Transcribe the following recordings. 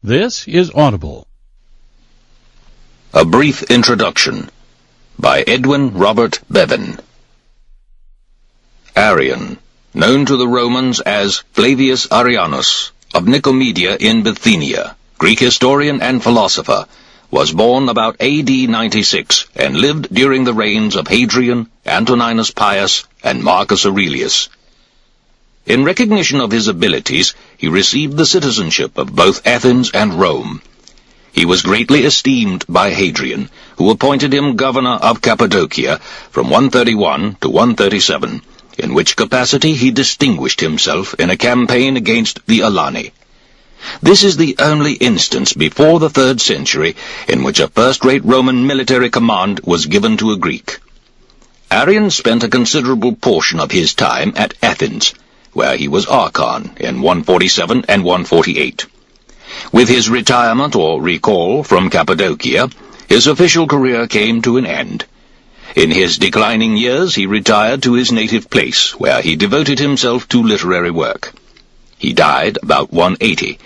This is Audible. A Brief Introduction by Edwin Robert Bevan. Arrian, known to the Romans as Flavius Arrianus, of Nicomedia in Bithynia, Greek historian and philosopher, was born about AD 96 and lived during the reigns of Hadrian, Antoninus Pius, and Marcus Aurelius. In recognition of his abilities, he received the citizenship of both Athens and Rome. He was greatly esteemed by Hadrian, who appointed him governor of Cappadocia from 131 to 137, in which capacity he distinguished himself in a campaign against the Alani. This is the only instance before the 3rd century in which a first-rate Roman military command was given to a Greek. Arrian spent a considerable portion of his time at Athens, where he was archon in 147 and 148. With his retirement or recall from Cappadocia, his official career came to an end. In his declining years he retired to his native place, where he devoted himself to literary work. He died about 180.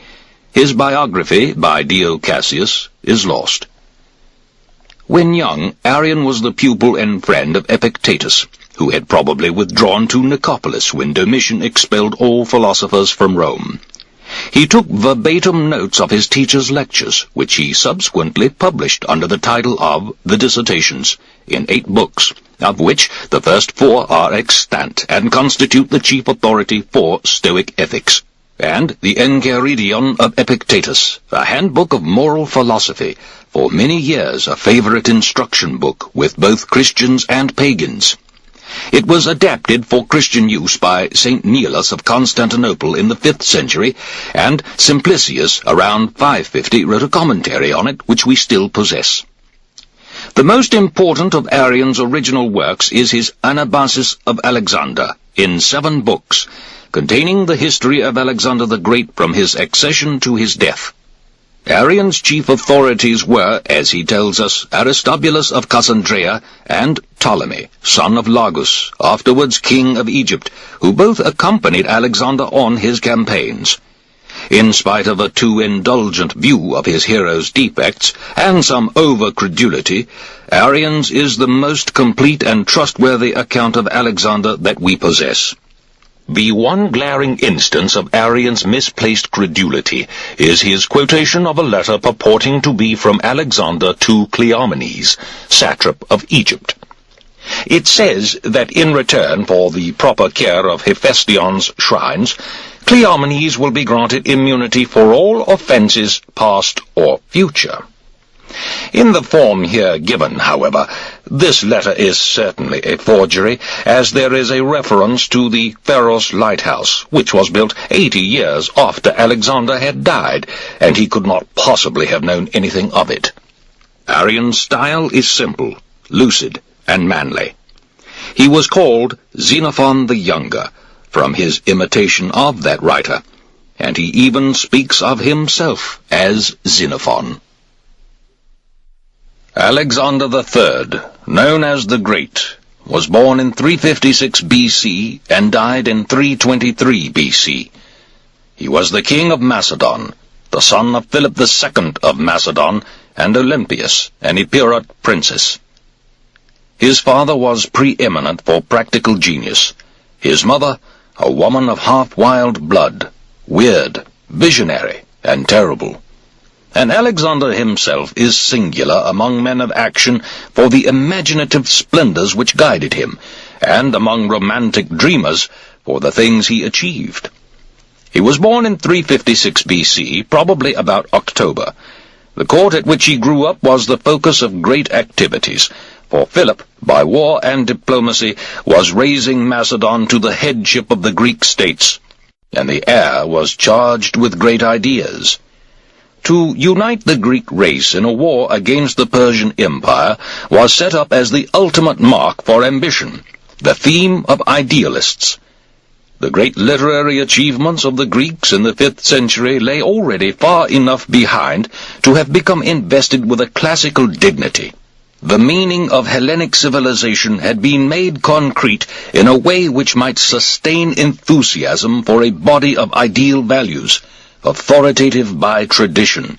His biography, by Dio Cassius, is lost. When young, Arrian was the pupil and friend of Epictetus, who had probably withdrawn to Nicopolis when Domitian expelled all philosophers from Rome. He took verbatim notes of his teacher's lectures, which he subsequently published under the title of The Dissertations, in 8 books, of which the first 4 are extant and constitute the chief authority for Stoic ethics, and the Enchiridion of Epictetus, a handbook of moral philosophy, for many years a favorite instruction book with both Christians and pagans. It was adapted for Christian use by St. Neelus of Constantinople in the 5th century, and Simplicius around 550 wrote a commentary on it which we still possess. The most important of Arrian's original works is his Anábase of Alexander, in 7 books, containing the history of Alexander the Great from his accession to his death. Arrian's chief authorities were, as he tells us, Aristobulus of Cassandreia and Ptolemy, son of Lagus, afterwards king of Egypt, who both accompanied Alexander on his campaigns. In spite of a too indulgent view of his hero's defects and some over-credulity, Arrian's is the most complete and trustworthy account of Alexander that we possess. The one glaring instance of Arrian's misplaced credulity is his quotation of a letter purporting to be from Alexander to Cleomenes, satrap of Egypt. It says that in return for the proper care of Hephaestion's shrines, Cleomenes will be granted immunity for all offences, past or future. In the form here given, however, this letter is certainly a forgery, as there is a reference to the Pharos lighthouse, which was built 80 years after Alexander had died, and he could not possibly have known anything of it. Arrian's style is simple, lucid, and manly. He was called Xenophon the Younger, from his imitation of that writer, and he even speaks of himself as Xenophon. Alexander III, known as the Great, was born in 356 BC and died in 323 BC. He was the king of Macedon, the son of Philip II of Macedon and Olympias, an Epirot princess. His father was preeminent for practical genius, his mother a woman of half-wild blood, weird, visionary, and terrible. And Alexander himself is singular among men of action for the imaginative splendors which guided him, and among romantic dreamers for the things he achieved. He was born in 356 BC, probably about October. The court at which he grew up was the focus of great activities, for Philip, by war and diplomacy, was raising Macedon to the headship of the Greek states, and the heir was charged with great ideas. To unite the Greek race in a war against the Persian Empire was set up as the ultimate mark for ambition, the theme of idealists. The great literary achievements of the Greeks in the 5th century lay already far enough behind to have become invested with a classical dignity. The meaning of Hellenic civilization had been made concrete in a way which might sustain enthusiasm for a body of ideal values, authoritative by tradition.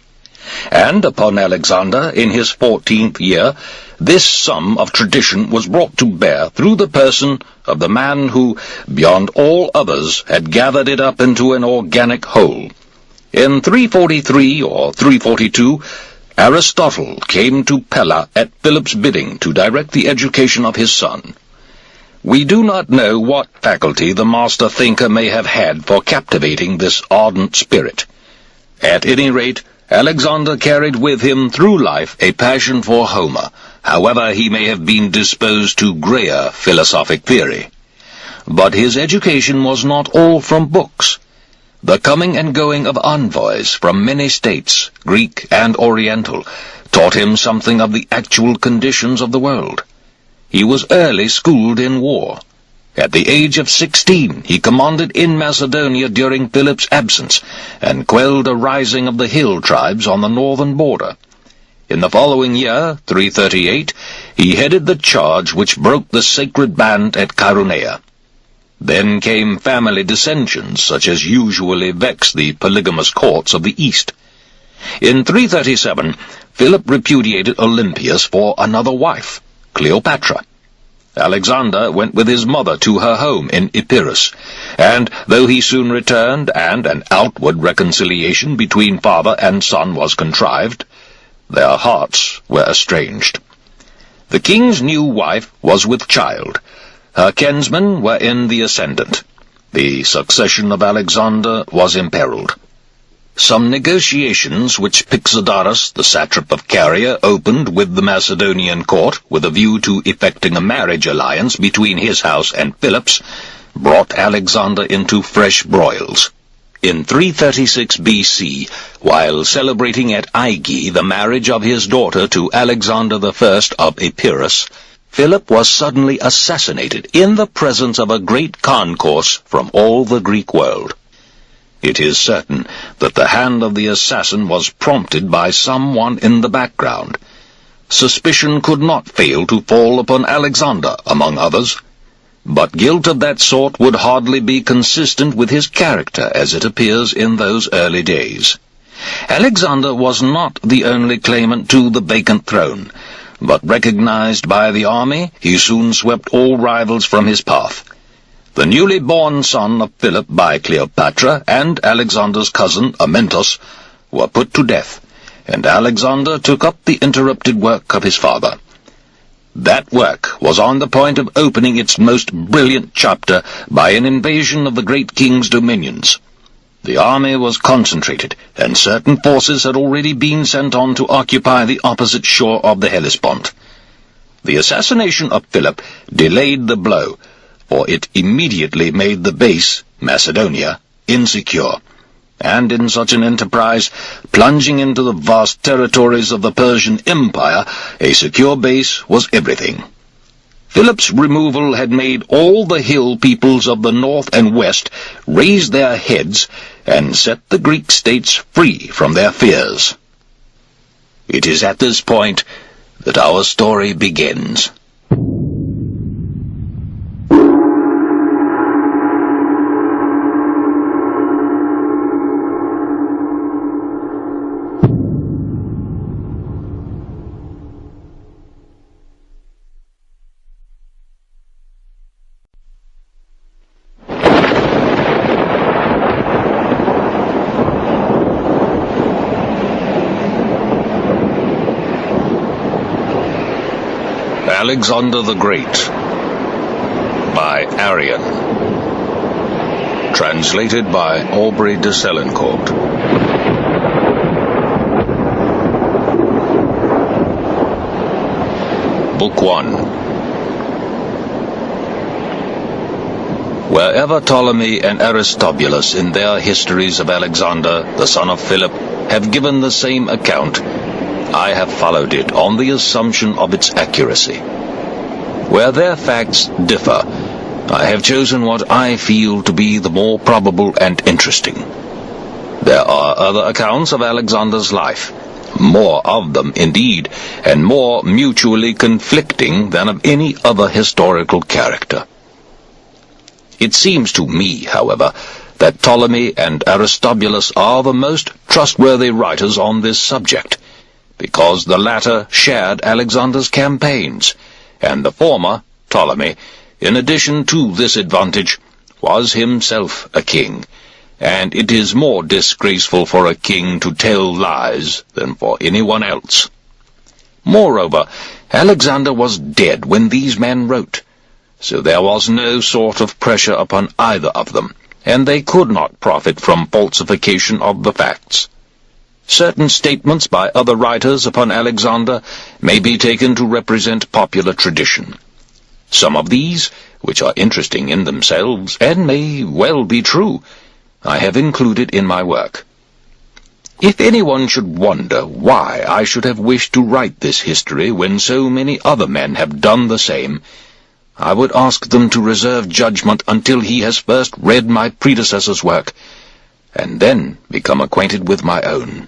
And upon Alexander, in his 14th year, this sum of tradition was brought to bear through the person of the man who, beyond all others, had gathered it up into an organic whole. In 343 or 342, Aristotle came to Pella at Philip's bidding to direct the education of his son. We do not know what faculty the master thinker may have had for captivating this ardent spirit. At any rate, Alexander carried with him through life a passion for Homer, however he may have been disposed to greyer philosophic theory. But his education was not all from books. The coming and going of envoys from many states, Greek and Oriental, taught him something of the actual conditions of the world. He was early schooled in war. At the age of 16, he commanded in Macedonia during Philip's absence, and quelled a rising of the hill tribes on the northern border. In the following year, 338, he headed the charge which broke the sacred band at Chaeronea. Then came family dissensions, such as usually vex the polygamous courts of the East. In 337, Philip repudiated Olympias for another wife, Cleopatra. Alexander went with his mother to her home in Epirus, and though he soon returned and an outward reconciliation between father and son was contrived, their hearts were estranged. The king's new wife was with child. Her kinsmen were in the ascendant. The succession of Alexander was imperiled. Some negotiations which Pixodarus, the satrap of Caria, opened with the Macedonian court with a view to effecting a marriage alliance between his house and Philip's, brought Alexander into fresh broils. In 336 BC, while celebrating at Aigi the marriage of his daughter to Alexander I of Epirus, Philip was suddenly assassinated in the presence of a great concourse from all the Greek world. It is certain that the hand of the assassin was prompted by someone in the background. Suspicion could not fail to fall upon Alexander, among others, but guilt of that sort would hardly be consistent with his character as it appears in those early days. Alexander was not the only claimant to the vacant throne, but recognized by the army, he soon swept all rivals from his path. The newly born son of Philip by Cleopatra and Alexander's cousin, Amyntas, were put to death, and Alexander took up the interrupted work of his father. That work was on the point of opening its most brilliant chapter by an invasion of the great king's dominions. The army was concentrated, and certain forces had already been sent on to occupy the opposite shore of the Hellespont. The assassination of Philip delayed the blow, for it immediately made the base, Macedonia, insecure, and in such an enterprise, plunging into the vast territories of the Persian Empire, a secure base was everything. Philip's removal had made all the hill peoples of the north and west raise their heads and set the Greek states free from their fears. It is at this point that our story begins. Alexander the Great by Arriano. Translated by Aubrey de Selencourt. Book 1. Wherever Ptolemy and Aristobulus in their histories of Alexander, the son of Philip, have given the same account, I have followed it on the assumption of its accuracy. Where their facts differ, I have chosen what I feel to be the more probable and interesting. There are other accounts of Alexander's life, more of them indeed, and more mutually conflicting than of any other historical character. It seems to me, however, that Ptolemy and Aristobulus are the most trustworthy writers on this subject, because the latter shared Alexander's campaigns, and the former, Ptolemy, in addition to this advantage, was himself a king, and it is more disgraceful for a king to tell lies than for anyone else. Moreover, Alexander was dead when these men wrote, so there was no sort of pressure upon either of them, and they could not profit from falsification of the facts. Certain statements by other writers upon Alexander may be taken to represent popular tradition. Some of these, which are interesting in themselves and may well be true, I have included in my work. If anyone should wonder why I should have wished to write this history when so many other men have done the same, I would ask them to reserve judgment until he has first read my predecessor's work, and then become acquainted with my own.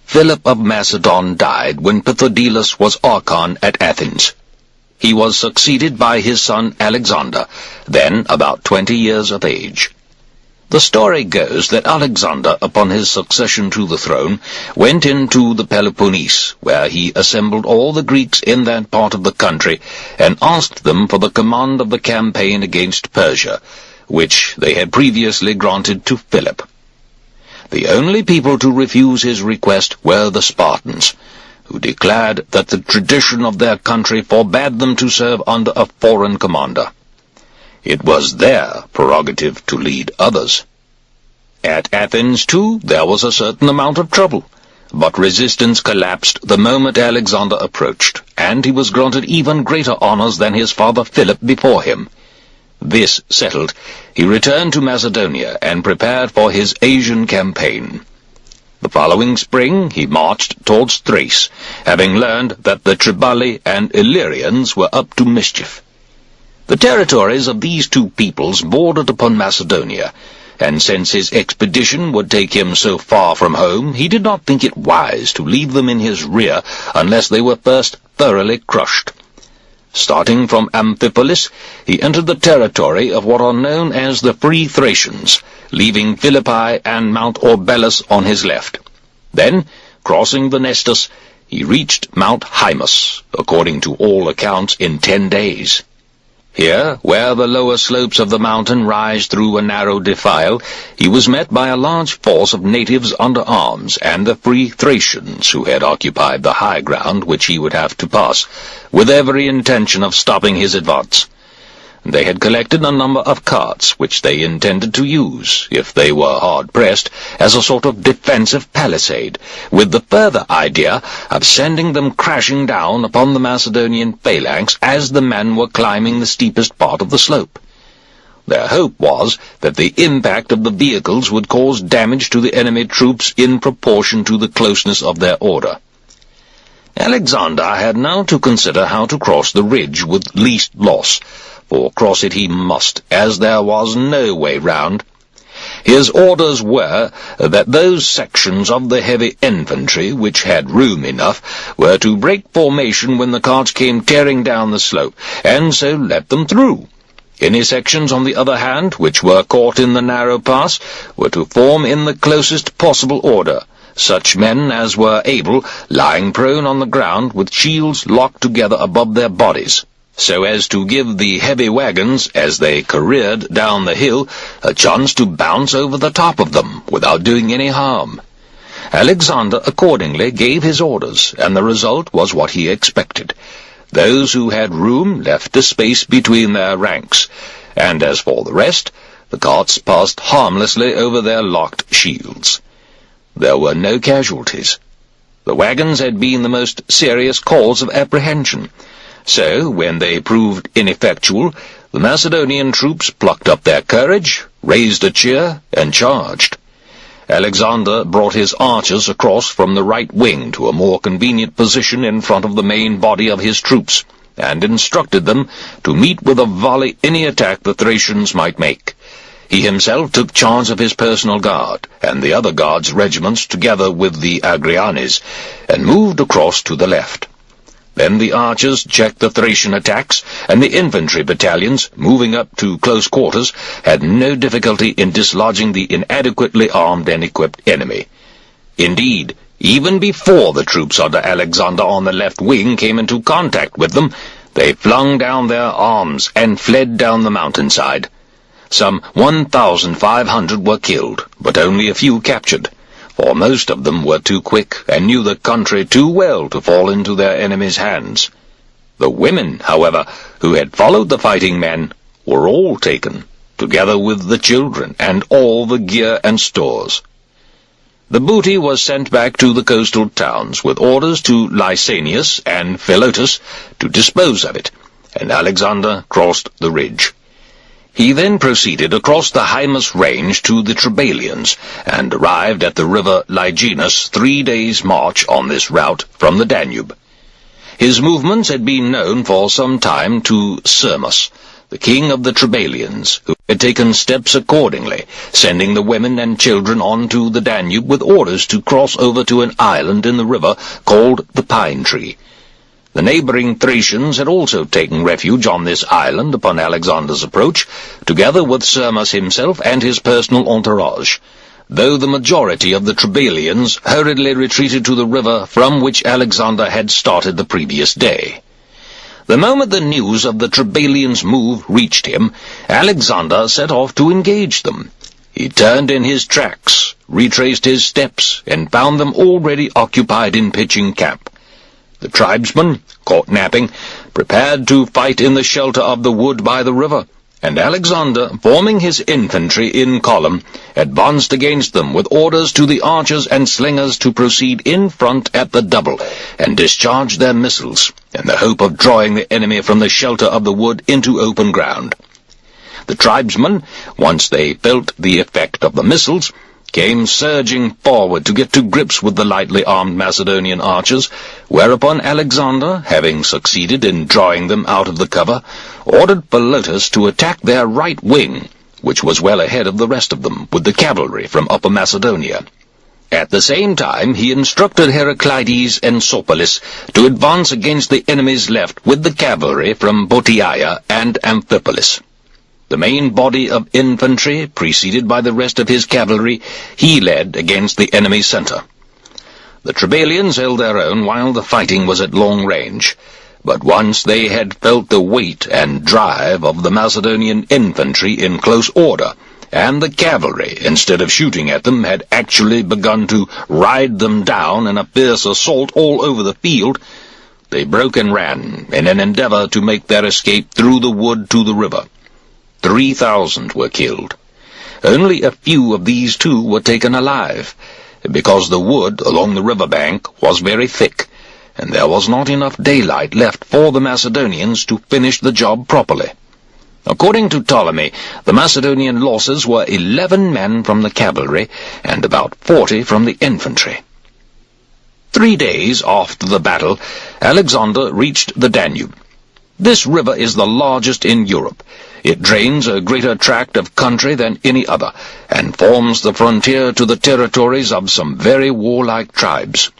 Philip of Macedon died when Pythodilus was archon at Athens. He was succeeded by his son Alexander, then about 20 years of age. The story goes that Alexander, upon his succession to the throne, went into the Peloponnese, where he assembled all the Greeks in that part of the country, and asked them for the command of the campaign against Persia, which they had previously granted to Philip. The only people to refuse his request were the Spartans, who declared that the tradition of their country forbade them to serve under a foreign commander. It was their prerogative to lead others. At Athens, too, there was a certain amount of trouble, but resistance collapsed the moment Alexander approached, and he was granted even greater honors than his father Philip before him. This settled, he returned to Macedonia and prepared for his Asian campaign. The following spring he marched towards Thrace, having learned that the Triballi and Illyrians were up to mischief. The territories of these two peoples bordered upon Macedonia, and since his expedition would take him so far from home, he did not think it wise to leave them in his rear unless they were first thoroughly crushed. Starting from Amphipolis, he entered the territory of what are known as the Free Thracians, leaving Philippi and Mount Orbelus on his left. Then, crossing the Nestus, he reached Mount Hymus, according to all accounts, in 10 days. Here, where the lower slopes of the mountain rise through a narrow defile, he was met by a large force of natives under arms, and the Free Thracians, who had occupied the high ground which he would have to pass, with every intention of stopping his advance. They had collected a number of carts, which they intended to use, if they were hard-pressed, as a sort of defensive palisade, with the further idea of sending them crashing down upon the Macedonian phalanx as the men were climbing the steepest part of the slope. Their hope was that the impact of the vehicles would cause damage to the enemy troops in proportion to the closeness of their order. Alexander had now to consider how to cross the ridge with least loss, for cross it he must, as there was no way round. His orders were that those sections of the heavy infantry which had room enough were to break formation when the carts came tearing down the slope, and so let them through. Any sections, on the other hand, which were caught in the narrow pass, were to form in the closest possible order, such men as were able, lying prone on the ground with shields locked together above their bodies, so as to give the heavy wagons, as they careered down the hill, a chance to bounce over the top of them without doing any harm. Alexander accordingly gave his orders, and the result was what he expected. Those who had room left a space between their ranks, and as for the rest, the carts passed harmlessly over their locked shields. There were no casualties. The wagons had been the most serious cause of apprehension, so, when they proved ineffectual, the Macedonian troops plucked up their courage, raised a cheer, and charged. Alexander brought his archers across from the right wing to a more convenient position in front of the main body of his troops, and instructed them to meet with a volley any attack the Thracians might make. He himself took charge of his personal guard, and the other guards' regiments together with the Agrianes, and moved across to the left. Then the archers checked the Thracian attacks, and the infantry battalions, moving up to close quarters, had no difficulty in dislodging the inadequately armed and equipped enemy. Indeed, even before the troops under Alexander on the left wing came into contact with them, they flung down their arms and fled down the mountainside. Some 1,500 were killed, but only a few captured, for most of them were too quick and knew the country too well to fall into their enemies' hands. The women, however, who had followed the fighting men, were all taken, together with the children and all the gear and stores. The booty was sent back to the coastal towns, with orders to Lysanias and Philotas to dispose of it, and Alexander crossed the ridge. He then proceeded across the Hymus range to the Trebalians, and arrived at the river Lyginus 3 days' march on this route from the Danube. His movements had been known for some time to Sirmus, the king of the Trebalians, who had taken steps accordingly, sending the women and children on to the Danube with orders to cross over to an island in the river called the Pine Tree. The neighboring Thracians had also taken refuge on this island upon Alexander's approach, together with Sirmus himself and his personal entourage, though the majority of the Trebalians hurriedly retreated to the river from which Alexander had started the previous day. The moment the news of the Trebalians' move reached him, Alexander set off to engage them. He turned in his tracks, retraced his steps, and found them already occupied in pitching camp. The tribesmen, caught napping, prepared to fight in the shelter of the wood by the river, and Alexander, forming his infantry in column, advanced against them with orders to the archers and slingers to proceed in front at the double, and discharge their missiles, in the hope of drawing the enemy from the shelter of the wood into open ground. The tribesmen, once they felt the effect of the missiles, came surging forward to get to grips with the lightly armed Macedonian archers, whereupon Alexander, having succeeded in drawing them out of the cover, ordered Philotas to attack their right wing, which was well ahead of the rest of them, with the cavalry from Upper Macedonia. At the same time, he instructed Heraclides and Sopolis to advance against the enemy's left with the cavalry from Bottiaea and Amphipolis. The main body of infantry, preceded by the rest of his cavalry, he led against the enemy's center. The Trebalians held their own while the fighting was at long range, but once they had felt the weight and drive of the Macedonian infantry in close order, and the cavalry, instead of shooting at them, had actually begun to ride them down in a fierce assault all over the field, they broke and ran in an endeavor to make their escape through the wood to the river. 3,000 were killed. Only a few of these too were taken alive, because the wood along the river bank was very thick, and there was not enough daylight left for the Macedonians to finish the job properly. According to Ptolemy, the Macedonian losses were 11 men from the cavalry and about 40 from the infantry. 3 days after the battle, Alexander reached the Danube. This river is the largest in Europe. It drains a greater tract of country than any other, and forms the frontier to the territories of some very warlike tribes.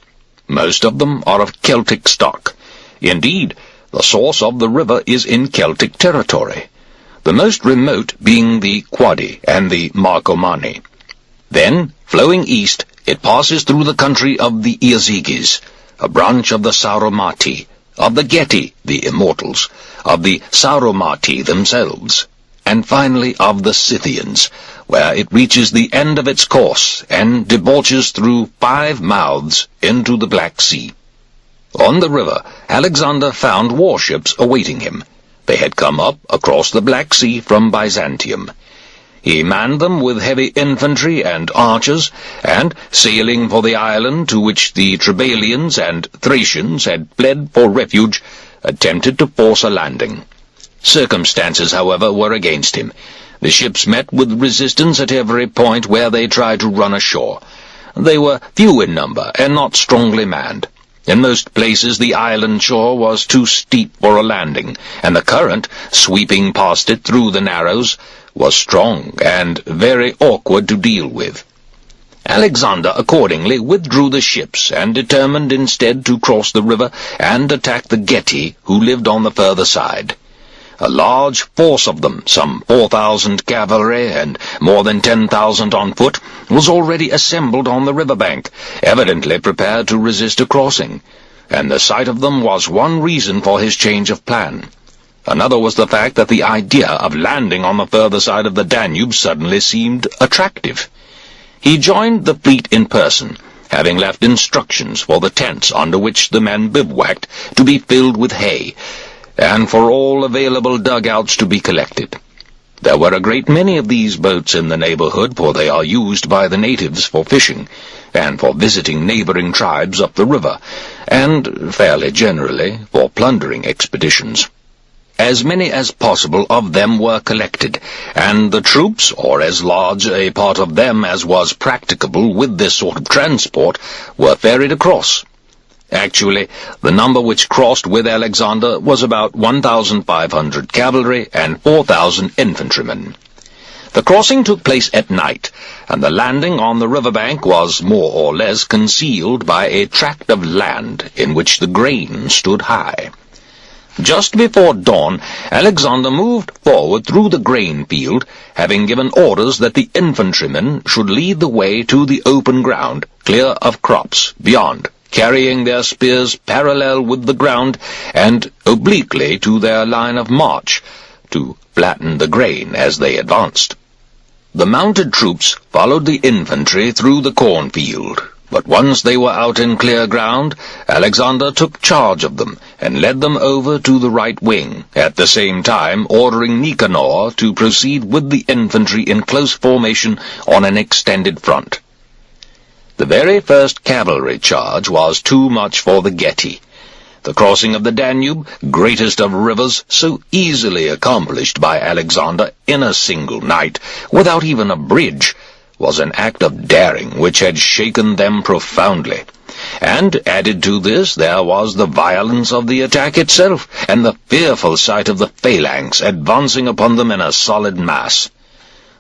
Most of them are of Celtic stock. Indeed, the source of the river is in Celtic territory, the most remote being the Quadi and the Marcomanni. Then, flowing east, it passes through the country of the Iazyges, a branch of the Sauromati, of the Geti, the Immortals, of the Sauromati themselves, and finally of the Scythians, where it reaches the end of its course and debouches through 5 mouths into the Black Sea. On the river, Alexander found warships awaiting him. They had come up across the Black Sea from Byzantium. He manned them with heavy infantry and archers, and, sailing for the island to which the Trebalians and Thracians had fled for refuge, attempted to force a landing. Circumstances, however, were against him. The ships met with resistance at every point where they tried to run ashore. They were few in number and not strongly manned. In most places the island shore was too steep for a landing, and the current, sweeping past it through the narrows, was strong and very awkward to deal with. Alexander accordingly withdrew the ships and determined instead to cross the river and attack the Geti, who lived on the further side. A large force of them, some 4,000 cavalry and more than 10,000 on foot, was already assembled on the river bank, evidently prepared to resist a crossing, and the sight of them was one reason for his change of plan. Another was the fact that the idea of landing on the further side of the Danube suddenly seemed attractive. He joined the fleet in person, having left instructions for the tents under which the men bivouacked to be filled with hay, and for all available dugouts to be collected. There were a great many of these boats in the neighborhood, for they are used by the natives for fishing, and for visiting neighboring tribes up the river, and, fairly generally, for plundering expeditions. As many as possible of them were collected, and the troops, or as large a part of them as was practicable with this sort of transport, were ferried across. Actually, the number which crossed with Alexander was about 1,500 cavalry and 4,000 infantrymen. The crossing took place at night, and the landing on the riverbank was more or less concealed by a tract of land in which the grain stood high. Just before dawn, Alexander moved forward through the grain field, having given orders that the infantrymen should lead the way to the open ground, clear of crops, beyond, carrying their spears parallel with the ground and obliquely to their line of march, to flatten the grain as they advanced. The mounted troops followed the infantry through the cornfield, but once they were out in clear ground, Alexander took charge of them and led them over to the right wing, at the same time ordering Nicanor to proceed with the infantry in close formation on an extended front. The very first cavalry charge was too much for the Geti. The crossing of the Danube, greatest of rivers, so easily accomplished by Alexander in a single night, without even a bridge, was an act of daring which had shaken them profoundly. And added to this there was the violence of the attack itself, and the fearful sight of the phalanx advancing upon them in a solid mass.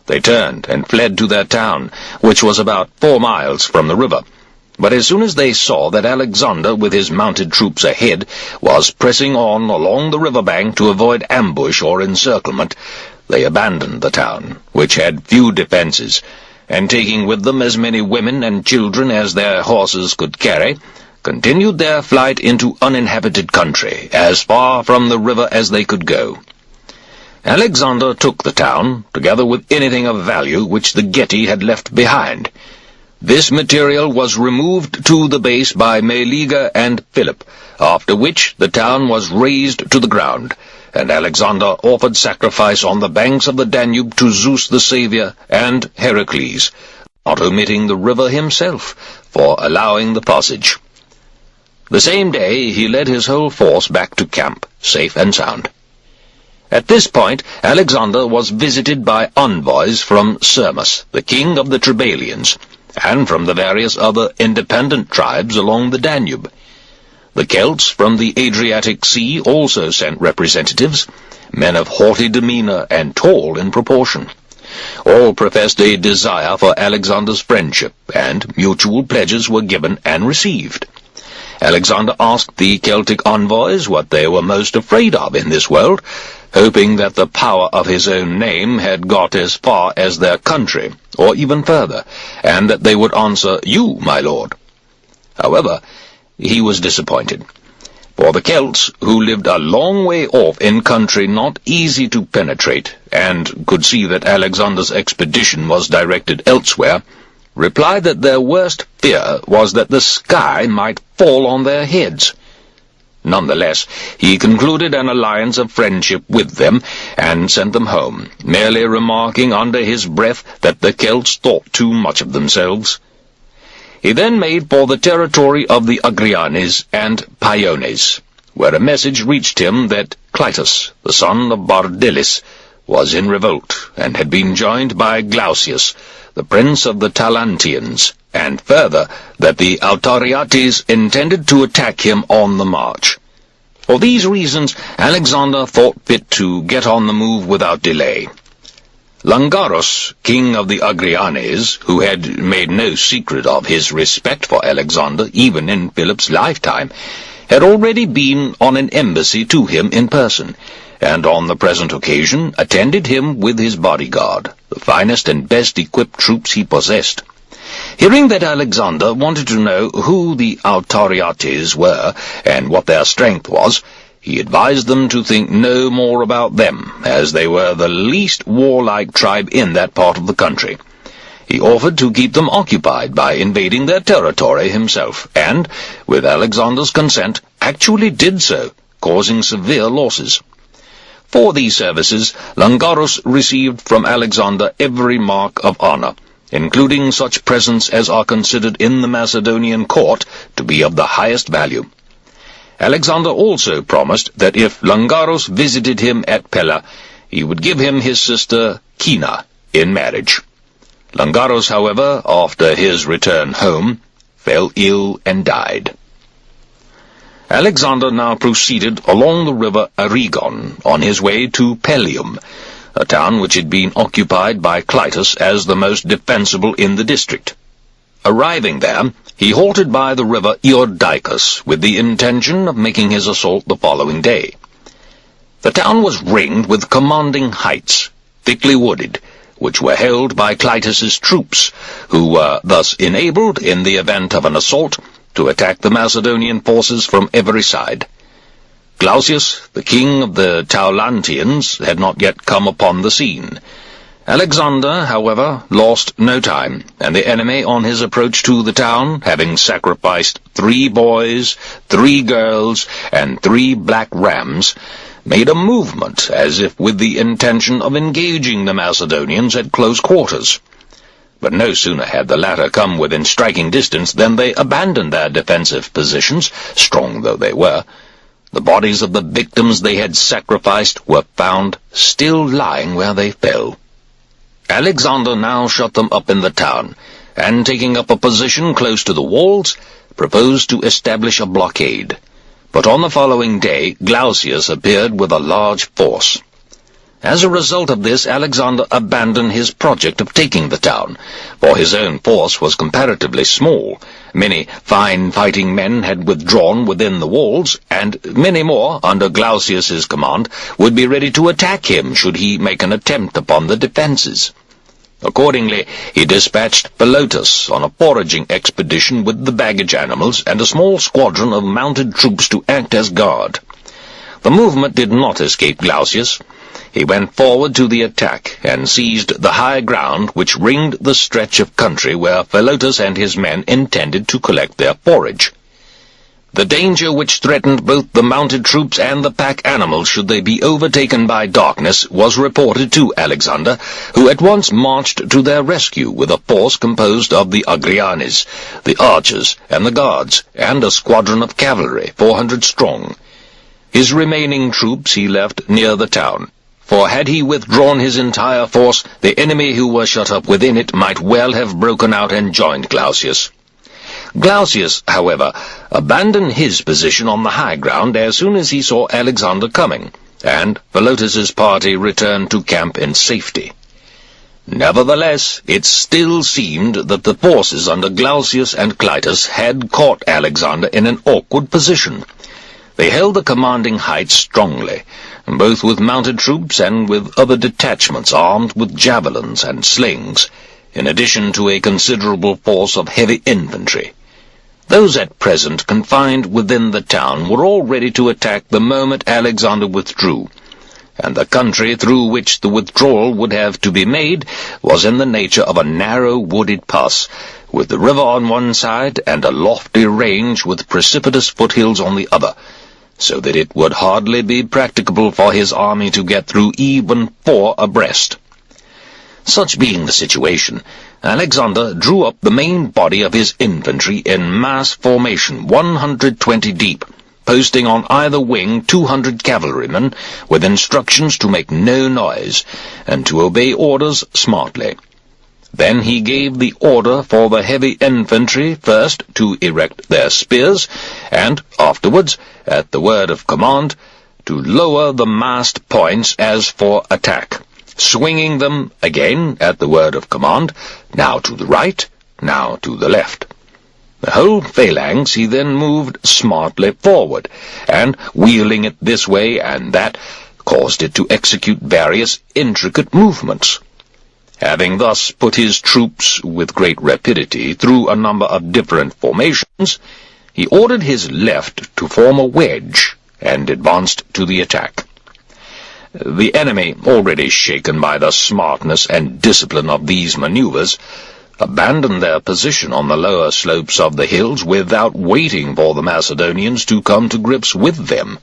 They turned and fled to their town, which was about 4 miles from the river. But as soon as they saw that Alexander, with his mounted troops ahead, was pressing on along the river bank to avoid ambush or encirclement, they abandoned the town, which had few defences, and taking with them as many women and children as their horses could carry, continued their flight into uninhabited country, as far from the river as they could go. Alexander took the town, together with anything of value which the Geti had left behind. This material was removed to the base by Meleager and Philip, after which the town was razed to the ground, and Alexander offered sacrifice on the banks of the Danube to Zeus the Saviour and Heracles, not omitting the river himself, for allowing the passage. The same day he led his whole force back to camp, safe and sound. At this point, Alexander was visited by envoys from Syrmus, the king of the Tribalians, and from the various other independent tribes along the Danube. The Celts from the Adriatic Sea also sent representatives, men of haughty demeanour and tall in proportion. All professed a desire for Alexander's friendship, and mutual pledges were given and received. Alexander asked the Celtic envoys what they were most afraid of in this world, hoping that the power of his own name had got as far as their country, or even further, and that they would answer, "You, my lord." However, he was disappointed, for the Celts, who lived a long way off in country not easy to penetrate, and could see that Alexander's expedition was directed elsewhere, replied that their worst fear was that the sky might fall on their heads. Nonetheless, he concluded an alliance of friendship with them, and sent them home, merely remarking under his breath that the Celts thought too much of themselves. He then made for the territory of the Agrianes and Paiones, where a message reached him that Clitus, the son of Bardelis, was in revolt, and had been joined by Glaucius, the prince of the Talantians, and further, that the Autariates intended to attack him on the march. For these reasons, Alexander thought fit to get on the move without delay. Longarus, king of the Agrianes, who had made no secret of his respect for Alexander even in Philip's lifetime, had already been on an embassy to him in person, and on the present occasion attended him with his bodyguard, the finest and best-equipped troops he possessed. Hearing that Alexander wanted to know who the Autoriates were and what their strength was, he advised them to think no more about them, as they were the least warlike tribe in that part of the country. He offered to keep them occupied by invading their territory himself, and, with Alexander's consent, actually did so, causing severe losses. For these services, Longarus received from Alexander every mark of honor, including such presents as are considered in the Macedonian court to be of the highest value. Alexander also promised that if Longarus visited him at Pella, he would give him his sister Kina in marriage. Longarus, however, after his return home, fell ill and died. Alexander now proceeded along the river Arrigon on his way to Pelium, a town which had been occupied by Clitus as the most defensible in the district. Arriving there, he halted by the river Iordicus with the intention of making his assault the following day. The town was ringed with commanding heights, thickly wooded, which were held by Clitus's troops, who were thus enabled, in the event of an assault, to attack the Macedonian forces from every side. Glaucius, the king of the Taulantians, had not yet come upon the scene. Alexander, however, lost no time, and the enemy on his approach to the town, having sacrificed 3 boys, 3 girls, and 3 black rams, made a movement as if with the intention of engaging the Macedonians at close quarters. But no sooner had the latter come within striking distance than they abandoned their defensive positions, strong though they were. The bodies of the victims they had sacrificed were found still lying where they fell. Alexander now shut them up in the town, and taking up a position close to the walls, proposed to establish a blockade. But on the following day, Glaucius appeared with a large force. As a result of this, Alexander abandoned his project of taking the town, for his own force was comparatively small. Many fine fighting men had withdrawn within the walls, and many more, under Glaucius's command, would be ready to attack him should he make an attempt upon the defences. Accordingly, he dispatched Philotas on a foraging expedition with the baggage animals and a small squadron of mounted troops to act as guard. The movement did not escape Glaucius. He went forward to the attack, and seized the high ground which ringed the stretch of country where Philotas and his men intended to collect their forage. The danger which threatened both the mounted troops and the pack animals should they be overtaken by darkness was reported to Alexander, who at once marched to their rescue with a force composed of the Agrianes, the archers, and the guards, and a squadron of cavalry, 400 strong. His remaining troops he left near the town, for had he withdrawn his entire force, the enemy who were shut up within it might well have broken out and joined Glaucius. Glaucius, however, abandoned his position on the high ground as soon as he saw Alexander coming, and Philotas's party returned to camp in safety. Nevertheless, it still seemed that the forces under Glaucius and Clitus had caught Alexander in an awkward position. They held the commanding heights strongly, both with mounted troops and with other detachments armed with javelins and slings, in addition to a considerable force of heavy infantry. Those at present confined within the town were all ready to attack the moment Alexander withdrew, and the country through which the withdrawal would have to be made was in the nature of a narrow wooded pass, with the river on one side and a lofty range with precipitous foothills on the other, so that it would hardly be practicable for his army to get through even 4 abreast. Such being the situation, Alexander drew up the main body of his infantry in mass formation, 120 deep, posting on either wing 200 cavalrymen, with instructions to make no noise, and to obey orders smartly. Then he gave the order for the heavy infantry first to erect their spears, and afterwards, at the word of command, to lower the mast points as for attack, swinging them again at the word of command, now to the right, now to the left. The whole phalanx he then moved smartly forward, and, wheeling it this way and that, caused it to execute various intricate movements. Having thus put his troops with great rapidity through a number of different formations, he ordered his left to form a wedge, and advanced to the attack. The enemy, already shaken by the smartness and discipline of these maneuvers, abandoned their position on the lower slopes of the hills without waiting for the Macedonians to come to grips with them.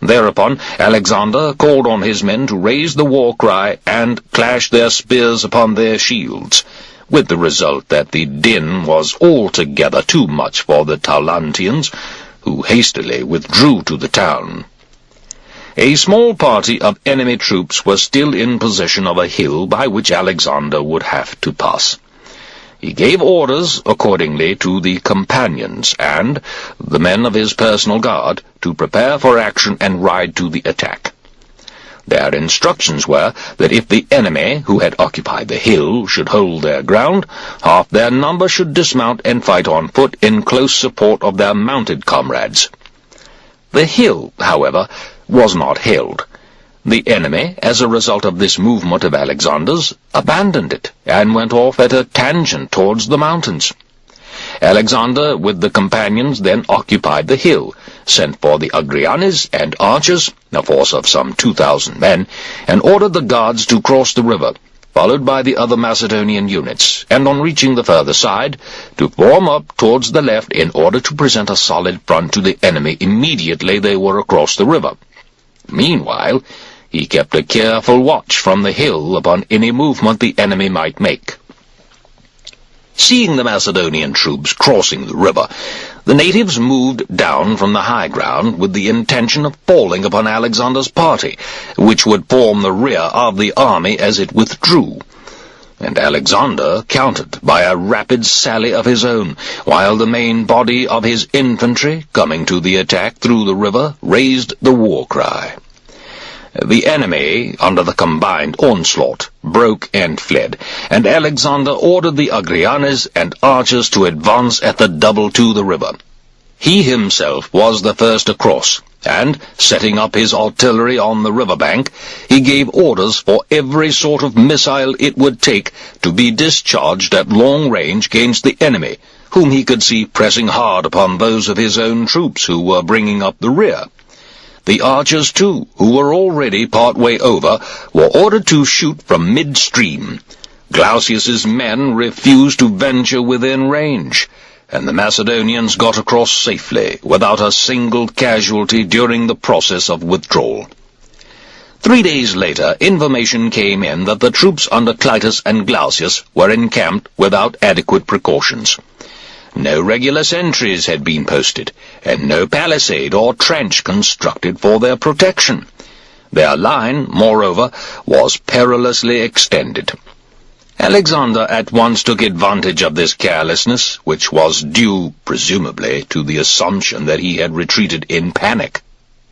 Thereupon Alexander called on his men to raise the war cry and clash their spears upon their shields, with the result that the din was altogether too much for the Taulantians, who hastily withdrew to the town. A small party of enemy troops was still in possession of a hill by which Alexander would have to pass. He gave orders, accordingly, to the companions and the men of his personal guard to prepare for action and ride to the attack. Their instructions were that if the enemy, who had occupied the hill, should hold their ground, half their number should dismount and fight on foot in close support of their mounted comrades. The hill, however, was not held. The enemy, as a result of this movement of Alexander's, abandoned it, and went off at a tangent towards the mountains. Alexander, with the companions, then occupied the hill, sent for the Agrianes and archers, a force of some 2,000 men, and ordered the guards to cross the river, followed by the other Macedonian units, and on reaching the further side, to form up towards the left in order to present a solid front to the enemy immediately they were across the river. Meanwhile, he kept a careful watch from the hill upon any movement the enemy might make. Seeing the Macedonian troops crossing the river, the natives moved down from the high ground with the intention of falling upon Alexander's party, which would form the rear of the army as it withdrew. And Alexander countered by a rapid sally of his own, while the main body of his infantry, coming to the attack through the river, raised the war cry. The enemy, under the combined onslaught, broke and fled, and Alexander ordered the Agrianes and archers to advance at the double to the river. He himself was the first across, and, setting up his artillery on the river bank, he gave orders for every sort of missile it would take to be discharged at long range against the enemy, whom he could see pressing hard upon those of his own troops who were bringing up the rear. The archers, too, who were already part way over, were ordered to shoot from midstream. Glaucius's men refused to venture within range, and the Macedonians got across safely, without a single casualty during the process of withdrawal. 3 days later, information came in that the troops under Clitus and Glaucius were encamped without adequate precautions. No regular sentries had been posted, and no palisade or trench constructed for their protection. Their line, moreover, was perilously extended. Alexander at once took advantage of this carelessness, which was due, presumably, to the assumption that he had retreated in panic.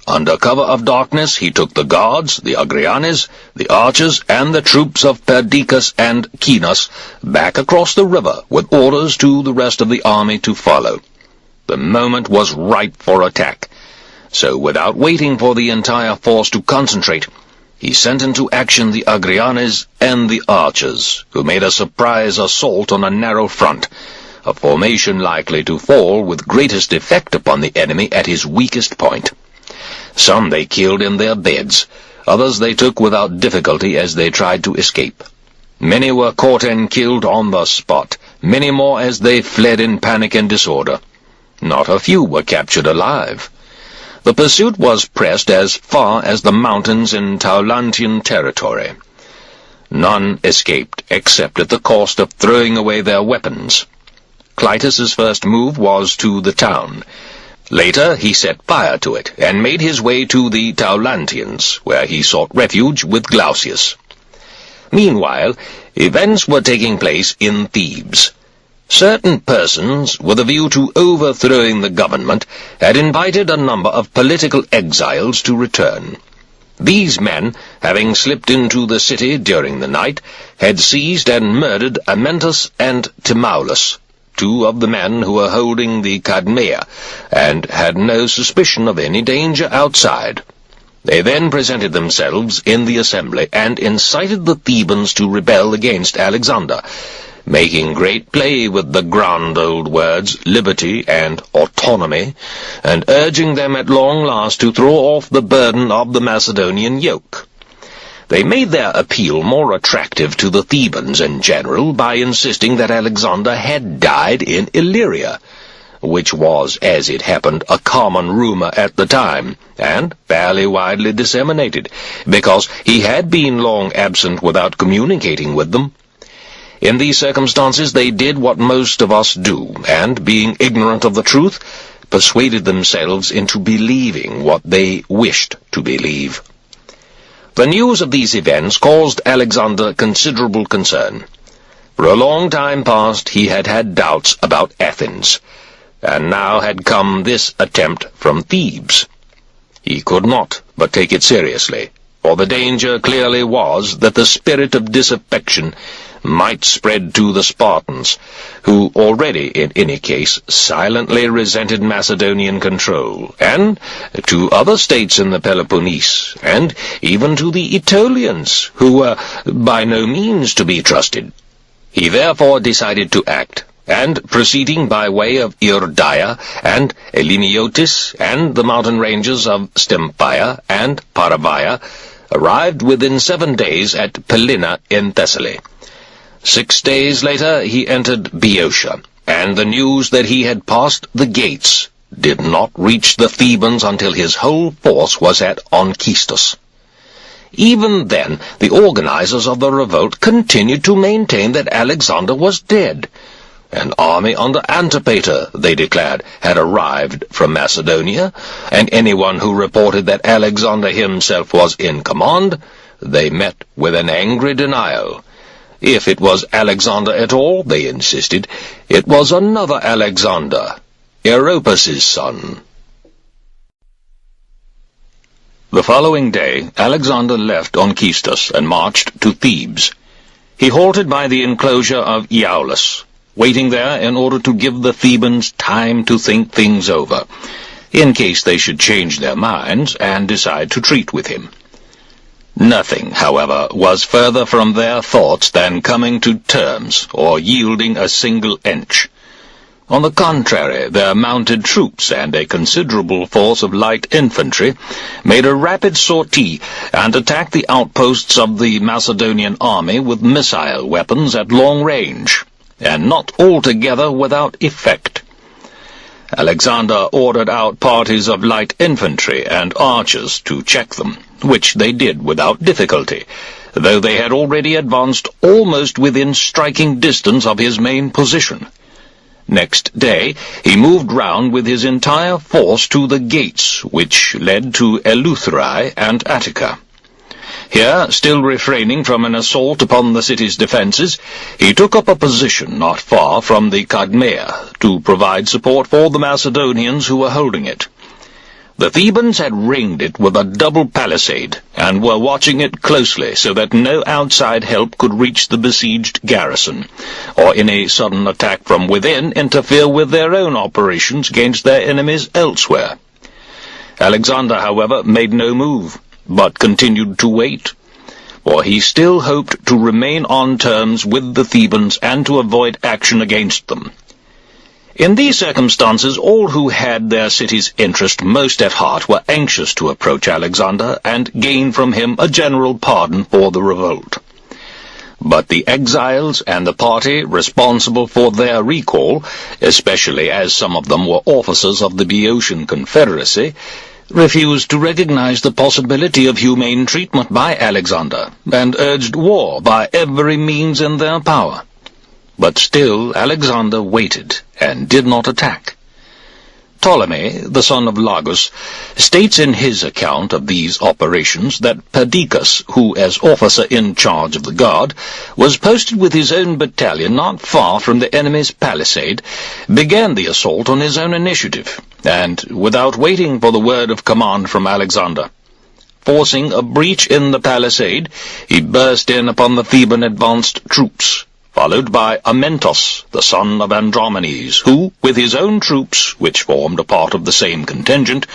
Under cover of darkness he took the guards, the Agrianes, the archers, and the troops of Perdiccas and Cinas back across the river, with orders to the rest of the army to follow. The moment was ripe for attack, so without waiting for the entire force to concentrate, he sent into action the Agrianes and the archers, who made a surprise assault on a narrow front, a formation likely to fall with greatest effect upon the enemy at his weakest point. Some they killed in their beds, others they took without difficulty as they tried to escape. Many were caught and killed on the spot, many more as they fled in panic and disorder. Not a few were captured alive. The pursuit was pressed as far as the mountains in Taulantian territory. None escaped, except at the cost of throwing away their weapons. Clitus's first move was to the town. Later he set fire to it, and made his way to the Taulantians, where he sought refuge with Glaucius. Meanwhile, events were taking place in Thebes. Certain persons, with a view to overthrowing the government, had invited a number of political exiles to return. These men, having slipped into the city during the night, had seized and murdered Amyntas and Timaulus, two of the men who were holding the Cadmea, and had no suspicion of any danger outside. They then presented themselves in the assembly, and incited the Thebans to rebel against Alexander, making great play with the grand old words liberty and autonomy, and urging them at long last to throw off the burden of the Macedonian yoke. They made their appeal more attractive to the Thebans in general by insisting that Alexander had died in Illyria, which was, as it happened, a common rumor at the time, and fairly widely disseminated, because he had been long absent without communicating with them. In these circumstances they did what most of us do, and, being ignorant of the truth, persuaded themselves into believing what they wished to believe. The news of these events caused Alexander considerable concern. For a long time past he had had doubts about Athens, and now had come this attempt from Thebes. He could not but take it seriously, for the danger clearly was that the spirit of disaffection might spread to the Spartans, who already, in any case, silently resented Macedonian control, and to other states in the Peloponnese, and even to the Aetolians, who were by no means to be trusted. He therefore decided to act, and, proceeding by way of Iordaia and Eleniotis and the mountain ranges of Stympia and Paravaia, arrived within 7 days at Pellina in Thessaly. 6 days later he entered Boeotia, and the news that he had passed the gates did not reach the Thebans until his whole force was at Onchystus. Even then the organizers of the revolt continued to maintain that Alexander was dead. An army under Antipater, they declared, had arrived from Macedonia, and anyone who reported that Alexander himself was in command, they met with an angry denial. If it was Alexander at all, they insisted, it was another Alexander, Europus's son. The following day, Alexander left Onchystus and marched to Thebes. He halted by the enclosure of Iaulis, waiting there in order to give the Thebans time to think things over, in case they should change their minds and decide to treat with him. Nothing, however, was further from their thoughts than coming to terms or yielding a single inch. On the contrary, their mounted troops and a considerable force of light infantry made a rapid sortie and attacked the outposts of the Macedonian army with missile weapons at long range, and not altogether without effect. Alexander ordered out parties of light infantry and archers to check them, which they did without difficulty, though they had already advanced almost within striking distance of his main position. Next day he moved round with his entire force to the gates which led to Eleutherae and Attica. Here, still refraining from an assault upon the city's defences, he took up a position not far from the Cadmea to provide support for the Macedonians who were holding it. The Thebans had ringed it with a double palisade, and were watching it closely so that no outside help could reach the besieged garrison, or any sudden attack from within interfere with their own operations against their enemies elsewhere. Alexander, however, made no move, but continued to wait, for he still hoped to remain on terms with the Thebans and to avoid action against them. In these circumstances, all who had their city's interest most at heart were anxious to approach Alexander and gain from him a general pardon for the revolt. But the exiles and the party responsible for their recall, especially as some of them were officers of the Boeotian Confederacy, refused to recognize the possibility of humane treatment by Alexander, and urged war by every means in their power. But still Alexander waited, and did not attack. Ptolemy, the son of Lagus, states in his account of these operations that Perdiccas, who as officer in charge of the guard, was posted with his own battalion not far from the enemy's palisade, began the assault on his own initiative, and without waiting for the word of command from Alexander. forcing a breach in the palisade, he burst in upon the Theban advanced troops, followed by Amyntas, the son of Andromenes, who, with his own troops, which formed a part of the same contingent,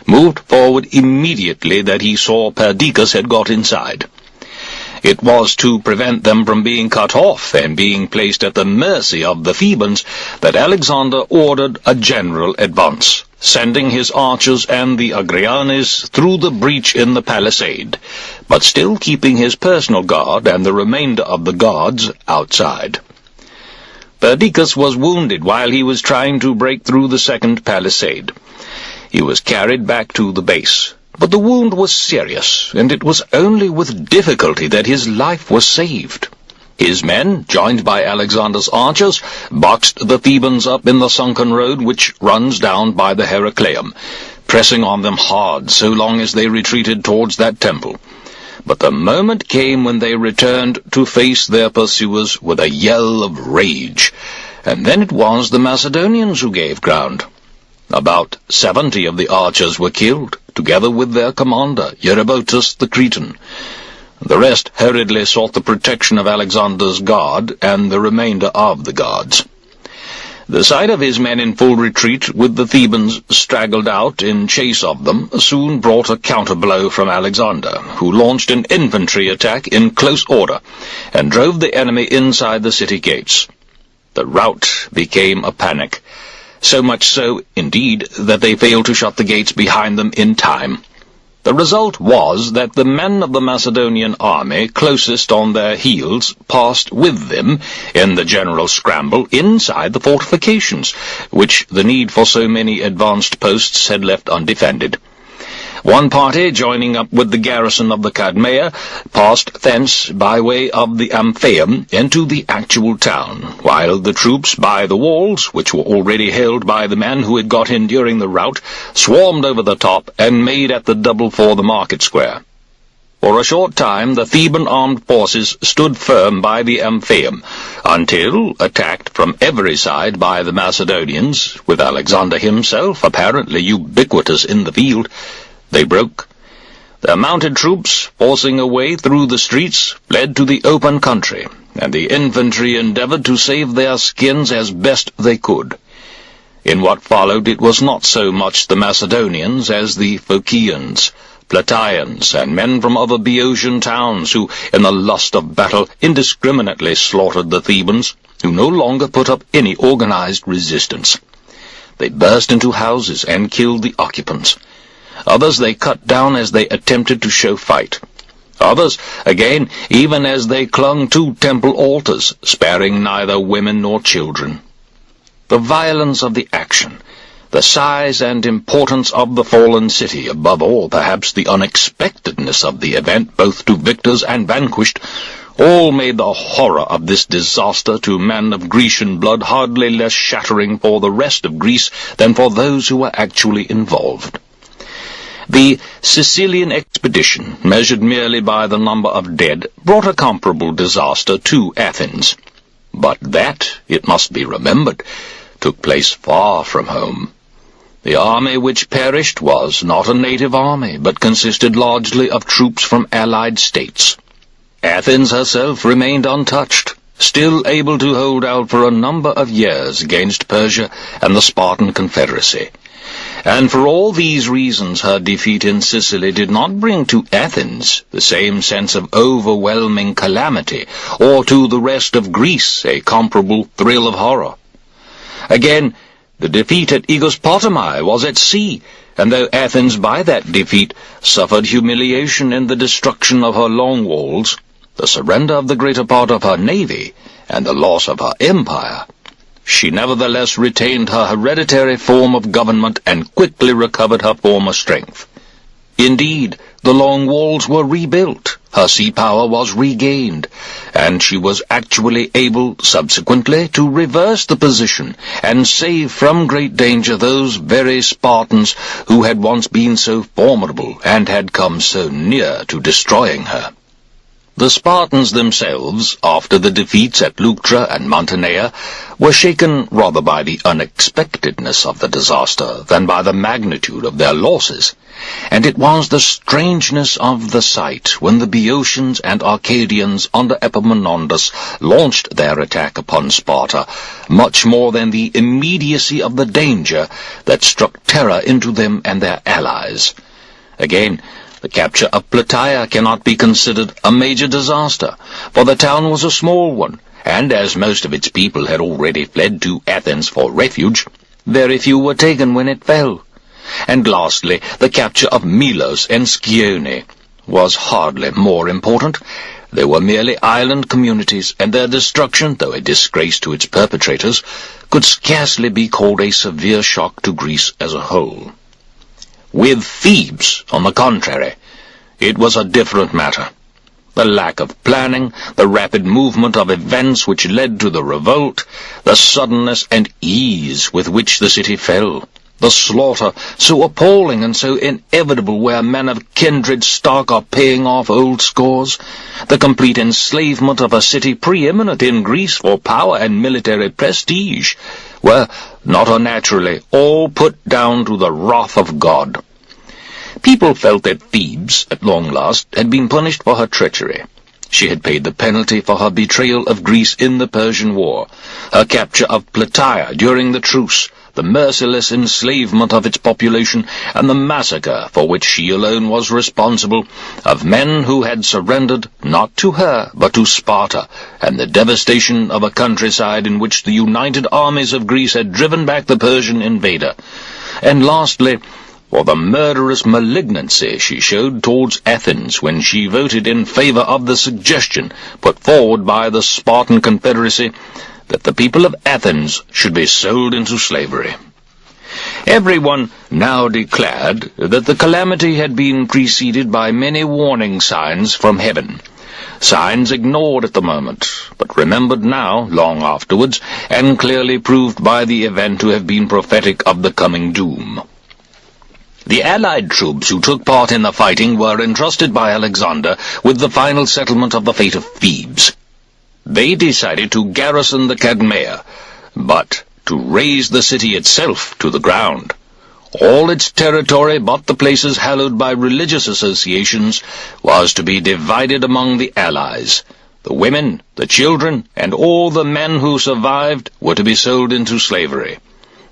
moved forward immediately that he saw Perdiccas had got inside. It was to prevent them from being cut off and being placed at the mercy of the Thebans that Alexander ordered a general advance, sending his archers and the Agrianes through the breach in the palisade, but still keeping his personal guard and the remainder of the guards outside. Perdiccas was wounded while he was trying to break through the second palisade. He was carried back to the base, but the wound was serious, and it was only with difficulty that his life was saved. His men, joined by Alexander's archers, boxed the Thebans up in the sunken road which runs down by the Heracleum, pressing on them hard so long as they retreated towards that temple. But the moment came when they returned to face their pursuers with a yell of rage, and then it was the Macedonians who gave ground. About 70 of the archers were killed, together with their commander, Eurybotus the Cretan. The rest hurriedly sought the protection of Alexander's guard and the remainder of the guards. The sight of his men in full retreat, with the Thebans straggled out in chase of them, soon brought a counter-blow from Alexander, who launched an infantry attack in close order, and drove the enemy inside the city gates. The rout became a panic, so much so, indeed, that they failed to shut the gates behind them in time. The result was that the men of the Macedonian army closest on their heels passed with them, in the general scramble, inside the fortifications, which the need for so many advanced posts had left undefended. One party, joining up with the garrison of the Cadmea, passed thence by way of the Amphium into the actual town, while the troops by the walls, which were already held by the men who had got in during the rout, swarmed over the top and made at the double for the market square. For a short time the Theban armed forces stood firm by the Amphium, until, attacked from every side by the Macedonians, with Alexander himself apparently ubiquitous in the field, they broke. Their mounted troops, forcing a way through the streets, fled to the open country, and the infantry endeavored to save their skins as best they could. In what followed it was not so much the Macedonians as the Phocians, Plataeans, and men from other Boeotian towns who, in the lust of battle, indiscriminately slaughtered the Thebans, who no longer put up any organized resistance. They burst into houses and killed the occupants. Others they cut down as they attempted to show fight. Others, again, even as they clung to temple altars, sparing neither women nor children. The violence of the action, the size and importance of the fallen city, above all, perhaps, the unexpectedness of the event, both to victors and vanquished, all made the horror of this disaster to men of Grecian blood hardly less shattering for the rest of Greece than for those who were actually involved. The Sicilian expedition, measured merely by the number of dead, brought a comparable disaster to Athens. But that, it must be remembered, took place far from home. The army which perished was not a native army, but consisted largely of troops from allied states. Athens herself remained untouched, still able to hold out for a number of years against Persia and the Spartan confederacy. And for all these reasons her defeat in Sicily did not bring to Athens the same sense of overwhelming calamity, or to the rest of Greece a comparable thrill of horror. Again, the defeat at Aegospotami was at sea, and though Athens by that defeat suffered humiliation in the destruction of her long walls, the surrender of the greater part of her navy, and the loss of her empire, she nevertheless retained her hereditary form of government and quickly recovered her former strength. Indeed, the long walls were rebuilt, her sea power was regained, and she was actually able, subsequently, to reverse the position and save from great danger those very Spartans who had once been so formidable and had come so near to destroying her. The Spartans themselves, after the defeats at Leuctra and Mantinea, were shaken rather by the unexpectedness of the disaster than by the magnitude of their losses, and it was the strangeness of the sight when the Boeotians and Arcadians under Epaminondas launched their attack upon Sparta, much more than the immediacy of the danger that struck terror into them and their allies. Again, the capture of Plataea cannot be considered a major disaster, for the town was a small one, and as most of its people had already fled to Athens for refuge, very few were taken when it fell. And lastly, the capture of Melos and Scione was hardly more important. They were merely island communities, and their destruction, though a disgrace to its perpetrators, could scarcely be called a severe shock to Greece as a whole. With Thebes, on the contrary, it was a different matter. The lack of planning, the rapid movement of events which led to the revolt, the suddenness and ease with which the city fell, the slaughter, so appalling and so inevitable where men of kindred stock are paying off old scores, the complete enslavement of a city preeminent in Greece for power and military prestige, were, not unnaturally, all put down to the wrath of God. People felt that Thebes, at long last, had been punished for her treachery. She had paid the penalty for her betrayal of Greece in the Persian War, her capture of Plataea during the truce, the merciless enslavement of its population, and the massacre for which she alone was responsible, of men who had surrendered not to her but to Sparta, and the devastation of a countryside in which the united armies of Greece had driven back the Persian invader, and lastly, for the murderous malignancy she showed towards Athens when she voted in favor of the suggestion put forward by the Spartan Confederacy that the people of Athens should be sold into slavery. Everyone now declared that the calamity had been preceded by many warning signs from heaven, signs ignored at the moment, but remembered now, long afterwards, and clearly proved by the event to have been prophetic of the coming doom. The allied troops who took part in the fighting were entrusted by Alexander with the final settlement of the fate of Thebes. They decided to garrison the Cadmea, but to raze the city itself to the ground. All its territory but the places hallowed by religious associations was to be divided among the allies. The women, the children, and all the men who survived were to be sold into slavery,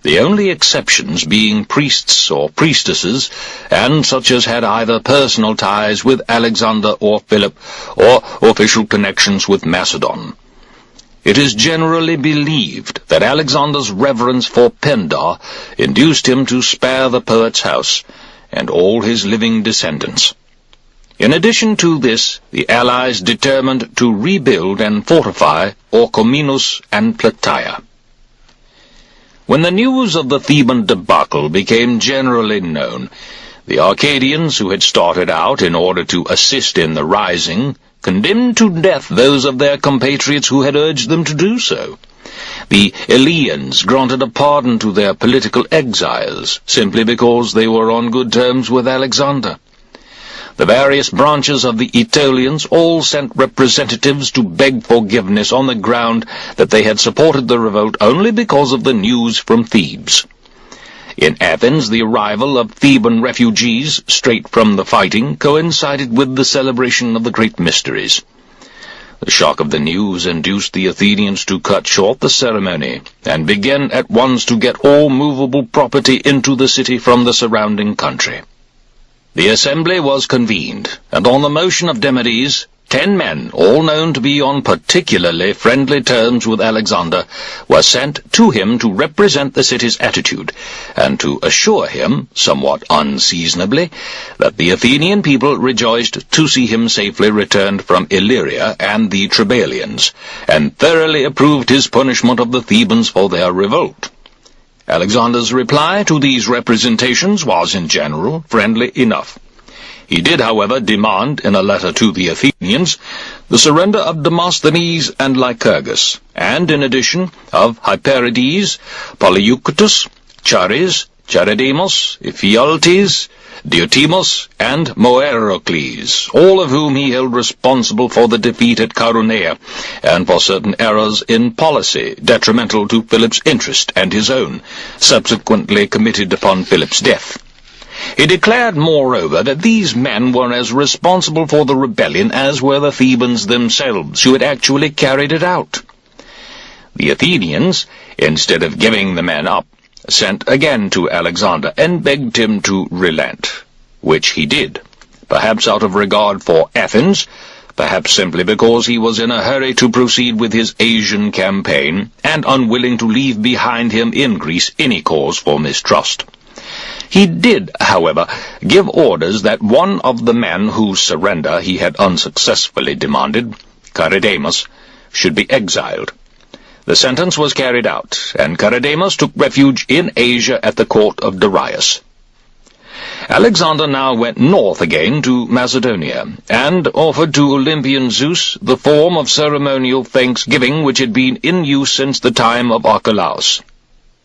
the only exceptions being priests or priestesses, and such as had either personal ties with Alexander or Philip, or official connections with Macedon. It is generally believed that Alexander's reverence for Pindar induced him to spare the poet's house, and all his living descendants. In addition to this, the allies determined to rebuild and fortify Orchomenus and Plataea. When the news of the Theban debacle became generally known, the Arcadians, who had started out in order to assist in the rising, condemned to death those of their compatriots who had urged them to do so. The Eleans granted a pardon to their political exiles, simply because they were on good terms with Alexander. The various branches of the Aetolians all sent representatives to beg forgiveness on the ground that they had supported the revolt only because of the news from Thebes. In Athens, the arrival of Theban refugees, straight from the fighting, coincided with the celebration of the great mysteries. The shock of the news induced the Athenians to cut short the ceremony, and begin at once to get all movable property into the city from the surrounding country. The assembly was convened, and on the motion of Demades, 10 men, all known to be on particularly friendly terms with Alexander, were sent to him to represent the city's attitude, and to assure him, somewhat unseasonably, that the Athenian people rejoiced to see him safely returned from Illyria and the Triballians, and thoroughly approved his punishment of the Thebans for their revolt. Alexander's reply to these representations was, in general, friendly enough. He did, however, demand, in a letter to the Athenians, the surrender of Demosthenes and Lycurgus, and, in addition, of Hyperides, Polyeuctus, Chares, Charidemos, Ephialtes, Diotimos, and Moerocles, all of whom he held responsible for the defeat at Chaeronea, and for certain errors in policy detrimental to Philip's interest and his own, subsequently committed upon Philip's death. He declared, moreover, that these men were as responsible for the rebellion as were the Thebans themselves, who had actually carried it out. The Athenians, instead of giving the men up, sent again to Alexander and begged him to relent, which he did, perhaps out of regard for Athens, perhaps simply because he was in a hurry to proceed with his Asian campaign, and unwilling to leave behind him in Greece any cause for mistrust. He did, however, give orders that one of the men whose surrender he had unsuccessfully demanded, Charidemus, should be exiled. The sentence was carried out, and Charidemus took refuge in Asia at the court of Darius. Alexander now went north again to Macedonia, and offered to Olympian Zeus the form of ceremonial thanksgiving which had been in use since the time of Archelaus.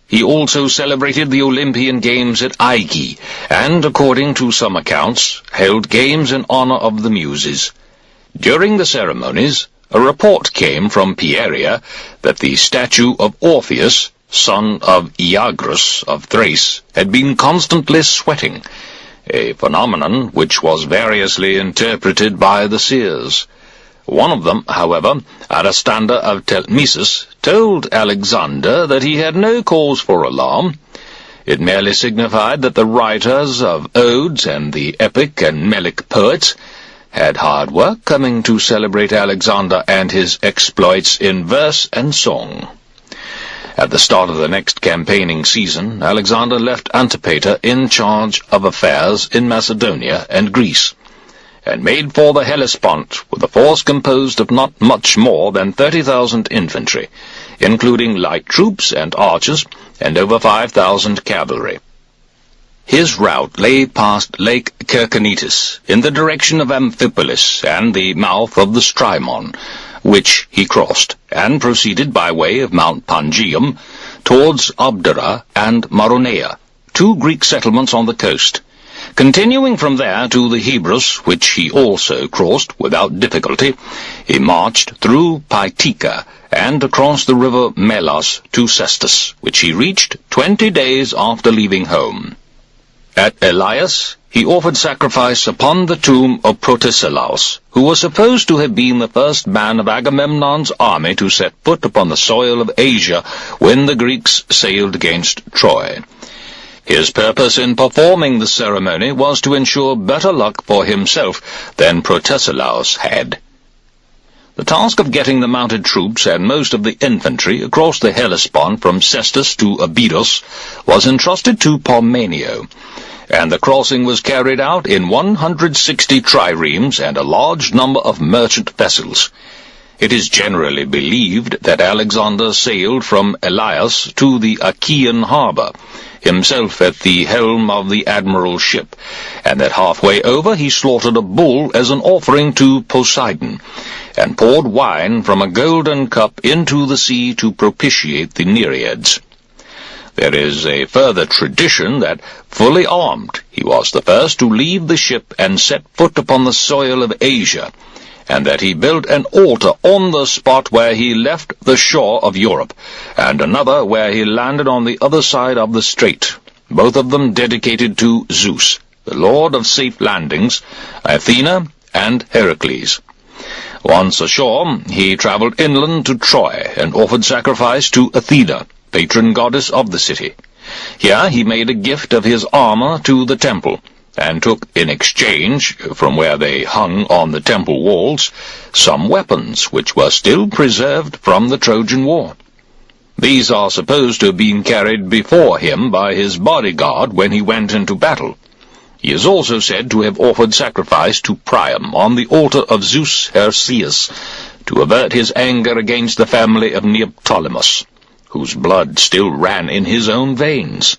He also celebrated the Olympian Games at Aigi, and, according to some accounts, held games in honor of the Muses. During the ceremonies, a report came from Pieria that the statue of Orpheus, son of Iagrus of Thrace, had been constantly sweating, a phenomenon which was variously interpreted by the seers. One of them, however, Aristander of Telmesus, told Alexander that he had no cause for alarm. It merely signified that the writers of odes and the epic and melic poets had hard work coming to celebrate Alexander and his exploits in verse and song. At the start of the next campaigning season, Alexander left Antipater in charge of affairs in Macedonia and Greece, and made for the Hellespont with a force composed of not much more than 30,000 infantry, including light troops and archers, and over 5,000 cavalry. His route lay past Lake Kerkenitis, in the direction of Amphipolis and the mouth of the Strymon, which he crossed, and proceeded by way of Mount Pangaeum towards Abdera and Maronea, two Greek settlements on the coast. Continuing from there to the Hebrus, which he also crossed without difficulty, he marched through Paitica and across the river Melas to Sestus, which he reached 20 days after leaving home. At Elias, he offered sacrifice upon the tomb of Protesilaus, who was supposed to have been the first man of Agamemnon's army to set foot upon the soil of Asia when the Greeks sailed against Troy. His purpose in performing the ceremony was to ensure better luck for himself than Protesilaus had. The task of getting the mounted troops and most of the infantry across the Hellespont from Sestus to Abydos was entrusted to Parmenio, and the crossing was carried out in 160 triremes and a large number of merchant vessels. It is generally believed that Alexander sailed from Elias to the Achaean harbour, himself at the helm of the admiral's ship, and that halfway over he slaughtered a bull as an offering to Poseidon, and poured wine from a golden cup into the sea to propitiate the Nereids. There is a further tradition that, fully armed, he was the first to leave the ship and set foot upon the soil of Asia, and that he built an altar on the spot where he left the shore of Europe, and another where he landed on the other side of the strait, both of them dedicated to Zeus, the lord of safe landings, Athena, and Heracles. Once ashore, he travelled inland to Troy, and offered sacrifice to Athena, patron goddess of the city. Here he made a gift of his armour to the temple, and took in exchange, from where they hung on the temple walls, some weapons which were still preserved from the Trojan War. These are supposed to have been carried before him by his bodyguard when he went into battle. He is also said to have offered sacrifice to Priam on the altar of Zeus Hersias, to avert his anger against the family of Neoptolemus, whose blood still ran in his own veins.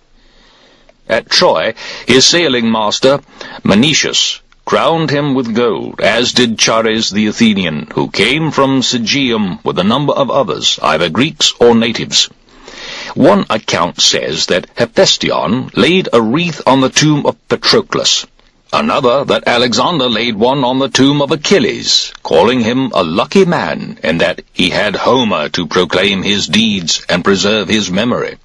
At Troy, his sailing master, Menetius, crowned him with gold, as did Chares the Athenian, who came from Sigeum with a number of others, either Greeks or natives. One account says that Hephaestion laid a wreath on the tomb of Patroclus. Another that Alexander laid one on the tomb of Achilles, calling him a lucky man, and that he had Homer to proclaim his deeds and preserve his memory.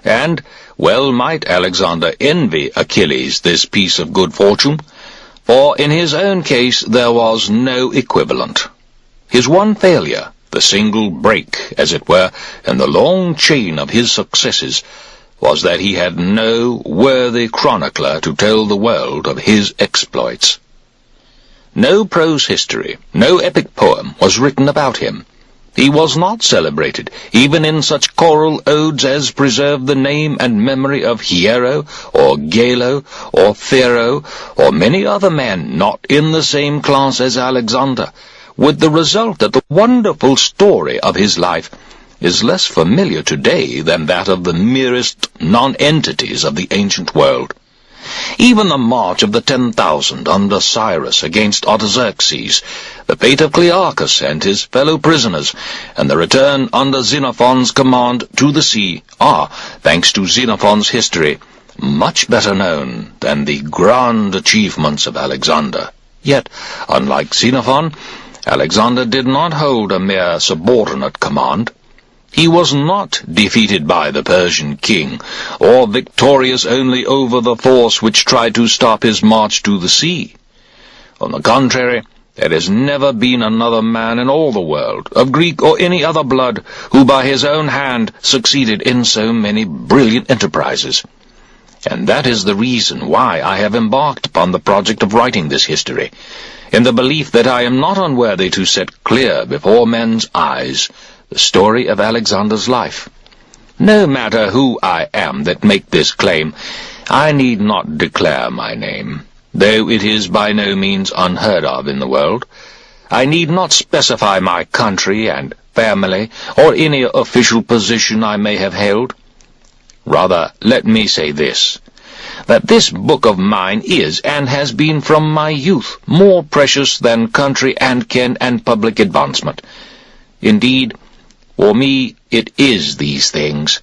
And well might Alexander envy Achilles this piece of good fortune, for in his own case there was no equivalent. His one failure, the single break, as it were, in the long chain of his successes, was that he had no worthy chronicler to tell the world of his exploits. No prose history, no epic poem was written about him. He was not celebrated, even in such choral odes as preserve the name and memory of Hiero, or Gelo, or Pharaoh, or many other men not in the same class as Alexander, with the result that the wonderful story of his life is less familiar today than that of the merest non-entities of the ancient world. Even the march of the 10,000 under Cyrus against Artaxerxes, the fate of Clearchus and his fellow prisoners, and the return under Xenophon's command to the sea are, thanks to Xenophon's history, much better known than the grand achievements of Alexander. Yet, unlike Xenophon, Alexander did not hold a mere subordinate command. He was not defeated by the Persian king, or victorious only over the force which tried to stop his march to the sea. On the contrary, there has never been another man in all the world, of Greek or any other blood, who by his own hand succeeded in so many brilliant enterprises. And that is the reason why I have embarked upon the project of writing this history, in the belief that I am not unworthy to set clear before men's eyes the story of Alexander's life. No matter who I am that make this claim, I need not declare my name, though it is by no means unheard of in the world. I need not specify my country and family, or any official position I may have held. Rather, let me say this, that this book of mine is, and has been from my youth, more precious than country and kin and public advancement. Indeed, for me, it is these things,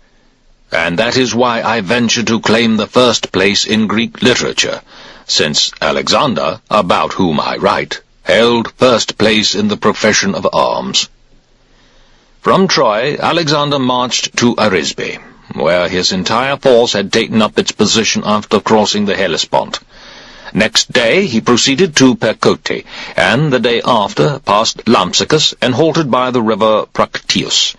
and that is why I venture to claim the first place in Greek literature, since Alexander, about whom I write, held first place in the profession of arms. From Troy, Alexander marched to Arisbe, where his entire force had taken up its position after crossing the Hellespont. Next day he proceeded to Percote, and the day after passed Lampsacus and halted by the river Proctius,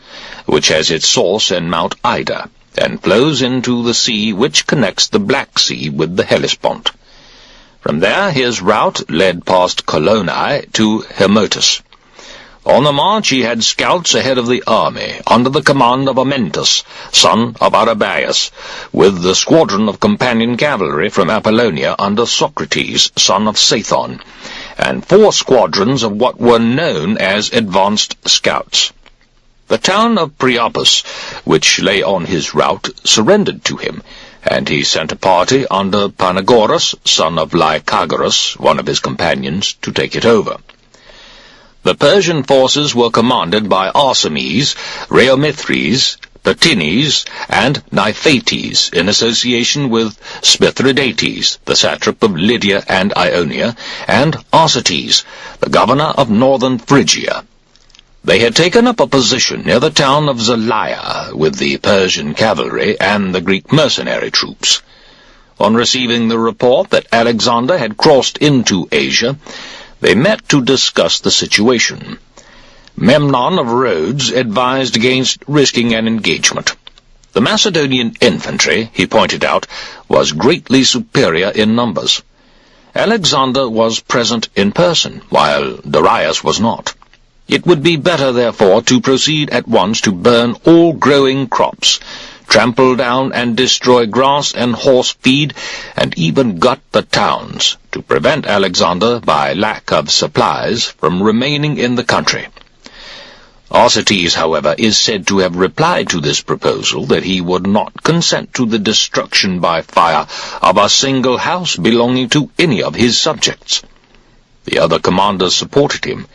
which has its source in Mount Ida, and flows into the sea which connects the Black Sea with the Hellespont. From there his route led past Colonnae to Hermotus. On the march he had scouts ahead of the army, under the command of Amyntas, son of Arrhabaeus, with the squadron of companion cavalry from Apollonia under Socrates, son of Sathon, and 4 squadrons of what were known as advanced scouts. The town of Priapus, which lay on his route, surrendered to him, and he sent a party under Panagoras, son of Lycagoras, one of his companions, to take it over. The Persian forces were commanded by Arsames, Rheomithres, Pertines, and Niphates, in association with Smithridates, the satrap of Lydia and Ionia, and Arsaces, the governor of northern Phrygia. They had taken up a position near the town of Zelaya with the Persian cavalry and the Greek mercenary troops. On receiving the report that Alexander had crossed into Asia, they met to discuss the situation. Memnon of Rhodes advised against risking an engagement. The Macedonian infantry, he pointed out, was greatly superior in numbers. Alexander was present in person, while Darius was not. It would be better, therefore, to proceed at once to burn all growing crops, trample down and destroy grass and horse feed, and even gut the towns, to prevent Alexander, by lack of supplies, from remaining in the country. Arsaces, however, is said to have replied to this proposal that he would not consent to the destruction by fire of a single house belonging to any of his subjects. The other commanders supported him,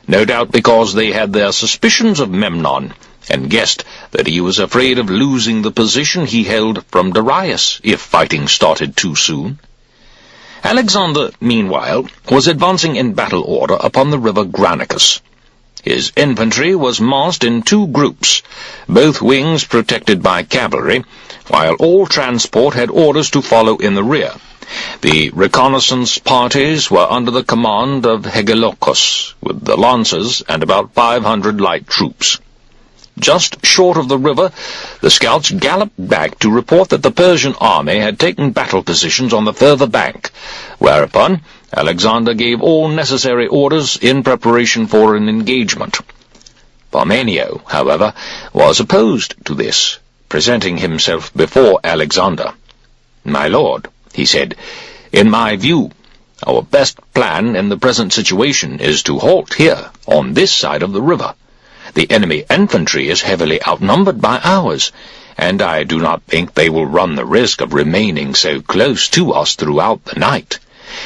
no doubt because they had their suspicions of Memnon, and guessed that he was afraid of losing the position he held from Darius if fighting started too soon. Alexander, meanwhile, was advancing in battle order upon the river Granicus. His infantry was massed in 2 groups, both wings protected by cavalry, while all transport had orders to follow in the rear. The reconnaissance parties were under the command of Hegelokos, with the lancers and about 500 light troops. Just short of the river, the scouts galloped back to report that the Persian army had taken battle positions on the further bank, whereupon Alexander gave all necessary orders in preparation for an engagement. Parmenio, however, was opposed to this, presenting himself before Alexander. "My lord," he said, "in my view, our best plan in the present situation is to halt here, on this side of the river. The enemy infantry is heavily outnumbered by ours, and I do not think they will run the risk of remaining so close to us throughout the night.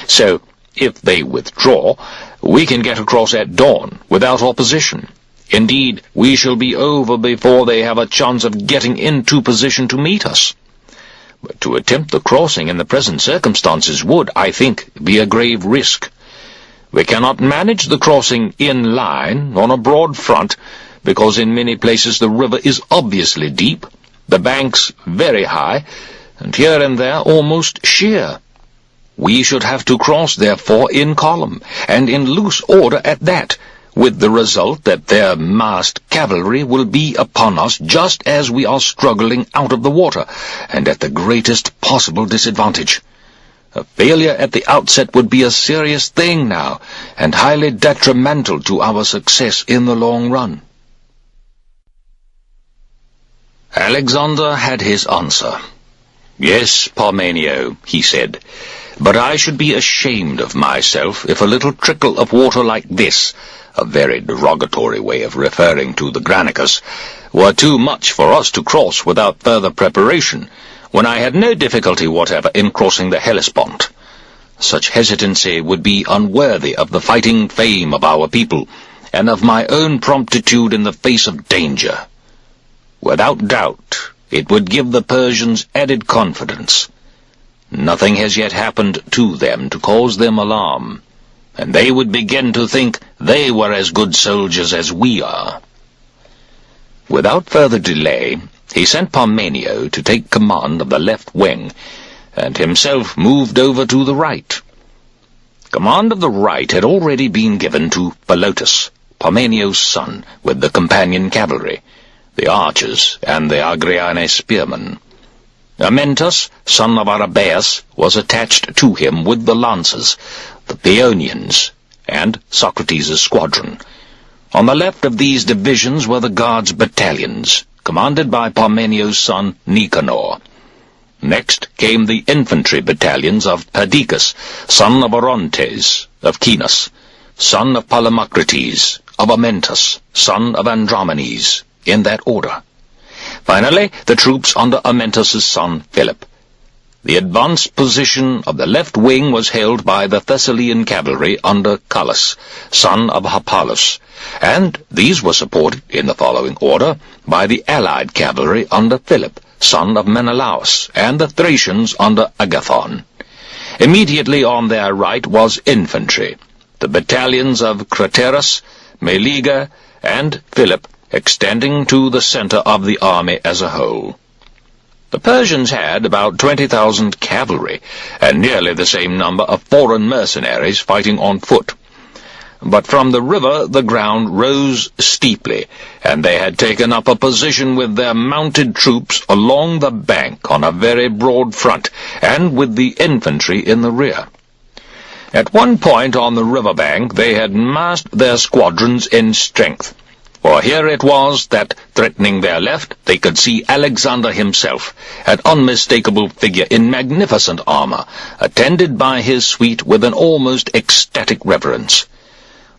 So, if they withdraw, we can get across at dawn, without opposition. Indeed, we shall be over before they have a chance of getting into position to meet us. But to attempt the crossing in the present circumstances would, I think, be a grave risk. We cannot manage the crossing in line, on a broad front, because in many places the river is obviously deep, the banks very high, and here and there almost sheer. We should have to cross, therefore, in column, and in loose order at that, with the result that their massed cavalry will be upon us just as we are struggling out of the water, and at the greatest possible disadvantage. A failure at the outset would be a serious thing now, and highly detrimental to our success in the long run." Alexander had his answer. "Yes, Parmenio," he said, "but I should be ashamed of myself if a little trickle of water like this," a very derogatory way of referring to the Granicus, "were too much for us to cross without further preparation, when I had no difficulty whatever in crossing the Hellespont. Such hesitancy would be unworthy of the fighting fame of our people, and of my own promptitude in the face of danger. Without doubt, it would give the Persians added confidence. Nothing has yet happened to them to cause them alarm, and they would begin to think they were as good soldiers as we are." Without further delay, he sent Parmenio to take command of the left wing, and himself moved over to the right. Command of the right had already been given to Philotas, Parmenio's son, with the companion cavalry, the archers, and the Agriane spearmen. Amyntas, son of Arrhabaeus, was attached to him with the lancers, the Paeonians, and Socrates' squadron. On the left of these divisions were the guards' battalions, commanded by Parmenio's son Nicanor. Next came the infantry battalions of Perdiccas, son of Orontes, of Chinos, son of Polemocrates, of Amyntas, son of Andromenes, in that order. Finally, the troops under Amyntas' son Philip. The advanced position of the left wing was held by the Thessalian cavalry under Callas, son of Harpalus, and these were supported, in the following order, by the allied cavalry under Philip, son of Menelaus, and the Thracians under Agathon. Immediately on their right was infantry, the battalions of Craterus, Meleager, and Philip, extending to the center of the army as a whole. The Persians had about 20,000 cavalry, and nearly the same number of foreign mercenaries fighting on foot. But from the river the ground rose steeply, and they had taken up a position with their mounted troops along the bank on a very broad front, and with the infantry in the rear. At one point on the river bank they had massed their squadrons in strength, for here it was that, threatening their left, they could see Alexander himself, an unmistakable figure in magnificent armor, attended by his suite with an almost ecstatic reverence.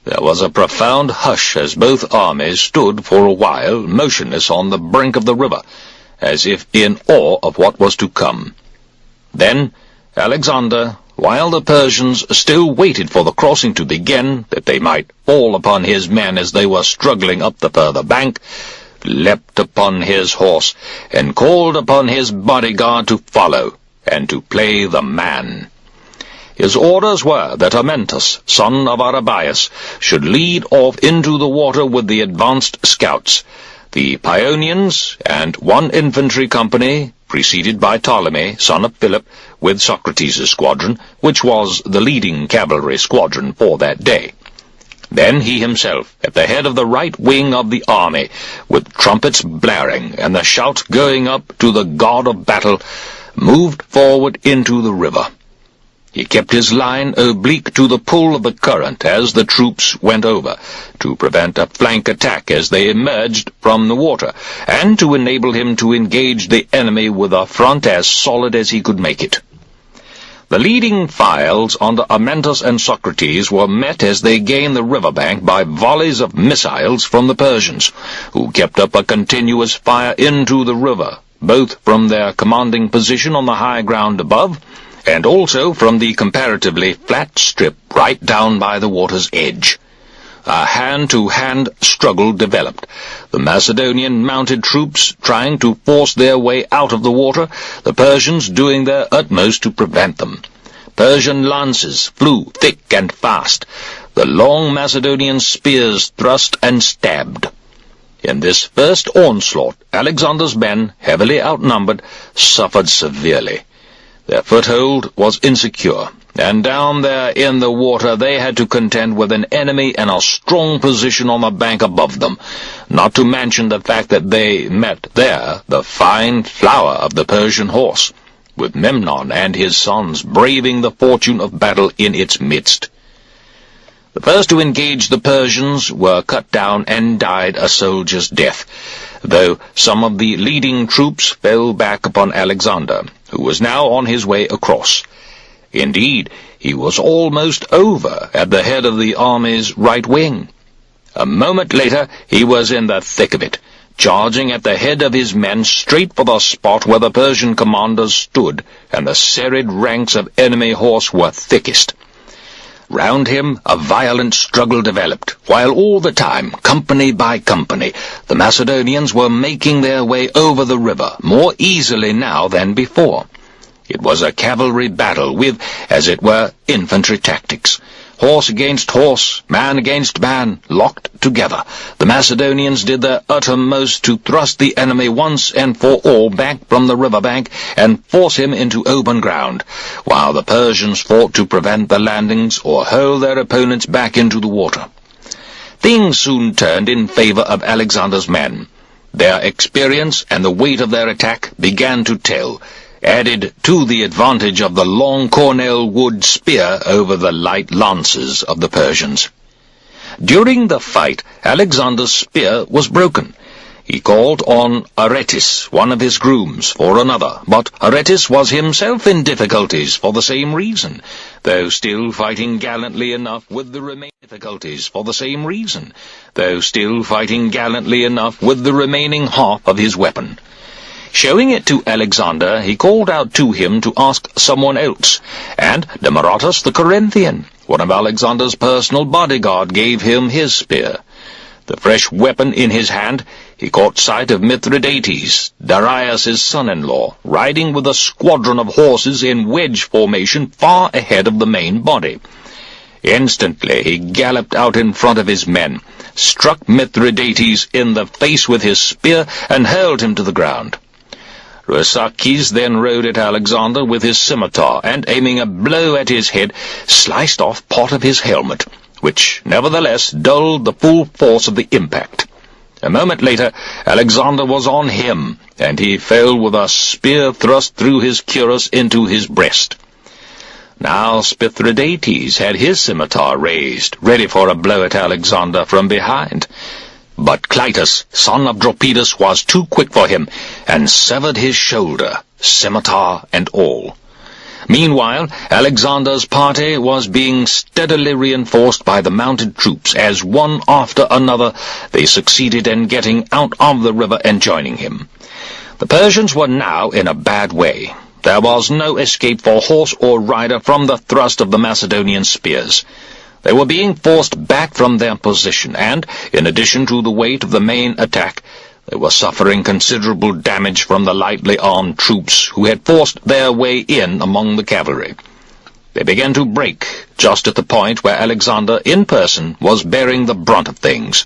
There was a profound hush as both armies stood for a while motionless on the brink of the river, as if in awe of what was to come. Then Alexander, while the Persians still waited for the crossing to begin, that they might fall upon his men as they were struggling up the further bank, leapt upon his horse, and called upon his bodyguard to follow, and to play the man. His orders were that Amyntas, son of Arrhabaeus, should lead off into the water with the advanced scouts, the Paeonians, and one infantry company, preceded by Ptolemy, son of Philip, with Socrates' squadron, which was the leading cavalry squadron for that day. Then he himself, at the head of the right wing of the army, with trumpets blaring and the shout going up to the god of battle, moved forward into the river. He kept his line oblique to the pull of the current as the troops went over, to prevent a flank attack as they emerged from the water, and to enable him to engage the enemy with a front as solid as he could make it. The leading files under Amyntas and Socrates were met as they gained the river bank by volleys of missiles from the Persians, who kept up a continuous fire into the river, both from their commanding position on the high ground above, and also from the comparatively flat strip right down by the water's edge. A hand-to-hand struggle developed, the Macedonian mounted troops trying to force their way out of the water, the Persians doing their utmost to prevent them. Persian lances flew thick and fast. The long Macedonian spears thrust and stabbed. In this first onslaught, Alexander's men, heavily outnumbered, suffered severely. Their foothold was insecure, and down there in the water they had to contend with an enemy in a strong position on the bank above them, not to mention the fact that they met there the fine flower of the Persian horse, with Memnon and his sons braving the fortune of battle in its midst. The first to engage the Persians were cut down and died a soldier's death, though some of the leading troops fell back upon Alexander, who was now on his way across. Indeed, he was almost over at the head of the army's right wing. A moment later he was in the thick of it, charging at the head of his men straight for the spot where the Persian commanders stood, and the serried ranks of enemy horse were thickest. Round him a violent struggle developed, while all the time, company by company, the Macedonians were making their way over the river, more easily now than before. It was a cavalry battle with, as it were, infantry tactics. Horse against horse, man against man, locked together. The Macedonians did their uttermost to thrust the enemy once and for all back from the river bank and force him into open ground, while the Persians fought to prevent the landings or hurl their opponents back into the water. Things soon turned in favor of Alexander's men. Their experience and the weight of their attack began to tell, added to the advantage of the long cornel wood spear over the light lances of the Persians. During the fight, Alexander's spear was broken. He called on Aretis, one of his grooms, for another, but Aretis was himself in difficulties for the same reason, though still fighting gallantly enough with the remaining half of his weapon. Showing it to Alexander, he called out to him to ask someone else, and Demaratus the Corinthian, one of Alexander's personal bodyguard, gave him his spear. The fresh weapon in his hand, he caught sight of Mithridates, Darius's son-in-law, riding with a squadron of horses in wedge formation far ahead of the main body. Instantly he galloped out in front of his men, struck Mithridates in the face with his spear, and hurled him to the ground. Rhosakes then rode at Alexander with his scimitar, and aiming a blow at his head, sliced off part of his helmet, which nevertheless dulled the full force of the impact. A moment later, Alexander was on him, and he fell with a spear thrust through his cuirass into his breast. Now Mithridates had his scimitar raised, ready for a blow at Alexander from behind. But Clytus, son of Dropidas, was too quick for him, and severed his shoulder, scimitar and all. Meanwhile, Alexander's party was being steadily reinforced by the mounted troops, as one after another they succeeded in getting out of the river and joining him. The Persians were now in a bad way. There was no escape for horse or rider from the thrust of the Macedonian spears. They were being forced back from their position, and, in addition to the weight of the main attack, They were suffering considerable damage from the lightly armed troops who had forced their way in among the cavalry. They began to break just at the point where Alexander, in person, was bearing the brunt of things.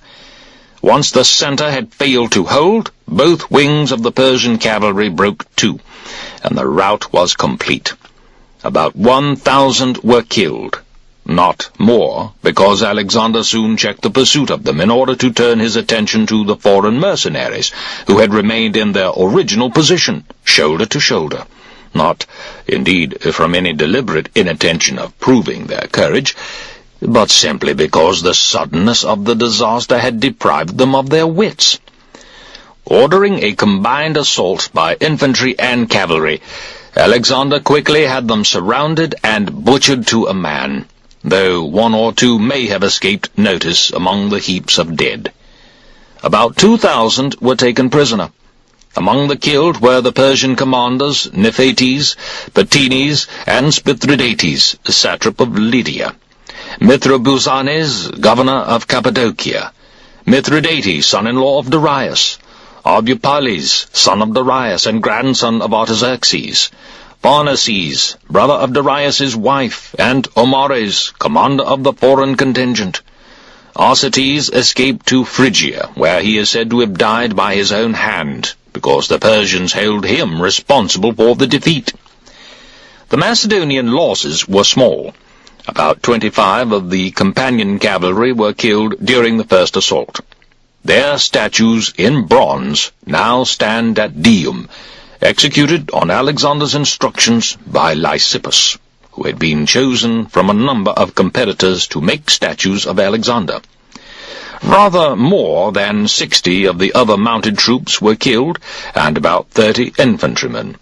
Once the centre had failed to hold, both wings of the Persian cavalry broke too, and the rout was complete. About 1,000 were killed. Not more, because Alexander soon checked the pursuit of them in order to turn his attention to the foreign mercenaries, who had remained in their original position, shoulder to shoulder. Not, indeed, from any deliberate inattention of proving their courage, but simply because the suddenness of the disaster had deprived them of their wits. Ordering a combined assault by infantry and cavalry, Alexander quickly had them surrounded and butchered to a man, though one or two may have escaped notice among the heaps of dead. About 2,000 were taken prisoner. Among the killed were the Persian commanders Nephates, Patines, and Spithridates, satrap of Lydia, Mithrobuzanes, governor of Cappadocia, Mithridates, son-in-law of Darius, Arbupales, son of Darius and grandson of Artaxerxes, Pharnaces, brother of Darius's wife, and Omares, commander of the foreign contingent. Arsaces escaped to Phrygia, where he is said to have died by his own hand, because the Persians held him responsible for the defeat. The Macedonian losses were small. About 25 of the companion cavalry were killed during the first assault. Their statues in bronze now stand at Dium, executed on Alexander's instructions by Lysippus, who had been chosen from a number of competitors to make statues of Alexander. Rather more than 60 of the other mounted troops were killed, and about 30 infantrymen.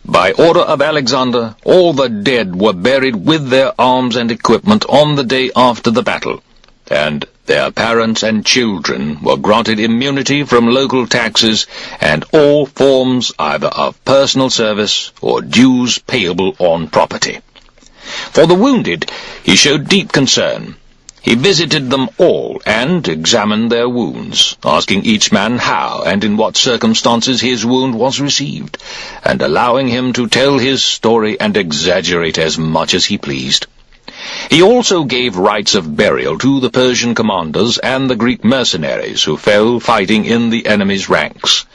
By order of Alexander, all the dead were buried with their arms and equipment on the day after the battle, and their parents and children were granted immunity from local taxes and all forms either of personal service or dues payable on property. For the wounded, he showed deep concern. He visited them all and examined their wounds, asking each man how and in what circumstances his wound was received, and allowing him to tell his story and exaggerate as much as he pleased. He also gave rites of burial to the Persian commanders and the Greek mercenaries who fell fighting in the enemy's ranks.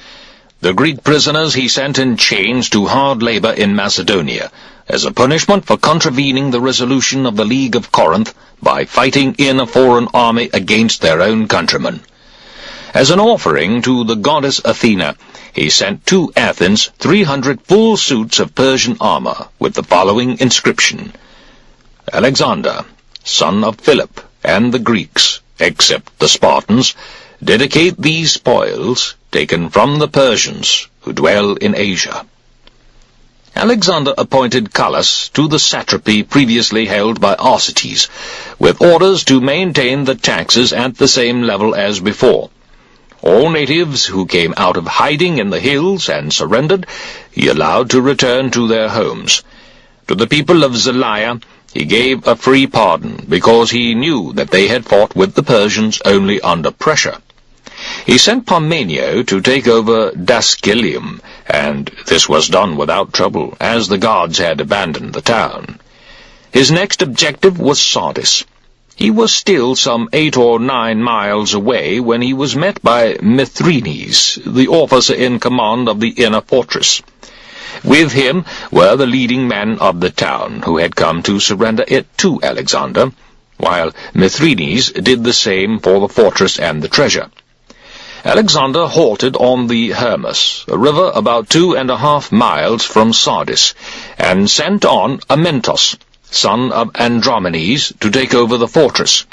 The Greek prisoners he sent in chains to hard labor in Macedonia, as a punishment for contravening the resolution of the League of Corinth by fighting in a foreign army against their own countrymen. As an offering to the goddess Athena, he sent to Athens 300 full suits of Persian armor, with the following inscription: Alexander, son of Philip, and the Greeks, except the Spartans, dedicate these spoils taken from the Persians who dwell in Asia. Alexander appointed Callas to the satrapy previously held by Arsaces, with orders to maintain the taxes at the same level as before. All natives who came out of hiding in the hills and surrendered, he allowed to return to their homes. To the people of Zelaya, he gave a free pardon, because he knew that they had fought with the Persians only under pressure. He sent Parmenio to take over Dascylium, and this was done without trouble, as the gods had abandoned the town. His next objective was Sardis. He was still some 8 or 9 miles away when he was met by Mithridates, the officer in command of the inner fortress. With him were the leading men of the town, who had come to surrender it to Alexander, while Mithridates did the same for the fortress and the treasure. Alexander halted on the Hermus, a river about 2.5 miles from Sardis, and sent on Amyntas, son of Andromenes, to take over the fortress.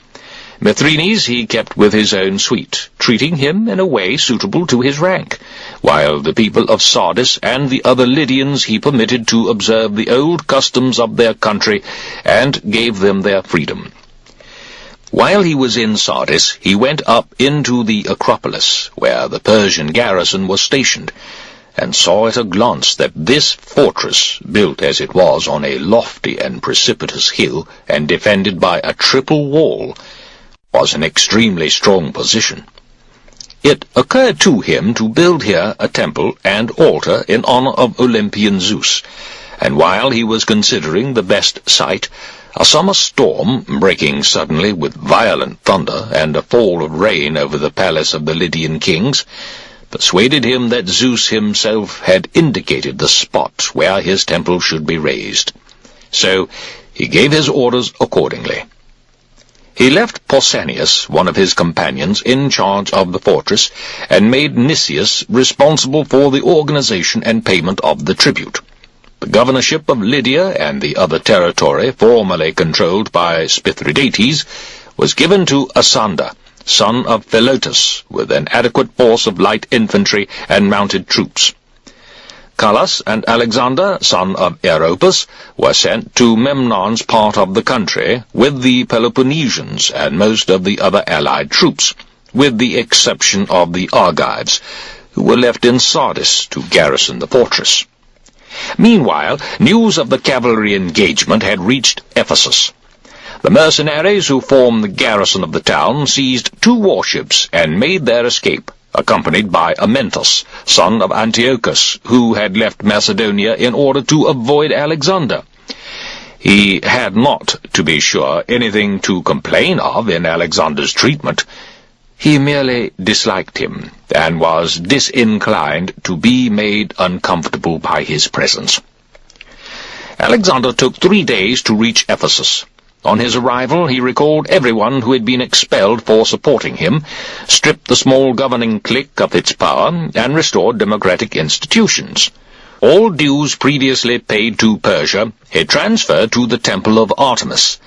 Mithridates he kept with his own suite, treating him in a way suitable to his rank, while the people of Sardis and the other Lydians he permitted to observe the old customs of their country, and gave them their freedom. While he was in Sardis, he went up into the Acropolis, where the Persian garrison was stationed, and saw at a glance that this fortress, built as it was on a lofty and precipitous hill, and defended by a triple wall, was an extremely strong position. It occurred to him to build here a temple and altar in honor of Olympian Zeus, and while he was considering the best site, a summer storm, breaking suddenly with violent thunder and a fall of rain over the palace of the Lydian kings, persuaded him that Zeus himself had indicated the spot where his temple should be raised. So he gave his orders accordingly. He left Pausanias, one of his companions, in charge of the fortress, and made Nicias responsible for the organization and payment of the tribute. The governorship of Lydia and the other territory, formerly controlled by Spithridates, was given to Asander, son of Philotas, with an adequate force of light infantry and mounted troops. Callas and Alexander, son of Aeropus, were sent to Memnon's part of the country with the Peloponnesians and most of the other allied troops, with the exception of the Argives, who were left in Sardis to garrison the fortress. Meanwhile, news of the cavalry engagement had reached Ephesus. The mercenaries who formed the garrison of the town seized 2 warships and made their escape, accompanied by Amyntas, son of Antiochus, who had left Macedonia in order to avoid Alexander. He had not, to be sure, anything to complain of in Alexander's treatment. He merely disliked him, and was disinclined to be made uncomfortable by his presence. Alexander took 3 days to reach Ephesus. On his arrival, he recalled everyone who had been expelled for supporting him, stripped the small governing clique of its power, and restored democratic institutions. All dues previously paid to Persia he transferred to the temple of Artemis.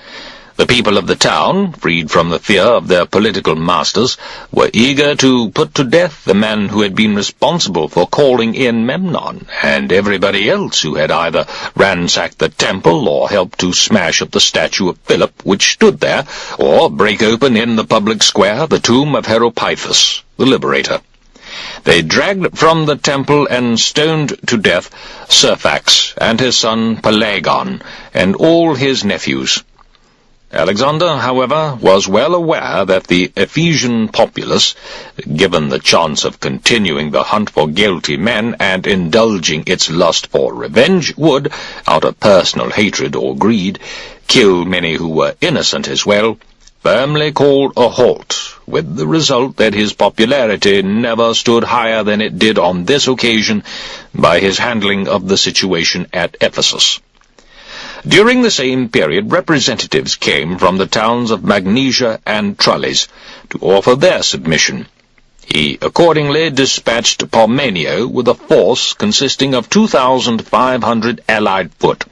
The people of the town, freed from the fear of their political masters, were eager to put to death the man who had been responsible for calling in Memnon, and everybody else who had either ransacked the temple or helped to smash up the statue of Philip which stood there, or break open in the public square the tomb of Heropythus, the liberator. They dragged from the temple and stoned to death Surfax and his son Pelagon, and all his nephews. Alexander, however, was well aware that the Ephesian populace, given the chance of continuing the hunt for guilty men and indulging its lust for revenge, would, out of personal hatred or greed, kill many who were innocent as well, firmly called a halt, with the result that his popularity never stood higher than it did on this occasion by his handling of the situation at Ephesus. During the same period, representatives came from the towns of Magnesia and Tralles to offer their submission. He accordingly dispatched Parmenio with a force consisting of 2,500 allied foot,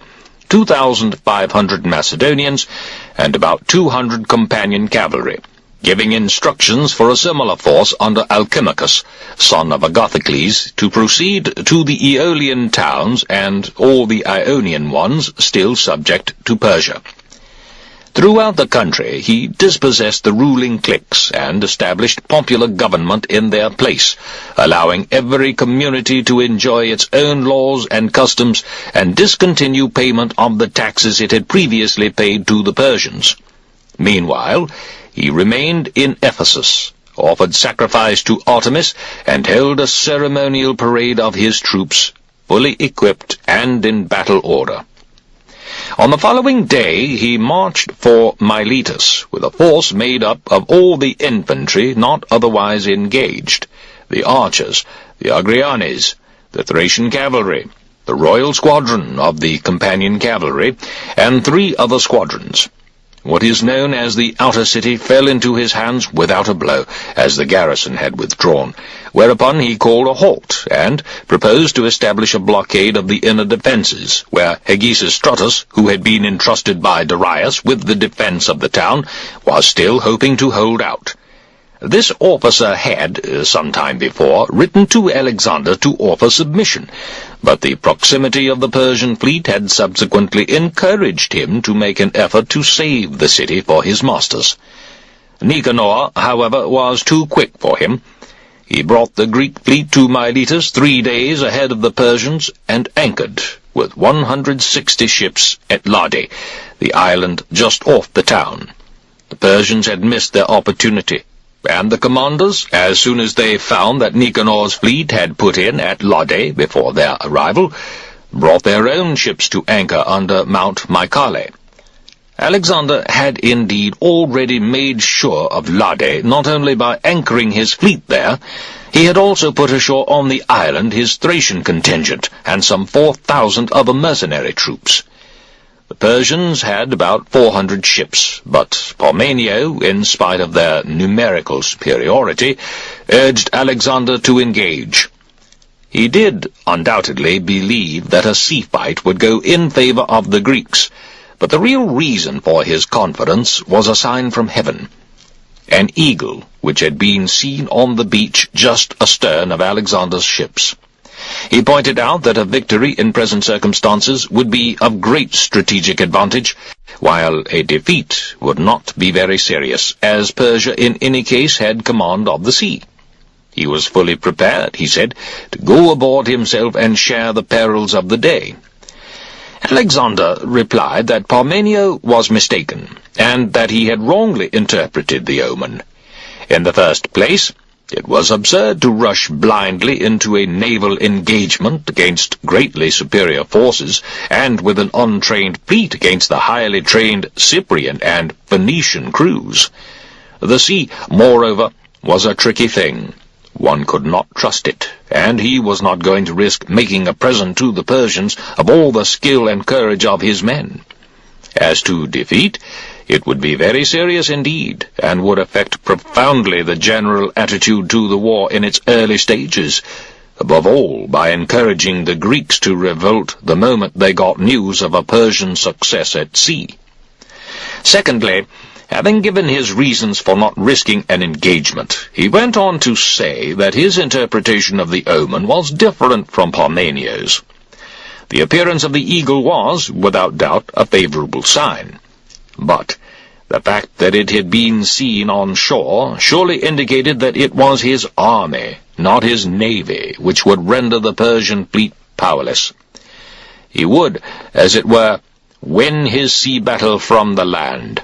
2,500 Macedonians, and about 200 companion cavalry, giving instructions for a similar force under Alcimachus, son of Agathocles, to proceed to the Aeolian towns and all the Ionian ones still subject to Persia. Throughout the country he dispossessed the ruling cliques and established popular government in their place, allowing every community to enjoy its own laws and customs and discontinue payment of the taxes it had previously paid to the Persians. Meanwhile, he remained in Ephesus, offered sacrifice to Artemis, and held a ceremonial parade of his troops, fully equipped and in battle order. On the following day he marched for Miletus, with a force made up of all the infantry not otherwise engaged, the archers, the Agrianes, the Thracian cavalry, the royal squadron of the companion cavalry, and 3 other squadrons. What is known as the outer city fell into his hands without a blow, as the garrison had withdrawn, whereupon he called a halt, and proposed to establish a blockade of the inner defences, where Hegesistratus, who had been entrusted by Darius with the defence of the town, was still hoping to hold out. This officer had, some time before, written to Alexander to offer submission, but the proximity of the Persian fleet had subsequently encouraged him to make an effort to save the city for his masters. Nicanor, however, was too quick for him. He brought the Greek fleet to Miletus 3 days ahead of the Persians, and anchored, with 160 ships, at Lade, the island just off the town. The Persians had missed their opportunity. and the commanders, as soon as they found that Nicanor's fleet had put in at Lode before their arrival, brought their own ships to anchor under Mount Mycale. Alexander had indeed already made sure of Lade, not only by anchoring his fleet there, he had also put ashore on the island his Thracian contingent and some 4,000 other mercenary troops. The Persians had about 400 ships, but Parmenio, in spite of their numerical superiority, urged Alexander to engage. He did undoubtedly believe that a sea fight would go in favor of the Greeks, but the real reason for his confidence was a sign from heaven. An eagle which had been seen on the beach just astern of Alexander's ships. He pointed out that a victory in present circumstances would be of great strategic advantage, while a defeat would not be very serious, as Persia in any case had command of the sea. He was fully prepared, he said, to go aboard himself and share the perils of the day. Alexander replied that Parmenio was mistaken, and that he had wrongly interpreted the omen. In the first place, it was absurd to rush blindly into a naval engagement against greatly superior forces, and with an untrained fleet against the highly trained Cyprian and Phoenician crews. The sea, moreover, was a tricky thing. One could not trust it, and he was not going to risk making a present to the Persians of all the skill and courage of his men. As to defeat, it would be very serious indeed, and would affect profoundly the general attitude to the war in its early stages, above all by encouraging the Greeks to revolt the moment they got news of a Persian success at sea. Secondly, having given his reasons for not risking an engagement, he went on to say that his interpretation of the omen was different from Parmenio's. The appearance of the eagle was, without doubt, a favorable sign. But the fact that it had been seen on shore surely indicated that it was his army, not his navy, which would render the Persian fleet powerless. He would, as it were, win his sea battle from the land.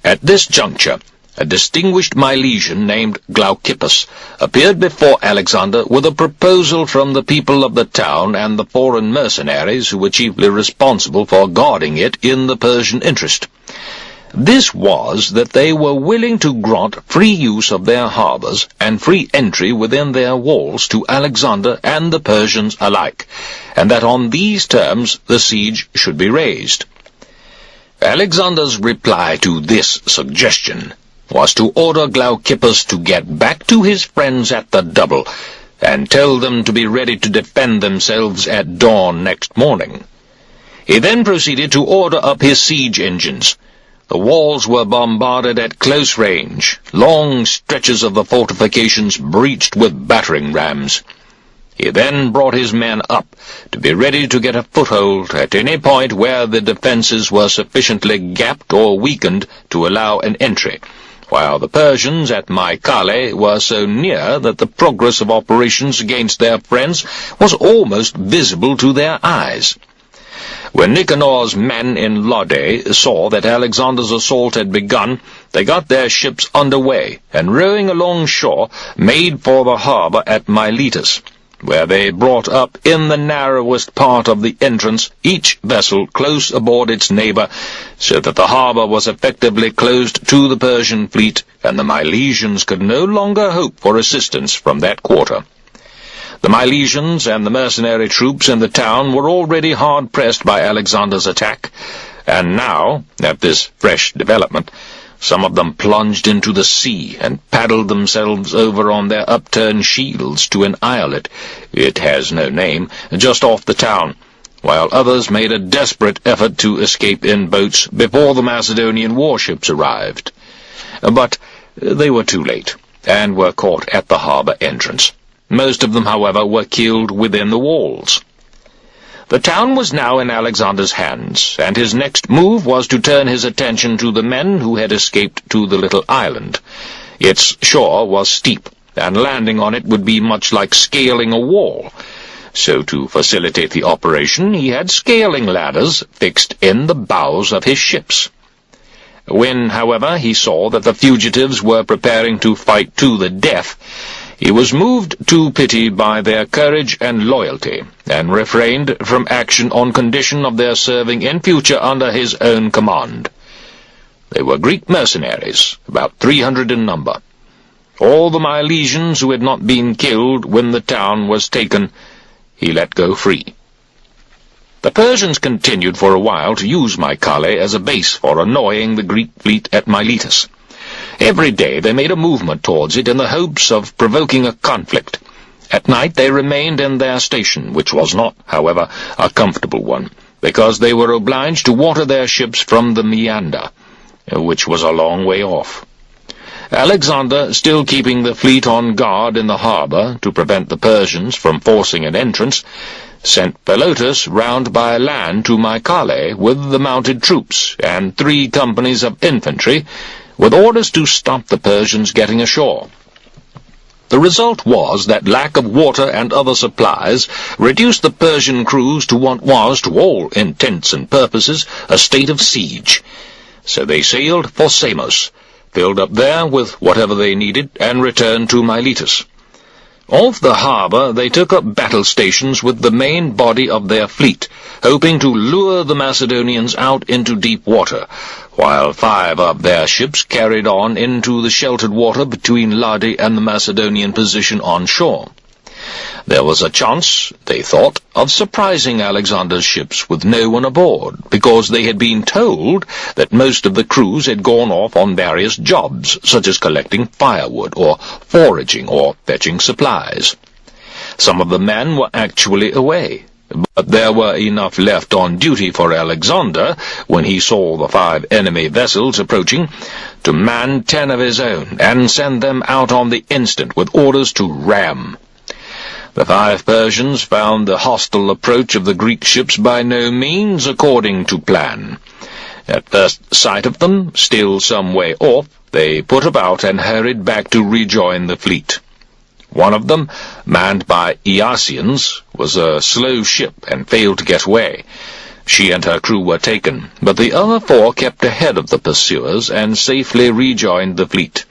At this juncture, a distinguished Milesian named Glaucippus appeared before Alexander with a proposal from the people of the town and the foreign mercenaries who were chiefly responsible for guarding it in the Persian interest. This was that they were willing to grant free use of their harbours and free entry within their walls to Alexander and the Persians alike, and that on these terms the siege should be raised. Alexander's reply to this suggestion was to order Glaucippus to get back to his friends at the Double, and tell them to be ready to defend themselves at dawn next morning. He then proceeded to order up his siege engines. The walls were bombarded at close range, long stretches of the fortifications breached with battering rams. He then brought his men up to be ready to get a foothold at any point where the defences were sufficiently gapped or weakened to allow an entry, while the Persians at Mycale were so near that the progress of operations against their friends was almost visible to their eyes. When Nicanor's men in Lode saw that Alexander's assault had begun, they got their ships under way, and rowing along shore, made for the harbour at Miletus, where they brought up in the narrowest part of the entrance, each vessel close aboard its neighbour, so that the harbour was effectively closed to the Persian fleet, and the Milesians could no longer hope for assistance from that quarter. The Milesians and the mercenary troops in the town were already hard-pressed by Alexander's attack, and now, at this fresh development, some of them plunged into the sea and paddled themselves over on their upturned shields to an islet, it has no name, just off the town, while others made a desperate effort to escape in boats before the Macedonian warships arrived. But they were too late, and were caught at the harbour entrance. Most of them, however, were killed within the walls. The town was now in Alexander's hands, and his next move was to turn his attention to the men who had escaped to the little island. Its shore was steep, and landing on it would be much like scaling a wall. So to facilitate the operation, he had scaling ladders fixed in the bows of his ships. When, however, he saw that the fugitives were preparing to fight to the death, he was moved to pity by their courage and loyalty, and refrained from action on condition of their serving in future under his own command. They were Greek mercenaries, about 300 in number. All the Milesians who had not been killed when the town was taken, he let go free. The Persians continued for a while to use Mycale as a base for annoying the Greek fleet at Miletus. Every day they made a movement towards it in the hopes of provoking a conflict. At night they remained in their station, which was not, however, a comfortable one, because they were obliged to water their ships from the Meander, which was a long way off. Alexander, still keeping the fleet on guard in the harbour to prevent the Persians from forcing an entrance, sent Pelotus round by land to Mycale with the mounted troops and 3 companies of infantry, with orders to stop the Persians getting ashore. The result was that lack of water and other supplies reduced the Persian crews to what was, to all intents and purposes, a state of siege. So they sailed for Samos, filled up there with whatever they needed, and returned to Miletus. Off the harbour they took up battle stations with the main body of their fleet, hoping to lure the Macedonians out into deep water, while 5 of their ships carried on into the sheltered water between Ladi and the Macedonian position on shore. There was a chance, they thought, of surprising Alexander's ships with no one aboard, because they had been told that most of the crews had gone off on various jobs, such as collecting firewood, or foraging, or fetching supplies. Some of the men were actually away, but there were enough left on duty for Alexander, when he saw the 5 enemy vessels approaching, to man 10 of his own, and send them out on the instant with orders to ram. The 5 Persians found the hostile approach of the Greek ships by no means according to plan. At first sight of them, still some way off, they put about and hurried back to rejoin the fleet. One of them, manned by Iasians, was a slow ship and failed to get away. She and her crew were taken, but the other 4 kept ahead of the pursuers and safely rejoined the fleet.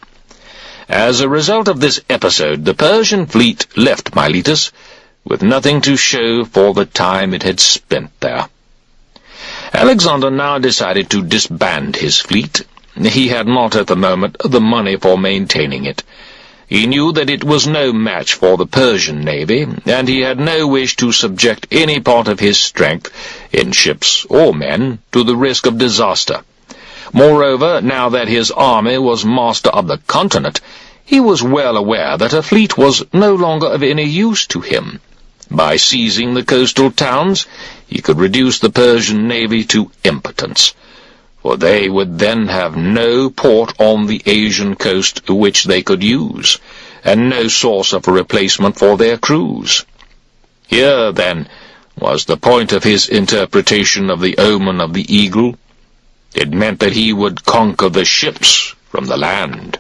As a result of this episode, the Persian fleet left Miletus, with nothing to show for the time it had spent there. Alexander now decided to disband his fleet. He had not at the moment the money for maintaining it. He knew that it was no match for the Persian navy, and he had no wish to subject any part of his strength, in ships or men, to the risk of disaster. Moreover, now that his army was master of the continent, he was well aware that a fleet was no longer of any use to him. By seizing the coastal towns, he could reduce the Persian navy to impotence, for they would then have no port on the Asian coast which they could use, and no source of replacement for their crews. Here, then, was the point of his interpretation of the omen of the eagle. It meant that he would conquer the ships from the land.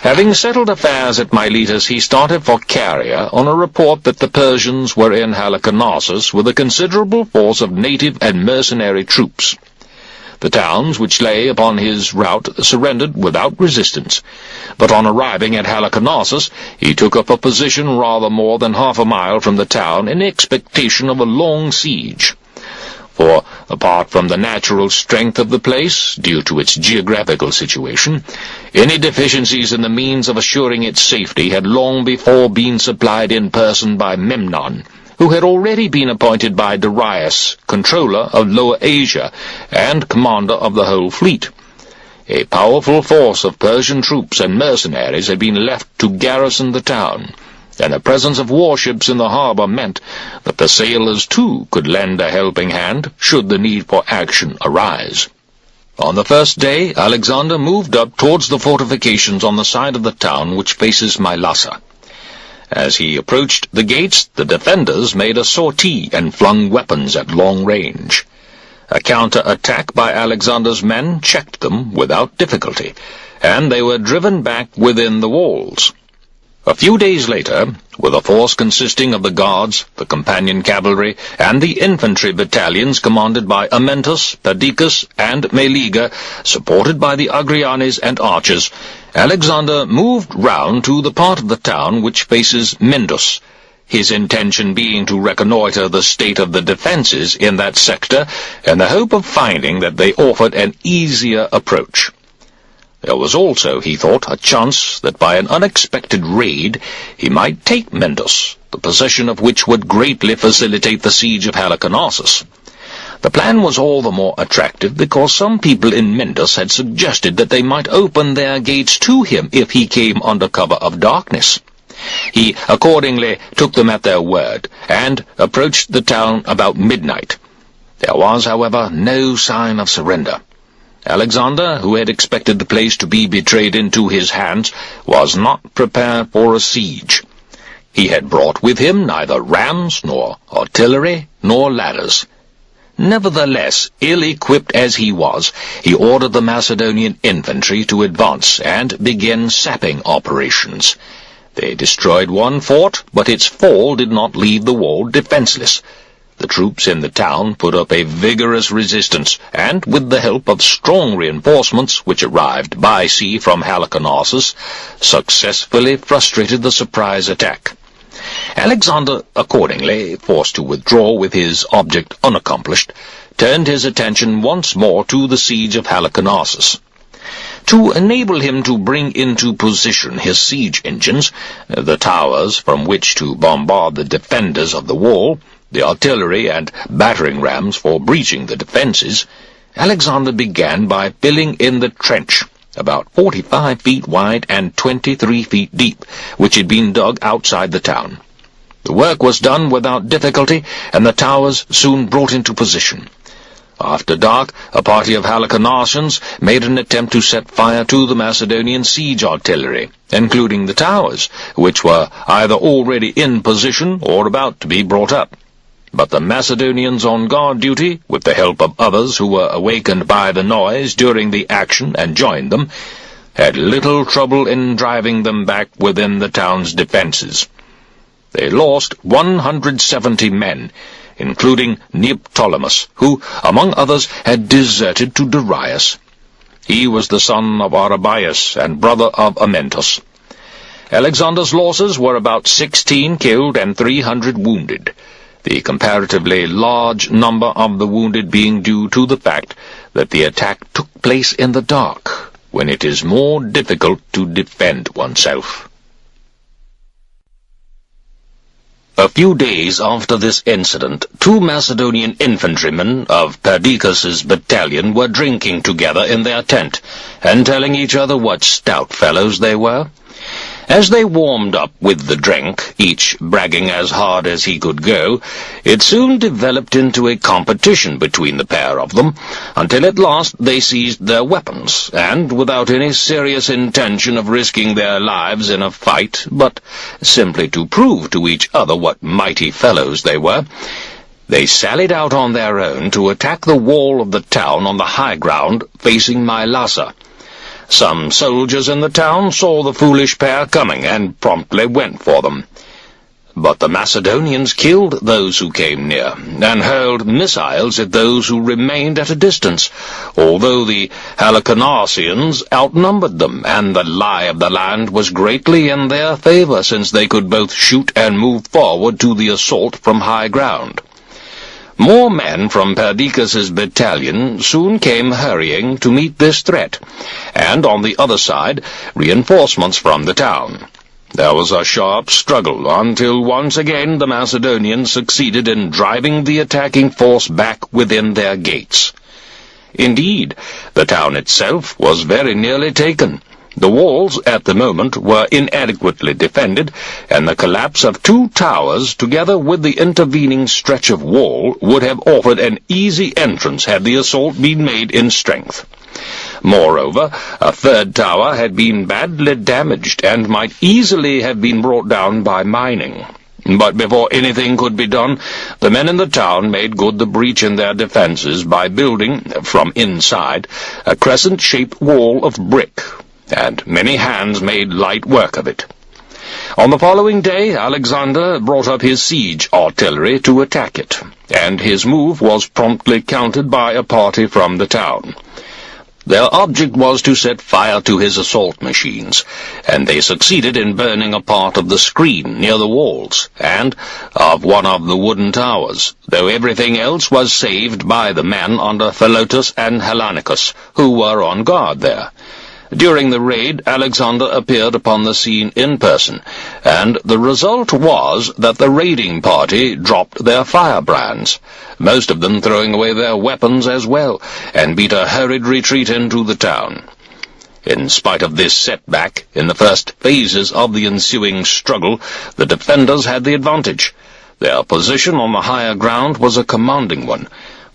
Having settled affairs at Miletus, he started for Caria on a report that the Persians were in Halicarnassus with a considerable force of native and mercenary troops. The towns which lay upon his route surrendered without resistance, but on arriving at Halicarnassus he took up a position rather more than half a mile from the town in expectation of a long siege. For, apart from the natural strength of the place, due to its geographical situation, any deficiencies in the means of assuring its safety had long before been supplied in person by Memnon, who had already been appointed by Darius, controller of Lower Asia, and commander of the whole fleet. A powerful force of Persian troops and mercenaries had been left to garrison the town, and the presence of warships in the harbour meant that the sailors too could lend a helping hand should the need for action arise. On the first day, Alexander moved up towards the fortifications on the side of the town which faces Mylassa. As he approached the gates, the defenders made a sortie and flung weapons at long range. A counter-attack by Alexander's men checked them without difficulty, and they were driven back within the walls. A few days later, with a force consisting of the guards, the companion cavalry, and the infantry battalions commanded by Amyntas, Perdiccas, and Meleager, supported by the Agrianes and archers, Alexander moved round to the part of the town which faces Myndus, his intention being to reconnoitre the state of the defences in that sector, in the hope of finding that they offered an easier approach. There was also, he thought, a chance that by an unexpected raid he might take Myndus, the possession of which would greatly facilitate the siege of Halicarnassus. The plan was all the more attractive because some people in Myndus had suggested that they might open their gates to him if he came under cover of darkness. He accordingly took them at their word, and approached the town about midnight. There was, however, no sign of surrender. Alexander, who had expected the place to be betrayed into his hands, was not prepared for a siege. He had brought with him neither rams, nor artillery, nor ladders. Nevertheless, ill-equipped as he was, he ordered the Macedonian infantry to advance and begin sapping operations. They destroyed one fort, but its fall did not leave the wall defenceless. The troops in the town put up a vigorous resistance, and, with the help of strong reinforcements which arrived by sea from Halicarnassus, successfully frustrated the surprise attack. Alexander, accordingly, forced to withdraw with his object unaccomplished, turned his attention once more to the siege of Halicarnassus. To enable him to bring into position his siege engines, the towers from which to bombard the defenders of the wall, the artillery and battering rams for breaching the defences, Alexander began by filling in the trench, about 45 feet wide and 23 feet deep, which had been dug outside the town. The work was done without difficulty, and the towers soon brought into position. After dark, a party of Halicarnassians made an attempt to set fire to the Macedonian siege artillery, including the towers, which were either already in position or about to be brought up. But the Macedonians on guard duty, with the help of others who were awakened by the noise during the action and joined them, had little trouble in driving them back within the town's defences. They lost 170 men, including Neoptolemus, who, among others, had deserted to Darius. He was the son of Arrhabaeus and brother of Amyntas. Alexander's losses were about 16 killed and 300 wounded, the comparatively large number of the wounded being due to the fact that the attack took place in the dark, when it is more difficult to defend oneself. A few days after this incident, 2 Macedonian infantrymen of Perdiccas's battalion were drinking together in their tent, and telling each other what stout fellows they were. As they warmed up with the drink, each bragging as hard as he could go, it soon developed into a competition between the pair of them, until at last they seized their weapons, and, without any serious intention of risking their lives in a fight, but simply to prove to each other what mighty fellows they were, they sallied out on their own to attack the wall of the town on the high ground facing Mylassa. Some soldiers in the town saw the foolish pair coming, and promptly went for them. But the Macedonians killed those who came near, and hurled missiles at those who remained at a distance, although the Halicarnassians outnumbered them, and the lie of the land was greatly in their favour, since they could both shoot and move forward to the assault from high ground. More men from Perdiccas's battalion soon came hurrying to meet this threat, and on the other side, reinforcements from the town. There was a sharp struggle, until once again the Macedonians succeeded in driving the attacking force back within their gates. Indeed, the town itself was very nearly taken. The walls, at the moment, were inadequately defended, and the collapse of 2 towers, together with the intervening stretch of wall, would have offered an easy entrance had the assault been made in strength. Moreover, a 3rd tower had been badly damaged, and might easily have been brought down by mining. But before anything could be done, the men in the town made good the breach in their defences by building, from inside, a crescent-shaped wall of brick, and many hands made light work of it. On the following day, Alexander brought up his siege artillery to attack it, and his move was promptly countered by a party from the town. Their object was to set fire to his assault machines, and they succeeded in burning a part of the screen near the walls, and of one of the wooden towers, though everything else was saved by the men under Philotas and Hellanicus, who were on guard there. During the raid, Alexander appeared upon the scene in person, and the result was that the raiding party dropped their firebrands, most of them throwing away their weapons as well, and beat a hurried retreat into the town. In spite of this setback, in the first phases of the ensuing struggle, the defenders had the advantage. Their position on the higher ground was a commanding one.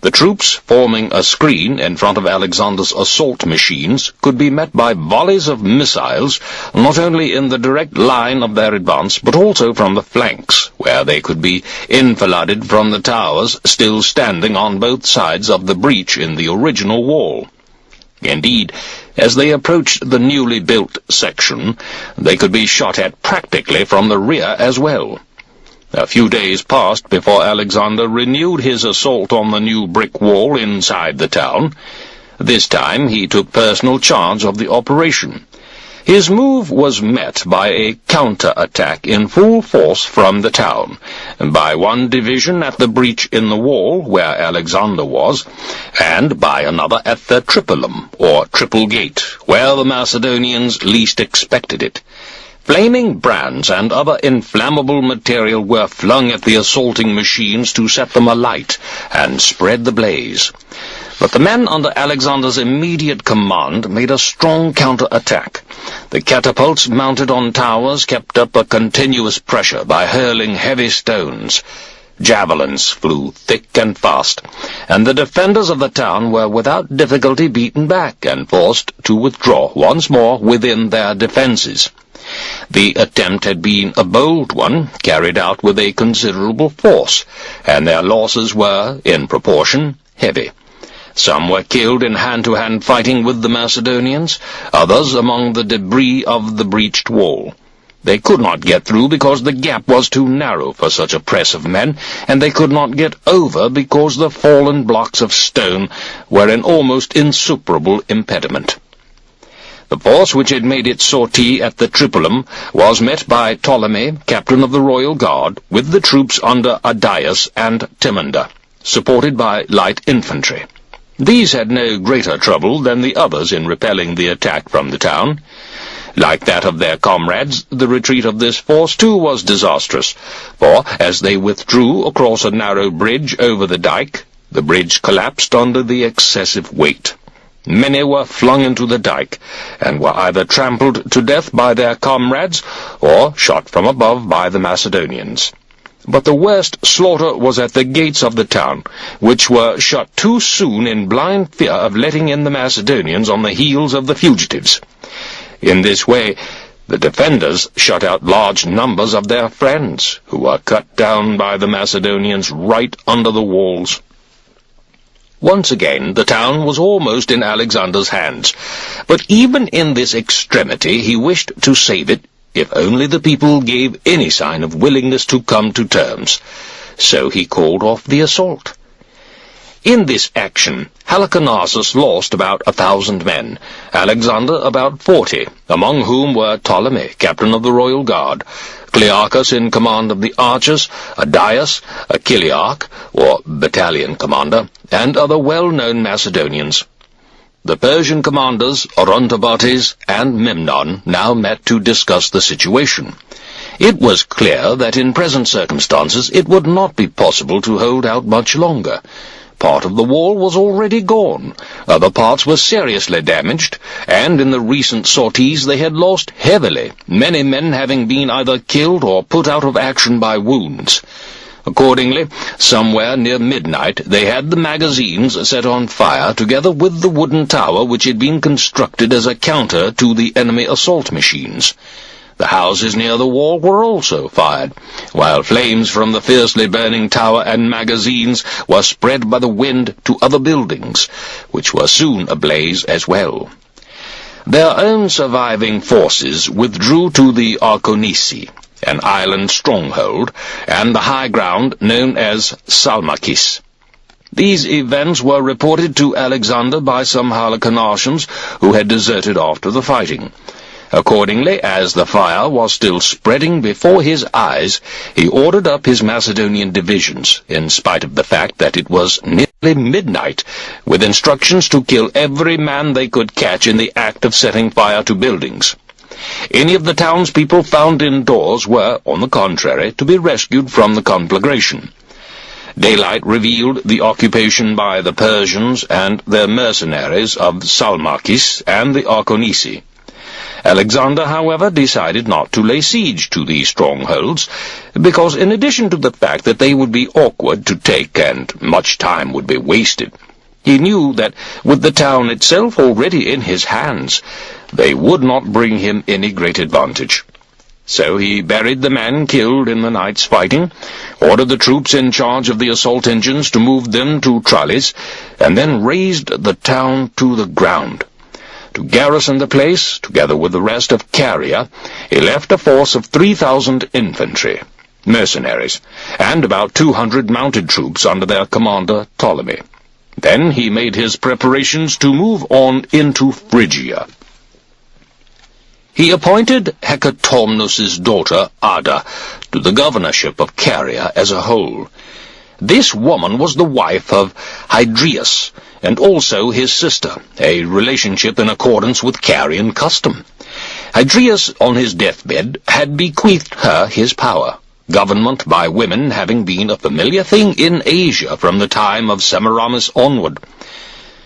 The troops, forming a screen in front of Alexander's assault machines, could be met by volleys of missiles, not only in the direct line of their advance, but also from the flanks, where they could be enfiladed from the towers still standing on both sides of the breach in the original wall. Indeed, as they approached the newly built section, they could be shot at practically from the rear as well. A few days passed before Alexander renewed his assault on the new brick wall inside the town. This time he took personal charge of the operation. His move was met by a counter-attack in full force from the town, by one division at the breach in the wall where Alexander was, and by another at the Tripolum, or Triple Gate, where the Macedonians least expected it. Flaming brands and other inflammable material were flung at the assaulting machines to set them alight and spread the blaze. But the men under Alexander's immediate command made a strong counter-attack. The catapults mounted on towers kept up a continuous pressure by hurling heavy stones. Javelins flew thick and fast, and the defenders of the town were without difficulty beaten back and forced to withdraw once more within their defences. The attempt had been a bold one, carried out with a considerable force, and their losses were, in proportion, heavy. Some were killed in hand-to-hand fighting with the Macedonians, others among the debris of the breached wall. They could not get through because the gap was too narrow for such a press of men, and they could not get over because the fallen blocks of stone were an almost insuperable impediment. The force which had made its sortie at the Tripolum was met by Ptolemy, captain of the royal guard, with the troops under Adius and Timander, supported by light infantry. These had no greater trouble than the others in repelling the attack from the town. Like that of their comrades, the retreat of this force too was disastrous, for as they withdrew across a narrow bridge over the dike, the bridge collapsed under the excessive weight. Many were flung into the dike, and were either trampled to death by their comrades, or shot from above by the Macedonians. But the worst slaughter was at the gates of the town, which were shut too soon in blind fear of letting in the Macedonians on the heels of the fugitives. In this way, the defenders shut out large numbers of their friends, who were cut down by the Macedonians right under the walls. Once again, the town was almost in Alexander's hands, but even in this extremity he wished to save it, if only the people gave any sign of willingness to come to terms. So he called off the assault. In this action, Halicarnassus lost about 1,000 men, Alexander about 40, among whom were Ptolemy, captain of the royal guard, Clearchus in command of the archers, Adius, a Chiliarch, or battalion commander, and other well-known Macedonians. The Persian commanders, Orontobates and Memnon, now met to discuss the situation. It was clear that in present circumstances it would not be possible to hold out much longer. Part of the wall was already gone, other parts were seriously damaged, and in the recent sorties they had lost heavily, many men having been either killed or put out of action by wounds. Accordingly, somewhere near midnight they had the magazines set on fire, together with the wooden tower which had been constructed as a counter to the enemy assault machines. The houses near the wall were also fired, while flames from the fiercely burning tower and magazines were spread by the wind to other buildings, which were soon ablaze as well. Their own surviving forces withdrew to the Arconisi, an island stronghold, and the high ground known as Salmakis. These events were reported to Alexander by some Halicarnassians who had deserted after the fighting. Accordingly, as the fire was still spreading before his eyes, he ordered up his Macedonian divisions, in spite of the fact that it was nearly midnight, with instructions to kill every man they could catch in the act of setting fire to buildings. Any of the townspeople found indoors were, on the contrary, to be rescued from the conflagration. Daylight revealed the occupation by the Persians and their mercenaries of Salmakis and the Arkonisi. Alexander, however, decided not to lay siege to these strongholds, because in addition to the fact that they would be awkward to take and much time would be wasted, he knew that with the town itself already in his hands, they would not bring him any great advantage. So he buried the men killed in the night's fighting, ordered the troops in charge of the assault engines to move them to Tralles, and then razed the town to the ground. To garrison the place, together with the rest of Caria, he left a force of 3,000 infantry, mercenaries, and about 200 mounted troops under their commander Ptolemy. Then he made his preparations to move on into Phrygia. He appointed Hecatomnus' daughter, Ada, to the governorship of Caria as a whole. This woman was the wife of Hydrius, and also his sister, a relationship in accordance with Carian custom. Hydrius, on his deathbed, had bequeathed her his power, government by women having been a familiar thing in Asia from the time of Semiramis onward.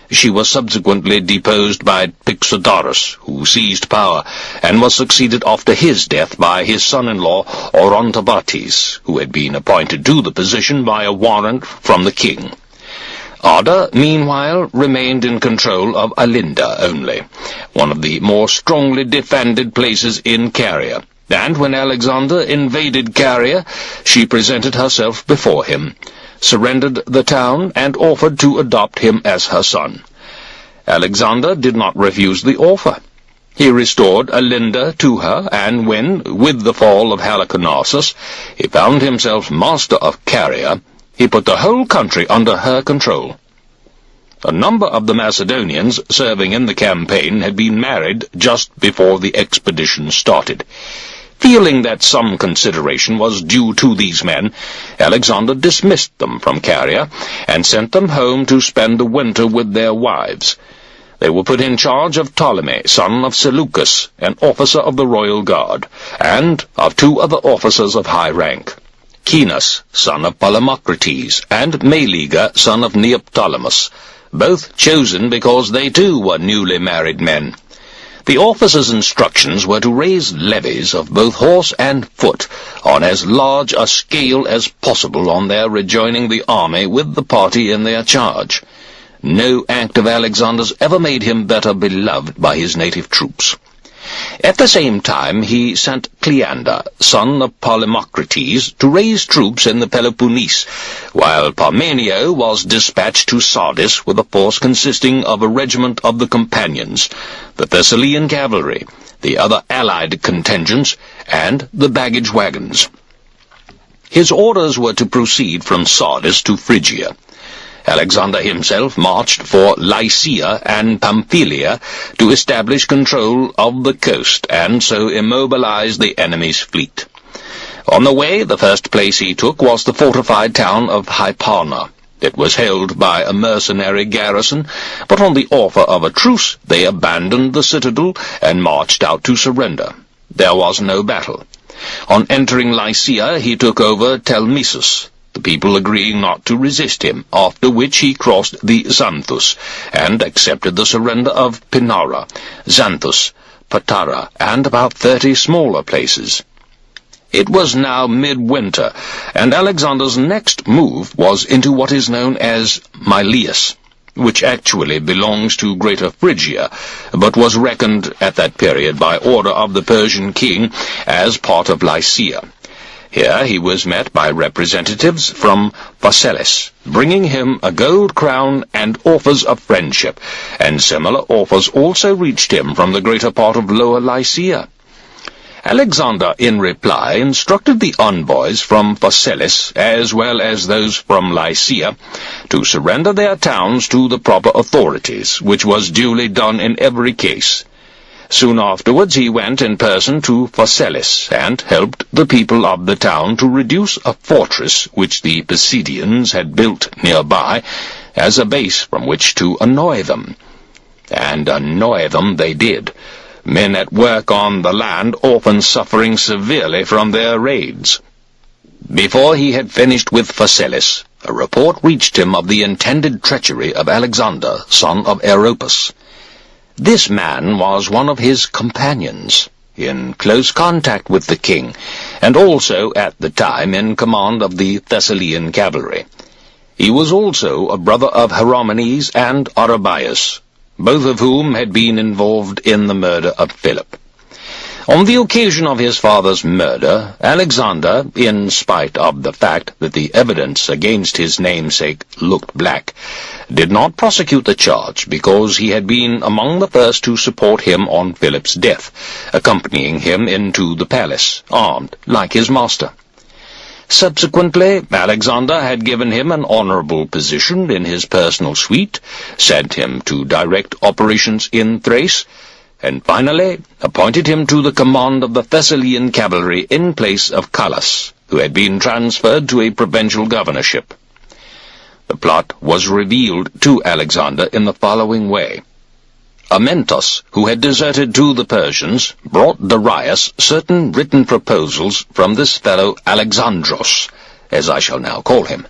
She was subsequently deposed by Pixodorus, who seized power, and was succeeded after his death by his son-in-law Orontabates, who had been appointed to the position by a warrant from the king. Ada, meanwhile, remained in control of Alinda only, one of the more strongly defended places in Caria, and when Alexander invaded Caria, she presented herself before him, surrendered the town, and offered to adopt him as her son. Alexander did not refuse the offer. He restored Alinda to her, and when, with the fall of Halicarnassus, he found himself master of Caria, he put the whole country under her control. A number of the Macedonians serving in the campaign had been married just before the expedition started. Feeling that some consideration was due to these men, Alexander dismissed them from Caria and sent them home to spend the winter with their wives. They were put in charge of Ptolemy, son of Seleucus, an officer of the royal guard, and of 2 other officers of high rank, Caenas, son of Polemocrates, and Meleager, son of Neoptolemus, both chosen because they too were newly married men. The officers' instructions were to raise levies of both horse and foot on as large a scale as possible on their rejoining the army with the party in their charge. No act of Alexander's ever made him better beloved by his native troops. At the same time he sent Cleander, son of Polemocrates, to raise troops in the Peloponnese, while Parmenio was dispatched to Sardis with a force consisting of a regiment of the Companions, the Thessalian cavalry, the other allied contingents, and the baggage wagons. His orders were to proceed from Sardis to Phrygia. Alexander himself marched for Lycia and Pamphylia to establish control of the coast and so immobilize the enemy's fleet. On the way, the first place he took was the fortified town of Hypana. It was held by a mercenary garrison, but on the offer of a truce they abandoned the citadel and marched out to surrender. There was no battle. On entering Lycia he took over Telmissus, the people agreeing not to resist him, after which he crossed the Xanthus, and accepted the surrender of Pinara, Xanthus, Patara, and about 30 smaller places. It was now midwinter, and Alexander's next move was into what is known as Mileus, which actually belongs to Greater Phrygia, but was reckoned at that period by order of the Persian king as part of Lycia. Here he was met by representatives from Phaselis, bringing him a gold crown and offers of friendship, and similar offers also reached him from the greater part of Lower Lycia. Alexander, in reply, instructed the envoys from Phaselis, as well as those from Lycia, to surrender their towns to the proper authorities, which was duly done in every case. Soon afterwards he went in person to Phaselis, and helped the people of the town to reduce a fortress which the Pisidians had built nearby, as a base from which to annoy them. And annoy them they did, men at work on the land often suffering severely from their raids. Before he had finished with Phaselis, a report reached him of the intended treachery of Alexander, son of Aeropus. This man was one of his companions, in close contact with the king, and also at the time in command of the Thessalian cavalry. He was also a brother of Hieromenes and Arrhabaeus, both of whom had been involved in the murder of Philip. On the occasion of his father's murder, Alexander, in spite of the fact that the evidence against his namesake looked black, did not prosecute the charge because he had been among the first to support him on Philip's death, accompanying him into the palace, armed like his master. Subsequently, Alexander had given him an honorable position in his personal suite, sent him to direct operations in Thrace, and finally appointed him to the command of the Thessalian cavalry in place of Callas, who had been transferred to a provincial governorship. The plot was revealed to Alexander in the following way. Amyntas, who had deserted to the Persians, brought Darius certain written proposals from this fellow Alexandros, as I shall now call him.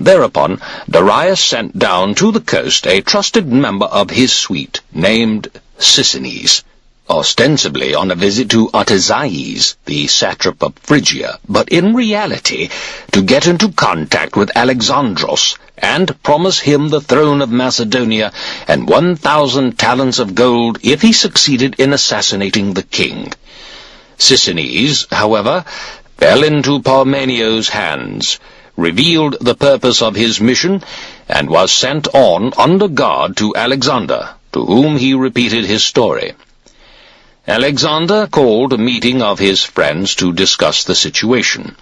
Thereupon Darius sent down to the coast a trusted member of his suite, named Sisinnes, ostensibly on a visit to Artaxerxes, the satrap of Phrygia, but in reality to get into contact with Alexandros and promise him the throne of Macedonia and 1,000 talents of gold if he succeeded in assassinating the king. Sisinnes, however, fell into Parmenio's hands, revealed the purpose of his mission, and was sent on under guard to Alexander, to whom he repeated his story. Alexander called a meeting of his friends to discuss the situation,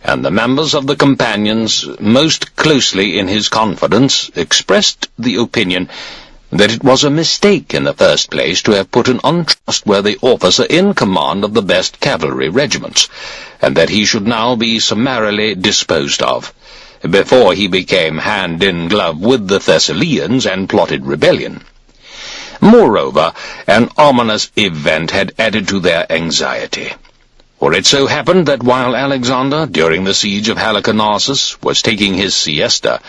and the members of the companions most closely in his confidence expressed the opinion that it was a mistake in the first place to have put an untrustworthy officer in command of the best cavalry regiments, and that he should now be summarily disposed of, before he became hand-in-glove with the Thessalians and plotted rebellion. Moreover, an ominous event had added to their anxiety. For it so happened that while Alexander, during the siege of Halicarnassus, was taking his siesta,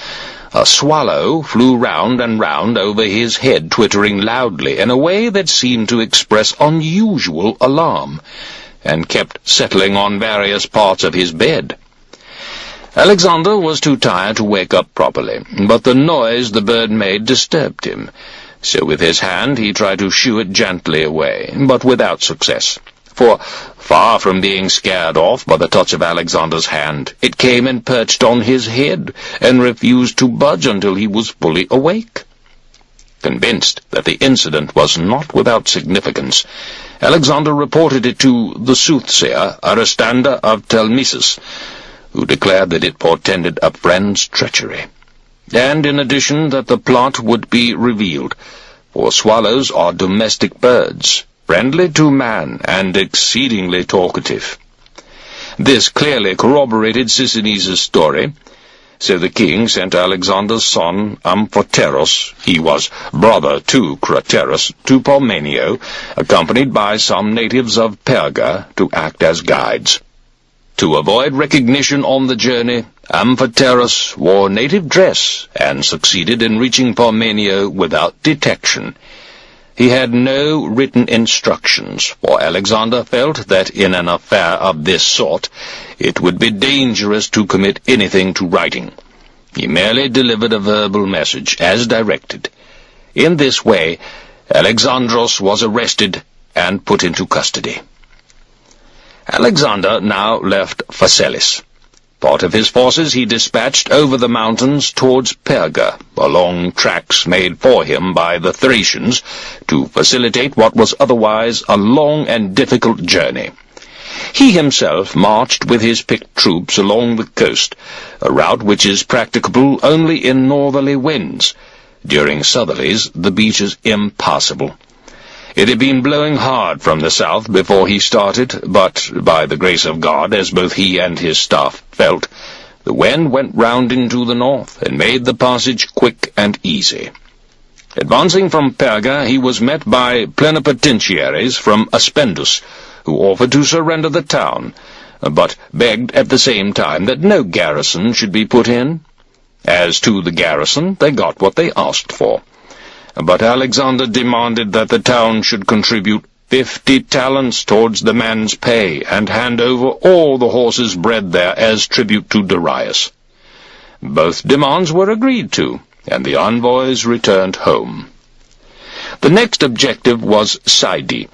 a swallow flew round and round over his head, twittering loudly in a way that seemed to express unusual alarm, and kept settling on various parts of his bed. Alexander was too tired to wake up properly, but the noise the bird made disturbed him. So with his hand he tried to shoo it gently away, but without success. For, far from being scared off by the touch of Alexander's hand, it came and perched on his head, and refused to budge until he was fully awake. Convinced that the incident was not without significance, Alexander reported it to the soothsayer Aristander of Telmissus, who declared that it portended a friend's treachery, and in addition that the plot would be revealed, for swallows are domestic birds, friendly to man and exceedingly talkative. This clearly corroborated Sisinnes' story, so the king sent Alexander's son Amphoterus, he was brother to Craterus, to Parmenio, accompanied by some natives of Perga, to act as guides. To avoid recognition on the journey, Amphoterus wore native dress and succeeded in reaching Parmenio without detection. He had no written instructions, for Alexander felt that in an affair of this sort it would be dangerous to commit anything to writing. He merely delivered a verbal message, as directed. In this way, Alexandros was arrested and put into custody. Alexander now left Phaselis. Part of his forces he dispatched over the mountains towards Perga, along tracks made for him by the Thracians, to facilitate what was otherwise a long and difficult journey, He himself marched with his picked troops along the coast, a route which is practicable only in northerly winds. During southerlies, the beach is impassable. It had been blowing hard from the south before he started, but, by the grace of God, as both he and his staff felt, the wind went round into the north, and made the passage quick and easy. Advancing from Perga, he was met by plenipotentiaries from Aspendus, who offered to surrender the town, but begged at the same time that no garrison should be put in. As to the garrison, they got what they asked for. But Alexander demanded that the town should contribute 50 talents towards the man's pay, and hand over all the horses bred there as tribute to Darius. Both demands were agreed to, and the envoys returned home. The next objective was Sidon,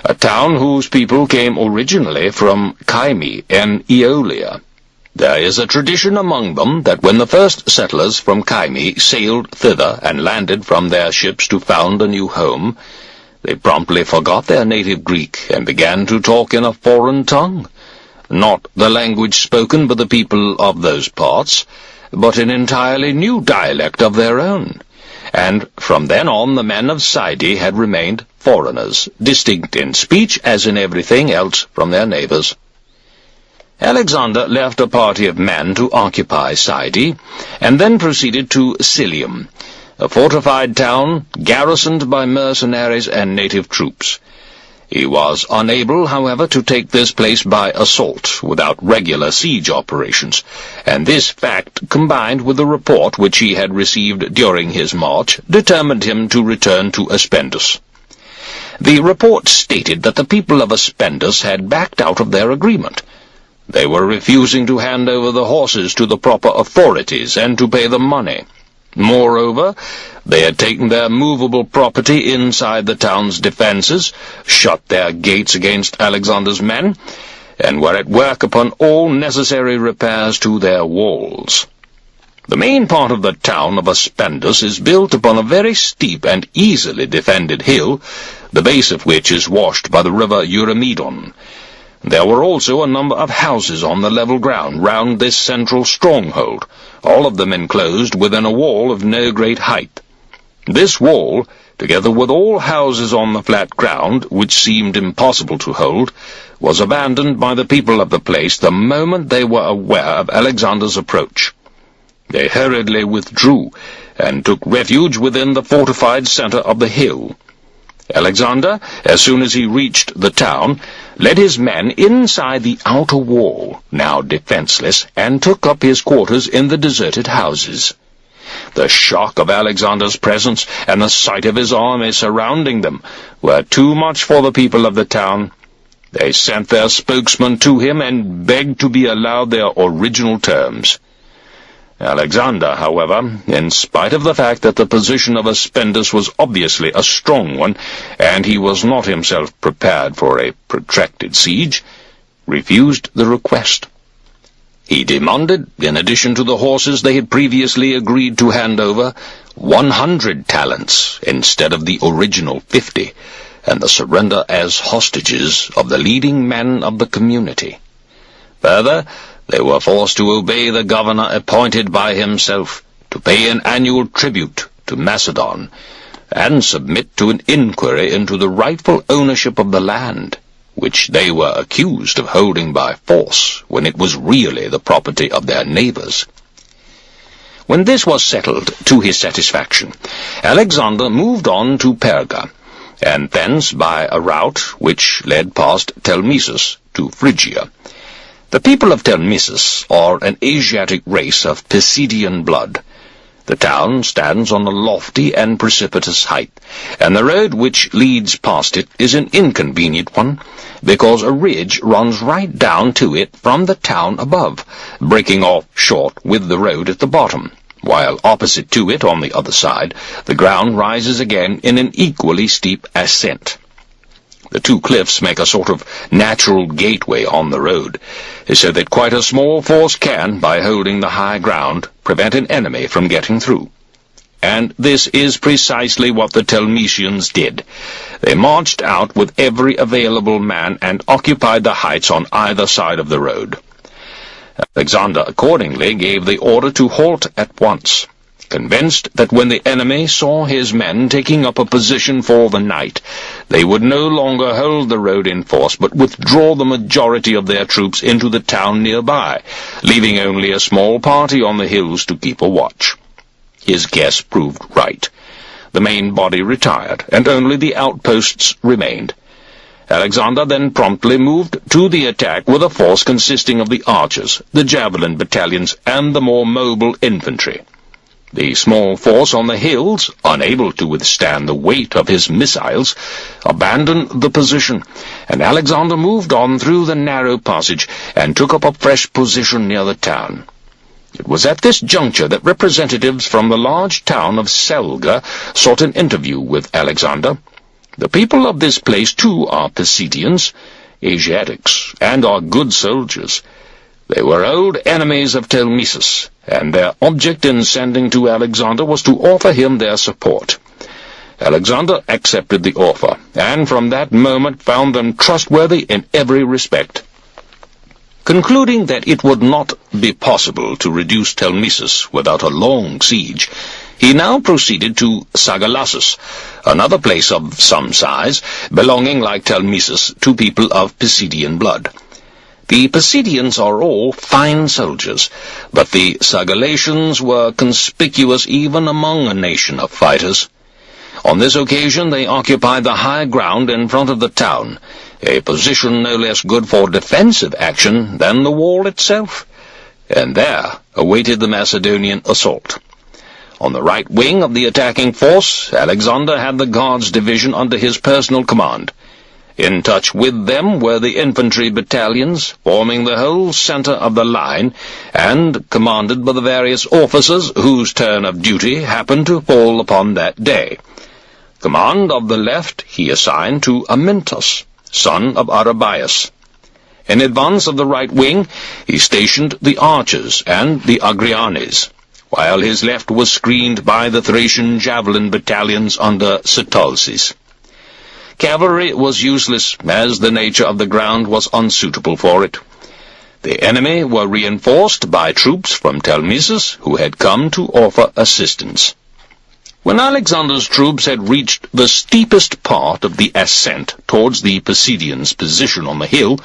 a town whose people came originally from Kyme in Aeolia. There is a tradition among them that when the first settlers from Kyme sailed thither and landed from their ships to found a new home, they promptly forgot their native Greek and began to talk in a foreign tongue, not the language spoken by the people of those parts, but an entirely new dialect of their own. And from then on the men of Sidon had remained foreigners, distinct in speech as in everything else from their neighbours. Alexander left a party of men to occupy Sidon, and then proceeded to Cilium, a fortified town garrisoned by mercenaries and native troops. He was unable, however, to take this place by assault, without regular siege operations, and this fact, combined with the report which he had received during his march, determined him to return to Aspendus. The report stated that the people of Aspendus had backed out of their agreement. They were refusing to hand over the horses to the proper authorities and to pay them money. Moreover, they had taken their movable property inside the town's defences, shut their gates against Alexander's men, and were at work upon all necessary repairs to their walls. The main part of the town of Aspendus is built upon a very steep and easily defended hill, the base of which is washed by the river Eurymedon. There were also a number of houses on the level ground round this central stronghold, all of them enclosed within a wall of no great height. This wall, together with all houses on the flat ground, which seemed impossible to hold, was abandoned by the people of the place the moment they were aware of Alexander's approach. They hurriedly withdrew, and took refuge within the fortified centre of the hill. Alexander, as soon as he reached the town, led his men inside the outer wall, now defenceless, and took up his quarters in the deserted houses. The shock of Alexander's presence, and the sight of his army surrounding them, were too much for the people of the town. They sent their spokesman to him, and begged to be allowed their original terms. Alexander, however, in spite of the fact that the position of Aspendus was obviously a strong one, and he was not himself prepared for a protracted siege, refused the request. He demanded, in addition to the horses they had previously agreed to hand over, 100 talents instead of the original 50, and the surrender as hostages of the leading men of the community. Further, they were forced to obey the governor appointed by himself, to pay an annual tribute to Macedon, and submit to an inquiry into the rightful ownership of the land, which they were accused of holding by force, when it was really the property of their neighbours. When this was settled to his satisfaction, Alexander moved on to Perga, and thence by a route which led past Telmissus to Phrygia. The people of Telmissus are an Asiatic race of Pisidian blood. The town stands on a lofty and precipitous height, and the road which leads past it is an inconvenient one, because a ridge runs right down to it from the town above, breaking off short with the road at the bottom, while opposite to it, on the other side, the ground rises again in an equally steep ascent. The two cliffs make a sort of natural gateway on the road, so that quite a small force can, by holding the high ground, prevent an enemy from getting through. and this is precisely what the Telmesians did. They marched out with every available man and occupied the heights on either side of the road. Alexander accordingly gave the order to halt at once, convinced that when the enemy saw his men taking up a position for the night, they would no longer hold the road in force, but withdraw the majority of their troops into the town nearby, leaving only a small party on the hills to keep a watch. His guess proved right. The main body retired, and only the outposts remained. Alexander then promptly moved to the attack with a force consisting of the archers, the javelin battalions, and the more mobile infantry. The small force on the hills, unable to withstand the weight of his missiles, abandoned the position, and Alexander moved on through the narrow passage and took up a fresh position near the town. It was at this juncture that representatives from the large town of Selga sought an interview with Alexander. The people of this place, too, are Pisidians, Asiatics, and are good soldiers. They were old enemies of Telmesus, and their object in sending to Alexander was to offer him their support. Alexander accepted the offer, and from that moment found them trustworthy in every respect. Concluding that it would not be possible to reduce Telmesus without a long siege, he now proceeded to Sagalassus, another place of some size, belonging like Telmesus to people of Pisidian blood. The Pisidians are all fine soldiers, but the Sagalatians were conspicuous even among a nation of fighters. On this occasion they occupied the high ground in front of the town, a position no less good for defensive action than the wall itself, and there awaited the Macedonian assault. On the right wing of the attacking force, Alexander had the Guards division under his personal command. In touch with them were the infantry battalions, forming the whole center of the line, and commanded by the various officers whose turn of duty happened to fall upon that day. Command of the left he assigned to Amyntas, son of Arrhabaeus. In advance of the right wing he stationed the archers and the Agrianes, while his left was screened by the Thracian javelin battalions under Sitalces. Cavalry was useless, as the nature of the ground was unsuitable for it. The enemy were reinforced by troops from Telmesus, who had come to offer assistance. When Alexander's troops had reached the steepest part of the ascent towards the Pisidians' position on the hill,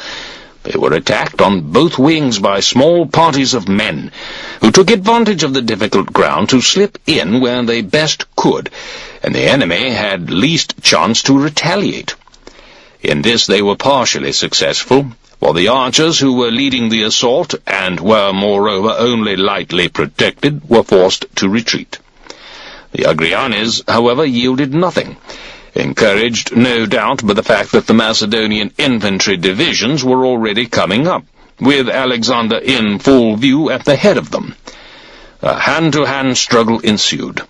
they were attacked on both wings by small parties of men, who took advantage of the difficult ground to slip in where they best could, and the enemy had least chance to retaliate. In this they were partially successful, for the archers who were leading the assault, and were moreover only lightly protected, were forced to retreat. The Agrianes, however, yielded nothing, encouraged no doubt by the fact that the Macedonian infantry divisions were already coming up, with Alexander in full view at the head of them. A hand-to-hand struggle ensued.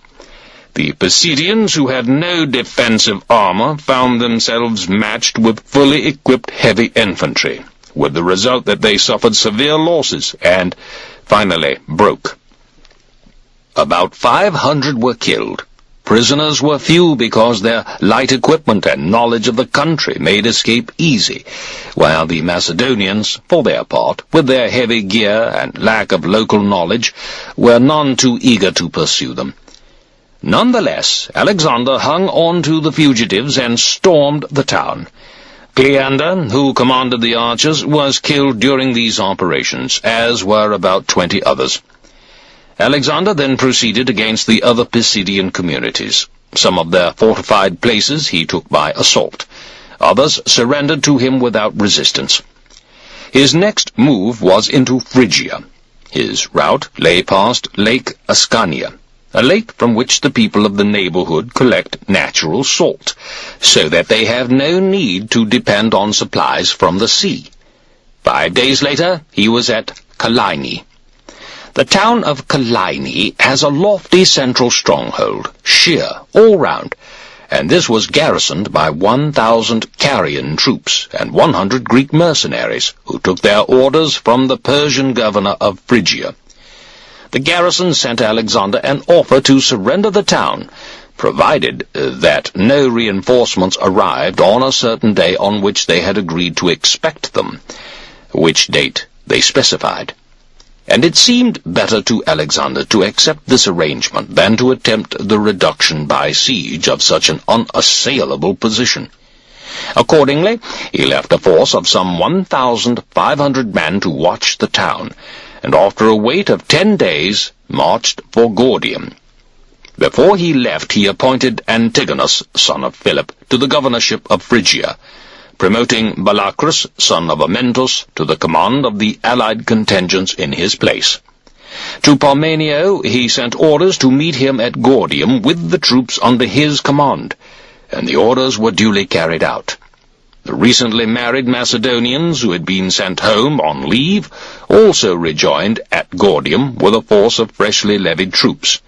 The Pisidians, who had no defensive armor, found themselves matched with fully equipped heavy infantry, with the result that they suffered severe losses and, finally, broke. About 500 were killed. Prisoners were few because their light equipment and knowledge of the country made escape easy, while the Macedonians, for their part, with their heavy gear and lack of local knowledge, were none too eager to pursue them. Nonetheless, Alexander hung on to the fugitives and stormed the town. Cleander, who commanded the archers, was killed during these operations, as were about 20 others. Alexander then proceeded against the other Pisidian communities. Some of their fortified places he took by assault. Others surrendered to him without resistance. His next move was into Phrygia. His route lay past Lake Ascania, a lake from which the people of the neighborhood collect natural salt, so that they have no need to depend on supplies from the sea. 5 days later he was at Kyllini. The town of Kyllini has a lofty central stronghold, sheer all round, and this was garrisoned by 1,000 Carian troops and 100 Greek mercenaries, who took their orders from the Persian governor of Phrygia. the garrison sent Alexander an offer to surrender the town, provided that no reinforcements arrived on a certain day on which they had agreed to expect them, which date they specified. And it seemed better to Alexander to accept this arrangement than to attempt the reduction by siege of such an unassailable position. Accordingly, he left a force of some 1,500 men to watch the town, and after a wait of 10 days marched for Gordium. Before he left, he appointed Antigonus, son of Philip, to the governorship of Phrygia, promoting Balacrus, son of Amyntas, to the command of the allied contingents in his place. To Parmenio he sent orders to meet him at Gordium with the troops under his command, and the orders were duly carried out. The recently married Macedonians who had been sent home on leave also rejoined at Gordium with a force of freshly levied troops,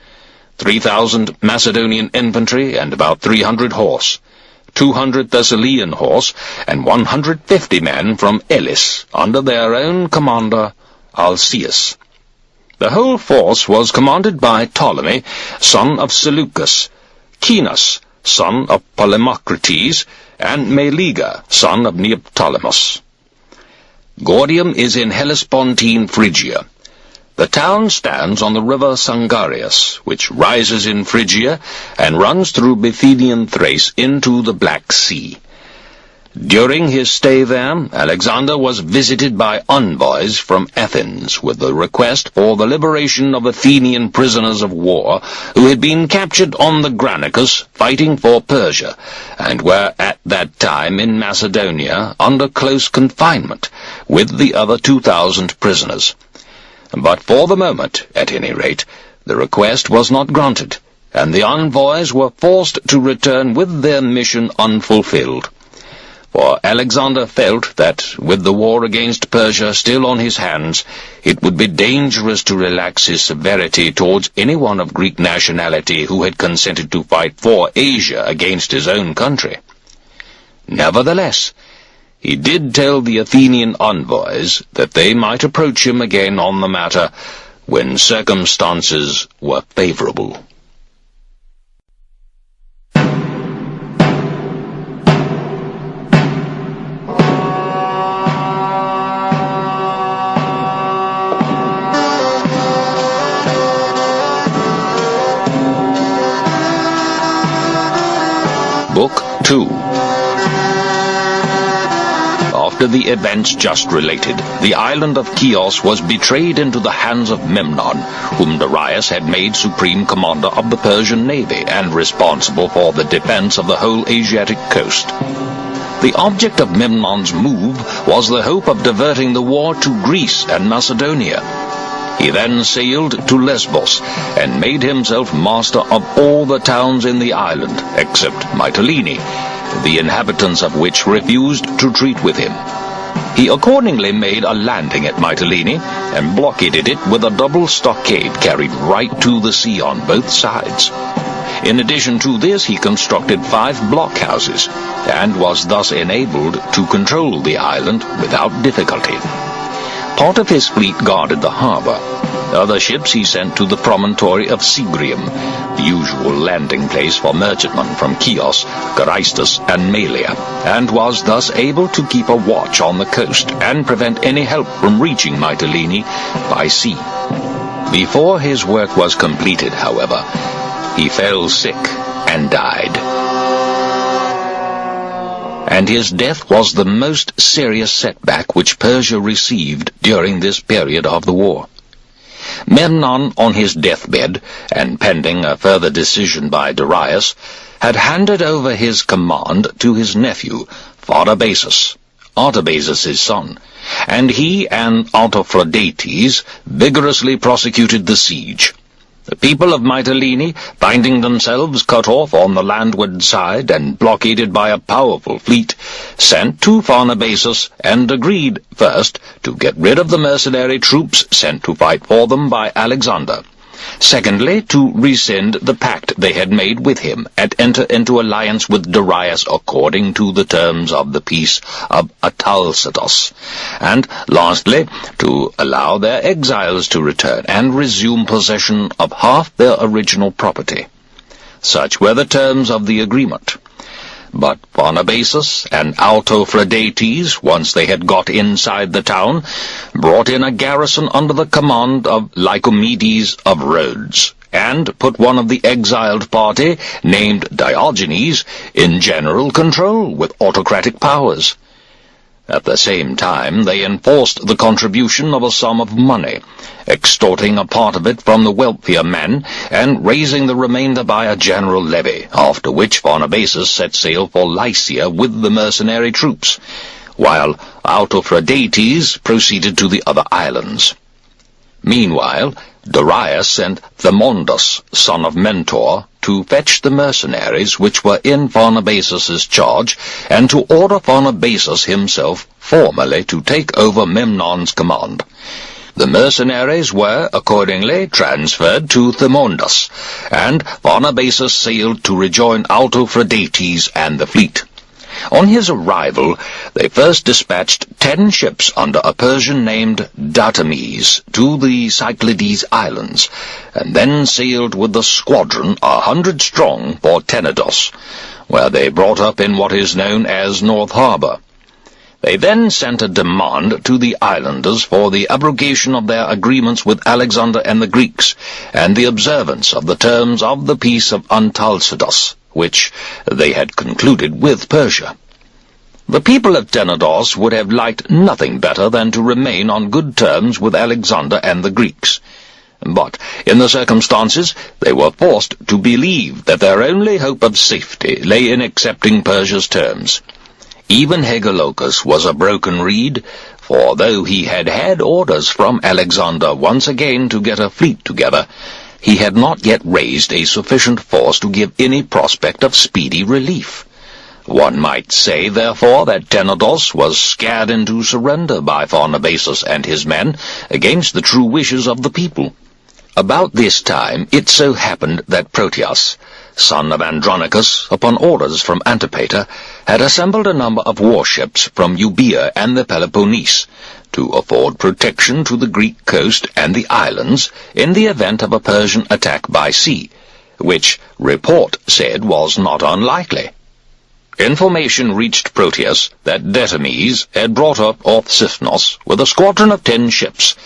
3,000 Macedonian infantry and about 300 horse, 200 Thessalian horse, and 150 men from Elis, under their own commander, Alcaeus. The whole force was commanded by Ptolemy, son of Seleucus, Cinas, son of Polemocrates, and Meleager, son of Neoptolemus. Gordium is in Hellespontine Phrygia. The town stands on the river Sangarius, which rises in Phrygia and runs through Bithynian Thrace into the Black Sea. During his stay there, Alexander was visited by envoys from Athens with the request for the liberation of Athenian prisoners of war who had been captured on the Granicus fighting for Persia, and were at that time in Macedonia under close confinement with the other 2,000 prisoners. But for the moment, at any rate, the request was not granted, and the envoys were forced to return with their mission unfulfilled. For Alexander felt that, with the war against Persia still on his hands, it would be dangerous to relax his severity towards anyone of Greek nationality who had consented to fight for Asia against his own country. Nevertheless, he did tell the Athenian envoys that they might approach him again on the matter when circumstances were favorable. Book 2. After the events just related, the island of Chios was betrayed into the hands of Memnon, whom Darius had made supreme commander of the Persian navy and responsible for the defense of the whole Asiatic coast. The object of Memnon's move was the hope of diverting the war to Greece and Macedonia. He then sailed to Lesbos and made himself master of all the towns in the island, except Mytilene, the inhabitants of which refused to treat with him. He accordingly made a landing at Mytilene and blockaded it with a double stockade carried right to the sea on both sides. In addition to this, he constructed 5 blockhouses, and was thus enabled to control the island without difficulty. Part of his fleet guarded the harbor. Other ships he sent to the promontory of Sigrium, the usual landing place for merchantmen from Chios, Carystus, and Malia, and was thus able to keep a watch on the coast and prevent any help from reaching Mytilene by sea. Before his work was completed, however, he fell sick and died. And his death was the most serious setback which Persia received during this period of the war. Memnon, on his deathbed, and pending a further decision by Darius, had handed over his command to his nephew, Pharnabazus, Artabazus' son, and he and Autophrodates vigorously prosecuted the siege. The people of Mytilene, finding themselves cut off on the landward side and blockaded by a powerful fleet, sent to Pharnabazus and agreed, first, to get rid of the mercenary troops sent to fight for them by Alexander, Secondly, to rescind the pact they had made with him, and enter into alliance with Darius according to the terms of the peace of Atalsatos. And lastly, to allow their exiles to return and resume possession of half their original property. Such were the terms of the agreement. But Pharnabazus and Autophrodates, once they had got inside the town, brought in a garrison under the command of Lycomedes of Rhodes, and put one of the exiled party, named Diogenes, in general control with autocratic powers. At the same time, they enforced the contribution of a sum of money, extorting a part of it from the wealthier men, and raising the remainder by a general levy, after which Pharnabazus set sail for Lycia with the mercenary troops, while Autophrodates proceeded to the other islands. Meanwhile, Darius sent Thermondus, son of Mentor, to fetch the mercenaries which were in Pharnabazus's charge, and to order Pharnabazus himself formally to take over Memnon's command. The mercenaries were accordingly transferred to Thermondus, and Pharnabazus sailed to rejoin Autophrodates and the fleet. On his arrival, they first dispatched 10 ships under a Persian named Datames to the Cyclades Islands, and then sailed with the squadron 100 strong for Tenedos, where they brought up in what is known as North Harbour. They then sent a demand to the islanders for the abrogation of their agreements with Alexander and the Greeks, and the observance of the terms of the peace of Antalcidas, which they had concluded with Persia. The people of Tenedos would have liked nothing better than to remain on good terms with Alexander and the Greeks. But, in the circumstances, they were forced to believe that their only hope of safety lay in accepting Persia's terms. Even Hegelochus was a broken reed, for though he had had orders from Alexander once again to get a fleet together, he had not yet raised a sufficient force to give any prospect of speedy relief. One might say, therefore, that Tenedos was scared into surrender by Pharnabazus and his men against the true wishes of the people. About this time it so happened that Proteus, son of Andronicus, upon orders from Antipater, had assembled a number of warships from Euboea and the Peloponnese, to afford protection to the Greek coast and the islands in the event of a Persian attack by sea, which report said was not unlikely. Information reached Proteus that Datames had brought up off Sifnos with a squadron of 10 ships,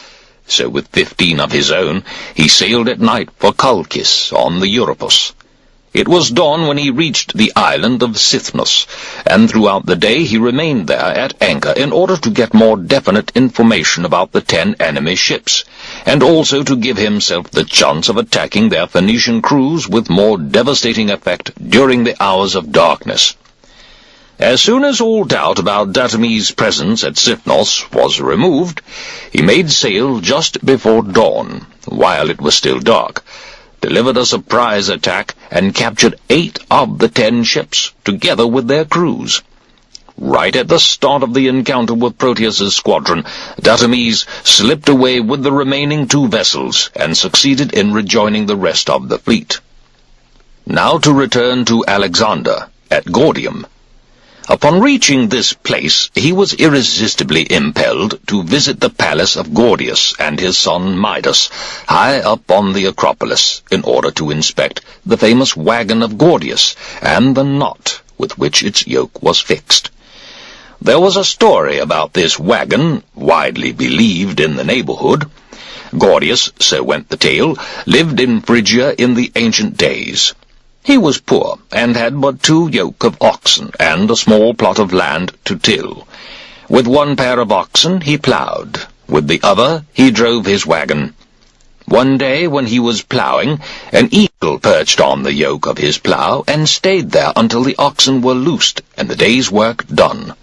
so with 15 of his own he sailed at night for Chalcis on the Euripus. It was dawn when he reached the island of Sifnos, and throughout the day he remained there at anchor in order to get more definite information about the 10 enemy ships, and also to give himself the chance of attacking their Phoenician crews with more devastating effect during the hours of darkness. As soon as all doubt about Datames' presence at Sifnos was removed, he made sail just before dawn, while it was still dark, delivered a surprise attack, and captured 8 of the 10 ships, together with their crews. Right at the start of the encounter with Proteus's squadron, Datames slipped away with the remaining 2 vessels, and succeeded in rejoining the rest of the fleet. Now to return to Alexander, at Gordium. Upon reaching this place, he was irresistibly impelled to visit the palace of Gordius and his son Midas, high up on the Acropolis, in order to inspect the famous wagon of Gordius and the knot with which its yoke was fixed. There was a story about this wagon, widely believed in the neighborhood. Gordius, so went the tale, lived in Phrygia in the ancient days. He was poor, and had but 2 yoke of oxen, and a small plot of land to till. With 1 pair of oxen he ploughed, with the other he drove his wagon. One day when he was ploughing, an eagle perched on the yoke of his plough, and stayed there until the oxen were loosed, and the day's work done.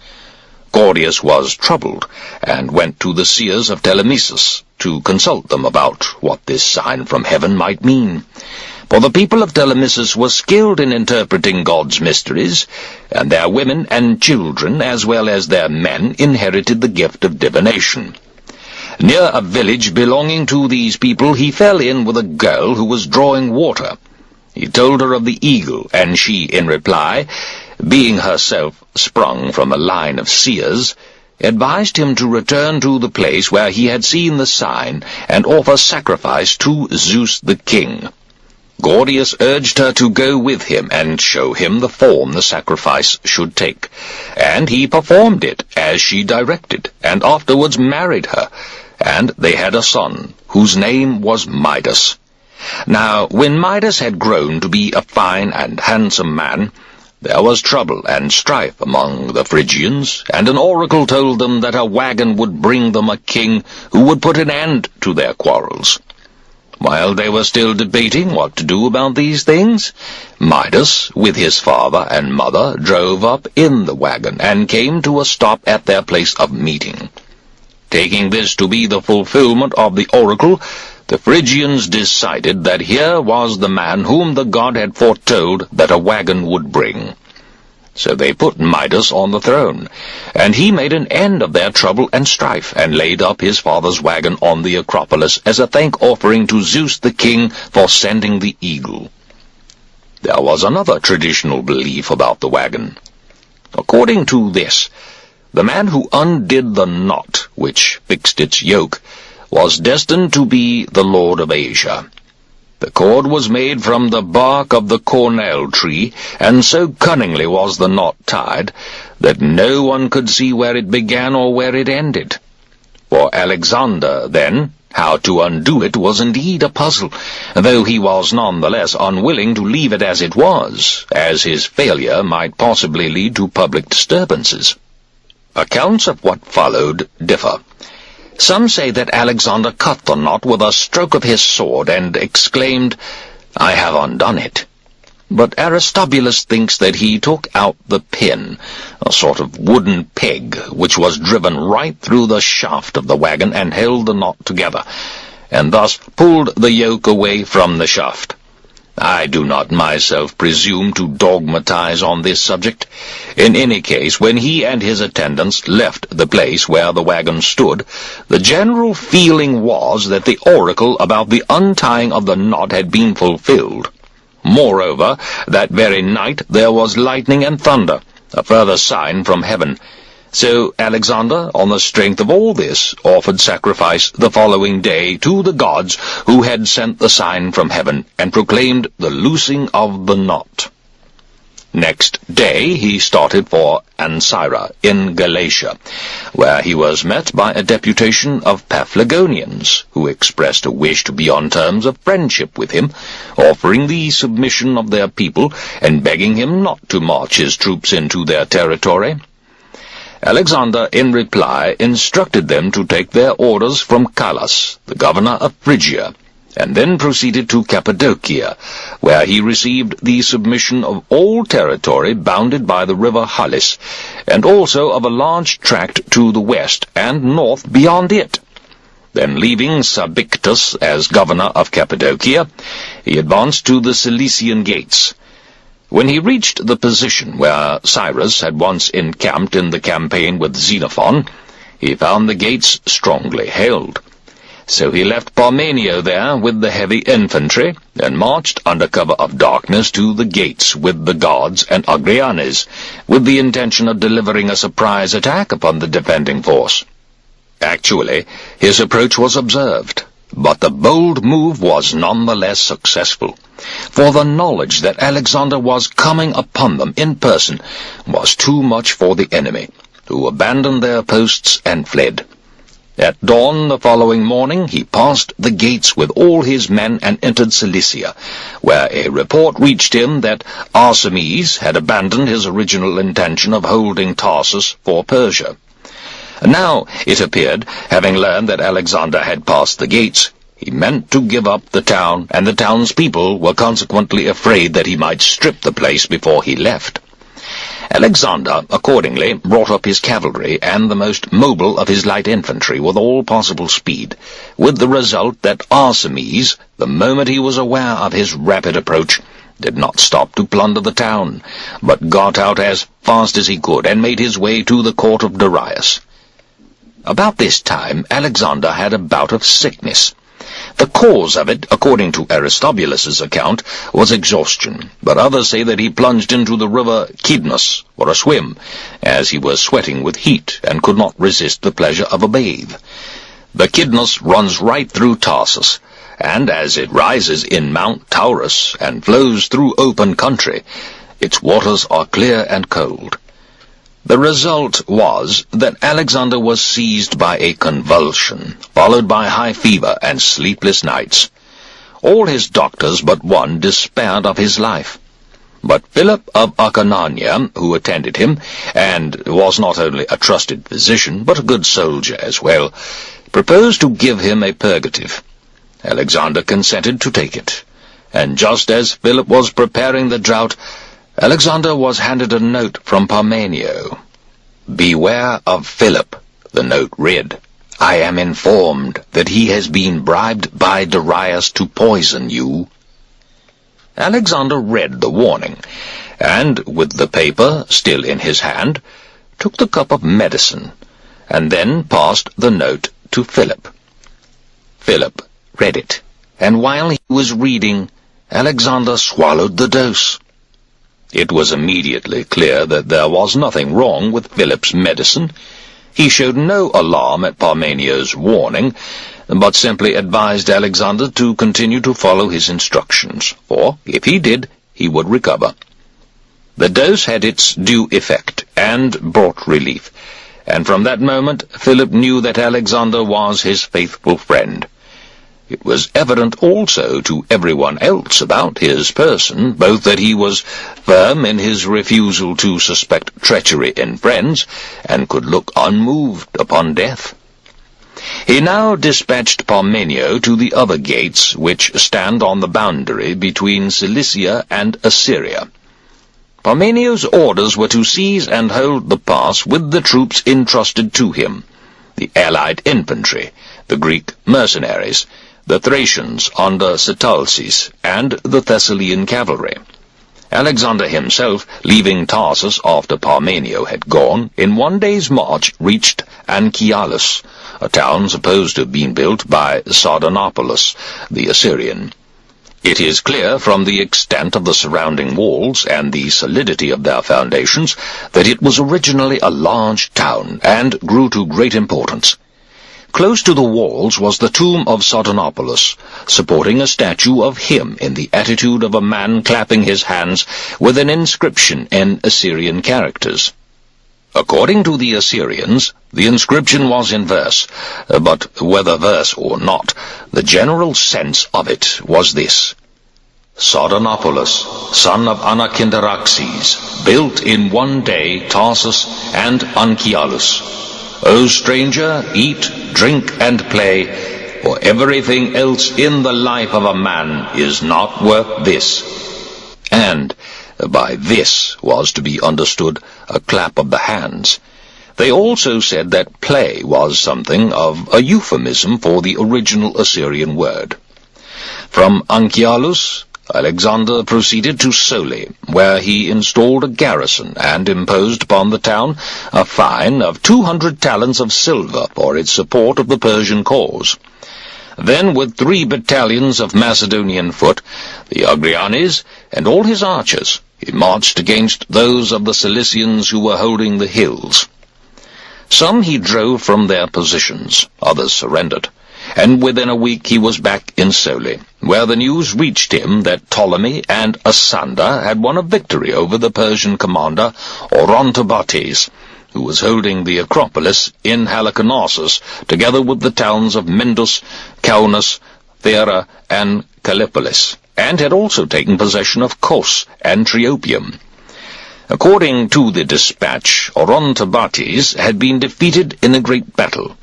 Gordius was troubled, and went to the seers of Telemesus, to consult them about what this sign from heaven might mean. For the people of Telemesus were skilled in interpreting God's mysteries, and their women and children, as well as their men, inherited the gift of divination. Near a village belonging to these people, he fell in with a girl who was drawing water. He told her of the eagle, and she, in reply, being herself sprung from a line of seers, advised him to return to the place where he had seen the sign and offer sacrifice to Zeus the king. Gordius urged her to go with him and show him the form the sacrifice should take, and he performed it as she directed, and afterwards married her, and they had a son, whose name was Midas. Now, when Midas had grown to be a fine and handsome man, there was trouble and strife among the Phrygians, and an oracle told them that a wagon would bring them a king who would put an end to their quarrels. While they were still debating what to do about these things, Midas, with his father and mother, drove up in the wagon and came to a stop at their place of meeting. Taking this to be the fulfillment of the oracle, the Phrygians decided that here was the man whom the god had foretold that a wagon would bring. So they put Midas on the throne, and he made an end of their trouble and strife, and laid up his father's wagon on the Acropolis as a thank-offering to Zeus the king for sending the eagle. There was another traditional belief about the wagon. According to this, the man who undid the knot which fixed its yoke was destined to be the Lord of Asia. The cord was made from the bark of the cornel tree, and so cunningly was the knot tied that no one could see where it began or where it ended. For Alexander, then, how to undo it was indeed a puzzle, though he was none the less unwilling to leave it as it was, as his failure might possibly lead to public disturbances. Accounts of what followed differ. Some say that Alexander cut the knot with a stroke of his sword and exclaimed, "I have undone it." But Aristobulus thinks that he took out the pin, a sort of wooden peg, which was driven right through the shaft of the wagon and held the knot together, and thus pulled the yoke away from the shaft. I do not myself presume to dogmatize on this subject. In any case, when he and his attendants left the place where the wagon stood, the general feeling was that the oracle about the untying of the knot had been fulfilled. Moreover, that very night there was lightning and thunder, a further sign from heaven. So Alexander, on the strength of all this, offered sacrifice the following day to the gods who had sent the sign from heaven, and proclaimed the loosing of the knot. Next day he started for Ancyra in Galatia, where he was met by a deputation of Paphlagonians, who expressed a wish to be on terms of friendship with him, offering the submission of their people, and begging him not to march his troops into their territory. Alexander, in reply, instructed them to take their orders from Callas, the governor of Phrygia, and then proceeded to Cappadocia, where he received the submission of all territory bounded by the river Halys, and also of a large tract to the west and north beyond it. Then, leaving Sabictus as governor of Cappadocia, he advanced to the Cilician gates. When he reached the position where Cyrus had once encamped in the campaign with Xenophon, he found the gates strongly held. So he left Parmenio there with the heavy infantry, and marched under cover of darkness to the gates with the guards and Agrianes, with the intention of delivering a surprise attack upon the defending force. Actually, his approach was observed, but the bold move was none the less successful, for the knowledge that Alexander was coming upon them in person was too much for the enemy, who abandoned their posts and fled. At dawn the following morning he passed the gates with all his men and entered Cilicia, where a report reached him that Arsames had abandoned his original intention of holding Tarsus for Persia. Now, it appeared, having learned that Alexander had passed the gates, he meant to give up the town, and the townspeople were consequently afraid that he might strip the place before he left. Alexander, accordingly, brought up his cavalry and the most mobile of his light infantry with all possible speed, with the result that Arsames, the moment he was aware of his rapid approach, did not stop to plunder the town, but got out as fast as he could and made his way to the court of Darius. About this time, Alexander had a bout of sickness. The cause of it, according to Aristobulus's account, was exhaustion, but others say that he plunged into the river Kidnus for a swim, as he was sweating with heat and could not resist the pleasure of a bathe. The Kidnus runs right through Tarsus, and as it rises in Mount Taurus and flows through open country, its waters are clear and cold. The result was that Alexander was seized by a convulsion, followed by high fever and sleepless nights. All his doctors but one despaired of his life. But Philip of Acarnania, who attended him, and was not only a trusted physician, but a good soldier as well, proposed to give him a purgative. Alexander consented to take it, and just as Philip was preparing the draught, Alexander was handed a note from Parmenio. "Beware of Philip," the note read. "I am informed that he has been bribed by Darius to poison you." Alexander read the warning, and, with the paper still in his hand, took the cup of medicine, and then passed the note to Philip. Philip read it, and while he was reading, Alexander swallowed the dose. It was immediately clear that there was nothing wrong with Philip's medicine. He showed no alarm at Parmenio's warning, but simply advised Alexander to continue to follow his instructions, for, if he did, he would recover. The dose had its due effect, and brought relief, and from that moment Philip knew that Alexander was his faithful friend. It was evident also to everyone else about his person, both that he was firm in his refusal to suspect treachery in friends, and could look unmoved upon death. He now dispatched Parmenio to the other gates, which stand on the boundary between Cilicia and Assyria. Parmenio's orders were to seize and hold the pass with the troops entrusted to him, the allied infantry, the Greek mercenaries, the Thracians under Sitalces, and the Thessalian cavalry. Alexander himself, leaving Tarsus after Parmenio had gone, in one day's march reached Anchialus, a town supposed to have been built by Sardanapalus, the Assyrian. It is clear from the extent of the surrounding walls and the solidity of their foundations that it was originally a large town and grew to great importance. Close to the walls was the tomb of Sardanapalus, supporting a statue of him in the attitude of a man clapping his hands with an inscription in Assyrian characters. According to the Assyrians, the inscription was in verse, but whether verse or not, the general sense of it was this: Sardanapalus, son of Anakindraxes, built in one day Tarsus and Anchialus. O stranger, eat, drink, and play, for everything else in the life of a man is not worth this. And by this was to be understood a clap of the hands. They also said that play was something of a euphemism for the original Assyrian word. From Anchialus, Alexander proceeded to Soli, where he installed a garrison and imposed upon the town a fine of 200 talents of silver for its support of the Persian cause. Then, with 3 battalions of Macedonian foot, the Agrianes, and all his archers, he marched against those of the Cilicians who were holding the hills. Some he drove from their positions, others surrendered, and within a week he was back in Soli, where the news reached him that Ptolemy and Asander had won a victory over the Persian commander Orontobates, who was holding the Acropolis in Halicarnassus, together with the towns of Mindus, Caunus, Thera, and Callipolis, and had also taken possession of Kos and Triopium. According to the dispatch, Orontobates had been defeated in a great battle.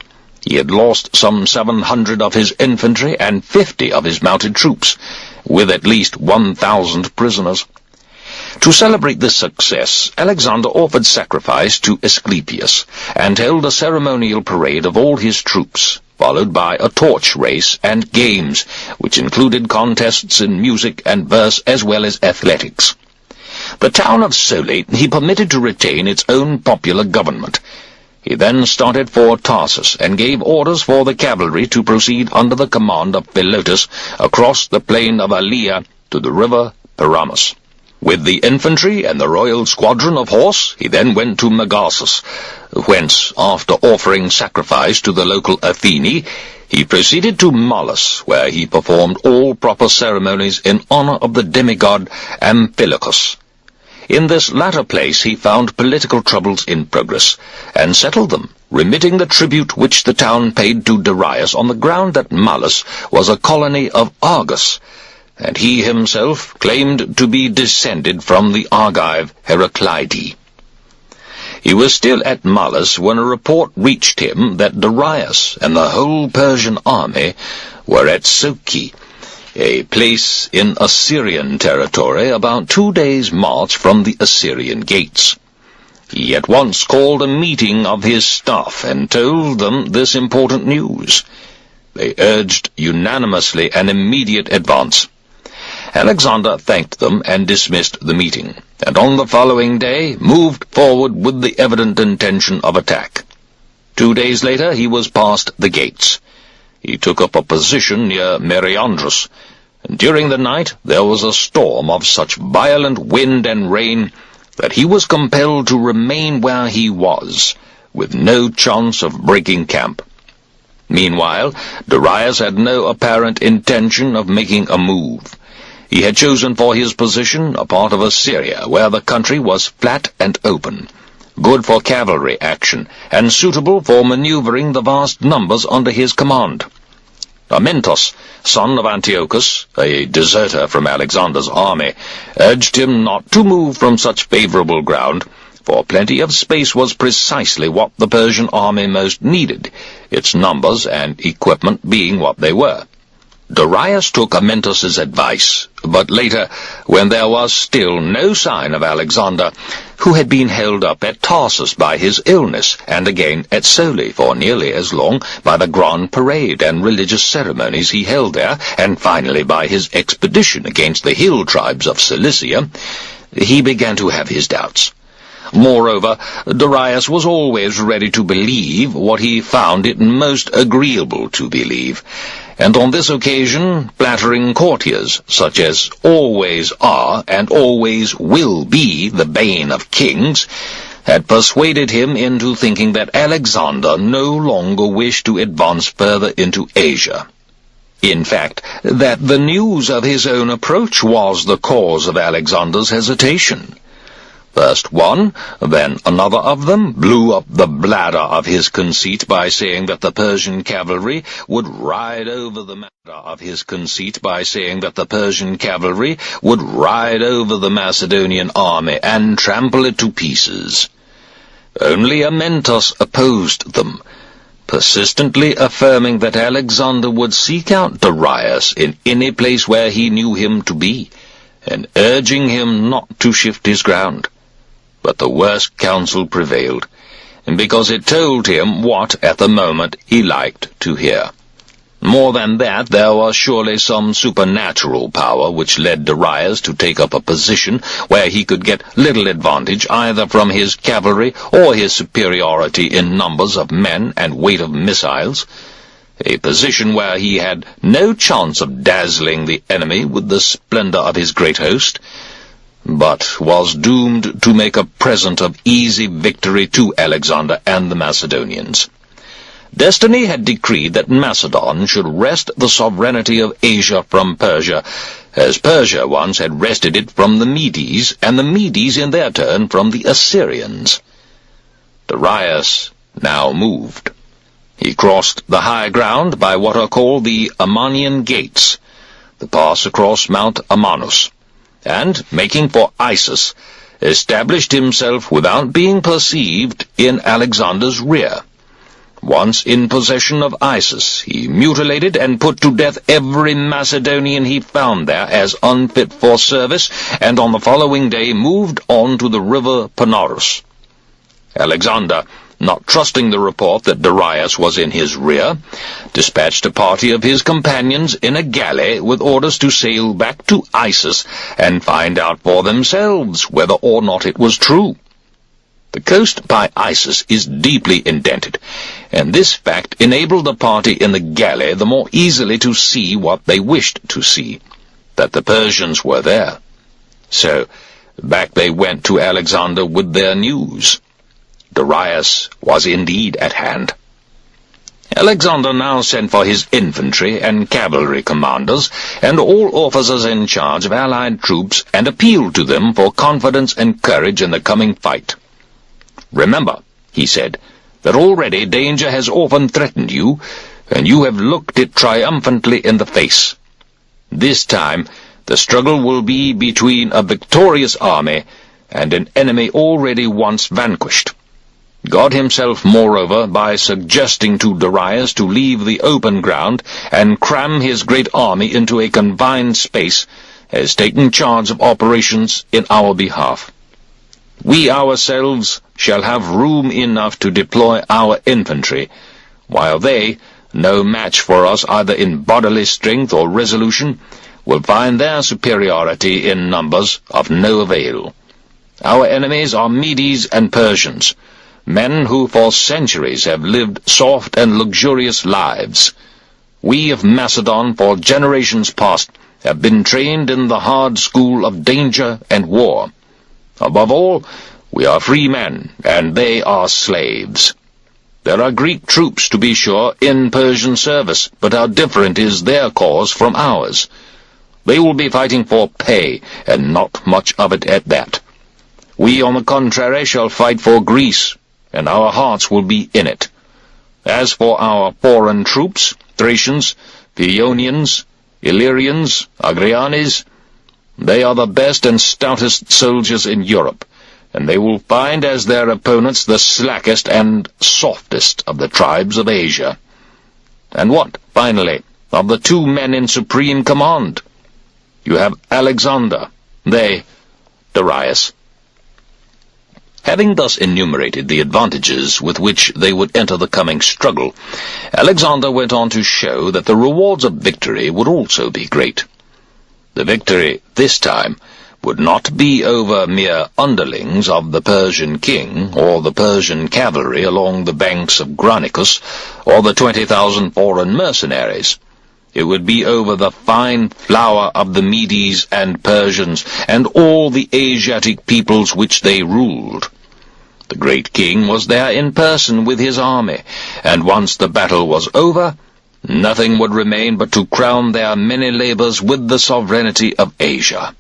He had lost some 700 of his infantry and 50 of his mounted troops, with at least 1,000 prisoners. To celebrate this success, Alexander offered sacrifice to Asclepius, and held a ceremonial parade of all his troops, followed by a torch race and games, which included contests in music and verse as well as athletics. The town of Soli he permitted to retain its own popular government. He then started for Tarsus and gave orders for the cavalry to proceed under the command of Philotas across the plain of Alia to the river Paramus. With the infantry and the royal squadron of horse, he then went to Megassus, whence, after offering sacrifice to the local Athene, he proceeded to Mallus, where he performed all proper ceremonies in honor of the demigod Amphilochus. In this latter place he found political troubles in progress, and settled them, remitting the tribute which the town paid to Darius on the ground that Mallus was a colony of Argus, and he himself claimed to be descended from the Argive Heraclidae. He was still at Mallus when a report reached him that Darius and the whole Persian army were at Soki, a place in Assyrian territory about 2 days' march from the Assyrian gates. He at once called a meeting of his staff and told them this important news. They urged unanimously an immediate advance. Alexander thanked them and dismissed the meeting, and on the following day moved forward with the evident intention of attack. 2 days later he was past the gates. He took up a position near Meriandrus, and during the night there was a storm of such violent wind and rain that he was compelled to remain where he was, with no chance of breaking camp. Meanwhile, Darius had no apparent intention of making a move. He had chosen for his position a part of Assyria, where the country was flat and open, good for cavalry action, and suitable for maneuvering the vast numbers under his command. Amyntas, son of Antiochus, a deserter from Alexander's army, urged him not to move from such favorable ground, for plenty of space was precisely what the Persian army most needed, its numbers and equipment being what they were. Darius took Amyntas's advice, but later, when there was still no sign of Alexander, who had been held up at Tarsus by his illness, and again at Soli for nearly as long by the grand parade and religious ceremonies he held there, and finally by his expedition against the hill tribes of Cilicia, he began to have his doubts. Moreover, Darius was always ready to believe what he found it most agreeable to believe, and on this occasion flattering courtiers, such as always are and always will be the bane of kings, had persuaded him into thinking that Alexander no longer wished to advance further into Asia. In fact, that the news of his own approach was the cause of Alexander's hesitation. First one, then another of them blew up the bladder of his conceit by saying that the Persian cavalry would ride over the Macedonian army and trample it to pieces. Only Amyntas opposed them, persistently affirming that Alexander would seek out Darius in any place where he knew him to be, and urging him not to shift his ground. But the worst counsel prevailed, and because it told him what, at the moment, he liked to hear. More than that, there was surely some supernatural power which led Darius to take up a position where he could get little advantage either from his cavalry or his superiority in numbers of men and weight of missiles, a position where he had no chance of dazzling the enemy with the splendor of his great host, but was doomed to make a present of easy victory to Alexander and the Macedonians. Destiny had decreed that Macedon should wrest the sovereignty of Asia from Persia, as Persia once had wrested it from the Medes, and the Medes in their turn from the Assyrians. Darius now moved. He crossed the high ground by what are called the Ammanian Gates, the pass across Mount Amanus, and, making for Issus, established himself without being perceived in Alexander's rear. Once in possession of Issus, he mutilated and put to death every Macedonian he found there as unfit for service, and on the following day moved on to the river Panarus. Alexander, not trusting the report that Darius was in his rear, dispatched a party of his companions in a galley with orders to sail back to Issus and find out for themselves whether or not it was true. The coast by Isis is deeply indented, and this fact enabled the party in the galley the more easily to see what they wished to see, that the Persians were there. So, back they went to Alexander with their news. Darius was indeed at hand. Alexander now sent for his infantry and cavalry commanders and all officers in charge of allied troops and appealed to them for confidence and courage in the coming fight. "Remember," he said, "that already danger has often threatened you, and you have looked it triumphantly in the face. This time the struggle will be between a victorious army and an enemy already once vanquished. God himself, moreover, by suggesting to Darius to leave the open ground and cram his great army into a confined space, has taken charge of operations in our behalf. We ourselves shall have room enough to deploy our infantry, while they, no match for us either in bodily strength or resolution, will find their superiority in numbers of no avail. Our enemies are Medes and Persians, men who for centuries have lived soft and luxurious lives. We of Macedon for generations past have been trained in the hard school of danger and war. Above all, we are free men, and they are slaves. There are Greek troops, to be sure, in Persian service, but how different is their cause from ours. They will be fighting for pay, and not much of it at that. We, on the contrary, shall fight for Greece, and our hearts will be in it. As for our foreign troops, Thracians, Paeonians, Illyrians, Agrianes, they are the best and stoutest soldiers in Europe, and they will find as their opponents the slackest and softest of the tribes of Asia. And what, finally, of the two men in supreme command? You have Alexander, they, Darius." Having thus enumerated the advantages with which they would enter the coming struggle, Alexander went on to show that the rewards of victory would also be great. The victory, this time, would not be over mere underlings of the Persian king, or the Persian cavalry along the banks of Granicus, or the 20,000 foreign mercenaries. It would be over the fine flower of the Medes and Persians, and all the Asiatic peoples which they ruled. The great king was there in person with his army, and once the battle was over, nothing would remain but to crown their many labors with the sovereignty of Asia.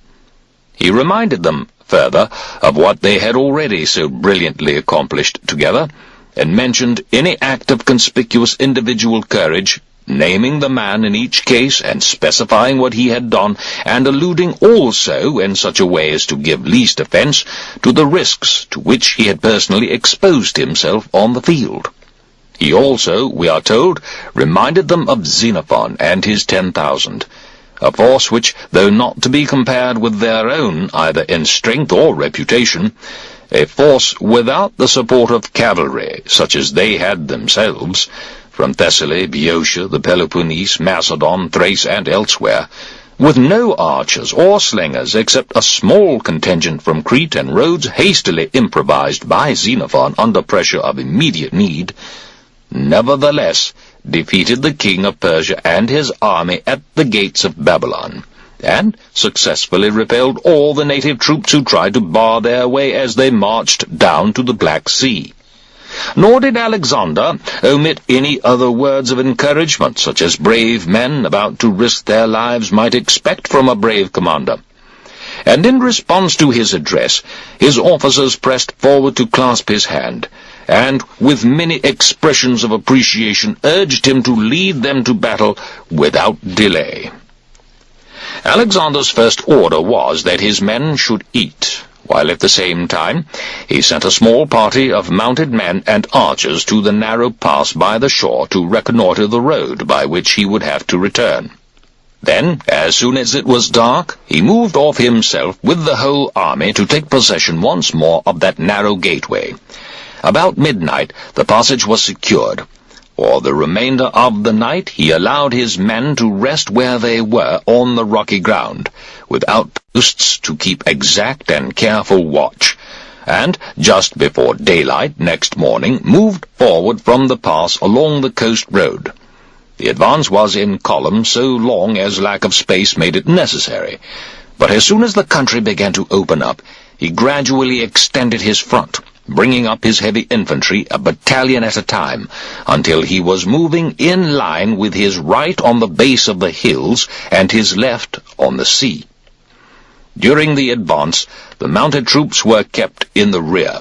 He reminded them, further, of what they had already so brilliantly accomplished together, and mentioned any act of conspicuous individual courage, naming the man in each case and specifying what he had done, and alluding also, in such a way as to give least offense, to the risks to which he had personally exposed himself on the field. He also, we are told, reminded them of Xenophon and his 10,000, a force which, though not to be compared with their own either in strength or reputation, a force without the support of cavalry, such as they had themselves, from Thessaly, Boeotia, the Peloponnese, Macedon, Thrace, and elsewhere, with no archers or slingers except a small contingent from Crete and Rhodes hastily improvised by Xenophon under pressure of immediate need, nevertheless defeated the king of Persia and his army at the gates of Babylon, and successfully repelled all the native troops who tried to bar their way as they marched down to the Black Sea. Nor did Alexander omit any other words of encouragement, such as brave men about to risk their lives might expect from a brave commander. And in response to his address, his officers pressed forward to clasp his hand, and, with many expressions of appreciation, urged him to lead them to battle without delay. Alexander's first order was that his men should eat, while at the same time he sent a small party of mounted men and archers to the narrow pass by the shore to reconnoitre the road by which he would have to return. Then, as soon as it was dark, he moved off himself with the whole army to take possession once more of that narrow gateway. About midnight the passage was secured. For the remainder of the night he allowed his men to rest where they were on the rocky ground, with outposts to keep exact and careful watch, and, just before daylight next morning, moved forward from the pass along the coast road. The advance was in column so long as lack of space made it necessary, but as soon as the country began to open up, he gradually extended his front, bringing up his heavy infantry a battalion at a time, until he was moving in line with his right on the base of the hills and his left on the sea. During the advance, the mounted troops were kept in the rear,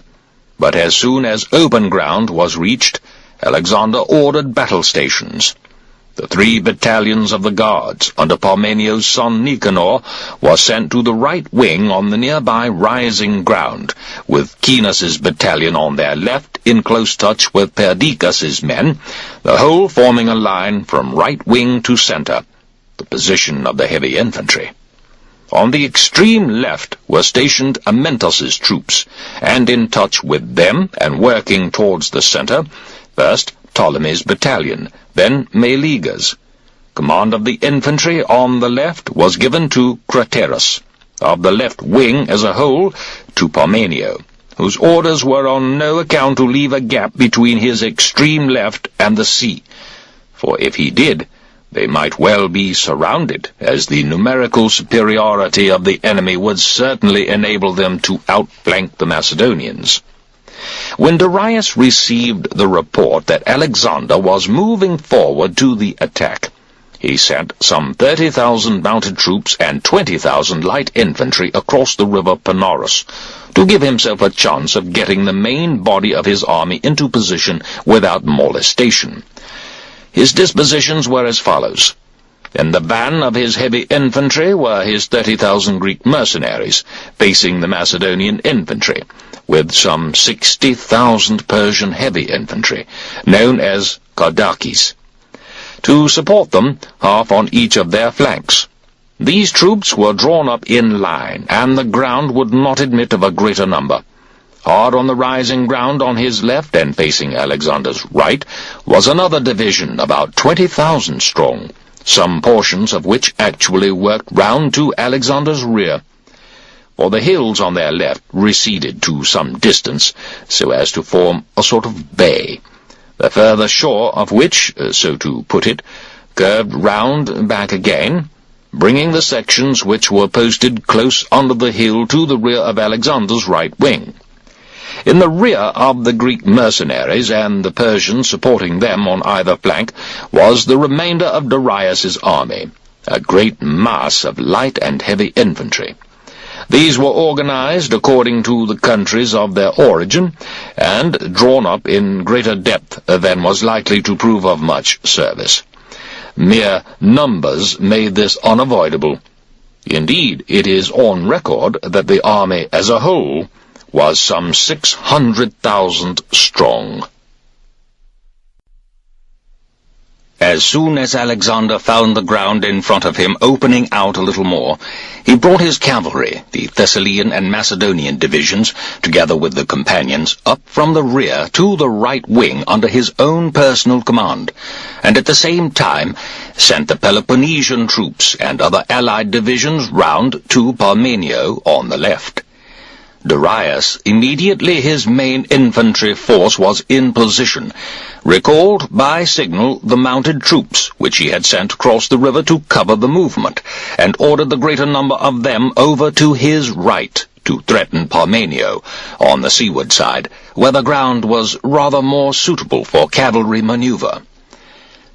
but as soon as open ground was reached, Alexander ordered battle stations. The 3 battalions of the Guards, under Parmenio's son Nicanor, were sent to the right wing on the nearby rising ground, with Cinus's battalion on their left in close touch with Perdiccas's men, the whole forming a line from right wing to center, the position of the heavy infantry. On the extreme left were stationed Amyntas's troops, and in touch with them and working towards the center, first Ptolemy's battalion, then Meleager's. Command of the infantry on the left was given to Craterus, of the left wing as a whole to Parmenio, whose orders were on no account to leave a gap between his extreme left and the sea, for if he did, they might well be surrounded, as the numerical superiority of the enemy would certainly enable them to outflank the Macedonians. When Darius received the report that Alexander was moving forward to the attack, he sent some 30,000 mounted troops and 20,000 light infantry across the river Panarus, to give himself a chance of getting the main body of his army into position without molestation. His dispositions were as follows. In the van of his heavy infantry were his 30,000 Greek mercenaries, facing the Macedonian infantry, with some 60,000 Persian heavy infantry, known as Kardakis. To support them, half on each of their flanks. These troops were drawn up in line, and the ground would not admit of a greater number. Hard on the rising ground on his left and facing Alexander's right was another division about 20,000 strong, some portions of which actually worked round to Alexander's rear, for the hills on their left receded to some distance, so as to form a sort of bay, the further shore of which, so to put it, curved round back again, bringing the sections which were posted close under the hill to the rear of Alexander's right wing. In the rear of the Greek mercenaries and the Persians supporting them on either flank was the remainder of Darius's army, a great mass of light and heavy infantry. These were organized according to the countries of their origin, and drawn up in greater depth than was likely to prove of much service. Mere numbers made this unavoidable. Indeed, it is on record that the army as a whole was some 600,000 strong. As soon as Alexander found the ground in front of him opening out a little more, he brought his cavalry, the Thessalian and Macedonian divisions, together with the companions, up from the rear to the right wing under his own personal command, and at the same time sent the Peloponnesian troops and other allied divisions round to Parmenio on the left. Darius, immediately his main infantry force was in position, recalled by signal the mounted troops which he had sent across the river to cover the movement, and ordered the greater number of them over to his right to threaten Parmenio on the seaward side, where the ground was rather more suitable for cavalry maneuver.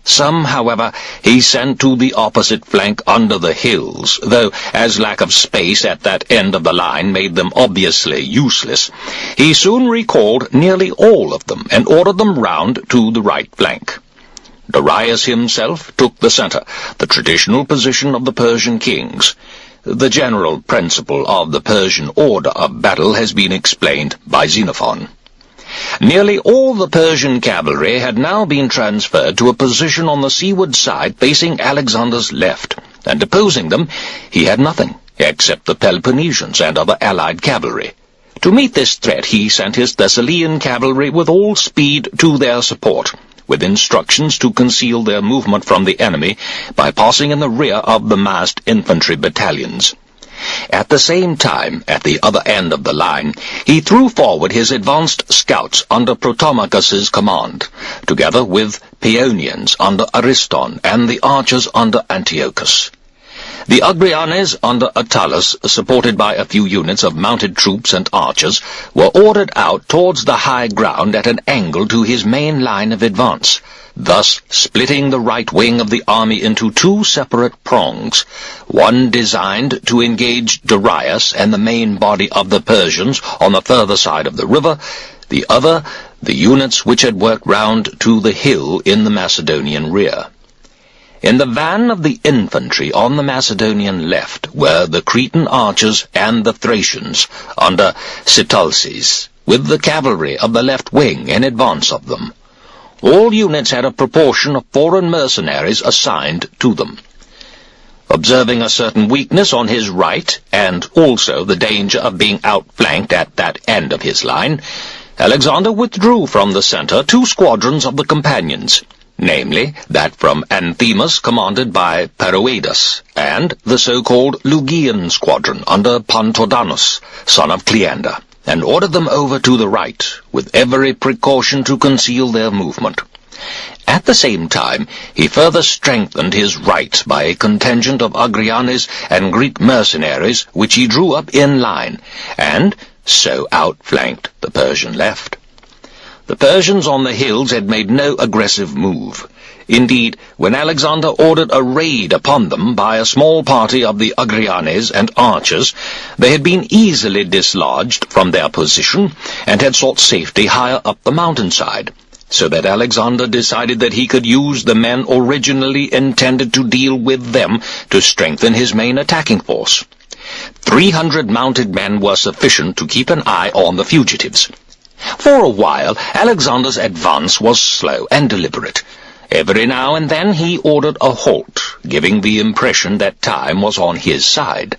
Some, however, he sent to the opposite flank under the hills, though, as lack of space at that end of the line made them obviously useless, he soon recalled nearly all of them and ordered them round to the right flank. Darius himself took the center, the traditional position of the Persian kings. The general principle of the Persian order of battle has been explained by Xenophon. Nearly all the Persian cavalry had now been transferred to a position on the seaward side facing Alexander's left, and opposing them he had nothing, except the Peloponnesians and other allied cavalry. To meet this threat he sent his Thessalian cavalry with all speed to their support, with instructions to conceal their movement from the enemy by passing in the rear of the massed infantry battalions. At the same time, at the other end of the line, he threw forward his advanced scouts under Protomachus's command, together with Paeonians under Ariston and the archers under Antiochus. The Agrianes under Attalus, supported by a few units of mounted troops and archers, were ordered out towards the high ground at an angle to his main line of advance, thus splitting the right wing of the army into two separate prongs, one designed to engage Darius and the main body of the Persians on the further side of the river, the other the units which had worked round to the hill in the Macedonian rear. In the van of the infantry on the Macedonian left were the Cretan archers and the Thracians under Sitalces, with the cavalry of the left wing in advance of them. All units had a proportion of foreign mercenaries assigned to them. Observing a certain weakness on his right, and also the danger of being outflanked at that end of his line, Alexander withdrew from the centre 2 squadrons of the companions, namely that from Anthemus commanded by Peroedas, and the so-called Lugian squadron under Pontodanus, son of Cleander, and ordered them over to the right, with every precaution to conceal their movement. At the same time, he further strengthened his right by a contingent of Agrianes and Greek mercenaries, which he drew up in line, and so outflanked the Persian left. The Persians on the hills had made no aggressive move. Indeed, when Alexander ordered a raid upon them by a small party of the Agrianes and archers, they had been easily dislodged from their position and had sought safety higher up the mountainside, so that Alexander decided that he could use the men originally intended to deal with them to strengthen his main attacking force. 300 mounted men were sufficient to keep an eye on the fugitives. For a while, Alexander's advance was slow and deliberate. Every now and then he ordered a halt, giving the impression that time was on his side.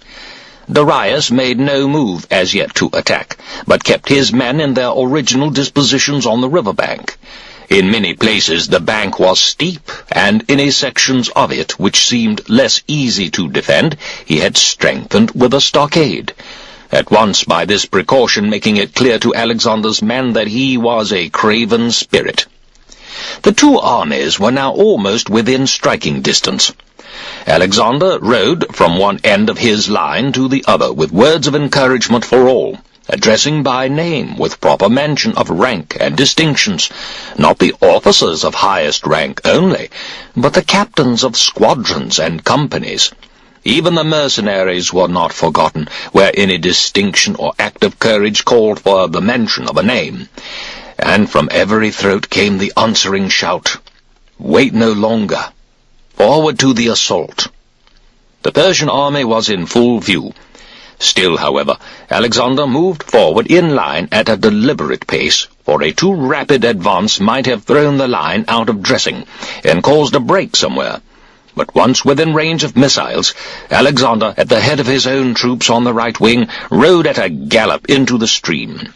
Darius made no move as yet to attack, but kept his men in their original dispositions on the river bank. In many places the bank was steep, and in a sections of it which seemed less easy to defend, he had strengthened with a stockade, at once by this precaution making it clear to Alexander's men that he was a craven spirit. The 2 armies were now almost within striking distance. Alexander rode from one end of his line to the other with words of encouragement for all, addressing by name with proper mention of rank and distinctions, not the officers of highest rank only, but the captains of squadrons and companies. Even the mercenaries were not forgotten, where any distinction or act of courage called for the mention of a name. And from every throat came the answering shout, "Wait no longer! Forward to the assault!" The Persian army was in full view. Still, however, Alexander moved forward in line at a deliberate pace, for a too rapid advance might have thrown the line out of dressing, and caused a break somewhere. But once within range of missiles, Alexander, at the head of his own troops on the right wing, rode at a gallop into the stream.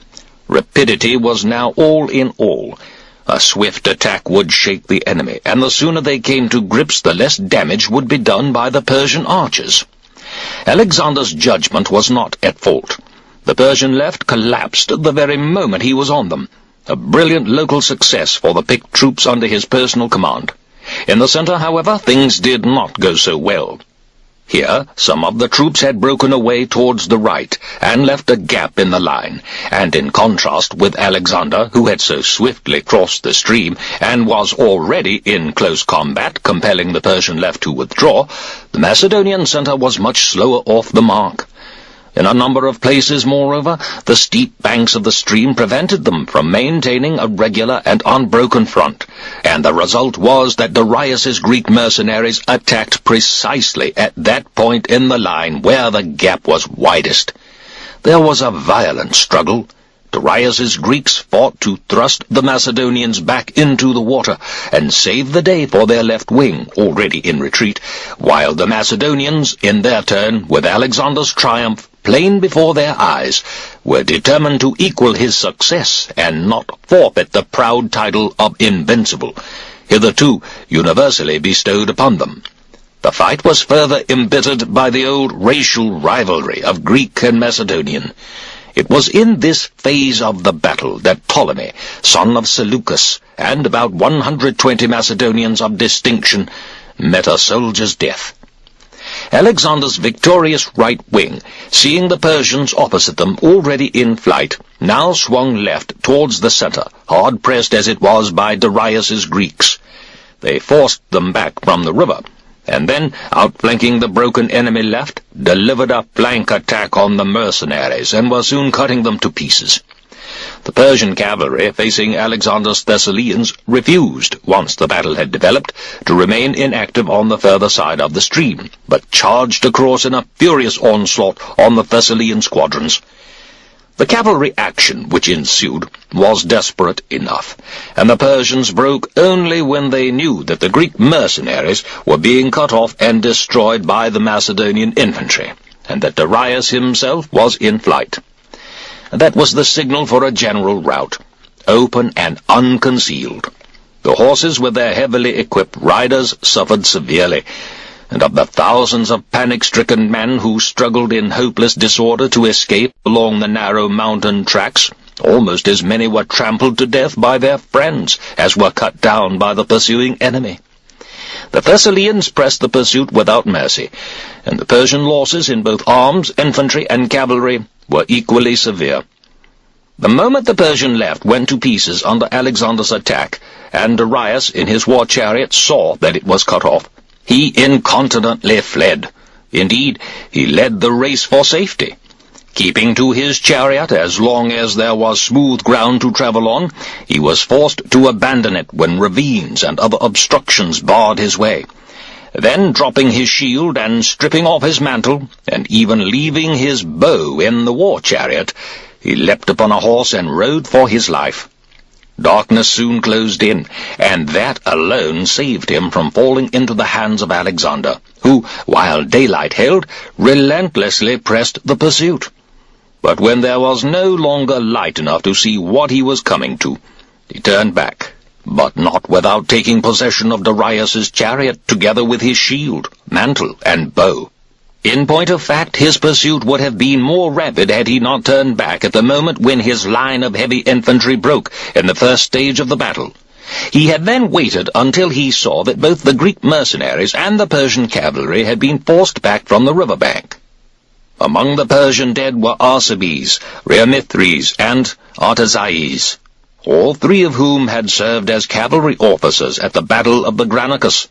Rapidity was now all in all. A swift attack would shake the enemy, and the sooner they came to grips, the less damage would be done by the Persian archers. Alexander's judgment was not at fault. The Persian left collapsed the very moment he was on them, a brilliant local success for the picked troops under his personal command. In the centre, however, things did not go so well. Here, some of the troops had broken away towards the right, and left a gap in the line, and in contrast with Alexander, who had so swiftly crossed the stream, and was already in close combat, compelling the Persian left to withdraw, the Macedonian centre was much slower off the mark. In a number of places, moreover, the steep banks of the stream prevented them from maintaining a regular and unbroken front, and the result was that Darius's Greek mercenaries attacked precisely at that point in the line where the gap was widest. There was a violent struggle. Darius's Greeks fought to thrust the Macedonians back into the water and save the day for their left wing, already in retreat, while the Macedonians, in their turn, with Alexander's triumph plain before their eyes, were determined to equal his success and not forfeit the proud title of invincible, hitherto universally bestowed upon them. The fight was further embittered by the old racial rivalry of Greek and Macedonian. It was in this phase of the battle that Ptolemy, son of Seleucus, and about 120 Macedonians of distinction met a soldier's death. Alexander's victorious right wing, seeing the Persians opposite them already in flight, now swung left towards the center, hard-pressed as it was by Darius's Greeks. They forced them back from the river, and then, outflanking the broken enemy left, delivered a flank attack on the mercenaries, and were soon cutting them to pieces. The Persian cavalry, facing Alexander's Thessalians, refused, once the battle had developed, to remain inactive on the further side of the stream, but charged across in a furious onslaught on the Thessalian squadrons. The cavalry action which ensued was desperate enough, and the Persians broke only when they knew that the Greek mercenaries were being cut off and destroyed by the Macedonian infantry, and that Darius himself was in flight. That was the signal for a general rout, open and unconcealed. The horses with their heavily equipped riders suffered severely, and of the thousands of panic-stricken men who struggled in hopeless disorder to escape along the narrow mountain tracks, almost as many were trampled to death by their friends as were cut down by the pursuing enemy. The Thessalians pressed the pursuit without mercy, and the Persian losses in both arms, infantry, and cavalry were equally severe. The moment the Persian left went to pieces under Alexander's attack, and Darius in his war chariot saw that it was cut off, he incontinently fled. Indeed, he led the race for safety. Keeping to his chariot as long as there was smooth ground to travel on, he was forced to abandon it when ravines and other obstructions barred his way. Then, dropping his shield and stripping off his mantle, and even leaving his bow in the war chariot, he leapt upon a horse and rode for his life. Darkness soon closed in, and that alone saved him from falling into the hands of Alexander, who, while daylight held, relentlessly pressed the pursuit. But when there was no longer light enough to see what he was coming to, he turned back, but not without taking possession of Darius's chariot together with his shield, mantle, and bow. In point of fact, his pursuit would have been more rapid had he not turned back at the moment when his line of heavy infantry broke in the first stage of the battle. He had then waited until he saw that both the Greek mercenaries and the Persian cavalry had been forced back from the river bank. Among the Persian dead were Arcebes, Rheomithres, and Artaxerxes, all three of whom had served as cavalry officers at the Battle of the Granicus.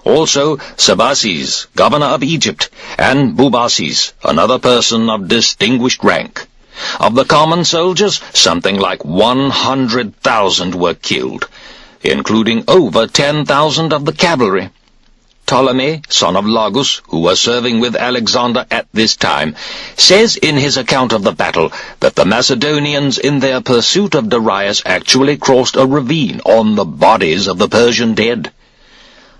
Also Sabaces, governor of Egypt, and Bubaces, another person of distinguished rank. Of the common soldiers, something like 100,000 were killed, including over 10,000 of the cavalry. Ptolemy, son of Lagus, who was serving with Alexander at this time, says in his account of the battle that the Macedonians in their pursuit of Darius actually crossed a ravine on the bodies of the Persian dead.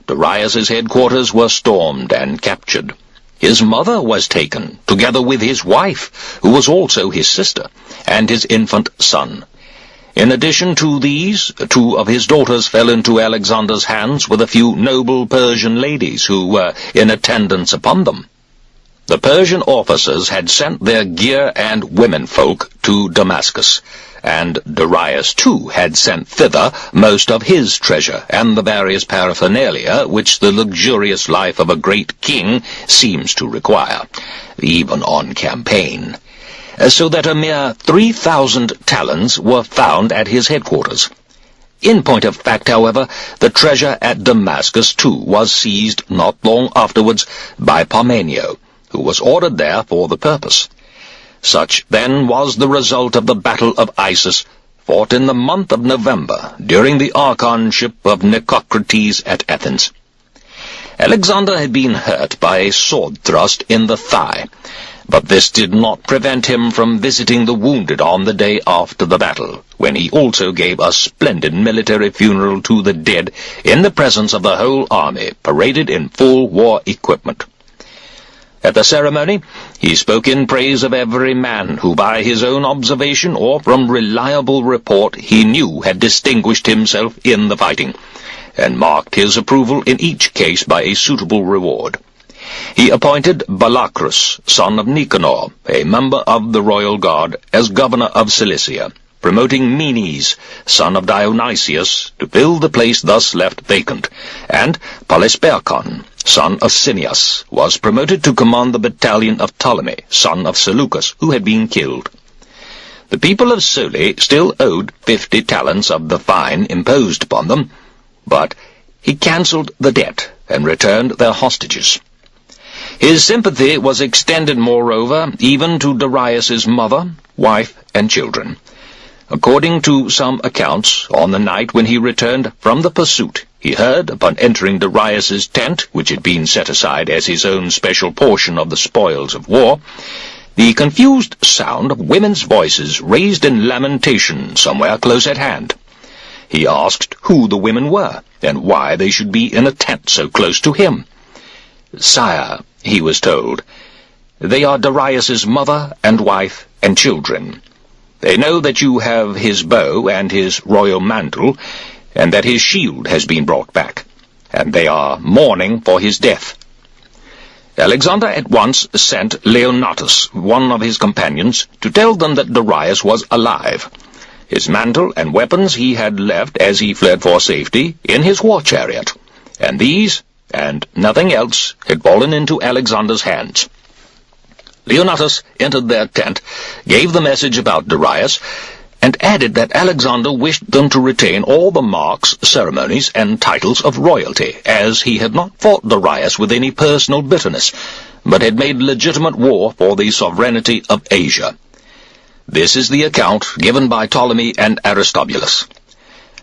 Darius's headquarters were stormed and captured. His mother was taken, together with his wife, who was also his sister, and his infant son. In addition to these, 2 of his daughters fell into Alexander's hands with a few noble Persian ladies who were in attendance upon them. The Persian officers had sent their gear and womenfolk to Damascus, and Darius too had sent thither most of his treasure and the various paraphernalia which the luxurious life of a great king seems to require, even on campaign, so that a mere 3,000 talents were found at his headquarters. In point of fact, however, the treasure at Damascus too was seized not long afterwards by Parmenio, who was ordered there for the purpose. Such, then, was the result of the Battle of Issus, fought in the month of November, during the archonship of Nicocrates at Athens. Alexander had been hurt by a sword thrust in the thigh, but this did not prevent him from visiting the wounded on the day after the battle, when he also gave a splendid military funeral to the dead in the presence of the whole army, paraded in full war equipment. At the ceremony, he spoke in praise of every man who by his own observation or from reliable report he knew had distinguished himself in the fighting, and marked his approval in each case by a suitable reward. He appointed Balacrus, son of Nicanor, a member of the royal guard, as governor of Cilicia, promoting Menes, son of Dionysius, to fill the place thus left vacant, and Polysperchon, son of Cineas, was promoted to command the battalion of Ptolemy, son of Seleucus, who had been killed. The people of Soli still owed 50 talents of the fine imposed upon them, but he cancelled the debt and returned their hostages. His sympathy was extended, moreover, even to Darius's mother, wife, and children. According to some accounts, on the night when he returned from the pursuit, he heard, upon entering Darius's tent, which had been set aside as his own special portion of the spoils of war, the confused sound of women's voices raised in lamentation somewhere close at hand. He asked who the women were, and why they should be in a tent so close to him. "Sire," he was told, "they are Darius's mother and wife and children. They know that you have his bow and his royal mantle, and that his shield has been brought back, and they are mourning for his death." Alexander at once sent Leonatus, one of his companions, to tell them that Darius was alive. His mantle and weapons he had left as he fled for safety in his war-chariot, and these, and nothing else, had fallen into Alexander's hands. Leonatus entered their tent, gave the message about Darius, and added that Alexander wished them to retain all the marks, ceremonies, and titles of royalty, as he had not fought Darius with any personal bitterness, but had made legitimate war for the sovereignty of Asia. This is the account given by Ptolemy and Aristobulus.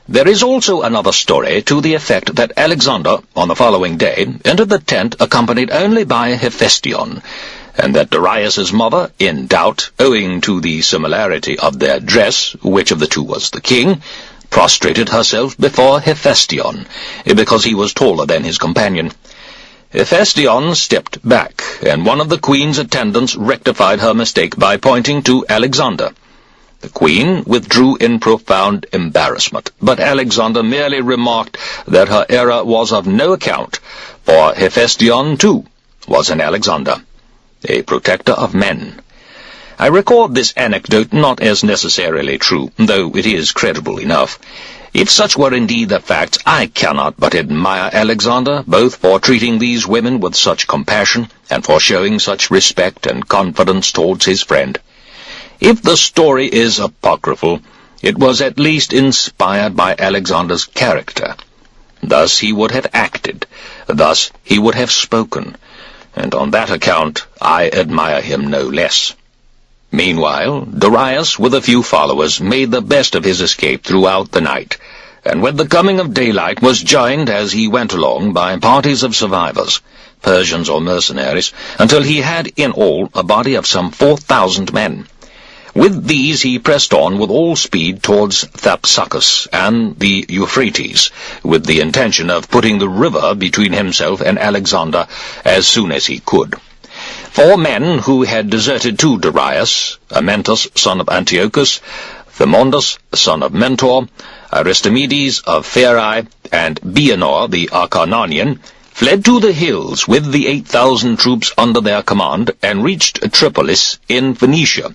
There is also another story to the effect that Alexander, on the following day, entered the tent accompanied only by Hephaestion, and that Darius's mother, in doubt, owing to the similarity of their dress, which of the two was the king, prostrated herself before Hephaestion, because he was taller than his companion. Hephaestion stepped back, and one of the queen's attendants rectified her mistake by pointing to Alexander. The queen withdrew in profound embarrassment, but Alexander merely remarked that her error was of no account, for Hephaestion, too, was an Alexander, a protector of men. I record this anecdote not as necessarily true, though it is credible enough. If such were indeed the facts, I cannot but admire Alexander, both for treating these women with such compassion, and for showing such respect and confidence towards his friend. If the story is apocryphal, it was at least inspired by Alexander's character. Thus he would have acted, thus he would have spoken, and on that account I admire him no less. Meanwhile, Darius, with a few followers, made the best of his escape throughout the night, and with the coming of daylight was joined as he went along by parties of survivors, Persians or mercenaries, until he had in all a body of some 4,000 men. With these he pressed on with all speed towards Thapsacus and the Euphrates, with the intention of putting the river between himself and Alexander as soon as he could. 4 men who had deserted to Darius, Amyntas, son of Antiochus, Thermondus, son of Mentor, Aristomedes of Pherae, and Bianor the Acarnanian, fled to the hills with the 8,000 troops under their command, and reached Tripolis in Phoenicia.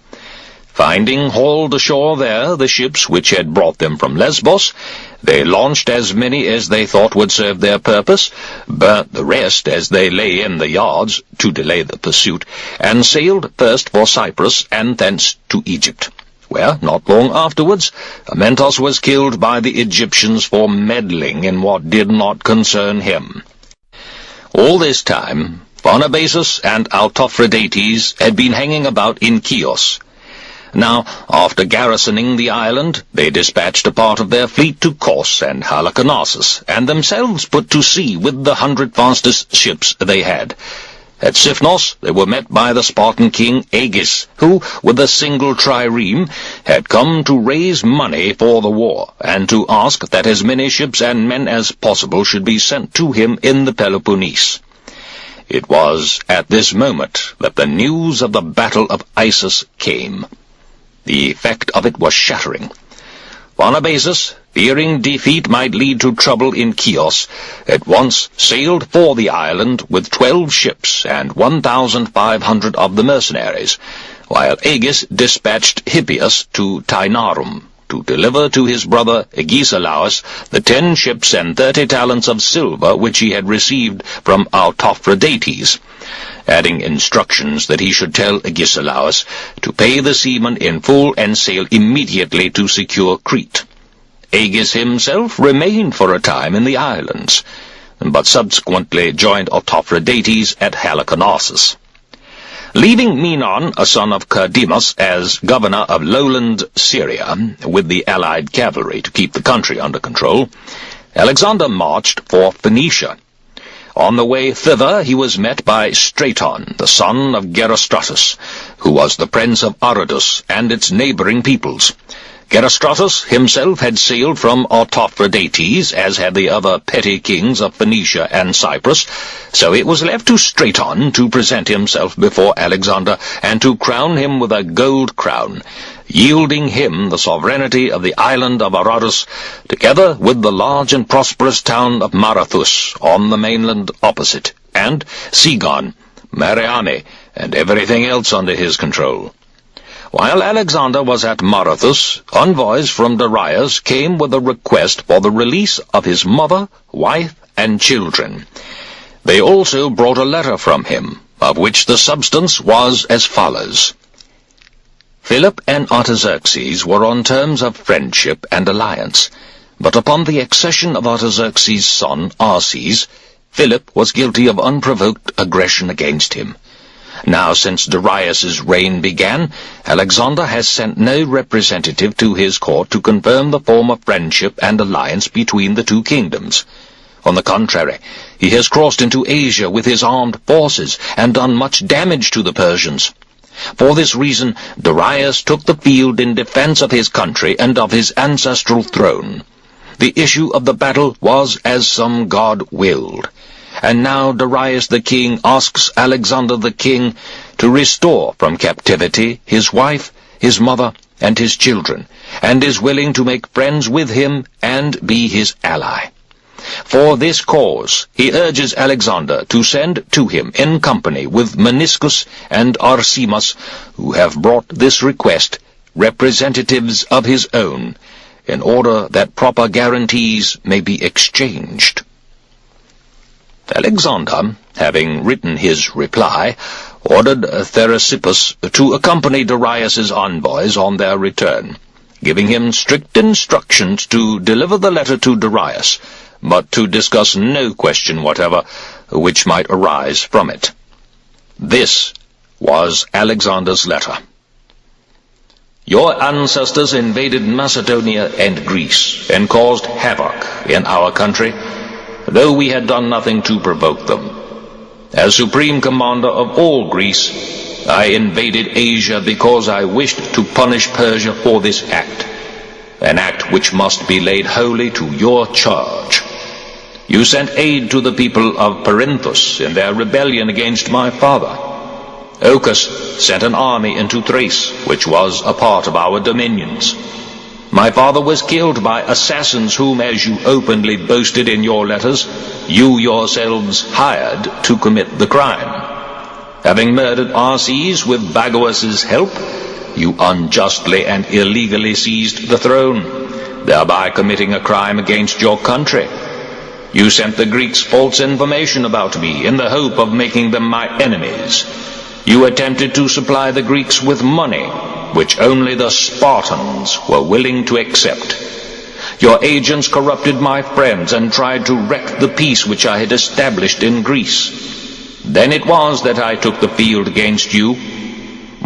Finding hauled ashore there the ships which had brought them from Lesbos, they launched as many as they thought would serve their purpose, burnt the rest as they lay in the yards to delay the pursuit, and sailed first for Cyprus and thence to Egypt, where, not long afterwards, Amyntas was killed by the Egyptians for meddling in what did not concern him. All this time, Pharnabazus and Autophrodates had been hanging about in Chios. Now, after garrisoning the island, they dispatched a part of their fleet to Kos and Halicarnassus, and themselves put to sea with the 100 fastest ships they had. At Sipnos they were met by the Spartan king Agis, who, with a single trireme, had come to raise money for the war, and to ask that as many ships and men as possible should be sent to him in the Peloponnese. It was at this moment that the news of the Battle of Issus came. The effect of it was shattering. Anábase, fearing defeat might lead to trouble in Chios, at once sailed for the island with 12 ships and 1,500 of the mercenaries, while Agis dispatched Hippias to Taenarum to deliver to his brother Agesilaus the 10 ships and 30 talents of silver which he had received from Autophrodates, adding instructions that he should tell Agesilaus to pay the seamen in full and sail immediately to secure Crete. Agis himself remained for a time in the islands, but subsequently joined Autophrodates at Halicarnassus. Leaving Menon, a son of Cerdemus, as governor of lowland Syria, with the allied cavalry to keep the country under control, Alexander marched for Phoenicia. On the way thither he was met by Straton, the son of Gerastratus, who was the prince of Aradus and its neighboring peoples. Gerastratus himself had sailed from Autophrodates, as had the other petty kings of Phoenicia and Cyprus, so it was left to Straton to present himself before Alexander and to crown him with a gold crown, yielding him the sovereignty of the island of Aradus, together with the large and prosperous town of Marathus on the mainland opposite, and Sigon, Mariame, and everything else under his control. While Alexander was at Marathus, envoys from Darius came with a request for the release of his mother, wife, and children. They also brought a letter from him, of which the substance was as follows. Philip and Artaxerxes were on terms of friendship and alliance, but upon the accession of Artaxerxes' son, Arses, Philip was guilty of unprovoked aggression against him. Now, since Darius's reign began, Alexander has sent no representative to his court to confirm the former friendship and alliance between the two kingdoms. On the contrary, he has crossed into Asia with his armed forces and done much damage to the Persians. For this reason, Darius took the field in defense of his country and of his ancestral throne. The issue of the battle was as some god willed. And now Darius the king asks Alexander the king to restore from captivity his wife, his mother, and his children, and is willing to make friends with him and be his ally. For this cause he urges Alexander to send to him in company with Meniscus and Arsemas, who have brought this request, representatives of his own, in order that proper guarantees may be exchanged. Alexander, having written his reply, ordered Theresippus to accompany Darius's envoys on their return, giving him strict instructions to deliver the letter to Darius, but to discuss no question whatever which might arise from it. This was Alexander's letter. Your ancestors invaded Macedonia and Greece, and caused havoc in our country, though we had done nothing to provoke them. As supreme commander of all Greece, I invaded Asia because I wished to punish Persia for this act, an act which must be laid wholly to your charge. You sent aid to the people of Perinthus in their rebellion against my father. Ochus sent an army into Thrace, which was a part of our dominions. My father was killed by assassins whom, as you openly boasted in your letters, you yourselves hired to commit the crime. Having murdered Arses with Bagoas's help, you unjustly and illegally seized the throne, thereby committing a crime against your country. You sent the Greeks false information about me in the hope of making them my enemies. You attempted to supply the Greeks with money, which only the Spartans were willing to accept. Your agents corrupted my friends and tried to wreck the peace which I had established in Greece. Then it was that I took the field against you,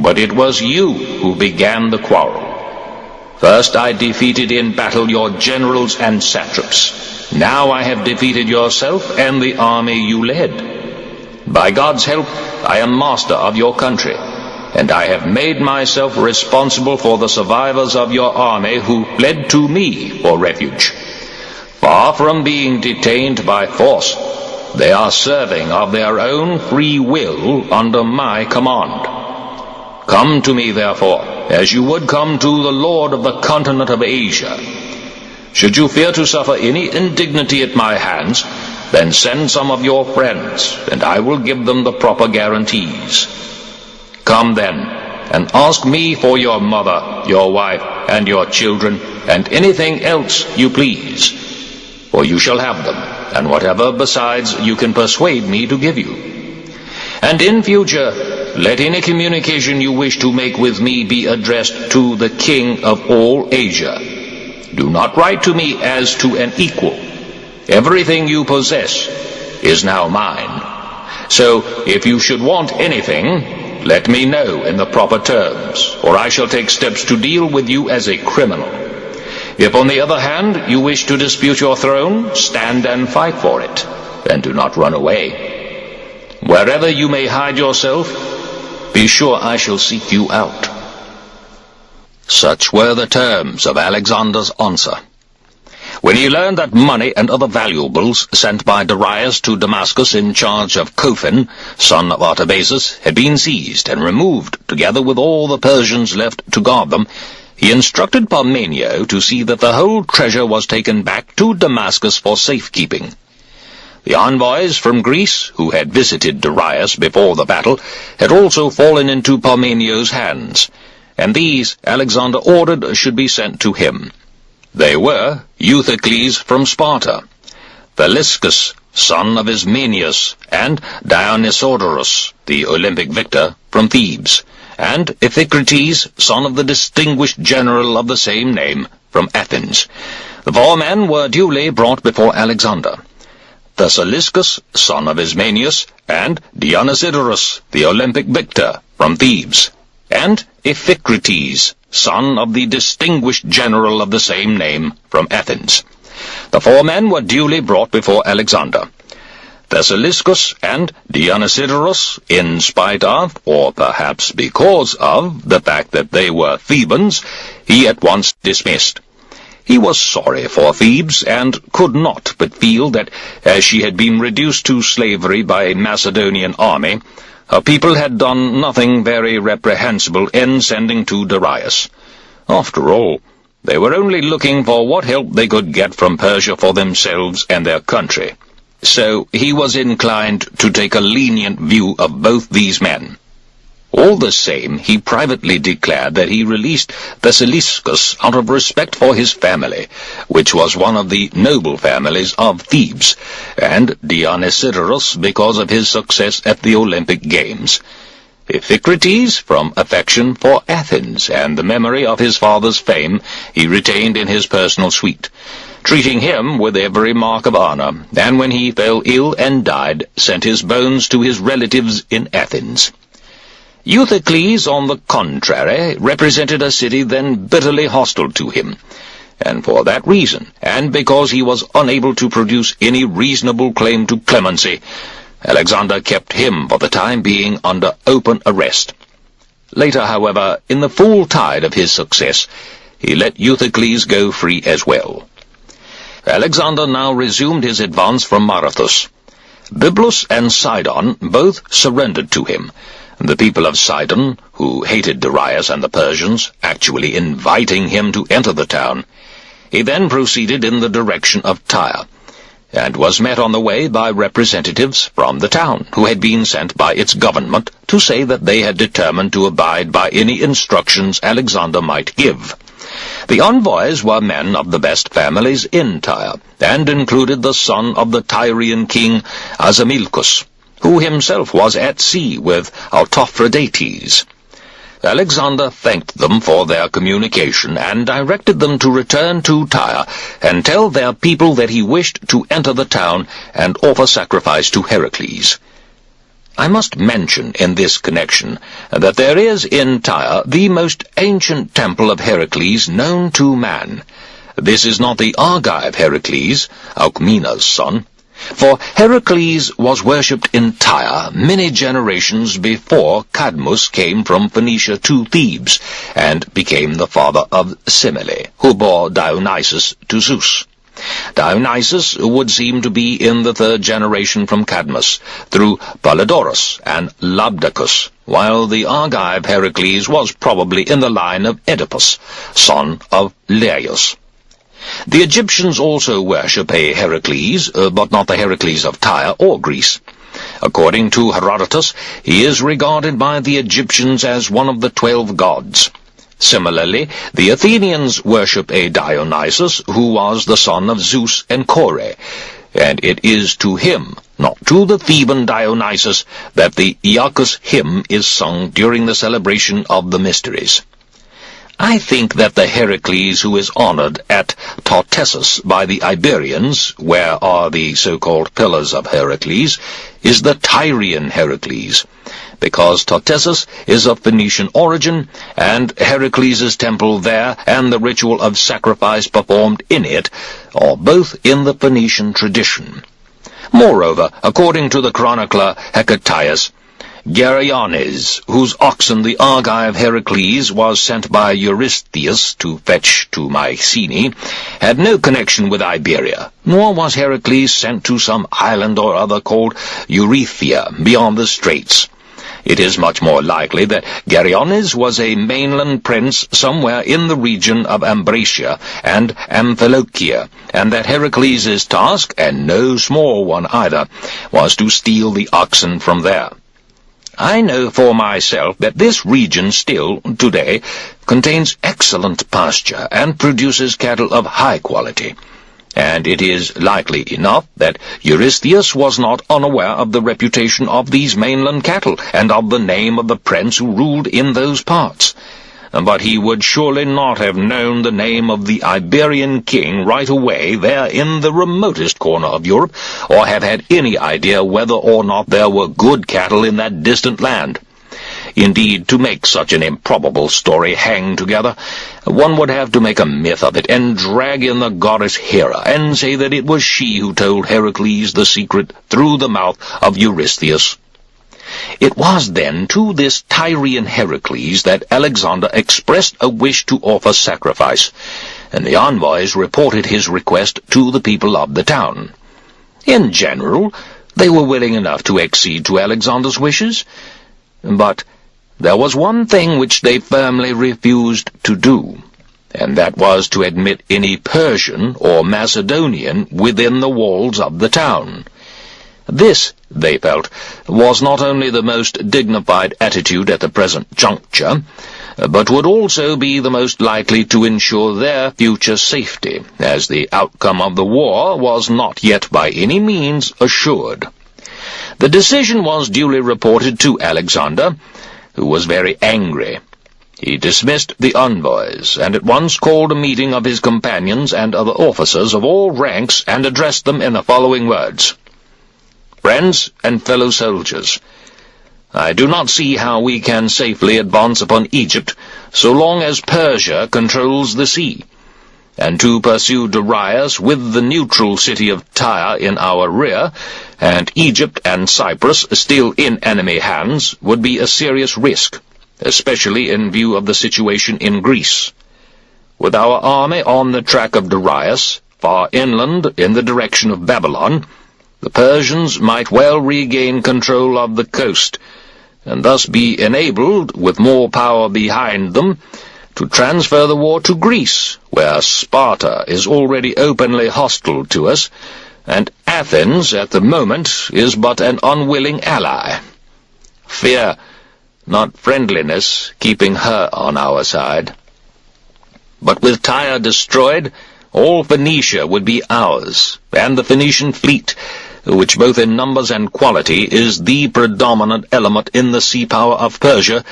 but it was you who began the quarrel. First I defeated in battle your generals and satraps. Now I have defeated yourself and the army you led. By God's help, I am master of your country, and I have made myself responsible for the survivors of your army who fled to me for refuge. Far from being detained by force, they are serving of their own free will under my command. Come to me, therefore, as you would come to the lord of the continent of Asia, Should you fear to suffer any indignity at my hands, then send some of your friends, and I will give them the proper guarantees. Come then, and ask me for your mother, your wife, and your children, and anything else you please, for you shall have them, and whatever besides you can persuade me to give you. And in future, let any communication you wish to make with me be addressed to the King of all Asia. Do not write to me as to an equal. Everything you possess is now mine. So, if you should want anything, let me know in the proper terms, or I shall take steps to deal with you as a criminal. If, on the other hand, you wish to dispute your throne, stand and fight for it, and do not run away. Wherever you may hide yourself, be sure I shall seek you out." Such were the terms of Alexander's answer. When he learned that money and other valuables sent by Darius to Damascus in charge of Cophin, son of Artabazus, had been seized and removed, together with all the Persians left to guard them, he instructed Parmenio to see that the whole treasure was taken back to Damascus for safekeeping. The envoys from Greece, who had visited Darius before the battle, had also fallen into Parmenio's hands, and these Alexander ordered should be sent to him. They were Euthycles from Sparta, Thalyskis, son of Ismenias, and Dionysodorus, the Olympic victor, from Thebes, and Iphicrates, son of the distinguished general of the same name, from Athens. The 4 men were duly brought before Alexander. Thalyskis, son of Ismenias, and Dionysodorus, the Olympic victor, from Thebes, and Iphicrates, son of the distinguished general of the same name, from Athens. The 4 men were duly brought before Alexander. Thalyskis and Dionysodorus, in spite of, or perhaps because of, the fact that they were Thebans, he at once dismissed. He was sorry for Thebes, and could not but feel that, as she had been reduced to slavery by a Macedonian army, her people had done nothing very reprehensible in sending to Darius. After all, they were only looking for what help they could get from Persia for themselves and their country. So he was inclined to take a lenient view of both these men. All the same, he privately declared that he released Thalyskis out of respect for his family, which was one of the noble families of Thebes, and Dionysodorus because of his success at the Olympic Games. Iphicrates from affection for Athens and the memory of his father's fame he retained in his personal suite, treating him with every mark of honor, and when he fell ill and died, sent his bones to his relatives in Athens. Euthycles, on the contrary, represented a city then bitterly hostile to him, and for that reason, and because he was unable to produce any reasonable claim to clemency, Alexander kept him for the time being under open arrest. Later, however, in the full tide of his success, he let Euthycles go free as well. Alexander now resumed his advance from Marathus. Byblus and Sidon both surrendered to him, the people of Sidon, who hated Darius and the Persians, actually inviting him to enter the town. He then proceeded in the direction of Tyre, and was met on the way by representatives from the town, who had been sent by its government to say that they had determined to abide by any instructions Alexander might give. The envoys were men of the best families in Tyre, and included the son of the Tyrian king Azamilcus, who himself was at sea with Autophrodates. Alexander thanked them for their communication, and directed them to return to Tyre, and tell their people that he wished to enter the town and offer sacrifice to Heracles. I must mention in this connection that there is in Tyre the most ancient temple of Heracles known to man. This is not the Argive Heracles, Alcmena's son, for Heracles was worshipped in Tyre many generations before Cadmus came from Phoenicia to Thebes, and became the father of Semele, who bore Dionysus to Zeus. Dionysus would seem to be in the 3rd generation from Cadmus, through Polydorus and Labdacus, while the Argive Heracles was probably in the line of Oedipus, son of Laius. The Egyptians also worship a Heracles, but not the Heracles of Tyre or Greece. According to Herodotus, he is regarded by the Egyptians as one of the 12 gods. Similarly, the Athenians worship a Dionysus, who was the son of Zeus and Kore, and it is to him, not to the Theban Dionysus, that the Iacchus hymn is sung during the celebration of the mysteries. I think that the Heracles who is honored at Tartessus by the Iberians, where are the so-called Pillars of Heracles, is the Tyrian Heracles, because Tartessus is of Phoenician origin, and Heracles' temple there and the ritual of sacrifice performed in it are both in the Phoenician tradition. Moreover, according to the chronicler Hecataeus, Geryones, whose oxen the Argive Heracles was sent by Eurystheus to fetch to Mycenae, had no connection with Iberia, nor was Heracles sent to some island or other called Eurythia, beyond the straits. It is much more likely that Geryones was a mainland prince somewhere in the region of Ambracia and Amphilochia, and that Heracles' task, and no small one either, was to steal the oxen from there. I know for myself that this region still, today, contains excellent pasture and produces cattle of high quality, and it is likely enough that Eurystheus was not unaware of the reputation of these mainland cattle and of the name of the prince who ruled in those parts. But he would surely not have known the name of the Iberian king right away there in the remotest corner of Europe, or have had any idea whether or not there were good cattle in that distant land. Indeed, to make such an improbable story hang together, one would have to make a myth of it, and drag in the goddess Hera, and say that it was she who told Heracles the secret through the mouth of Eurystheus. It was then to this Tyrian Heracles that Alexander expressed a wish to offer sacrifice, and the envoys reported his request to the people of the town. In general, they were willing enough to accede to Alexander's wishes, but there was one thing which they firmly refused to do, and that was to admit any Persian or Macedonian within the walls of the town. This, they felt, was not only the most dignified attitude at the present juncture, but would also be the most likely to ensure their future safety, as the outcome of the war was not yet by any means assured. The decision was duly reported to Alexander, who was very angry. He dismissed the envoys, and at once called a meeting of his companions and other officers of all ranks, and addressed them in the following words. Friends and fellow soldiers, I do not see how we can safely advance upon Egypt so long as Persia controls the sea, and to pursue Darius with the neutral city of Tyre in our rear, and Egypt and Cyprus still in enemy hands, would be a serious risk, especially in view of the situation in Greece. With our army on the track of Darius, far inland in the direction of Babylon, the Persians might well regain control of the coast, and thus be enabled, with more power behind them, to transfer the war to Greece, where Sparta is already openly hostile to us, and Athens, at the moment, is but an unwilling ally. Fear, not friendliness, keeping her on our side. But with Tyre destroyed, all Phoenicia would be ours, and the Phoenician fleet, which both in numbers and quality is the predominant element in the sea power of Persia,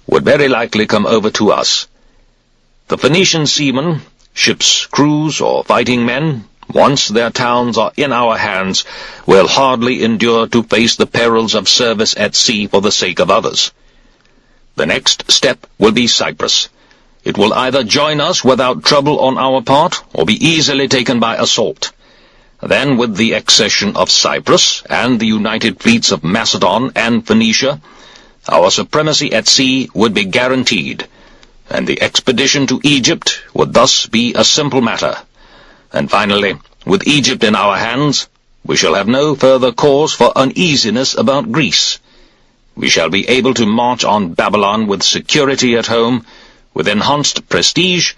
would very likely come over to us. The Phoenician seamen, ships' crews, or fighting men, once their towns are in our hands, will hardly endure to face the perils of service at sea for the sake of others. The next step will be Cyprus. It will either join us without trouble on our part, or be easily taken by assault. Then, with the accession of Cyprus and the united fleets of Macedon and Phoenicia, our supremacy at sea would be guaranteed, and the expedition to Egypt would thus be a simple matter. And finally, with Egypt in our hands, we shall have no further cause for uneasiness about Greece. We shall be able to march on Babylon with security at home, with enhanced prestige,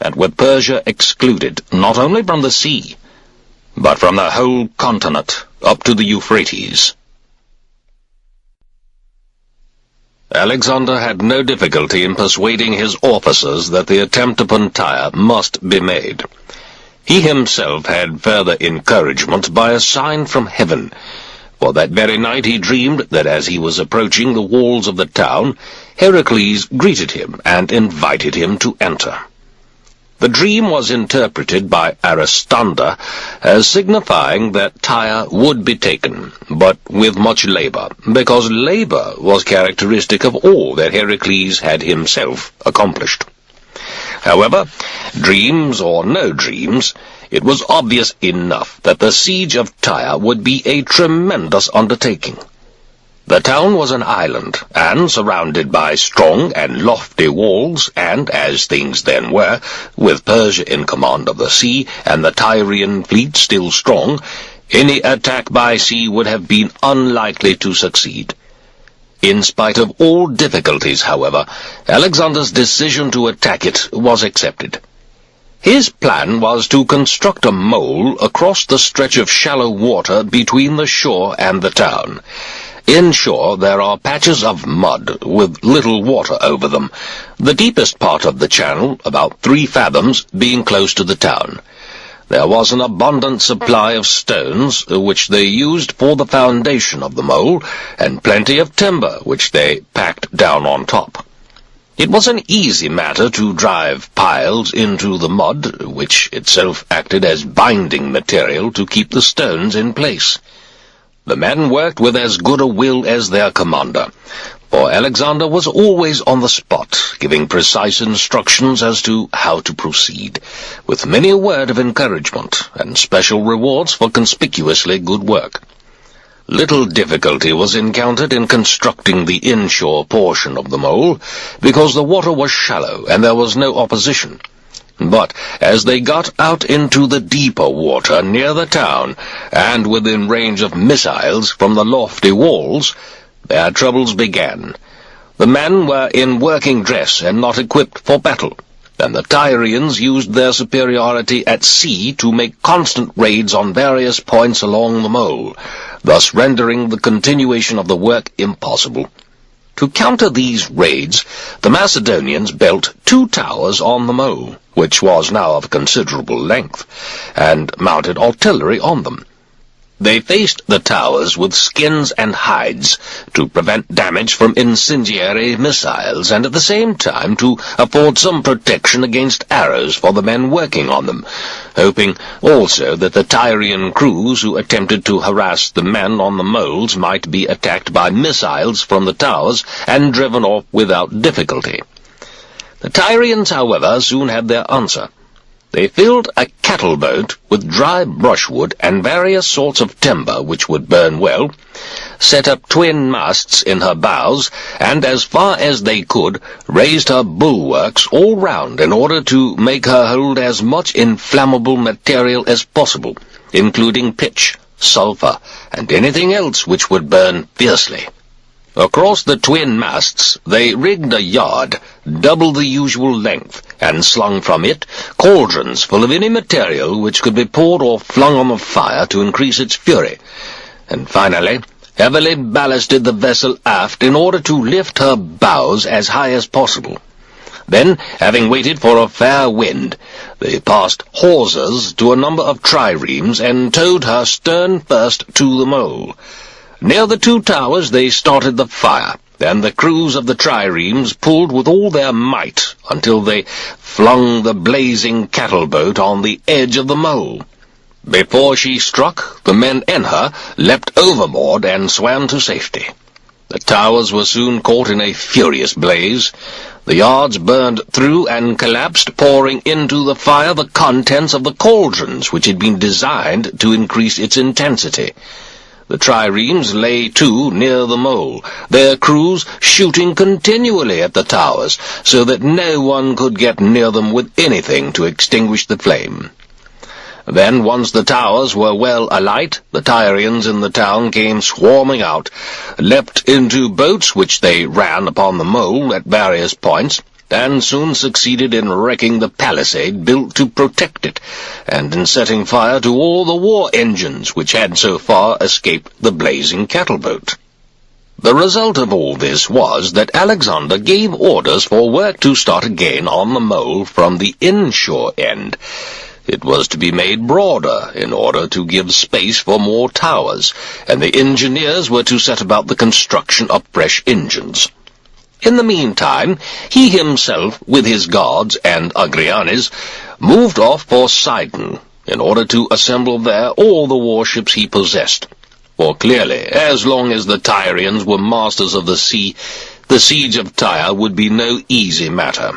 and with Persia excluded not only from the sea, but from the whole continent up to the Euphrates. Alexander had no difficulty in persuading his officers that the attempt upon Tyre must be made. He himself had further encouragement by a sign from heaven, for that very night he dreamed that as he was approaching the walls of the town, Heracles greeted him and invited him to enter. The dream was interpreted by Aristander as signifying that Tyre would be taken, but with much labor, because labor was characteristic of all that Heracles had himself accomplished. However, dreams or no dreams, it was obvious enough that the siege of Tyre would be a tremendous undertaking. The town was an island, and surrounded by strong and lofty walls, and, as things then were, with Persia in command of the sea, and the Tyrian fleet still strong, any attack by sea would have been unlikely to succeed. In spite of all difficulties, however, Alexander's decision to attack it was accepted. His plan was to construct a mole across the stretch of shallow water between the shore and the town. Inshore there are patches of mud with little water over them, the deepest part of the channel, about 3 fathoms, being close to the town. There was an abundant supply of stones, which they used for the foundation of the mole, and plenty of timber, which they packed down on top. It was an easy matter to drive piles into the mud, which itself acted as binding material to keep the stones in place. The men worked with as good a will as their commander, for Alexander was always on the spot, giving precise instructions as to how to proceed, with many a word of encouragement, and special rewards for conspicuously good work. Little difficulty was encountered in constructing the inshore portion of the mole, because the water was shallow and there was no opposition. But as they got out into the deeper water near the town, and within range of missiles from the lofty walls, their troubles began. The men were in working dress and not equipped for battle, and the Tyrians used their superiority at sea to make constant raids on various points along the mole, thus rendering the continuation of the work impossible. To counter these raids, the Macedonians built 2 towers on the mole, which was now of considerable length, and mounted artillery on them. They faced the towers with skins and hides to prevent damage from incendiary missiles, and at the same time to afford some protection against arrows for the men working on them, hoping also that the Tyrian crews who attempted to harass the men on the moles might be attacked by missiles from the towers and driven off without difficulty. The Tyrians, however, soon had their answer. They filled a cattle boat with dry brushwood and various sorts of timber which would burn well, set up twin masts in her bows, and as far as they could, raised her bulwarks all round in order to make her hold as much inflammable material as possible, including pitch, sulphur, and anything else which would burn fiercely. Across the twin masts they rigged a yard, double the usual length, and slung from it cauldrons full of any material which could be poured or flung on the fire to increase its fury, and finally heavily ballasted the vessel aft in order to lift her bows as high as possible. Then, having waited for a fair wind, they passed hawsers to a number of triremes and towed her stern first to the mole. Near the 2 towers they started the fire, and the crews of the triremes pulled with all their might until they flung the blazing cattle boat on the edge of the mole. Before she struck, the men in her leapt overboard and swam to safety. The towers were soon caught in a furious blaze. The yards burned through and collapsed, pouring into the fire the contents of the cauldrons which had been designed to increase its intensity. The triremes lay to near the mole, their crews shooting continually at the towers, so that no one could get near them with anything to extinguish the flame. Then, once the towers were well alight, the Tyrians in the town came swarming out, leapt into boats which they ran upon the mole at various points, and soon succeeded in wrecking the palisade built to protect it, and in setting fire to all the war engines which had so far escaped the blazing cattle-boat. The result of all this was that Alexander gave orders for work to start again on the mole from the inshore end. It was to be made broader in order to give space for more towers, and the engineers were to set about the construction of fresh engines. In the meantime, he himself, with his guards and Agrianes, moved off for Sidon, in order to assemble there all the warships he possessed. For clearly, as long as the Tyrians were masters of the sea, the siege of Tyre would be no easy matter.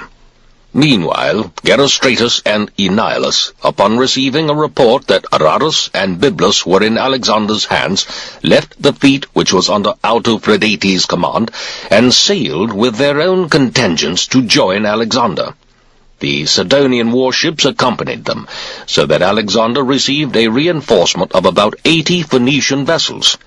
Meanwhile, Gerostratus and Aeneas, upon receiving a report that Aratus and Byblos were in Alexander's hands, left the fleet which was under Autophrodates' command, and sailed with their own contingents to join Alexander. The Sidonian warships accompanied them, so that Alexander received a reinforcement of about 80 Phoenician vessels.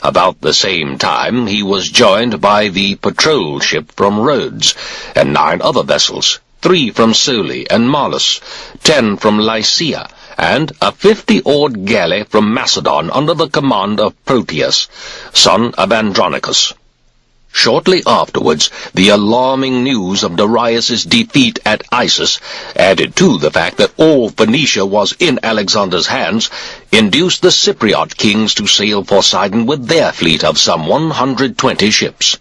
About the same time he was joined by the patrol ship from Rhodes, and 9 other vessels, 3 from Soli and Malus, 10 from Lycia, and a 50-oared galley from Macedon under the command of Proteus, son of Andronicus. Shortly afterwards, the alarming news of Darius's defeat at Issus, added to the fact that all Phoenicia was in Alexander's hands, induced the Cypriot kings to sail for Sidon with their fleet of some 120 ships.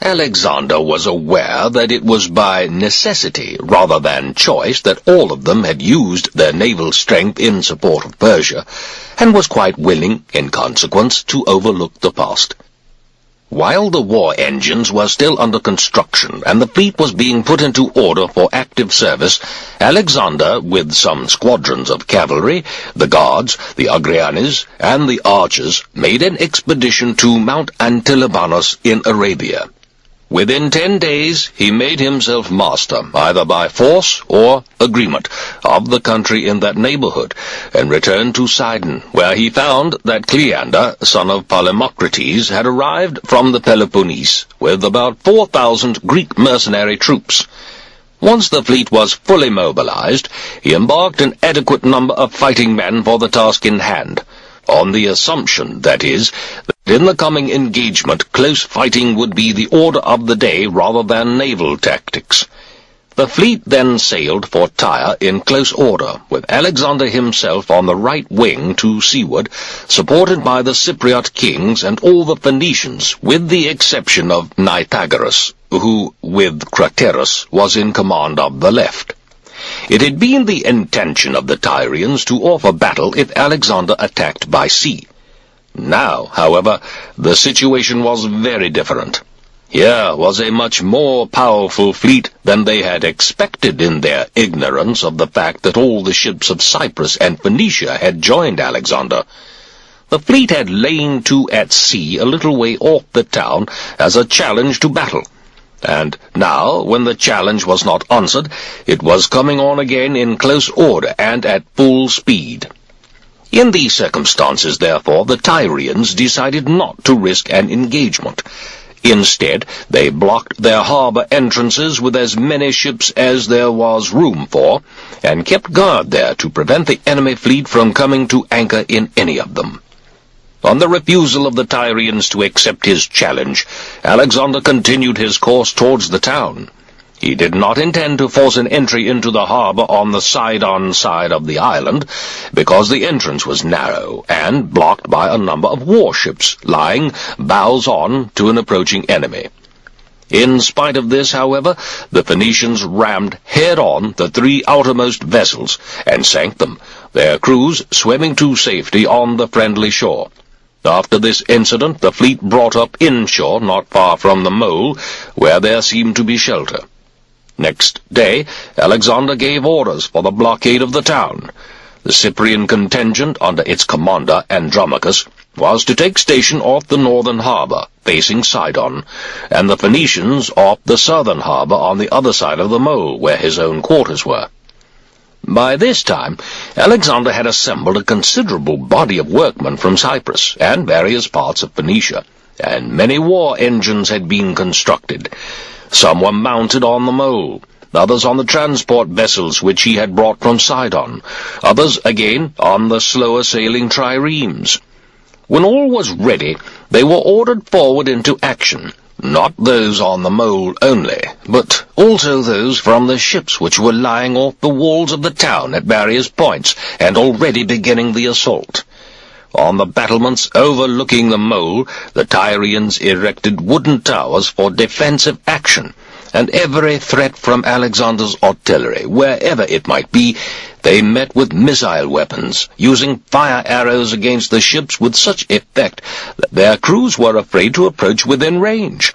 Alexander was aware that it was by necessity rather than choice that all of them had used their naval strength in support of Persia, and was quite willing, in consequence, to overlook the past. While the war engines were still under construction and the fleet was being put into order for active service, Alexander, with some squadrons of cavalry, the guards, the Agrianes, and the archers, made an expedition to Mount Antilobanus in Arabia. Within 10 days he made himself master, either by force or agreement, of the country in that neighborhood, and returned to Sidon, where he found that Cleander, son of Polymocrates, had arrived from the Peloponnese, with about 4,000 Greek mercenary troops. Once the fleet was fully mobilized, he embarked an adequate number of fighting men for the task in hand, on the assumption, that is, that in the coming engagement close fighting would be the order of the day rather than naval tactics. The fleet then sailed for Tyre in close order, with Alexander himself on the right wing to seaward, supported by the Cypriot kings and all the Phoenicians, with the exception of Nithagoras, who, with Craterus, was in command of the left. It had been the intention of the Tyrians to offer battle if Alexander attacked by sea. Now, however, the situation was very different. Here was a much more powerful fleet than they had expected in their ignorance of the fact that all the ships of Cyprus and Phoenicia had joined Alexander. The fleet had lain to at sea a little way off the town as a challenge to battle. And now, when the challenge was not answered, it was coming on again in close order and at full speed. In these circumstances, therefore, the Tyrians decided not to risk an engagement. Instead, they blocked their harbour entrances with as many ships as there was room for, and kept guard there to prevent the enemy fleet from coming to anchor in any of them. On the refusal of the Tyrians to accept his challenge, Alexander continued his course towards the town. He did not intend to force an entry into the harbour on the Sidon side of the island, because the entrance was narrow and blocked by a number of warships lying bows on to an approaching enemy. In spite of this, however, the Phoenicians rammed head-on the 3 outermost vessels and sank them, their crews swimming to safety on the friendly shore. After this incident, the fleet brought up inshore, not far from the mole, where there seemed to be shelter. Next day, Alexander gave orders for the blockade of the town. The Cyprian contingent, under its commander, Andromachus, was to take station off the northern harbour, facing Sidon, and the Phoenicians off the southern harbour on the other side of the mole, where his own quarters were. By this time, Alexander had assembled a considerable body of workmen from Cyprus and various parts of Phoenicia, and many war engines had been constructed. Some were mounted on the mole, others on the transport vessels which he had brought from Sidon, others, again, on the slower-sailing triremes. When all was ready, they were ordered forward into action, not those on the mole only, but also those from the ships which were lying off the walls of the town at various points, and already beginning the assault. On the battlements overlooking the mole, the Tyrians erected wooden towers for defensive action, and every threat from Alexander's artillery, wherever it might be, they met with missile weapons, using fire arrows against the ships with such effect that their crews were afraid to approach within range.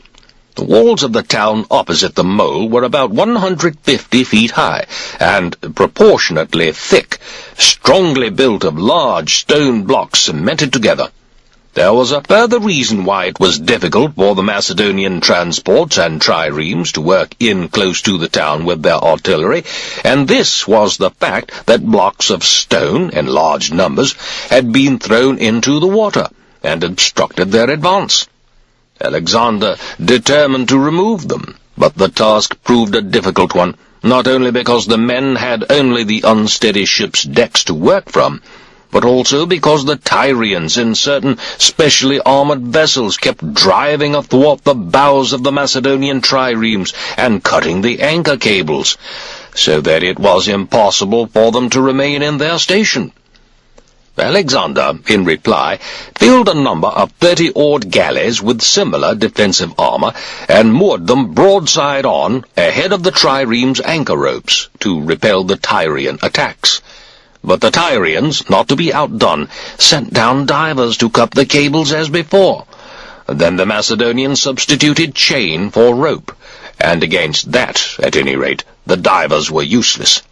The walls of the town opposite the mole were about 150 feet high, and proportionately thick, strongly built of large stone blocks cemented together. There was a further reason why it was difficult for the Macedonian transports and triremes to work in close to the town with their artillery, and this was the fact that blocks of stone, in large numbers, had been thrown into the water, and obstructed their advance. Alexander determined to remove them, but the task proved a difficult one, not only because the men had only the unsteady ship's decks to work from, but also because the Tyrians in certain specially armored vessels kept driving athwart the bows of the Macedonian triremes and cutting the anchor cables, so that it was impossible for them to remain in their station. Alexander, in reply, filled a number of 30-oared galleys with similar defensive armor, and moored them broadside on, ahead of the triremes' anchor ropes, to repel the Tyrian attacks. But the Tyrians, not to be outdone, sent down divers to cut the cables as before. Then the Macedonians substituted chain for rope, and against that, at any rate, the divers were useless.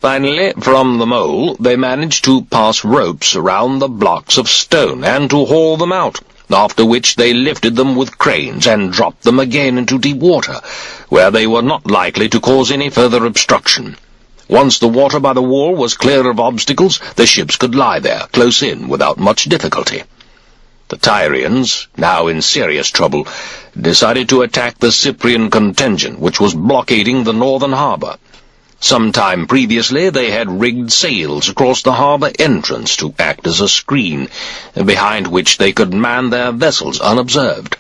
Finally, from the mole, they managed to pass ropes around the blocks of stone and to haul them out, after which they lifted them with cranes and dropped them again into deep water, where they were not likely to cause any further obstruction. Once the water by the wall was clear of obstacles, the ships could lie there, close in, without much difficulty. The Tyrians, now in serious trouble, decided to attack the Cyprian contingent, which was blockading the northern harbour. Some time previously they had rigged sails across the harbour entrance to act as a screen, behind which they could man their vessels unobserved.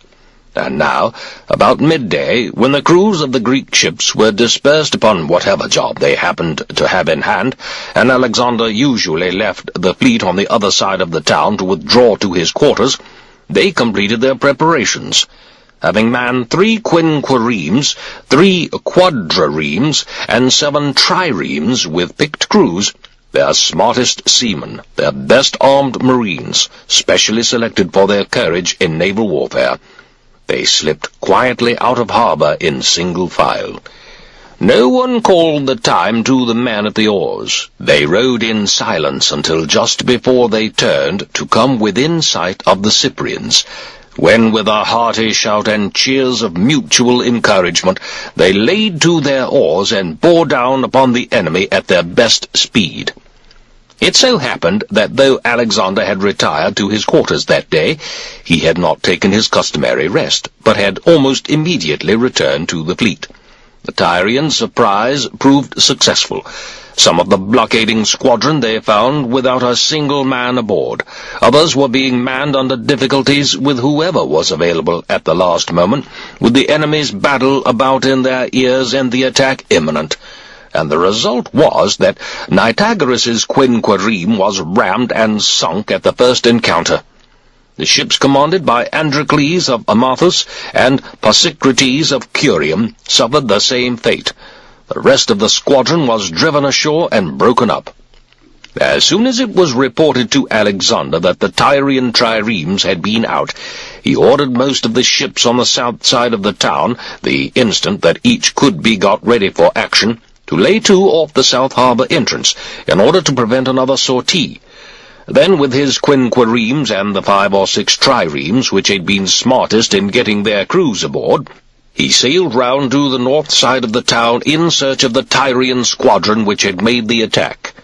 And now, about midday, when the crews of the Greek ships were dispersed upon whatever job they happened to have in hand, and Alexander usually left the fleet on the other side of the town to withdraw to his quarters, they completed their preparations. Having manned 3 quinqueremes, 3 quadriremes, and 7 triremes with picked crews, their smartest seamen, their best-armed marines, specially selected for their courage in naval warfare, they slipped quietly out of harbour in single file. No one called the time to the men at the oars. They rowed in silence until just before they turned to come within sight of the Cyprians, when with a hearty shout and cheers of mutual encouragement they laid to their oars and bore down upon the enemy at their best speed. It so happened that though Alexander had retired to his quarters that day, he had not taken his customary rest, but had almost immediately returned to the fleet. The Tyrian surprise proved successful. Some of the blockading squadron they found without a single man aboard. Others were being manned under difficulties with whoever was available at the last moment, with the enemy's battle about in their ears and the attack imminent. And the result was that Nitagerus's quinquereme was rammed and sunk at the first encounter. The ships commanded by Androcles of Amathus and Pasicrates of Curium suffered the same fate. The rest of the squadron was driven ashore and broken up. As soon as it was reported to Alexander that the Tyrian triremes had been out, he ordered most of the ships on the south side of the town, the instant that each could be got ready for action, to lay to off the south harbour entrance, in order to prevent another sortie. Then, with his quinqueremes and the 5 or 6 triremes, which had been smartest in getting their crews aboard, he sailed round to the north side of the town in search of the Tyrian squadron which had made the attack.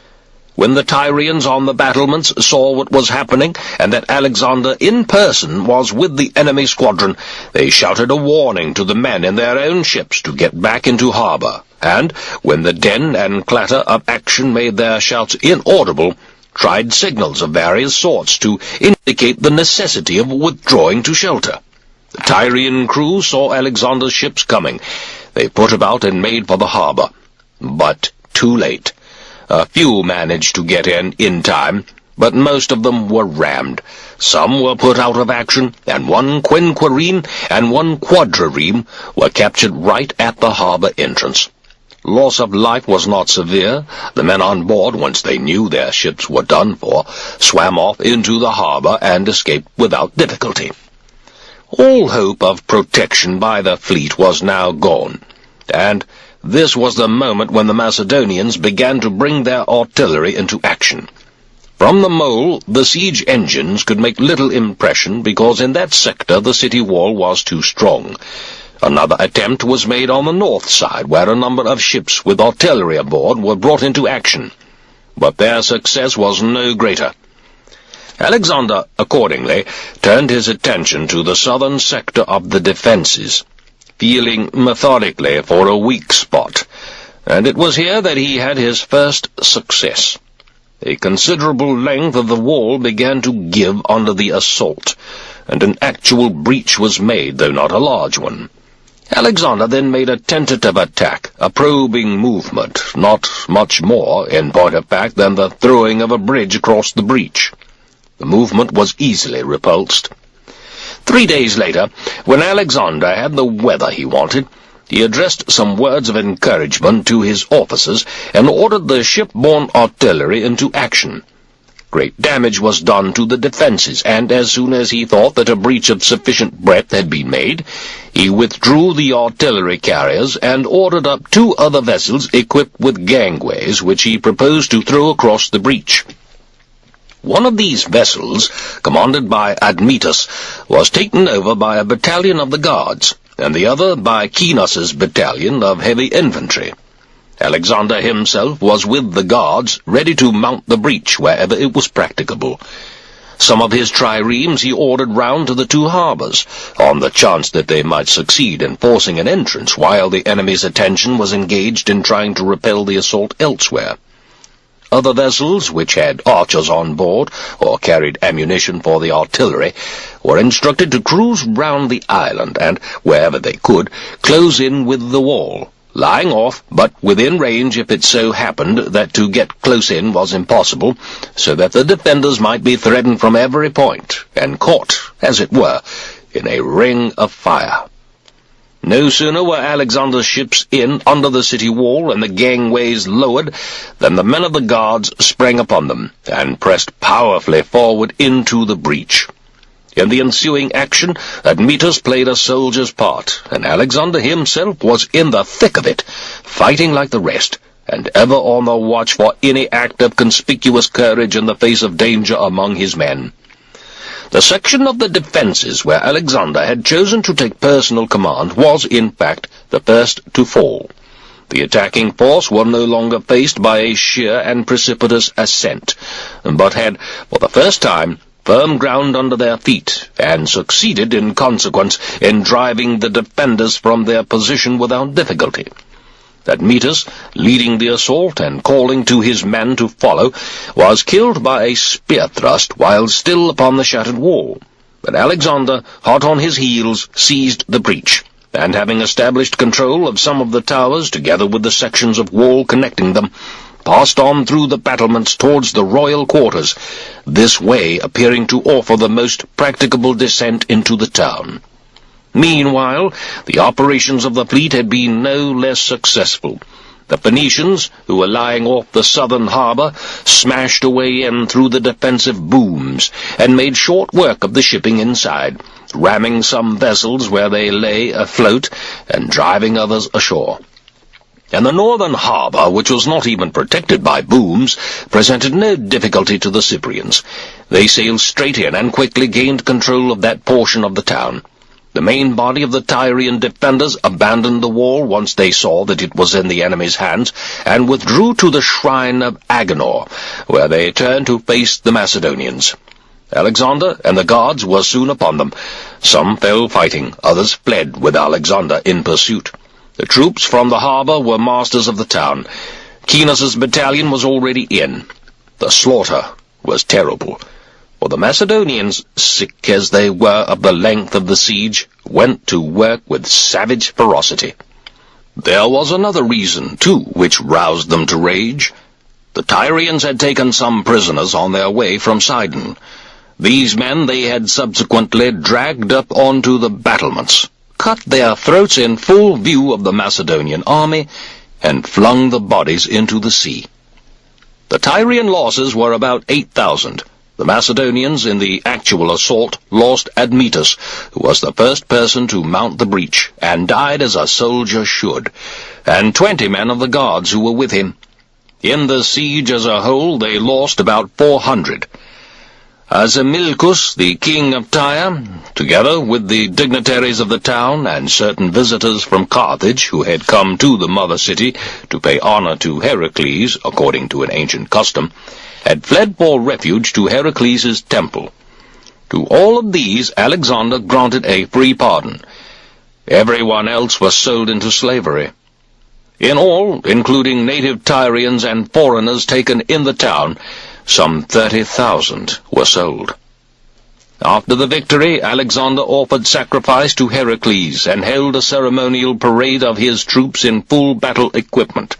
When When the Tyrians on the battlements saw what was happening, and that Alexander in person was with the enemy squadron, they shouted a warning to the men in their own ships to get back into harbour, and, when the din and clatter of action made their shouts inaudible, tried signals of various sorts to indicate the necessity of withdrawing to shelter. The Tyrian crew saw Alexander's ships coming. They put about and made for the harbour, but too late. A few managed to get in time, but most of them were rammed. Some were put out of action, and one quinquereme and one quadrireme were captured right at the harbour entrance. Loss of life was not severe. The men on board, once they knew their ships were done for, swam off into the harbour and escaped without difficulty. All hope of protection by the fleet was now gone, and this was the moment when the Macedonians began to bring their artillery into action. From the mole, the siege engines could make little impression because in that sector the city wall was too strong. Another attempt was made on the north side, where a number of ships with artillery aboard were brought into action, but their success was no greater. Alexander, accordingly, turned his attention to the southern sector of the defences, feeling methodically for a weak spot, and it was here that he had his first success. A considerable length of the wall began to give under the assault, and an actual breach was made, though not a large one. Alexander then made a tentative attack, a probing movement, not much more, in point of fact, than the throwing of a bridge across the breach. The movement was easily repulsed. 3 days later, when Alexander had the weather he wanted, he addressed some words of encouragement to his officers and ordered the ship-borne artillery into action. Great damage was done to the defences, and as soon as he thought that a breach of sufficient breadth had been made, he withdrew the artillery carriers and ordered up 2 other vessels equipped with gangways, which he proposed to throw across the breach. One of these vessels, commanded by Admetus, was taken over by a battalion of the guards, and the other by Kinos's battalion of heavy infantry. Alexander himself was with the guards, ready to mount the breach wherever it was practicable. Some of his triremes he ordered round to the 2 harbours, on the chance that they might succeed in forcing an entrance while the enemy's attention was engaged in trying to repel the assault elsewhere. Other vessels, which had archers on board, or carried ammunition for the artillery, were instructed to cruise round the island, and, wherever they could, close in with the wall, lying off, but within range if it so happened that to get close in was impossible, so that the defenders might be threatened from every point, and caught, as it were, in a ring of fire. No sooner were Alexander's ships in under the city wall and the gangways lowered than the men of the guards sprang upon them, and pressed powerfully forward into the breach. In the ensuing action, Admetus played a soldier's part, and Alexander himself was in the thick of it, fighting like the rest, and ever on the watch for any act of conspicuous courage in the face of danger among his men. The section of the defences where Alexander had chosen to take personal command was, in fact, the first to fall. The attacking force were no longer faced by a sheer and precipitous ascent, but had, for the first time, firm ground under their feet, and succeeded in consequence in driving the defenders from their position without difficulty. Admetus, leading the assault and calling to his men to follow, was killed by a spear thrust while still upon the shattered wall. But Alexander, hot on his heels, seized the breach, and having established control of some of the towers, together with the sections of wall connecting them, passed on through the battlements towards the royal quarters, this way appearing to offer the most practicable descent into the town. Meanwhile, the operations of the fleet had been no less successful. The Phoenicians, who were lying off the southern harbour, smashed a way in through the defensive booms, and made short work of the shipping inside, ramming some vessels where they lay afloat, and driving others ashore. And the northern harbour, which was not even protected by booms, presented no difficulty to the Cyprians. They sailed straight in, and quickly gained control of that portion of the town. The main body of the Tyrian defenders abandoned the wall once they saw that it was in the enemy's hands, and withdrew to the shrine of Aganor, where they turned to face the Macedonians. Alexander and the guards were soon upon them. Some fell fighting, others fled with Alexander in pursuit. The troops from the harbour were masters of the town. Caenus's battalion was already in. The slaughter was terrible, for the Macedonians, sick as they were of the length of the siege, went to work with savage ferocity. There was another reason, too, which roused them to rage. The Tyrians had taken some prisoners on their way from Sidon. These men they had subsequently dragged up onto the battlements, cut their throats in full view of the Macedonian army, and flung the bodies into the sea. The Tyrian losses were about 8,000. The Macedonians in the actual assault lost Admetus, who was the first person to mount the breach, and died as a soldier should, and 20 men of the guards who were with him. In the siege as a whole they lost about 400. Azamilcus, the king of Tyre, together with the dignitaries of the town and certain visitors from Carthage who had come to the mother city to pay honor to Heracles, according to an ancient custom, had fled for refuge to Heracles' temple. To all of these Alexander granted a free pardon. Everyone else was sold into slavery. In all, including native Tyrians and foreigners taken in the town, some 30,000 were sold. After the victory, Alexander offered sacrifice to Heracles and held a ceremonial parade of his troops in full battle equipment.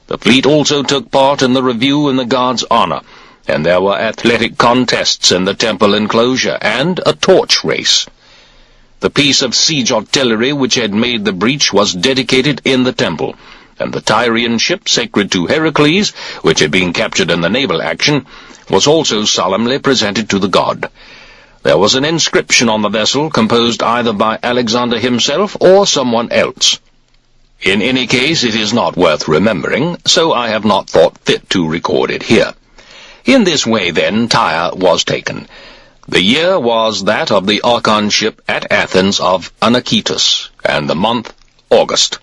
The fleet also took part in the review in the guards' honor, and there were athletic contests in the temple enclosure and a torch race. The piece of siege artillery which had made the breach was dedicated in the temple, and the Tyrian ship sacred to Heracles, which had been captured in the naval action, was also solemnly presented to the god. There was an inscription on the vessel composed either by Alexander himself or someone else. In any case, it is not worth remembering, so I have not thought fit to record it here. In this way, then, Tyre was taken. The year was that of the Archon ship at Athens of Anacetus, and the month August.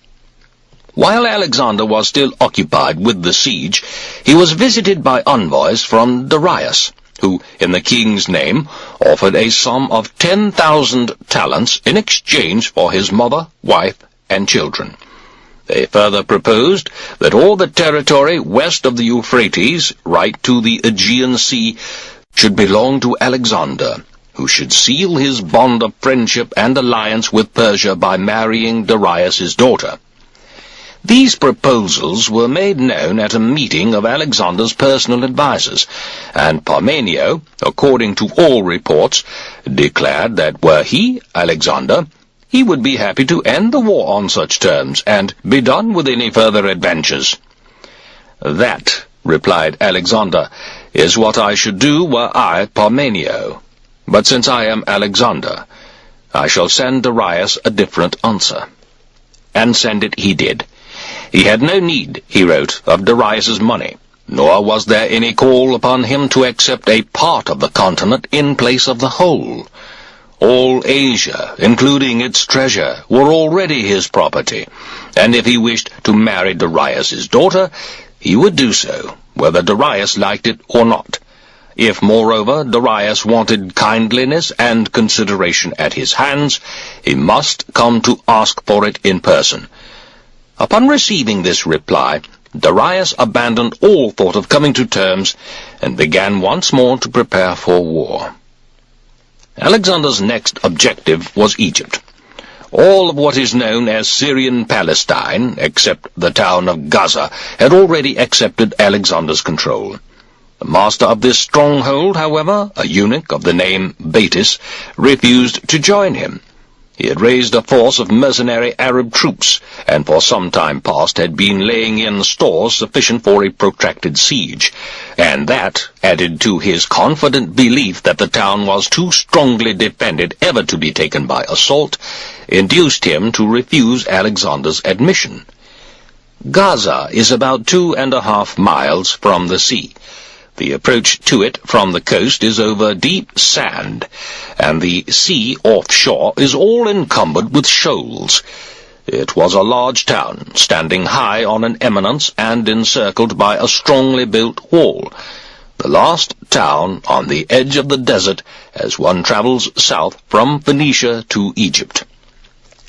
While Alexander was still occupied with the siege, he was visited by envoys from Darius, who, in the king's name, offered a sum of 10,000 talents in exchange for his mother, wife, and children. They further proposed that all the territory west of the Euphrates, right to the Aegean Sea, should belong to Alexander, who should seal his bond of friendship and alliance with Persia by marrying Darius's daughter. These proposals were made known at a meeting of Alexander's personal advisers, and Parmenio, according to all reports, declared that were he, Alexander, he would be happy to end the war on such terms, and be done with any further adventures. "That," replied Alexander, "is what I should do were I Parmenio. But since I am Alexander, I shall send Darius a different answer." And send it he did. He had no need, he wrote, of Darius's money, nor was there any call upon him to accept a part of the continent in place of the whole. All Asia, including its treasure, were already his property, and if he wished to marry Darius's daughter, he would do so, whether Darius liked it or not. If, moreover, Darius wanted kindliness and consideration at his hands, he must come to ask for it in person. Upon receiving this reply, Darius abandoned all thought of coming to terms, and began once more to prepare for war. Alexander's next objective was Egypt. All of what is known as Syrian Palestine, except the town of Gaza, had already accepted Alexander's control. The master of this stronghold, however, a eunuch of the name Batis, refused to join him. He had raised a force of mercenary Arab troops, and for some time past had been laying in stores sufficient for a protracted siege, and that, added to his confident belief that the town was too strongly defended ever to be taken by assault, induced him to refuse Alexander's admission. Gaza is about 2.5 miles from the sea. The approach to it from the coast is over deep sand, and the sea offshore is all encumbered with shoals. It was a large town, standing high on an eminence and encircled by a strongly built wall. The last town on the edge of the desert as one travels south from Phoenicia to Egypt.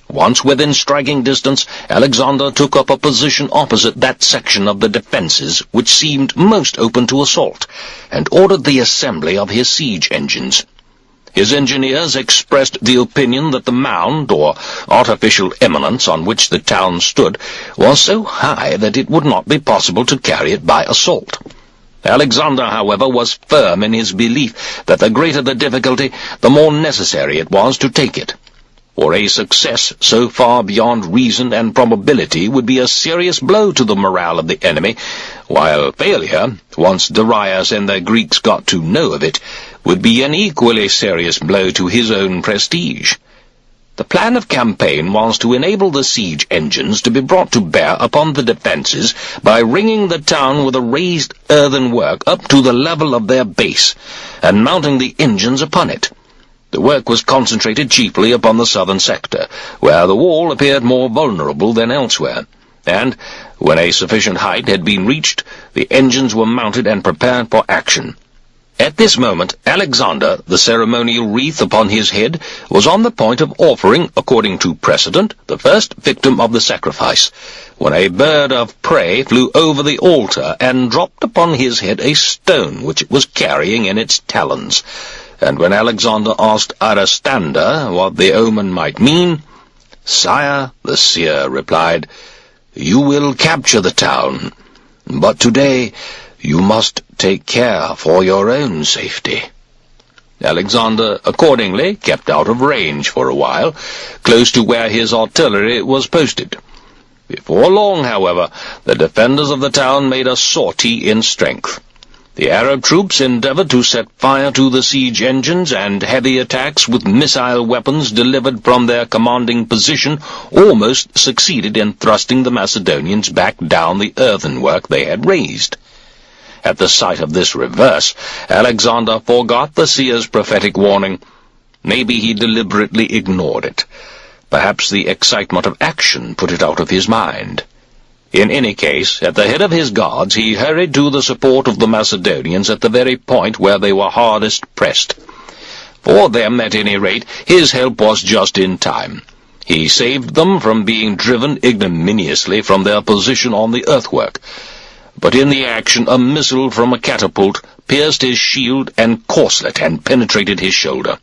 Once within striking distance, Alexander took up a position opposite that section of the defences which seemed most open to assault, and ordered the assembly of his siege engines. His engineers expressed the opinion that the mound, or artificial eminence on which the town stood, was so high that it would not be possible to carry it by assault. Alexander, however, was firm in his belief that the greater the difficulty, the more necessary it was to take it. For a success so far beyond reason and probability would be a serious blow to the morale of the enemy, while failure, once Darius and the Greeks got to know of it, would be an equally serious blow to his own prestige. The plan of campaign was to enable the siege engines to be brought to bear upon the defences by ringing the town with a raised earthenwork up to the level of their base, and mounting the engines upon it. The work was concentrated chiefly upon the southern sector, where the wall appeared more vulnerable than elsewhere, and, when a sufficient height had been reached, the engines were mounted and prepared for action. At this moment, Alexander, the ceremonial wreath upon his head, was on the point of offering, according to precedent, the first victim of the sacrifice, when a bird of prey flew over the altar and dropped upon his head a stone which it was carrying in its talons. And when Alexander asked Aristander what the omen might mean, "Sire," the seer replied, "you will capture the town, but today you must take care for your own safety." Alexander accordingly kept out of range for a while, close to where his artillery was posted. Before long, however, the defenders of the town made a sortie in strength. The Arab troops endeavored to set fire to the siege engines, and heavy attacks with missile weapons delivered from their commanding position almost succeeded in thrusting the Macedonians back down the earthenwork they had raised. At the sight of this reverse, Alexander forgot the seer's prophetic warning. Maybe he deliberately ignored it. Perhaps the excitement of action put it out of his mind. In any case, at the head of his guards, he hurried to the support of the Macedonians at the very point where they were hardest pressed. For them, at any rate, his help was just in time. He saved them from being driven ignominiously from their position on the earthwork. But in the action a missile from a catapult pierced his shield and corselet and penetrated his shoulder.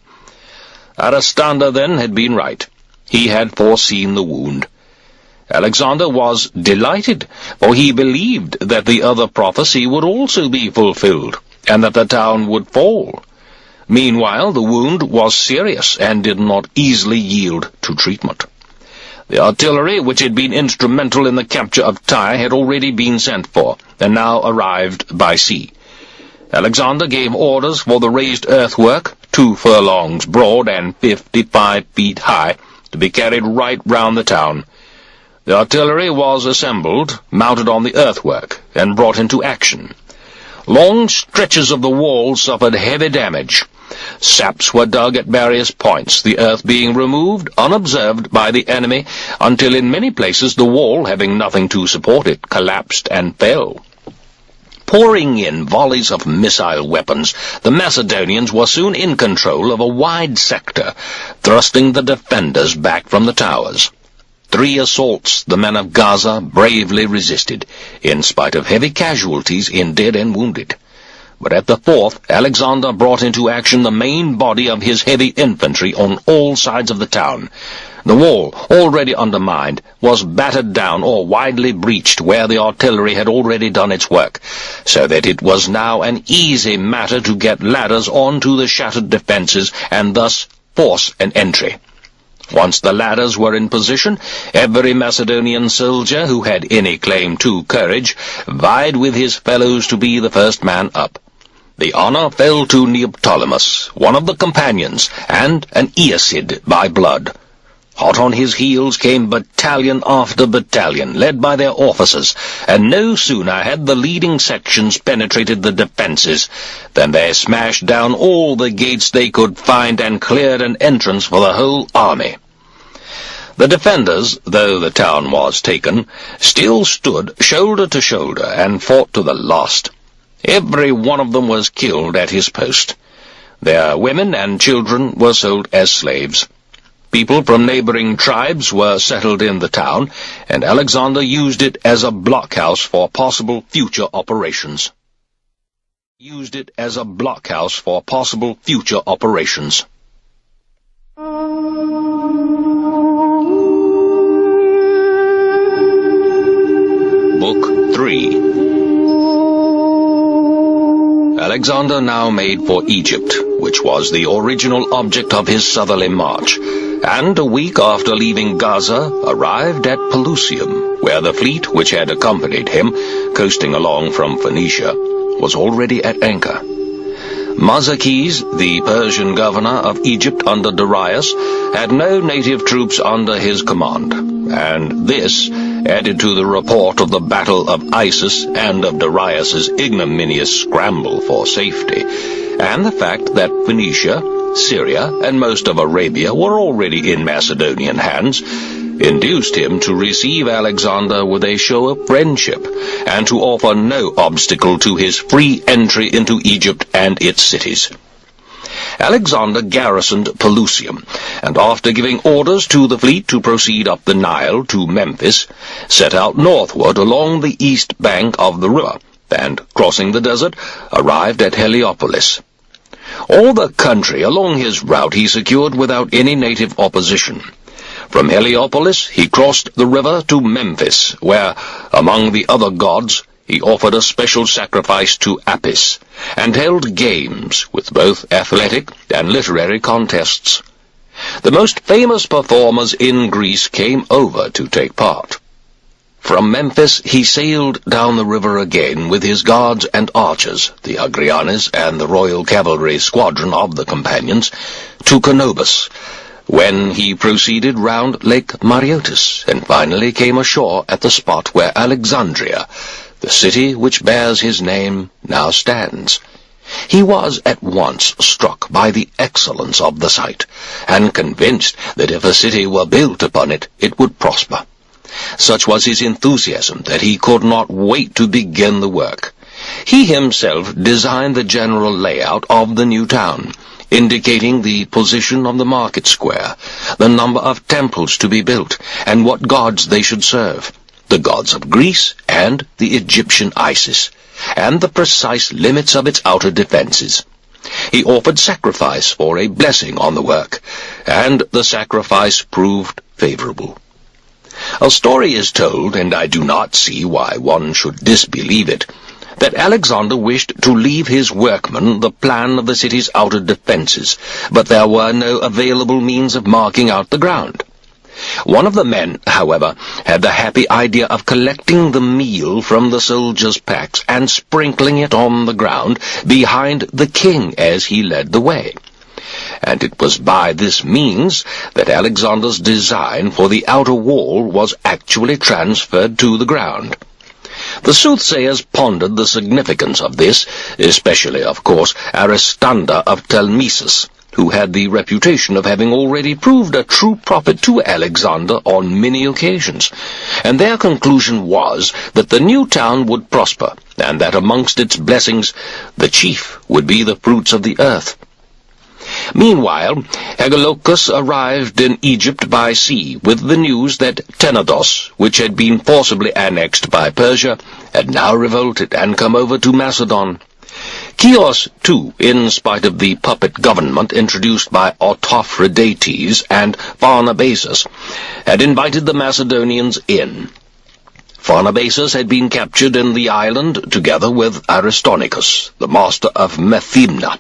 Aristander, then, had been right. He had foreseen the wound. Alexander was delighted, for he believed that the other prophecy would also be fulfilled, and that the town would fall. Meanwhile, the wound was serious, and did not easily yield to treatment. The artillery, which had been instrumental in the capture of Tyre, had already been sent for, and now arrived by sea. Alexander gave orders for the raised earthwork, 2 furlongs broad and 55 feet high, to be carried right round the town. The artillery was assembled, mounted on the earthwork, and brought into action. Long stretches of the wall suffered heavy damage. Saps were dug at various points, the earth being removed unobserved by the enemy, until in many places the wall, having nothing to support it, collapsed and fell. Pouring in volleys of missile weapons, the Macedonians were soon in control of a wide sector, thrusting the defenders back from the towers. 3 assaults the men of Gaza bravely resisted, in spite of heavy casualties in dead and wounded. But at the 4th, Alexander brought into action the main body of his heavy infantry on all sides of the town. The wall, already undermined, was battered down or widely breached where the artillery had already done its work, so that it was now an easy matter to get ladders onto the shattered defences and thus force an entry. Once the ladders were in position, every Macedonian soldier who had any claim to courage vied with his fellows to be the first man up. The honour fell to Neoptolemus, one of the companions, and an Aeacid by blood. Hot on his heels came battalion after battalion, led by their officers, and no sooner had the leading sections penetrated the defences than they smashed down all the gates they could find and cleared an entrance for the whole army. The defenders, though the town was taken, still stood shoulder to shoulder and fought to the last. Every one of them was killed at his post. Their women and children were sold as slaves. People from neighboring tribes were settled in the town, and Alexander used it as a blockhouse for possible future operations. Book 3. Alexander now made for Egypt, which was the original object of his southerly march, and a week after leaving Gaza arrived at Pelusium, where the fleet which had accompanied him, coasting along from Phoenicia, was already at anchor. Mazaches, the Persian governor of Egypt under Darius, had no native troops under his command, and this, added to the report of the Battle of Issus and of Darius's ignominious scramble for safety, and the fact that Phoenicia, Syria, and most of Arabia were already in Macedonian hands, induced him to receive Alexander with a show of friendship, and to offer no obstacle to his free entry into Egypt and its cities. Alexander garrisoned Pelusium, and after giving orders to the fleet to proceed up the Nile to Memphis, set out northward along the east bank of the river, and, crossing the desert, arrived at Heliopolis. All the country along his route he secured without any native opposition. From Heliopolis he crossed the river to Memphis, where, among the other gods, he offered a special sacrifice to Apis, and held games with both athletic and literary contests. The most famous performers in Greece came over to take part. From Memphis he sailed down the river again with his guards and archers, the Agrianes and the royal cavalry squadron of the companions, to Canobus, when he proceeded round Lake Mareotis, and finally came ashore at the spot where Alexandria, the city which bears his name, now stands. He was at once struck by the excellence of the site, and convinced that if a city were built upon it, it would prosper. Such was his enthusiasm that he could not wait to begin the work. He himself designed the general layout of the new town, indicating the position of the market square, the number of temples to be built, and what gods they should serve, the gods of Greece and the Egyptian Isis, and the precise limits of its outer defences. He offered sacrifice for a blessing on the work, and the sacrifice proved favourable. A story is told, and I do not see why one should disbelieve it, that Alexander wished to leave his workmen the plan of the city's outer defences, but there were no available means of marking out the ground. One of the men, however, had the happy idea of collecting the meal from the soldiers' packs and sprinkling it on the ground behind the king as he led the way. And it was by this means that Alexander's design for the outer wall was actually transferred to the ground. The soothsayers pondered the significance of this, especially, of course, Aristander of Telmesus, who had the reputation of having already proved a true prophet to Alexander on many occasions, and their conclusion was that the new town would prosper, and that amongst its blessings the chief would be the fruits of the earth. Meanwhile, Hagelaus arrived in Egypt by sea with the news that Tenedos, which had been forcibly annexed by Persia, had now revolted and come over to Macedon. Chios, too, in spite of the puppet government introduced by Autophrodates and Pharnabazus, had invited the Macedonians in. Pharnabazus had been captured in the island together with Aristonicus, the master of Methymna.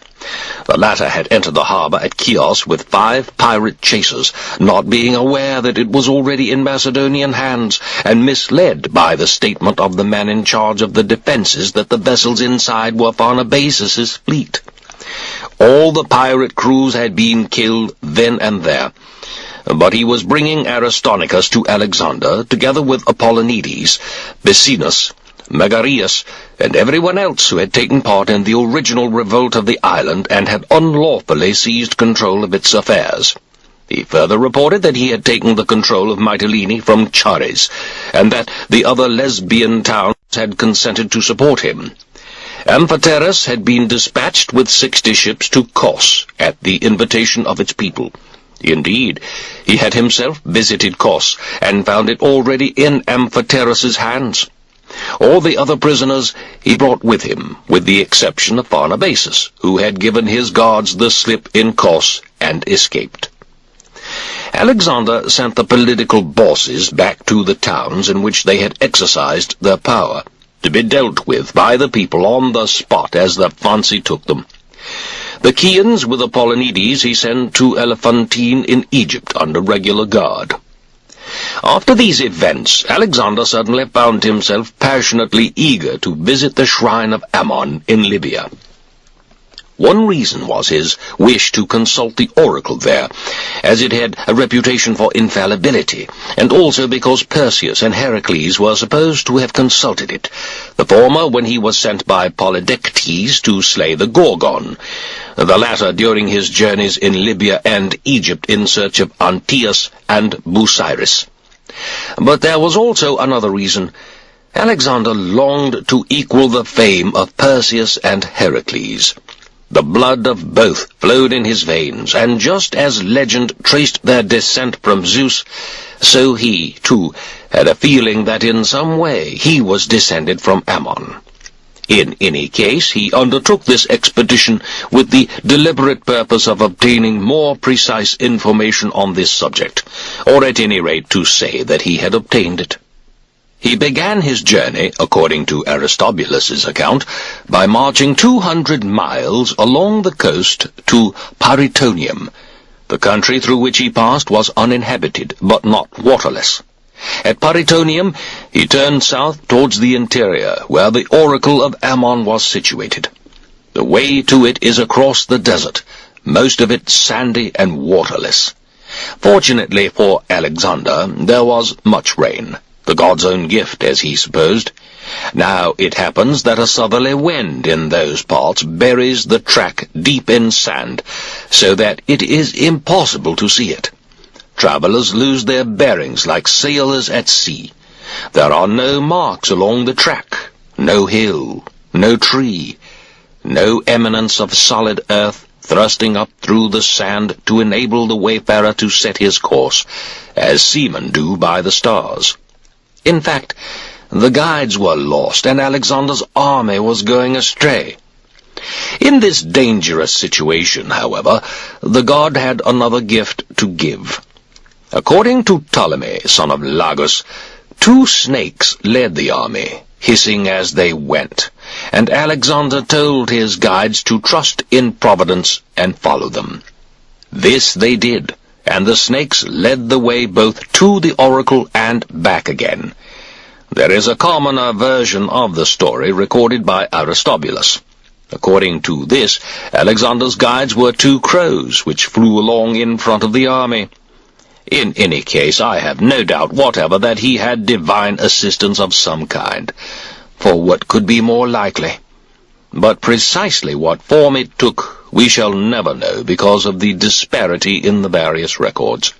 The latter had entered the harbour at Chios with 5 pirate chasers, not being aware that it was already in Macedonian hands, and misled by the statement of the man in charge of the defences that the vessels inside were Pharnabazus's fleet. All the pirate crews had been killed then and there. but he was bringing Aristonicus to Alexander, together with Apollonides, Besinus, Megarius, and everyone else who had taken part in the original revolt of the island and had unlawfully seized control of its affairs. He further reported that he had taken the control of Mytilene from Chares, and that the other Lesbian towns had consented to support him. Amphiterus had been dispatched with 60 ships to Kos at the invitation of its people. Indeed, he had himself visited Kos, and found it already in Amphiterus's hands. All the other prisoners he brought with him, with the exception of Pharnabazus, who had given his guards the slip in Kos and escaped. Alexander sent the political bosses back to the towns in which they had exercised their power, to be dealt with by the people on the spot as their fancy took them. The Chians with Apollonides he sent to Elephantine in Egypt under regular guard. After these events, Alexander suddenly found himself passionately eager to visit the shrine of Ammon in Libya. One reason was his wish to consult the oracle there, as it had a reputation for infallibility, and also because Perseus and Heracles were supposed to have consulted it, the former when he was sent by Polydectes to slay the Gorgon, the latter during his journeys in Libya and Egypt in search of Antaeus and Busiris. But there was also another reason. Alexander longed to equal the fame of Perseus and Heracles. The blood of both flowed in his veins, and just as legend traced their descent from Zeus, so he, too, had a feeling that in some way he was descended from Ammon. In any case, he undertook this expedition with the deliberate purpose of obtaining more precise information on this subject, or at any rate to say that he had obtained it. He began his journey, according to Aristobulus's account, by marching 200 miles along the coast to Paritonium. The country through which he passed was uninhabited, but not waterless. At Paritonium, he turned south towards the interior, where the oracle of Ammon was situated. The way to it is across the desert, most of it sandy and waterless. Fortunately for Alexander, there was much rain, the god's own gift, as he supposed. Now it happens that a southerly wind in those parts buries the track deep in sand, so that it is impossible to see it. Travellers lose their bearings like sailors at sea. There are no marks along the track, no hill, no tree, no eminence of solid earth thrusting up through the sand to enable the wayfarer to set his course, as seamen do by the stars. In fact, the guides were lost, and Alexander's army was going astray. In this dangerous situation, however, the god had another gift to give. According to Ptolemy, son of Lagus, 2 snakes led the army, hissing as they went, and Alexander told his guides to trust in Providence and follow them. This they did, and the snakes led the way both to the oracle and back again. There is a commoner version of the story recorded by Aristobulus. According to this, Alexander's guides were 2 crows, which flew along in front of the army. In any case, I have no doubt whatever that he had divine assistance of some kind, for what could be more likely? But precisely what form it took we shall never know because of the disparity in the various records.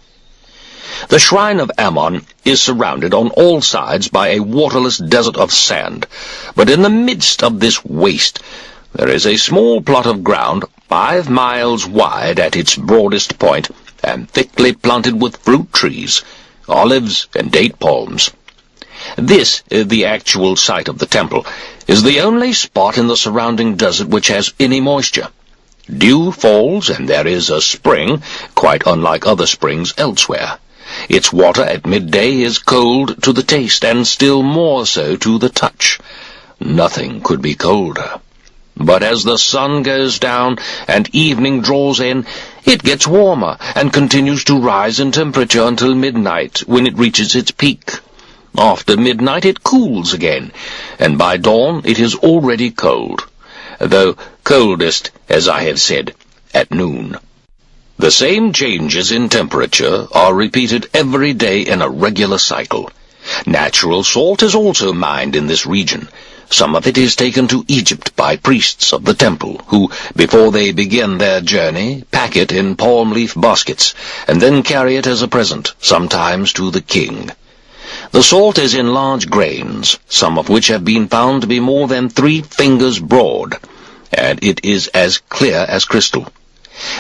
The shrine of Ammon is surrounded on all sides by a waterless desert of sand, but in the midst of this waste there is a small plot of ground 5 miles wide at its broadest point, and thickly planted with fruit trees, olives, and date palms. This, the actual site of the temple, is the only spot in the surrounding desert which has any moisture. Dew falls, and there is a spring, quite unlike other springs elsewhere. Its water at midday is cold to the taste, and still more so to the touch. Nothing could be colder. But as the sun goes down and evening draws in, it gets warmer and continues to rise in temperature until midnight, when it reaches its peak. After midnight it cools again, and by dawn it is already cold, though coldest, as I have said, at noon. The same changes in temperature are repeated every day in a regular cycle. Natural salt is also mined in this region. Some of it is taken to Egypt by priests of the temple, who, before they begin their journey, pack it in palm leaf baskets, and then carry it as a present, sometimes to the king. The salt is in large grains, some of which have been found to be more than 3 fingers broad, and it is as clear as crystal.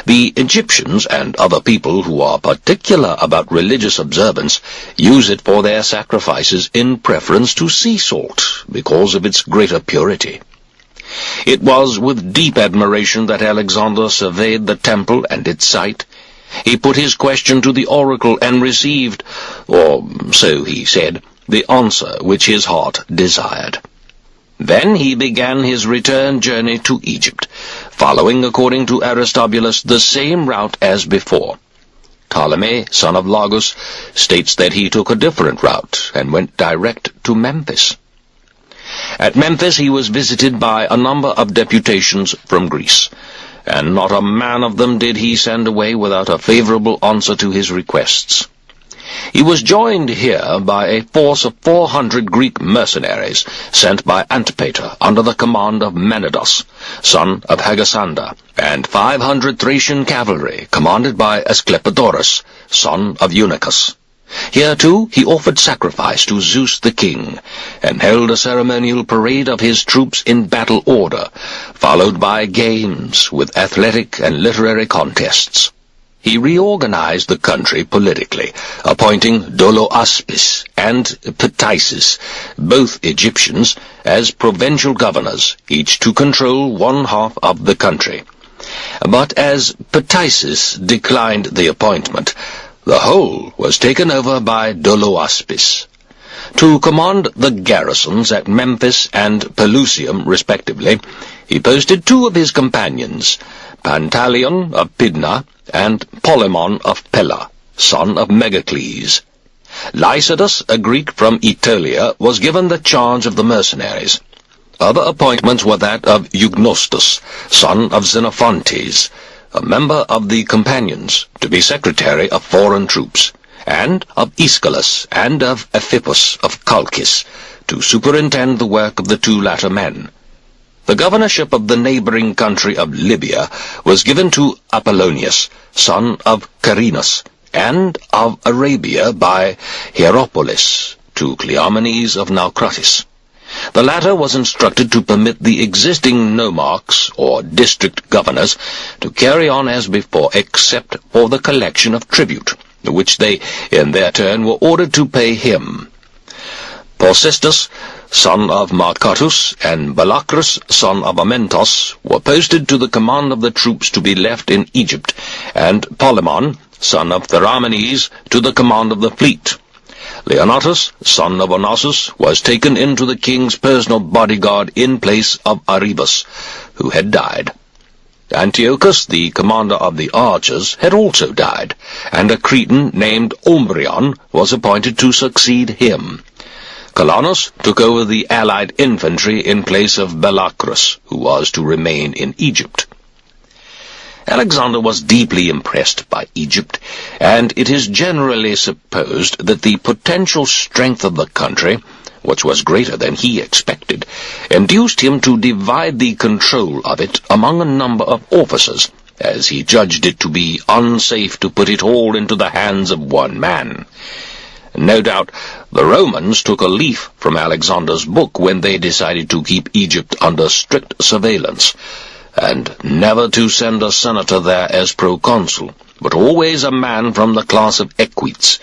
The Egyptians and other people who are particular about religious observance use it for their sacrifices in preference to sea salt, because of its greater purity. It was with deep admiration that Alexander surveyed the temple and its site. He put his question to the oracle and received, or so he said, the answer which his heart desired. Then he began his return journey to Egypt, following, according to Aristobulus, the same route as before. Ptolemy, son of Lagus, states that he took a different route and went direct to Memphis. At Memphis he was visited by a number of deputations from Greece, and not a man of them did he send away without a favorable answer to his requests. He was joined here by a force of 400 Greek mercenaries sent by Antipater under the command of Menidas, son of Hagasander, and 500 Thracian cavalry commanded by Asclepiodoros, son of Eunuchus. Here, too, he offered sacrifice to Zeus the king, and held a ceremonial parade of his troops in battle order, followed by games with athletic and literary contests. He reorganized the country politically, appointing Doloaspis and Ptaisis, both Egyptians, as provincial governors, each to control one half of the country. But as Ptaisis declined the appointment, the whole was taken over by Doloaspis. To command the garrisons at Memphis and Pelusium, respectively, he posted 2 of his companions, Pantaleon of Pydna and Polemon of Pella, son of Megacles. Lycidas, a Greek from Aetolia, was given the charge of the mercenaries. Other appointments were that of Eugnostus, son of Xenophontes, a member of the companions, to be secretary of foreign troops, and of Aeschylus and of Ephippus of Colchis, to superintend the work of the 2 latter men. The governorship of the neighboring country of Libya was given to Apollonius, son of Carinus, and of Arabia by Hieropolis, to Cleomenes of Naucratis. The latter was instructed to permit the existing nomarchs, or district governors, to carry on as before, except for the collection of tribute, which they, in their turn, were ordered to pay him. Posestus, son of Marcatus, and Balacrus, son of Amentos, were posted to the command of the troops to be left in Egypt, and Polemon, son of Theramenes, to the command of the fleet. Leonatus, son of Onassus, was taken into the king's personal bodyguard in place of Arebus, who had died. Antiochus, the commander of the archers, had also died, and a Cretan named Ombrion was appointed to succeed him. Colonus took over the allied infantry in place of Balacrus, who was to remain in Egypt. Alexander was deeply impressed by Egypt, and it is generally supposed that the potential strength of the country, which was greater than he expected, induced him to divide the control of it among a number of officers, as he judged it to be unsafe to put it all into the hands of one man. No doubt the Romans took a leaf from Alexander's book when they decided to keep Egypt under strict surveillance, and never to send a senator there as proconsul, but always a man from the class of equites,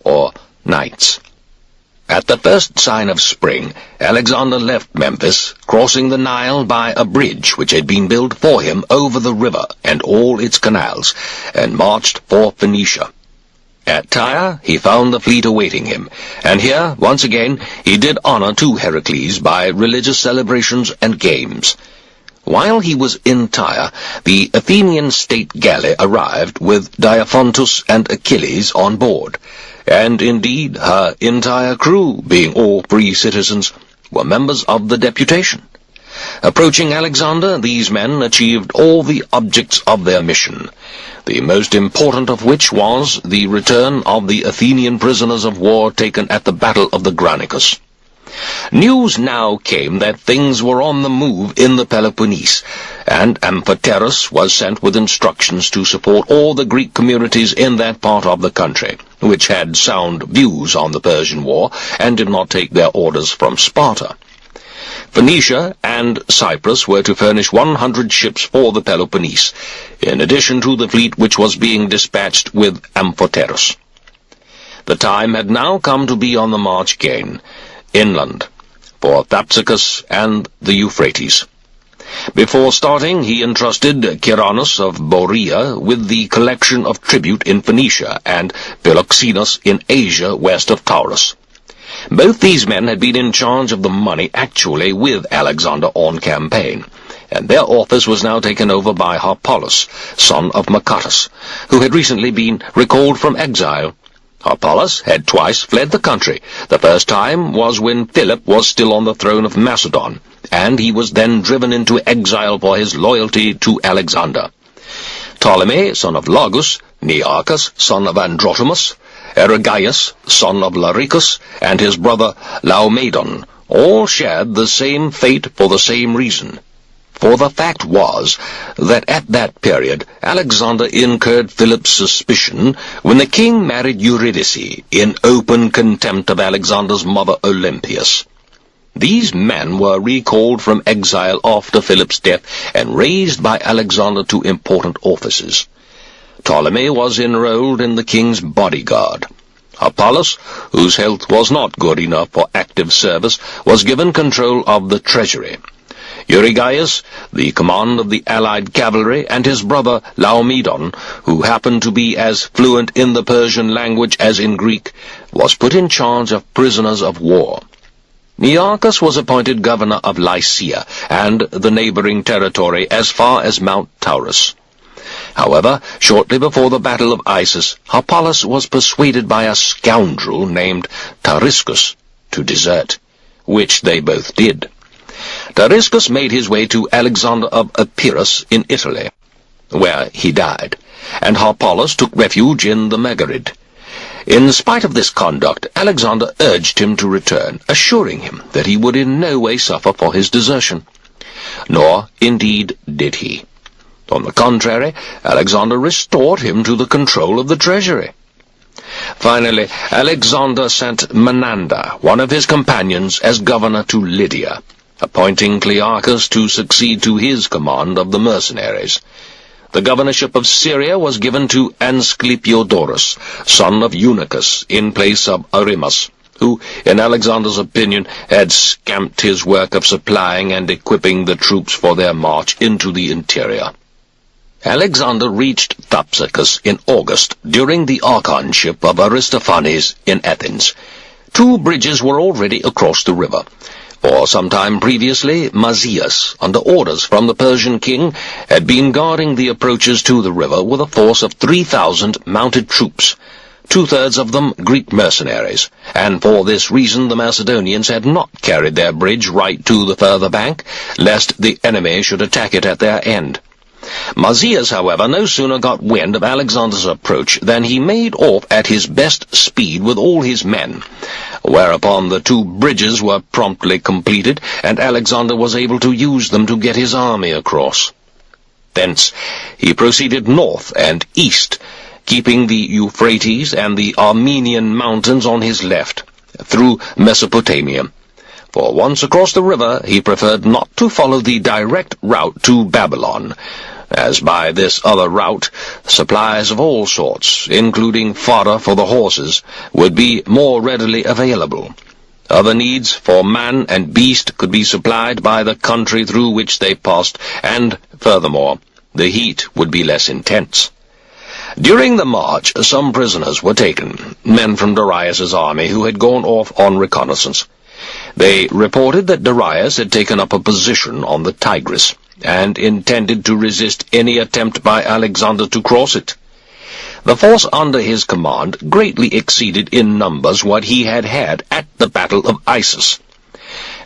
or knights. At the first sign of spring, Alexander left Memphis, crossing the Nile by a bridge which had been built for him over the river and all its canals, and marched for Phoenicia. At Tyre he found the fleet awaiting him, and here, once again, he did honor to Heracles by religious celebrations and games. While he was in Tyre, the Athenian state galley arrived with Diaphontus and Achilles on board, and indeed her entire crew, being all free citizens, were members of the deputation. Approaching Alexander, these men achieved all the objects of their mission, the most important of which was the return of the Athenian prisoners of war taken at the Battle of the Granicus. News now came that things were on the move in the Peloponnese, and Amphoterus was sent with instructions to support all the Greek communities in that part of the country, which had sound views on the Persian War and did not take their orders from Sparta. Phoenicia and Cyprus were to furnish 100 ships for the Peloponnese, in addition to the fleet which was being dispatched with Amphoterus. The time had now come to be on the march again, inland, for Thapsacus and the Euphrates. Before starting, he entrusted Kyrannus of Borea with the collection of tribute in Phoenicia and Philoxenus in Asia west of Taurus. Both these men had been in charge of the money actually with Alexander on campaign, and their office was now taken over by Harpalus, son of Machatus, who had recently been recalled from exile. Harpalus had twice fled the country. The first time was when Philip was still on the throne of Macedon, and he was then driven into exile for his loyalty to Alexander. Ptolemy, son of Lagus, Nearchus, son of Androtimus, Erigaius, son of Laricus, and his brother Laomedon, all shared the same fate for the same reason. For the fact was that at that period Alexander incurred Philip's suspicion when the king married Eurydice in open contempt of Alexander's mother Olympias. These men were recalled from exile after Philip's death and raised by Alexander to important offices. Ptolemy was enrolled in the king's bodyguard. Harpalus, whose health was not good enough for active service, was given control of the treasury. Eurygaius, the command of the allied cavalry, and his brother Laomedon, who happened to be as fluent in the Persian language as in Greek, was put in charge of prisoners of war. Nearchus was appointed governor of Lycia and the neighboring territory as far as Mount Taurus. However, shortly before the Battle of Issus, Harpalus was persuaded by a scoundrel named Tariscus to desert, which they both did. Tariscus made his way to Alexander of Epirus in Italy, where he died, and Harpalus took refuge in the Megarid. In spite of this conduct, Alexander urged him to return, assuring him that he would in no way suffer for his desertion. Nor, indeed, did he. On the contrary, Alexander restored him to the control of the treasury. Finally, Alexander sent Menander, one of his companions, as governor to Lydia, appointing Clearchus to succeed to his command of the mercenaries. The governorship of Syria was given to Asclepiodorus, son of Eunuchus, in place of Arimus, who, in Alexander's opinion, had scamped his work of supplying and equipping the troops for their march into the interior. Alexander reached Thapsacus in August during the archonship of Aristophanes in Athens. 2 bridges were already across the river. For some time previously, Mazias, under orders from the Persian king, had been guarding the approaches to the river with a force of 3,000 mounted troops, 2/3 of them Greek mercenaries, and for this reason the Macedonians had not carried their bridge right to the further bank, lest the enemy should attack it at their end. Mazias, however, no sooner got wind of Alexander's approach than he made off at his best speed with all his men, whereupon the 2 bridges were promptly completed, and Alexander was able to use them to get his army across. Thence he proceeded north and east, keeping the Euphrates and the Armenian mountains on his left, through Mesopotamia. For once across the river, he preferred not to follow the direct route to Babylon, as by this other route, supplies of all sorts, including fodder for the horses, would be more readily available. Other needs for man and beast could be supplied by the country through which they passed, and, furthermore, the heat would be less intense. During the march, some prisoners were taken, men from Darius's army who had gone off on reconnaissance. They reported that Darius had taken up a position on the Tigris, and intended to resist any attempt by Alexander to cross it. The force under his command greatly exceeded in numbers what he had had at the Battle of Issus.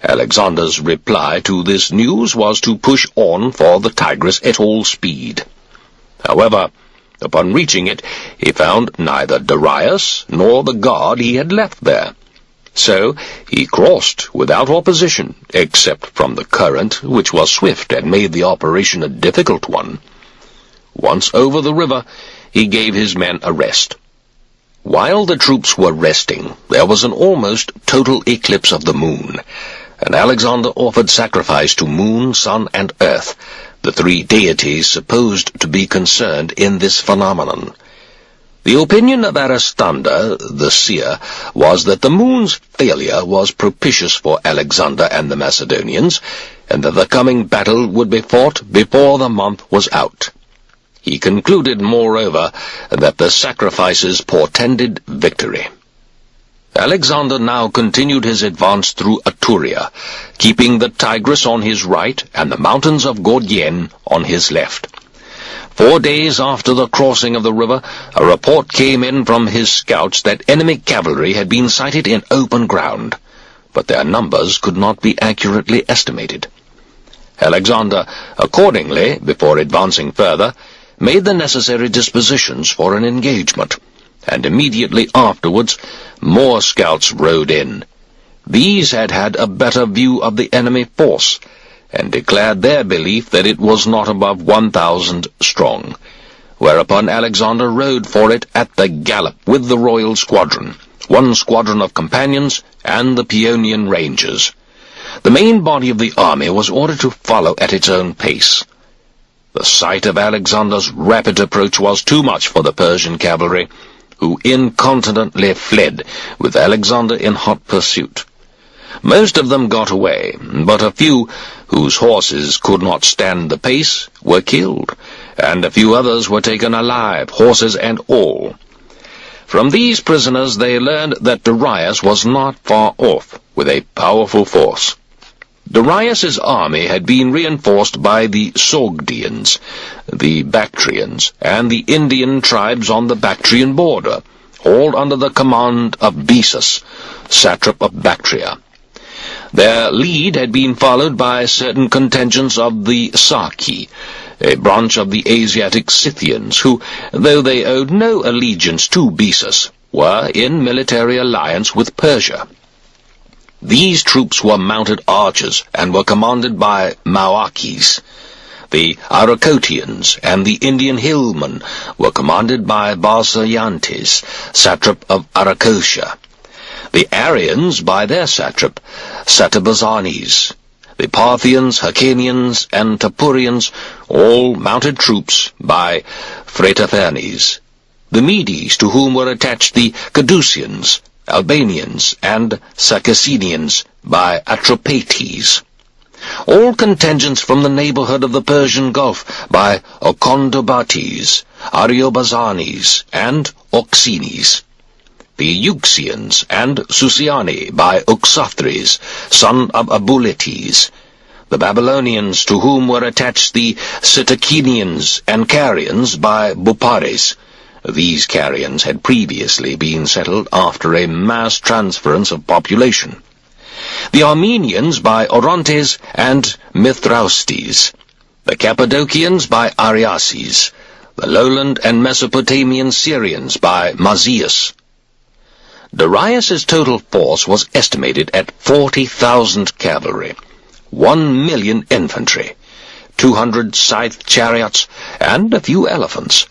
Alexander's reply to this news was to push on for the Tigris at all speed. However, upon reaching it, he found neither Darius nor the guard he had left there. So he crossed without opposition, except from the current, which was swift and made the operation a difficult one. Once over the river, he gave his men a rest. While the troops were resting, there was an almost total eclipse of the moon, and Alexander offered sacrifice to moon, sun, and earth, the three deities supposed to be concerned in this phenomenon. The opinion of Aristander, the seer, was that the moon's failure was propitious for Alexander and the Macedonians, and that the coming battle would be fought before the month was out. He concluded, moreover, that the sacrifices portended victory. Alexander now continued his advance through Etruria, keeping the Tigris on his right and the mountains of Gordien on his left. 4 days after the crossing of the river, a report came in from his scouts that enemy cavalry had been sighted in open ground, but their numbers could not be accurately estimated. Alexander, accordingly, before advancing further, made the necessary dispositions for an engagement, and immediately afterwards more scouts rode in. These had had a better view of the enemy force, and declared their belief that it was not above 1,000 strong, whereupon Alexander rode for it at the gallop with the royal squadron, 1 squadron of companions, and the Paeonian Rangers. The main body of the army was ordered to follow at its own pace. The sight of Alexander's rapid approach was too much for the Persian cavalry, who incontinently fled, with Alexander in hot pursuit. Most of them got away, but a few, whose horses could not stand the pace, were killed, and a few others were taken alive, horses and all. From these prisoners they learned that Darius was not far off, with a powerful force. Darius's army had been reinforced by the Sogdians, the Bactrians, and the Indian tribes on the Bactrian border, all under the command of Bessus, satrap of Bactria. Their lead had been followed by certain contingents of the Saki, a branch of the Asiatic Scythians, who, though they owed no allegiance to Bessus, were in military alliance with Persia. These troops were mounted archers, and were commanded by Mauakes. The Arakotians and the Indian hillmen were commanded by Barsayantes, satrap of Arachosia. The Aryans by their satrap, Satabazanes. The Parthians, Hyrcanians, and Tapurians, all mounted troops by Phrataphernes. The Medes, to whom were attached the Cadusians, Albanians, and Saracenians by Atropates. All contingents from the neighborhood of the Persian Gulf by Ocondobates, Ariobazanes, and Oxenes. The Euxians and Susiani by Oxothres, son of Abuletes. The Babylonians, to whom were attached the Sitacinians and Carians by Bupares. These Carians had previously been settled after a mass transference of population. The Armenians by Orontes and Mithraustes. The Cappadocians by Ariases. The lowland and Mesopotamian Syrians by Mazias. Darius's total force was estimated at 40,000 cavalry, 1,000,000 infantry, 200 scythe chariots, and a few elephants.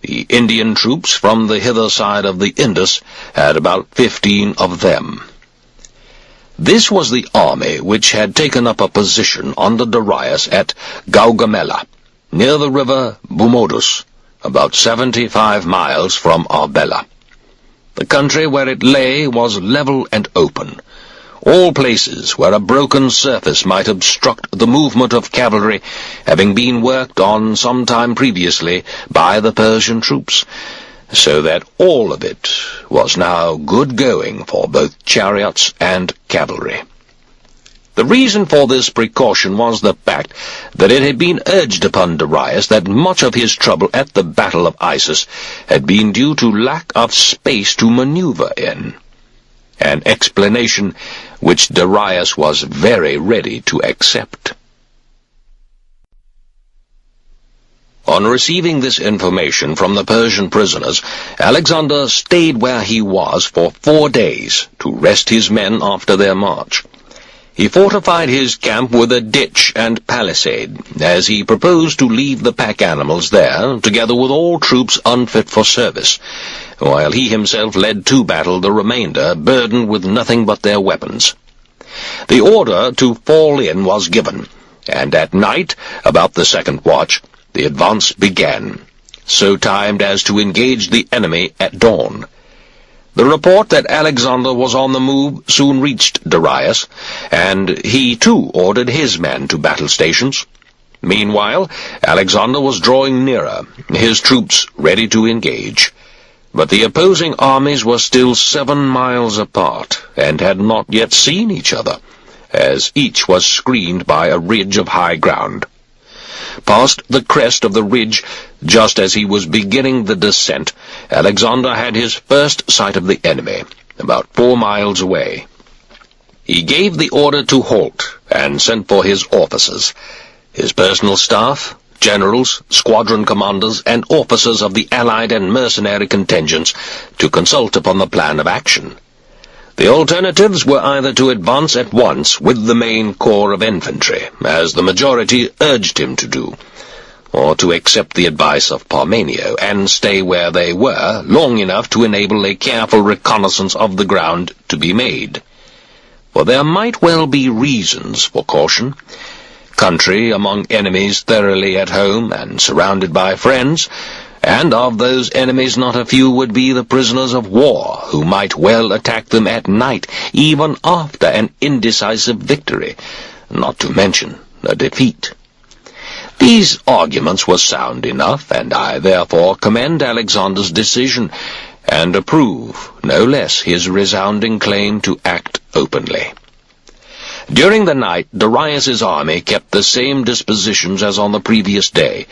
The Indian troops from the hither side of the Indus had about 15 of them. This was the army which had taken up a position under Darius at Gaugamela, near the river Bumodus, about 75 miles from Arbela. The country where it lay was level and open, all places where a broken surface might obstruct the movement of cavalry having been worked on some time previously by the Persian troops, so that all of it was now good going for both chariots and cavalry. The reason for this precaution was the fact that it had been urged upon Darius that much of his trouble at the Battle of Issus had been due to lack of space to maneuver in. An explanation which Darius was very ready to accept. On receiving this information from the Persian prisoners, Alexander stayed where he was for 4 days to rest his men after their march. He fortified his camp with a ditch and palisade, as he proposed to leave the pack animals there, together with all troops unfit for service, while he himself led to battle the remainder, burdened with nothing but their weapons. The order to fall in was given, and at night, about the second watch, the advance began, so timed as to engage the enemy at dawn. The report that Alexander was on the move soon reached Darius, and he too ordered his men to battle stations. Meanwhile, Alexander was drawing nearer, his troops ready to engage. But the opposing armies were still 7 miles apart, and had not yet seen each other, as each was screened by a ridge of high ground. Past the crest of the ridge, just as he was beginning the descent, Alexander had his first sight of the enemy, about 4 miles away. He gave the order to halt, and sent for his officers, his personal staff, generals, squadron commanders, and officers of the allied and mercenary contingents, to consult upon the plan of action. The alternatives were either to advance at once with the main corps of infantry, as the majority urged him to do, or to accept the advice of Parmenio and stay where they were long enough to enable a careful reconnaissance of the ground to be made. For there might well be reasons for caution. Country among enemies thoroughly at home and surrounded by friends, and of those enemies not a few would be the prisoners of war, who might well attack them at night, even after an indecisive victory, not to mention a defeat. These arguments were sound enough, and I therefore commend Alexander's decision, and approve, no less, his resounding claim to act openly. During the night, Darius's army kept the same dispositions as on the previous day,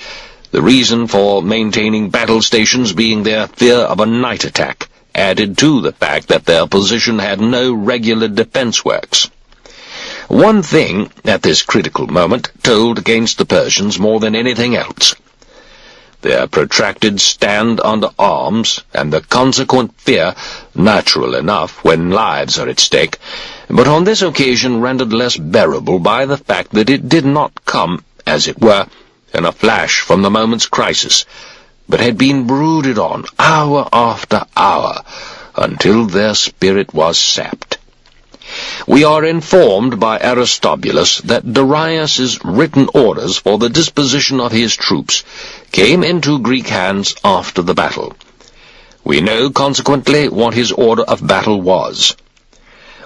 the reason for maintaining battle stations being their fear of a night attack, added to the fact that their position had no regular defense works. One thing, at this critical moment, told against the Persians more than anything else: their protracted stand under arms, and the consequent fear, natural enough when lives are at stake, but on this occasion rendered less bearable by the fact that it did not come, as it were, in a flash from the moment's crisis, but had been brooded on hour after hour, until their spirit was sapped. We are informed by Aristobulus that Darius's written orders for the disposition of his troops came into Greek hands after the battle. We know, consequently, what his order of battle was.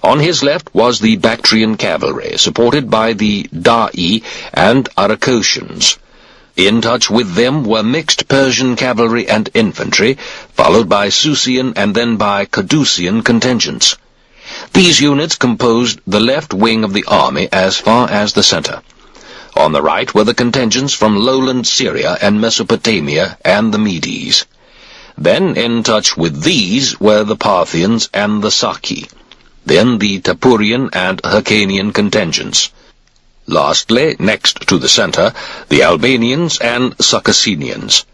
On his left was the Bactrian cavalry, supported by the Da'i and Aracosians. In touch with them were mixed Persian cavalry and infantry, followed by Susian and then by Cadusian contingents. These units composed the left wing of the army as far as the center. On the right were the contingents from lowland Syria and Mesopotamia and the Medes. Then in touch with these were the Parthians and the Saki, then the Tapurian and Hyrcanian contingents. Lastly, next to the center, the Albanians and Circassians.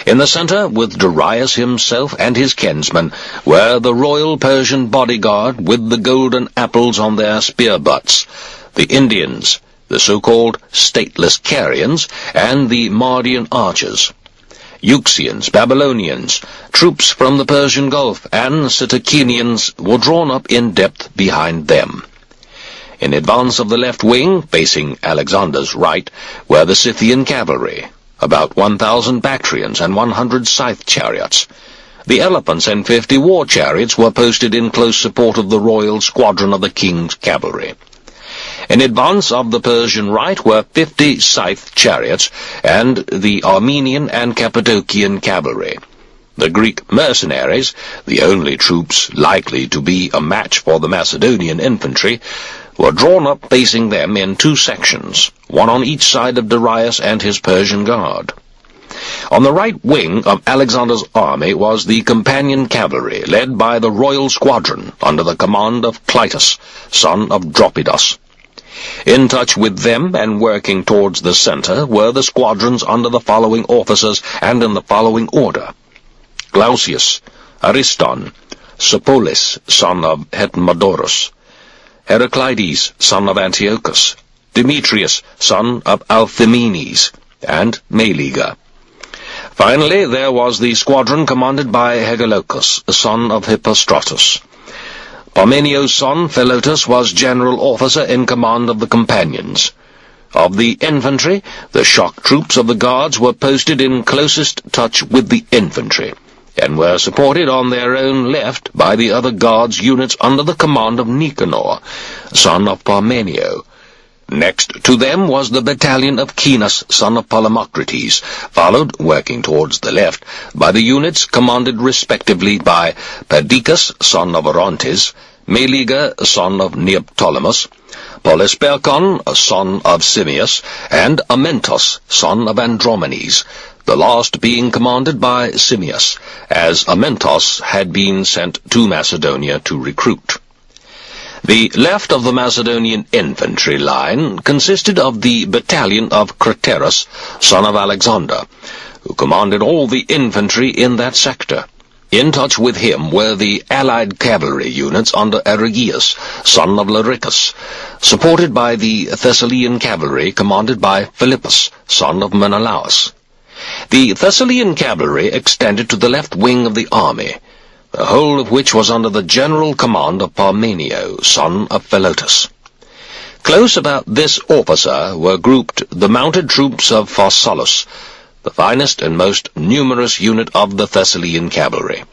In the center, with Darius himself and his kinsmen, were the royal Persian bodyguard with the golden apples on their spear butts, the Indians, the so-called stateless Carians, and the Mardian archers. Euxians, Babylonians, troops from the Persian Gulf, and Sitacinians were drawn up in depth behind them. In advance of the left wing, facing Alexander's right, were the Scythian cavalry, about 1,000 Bactrians and 100 scythe chariots. The elephants and 50 war chariots were posted in close support of the royal squadron of the king's cavalry. In advance of the Persian right were 50 scythe chariots and the Armenian and Cappadocian cavalry. The Greek mercenaries, the only troops likely to be a match for the Macedonian infantry, were drawn up facing them in 2 sections, one on each side of Darius and his Persian guard. On the right wing of Alexander's army was the companion cavalry, led by the royal squadron under the command of Clytus, son of Dropidas. In touch with them and working towards the center were the squadrons under the following officers and in the following order: Glaucius, Ariston, Sopolis, son of Hetmodorus, Heraclides, son of Antiochus, Demetrius, son of Althemenes, and Meleager. Finally, there was the squadron commanded by Hegelocus, son of Hippostratus. Parmenio's son, Philotas, was general officer in command of the companions. Of the infantry, the shock troops of the guards were posted in closest touch with the infantry, and were supported on their own left by the other guards' units under the command of Nicanor, son of Parmenio. Next to them was the battalion of Caenas, son of Polymocrates, followed, working towards the left, by the units commanded respectively by Perdiccas, son of Orontes, Meleager, son of Neoptolemus, Polysperchon, son of Simmias, and Amentos, son of Andromenes, the last being commanded by Simmias, as Amentos had been sent to Macedonia to recruit. The left of the Macedonian infantry line consisted of the battalion of Craterus, son of Alexander, who commanded all the infantry in that sector. In touch with him were the allied cavalry units under Arigeus, son of Larichus, supported by the Thessalian cavalry commanded by Philippus, son of Menelaus. The Thessalian cavalry extended to the left wing of the army, the whole of which was under the general command of Parmenio, son of Philotas. Close about this officer were grouped the mounted troops of Pharsalus, the finest and most numerous unit of the Thessalian cavalry.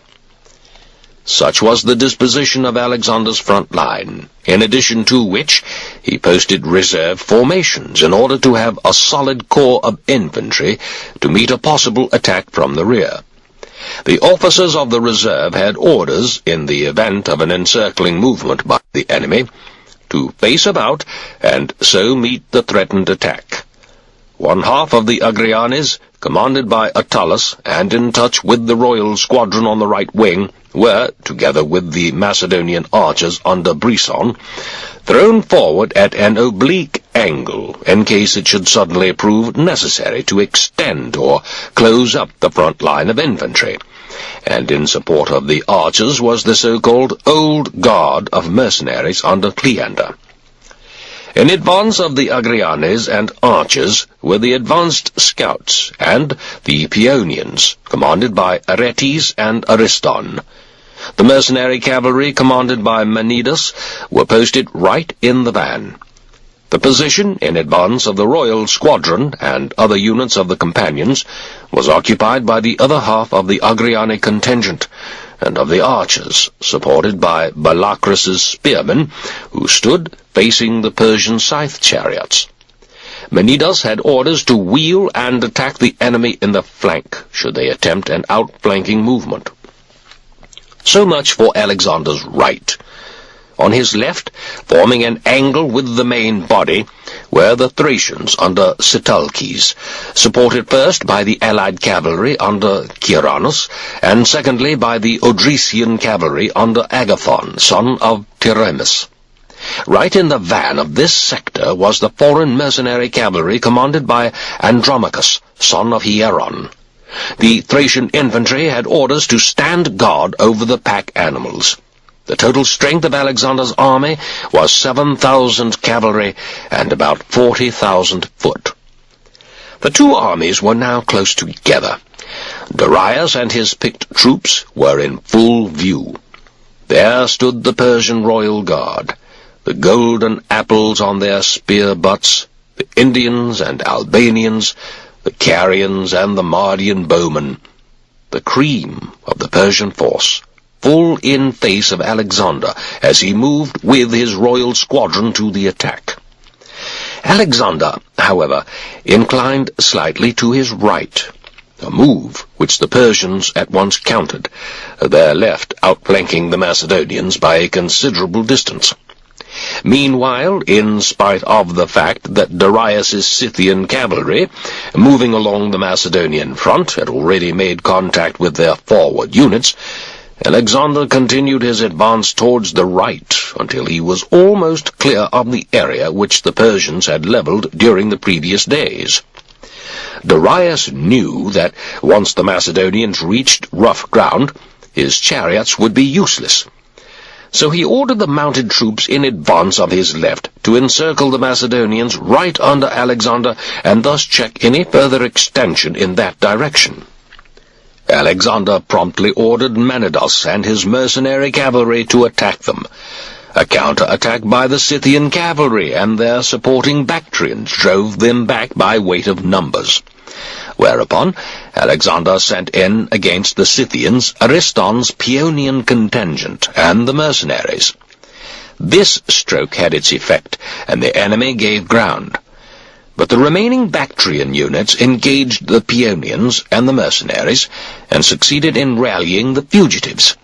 Such was the disposition of Alexander's front line, in addition to which he posted reserve formations in order to have a solid corps of infantry to meet a possible attack from the rear. The officers of the reserve had orders, in the event of an encircling movement by the enemy, to face about and so meet the threatened attack. One half of the Agrianes, commanded by Attalus and in touch with the royal squadron on the right wing, were, together with the Macedonian archers under Brisson, thrown forward at an oblique angle in case it should suddenly prove necessary to extend or close up the front line of infantry, and in support of the archers was the so-called Old Guard of mercenaries under Cleander. In advance of the Agrianes and archers were the advanced scouts and the Paeonians, commanded by Aretes and Ariston. The mercenary cavalry, commanded by Menidas, were posted right in the van. The position, in advance of the royal squadron and other units of the companions, was occupied by the other half of the Agriane contingent, and of the archers, supported by Balacras's spearmen, who stood facing the Persian scythe chariots. Menidas had orders to wheel and attack the enemy in the flank, should they attempt an outflanking movement. So much for Alexander's right. On his left, forming an angle with the main body, were the Thracians under Sitalces, supported first by the allied cavalry under Kieranus, and secondly by the Odrysian cavalry under Agathon, son of Tyrrhemus. Right in the van of this sector was the foreign mercenary cavalry commanded by Andromachus, son of Hieron. The Thracian infantry had orders to stand guard over the pack animals. The total strength of Alexander's army was 7,000 cavalry and about 40,000 foot. The two armies were now close together. Darius and his picked troops were in full view. There stood the Persian royal guard, the golden apples on their spear butts, the Indians and Albanians, the Carians and the Mardian bowmen, the cream of the Persian force, full in face of Alexander as he moved with his royal squadron to the attack. Alexander, however, inclined slightly to his right, a move which the Persians at once countered, their left outflanking the Macedonians by a considerable distance. Meanwhile, in spite of the fact that Darius's Scythian cavalry, moving along the Macedonian front, had already made contact with their forward units, Alexander continued his advance towards the right until he was almost clear of the area which the Persians had leveled during the previous days. Darius knew that once the Macedonians reached rough ground, his chariots would be useless. So he ordered the mounted troops in advance of his left to encircle the Macedonians right under Alexander and thus check any further extension in that direction. Alexander promptly ordered Manidas and his mercenary cavalry to attack them. A counter-attack by the Scythian cavalry and their supporting Bactrians drove them back by weight of numbers. Whereupon Alexander sent in against the Scythians Ariston's Paeonian contingent and the mercenaries. This stroke had its effect, and the enemy gave ground. But the remaining Bactrian units engaged the Paeonians and the mercenaries, and succeeded in rallying the fugitives.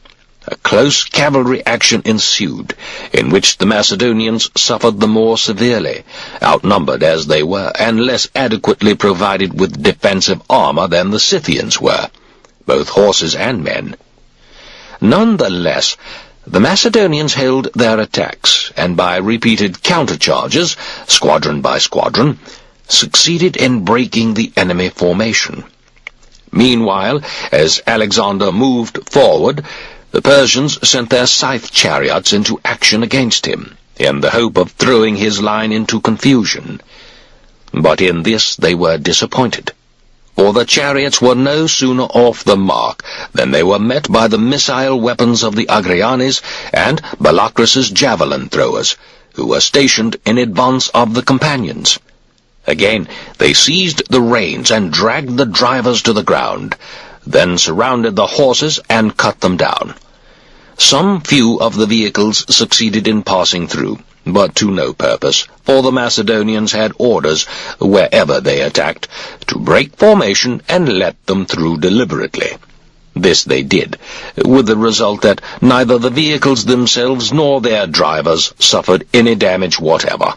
A close cavalry action ensued, in which the Macedonians suffered the more severely, outnumbered as they were, and less adequately provided with defensive armor than the Scythians were, both horses and men. Nonetheless, the Macedonians held their attacks, and by repeated countercharges, squadron by squadron, succeeded in breaking the enemy formation. Meanwhile, as Alexander moved forward, the Persians sent their scythe chariots into action against him, in the hope of throwing his line into confusion. But in this they were disappointed, for the chariots were no sooner off the mark than they were met by the missile weapons of the Agrianes and Balacras's javelin throwers, who were stationed in advance of the companions. Again they seized the reins and dragged the drivers to the ground, then surrounded the horses and cut them down. Some few of the vehicles succeeded in passing through, but to no purpose, for the Macedonians had orders, wherever they attacked, to break formation and let them through deliberately. This they did, with the result that neither the vehicles themselves nor their drivers suffered any damage whatever.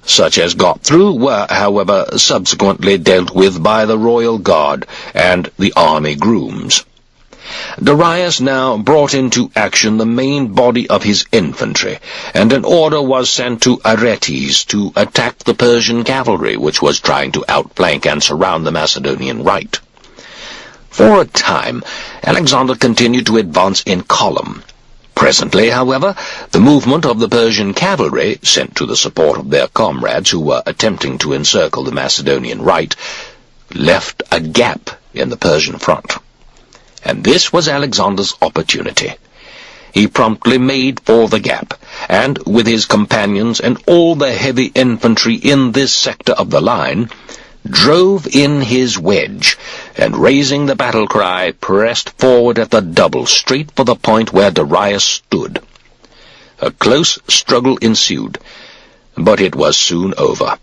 Such as got through were, however, subsequently dealt with by the royal guard and the army grooms. Darius now brought into action the main body of his infantry, and an order was sent to Aretes to attack the Persian cavalry, which was trying to outflank and surround the Macedonian right. For a time, Alexander continued to advance in column. Presently, however, the movement of the Persian cavalry, sent to the support of their comrades who were attempting to encircle the Macedonian right, left a gap in the Persian front. And this was Alexander's opportunity. He promptly made for the gap, and with his companions and all the heavy infantry in this sector of the line, drove in his wedge, and raising the battle cry, pressed forward at the double, straight for the point where Darius stood. A close struggle ensued, but it was soon over.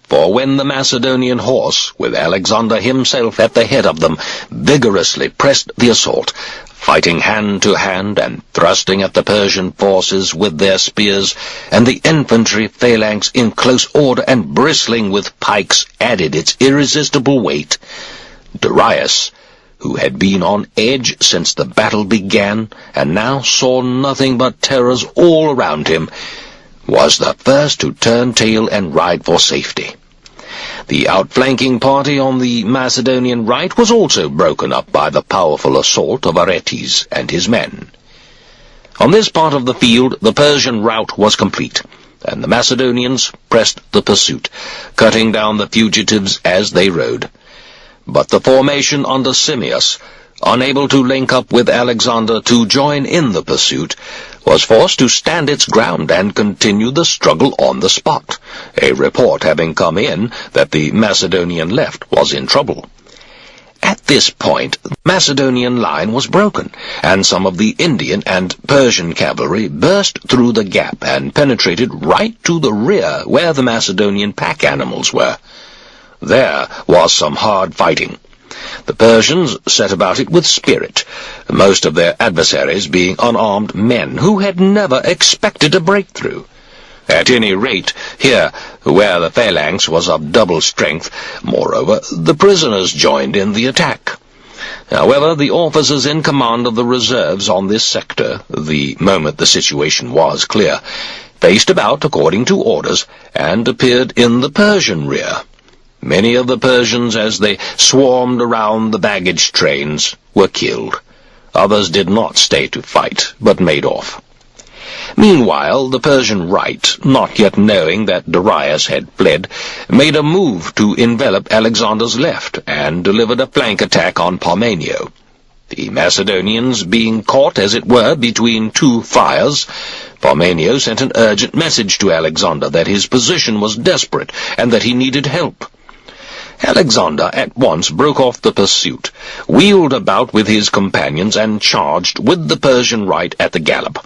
For when the Macedonian horse, with Alexander himself at the head of them, vigorously pressed the assault, fighting hand to hand and thrusting at the Persian forces with their spears, and the infantry phalanx in close order and bristling with pikes added its irresistible weight, Darius, who had been on edge since the battle began, and now saw nothing but terrors all around him, was the first to turn tail and ride for safety. The outflanking party on the Macedonian right was also broken up by the powerful assault of Aretes and his men. On this part of the field the Persian rout was complete, and the Macedonians pressed the pursuit, cutting down the fugitives as they rode. But the formation under Simmias, unable to link up with Alexander to join in the pursuit, was forced to stand its ground and continue the struggle on the spot, a report having come in that the Macedonian left was in trouble. At this point, the Macedonian line was broken, and some of the Indian and Persian cavalry burst through the gap and penetrated right to the rear where the Macedonian pack animals were. There was some hard fighting. The Persians set about it with spirit, most of their adversaries being unarmed men who had never expected a breakthrough. At any rate, here, where the phalanx was of double strength, moreover, the prisoners joined in the attack. However, the officers in command of the reserves on this sector, the moment the situation was clear, faced about according to orders, and appeared in the Persian rear. Many of the Persians, as they swarmed around the baggage trains, were killed. Others did not stay to fight, but made off. Meanwhile, the Persian right, not yet knowing that Darius had fled, made a move to envelop Alexander's left, and delivered a flank attack on Parmenio. The Macedonians being caught, as it were, between two fires, Parmenio sent an urgent message to Alexander that his position was desperate, and that he needed help. Alexander at once broke off the pursuit, wheeled about with his companions, and charged with the Persian right at the gallop.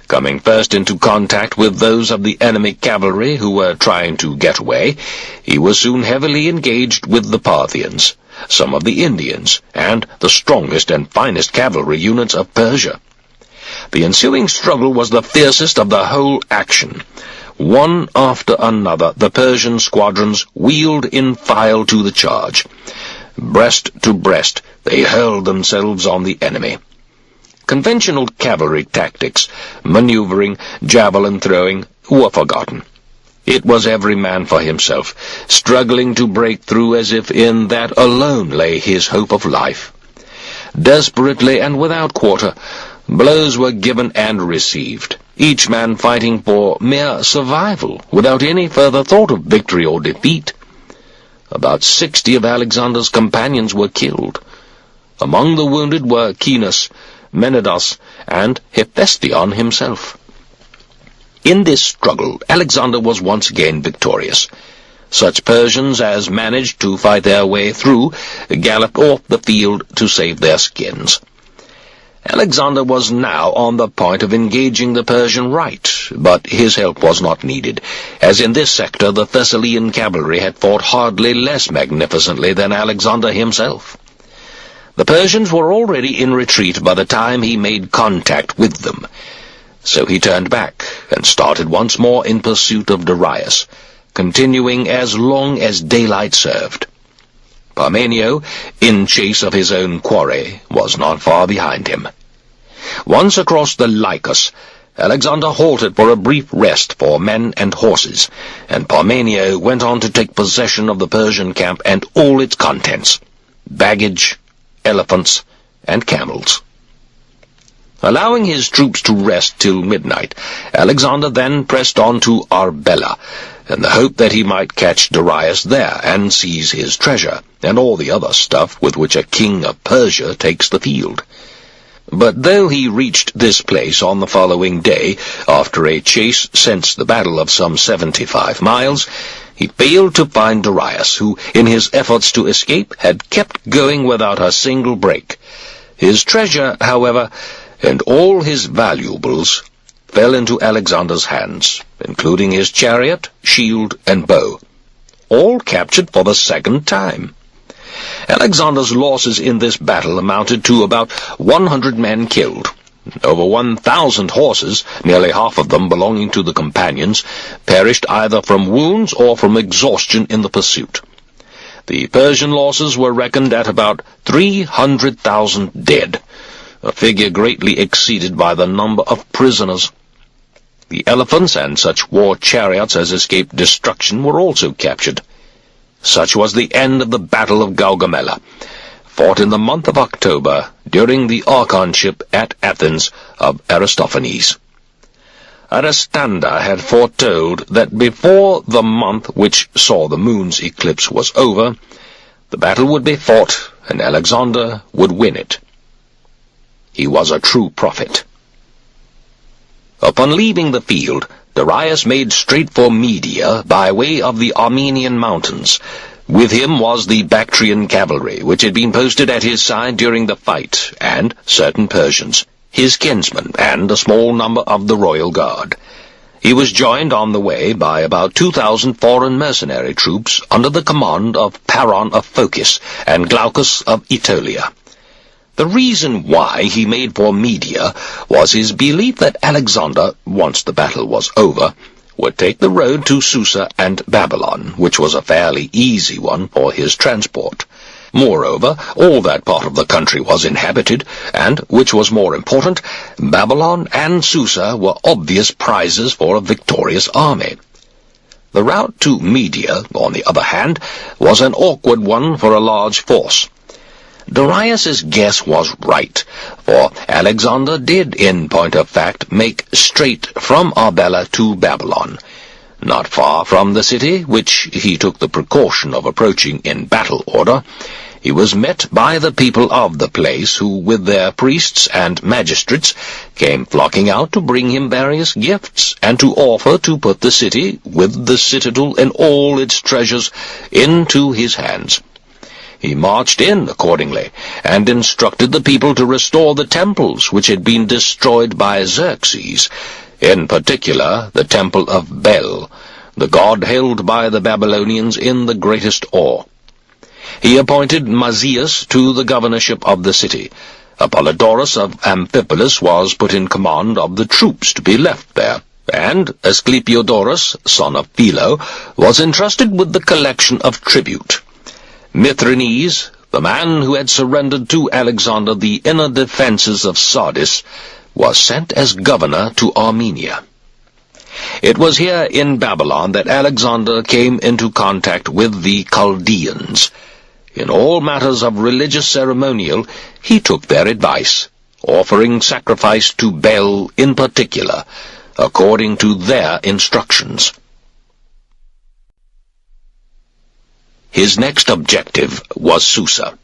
Coming first into contact with those of the enemy cavalry who were trying to get away, he was soon heavily engaged with the Parthians, some of the Indians, and the strongest and finest cavalry units of Persia. The ensuing struggle was the fiercest of the whole action. One after another, the Persian squadrons wheeled in file to the charge. Breast to breast, they hurled themselves on the enemy. Conventional cavalry tactics, maneuvering, javelin throwing, were forgotten. It was every man for himself, struggling to break through as if in that alone lay his hope of life. Desperately and without quarter, blows were given and received, each man fighting for mere survival, without any further thought of victory or defeat. About 60 of Alexander's companions were killed. Among the wounded were Caenis, Menidas, and Hephaestion himself. In this struggle, Alexander was once again victorious. Such Persians as managed to fight their way through galloped off the field to save their skins. Alexander was now on the point of engaging the Persian right, but his help was not needed, as in this sector the Thessalian cavalry had fought hardly less magnificently than Alexander himself. The Persians were already in retreat by the time he made contact with them, so he turned back and started once more in pursuit of Darius, continuing as long as daylight served. Parmenio, in chase of his own quarry, was not far behind him. Once across the Lycus, Alexander halted for a brief rest for men and horses, and Parmenio went on to take possession of the Persian camp and all its contents, baggage, elephants, and camels. Allowing his troops to rest till midnight, Alexander then pressed on to Arbela, in the hope that he might catch Darius there and seize his treasure, and all the other stuff with which a king of Persia takes the field. But though he reached this place on the following day, after a chase since the battle of some 75 miles, he failed to find Darius, who, in his efforts to escape, had kept going without a single break. His treasure, however, and all his valuables, fell into Alexander's hands, including his chariot, shield, and bow, all captured for the second time. Alexander's losses in this battle amounted to about 100 men killed. Over 1,000 horses, nearly half of them belonging to the companions, perished either from wounds or from exhaustion in the pursuit. The Persian losses were reckoned at about 300,000 dead, a figure greatly exceeded by the number of prisoners. The elephants and such war chariots as escaped destruction were also captured. Such was the end of the Battle of Gaugamela, fought in the month of October during the archonship at Athens of Aristophanes. Aristanda had foretold that before the month which saw the moon's eclipse was over, the battle would be fought and Alexander would win it. He was a true prophet. Upon leaving the field, Darius made straight for Media by way of the Armenian mountains. With him was the Bactrian cavalry, which had been posted at his side during the fight, and certain Persians, his kinsmen, and a small number of the royal guard. He was joined on the way by about 2,000 foreign mercenary troops under the command of Paron of Phocis and Glaucus of Aetolia. The reason why he made for Media was his belief that Alexander, once the battle was over, would take the road to Susa and Babylon, which was a fairly easy one for his transport. Moreover, all that part of the country was inhabited, and, which was more important, Babylon and Susa were obvious prizes for a victorious army. The route to Media, on the other hand, was an awkward one for a large force. Darius's guess was right, for Alexander did, in point of fact, make straight from Arbela to Babylon. Not far from the city, which he took the precaution of approaching in battle order, he was met by the people of the place, who, with their priests and magistrates, came flocking out to bring him various gifts, and to offer to put the city, with the citadel and all its treasures, into his hands. He marched in accordingly, and instructed the people to restore the temples which had been destroyed by Xerxes, in particular the temple of Bel, the god held by the Babylonians in the greatest awe. He appointed Mazias to the governorship of the city. Apollodorus of Amphipolis was put in command of the troops to be left there, and Asclepiodorus, son of Philo, was entrusted with the collection of tribute. Mithridates, the man who had surrendered to Alexander the inner defences of Sardis, was sent as governor to Armenia. It was here in Babylon that Alexander came into contact with the Chaldeans. In all matters of religious ceremonial, he took their advice, offering sacrifice to Bel in particular, according to their instructions. His next objective was Susa.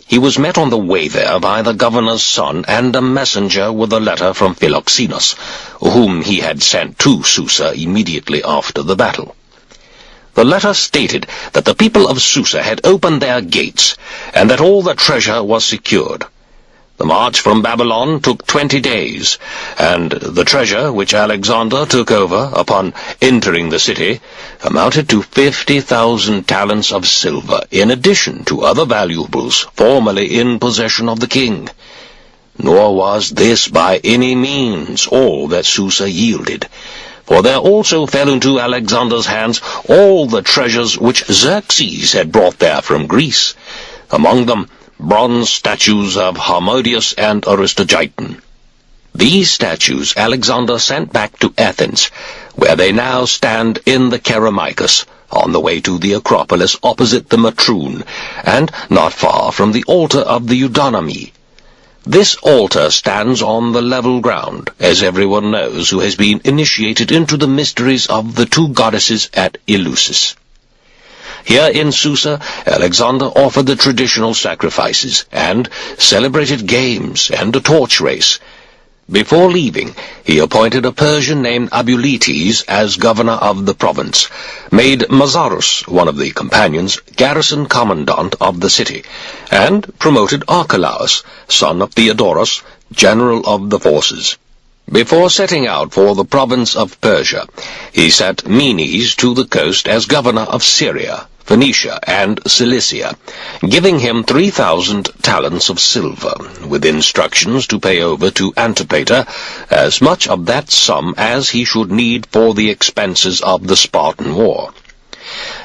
He was met on the way there by the governor's son and a messenger with a letter from Philoxenus, whom he had sent to Susa immediately after the battle. The letter stated that the people of Susa had opened their gates, and that all the treasure was secured. The march from Babylon took 20 days, and the treasure which Alexander took over upon entering the city amounted to 50,000 talents of silver, in addition to other valuables formerly in possession of the king. Nor was this by any means all that Susa yielded, for there also fell into Alexander's hands all the treasures which Xerxes had brought there from Greece, among them bronze statues of Harmodius and Aristogiton. These statues Alexander sent back to Athens, where they now stand in the Kerameikos, on the way to the Acropolis opposite the Matroon, and not far from the altar of the Eudaimonia. This altar stands on the level ground, as everyone knows who has been initiated into the mysteries of the two goddesses at Eleusis. Here in Susa, Alexander offered the traditional sacrifices, and celebrated games and a torch race. Before leaving, he appointed a Persian named Abuletes as governor of the province, made Mazarus, one of the companions, garrison commandant of the city, and promoted Archelaus, son of Theodorus, general of the forces. Before setting out for the province of Persia, he set Menes to the coast as governor of Syria, Phoenicia, and Cilicia, giving him 3,000 talents of silver, with instructions to pay over to Antipater as much of that sum as he should need for the expenses of the Spartan war.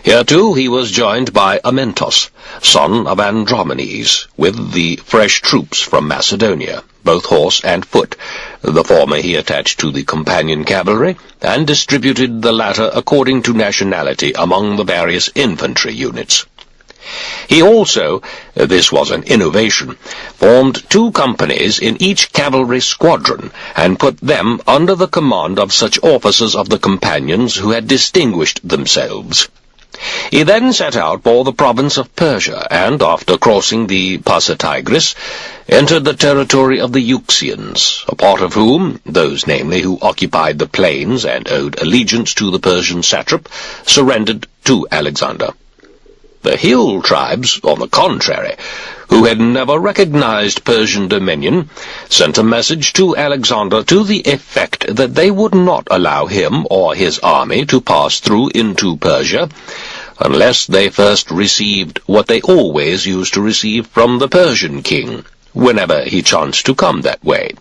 Here, too, he was joined by Amyntas, son of Andromenes, with the fresh troops from Macedonia, both horse and foot. The former he attached to the companion cavalry, and distributed the latter according to nationality among the various infantry units. He also, this was an innovation, formed 2 companies in each cavalry squadron, and put them under the command of such officers of the companions who had distinguished themselves. He then set out for the province of Persia, and, after crossing the Passatigris, entered the territory of the Euxians, a part of whom, those namely who occupied the plains and owed allegiance to the Persian satrap, surrendered to Alexander. The hill tribes, on the contrary, who had never recognized Persian dominion, sent a message to Alexander to the effect that they would not allow him or his army to pass through into Persia, unless they first received what they always used to receive from the Persian king, whenever he chanced to come that way.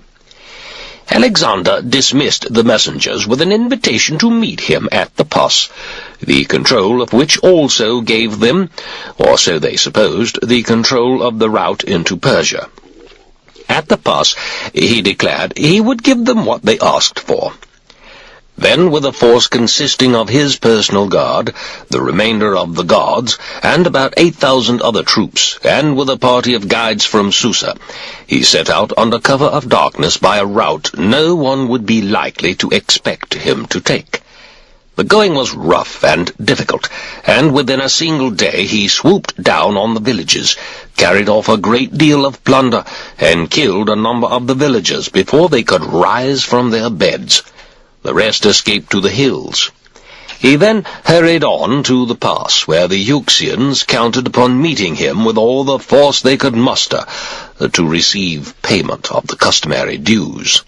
Alexander dismissed the messengers with an invitation to meet him at the pass, the control of which also gave them, or so they supposed, the control of the route into Persia. At the pass, he declared he would give them what they asked for. Then, with a force consisting of his personal guard, the remainder of the guards, and about 8,000 other troops, and with a party of guides from Susa, he set out under cover of darkness by a route no one would be likely to expect him to take. The going was rough and difficult, and within a single day he swooped down on the villages, carried off a great deal of plunder, and killed a number of the villagers before they could rise from their beds. The rest escaped to the hills. He then hurried on to the pass, where the Euxians counted upon meeting him with all the force they could muster to receive payment of the customary dues.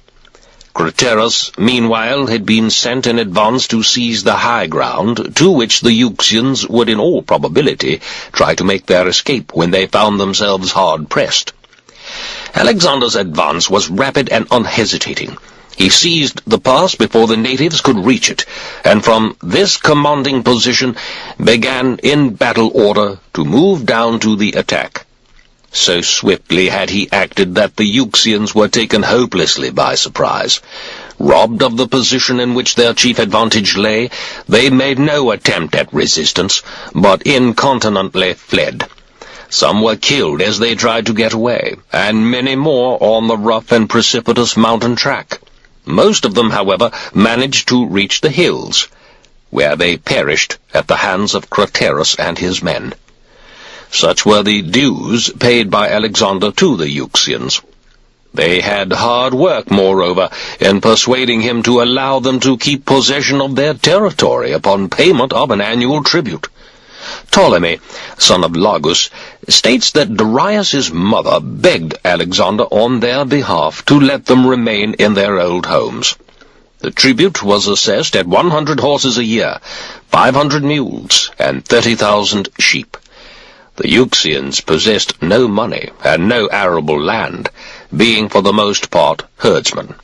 Craterus, meanwhile, had been sent in advance to seize the high ground, to which the Euxians would in all probability try to make their escape when they found themselves hard-pressed. Alexander's advance was rapid and unhesitating. He seized the pass before the natives could reach it, and from this commanding position began in battle order to move down to the attack. So swiftly had he acted that the Euxians were taken hopelessly by surprise. Robbed of the position in which their chief advantage lay, they made no attempt at resistance, but incontinently fled. Some were killed as they tried to get away, and many more on the rough and precipitous mountain track. Most of them, however, managed to reach the hills, where they perished at the hands of Craterus and his men. Such were the dues paid by Alexander to the Euxians. They had hard work, moreover, in persuading him to allow them to keep possession of their territory upon payment of an annual tribute. Ptolemy, son of Lagus, states that Darius's mother begged Alexander on their behalf to let them remain in their old homes. The tribute was assessed at 100 horses a year, 500 mules, and 30,000 sheep. The Euxians possessed no money and no arable land, being for the most part herdsmen.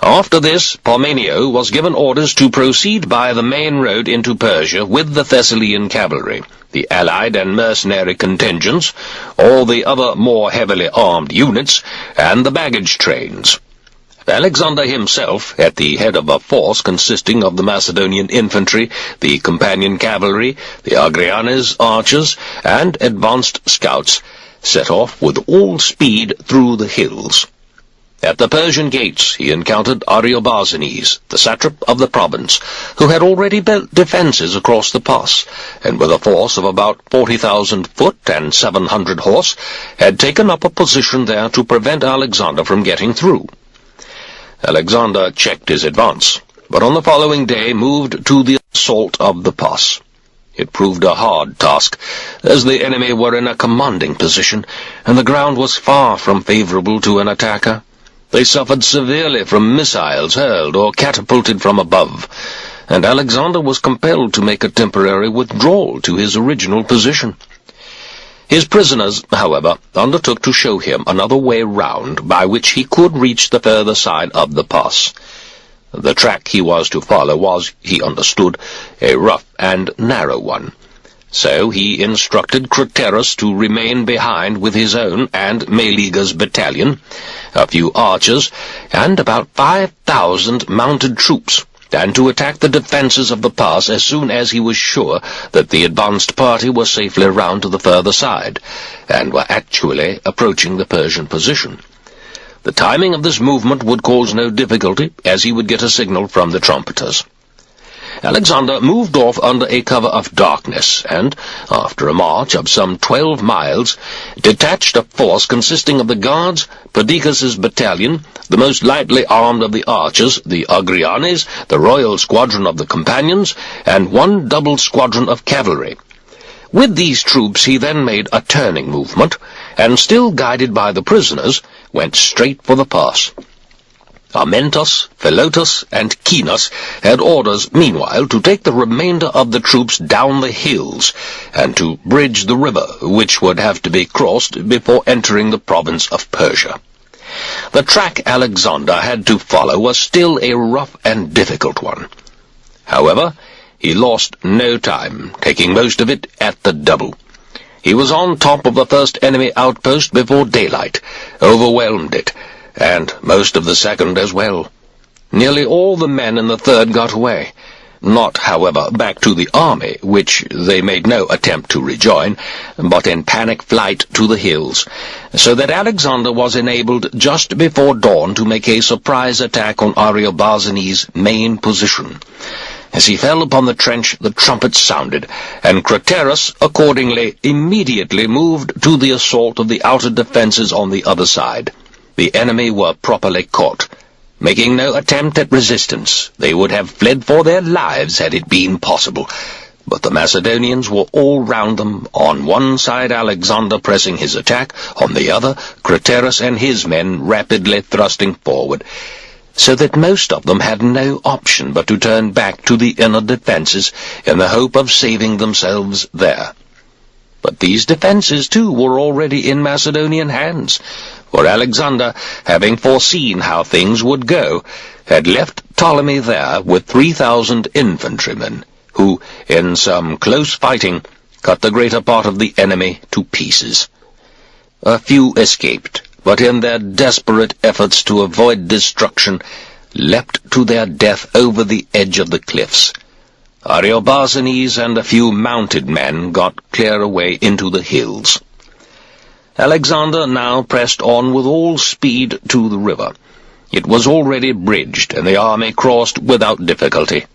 After this, Parmenio was given orders to proceed by the main road into Persia with the Thessalian cavalry, the allied and mercenary contingents, all the other more heavily armed units, and the baggage trains. Alexander himself, at the head of a force consisting of the Macedonian infantry, the companion cavalry, the Agrianes archers, and advanced scouts, set off with all speed through the hills. At the Persian gates he encountered Ariobarzanes, the satrap of the province, who had already built defences across the pass, and with a force of about 40,000 foot and 700 horse, had taken up a position there to prevent Alexander from getting through. Alexander checked his advance, but on the following day moved to the assault of the pass. It proved a hard task, as the enemy were in a commanding position, and the ground was far from favourable to an attacker. They suffered severely from missiles hurled or catapulted from above, and Alexander was compelled to make a temporary withdrawal to his original position. His prisoners, however, undertook to show him another way round by which he could reach the further side of the pass. The track he was to follow was, he understood, a rough and narrow one. So he instructed Craterus to remain behind with his own and Meleager's battalion, a few archers, and about 5,000 mounted troops, and to attack the defences of the pass as soon as he was sure that the advanced party were safely round to the further side, and were actually approaching the Persian position. The timing of this movement would cause no difficulty, as he would get a signal from the trumpeters. Alexander moved off under a cover of darkness, and, after a march of some 12 miles, detached a force consisting of the guards, Perdiccas's battalion, the most lightly armed of the archers, the Agrianes, the royal squadron of the companions, and one double squadron of cavalry. With these troops he then made a turning movement, and, still guided by the prisoners, went straight for the pass. Amyntas, Philotas, and Chinos had orders, meanwhile, to take the remainder of the troops down the hills, and to bridge the river, which would have to be crossed before entering the province of Persia. The track Alexander had to follow was still a rough and difficult one. However, he lost no time, taking most of it at the double. He was on top of the first enemy outpost before daylight, overwhelmed it, and most of the second as well. Nearly all the men in the third got away. Not, however, back to the army, which they made no attempt to rejoin, but in panic flight to the hills, so that Alexander was enabled just before dawn to make a surprise attack on Ariobarzanes' main position. As he fell upon the trench, the trumpets sounded, and Craterus accordingly immediately moved to the assault of the outer defences on the other side. The enemy were properly caught. Making no attempt at resistance, they would have fled for their lives had it been possible. But the Macedonians were all round them, on one side Alexander pressing his attack, on the other Craterus and his men rapidly thrusting forward, so that most of them had no option but to turn back to the inner defences in the hope of saving themselves there. But these defences, too, were already in Macedonian hands, for Alexander, having foreseen how things would go, had left Ptolemy there with 3,000 infantrymen, who, in some close fighting, cut the greater part of the enemy to pieces. A few escaped, but in their desperate efforts to avoid destruction, leapt to their death over the edge of the cliffs. Ariobarzanes and a few mounted men got clear away into the hills. Alexander now pressed on with all speed to the river. It was already bridged, and the army crossed without difficulty.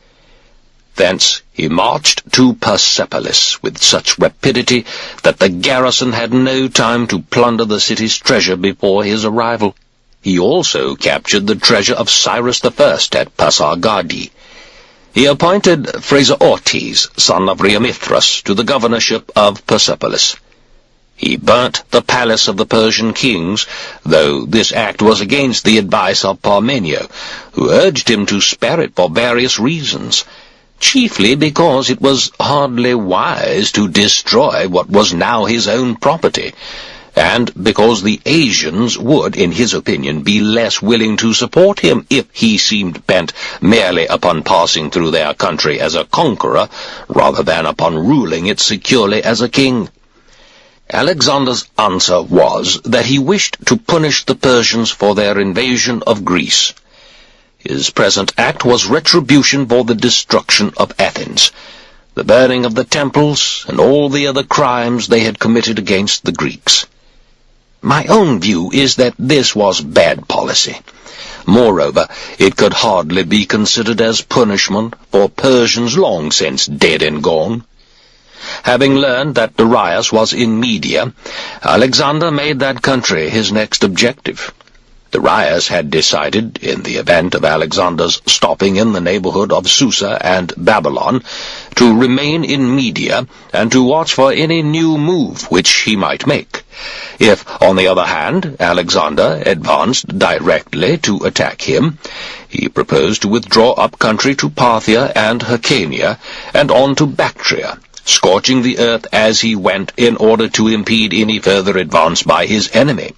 Thence he marched to Persepolis with such rapidity that the garrison had no time to plunder the city's treasure before his arrival. He also captured the treasure of Cyrus I at Pasargadae. He appointed Phraseortes, son of Rhiamithras, to the governorship of Persepolis. He burnt the palace of the Persian kings, though this act was against the advice of Parmenio, who urged him to spare it for various reasons, chiefly because it was hardly wise to destroy what was now his own property, and because the Asians would, in his opinion, be less willing to support him if he seemed bent merely upon passing through their country as a conqueror, rather than upon ruling it securely as a king. Alexander's answer was that he wished to punish the Persians for their invasion of Greece. His present act was retribution for the destruction of Athens, the burning of the temples, and all the other crimes they had committed against the Greeks. My own view is that this was bad policy. Moreover, it could hardly be considered as punishment for Persians long since dead and gone. Having learned that Darius was in Media, Alexander made that country his next objective. Darius had decided, in the event of Alexander's stopping in the neighborhood of Susa and Babylon, to remain in Media and to watch for any new move which he might make. If, on the other hand, Alexander advanced directly to attack him, he proposed to withdraw up country to Parthia and Hyrcania, and on to Bactria, scorching the earth as he went in order to impede any further advance by his enemy.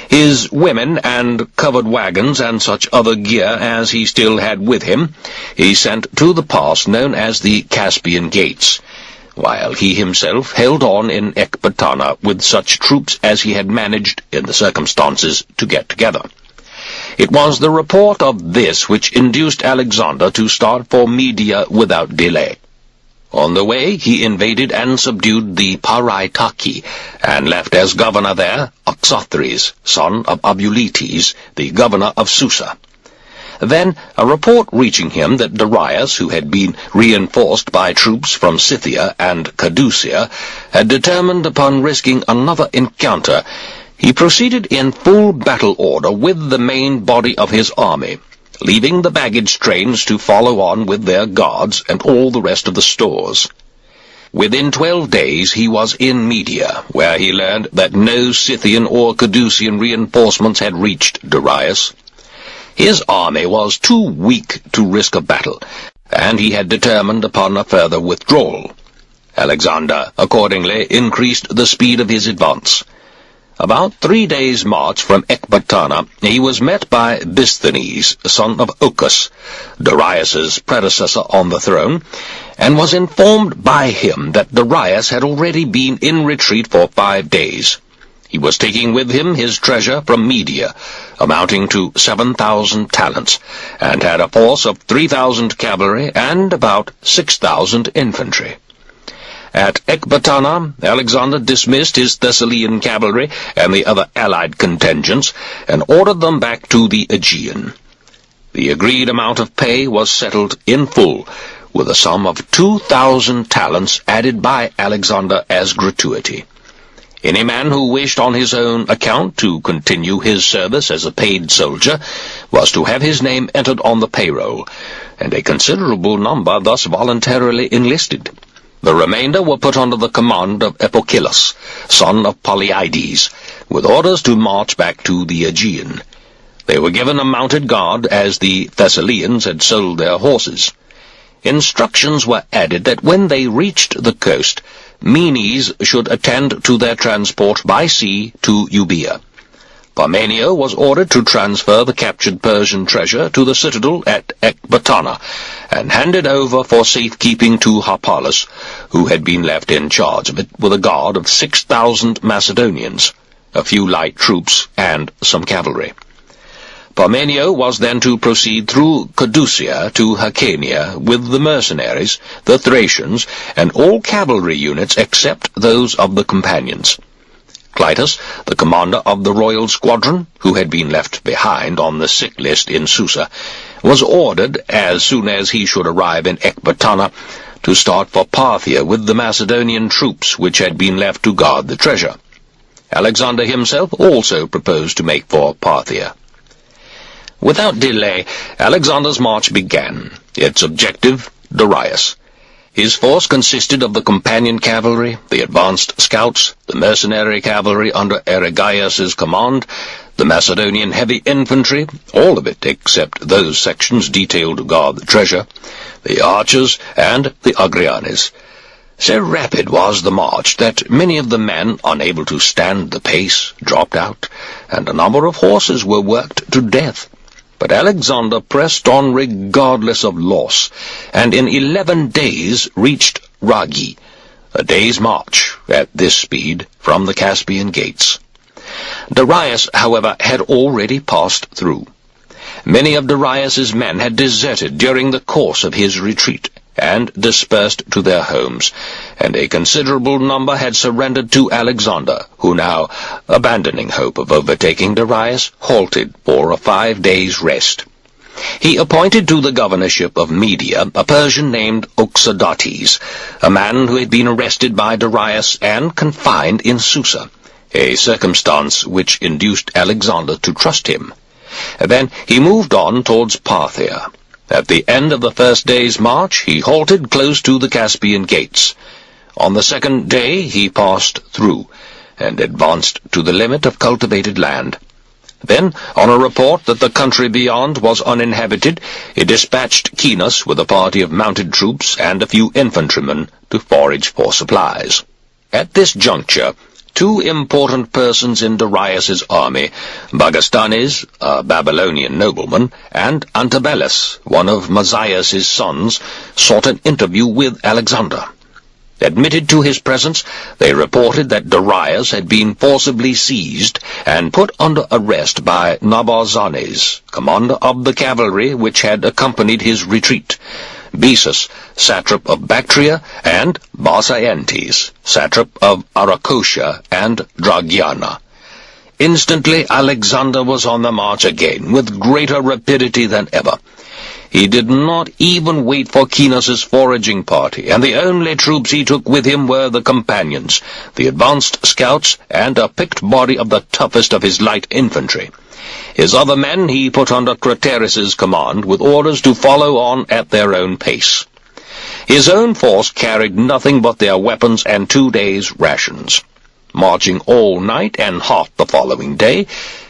His women and covered wagons and such other gear as he still had with him he sent to the pass known as the Caspian Gates, while he himself held on in Ecbatana with such troops as he had managed, in the circumstances, to get together. It was the report of this which induced Alexander to start for Media without delay. On the way he invaded and subdued the Paraitaki, and left as governor there Oxothres, son of Abuletes, the governor of Susa. Then a report reaching him that Darius, who had been reinforced by troops from Scythia and Cadusia, had determined upon risking another encounter, he proceeded in full battle order with the main body of his army, leaving the baggage trains to follow on with their guards and all the rest of the stores. Within 12 days he was in Media, where he learned that no Scythian or Cadusian reinforcements had reached Darius. His army was too weak to risk a battle, and he had determined upon a further withdrawal. Alexander accordingly increased the speed of his advance. About 3 days' march from Ecbatana, he was met by Bisthenes, son of Ochus, Darius's predecessor on the throne, and was informed by him that Darius had already been in retreat for 5 days. He was taking with him his treasure from Media, amounting to 7,000 talents, and had a force of 3,000 cavalry and about 6,000 infantry. At Ecbatana, Alexander dismissed his Thessalian cavalry and the other allied contingents, and ordered them back to the Aegean. The agreed amount of pay was settled in full, with a sum of 2,000 talents added by Alexander as gratuity. Any man who wished on his own account to continue his service as a paid soldier was to have his name entered on the payroll, and a considerable number thus voluntarily enlisted. The remainder were put under the command of Epochilus, son of Polyides, with orders to march back to the Aegean. They were given a mounted guard, as the Thessalians had sold their horses. Instructions were added that when they reached the coast, Menes should attend to their transport by sea to Euboea. Parmenio was ordered to transfer the captured Persian treasure to the citadel at Ecbatana, and handed over for safekeeping to Harpalus, who had been left in charge of it with a guard of 6,000 Macedonians, a few light troops, and some cavalry. Parmenio was then to proceed through Cadusia to Hyrcania with the mercenaries, the Thracians, and all cavalry units except those of the companions. Clytus, the commander of the royal squadron, who had been left behind on the sick list in Susa, was ordered, as soon as he should arrive in Ecbatana, to start for Parthia with the Macedonian troops which had been left to guard the treasure. Alexander himself also proposed to make for Parthia. Without delay, Alexander's march began, its objective Darius. His force consisted of the companion cavalry, the advanced scouts, the mercenary cavalry under Erigaius's command, the Macedonian heavy infantry, all of it except those sections detailed to guard the treasure, the archers, and the Agrianes. So rapid was the march that many of the men, unable to stand the pace, dropped out, and a number of horses were worked to death. But Alexander pressed on regardless of loss, and in 11 days reached Ragi, a day's march, at this speed, from the Caspian gates. Darius, however, had already passed through. Many of Darius's men had deserted during the course of his retreat, and dispersed to their homes, and a considerable number had surrendered to Alexander, who now, abandoning hope of overtaking Darius, halted for a 5 days' rest. He appointed to the governorship of Media a Persian named Oxydates, a man who had been arrested by Darius and confined in Susa, a circumstance which induced Alexander to trust him. Then he moved on towards Parthia. At the end of the first day's march, he halted close to the Caspian gates. On the second day he passed through, and advanced to the limit of cultivated land. Then, on a report that the country beyond was uninhabited, he dispatched Caenus with a party of mounted troops and a few infantrymen to forage for supplies. At this juncture, two important persons in Darius's army, Bagasstanes, a Babylonian nobleman, and Antabellus, one of Mazias's sons, sought an interview with Alexander. Admitted to his presence, they reported that Darius had been forcibly seized and put under arrest by Nabazanes, commander of the cavalry which had accompanied his retreat, Besus, satrap of Bactria, and Barsaentes, satrap of Arachosia and Dragiana. Instantly Alexander was on the march again, with greater rapidity than ever. He did not even wait for Caenus's foraging party, and the only troops he took with him were the companions, the advanced scouts, and a picked body of the toughest of his light infantry. His other men he put under Craterus's command, with orders to follow on at their own pace. His own force carried nothing but their weapons and 2 days' rations. Marching all night and half the following day,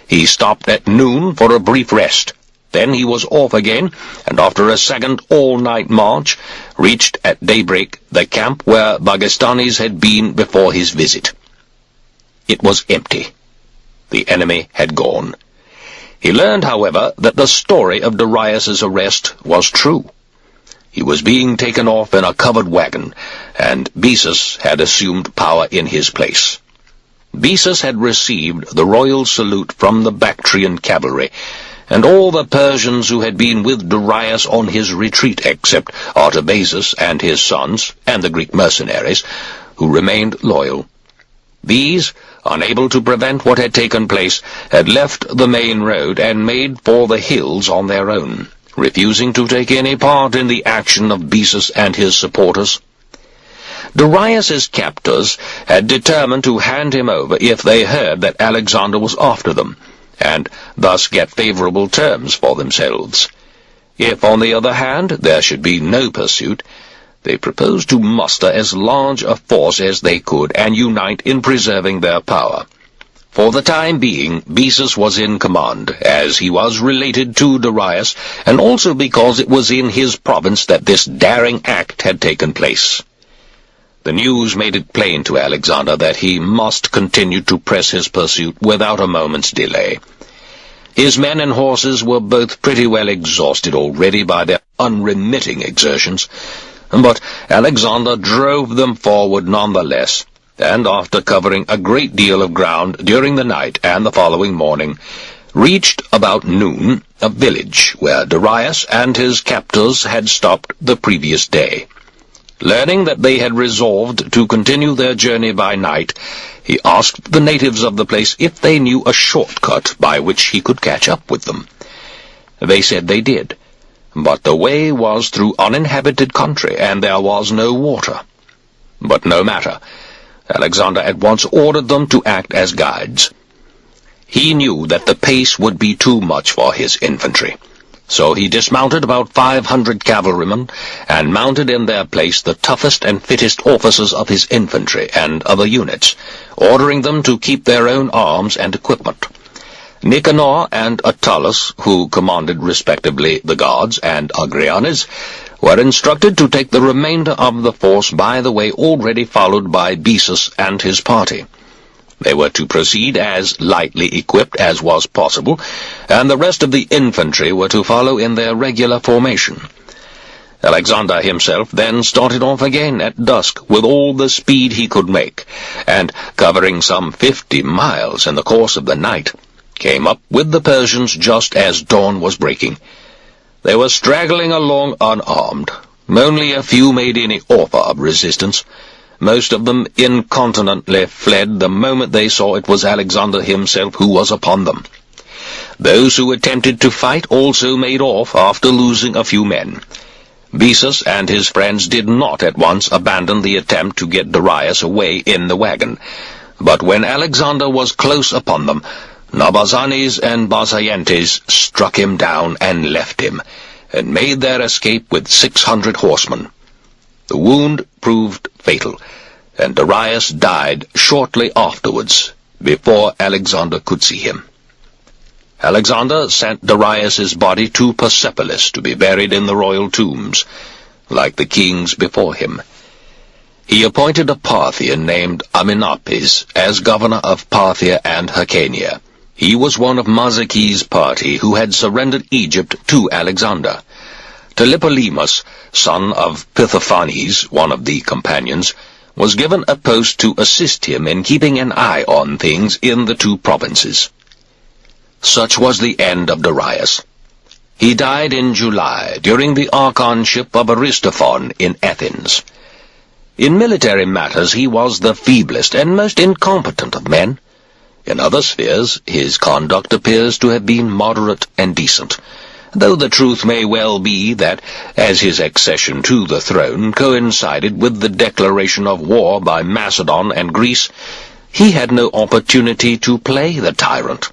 he stopped at noon for a brief rest. Then he was off again, and after a second all-night march, reached at daybreak the camp where Bagasstanes had been before his visit. It was empty. The enemy had gone. He learned, however, that the story of Darius's arrest was true. He was being taken off in a covered wagon, and Bessus had assumed power in his place. Bessus had received the royal salute from the Bactrian cavalry, and all the Persians who had been with Darius on his retreat, except Artabazus and his sons, and the Greek mercenaries, who remained loyal. These, unable to prevent what had taken place, had left the main road and made for the hills on their own, refusing to take any part in the action of Bessus and his supporters. Darius's captors had determined to hand him over if they heard that Alexander was after them, and thus get favorable terms for themselves. If, on the other hand, there should be no pursuit, they proposed to muster as large a force as they could and unite in preserving their power. For the time being, Bessus was in command, as he was related to Darius, and also because it was in his province that this daring act had taken place. The news made it plain to Alexander that he must continue to press his pursuit without a moment's delay. His men and horses were both pretty well exhausted already by their unremitting exertions, but Alexander drove them forward nonetheless, and after covering a great deal of ground during the night and the following morning, reached about noon a village where Darius and his captors had stopped the previous day. Learning that they had resolved to continue their journey by night, he asked the natives of the place if they knew a shortcut by which he could catch up with them. They said they did, but the way was through uninhabited country, and there was no water. But no matter. Alexander at once ordered them to act as guides. He knew that the pace would be too much for his infantry, so he dismounted about 500 cavalrymen and mounted in their place the toughest and fittest officers of his infantry and other units, ordering them to keep their own arms and equipment. Nicanor and Attalus, who commanded respectively the guards and Agrianes, were instructed to take the remainder of the force by the way already followed by Bessus and his party. They were to proceed as lightly equipped as was possible, and the rest of the infantry were to follow in their regular formation. Alexander himself then started off again at dusk with all the speed he could make, and, covering some 50 miles in the course of the night, came up with the Persians just as dawn was breaking. They were straggling along unarmed. Only a few made any offer of resistance. Most of them incontinently fled the moment they saw it was Alexander himself who was upon them. Those who attempted to fight also made off after losing a few men. Bessus and his friends did not at once abandon the attempt to get Darius away in the wagon, but when Alexander was close upon them, Nabazanes and Basayantes struck him down and left him, and made their escape with 600 horsemen. The wound proved fatal, and Darius died shortly afterwards, before Alexander could see him. Alexander sent Darius's body to Persepolis to be buried in the royal tombs, like the kings before him. He appointed a Parthian named Anábase as governor of Parthia and Hyrcania. He was one of Mazaki's party who had surrendered Egypt to Alexander. Tlepolemus, son of Pithophanes, one of the companions, was given a post to assist him in keeping an eye on things in the two provinces. Such was the end of Darius. He died in July, during the archonship of Aristophon in Athens. In military matters he was the feeblest and most incompetent of men. In other spheres his conduct appears to have been moderate and decent, though the truth may well be that, as his accession to the throne coincided with the declaration of war by Macedon and Greece, he had no opportunity to play the tyrant.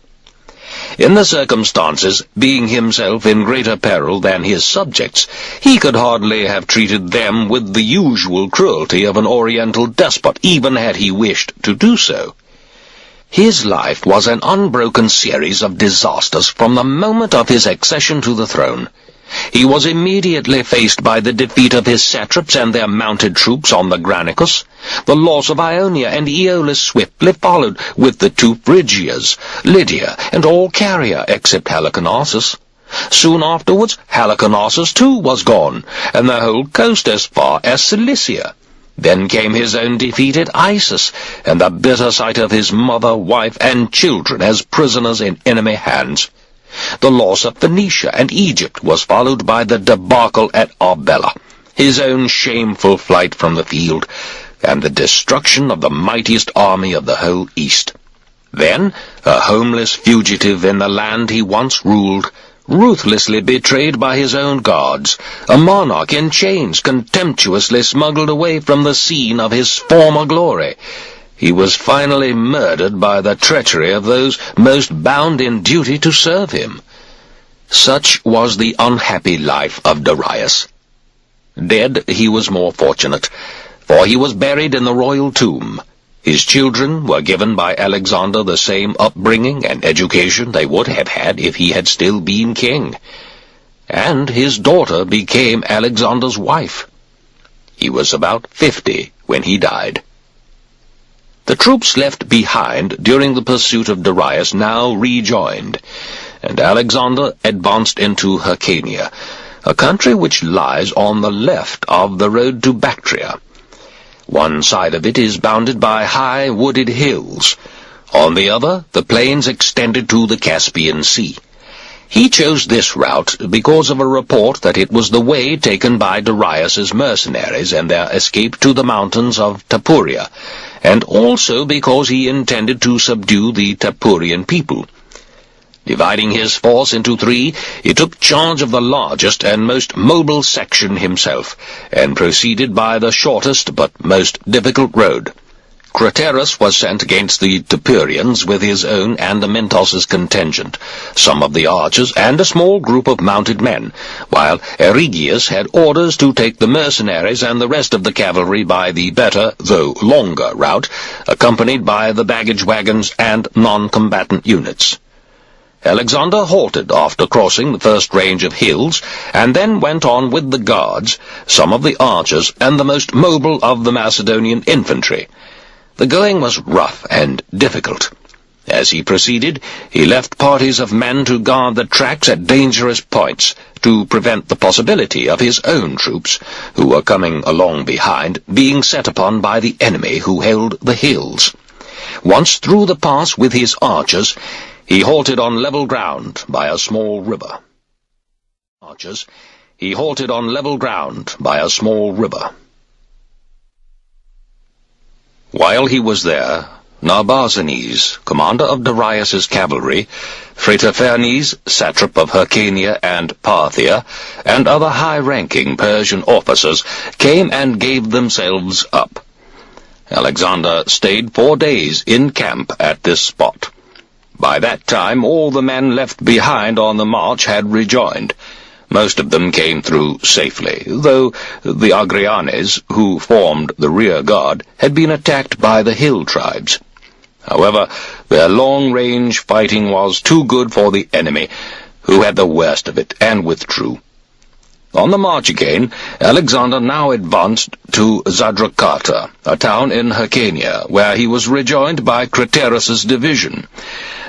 In the circumstances, being himself in greater peril than his subjects, he could hardly have treated them with the usual cruelty of an oriental despot, even had he wished to do so. His life was an unbroken series of disasters from the moment of his accession to the throne. He was immediately faced by the defeat of his satraps and their mounted troops on the Granicus, The loss of Ionia and Aeolus swiftly followed, with the two Phrygias, Lydia, and all Caria except Halicarnassus. Soon afterwards, Halicarnassus too was gone, and the whole coast as far as Cilicia. Then came his own defeat at Issus, and the bitter sight of his mother, wife, and children as prisoners in enemy hands. The loss of Phoenicia and Egypt was followed by the debacle at Arbela, his own shameful flight from the field, and the destruction of the mightiest army of the whole East. Then, a homeless fugitive in the land he once ruled, ruthlessly betrayed by his own guards, a monarch in chains contemptuously smuggled away from the scene of his former glory, he was finally murdered by the treachery of those most bound in duty to serve him. Such was the unhappy life of Darius. Dead, he was more fortunate, for he was buried in the royal tomb. His children were given by Alexander the same upbringing and education they would have had if he had still been king. And his daughter became Alexander's wife. He was about 50 when he died. The troops left behind during the pursuit of Darius now rejoined, and Alexander advanced into Hyrcania, a country which lies on the left of the road to Bactria. One side of it is bounded by high wooded hills. On the other, the plains extended to the Caspian Sea. He chose this route because of a report that it was the way taken by Darius's mercenaries and their escape to the mountains of Tapuria, and also because he intended to subdue the Tapurian people. Dividing his force into three, he took charge of the largest and most mobile section himself, and proceeded by the shortest but most difficult road. Craterus was sent against the Tapurians with his own and Amyntas's contingent, some of the archers, and a small group of mounted men, while Erigius had orders to take the mercenaries and the rest of the cavalry by the better, though longer, route, accompanied by the baggage wagons and non-combatant units. Alexander halted after crossing the first range of hills, and then went on with the guards, some of the archers, and the most mobile of the Macedonian infantry. The going was rough and difficult. As he proceeded, he left parties of men to guard the tracks at dangerous points, to prevent the possibility of his own troops, who were coming along behind, being set upon by the enemy who held the hills. Once through the pass with his archers, he halted on level ground by a small river. While he was there, Narbazanes, commander of Darius's cavalry, Phretaphernes, satrap of Hyrcania and Parthia, and other high-ranking Persian officers came and gave themselves up. Alexander stayed 4 days in camp at this spot. By that time all the men left behind on the march had rejoined. Most of them came through safely, though the Agrianes, who formed the rear guard, had been attacked by the hill tribes. However, their long-range fighting was too good for the enemy, who had the worst of it, and withdrew. On the march again, Alexander now advanced to Zadrakata, a town in Hyrcania, where he was rejoined by Craterus's division.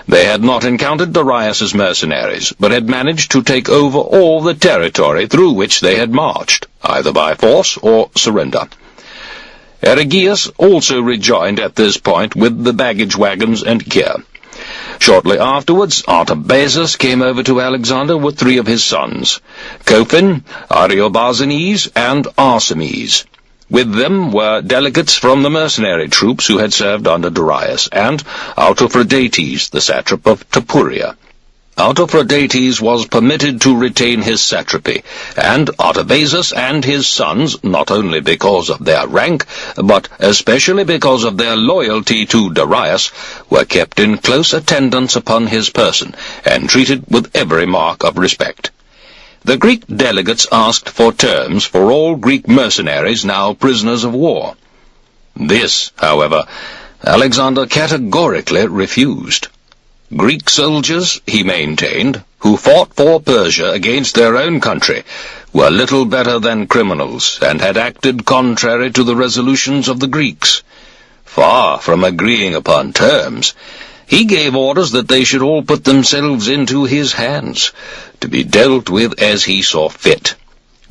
They had not encountered Darius's mercenaries, but had managed to take over all the territory through which they had marched, either by force or surrender. Erigius also rejoined at this point with the baggage wagons and gear. Shortly afterwards, Artabazus came over to Alexander with 3 of his sons, Cophin, Ariobarzanes, and Arsames. With them were delegates from the mercenary troops who had served under Darius, and Autophrodates, the satrap of Tapuria. Autophrodates was permitted to retain his satrapy, and Artabazus and his sons, not only because of their rank, but especially because of their loyalty to Darius, were kept in close attendance upon his person, and treated with every mark of respect. The Greek delegates asked for terms for all Greek mercenaries now prisoners of war. This, however, Alexander categorically refused. Greek soldiers, he maintained, who fought for Persia against their own country, were little better than criminals, and had acted contrary to the resolutions of the Greeks. Far from agreeing upon terms, he gave orders that they should all put themselves into his hands, to be dealt with as he saw fit,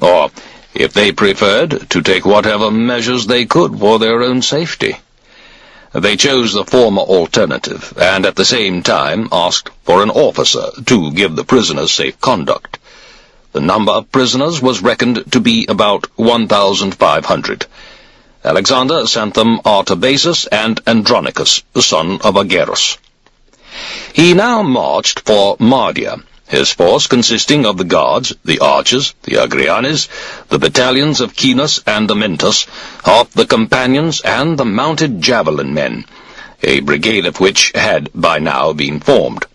or, if they preferred, to take whatever measures they could for their own safety. They chose the former alternative, and at the same time asked for an officer to give the prisoners safe conduct. The number of prisoners was reckoned to be about 1,500. Alexander sent them Artabazus and Andronicus, the son of Argerus. He now marched for Mardia, his force consisting of the guards, the archers, the Agrianes, the battalions of Cinus and Amyntas, half the companions, and the mounted javelin men, a brigade of which had by now been formed.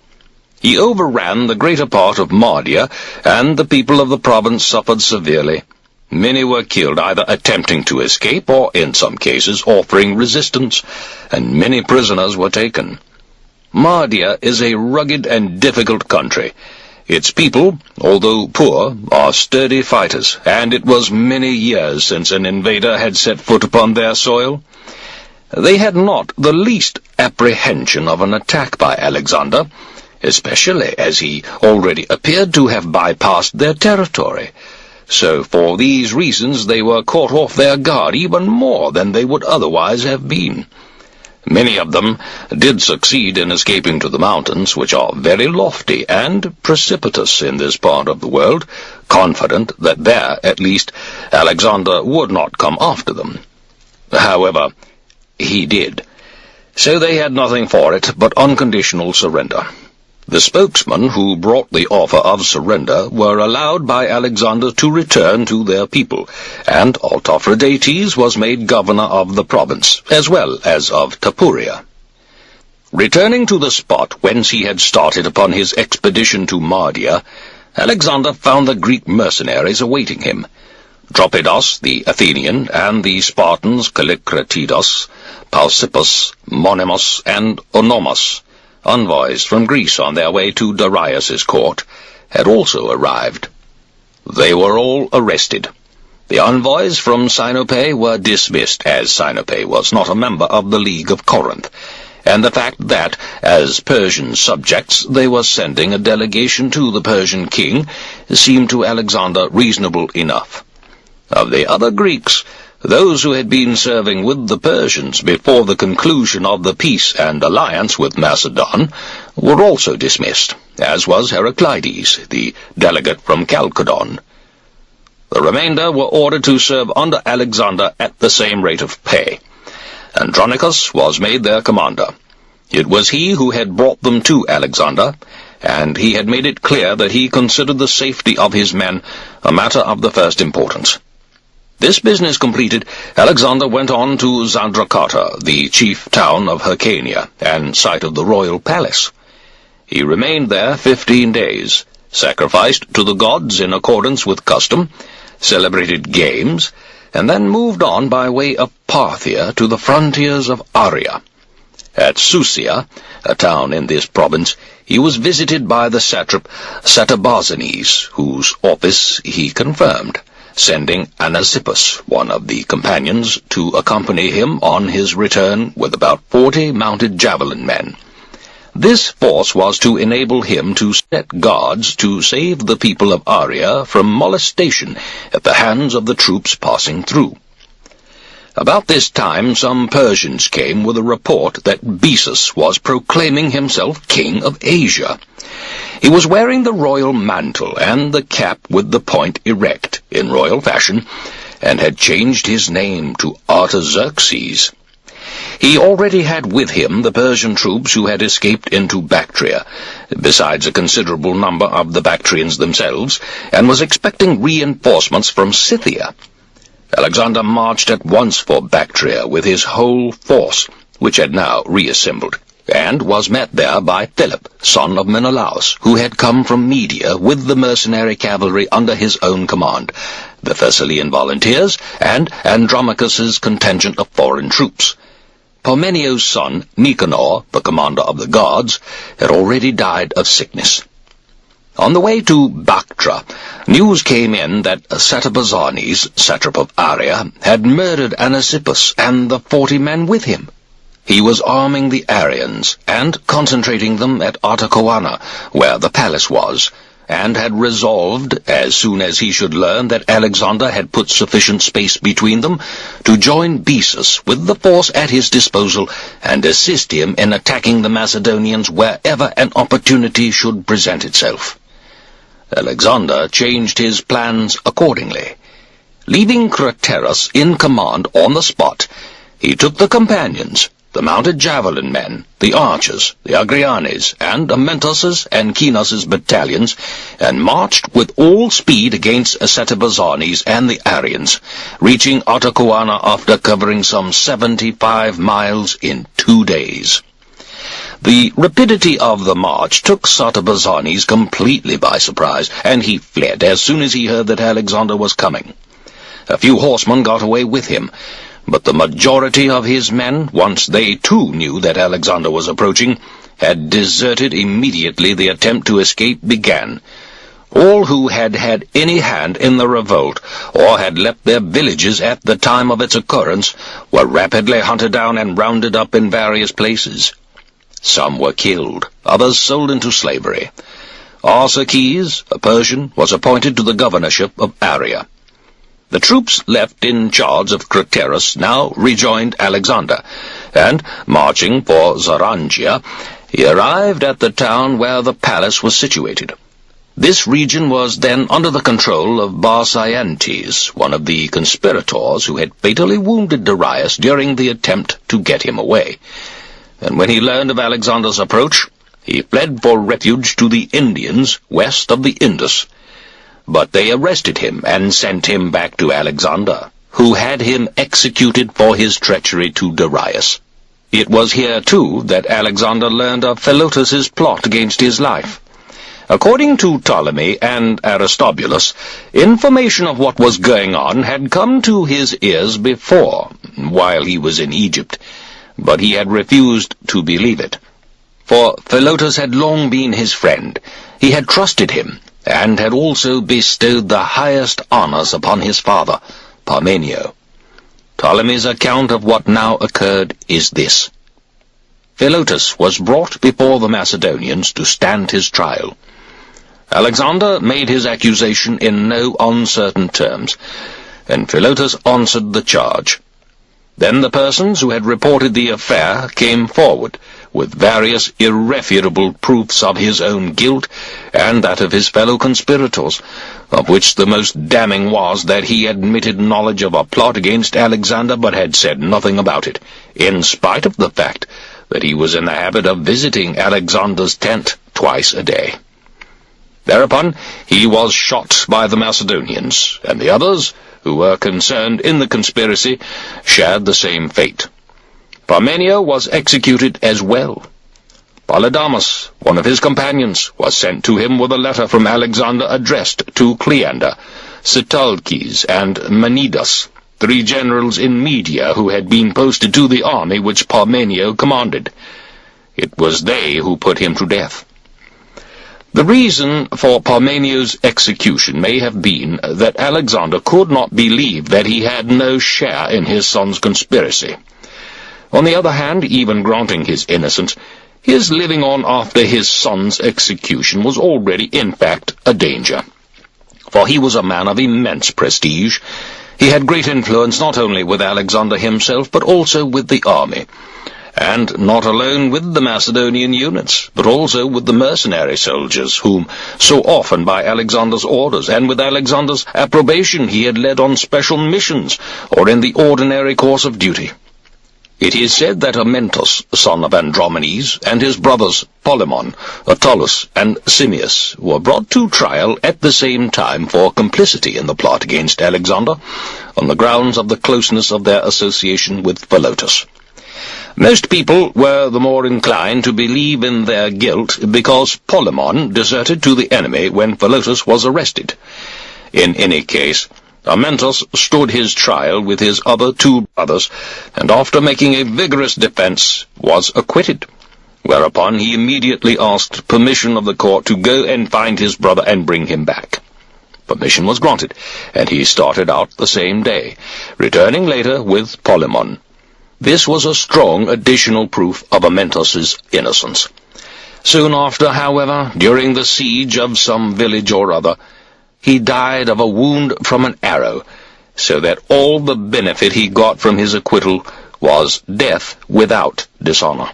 He overran the greater part of Mardia, and the people of the province suffered severely. Many were killed either attempting to escape or, in some cases, offering resistance, and many prisoners were taken. Mardia is a rugged and difficult country. Its people, although poor, are sturdy fighters, and it was many years since an invader had set foot upon their soil. They had not the least apprehension of an attack by Alexander, especially as he already appeared to have bypassed their territory. So for these reasons they were caught off their guard even more than they would otherwise have been. Many of them did succeed in escaping to the mountains, which are very lofty and precipitous in this part of the world, confident that there, at least, Alexander would not come after them. However, he did. So they had nothing for it but unconditional surrender. The spokesmen who brought the offer of surrender were allowed by Alexander to return to their people, and Autophrodates was made governor of the province, as well as of Tapuria. Returning to the spot whence he had started upon his expedition to Mardia, Alexander found the Greek mercenaries awaiting him. Dropidas, the Athenian, and the Spartans Callicratidas, Pausippus, Monimus, and Onomus, envoys from Greece on their way to Darius's court, had also arrived. They were all arrested. The envoys from Sinope were dismissed, as Sinope was not a member of the League of Corinth, and the fact that, as Persian subjects, they were sending a delegation to the Persian king seemed to Alexander reasonable enough. Of the other Greeks, those who had been serving with the Persians before the conclusion of the peace and alliance with Macedon were also dismissed, as was Heraclides, the delegate from Chalcedon. The remainder were ordered to serve under Alexander at the same rate of pay. Andronicus was made their commander. It was he who had brought them to Alexander, and he had made it clear that he considered the safety of his men a matter of the first importance. This business completed, Alexander went on to Zandracata, the chief town of Hyrcania, and site of the royal palace. He remained there 15 days, sacrificed to the gods in accordance with custom, celebrated games, and then moved on by way of Parthia to the frontiers of Arria. At Susia, a town in this province, he was visited by the satrap Satabazanes, whose office he confirmed, sending Anasippus, one of the companions, to accompany him on his return with about 40 mounted javelin men. This force was to enable him to set guards to save the people of Arria from molestation at the hands of the troops passing through. About this time some Persians came with a report that Bessus was proclaiming himself king of Asia. He was wearing the royal mantle and the cap with the point erect, in royal fashion, and had changed his name to Artaxerxes. He already had with him the Persian troops who had escaped into Bactria, besides a considerable number of the Bactrians themselves, and was expecting reinforcements from Scythia. Alexander marched at once for Bactria with his whole force, which had now reassembled, and was met there by Philip, son of Menelaus, who had come from Media with the mercenary cavalry under his own command, the Thessalian volunteers, and Andromachus's contingent of foreign troops. Parmenio's son, Nicanor, the commander of the guards, had already died of sickness. On the way to Bactra, news came in that Satabazanes, satrap of Aria, had murdered Anasippus and the 40 men with him. He was arming the Arians and concentrating them at Artacoana, where the palace was, and had resolved, as soon as he should learn that Alexander had put sufficient space between them, to join Bessus with the force at his disposal and assist him in attacking the Macedonians wherever an opportunity should present itself. Alexander changed his plans accordingly. Leaving Craterus in command on the spot, he took the companions, the mounted javelin men, the archers, the Agrianes, and Amyntas's and Kinos's battalions, and marched with all speed against Satabazanes and the Arians, reaching Artacoana after covering some 75 miles in 2 days. The rapidity of the march took Satabazanes completely by surprise, and he fled as soon as he heard that Alexander was coming. A few horsemen got away with him, but the majority of his men, once they too knew that Alexander was approaching, had deserted immediately the attempt to escape began. All who had had any hand in the revolt, or had left their villages at the time of its occurrence, were rapidly hunted down and rounded up in various places. Some were killed, others sold into slavery. Arsaces, a Persian, was appointed to the governorship of Aria. The troops left in charge of Craterus now rejoined Alexander, and, marching for Zorangia, he arrived at the town where the palace was situated. This region was then under the control of Barsayantes, one of the conspirators who had fatally wounded Darius during the attempt to get him away. And when he learned of Alexander's approach, he fled for refuge to the Indians west of the Indus. But they arrested him and sent him back to Alexander, who had him executed for his treachery to Darius. It was here, too, that Alexander learned of Philotas's plot against his life. According to Ptolemy and Aristobulus, information of what was going on had come to his ears before, while he was in Egypt, but he had refused to believe it. For Philotas had long been his friend. He had trusted him, and had also bestowed the highest honors upon his father, Parmenio. Ptolemy's account of what now occurred is this. Philotas was brought before the Macedonians to stand his trial. Alexander made his accusation in no uncertain terms, and Philotas answered the charge. Then the persons who had reported the affair came forward, with various irrefutable proofs of his own guilt and that of his fellow conspirators, of which the most damning was that he admitted knowledge of a plot against Alexander but had said nothing about it, in spite of the fact that he was in the habit of visiting Alexander's tent twice a day. Thereupon he was shot by the Macedonians, and the others, who were concerned in the conspiracy, shared the same fate. Parmenio was executed as well. Polydamas, one of his companions, was sent to him with a letter from Alexander addressed to Cleander, Sitalkes, and Manidas, 3 generals in Media who had been posted to the army which Parmenio commanded. It was they who put him to death. The reason for Parmenio's execution may have been that Alexander could not believe that he had no share in his son's conspiracy. On the other hand, even granting his innocence, his living on after his son's execution was already, in fact, a danger. For he was a man of immense prestige. He had great influence not only with Alexander himself, but also with the army, and not alone with the Macedonian units, but also with the mercenary soldiers, whom so often by Alexander's orders and with Alexander's approbation he had led on special missions or in the ordinary course of duty. It is said that Amyntas, son of Andromenes, and his brothers Polemon, Attalus, and Simmias were brought to trial at the same time for complicity in the plot against Alexander, on the grounds of the closeness of their association with Philotas. Most people were the more inclined to believe in their guilt because Polemon deserted to the enemy when Philotas was arrested. In any case, Amyntas stood his trial with his other 2 brothers, and after making a vigorous defense, was acquitted. whereupon he immediately asked permission of the court to go and find his brother and bring him back. Permission was granted, and he started out the same day, returning later with Polemon. This was a strong additional proof of Amyntas's innocence. Soon after, however, during the siege of some village or other, he died of a wound from an arrow, so that all the benefit he got from his acquittal was death without dishonor.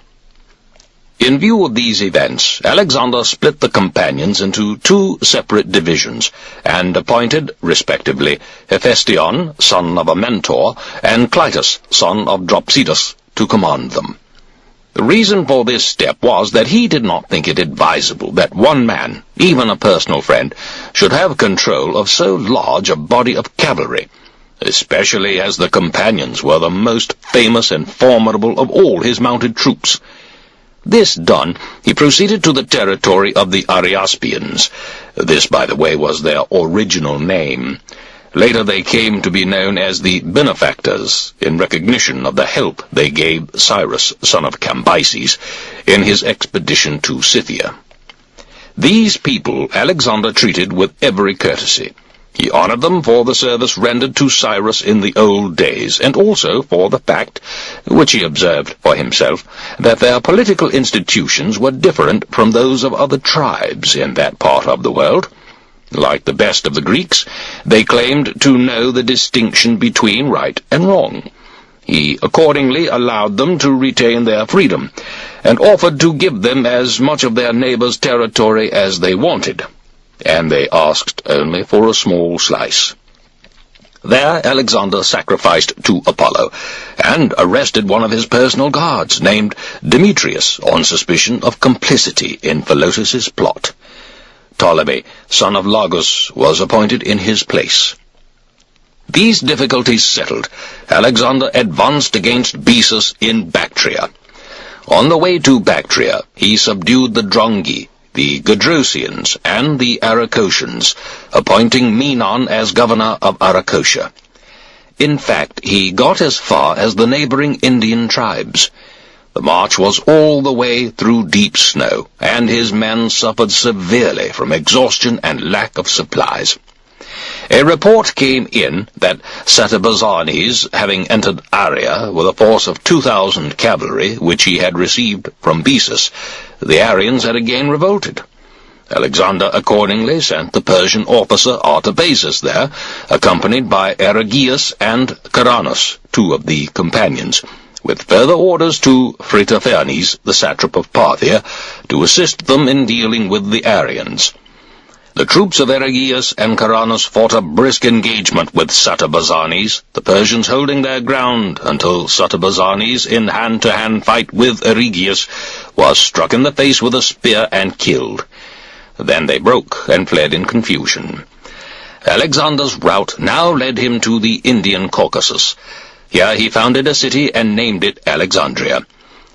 In view of these events, Alexander split the companions into two separate divisions, and appointed, respectively, Hephaestion, son of a Mentor, and Clytus, son of Dropsydus, to command them. The reason for this step was that he did not think it advisable that one man, even a personal friend, should have control of so large a body of cavalry, especially as the companions were the most famous and formidable of all his mounted troops. This done, he proceeded to the territory of the Ariaspians. This, by the way, was their original name. Later they came to be known as the Benefactors, in recognition of the help they gave Cyrus, son of Cambyses, in his expedition to Scythia. These people Alexander treated with every courtesy. He honored them for the service rendered to Cyrus in the old days, and also for the fact, which he observed for himself, that their political institutions were different from those of other tribes in that part of the world. Like the best of the Greeks, they claimed to know the distinction between right and wrong. He accordingly allowed them to retain their freedom, and offered to give them as much of their neighbors' territory as they wanted, and they asked only for a small slice. There Alexander sacrificed to Apollo, and arrested one of his personal guards, named Demetrius, on suspicion of complicity in Philotas's plot. Ptolemy, son of Lagus, was appointed in his place. These difficulties settled, Alexander advanced against Bessus in Bactria. On the way to Bactria, he subdued the Drongi, the Gedrosians, and the Aracocians, appointing Menon as governor of Aracosia. In fact, he got as far as the neighboring Indian tribes. The march was all the way through deep snow, and his men suffered severely from exhaustion and lack of supplies. A report came in that Satybazanes, having entered Arya with a force of 2,000 cavalry, which he had received from Bessus, the Aryans had again revolted. Alexander accordingly sent the Persian officer Artabazus there, accompanied by Ergius and Caranus, two of the companions, with further orders to Phritophernes, the satrap of Parthia, to assist them in dealing with the Aryans. The troops of Ergius and Caranus fought a brisk engagement with Satybazanes, the Persians holding their ground until Satybazanes, in hand-to-hand fight with Ergius, was struck in the face with a spear and killed. Then they broke and fled in confusion. Alexander's route now led him to the Indian Caucasus. Here he founded a city and named it Alexandria.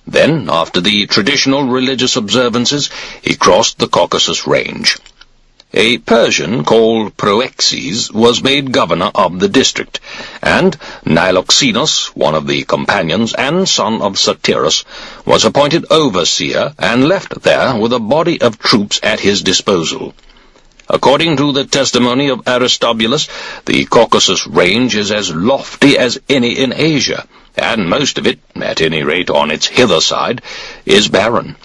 Then, after the traditional religious observances, he crossed the Caucasus range. A Persian called Proexes was made governor of the district, and Niloxenus, one of the companions and son of Satyrus, was appointed overseer and left there with a body of troops at his disposal. According to the testimony of Aristobulus, the Caucasus range is as lofty as any in Asia, and most of it, at any rate on its hither side, is barren.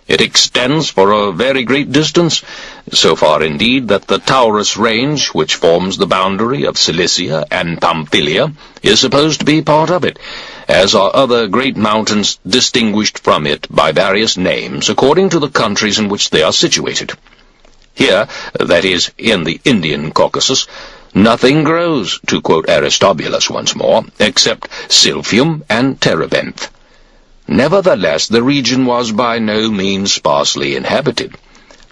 It extends for a very great distance, so far indeed that the Taurus range, which forms the boundary of Cilicia and Pamphylia, is supposed to be part of it, as are other great mountains distinguished from it by various names according to the countries in which they are situated. Here, that is, in the Indian Caucasus, nothing grows, to quote Aristobulus once more, except silphium and terebinth. Nevertheless, the region was by no means sparsely inhabited.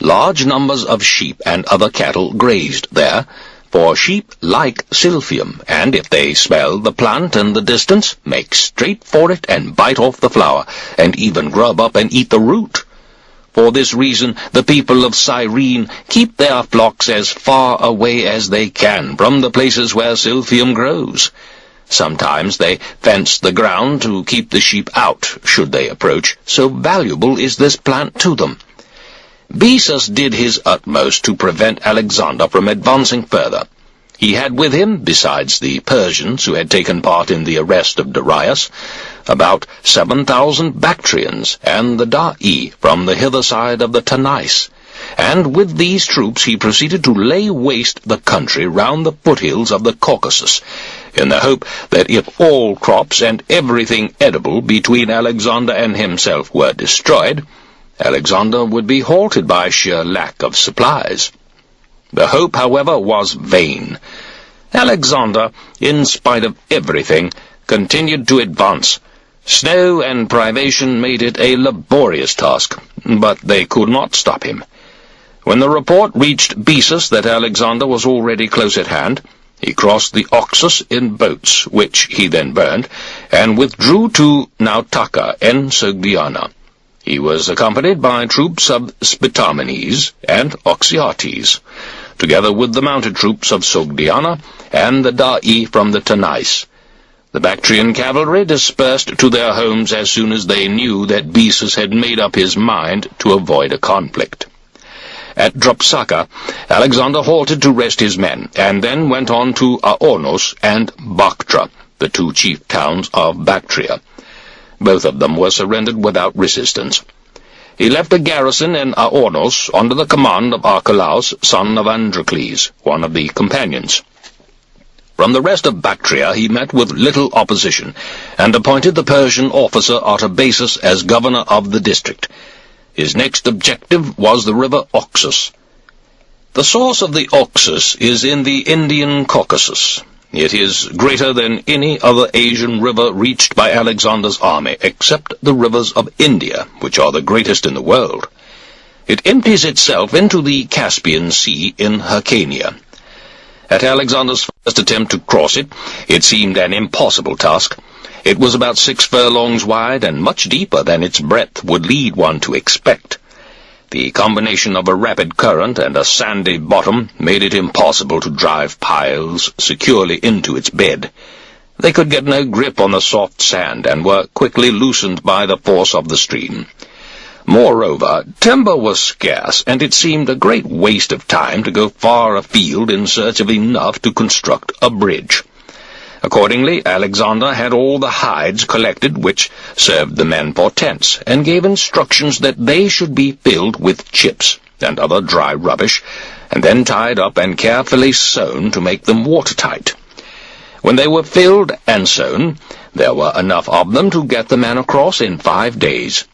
Large numbers of sheep and other cattle grazed there, for sheep like silphium, and if they smell the plant in the distance, make straight for it and bite off the flower, and even grub up and eat the root. For this reason, the people of Cyrene keep their flocks as far away as they can from the places where silphium grows. Sometimes they fence the ground to keep the sheep out, should they approach, so valuable is this plant to them. Bessus did his utmost to prevent Alexander from advancing further. He had with him, besides the Persians who had taken part in the arrest of Darius, about 7,000 Bactrians and the Da'i from the hither side of the Tanais, and with these troops he proceeded to lay waste the country round the foothills of the Caucasus, in the hope that if all crops and everything edible between Alexander and himself were destroyed, Alexander would be halted by sheer lack of supplies. The hope, however, was vain. Alexander, in spite of everything, continued to advance. Snow and privation made it a laborious task, but they could not stop him. When the report reached Bessus that Alexander was already close at hand, he crossed the Oxus in boats, which he then burned, and withdrew to Nautaka and Sogdiana. He was accompanied by troops of Spitamenes and Oxyates, together with the mounted troops of Sogdiana and the Da'i from the Tanais. The Bactrian cavalry dispersed to their homes as soon as they knew that Bessus had made up his mind to avoid a conflict. At Dropsaka, Alexander halted to rest his men, and then went on to Aonos and Bactra, the two chief towns of Bactria. Both of them were surrendered without resistance. He left a garrison in Aonos under the command of Archelaus, son of Androcles, one of the companions. From the rest of Bactria he met with little opposition, and appointed the Persian officer Artabazus as governor of the district. His next objective was the river Oxus. The source of the Oxus is in the Indian Caucasus. It is greater than any other Asian river reached by Alexander's army, except the rivers of India, which are the greatest in the world. It empties itself into the Caspian Sea in Hyrcania. At Alexander's first attempt to cross it, it seemed an impossible task. It was about 6 furlongs wide and much deeper than its breadth would lead one to expect. The combination of a rapid current and a sandy bottom made it impossible to drive piles securely into its bed. They could get no grip on the soft sand and were quickly loosened by the force of the stream. Moreover, timber was scarce, and it seemed a great waste of time to go far afield in search of enough to construct a bridge. Accordingly, Alexander had all the hides collected which served the men for tents, and gave instructions that they should be filled with chips and other dry rubbish, and then tied up and carefully sewn to make them watertight. When they were filled and sewn, there were enough of them to get the men across in 5 days.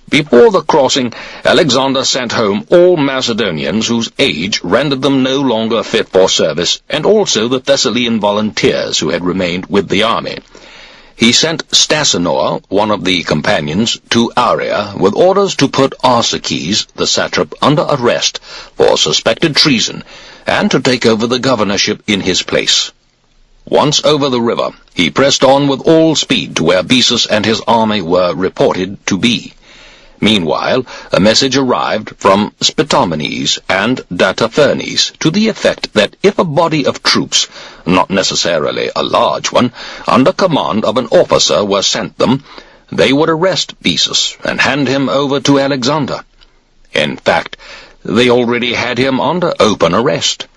Before the crossing, Alexander sent home all Macedonians whose age rendered them no longer fit for service, and also the Thessalian volunteers who had remained with the army. He sent Stasinor, one of the companions, to Aria with orders to put Arsaces, the satrap, under arrest for suspected treason, and to take over the governorship in his place. Once over the river, he pressed on with all speed to where Bessus and his army were reported to be. Meanwhile, a message arrived from Spitamenes and Dataphernes to the effect that if a body of troops, not necessarily a large one, under command of an officer were sent them, they would arrest Bessus and hand him over to Alexander. In fact, they already had him under open arrest.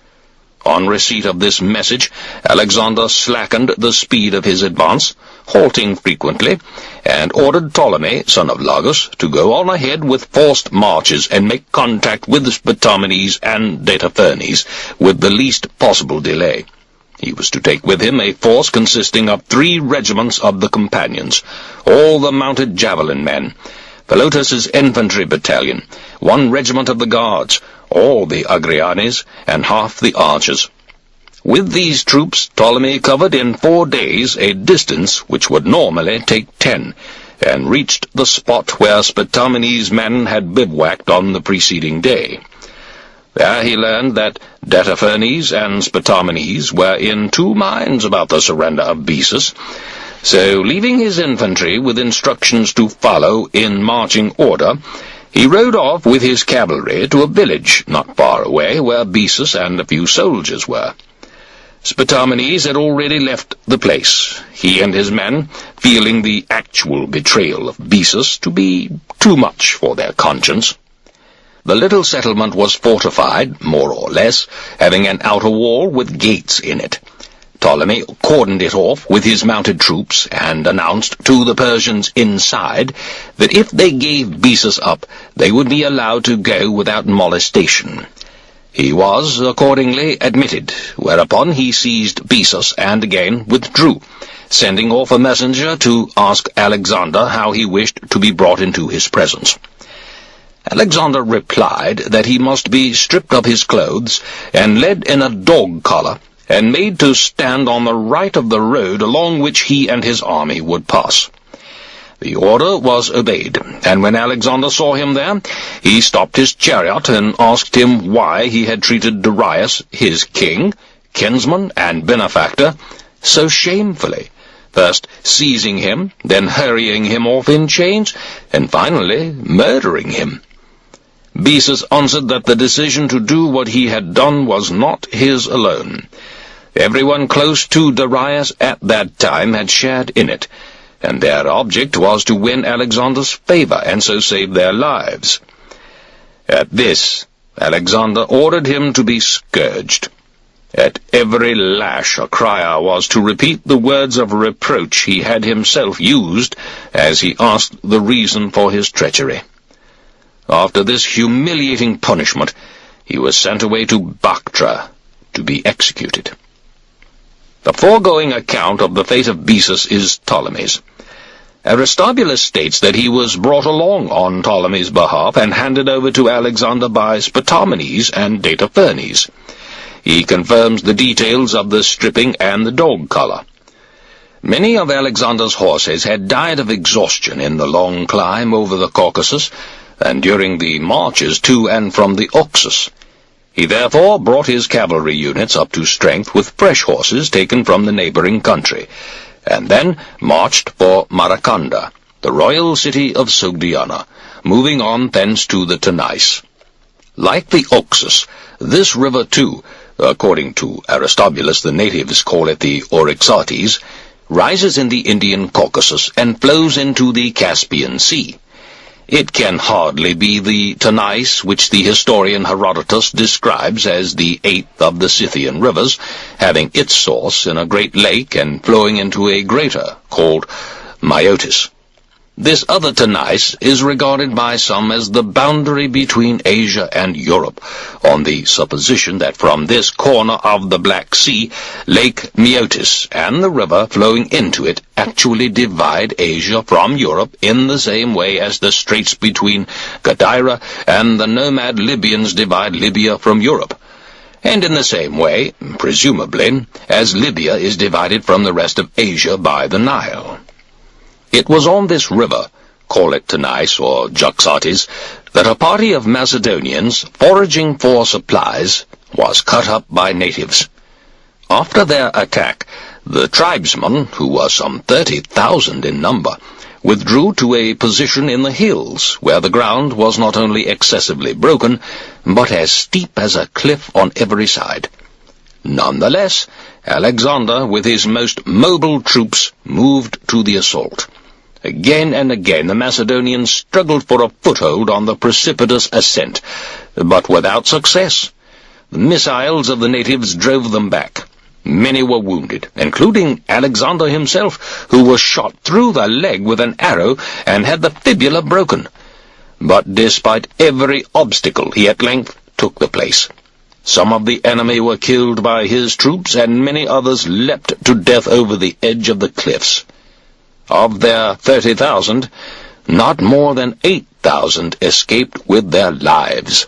On receipt of this message, Alexander slackened the speed of his advance, halting frequently, and ordered Ptolemy, son of Lagus, to go on ahead with forced marches and make contact with Spitamenes and Dataphernes with the least possible delay. He was to take with him a force consisting of 3 regiments of the companions, all the mounted javelin men, Philotas's infantry battalion, 1 regiment of the guards, all the Agrianes, and half the archers. With these troops, Ptolemy covered in 4 days a distance which would normally take 10, and reached the spot where Spitamenes' men had bivouacked on the preceding day. There he learned that Dataphernes and Spitamenes were in 2 minds about the surrender of Bessus, so leaving his infantry with instructions to follow in marching order, he rode off with his cavalry to a village not far away where Bessus and a few soldiers were. Spitamenes had already left the place, he and his men feeling the actual betrayal of Bessus to be too much for their conscience. The little settlement was fortified, more or less, having an outer wall with gates in it. Ptolemy cordoned it off with his mounted troops and announced to the Persians inside that if they gave Bessus up, they would be allowed to go without molestation. He was accordingly admitted, whereupon he seized Bessus and again withdrew, sending off a messenger to ask Alexander how he wished to be brought into his presence. Alexander replied that he must be stripped of his clothes and led in a dog collar, and made to stand on the right of the road along which he and his army would pass. The order was obeyed, and when Alexander saw him there, he stopped his chariot and asked him why he had treated Darius, his king, kinsman, and benefactor, so shamefully, first seizing him, then hurrying him off in chains, and finally murdering him. Bessus answered that the decision to do what he had done was not his alone. Everyone close to Darius at that time had shared in it, and their object was to win Alexander's favor and so save their lives. At this, Alexander ordered him to be scourged. At every lash a crier was to repeat the words of reproach he had himself used as he asked the reason for his treachery. After this humiliating punishment, he was sent away to Bactra to be executed. The foregoing account of the fate of Bessus is Ptolemy's. Aristobulus states that he was brought along on Ptolemy's behalf and handed over to Alexander by Spitamenes and Datafernes. He confirms the details of the stripping and the dog collar. Many of Alexander's horses had died of exhaustion in the long climb over the Caucasus, and during the marches to and from the Oxus. He therefore brought his cavalry units up to strength with fresh horses taken from the neighboring country, and then marched for Maracanda, the royal city of Sogdiana, moving on thence to the Tanais. Like the Oxus, this river too, according to Aristobulus the natives call it the Oryxates, rises in the Indian Caucasus and flows into the Caspian Sea. It can hardly be the Tanais which the historian Herodotus describes as the eighth of the Scythian rivers, having its source in a great lake and flowing into a greater, called Myotis. This other Tanais is regarded by some as the boundary between Asia and Europe, on the supposition that from this corner of the Black Sea, Lake Myotis and the river flowing into it actually divide Asia from Europe in the same way as the straits between Gadara and the nomad Libyans divide Libya from Europe, and in the same way, presumably, as Libya is divided from the rest of Asia by the Nile. It was on this river, call it Tanais or Jaxartes, that a party of Macedonians, foraging for supplies, was cut up by natives. After their attack, the tribesmen, who were some 30,000 in number, withdrew to a position in the hills, where the ground was not only excessively broken, but as steep as a cliff on every side. Nonetheless, Alexander, with his most mobile troops, moved to the assault. Again and again the Macedonians struggled for a foothold on the precipitous ascent, but without success. The missiles of the natives drove them back. Many were wounded, including Alexander himself, who was shot through the leg with an arrow and had the fibula broken. But despite every obstacle, he at length took the place. Some of the enemy were killed by his troops, and many others leapt to death over the edge of the cliffs. Of their 30,000, not more than 8,000 escaped with their lives.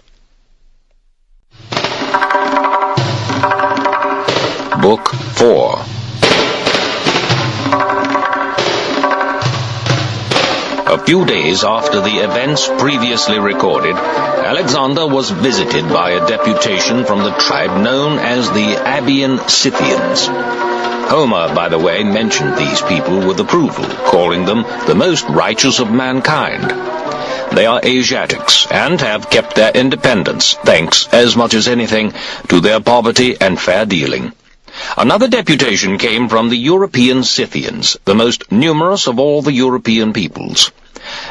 Book 4. A few days after the events previously recorded, Alexander was visited by a deputation from the tribe known as the Abian Scythians. Homer, by the way, mentioned these people with approval, calling them the most righteous of mankind. They are Asiatics, and have kept their independence, thanks, as much as anything, to their poverty and fair dealing. Another deputation came from the European Scythians, the most numerous of all the European peoples.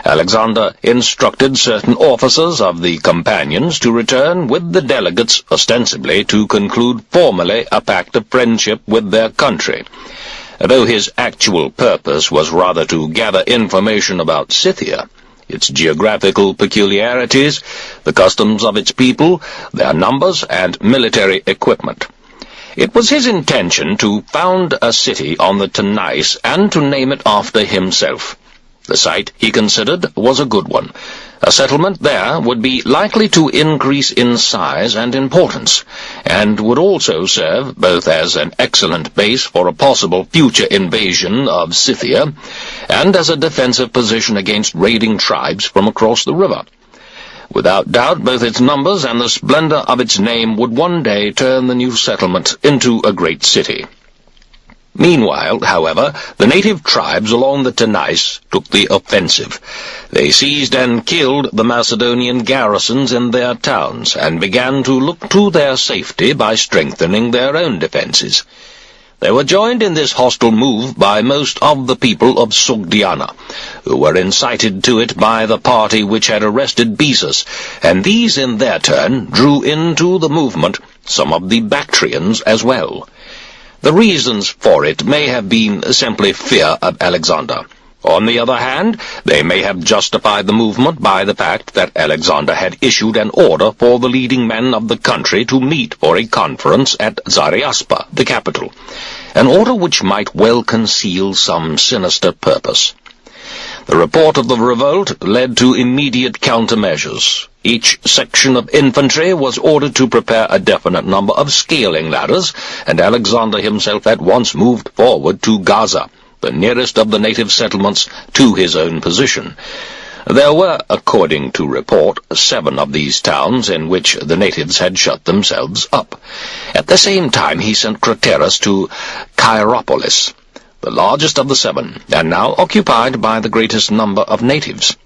Alexander instructed certain officers of the companions to return with the delegates, ostensibly to conclude formally a pact of friendship with their country, though his actual purpose was rather to gather information about Scythia, its geographical peculiarities, the customs of its people, their numbers, and military equipment. It was his intention to found a city on the Tanais and to name it after himself. The site, he considered, was a good one. A settlement there would be likely to increase in size and importance, and would also serve both as an excellent base for a possible future invasion of Scythia, and as a defensive position against raiding tribes from across the river. Without doubt, both its numbers and the splendor of its name would one day turn the new settlement into a great city. Meanwhile, however, the native tribes along the Tanais took the offensive. They seized and killed the Macedonian garrisons in their towns, and began to look to their safety by strengthening their own defenses. They were joined in this hostile move by most of the people of Sogdiana, who were incited to it by the party which had arrested Bessus, and these in their turn drew into the movement some of the Bactrians as well. The reasons for it may have been simply fear of Alexander. On the other hand, they may have justified the movement by the fact that Alexander had issued an order for the leading men of the country to meet for a conference at Zariaspa, the capital, an order which might well conceal some sinister purpose. The report of the revolt led to immediate countermeasures. Each section of infantry was ordered to prepare a definite number of scaling ladders, and Alexander himself at once moved forward to Gaza, the nearest of the native settlements to his own position. There were, according to report, 7 of these towns in which the natives had shut themselves up. At the same time he sent Craterus to Chiropolis, the largest of the 7, and now occupied by the greatest number of natives.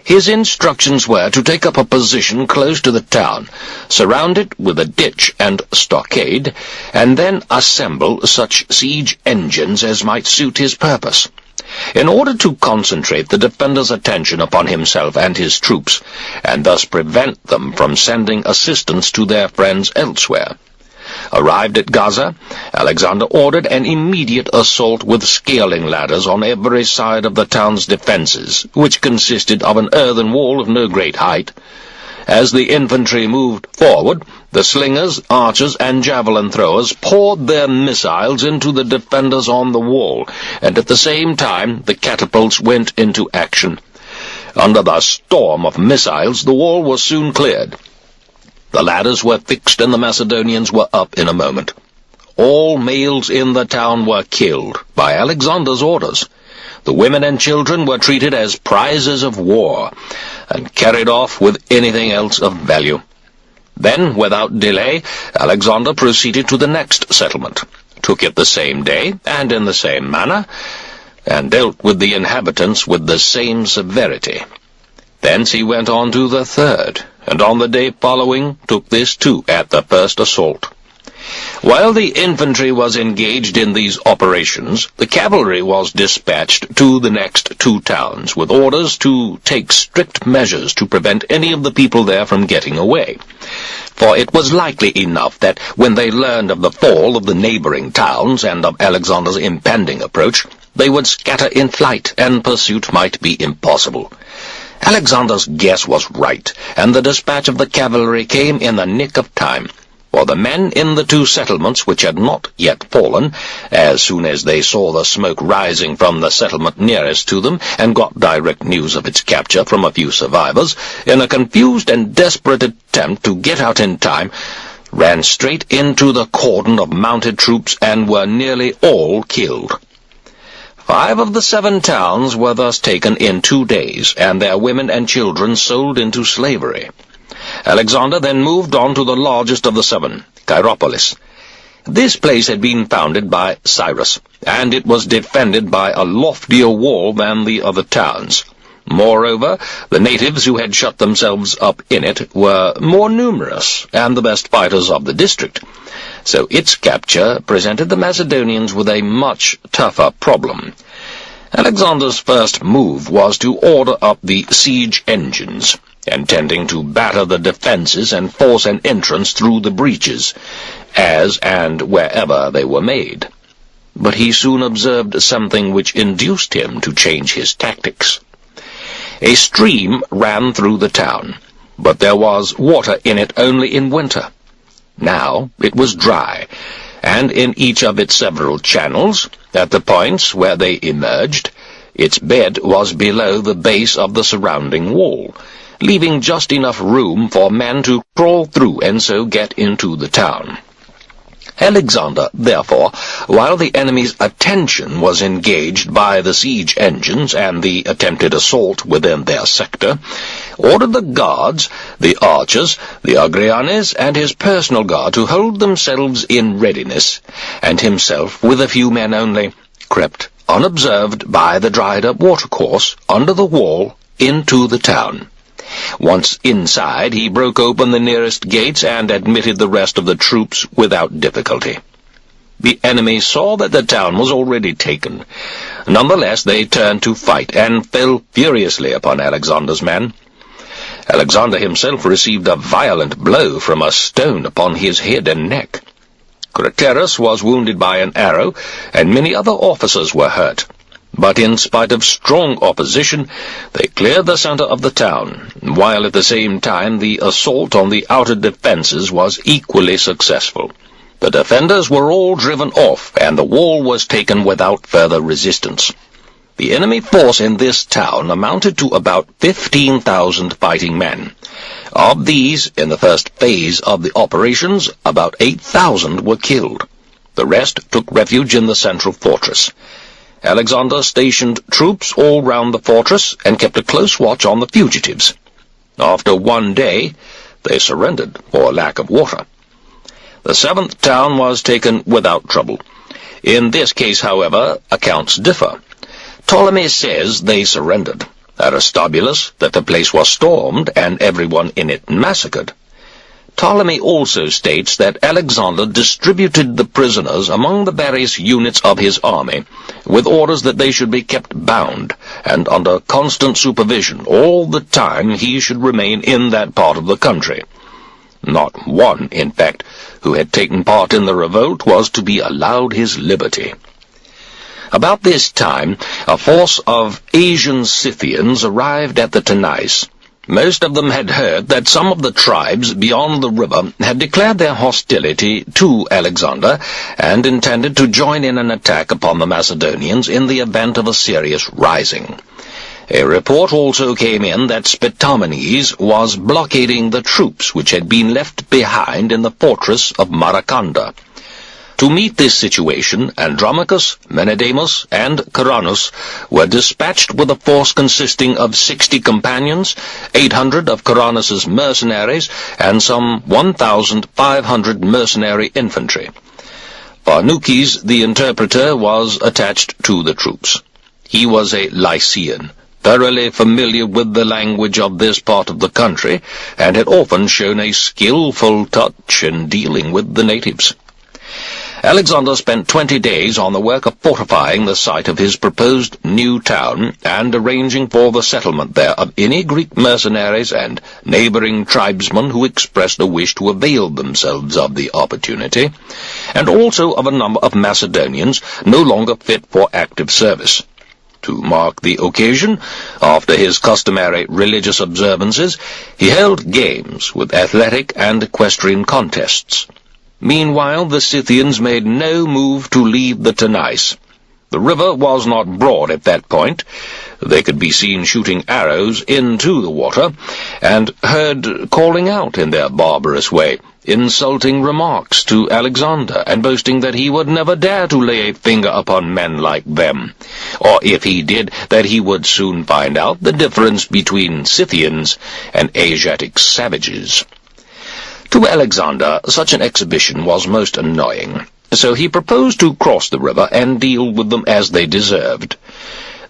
His instructions were to take up a position close to the town, surround it with a ditch and stockade, and then assemble such siege engines as might suit his purpose, in order to concentrate the defenders' attention upon himself and his troops, and thus prevent them from sending assistance to their friends elsewhere. Arrived at Gaza, Alexander ordered an immediate assault with scaling ladders on every side of the town's defences, which consisted of an earthen wall of no great height. As the infantry moved forward, the slingers, archers, and javelin throwers poured their missiles into the defenders on the wall, and at the same time the catapults went into action. Under the storm of missiles, the wall was soon cleared. The ladders were fixed and the Macedonians were up in a moment. All males in the town were killed, by Alexander's orders. The women and children were treated as prizes of war, and carried off with anything else of value. Then, without delay, Alexander proceeded to the next settlement, took it the same day, and in the same manner, and dealt with the inhabitants with the same severity. Thence he went on to the third, and on the day following took this too at the first assault. While the infantry was engaged in these operations, the cavalry was dispatched to the next 2 towns, with orders to take strict measures to prevent any of the people there from getting away. For it was likely enough that when they learned of the fall of the neighboring towns and of Alexander's impending approach, they would scatter in flight, and pursuit might be impossible. Alexander's guess was right, and the dispatch of the cavalry came in the nick of time, for the men in the 2 settlements which had not yet fallen, as soon as they saw the smoke rising from the settlement nearest to them, and got direct news of its capture from a few survivors, in a confused and desperate attempt to get out in time, ran straight into the cordon of mounted troops and were nearly all killed. 5 of the 7 towns were thus taken in 2 days, and their women and children sold into slavery. Alexander then moved on to the largest of the 7, Chiropolis. This place had been founded by Cyrus, and it was defended by a loftier wall than the other towns. Moreover, the natives who had shut themselves up in it were more numerous and the best fighters of the district, so its capture presented the Macedonians with a much tougher problem. Alexander's first move was to order up the siege engines, intending to batter the defences and force an entrance through the breaches, as and wherever they were made. But he soon observed something which induced him to change his tactics. A stream ran through the town, but there was water in it only in winter. Now it was dry, and in each of its several channels, at the points where they emerged, its bed was below the base of the surrounding wall, leaving just enough room for men to crawl through and so get into the town. Alexander, therefore, while the enemy's attention was engaged by the siege engines and the attempted assault within their sector, ordered the guards, the archers, the Arrianes, and his personal guard to hold themselves in readiness, and himself, with a few men only, crept, unobserved by the dried-up watercourse, under the wall, into the town. Once inside, he broke open the nearest gates and admitted the rest of the troops without difficulty. The enemy saw that the town was already taken. Nonetheless, they turned to fight and fell furiously upon Alexander's men. Alexander himself received a violent blow from a stone upon his head and neck. Craterus was wounded by an arrow, and many other officers were hurt. But in spite of strong opposition, they cleared the center of the town, while at the same time the assault on the outer defenses was equally successful. The defenders were all driven off, and the wall was taken without further resistance. The enemy force in this town amounted to about 15,000 fighting men. Of these, in the first phase of the operations, about 8,000 were killed. The rest took refuge in the central fortress. Alexander stationed troops all round the fortress and kept a close watch on the fugitives. After one day, they surrendered for lack of water. The seventh town was taken without trouble. In this case, however, accounts differ. Ptolemy says they surrendered, Aristobulus that the place was stormed and everyone in it massacred. Ptolemy also states that Alexander distributed the prisoners among the various units of his army, with orders that they should be kept bound, and under constant supervision all the time he should remain in that part of the country. Not one, in fact, who had taken part in the revolt was to be allowed his liberty. About this time, a force of Asian Scythians arrived at the Tanais. Most of them had heard that some of the tribes beyond the river had declared their hostility to Alexander and intended to join in an attack upon the Macedonians in the event of a serious rising. A report also came in that Spitamenes was blockading the troops which had been left behind in the fortress of Maracanda. To meet this situation, Andromachus, Menedemus, and Caranus were dispatched with a force consisting of 60 companions, 800 of Caranus's mercenaries, and some 1,500 mercenary infantry. Pharnukes, the interpreter, was attached to the troops. He was a Lycian, thoroughly familiar with the language of this part of the country, and had often shown a skillful touch in dealing with the natives. Alexander spent 20 days on the work of fortifying the site of his proposed new town and arranging for the settlement there of any Greek mercenaries and neighboring tribesmen who expressed a wish to avail themselves of the opportunity, and also of a number of Macedonians no longer fit for active service. To mark the occasion, after his customary religious observances, he held games with athletic and equestrian contests. Meanwhile, the Scythians made no move to leave the Tanais. The river was not broad at that point. They could be seen shooting arrows into the water, and heard calling out in their barbarous way, insulting remarks to Alexander, and boasting that he would never dare to lay a finger upon men like them, or if he did, that he would soon find out the difference between Scythians and Asiatic savages. To Alexander, such an exhibition was most annoying, so he proposed to cross the river and deal with them as they deserved.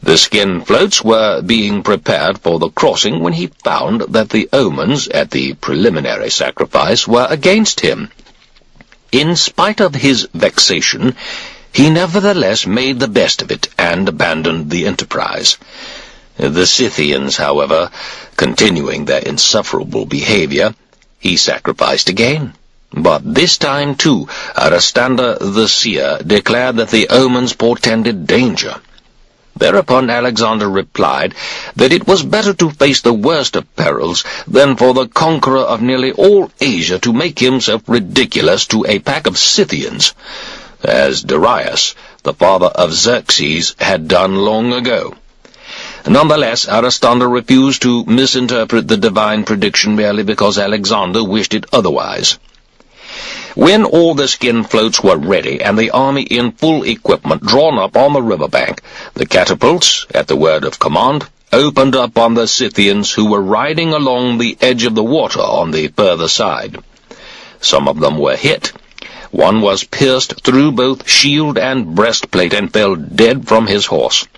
The skin floats were being prepared for the crossing when he found that the omens at the preliminary sacrifice were against him. In spite of his vexation, he nevertheless made the best of it and abandoned the enterprise. The Scythians, however, continuing their insufferable behavior, he sacrificed again. But this time, too, Alexandre the seer declared that the omens portended danger. Thereupon Alexander replied that it was better to face the worst of perils than for the conqueror of nearly all Asia to make himself ridiculous to a pack of Scythians, as Darius, the father of Xerxes, had done long ago. Nonetheless, Alexander refused to misinterpret the divine prediction merely because Alexander wished it otherwise. When all the skin floats were ready and the army in full equipment drawn up on the riverbank, the catapults, at the word of command, opened up on the Scythians who were riding along the edge of the water on the further side. Some of them were hit. One was pierced through both shield and breastplate and fell dead from his horse.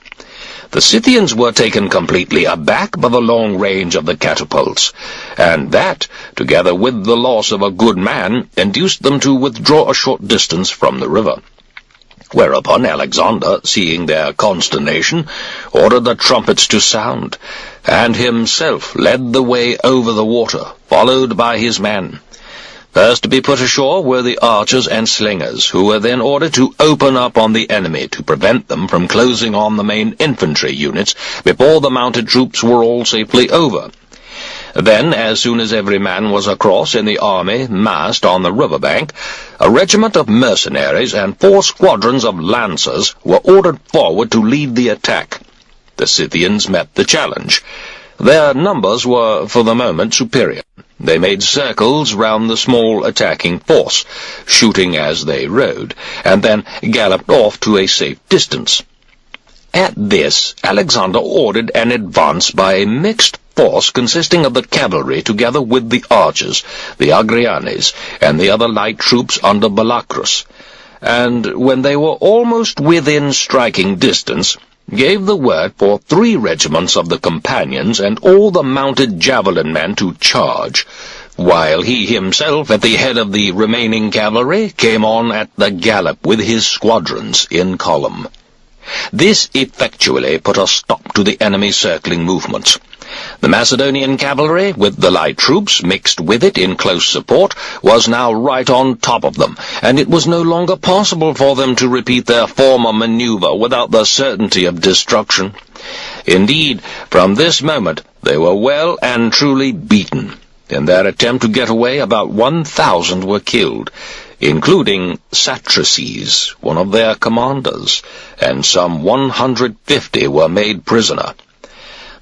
The Scythians were taken completely aback by the long range of the catapults, and that, together with the loss of a good man, induced them to withdraw a short distance from the river. Whereupon Alexander, seeing their consternation, ordered the trumpets to sound, and himself led the way over the water, followed by his men. First to be put ashore were the archers and slingers, who were then ordered to open up on the enemy to prevent them from closing on the main infantry units before the mounted troops were all safely over. Then, as soon as every man was across in the army massed on the riverbank, a regiment of mercenaries and 4 squadrons of lancers were ordered forward to lead the attack. The Scythians met the challenge. Their numbers were, for the moment, superior. They made circles round the small attacking force, shooting as they rode, and then galloped off to a safe distance. At this, Alexander ordered an advance by a mixed force consisting of the cavalry together with the archers, the Arrianes, and the other light troops under Balacrus, and when they were almost within striking distance, gave the word for 3 regiments of the companions and all the mounted javelin men to charge, while he himself, at the head of the remaining cavalry, came on at the gallop with his squadrons in column. This effectually put a stop to the enemy's circling movements. The Macedonian cavalry, with the light troops mixed with it in close support, was now right on top of them, and it was no longer possible for them to repeat their former maneuver without the certainty of destruction. Indeed, from this moment they were well and truly beaten. In their attempt to get away, about 1,000 were killed, including Satraces, one of their commanders, and some 150 were made prisoner.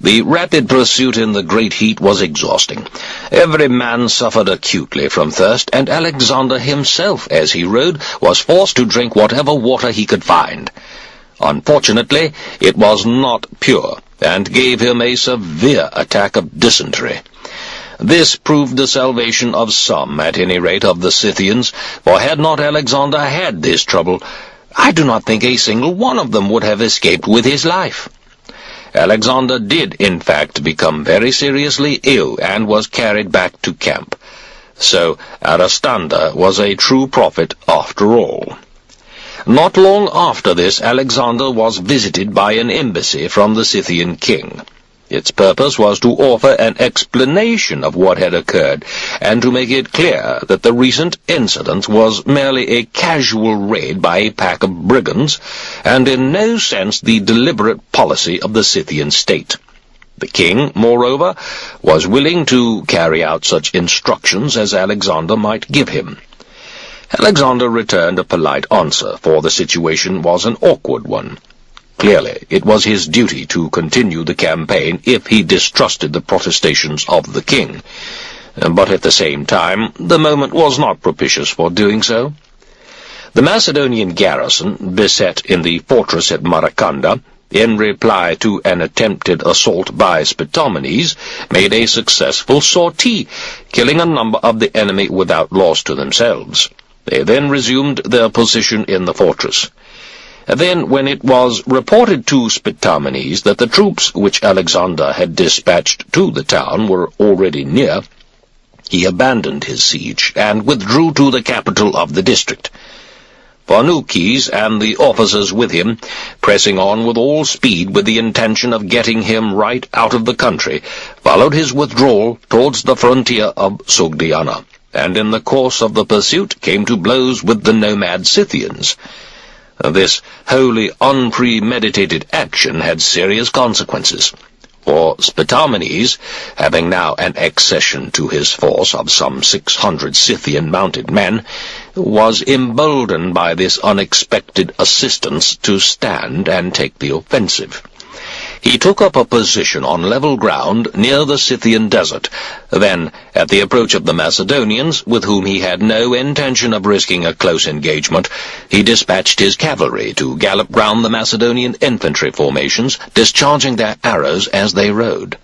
The rapid pursuit in the great heat was exhausting. Every man suffered acutely from thirst, and Alexander himself, as he rode, was forced to drink whatever water he could find. Unfortunately, it was not pure, and gave him a severe attack of dysentery. This proved the salvation of some, at any rate, of the Scythians, for had not Alexander had this trouble, I do not think a single one of them would have escaped with his life. Alexander did, in fact, become very seriously ill and was carried back to camp. So Alexander was a true prophet after all. Not long after this, Alexander was visited by an embassy from the Scythian king. Its purpose was to offer an explanation of what had occurred, and to make it clear that the recent incident was merely a casual raid by a pack of brigands, and in no sense the deliberate policy of the Scythian state. The king, moreover, was willing to carry out such instructions as Alexander might give him. Alexander returned a polite answer, for the situation was an awkward one. Clearly, it was his duty to continue the campaign if he distrusted the protestations of the king, but at the same time the moment was not propitious for doing so. The Macedonian garrison, beset in the fortress at Maracanda, in reply to an attempted assault by Spitomenes, made a successful sortie, killing a number of the enemy without loss to themselves. They then resumed their position in the fortress. Then, when it was reported to Spitamenes that the troops which Alexander had dispatched to the town were already near, he abandoned his siege and withdrew to the capital of the district. Pharnaces and the officers with him, pressing on with all speed with the intention of getting him right out of the country, followed his withdrawal towards the frontier of Sogdiana, and in the course of the pursuit came to blows with the nomad Scythians. This wholly unpremeditated action had serious consequences, for Spitamenes, having now an accession to his force of some 600 Scythian mounted men, was emboldened by this unexpected assistance to stand and take the offensive. He took up a position on level ground near the Scythian desert. Then, at the approach of the Macedonians, with whom he had no intention of risking a close engagement, he dispatched his cavalry to gallop round the Macedonian infantry formations, discharging their arrows as they rode.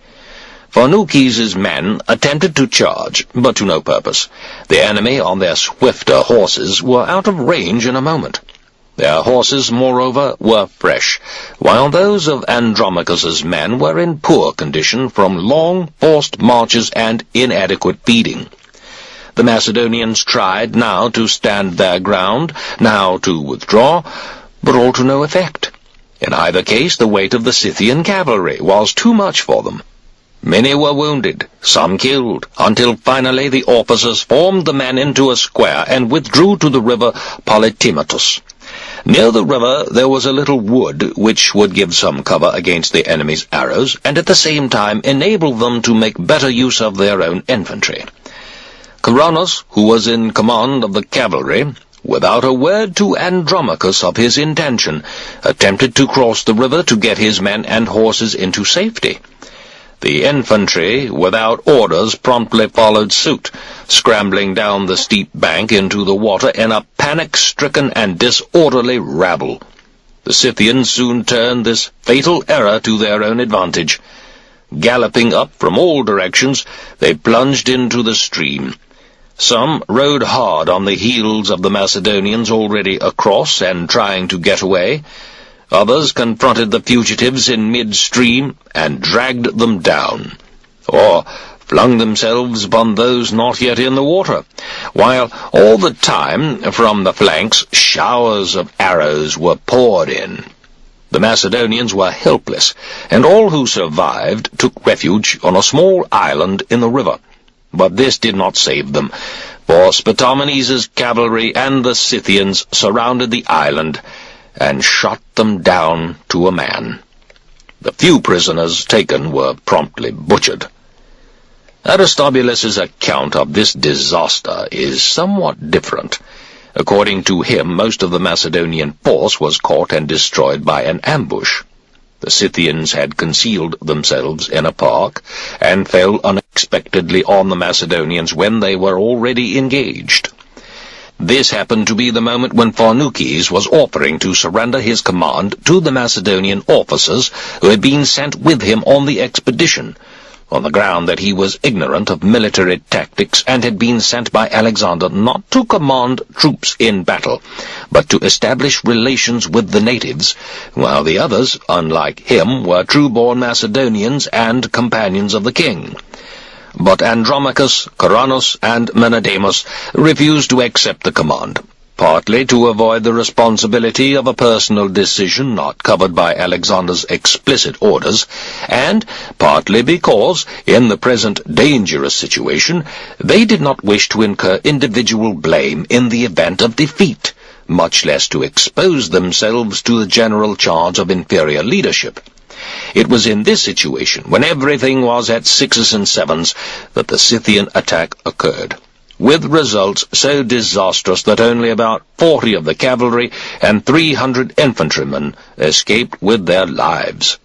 Pharnaces' men attempted to charge, but to no purpose. The enemy on their swifter horses were out of range in a moment. Their horses, moreover, were fresh, while those of Andromachus's men were in poor condition from long, forced marches and inadequate feeding. The Macedonians tried now to stand their ground, now to withdraw, but all to no effect. In either case, the weight of the Scythian cavalry was too much for them. Many were wounded, some killed, until finally the officers formed the men into a square and withdrew to the river Polytimetus. Near the river there was a little wood which would give some cover against the enemy's arrows, and at the same time enable them to make better use of their own infantry. Coronis, who was in command of the cavalry, without a word to Andromachus of his intention, attempted to cross the river to get his men and horses into safety. The infantry, without orders, promptly followed suit, scrambling down the steep bank into the water in a panic-stricken and disorderly rabble. The Scythians soon turned this fatal error to their own advantage. Galloping up from all directions, they plunged into the stream. Some rode hard on the heels of the Macedonians already across and trying to get away. Others confronted the fugitives in mid-stream and dragged them down, or flung themselves upon those not yet in the water, while all the time from the flanks showers of arrows were poured in. The Macedonians were helpless, and all who survived took refuge on a small island in the river. But this did not save them, for Spitamenes' cavalry and the Scythians surrounded the island and shot them down to a man. The few prisoners taken were promptly butchered. Aristobulus's account of this disaster is somewhat different. According to him, most of the Macedonian force was caught and destroyed by an ambush. The Scythians had concealed themselves in a park, and fell unexpectedly on the Macedonians when they were already engaged. This happened to be the moment when Pharnaces was offering to surrender his command to the Macedonian officers who had been sent with him on the expedition, on the ground that he was ignorant of military tactics and had been sent by Alexander not to command troops in battle, but to establish relations with the natives, while the others, unlike him, were true-born Macedonians and companions of the king. But Andromachus, Coronis, and Menedemus refused to accept the command, partly to avoid the responsibility of a personal decision not covered by Alexander's explicit orders, and partly because, in the present dangerous situation, they did not wish to incur individual blame in the event of defeat, much less to expose themselves to the general charge of inferior leadership. It was in this situation, when everything was at sixes and sevens, that the Scythian attack occurred, with results so disastrous that only about 40 of the cavalry and 300 infantrymen escaped with their lives.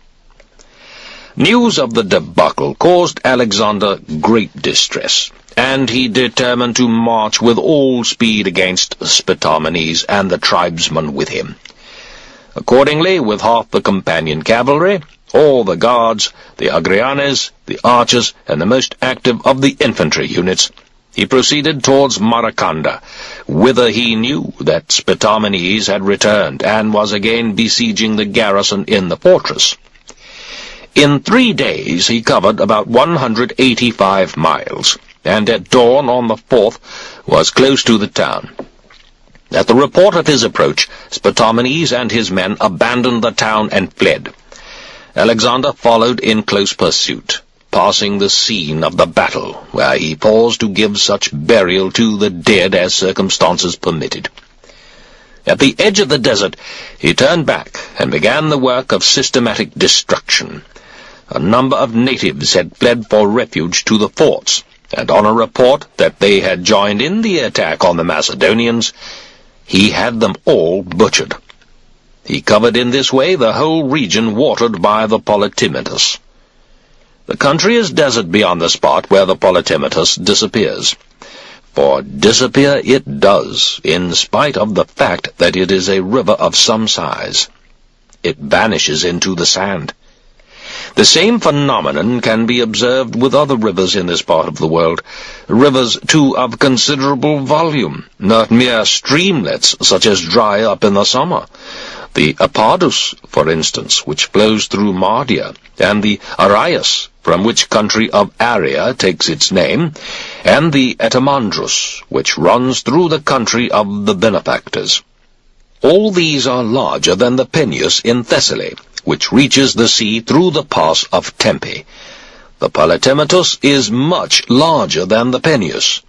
News of the debacle caused Alexander great distress, and he determined to march with all speed against Spitamenes and the tribesmen with him. Accordingly, with half the companion cavalry, all the guards, the Arrianes, the archers, and the most active of the infantry units, he proceeded towards Maracanda, whither he knew that Spitamenes had returned and was again besieging the garrison in the fortress. In 3 days he covered about 185 miles, and at dawn on the 4th was close to the town. At the report of his approach, Spitamenes and his men abandoned the town and fled. Alexander followed in close pursuit, passing the scene of the battle, where he paused to give such burial to the dead as circumstances permitted. At the edge of the desert, he turned back and began the work of systematic destruction. A number of natives had fled for refuge to the forts, and on a report that they had joined in the attack on the Macedonians, he had them all butchered. He covered in this way the whole region watered by the Polytimetus. The country is desert beyond the spot where the Polytimetus disappears. For disappear it does, in spite of the fact that it is a river of some size. It vanishes into the sand. The same phenomenon can be observed with other rivers in this part of the world, rivers, too, of considerable volume, not mere streamlets such as dry up in the summer. The Apadus, for instance, which flows through Mardia, and the Arias, from which country of Aria takes its name, and the Etamandrus, which runs through the country of the benefactors. All these are larger than the Peneus in Thessaly, which reaches the sea through the pass of Tempe. The Polytimetus is much larger than the Peneus.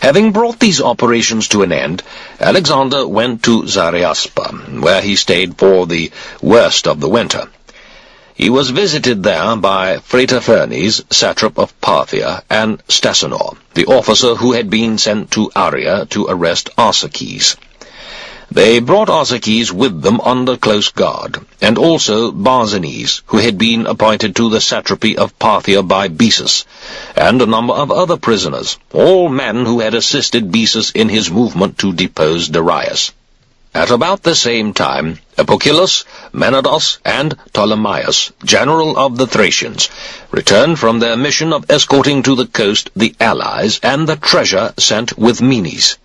Having brought these operations to an end, Alexander went to Zariaspa, where he stayed for the worst of the winter. He was visited there by Phrataphernes, satrap of Parthia, and Stasinor, the officer who had been sent to Aria to arrest Arsaces. They brought Arsaces with them under close guard, and also Barzanes, who had been appointed to the satrapy of Parthia by Bessus, and a number of other prisoners, all men who had assisted Bessus in his movement to depose Darius. At about the same time, Epocillus, Menodos, and Ptolemaeus, general of the Thracians, returned from their mission of escorting to the coast the allies and the treasure sent with Menes.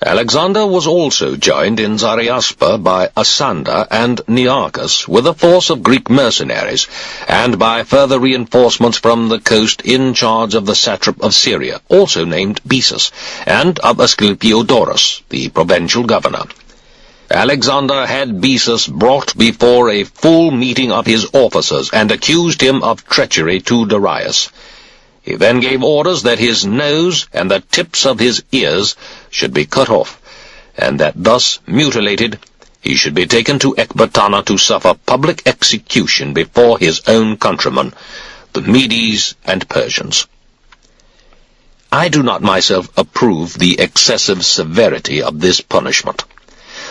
Alexander was also joined in Zariaspa by Asander and Nearchus with a force of Greek mercenaries, and by further reinforcements from the coast in charge of the satrap of Syria, also named Bessus, and of Asclepiodorus, the provincial governor. Alexander had Bessus brought before a full meeting of his officers, and accused him of treachery to Darius. He then gave orders that his nose and the tips of his ears should be cut off, and that thus mutilated he should be taken to Ecbatana to suffer public execution before his own countrymen, the Medes and Persians. I do not myself approve the excessive severity of this punishment,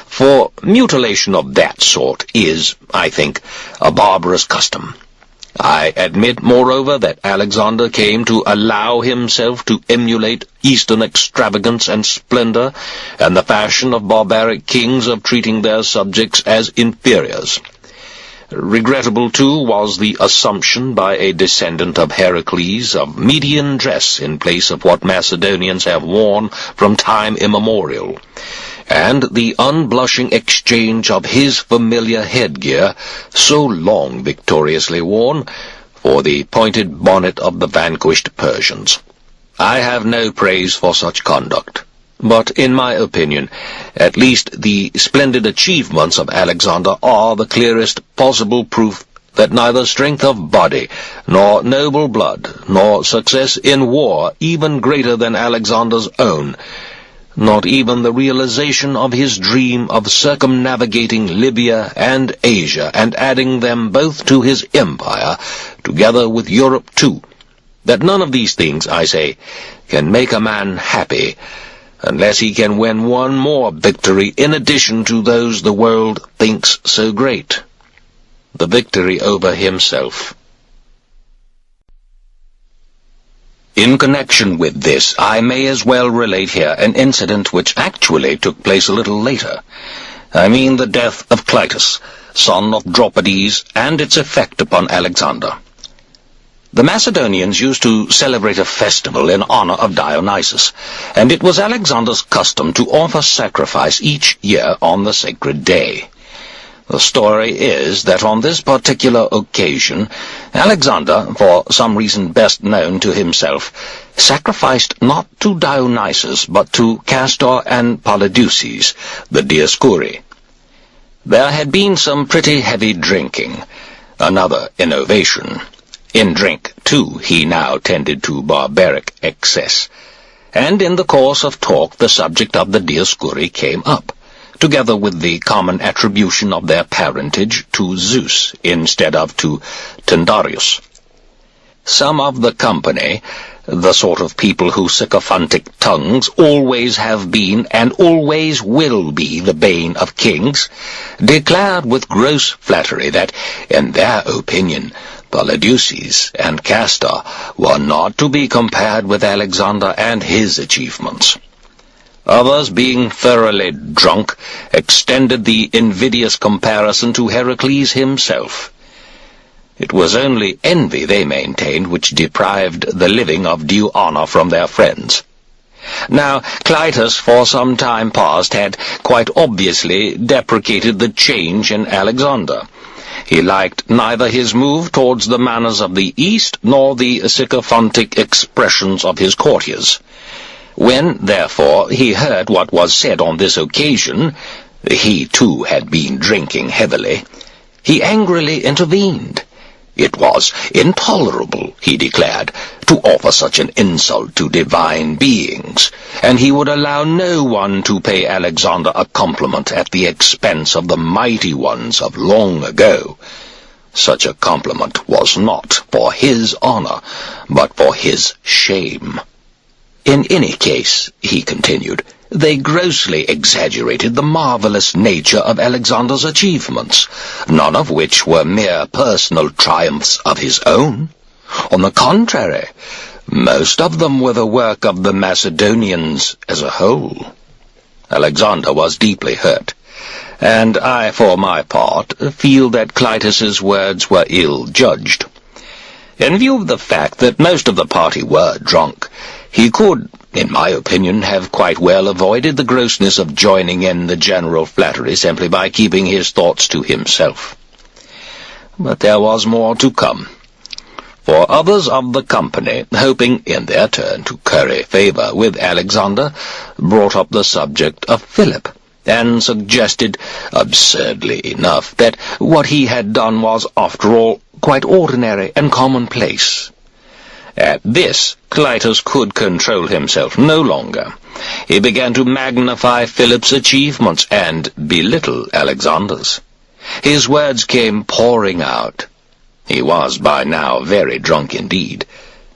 for mutilation of that sort is, I think, a barbarous custom. I admit, moreover, that Alexander came to allow himself to emulate Eastern extravagance and splendor, and the fashion of barbaric kings of treating their subjects as inferiors. Regrettable, too, was the assumption by a descendant of Heracles of Median dress in place of what Macedonians have worn from time immemorial, and the unblushing exchange of his familiar headgear, so long victoriously worn, for the pointed bonnet of the vanquished Persians. I have no praise for such conduct, but in my opinion, at least the splendid achievements of Alexander are the clearest possible proof that neither strength of body, nor noble blood, nor success in war even greater than Alexander's own, not even the realization of his dream of circumnavigating Libya and Asia, and adding them both to his empire, together with Europe too, that none of these things, I say, can make a man happy, unless he can win one more victory in addition to those the world thinks so great, the victory over himself. In connection with this, I may as well relate here an incident which actually took place a little later. I mean the death of Clytus, son of Dropides, and its effect upon Alexander. The Macedonians used to celebrate a festival in honor of Dionysus, and it was Alexander's custom to offer sacrifice each year on the sacred day. The story is that on this particular occasion, Alexander, for some reason best known to himself, sacrificed not to Dionysus but to Castor and Polydeuces, the Dioscuri. There had been some pretty heavy drinking, another innovation. In drink, too, he now tended to barbaric excess, and in the course of talk the subject of the Dioscuri came up, together with the common attribution of their parentage to Zeus instead of to Tyndareus. Some of the company, the sort of people whose sycophantic tongues always have been and always will be the bane of kings, declared with gross flattery that, in their opinion, Polydeuces and Castor were not to be compared with Alexander and his achievements. Others, being thoroughly drunk, extended the invidious comparison to Heracles himself. It was only envy, they maintained, which deprived the living of due honor from their friends. Now, Clytus for some time past had quite obviously deprecated the change in Alexander. He liked neither his move towards the manners of the East nor the sycophantic expressions of his courtiers. When, therefore, he heard what was said on this occasion, he too had been drinking heavily, he angrily intervened. It was intolerable, he declared, to offer such an insult to divine beings, and he would allow no one to pay Alexander a compliment at the expense of the mighty ones of long ago. Such a compliment was not for his honor, but for his shame. In any case, he continued, they grossly exaggerated the marvelous nature of Alexander's achievements, none of which were mere personal triumphs of his own. On the contrary, most of them were the work of the Macedonians as a whole. Alexander was deeply hurt, and I, for my part, feel that Clytus's words were ill-judged. In view of the fact that most of the party were drunk, he could, in my opinion, have quite well avoided the grossness of joining in the general flattery simply by keeping his thoughts to himself. But there was more to come. For others of the company, hoping in their turn to curry favor with Alexander, brought up the subject of Philip, and suggested, absurdly enough, that what he had done was, after all, quite ordinary and commonplace. At this, Clytus could control himself no longer. He began to magnify Philip's achievements and belittle Alexander's. His words came pouring out. He was by now very drunk indeed,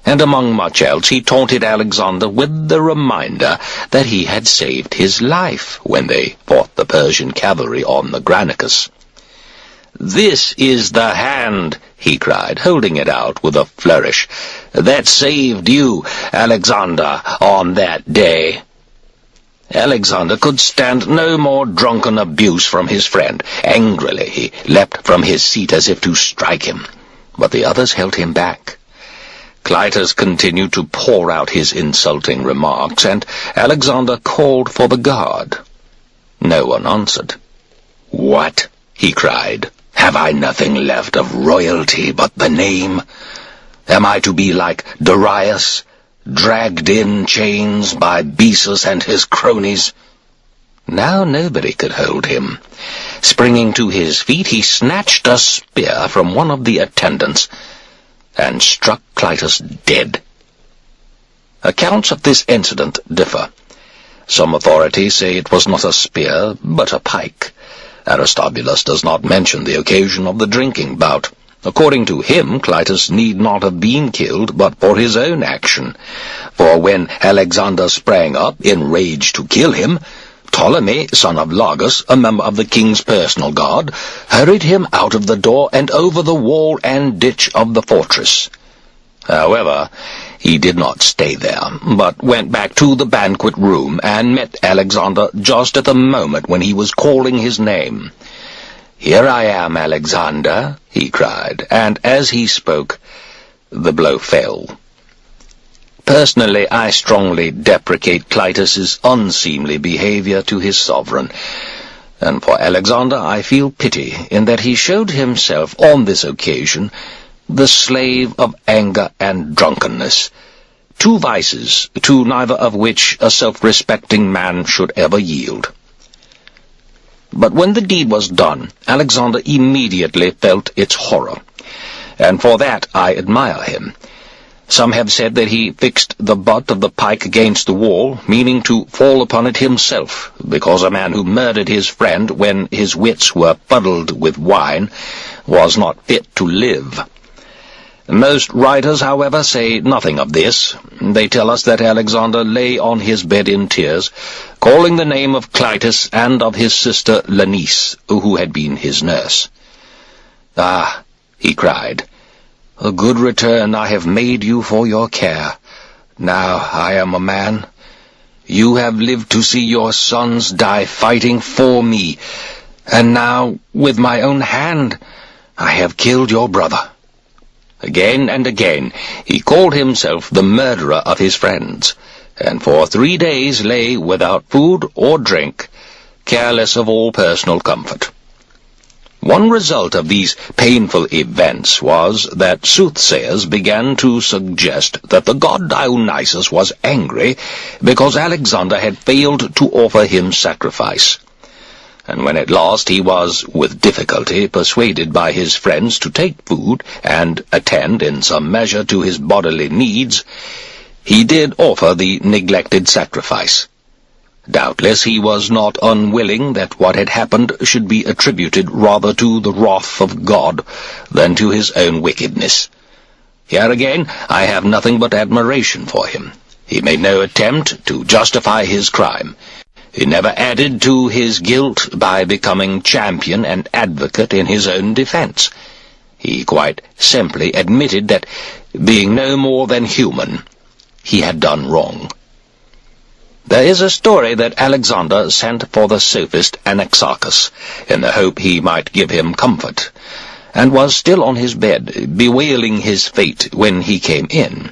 and among much else he taunted Alexander with the reminder that he had saved his life when they fought the Persian cavalry on the Granicus. "This is the hand," he cried, holding it out with a flourish, "that saved you, Alexander, on that day." Alexander could stand no more drunken abuse from his friend. Angrily he leapt from his seat as if to strike him, but the others held him back. Clytus continued to pour out his insulting remarks, and Alexander called for the guard. No one answered. "What?" he cried. "Have I nothing left of royalty but the name? Am I to be like Darius, dragged in chains by Bessus and his cronies?" Now nobody could hold him. Springing to his feet, he snatched a spear from one of the attendants and struck Clytus dead. Accounts of this incident differ. Some authorities say it was not a spear, but a pike. Aristobulus does not mention the occasion of the drinking bout. According to him, Clytus need not have been killed but for his own action, for when Alexander sprang up, enraged to kill him, Ptolemy, son of Lagus, a member of the king's personal guard, hurried him out of the door and over the wall and ditch of the fortress. However, he did not stay there, but went back to the banquet room and met Alexander just at the moment when he was calling his name. "Here I am, Alexander," he cried, and as he spoke, the blow fell. Personally, I strongly deprecate Clitus's unseemly behavior to his sovereign, and for Alexander I feel pity in that he showed himself on this occasion the slave of anger and drunkenness, two vices to neither of which a self-respecting man should ever yield. But when the deed was done, Alexander immediately felt its horror, and for that I admire him. Some have said that he fixed the butt of the pike against the wall, meaning to fall upon it himself, because a man who murdered his friend when his wits were fuddled with wine was not fit to live. Most writers, however, say nothing of this. They tell us that Alexander lay on his bed in tears, calling the name of Clitus and of his sister Lanice, who had been his nurse. "Ah," he cried, "a good return I have made you for your care. Now I am a man. You have lived to see your sons die fighting for me, and now, with my own hand, I have killed your brother." Again and again he called himself the murderer of his friends, and for 3 days lay without food or drink, careless of all personal comfort. One result of these painful events was that soothsayers began to suggest that the god Dionysus was angry because Alexander had failed to offer him sacrifice. And when at last he was, with difficulty, persuaded by his friends to take food and attend in some measure to his bodily needs, he did offer the neglected sacrifice. Doubtless he was not unwilling that what had happened should be attributed rather to the wrath of God than to his own wickedness. Here again I have nothing but admiration for him. He made no attempt to justify his crime. He never added to his guilt by becoming champion and advocate in his own defense. He quite simply admitted that, being no more than human, he had done wrong. There is a story that Alexander sent for the sophist Anaxarchus, in the hope he might give him comfort, and was still on his bed, bewailing his fate when he came in.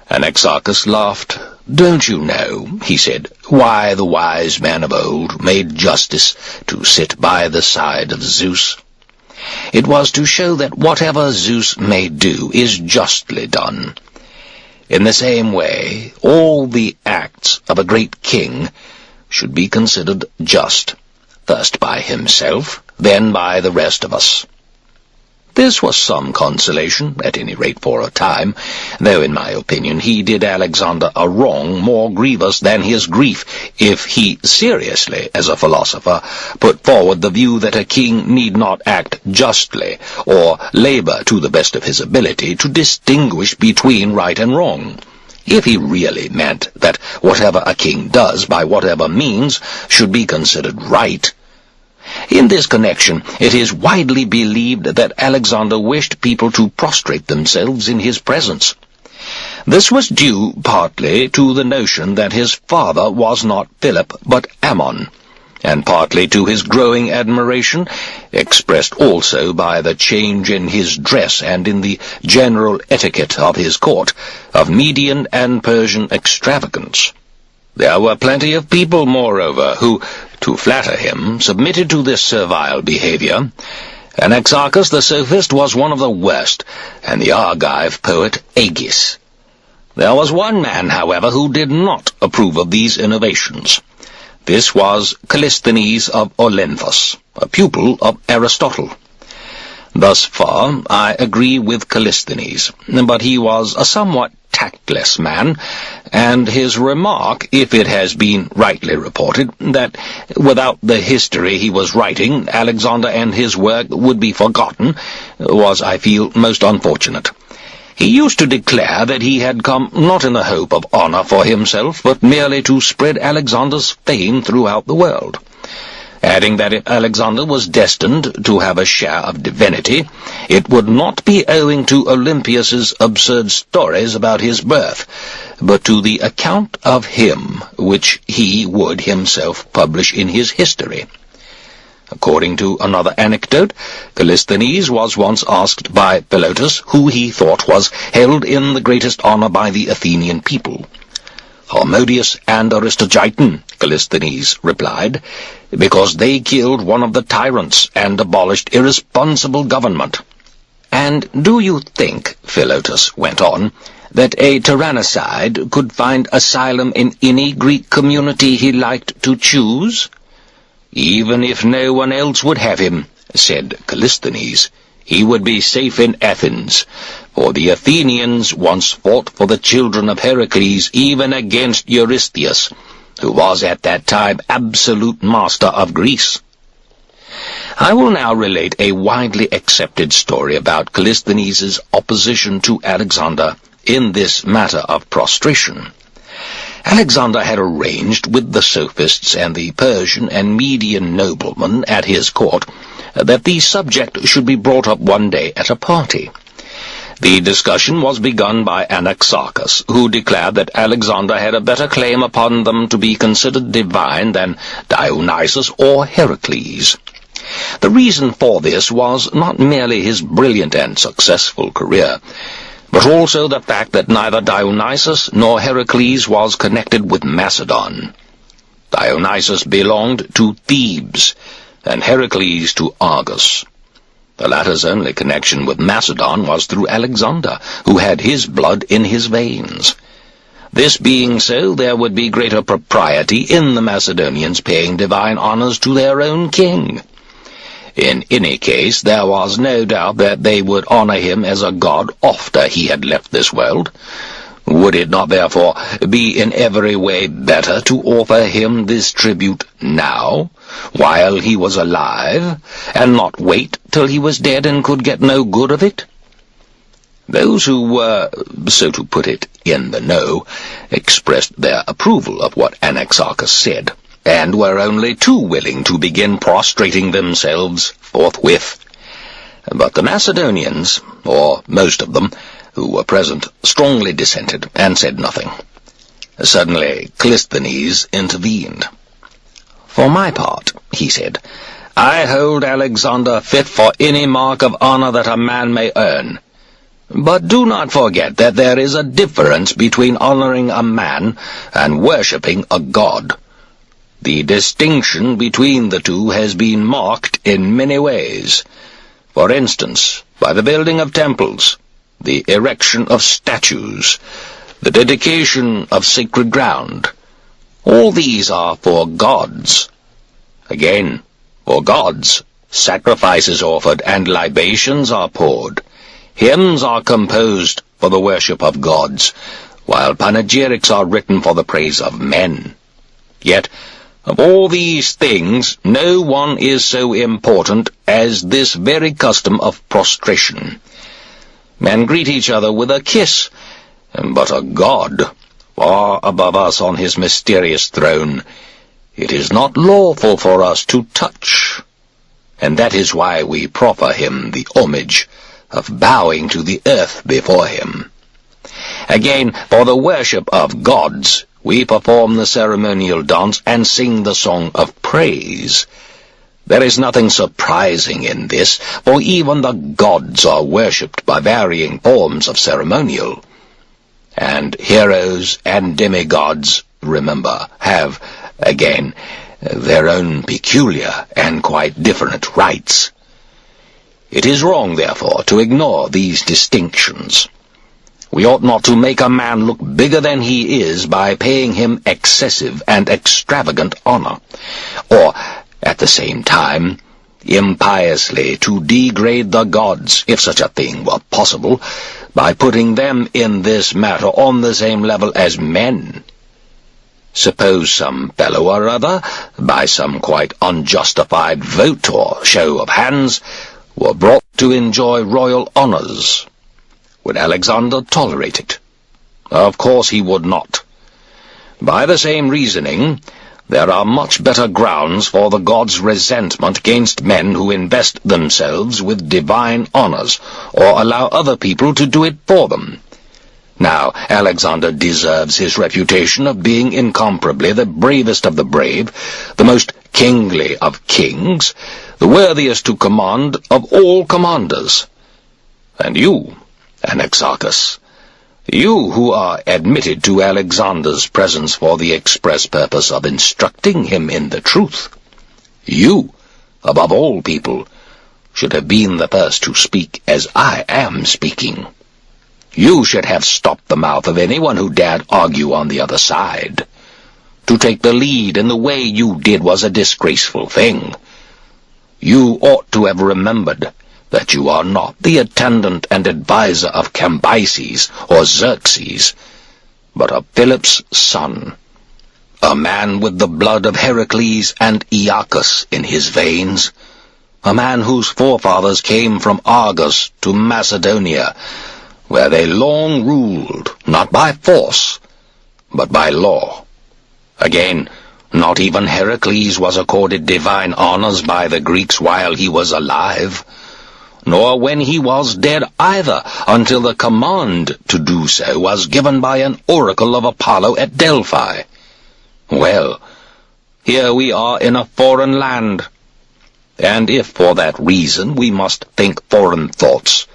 Anaxarchus laughed. "Don't you know," he said, "why the wise men of old made justice to sit by the side of Zeus? It was to show that whatever Zeus may do is justly done. In the same way, all the acts of a great king should be considered just, first by himself, then by the rest of us." This was some consolation, at any rate for a time, though in my opinion he did Alexander a wrong more grievous than his grief if he seriously, as a philosopher, put forward the view that a king need not act justly, or labor to the best of his ability to distinguish between right and wrong. If he really meant that whatever a king does by whatever means should be considered right. In this connection, it is widely believed that Alexander wished people to prostrate themselves in his presence. This was due partly to the notion that his father was not Philip but Ammon, and partly to his growing admiration, expressed also by the change in his dress and in the general etiquette of his court, of Median and Persian extravagance. There were plenty of people, moreover, who, to flatter him, submitted to this servile behavior. Anaxarchus the sophist was one of the worst, and the Argive poet Agis. There was one man, however, who did not approve of these innovations. This was Callisthenes of Olynthus, a pupil of Aristotle. Thus far I agree with Callisthenes, but he was a somewhat tactless man, and his remark, if it has been rightly reported, that without the history he was writing, Alexander and his work would be forgotten, was, I feel, most unfortunate. He used to declare that he had come not in the hope of honor for himself, but merely to spread Alexander's fame throughout the world, adding that if Alexander was destined to have a share of divinity, it would not be owing to Olympias's absurd stories about his birth, but to the account of him which he would himself publish in his history. According to another anecdote, Callisthenes was once asked by Philotas who he thought was held in the greatest honor by the Athenian people. Harmodius and Aristogiton, Callisthenes replied, because they killed one of the tyrants and abolished irresponsible government. And do you think, Philotas went on, that a tyrannicide could find asylum in any Greek community he liked to choose? Even if no one else would have him, said Callisthenes, he would be safe in Athens, for the Athenians once fought for the children of Heracles even against Eurystheus, who was at that time absolute master of Greece. I will now relate a widely accepted story about Callisthenes' opposition to Alexander in this matter of prostration. Alexander had arranged with the sophists and the Persian and Median noblemen at his court that the subject should be brought up one day at a party. The discussion was begun by Anaxarchus, who declared that Alexander had a better claim upon them to be considered divine than Dionysus or Heracles. The reason for this was not merely his brilliant and successful career, but also the fact that neither Dionysus nor Heracles was connected with Macedon. Dionysus belonged to Thebes, and Heracles to Argos. The latter's only connection with Macedon was through Alexander, who had his blood in his veins. This being so, there would be greater propriety in the Macedonians paying divine honors to their own king. In any case, there was no doubt that they would honor him as a god after he had left this world. Would it not, therefore, be in every way better to offer him this tribute now, while he was alive, and not wait till he was dead and could get no good of it? Those who were, so to put it, in the know, expressed their approval of what Anaxarchus said, and were only too willing to begin prostrating themselves forthwith. But the Macedonians, or most of them, who were present, strongly dissented, and said nothing. Suddenly Callisthenes intervened. "For my part," he said, "I hold Alexander fit for any mark of honor that a man may earn. But do not forget that there is a difference between honoring a man and worshipping a god. The distinction between the two has been marked in many ways. For instance, by the building of temples, the erection of statues, the dedication of sacred ground. All these are for gods. Again, for gods, sacrifices offered and libations are poured. Hymns are composed for the worship of gods, while panegyrics are written for the praise of men. Yet, of all these things, no one is so important as this very custom of prostration. Men greet each other with a kiss, but a god, far above us on his mysterious throne, it is not lawful for us to touch, and that is why we proffer him the homage of bowing to the earth before him. Again, for the worship of gods, we perform the ceremonial dance and sing the song of praise. There is nothing surprising in this, for even the gods are worshipped by varying forms of ceremonial. And heroes and demigods, remember, have, again, their own peculiar and quite different rites. It is wrong, therefore, to ignore these distinctions. We ought not to make a man look bigger than he is by paying him excessive and extravagant honor, or, at the same time, impiously to degrade the gods, if such a thing were possible, by putting them in this matter on the same level as men. Suppose some fellow or other, by some quite unjustified vote or show of hands, were brought to enjoy royal honors. Would Alexander tolerate it? Of course he would not. By the same reasoning, there are much better grounds for the gods' resentment against men who invest themselves with divine honors, or allow other people to do it for them. Now, Alexander deserves his reputation of being incomparably the bravest of the brave, the most kingly of kings, the worthiest to command of all commanders. And you, Anaxarchus, you who are admitted to Alexander's presence for the express purpose of instructing him in the truth, you, above all people, should have been the first to speak as I am speaking. You should have stopped the mouth of anyone who dared argue on the other side. To take the lead in the way you did was a disgraceful thing. You ought to have remembered that you are not the attendant and adviser of Cambyses or Xerxes, but of Philip's son, a man with the blood of Heracles and Aeacus in his veins, a man whose forefathers came from Argos to Macedonia, where they long ruled, not by force, but by law. Again, not even Heracles was accorded divine honors by the Greeks while he was alive, nor when he was dead either, until the command to do so was given by an oracle of Apollo at Delphi. Well, here we are in a foreign land, and if for that reason we must think foreign thoughts,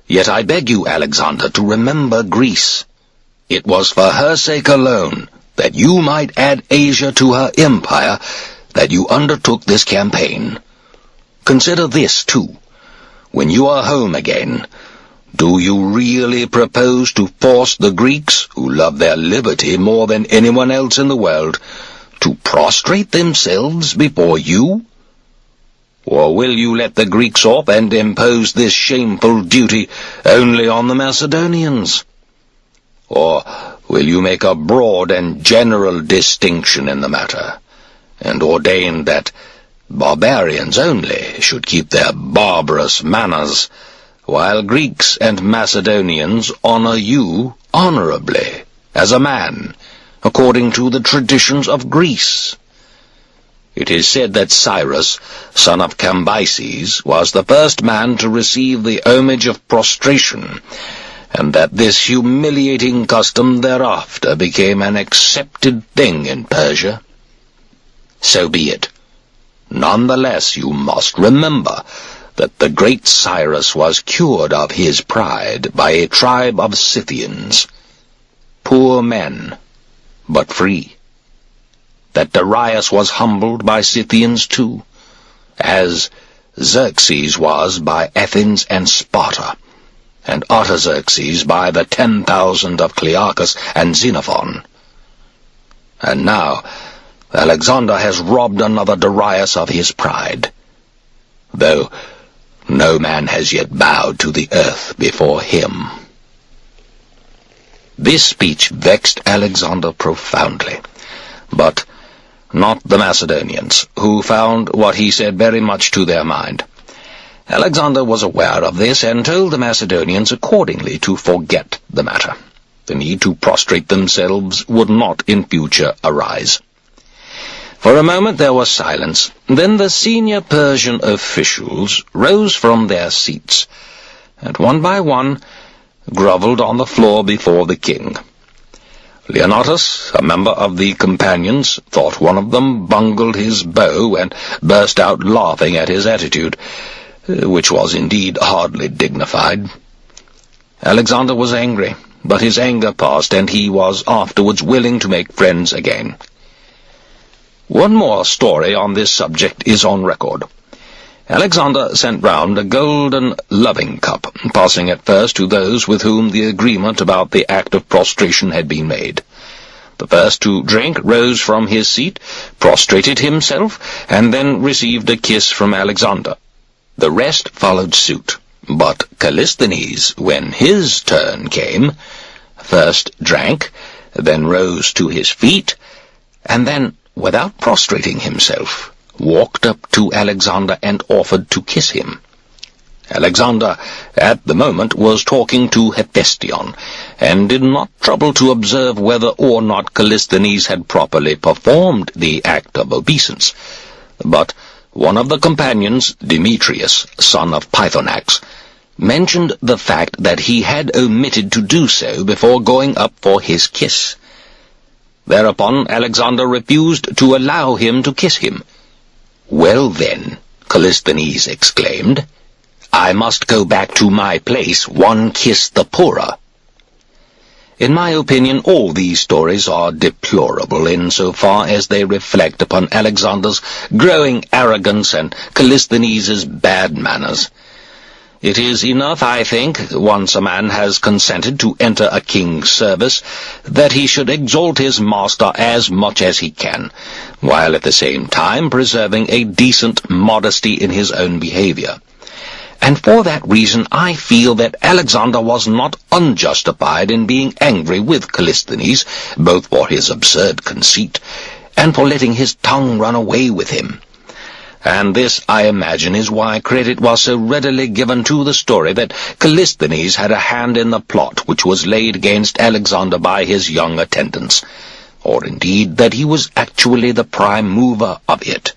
yet I beg you, Alexander, to remember Greece. It was for her sake alone, that you might add Asia to her empire, that you undertook this campaign. Consider this, too. When you are home again, do you really propose to force the Greeks, who love their liberty more than anyone else in the world, to prostrate themselves before you? Or will you let the Greeks off and impose this shameful duty only on the Macedonians? Or will you make a broad and general distinction in the matter, and ordain that barbarians only should keep their barbarous manners, while Greeks and Macedonians honor you honorably, as a man, according to the traditions of Greece? It is said that Cyrus, son of Cambyses, was the first man to receive the homage of prostration, and that this humiliating custom thereafter became an accepted thing in Persia. So be it. None the less you must remember that the great Cyrus was cured of his pride by a tribe of Scythians, poor men, but free. That Darius was humbled by Scythians too, as Xerxes was by Athens and Sparta, and Artaxerxes by the 10,000 of Clearchus and Xenophon. And now Alexander has robbed another Darius of his pride, though no man has yet bowed to the earth before him. This speech vexed Alexander profoundly, but not the Macedonians, who found what he said very much to their mind. Alexander was aware of this, and told the Macedonians accordingly to forget the matter. The need to prostrate themselves would not in future arise. For a moment there was silence. Then the senior Persian officials rose from their seats, and one by one grovelled on the floor before the king. Leonatus, a member of the companions, thought one of them bungled his bow, and burst out laughing at his attitude, which was indeed hardly dignified. Alexander was angry, but his anger passed, and he was afterwards willing to make friends again. One more story on this subject is on record. Alexander sent round a golden loving cup, passing at first to those with whom the agreement about the act of prostration had been made. The first to drink rose from his seat, prostrated himself, and then received a kiss from Alexander. The rest followed suit, but Callisthenes, when his turn came, first drank, then rose to his feet, and then, without prostrating himself, walked up to Alexander and offered to kiss him. Alexander, at the moment, was talking to Hephaestion, and did not trouble to observe whether or not Callisthenes had properly performed the act of obeisance. But one of the companions, Demetrius, son of Pythonax, mentioned the fact that he had omitted to do so before going up for his kiss. Thereupon Alexander refused to allow him to kiss him. "Well then," Callisthenes exclaimed, "I must go back to my place one kiss the poorer." In my opinion, all these stories are deplorable insofar as they reflect upon Alexander's growing arrogance and Callisthenes' bad manners. It is enough, I think, once a man has consented to enter a king's service, that he should exalt his master as much as he can, while at the same time preserving a decent modesty in his own behavior. And for that reason I feel that Alexander was not unjustified in being angry with Callisthenes, both for his absurd conceit, and for letting his tongue run away with him. And this, I imagine, is why credit was so readily given to the story that Callisthenes had a hand in the plot which was laid against Alexander by his young attendants, or indeed that he was actually the prime mover of it.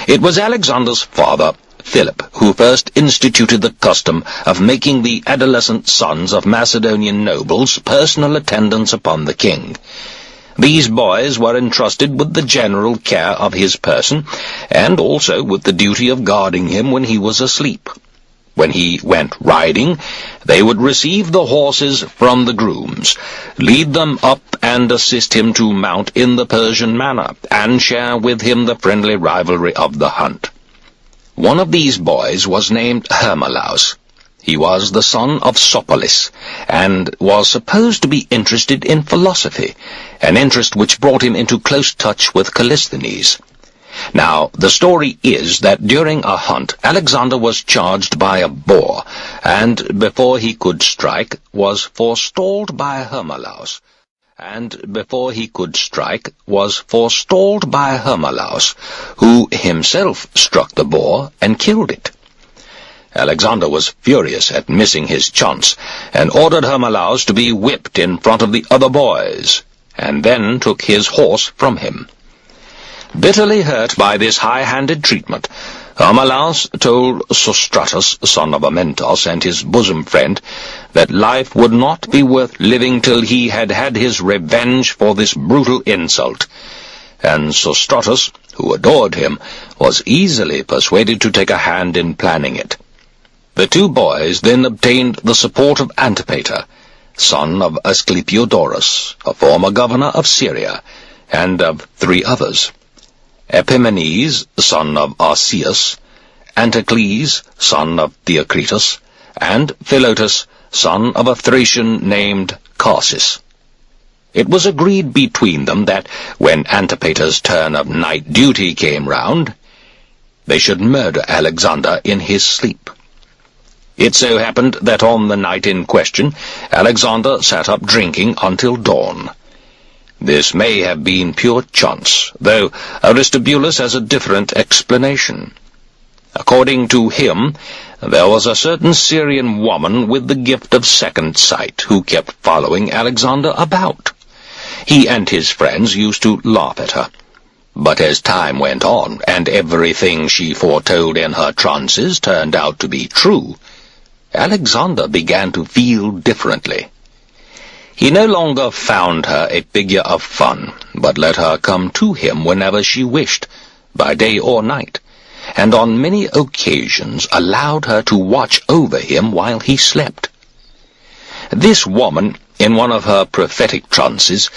It was Alexander's father, Philip, who first instituted the custom of making the adolescent sons of Macedonian nobles personal attendants upon the king. These boys were entrusted with the general care of his person, and also with the duty of guarding him when he was asleep. When he went riding, they would receive the horses from the grooms, lead them up and assist him to mount in the Persian manner, and share with him the friendly rivalry of the hunt. One of these boys was named Hermolaus. He was the son of Sopolis, and was supposed to be interested in philosophy, an interest which brought him into close touch with Callisthenes. Now, the story is that during a hunt, Alexander was charged by a boar, and before he could strike, was forestalled by Hermolaus. Who himself struck the boar and killed it. Alexander was furious at missing his chance, and ordered Hermolaus to be whipped in front of the other boys, and then took his horse from him. Bitterly hurt by this high-handed treatment, Hermolaus told Sostratus, son of Amyntas, and his bosom friend, that life would not be worth living till he had had his revenge for this brutal insult. And Sostratus, who adored him, was easily persuaded to take a hand in planning it. The two boys then obtained the support of Antipater, son of Asclepiodorus, a former governor of Syria, and of 3 others: Epimenes, son of Arceus, Anticles, son of Theocritus, and Philotas, son of a Thracian named Carsis. It was agreed between them that, when Antipater's turn of night duty came round, they should murder Alexander in his sleep. It so happened that on the night in question, Alexander sat up drinking until dawn. This may have been pure chance, though Aristobulus has a different explanation. According to him, there was a certain Syrian woman with the gift of second sight who kept following Alexander about. He and his friends used to laugh at her. But as time went on, and everything she foretold in her trances turned out to be true, Alexander began to feel differently. He no longer found her a figure of fun, but let her come to him whenever she wished, by day or night, and on many occasions allowed her to watch over him while he slept. This woman, in one of her prophetic trances,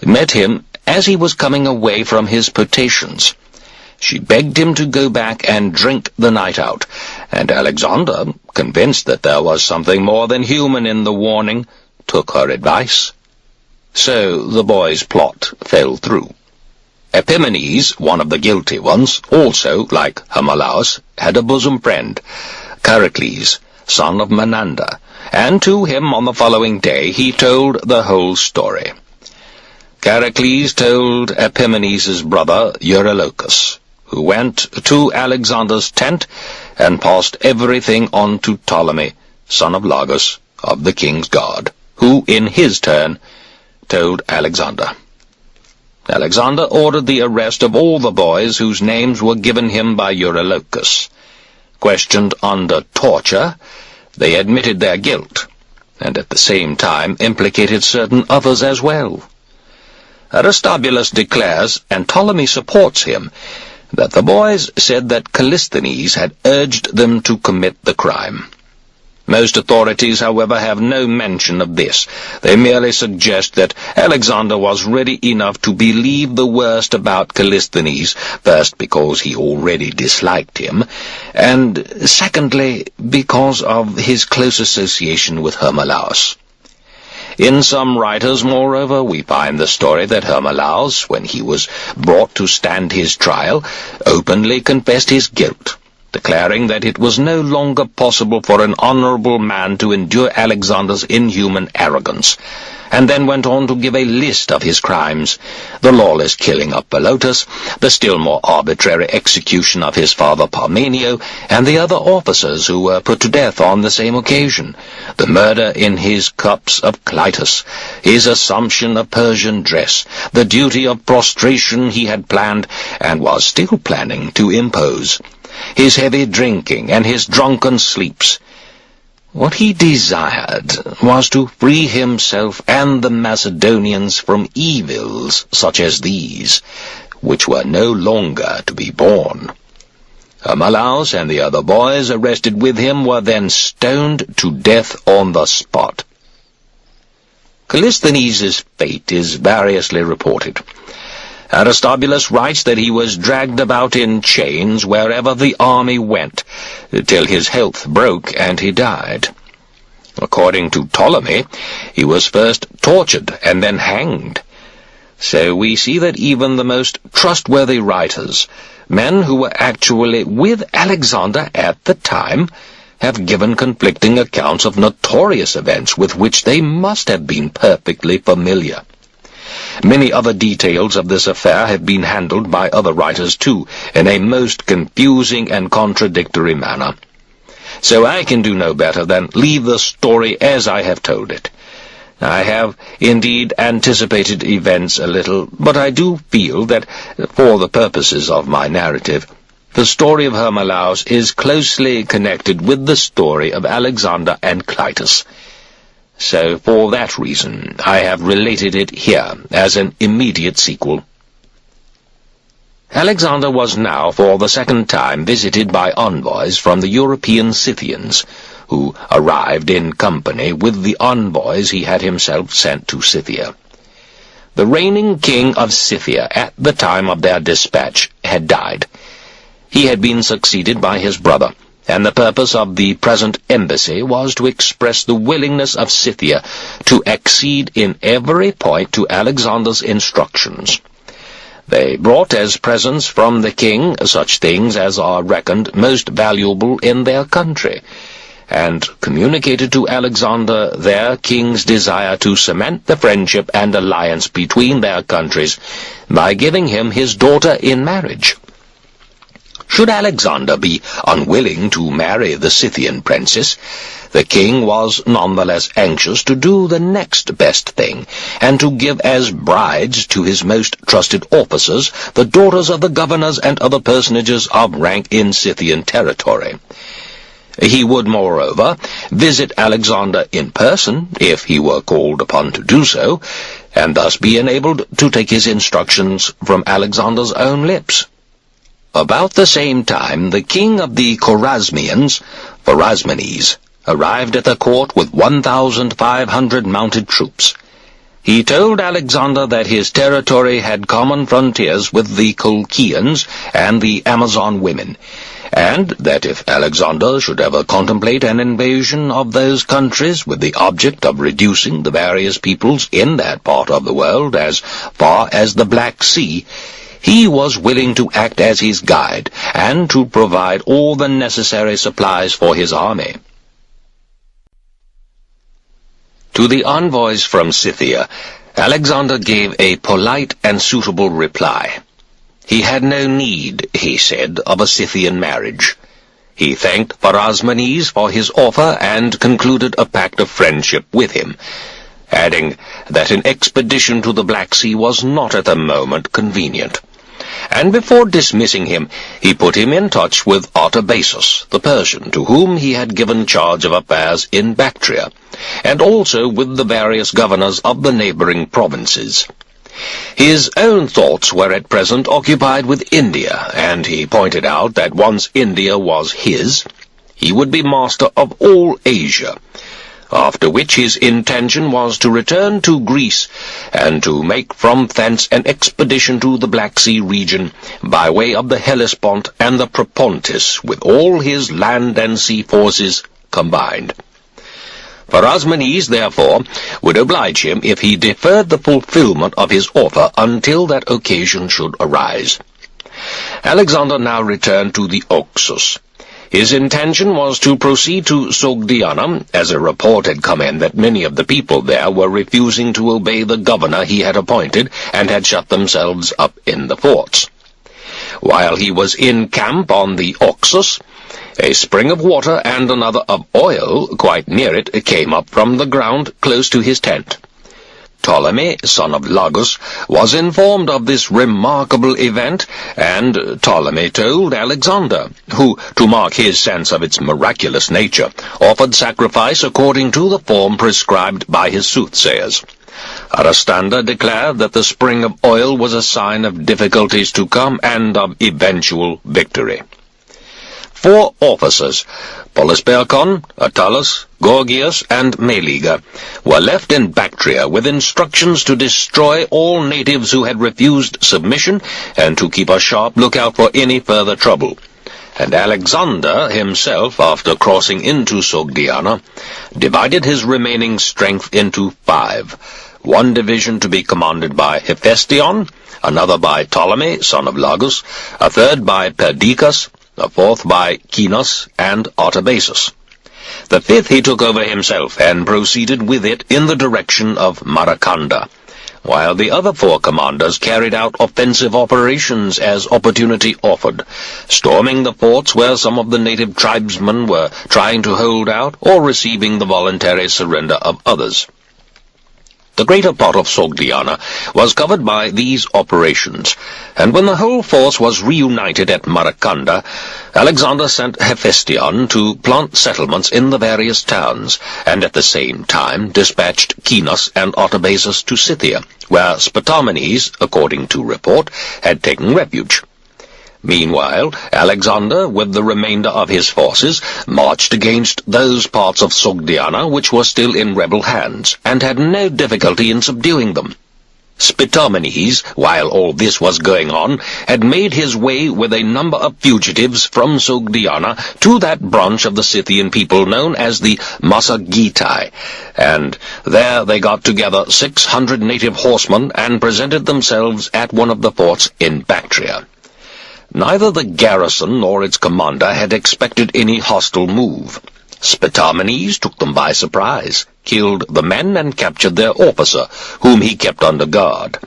met him as he was coming away from his potations. She begged him to go back and drink the night out, and Alexander, convinced that there was something more than human in the warning, took her advice. So the boy's plot fell through. Epimenes, one of the guilty ones, also, like Hermolaus, had a bosom friend, Charicles, son of Menander, and to him on the following day he told the whole story. Charicles told Epimenes' brother Eurylochus, who went to Alexander's tent and passed everything on to Ptolemy, son of Lagus, of the king's guard, who, in his turn, told Alexander. Alexander ordered the arrest of all the boys whose names were given him by Eurylochus. Questioned under torture, they admitted their guilt, and at the same time implicated certain others as well. Aristobulus declares, and Ptolemy supports him, that the boys said that Callisthenes had urged them to commit the crime. Most authorities, however, have no mention of this. They merely suggest that Alexander was ready enough to believe the worst about Callisthenes, first because he already disliked him, and secondly because of his close association with Hermolaus. In some writers, moreover, we find the story that Hermolaus, when he was brought to stand his trial, openly confessed his guilt, declaring that it was no longer possible for an honorable man to endure Alexander's inhuman arrogance, and then went on to give a list of his crimes: the lawless killing of Pelotus, the still more arbitrary execution of his father Parmenio, and the other officers who were put to death on the same occasion, the murder in his cups of Clytus, his assumption of Persian dress, the duty of prostration he had planned, and was still planning, to impose, his heavy drinking, and his drunken sleeps. What he desired was to free himself and the Macedonians from evils such as these, which were no longer to be borne. Hermolaus and the other boys arrested with him were then stoned to death on the spot. Callisthenes' fate is variously reported. Aristobulus writes that he was dragged about in chains wherever the army went, till his health broke and he died. According to Ptolemy, he was first tortured and then hanged. So we see that even the most trustworthy writers, men who were actually with Alexander at the time, have given conflicting accounts of notorious events with which they must have been perfectly familiar. Many other details of this affair have been handled by other writers too, in a most confusing and contradictory manner. So I can do no better than leave the story as I have told it. I have indeed anticipated events a little, but I do feel that, for the purposes of my narrative, the story of Hermolaus is closely connected with the story of Alexander and Clytus. So for that reason I have related it here as an immediate sequel. Alexander was now for the second time visited by envoys from the European Scythians, who arrived in company with the envoys he had himself sent to Scythia. The reigning king of Scythia at the time of their dispatch had died. He had been succeeded by his brother, and the purpose of the present embassy was to express the willingness of Scythia to accede in every point to Alexander's instructions. They brought as presents from the king such things as are reckoned most valuable in their country, and communicated to Alexander their king's desire to cement the friendship and alliance between their countries by giving him his daughter in marriage. Should Alexander be unwilling to marry the Scythian princess, the king was nonetheless anxious to do the next best thing, and to give as brides to his most trusted officers the daughters of the governors and other personages of rank in Scythian territory. He would, moreover, visit Alexander in person, if he were called upon to do so, and thus be enabled to take his instructions from Alexander's own lips. About the same time, the king of the Chorasmians, Pharasmanes, arrived at the court with 1,500 mounted troops. He told Alexander that his territory had common frontiers with the Colchians and the Amazon women, and that if Alexander should ever contemplate an invasion of those countries with the object of reducing the various peoples in that part of the world as far as the Black Sea, he was willing to act as his guide, and to provide all the necessary supplies for his army. To the envoys from Scythia, Alexander gave a polite and suitable reply. He had no need, he said, of a Scythian marriage. He thanked Pharasmanes for his offer and concluded a pact of friendship with him, adding that an expedition to the Black Sea was not at the moment convenient. and before dismissing him, he put him in touch with Artabazus, the Persian, to whom he had given charge of affairs in Bactria, and also with the various governors of the neighboring provinces. His own thoughts were at present occupied with India, and he pointed out that once India was his, he would be master of all Asia, after which his intention was to return to Greece and to make from thence an expedition to the Black Sea region by way of the Hellespont and the Propontis with all his land and sea forces combined. Pharasmanes, therefore, would oblige him if he deferred the fulfillment of his offer until that occasion should arise. Alexander now returned to the Oxus. His intention was to proceed to Sogdiana, as a report had come in that many of the people there were refusing to obey the governor he had appointed and had shut themselves up in the forts. While he was in camp on the Oxus, a spring of water and another of oil quite near it came up from the ground close to his tent. Ptolemy, son of Lagus, was informed of this remarkable event, and Ptolemy told Alexander, who, to mark his sense of its miraculous nature, offered sacrifice according to the form prescribed by his soothsayers. Aristander declared that the spring of oil was a sign of difficulties to come and of eventual victory. 4 officers, Polysperchon, Attalus, Gorgias, and Meleager, were left in Bactria with instructions to destroy all natives who had refused submission and to keep a sharp lookout for any further trouble. And Alexander himself, after crossing into Sogdiana, divided his remaining strength into 5, 1 division to be commanded by Hephaestion, another by Ptolemy, son of Lagus, a 3rd by Perdiccas, a 4th by Chinos and Artabazus. The 5th he took over himself, and proceeded with it in the direction of Maracanda, while the other 4 commanders carried out offensive operations as opportunity offered, storming the forts where some of the native tribesmen were trying to hold out, or receiving the voluntary surrender of others. The greater part of Sogdiana was covered by these operations, and when the whole force was reunited at Maracanda, Alexander sent Hephaestion to plant settlements in the various towns, and at the same time dispatched Chinos and Artabazus to Scythia, where Spitamenes, according to report, had taken refuge. Meanwhile, Alexander, with the remainder of his forces, marched against those parts of Sogdiana which were still in rebel hands, and had no difficulty in subduing them. Spitamenes, while all this was going on, had made his way with a number of fugitives from Sogdiana to that branch of the Scythian people known as the Massagetai, and there they got together 600 native horsemen and presented themselves at one of the forts in Bactria. Neither the garrison nor its commander had expected any hostile move. Spitamenes took them by surprise, killed the men, and captured their officer, whom he kept under guard.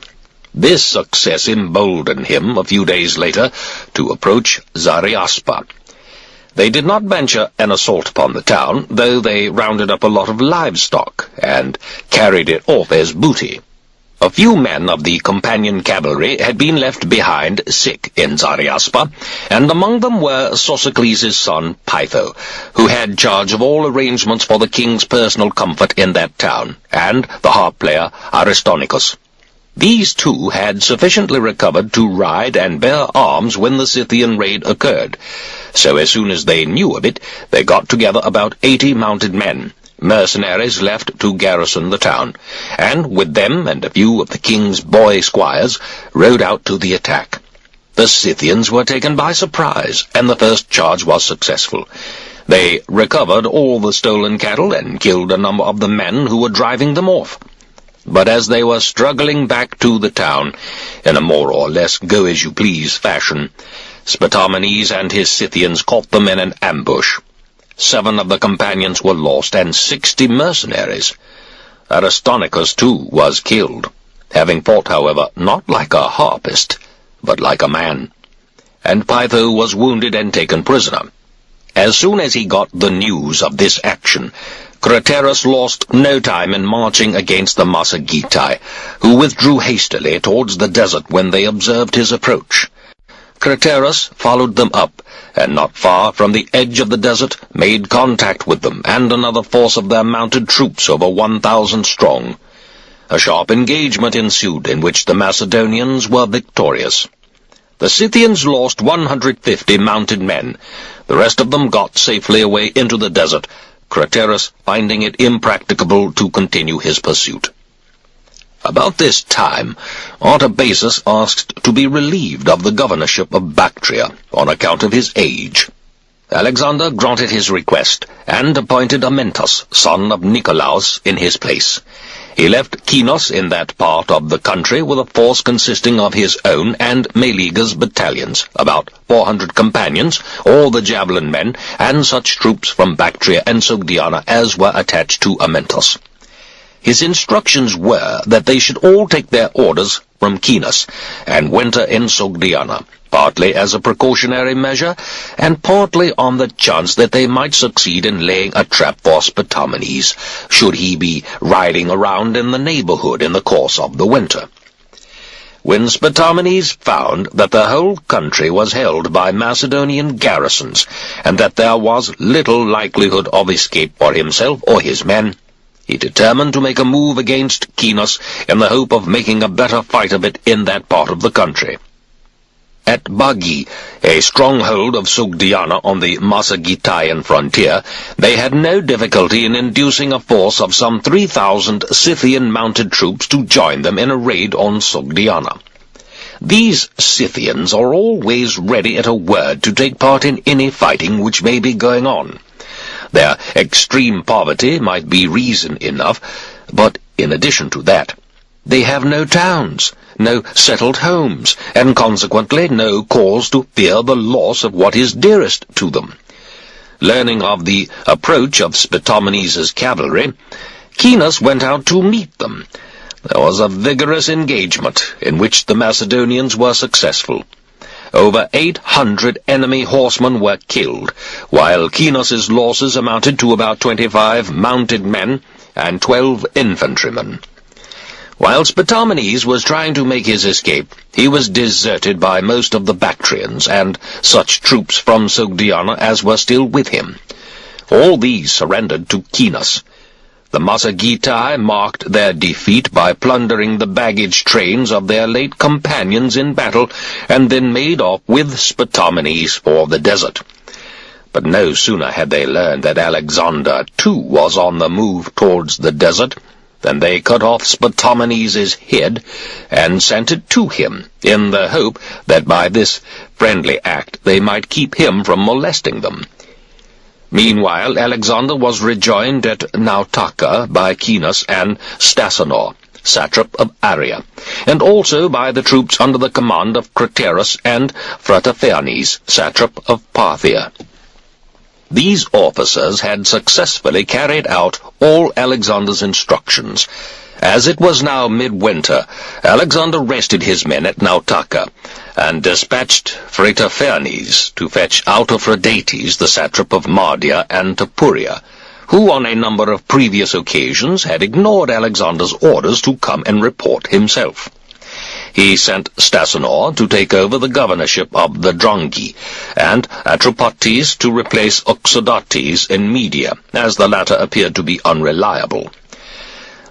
This success emboldened him, a few days later, to approach Zariaspa. They did not venture an assault upon the town, though they rounded up a lot of livestock, and carried it off as booty. A few men of the companion cavalry had been left behind sick in Zariaspa, and among them were Sophocles' son Pytho, who had charge of all arrangements for the king's personal comfort in that town, and the harp-player Aristonicus. These 2 had sufficiently recovered to ride and bear arms when the Scythian raid occurred, so as soon as they knew of it, they got together about 80 mounted men, mercenaries left to garrison the town, and with them and a few of the king's boy squires rode out to the attack. The Scythians were taken by surprise, and the first charge was successful. They recovered all the stolen cattle and killed a number of the men who were driving them off. But as they were struggling back to the town, in a more or less go-as-you-please fashion, Spitamenes and his Scythians caught them in an ambush. 7 of the companions were lost, and 60 mercenaries. Aristonicus, too, was killed, having fought, however, not like a harpist, but like a man. And Pytho was wounded and taken prisoner. As soon as he got the news of this action, Craterus lost no time in marching against the Massagetai, who withdrew hastily towards the desert when they observed his approach. Craterus followed them up, and not far from the edge of the desert made contact with them and another force of their mounted troops over 1,000 strong. A sharp engagement ensued in which the Macedonians were victorious. The Scythians lost 150 mounted men. The rest of them got safely away into the desert, Craterus finding it impracticable to continue his pursuit. About this time, Artabazus asked to be relieved of the governorship of Bactria on account of his age. Alexander granted his request, and appointed Amyntas, son of Nicolaus, in his place. He left Chinos in that part of the country with a force consisting of his own and Meleager's battalions, about 400 companions, all the javelin men, and such troops from Bactria and Sogdiana as were attached to Amyntas. His instructions were that they should all take their orders from Chinos, and winter in Sogdiana, partly as a precautionary measure, and partly on the chance that they might succeed in laying a trap for Spitomenes, should he be riding around in the neighborhood in the course of the winter. When Spitomenes found that the whole country was held by Macedonian garrisons, and that there was little likelihood of escape for himself or his men, he determined to make a move against Chinos in the hope of making a better fight of it in that part of the country. At Bagi, a stronghold of Sogdiana on the Massagetæan frontier, they had no difficulty in inducing a force of some 3,000 Scythian mounted troops to join them in a raid on Sogdiana. These Scythians are always ready at a word to take part in any fighting which may be going on. Their extreme poverty might be reason enough, but in addition to that, they have no towns, no settled homes, and consequently no cause to fear the loss of what is dearest to them. Learning of the approach of Spitomenes' cavalry, Chinos went out to meet them. There was a vigorous engagement, in which the Macedonians were successful. Over 800 enemy horsemen were killed, while Chinos' losses amounted to about 25 mounted men and 12 infantrymen. While Spitomenes was trying to make his escape, he was deserted by most of the Bactrians and such troops from Sogdiana as were still with him. All these surrendered to Chinos. The Massagetæ marked their defeat by plundering the baggage trains of their late companions in battle, and then made off with Spitomenes for the desert. But no sooner had they learned that Alexander, too, was on the move towards the desert, than they cut off Spitomenes' head, and sent it to him, in the hope that by this friendly act they might keep him from molesting them. Meanwhile, Alexander was rejoined at Nautaca by Chinos and Stasanor, satrap of Aria, and also by the troops under the command of Craterus and Phrataphernes, satrap of Parthia. These officers had successfully carried out all Alexander's instructions. As it was now midwinter, Alexander rested his men at Nautaca, and dispatched Phrataphernes to fetch Autophrodates, the satrap of Mardia and Tapuria, who on a number of previous occasions had ignored Alexander's orders to come and report himself. He sent Stasanor to take over the governorship of the Drongi, and Atropates to replace Oxodates in Media, as the latter appeared to be unreliable.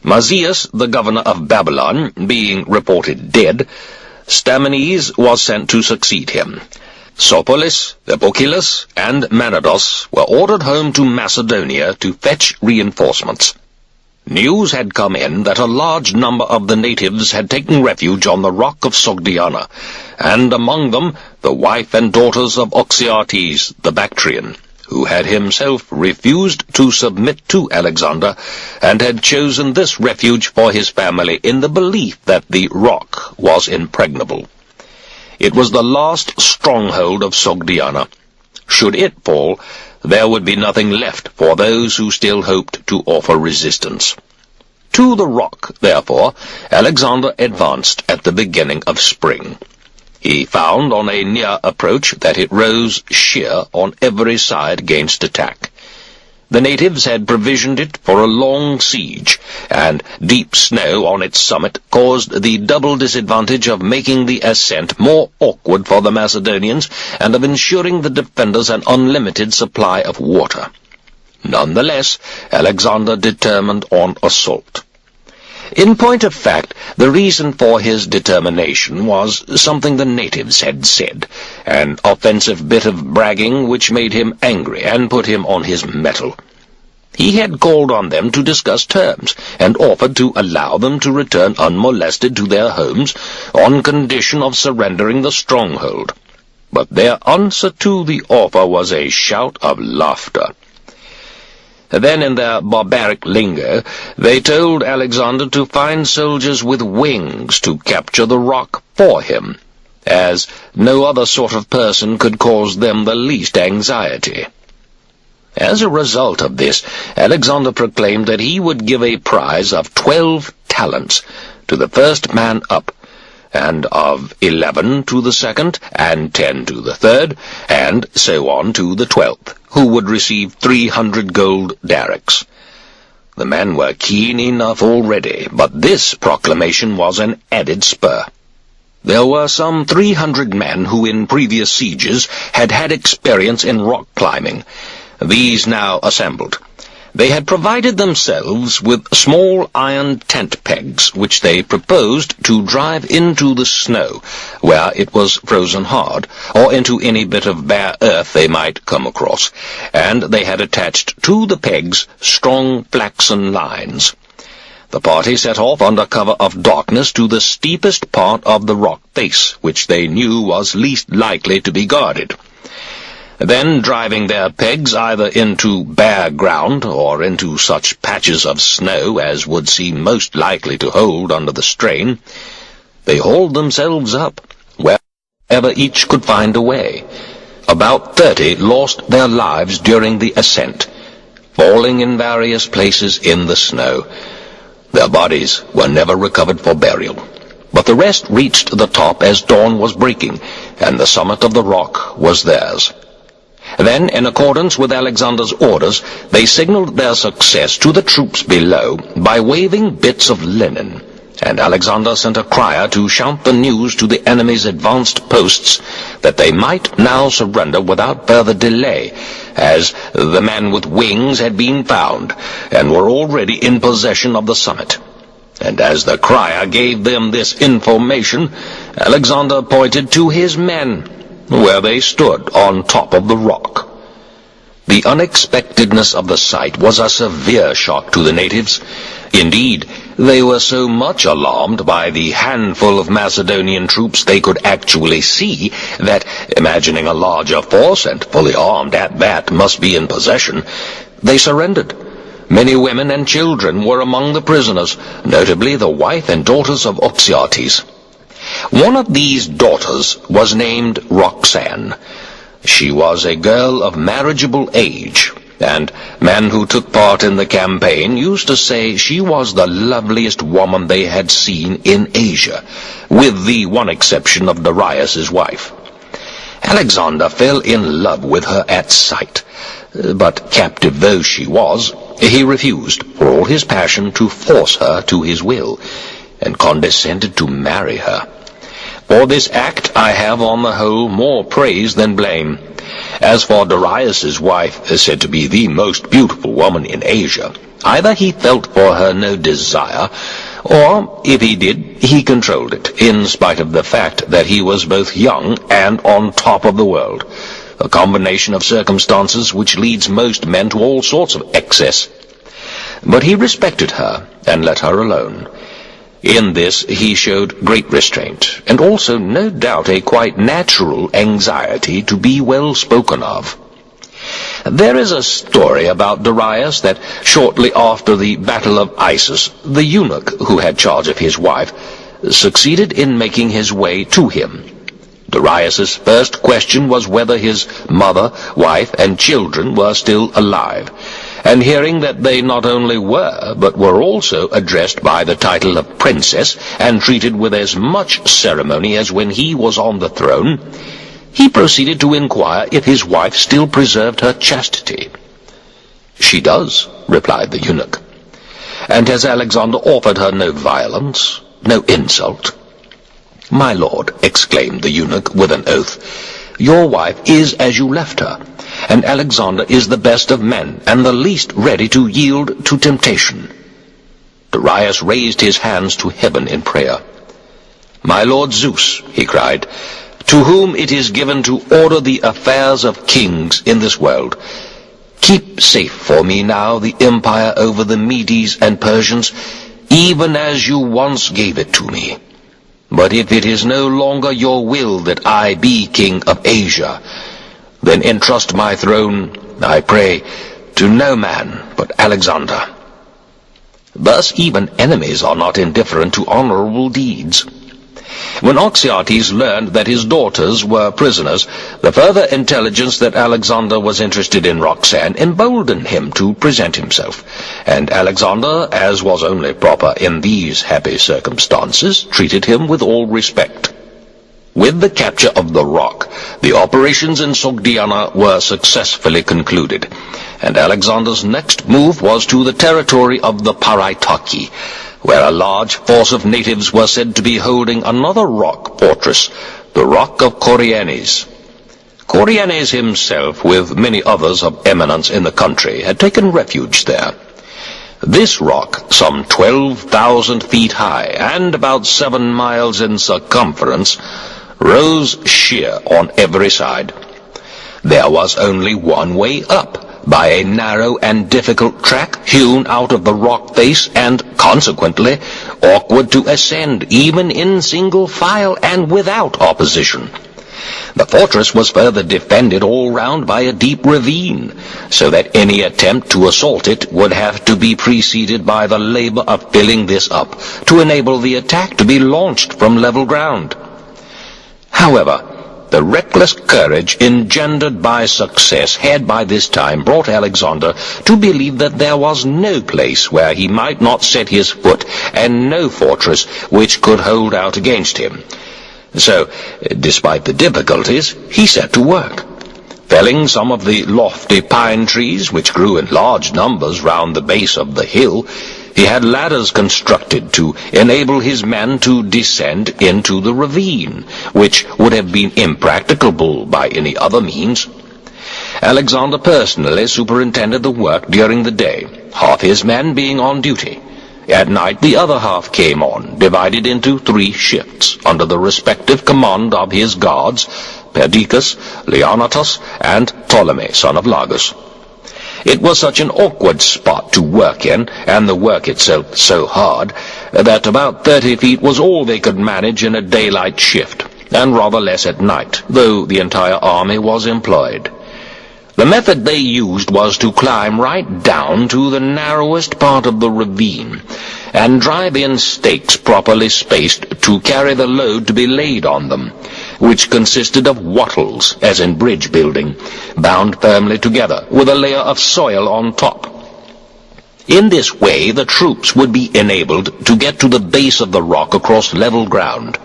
Mazias, the governor of Babylon, being reported dead, Stamenes was sent to succeed him. Sopolis, Epocilus, and Manados were ordered home to Macedonia to fetch reinforcements. News had come in that a large number of the natives had taken refuge on the rock of Sogdiana, and among them the wife and daughters of Oxyates the Bactrian, who had himself refused to submit to Alexander, and had chosen this refuge for his family in the belief that the rock was impregnable. It was the last stronghold of Sogdiana. Should it fall, there would be nothing left for those who still hoped to offer resistance. To the rock, therefore, Alexander advanced at the beginning of spring. He found on a near approach that it rose sheer on every side against attack. The natives had provisioned it for a long siege, and deep snow on its summit caused the double disadvantage of making the ascent more awkward for the Macedonians and of ensuring the defenders an unlimited supply of water. Nonetheless, Alexander determined on assault. In point of fact, the reason for his determination was something the natives had said, an offensive bit of bragging which made him angry and put him on his mettle. He had called on them to discuss terms, and offered to allow them to return unmolested to their homes on condition of surrendering the stronghold. But their answer to the offer was a shout of laughter. Then, in their barbaric lingo, they told Alexander to find soldiers with wings to capture the rock for him, as no other sort of person could cause them the least anxiety. As a result of this, Alexander proclaimed that he would give a prize of 12 talents to the first man up, and of 11 to the second, and 10 to the third, and so on to the 12th, who would receive 300 gold darics. The men were keen enough already, but this proclamation was an added spur. There were some 300 men who in previous sieges had had experience in rock climbing. These now assembled. They had provided themselves with small iron tent pegs, which they proposed to drive into the snow, where it was frozen hard, or into any bit of bare earth they might come across, and they had attached to the pegs strong flaxen lines. The party set off under cover of darkness to the steepest part of the rock face, which they knew was least likely to be guarded. Then, driving their pegs either into bare ground or into such patches of snow as would seem most likely to hold under the strain, they hauled themselves up, wherever each could find a way. About 30 lost their lives during the ascent, falling in various places in the snow. Their bodies were never recovered for burial, but the rest reached the top as dawn was breaking, and the summit of the rock was theirs. Then, in accordance with Alexander's orders, they signaled their success to the troops below by waving bits of linen, and Alexander sent a crier to shout the news to the enemy's advanced posts that they might now surrender without further delay, as the men with wings had been found, and were already in possession of the summit. And as the crier gave them this information, Alexander pointed to his men, where they stood on top of the rock. The unexpectedness of the sight was a severe shock to the natives. Indeed, they were so much alarmed by the handful of Macedonian troops they could actually see that, imagining a larger force, and fully armed at that, must be in possession, they surrendered. Many women and children were among the prisoners, notably the wife and daughters of Oxyates. One of these daughters was named Roxanne. She was a girl of marriageable age, and men who took part in the campaign used to say she was the loveliest woman they had seen in Asia, with the one exception of Darius's wife. Alexander fell in love with her at sight, but captive though she was, he refused, for all his passion, to force her to his will, and condescended to marry her. For this act I have, on the whole, more praise than blame. As for Darius's wife, said to be the most beautiful woman in Asia, either he felt for her no desire, or, if he did, he controlled it, in spite of the fact that he was both young and on top of the world, a combination of circumstances which leads most men to all sorts of excess. But he respected her, and let her alone. In this he showed great restraint, and also no doubt a quite natural anxiety to be well spoken of. There is a story about Darius that shortly after the Battle of Issus, the eunuch who had charge of his wife succeeded in making his way to him. Darius's first question was whether his mother, wife, and children were still alive, and hearing that they not only were, but were also addressed by the title of princess, and treated with as much ceremony as when he was on the throne, he proceeded to inquire if his wife still preserved her chastity. "She does," replied the eunuch. "And has Alexander offered her no violence, no insult?" "My lord," exclaimed the eunuch with an oath, "your wife is as you left her, and Alexander is the best of men, and the least ready to yield to temptation." Darius raised his hands to heaven in prayer. "My Lord Zeus," he cried, "to whom it is given to order the affairs of kings in this world, keep safe for me now the empire over the Medes and Persians, even as you once gave it to me. But if it is no longer your will that I be king of Asia, then entrust my throne, I pray, to no man but Alexander." Thus even enemies are not indifferent to honorable deeds. When Oxyates learned that his daughters were prisoners, the further intelligence that Alexander was interested in Roxanne emboldened him to present himself, and Alexander, as was only proper in these happy circumstances, treated him with all respect. With the capture of the rock, the operations in Sogdiana were successfully concluded, and Alexander's next move was to the territory of the Paraitaki, where a large force of natives were said to be holding another rock fortress, the Rock of Corienes. Corienes himself, with many others of eminence in the country, had taken refuge there. This rock, some 12,000 feet high and about 7 miles in circumference, rose sheer on every side. There was only one way up, by a narrow and difficult track hewn out of the rock face and, consequently, awkward to ascend even in single file and without opposition. The fortress was further defended all round by a deep ravine, so that any attempt to assault it would have to be preceded by the labor of filling this up, to enable the attack to be launched from level ground. However, the reckless courage engendered by success had by this time brought Alexander to believe that there was no place where he might not set his foot, and no fortress which could hold out against him. So, despite the difficulties, he set to work. Felling some of the lofty pine trees which grew in large numbers round the base of the hill, he had ladders constructed to enable his men to descend into the ravine, which would have been impracticable by any other means. Alexander personally superintended the work during the day, half his men being on duty. At night the other half came on, divided into 3 shifts, under the respective command of his guards, Perdiccas, Leonatus, and Ptolemy, son of Lagus. It was such an awkward spot to work in, and the work itself so hard, that about 30 feet was all they could manage in a daylight shift, and rather less at night, though the entire army was employed. The method they used was to climb right down to the narrowest part of the ravine, and drive in stakes properly spaced to carry the load to be laid on them, which consisted of wattles, as in bridge building, bound firmly together, with a layer of soil on top. In this way the troops would be enabled to get to the base of the rock across level ground.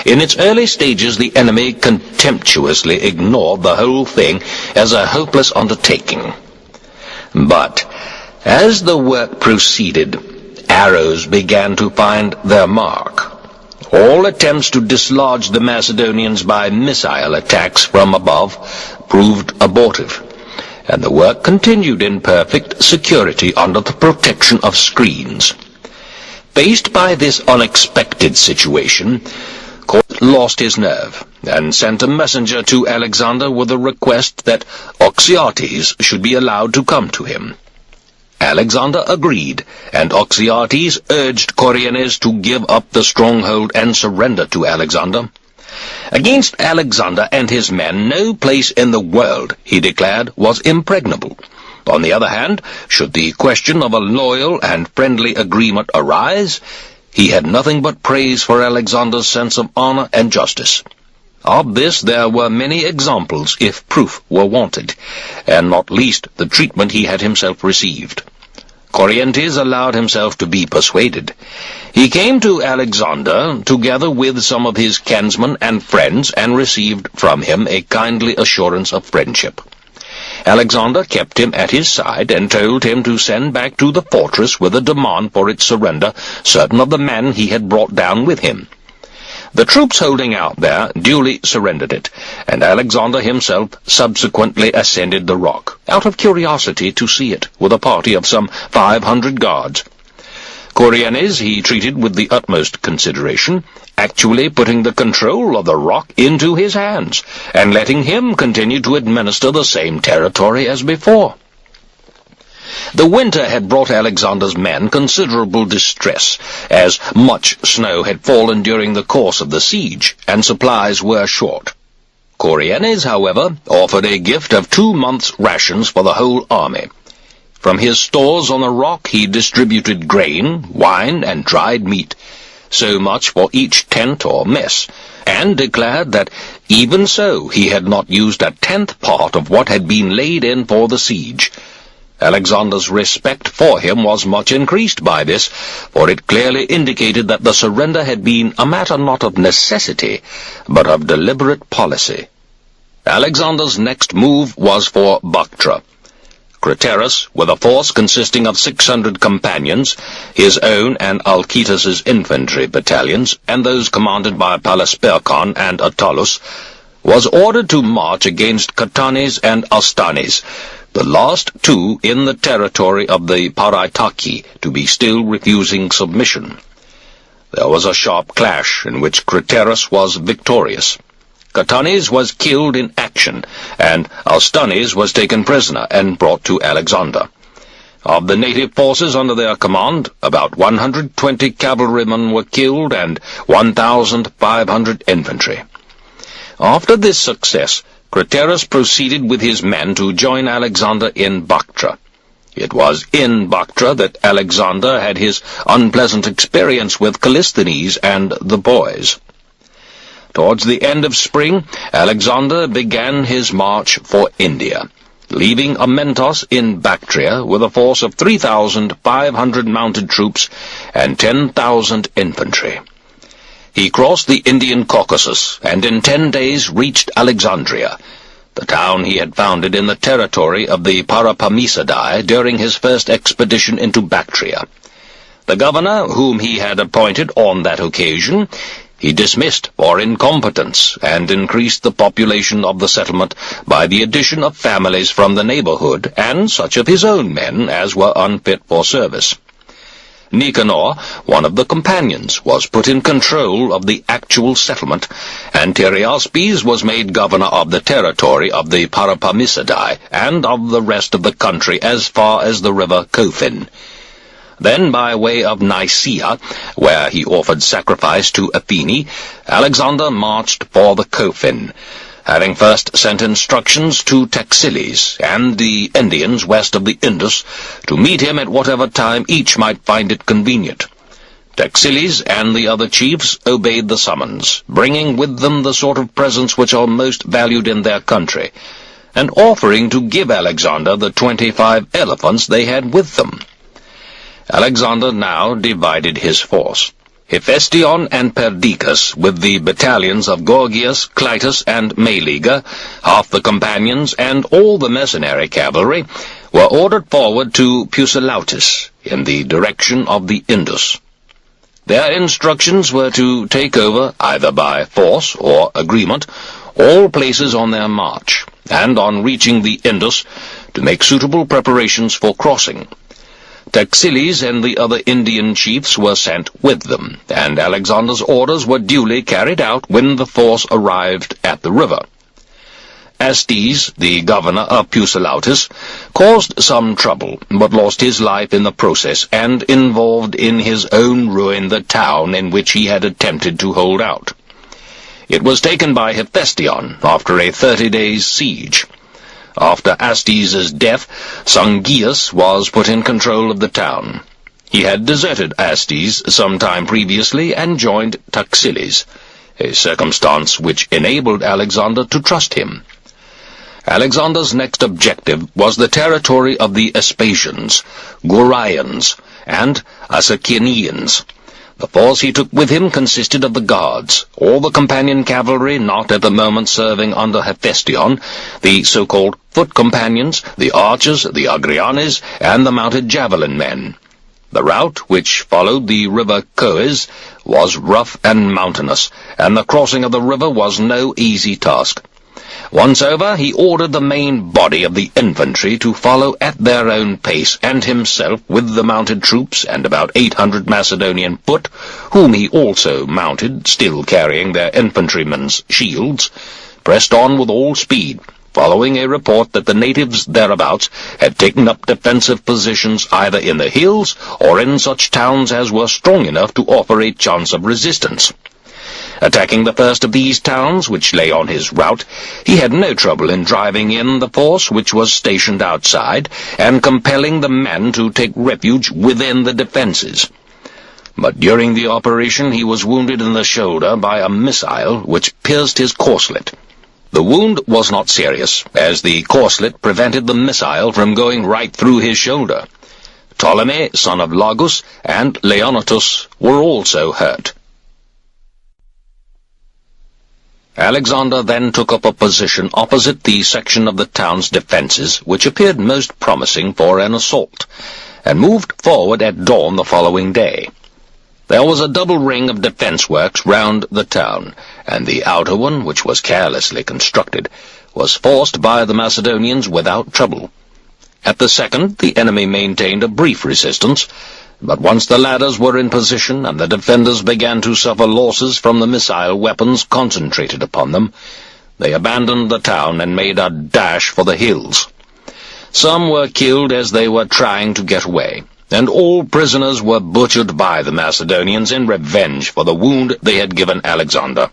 In its early stages the enemy contemptuously ignored the whole thing as a hopeless undertaking. But as the work proceeded, arrows began to find their mark. All attempts to dislodge the Macedonians by missile attacks from above proved abortive, and the work continued in perfect security under the protection of screens. Faced by this unexpected situation, Cortes lost his nerve, and sent a messenger to Alexander with a request that Oxyates should be allowed to come to him. Alexander agreed, and Oxyates urged Corienes to give up the stronghold and surrender to Alexander. Against Alexander and his men no place in the world, he declared, was impregnable. On the other hand, should the question of a loyal and friendly agreement arise, he had nothing but praise for Alexander's sense of honor and justice. Of this there were many examples, if proof were wanted, and not least the treatment he had himself received. Corrientes allowed himself to be persuaded. He came to Alexander, together with some of his kinsmen and friends, and received from him a kindly assurance of friendship. Alexander kept him at his side and told him to send back to the fortress with a demand for its surrender certain of the men he had brought down with him. The troops holding out there duly surrendered it, and Alexander himself subsequently ascended the rock, out of curiosity to see it, with a party of some 500 guards. Coriolanus he treated with the utmost consideration, actually putting the control of the rock into his hands, and letting him continue to administer the same territory as before. The winter had brought Alexander's men considerable distress, as much snow had fallen during the course of the siege, and supplies were short. Coriolanus, however, offered a gift of 2 months' rations for the whole army. From his stores on the rock he distributed grain, wine, and dried meat, so much for each tent or mess, and declared that even so he had not used a 10th part of what had been laid in for the siege. Alexander's respect for him was much increased by this, for it clearly indicated that the surrender had been a matter not of necessity, but of deliberate policy. Alexander's next move was for Bactra. Craterus, with a force consisting of 600 companions, his own and Alcetus's infantry battalions, and those commanded by Pelasperchon and Attalus, was ordered to march against Catanes and Astanes, the last two in the territory of the Paraitaki, to be still refusing submission. There was a sharp clash, in which Craterus was victorious. Catanes was killed in action, and Astanes was taken prisoner and brought to Alexander. Of the native forces under their command, about 120 cavalrymen were killed and 1,500 infantry. After this success, Craterus proceeded with his men to join Alexander in Bactra. It was in Bactra that Alexander had his unpleasant experience with Callisthenes and the boys. Towards the end of spring, Alexander began his march for India, leaving Amentos in Bactria with a force of 3,500 mounted troops and 10,000 infantry. He crossed the Indian Caucasus, and in 10 days reached Alexandria, the town he had founded in the territory of the Parapamisidae during his first expedition into Bactria. The governor, whom he had appointed on that occasion, he dismissed for incompetence, and increased the population of the settlement by the addition of families from the neighborhood, and such of his own men as were unfit for service. Nicanor, one of the companions, was put in control of the actual settlement, and Teriaspes was made governor of the territory of the Parapamisidae, and of the rest of the country as far as the river Cofin. Then, by way of Nicaea, where he offered sacrifice to Athene, Alexander marched for the Cofin, having first sent instructions to Taxiles and the Indians west of the Indus to meet him at whatever time each might find it convenient. Taxiles and the other chiefs obeyed the summons, bringing with them the sort of presents which are most valued in their country, and offering to give Alexander the 25 elephants they had with them. Alexander now divided his force. Hephaestion and Perdiccas, with the battalions of Gorgias, Clitus, and Meleager, half the companions, and all the mercenary cavalry, were ordered forward to Pusilautis, in the direction of the Indus. Their instructions were to take over, either by force or agreement, all places on their march, and on reaching the Indus, to make suitable preparations for crossing. Taxiles and the other Indian chiefs were sent with them, and Alexander's orders were duly carried out when the force arrived at the river. Astes, the governor of Pusilautis, caused some trouble, but lost his life in the process, and involved in his own ruin the town in which he had attempted to hold out. It was taken by Hephaestion after a 30 days' siege. After Astes's death, Sangias was put in control of the town. He had deserted Astes some time previously and joined Taxiles, a circumstance which enabled Alexander to trust him. Alexander's next objective was the territory of the Aspasians, Gorians, and Assacianians. The force he took with him consisted of the guards, all the companion cavalry not at the moment serving under Hephaestion, the so-called foot companions, the archers, the Agrianes, and the mounted javelin men. The route, which followed the river Coes, was rough and mountainous, and the crossing of the river was no easy task. Once over, he ordered the main body of the infantry to follow at their own pace, and himself, with the mounted troops and about 800 Macedonian foot, whom he also mounted, still carrying their infantrymen's shields, pressed on with all speed, following a report that the natives thereabouts had taken up defensive positions either in the hills or in such towns as were strong enough to offer a chance of resistance. Attacking the first of these towns, which lay on his route, he had no trouble in driving in the force which was stationed outside, and compelling the men to take refuge within the defences. But during the operation he was wounded in the shoulder by a missile which pierced his corselet. The wound was not serious, as the corselet prevented the missile from going right through his shoulder. Ptolemy, son of Lagus, and Leonatus were also hurt. Alexander then took up a position opposite the section of the town's defences which appeared most promising for an assault, and moved forward at dawn the following day. There was a double ring of defence works round the town, and the outer one, which was carelessly constructed, was forced by the Macedonians without trouble. At the second, the enemy maintained a brief resistance, but once the ladders were in position and the defenders began to suffer losses from the missile weapons concentrated upon them, they abandoned the town and made a dash for the hills. Some were killed as they were trying to get away, and all prisoners were butchered by the Macedonians in revenge for the wound they had given Alexander.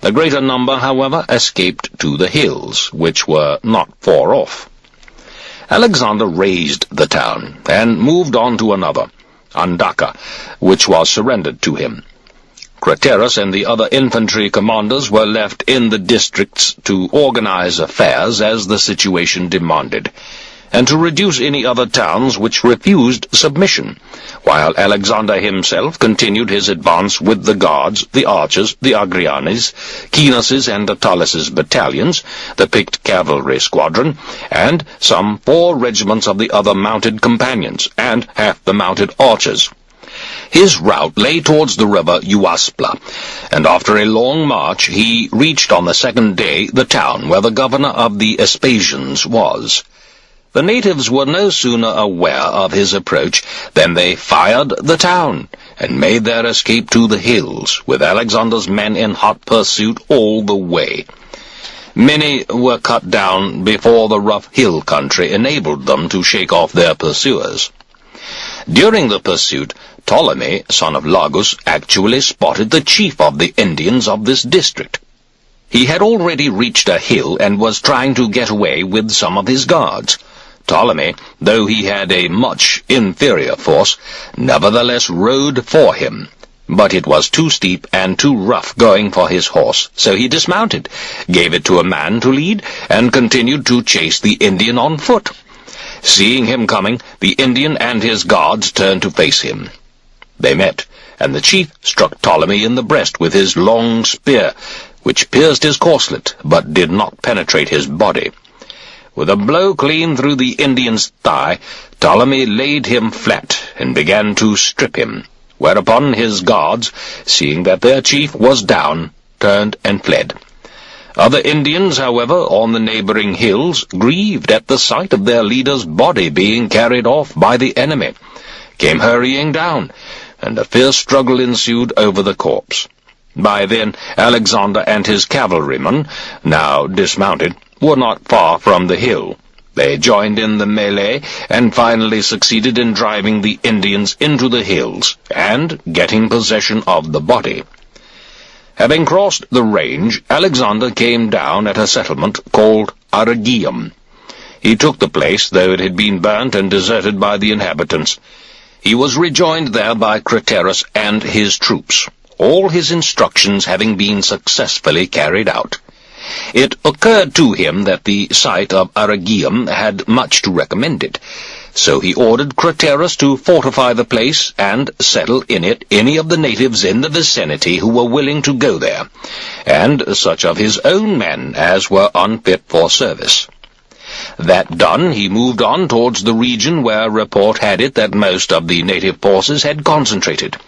The greater number, however, escaped to the hills, which were not far off. Alexander razed the town, and moved on to another, Andaca, which was surrendered to him. Craterus and the other infantry commanders were left in the districts to organize affairs as the situation demanded, and to reduce any other towns which refused submission, while Alexander himself continued his advance with the guards, the archers, the Agrianes, Cinas's and Attalus' battalions, the picked cavalry squadron, and some 4 regiments of the other mounted companions, and half the mounted archers. His route lay towards the river Euaspla, and after a long march he reached on the second day the town where the governor of the Vespasians was. The natives were no sooner aware of his approach than they fired the town, and made their escape to the hills, with Alexander's men in hot pursuit all the way. Many were cut down before the rough hill country enabled them to shake off their pursuers. During the pursuit, Ptolemy, son of Lagus, actually spotted the chief of the Indians of this district. He had already reached a hill and was trying to get away with some of his guards. Ptolemy, though he had a much inferior force, nevertheless rode for him. But it was too steep and too rough going for his horse, so he dismounted, gave it to a man to lead, and continued to chase the Indian on foot. Seeing him coming, the Indian and his guards turned to face him. They met, and the chief struck Ptolemy in the breast with his long spear, which pierced his corselet, but did not penetrate his body. With a blow clean through the Indian's thigh, Ptolemy laid him flat, and began to strip him, whereupon his guards, seeing that their chief was down, turned and fled. Other Indians, however, on the neighboring hills, grieved at the sight of their leader's body being carried off by the enemy, came hurrying down, and a fierce struggle ensued over the corpse. By then Alexander and his cavalrymen, now dismounted, were not far from the hill. They joined in the melee, and finally succeeded in driving the Indians into the hills, and getting possession of the body. Having crossed the range, Alexander came down at a settlement called Arriano. He took the place, though it had been burnt and deserted by the inhabitants. He was rejoined there by Craterus and his troops, all his instructions having been successfully carried out. It occurred to him that the site of Arriano had much to recommend it. So he ordered Craterus to fortify the place and settle in it any of the natives in the vicinity who were willing to go there, and such of his own men as were unfit for service. That done, he moved on towards the region where report had it that most of the native forces had concentrated,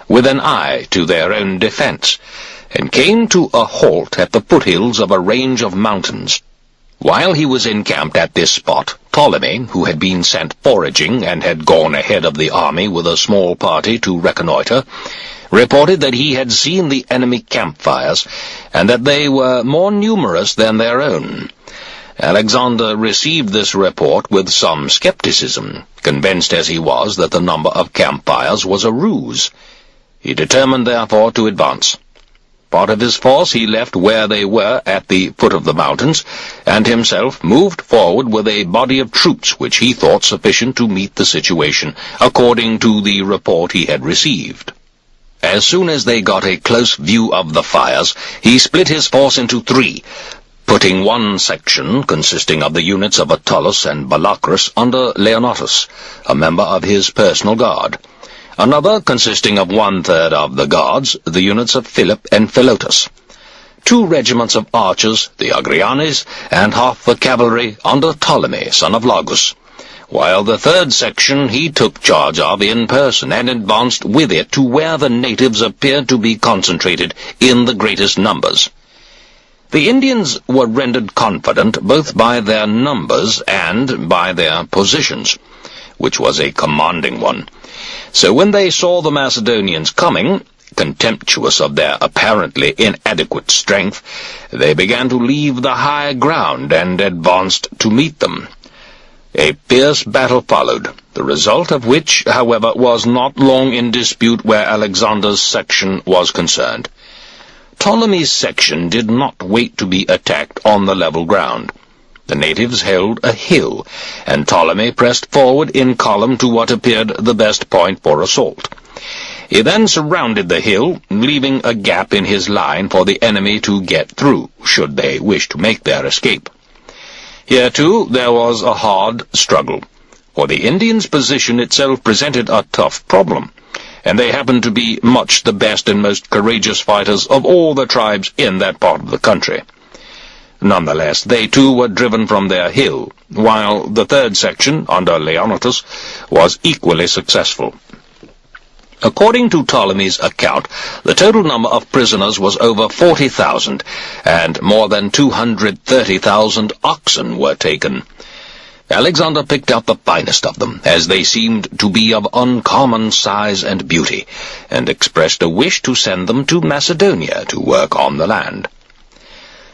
with an eye to their own defense, and came to a halt at the foothills of a range of mountains. While he was encamped at this spot, Ptolemy, who had been sent foraging and had gone ahead of the army with a small party to reconnoitre, reported that he had seen the enemy campfires, and that they were more numerous than their own. Alexander received this report with some skepticism, convinced as he was that the number of campfires was a ruse. He determined, therefore, to advance. Part of his force he left where they were at the foot of the mountains, and himself moved forward with a body of troops which he thought sufficient to meet the situation, according to the report he had received. As soon as they got a close view of the fires, he split his force into three, putting one section, consisting of the units of Attalus and Balacrus, under Leonatus, a member of his personal guard. Another, consisting of 1/3 of the guards, the units of Philip and Philotas. 2 regiments of archers, the Agrianes, and half the cavalry under Ptolemy, son of Lagus, while the 3rd section he took charge of in person and advanced with it to where the natives appeared to be concentrated in the greatest numbers. The Indians were rendered confident both by their numbers and by their positions, which was a commanding one. So when they saw the Macedonians coming, contemptuous of their apparently inadequate strength, they began to leave the high ground and advanced to meet them. A fierce battle followed, the result of which, however, was not long in dispute where Alexander's section was concerned. Ptolemy's section did not wait to be attacked on the level ground. The natives held a hill, and Ptolemy pressed forward in column to what appeared the best point for assault. He then surrounded the hill, leaving a gap in his line for the enemy to get through, should they wish to make their escape. Here, too, there was a hard struggle, for the Indians' position itself presented a tough problem, and they happened to be much the best and most courageous fighters of all the tribes in that part of the country. Nonetheless, they too were driven from their hill, while the 3rd section, under Leonatus, was equally successful. According to Ptolemy's account, the total number of prisoners was over 40,000, and more than 230,000 oxen were taken. Alexander picked out the finest of them, as they seemed to be of uncommon size and beauty, and expressed a wish to send them to Macedonia to work on the land.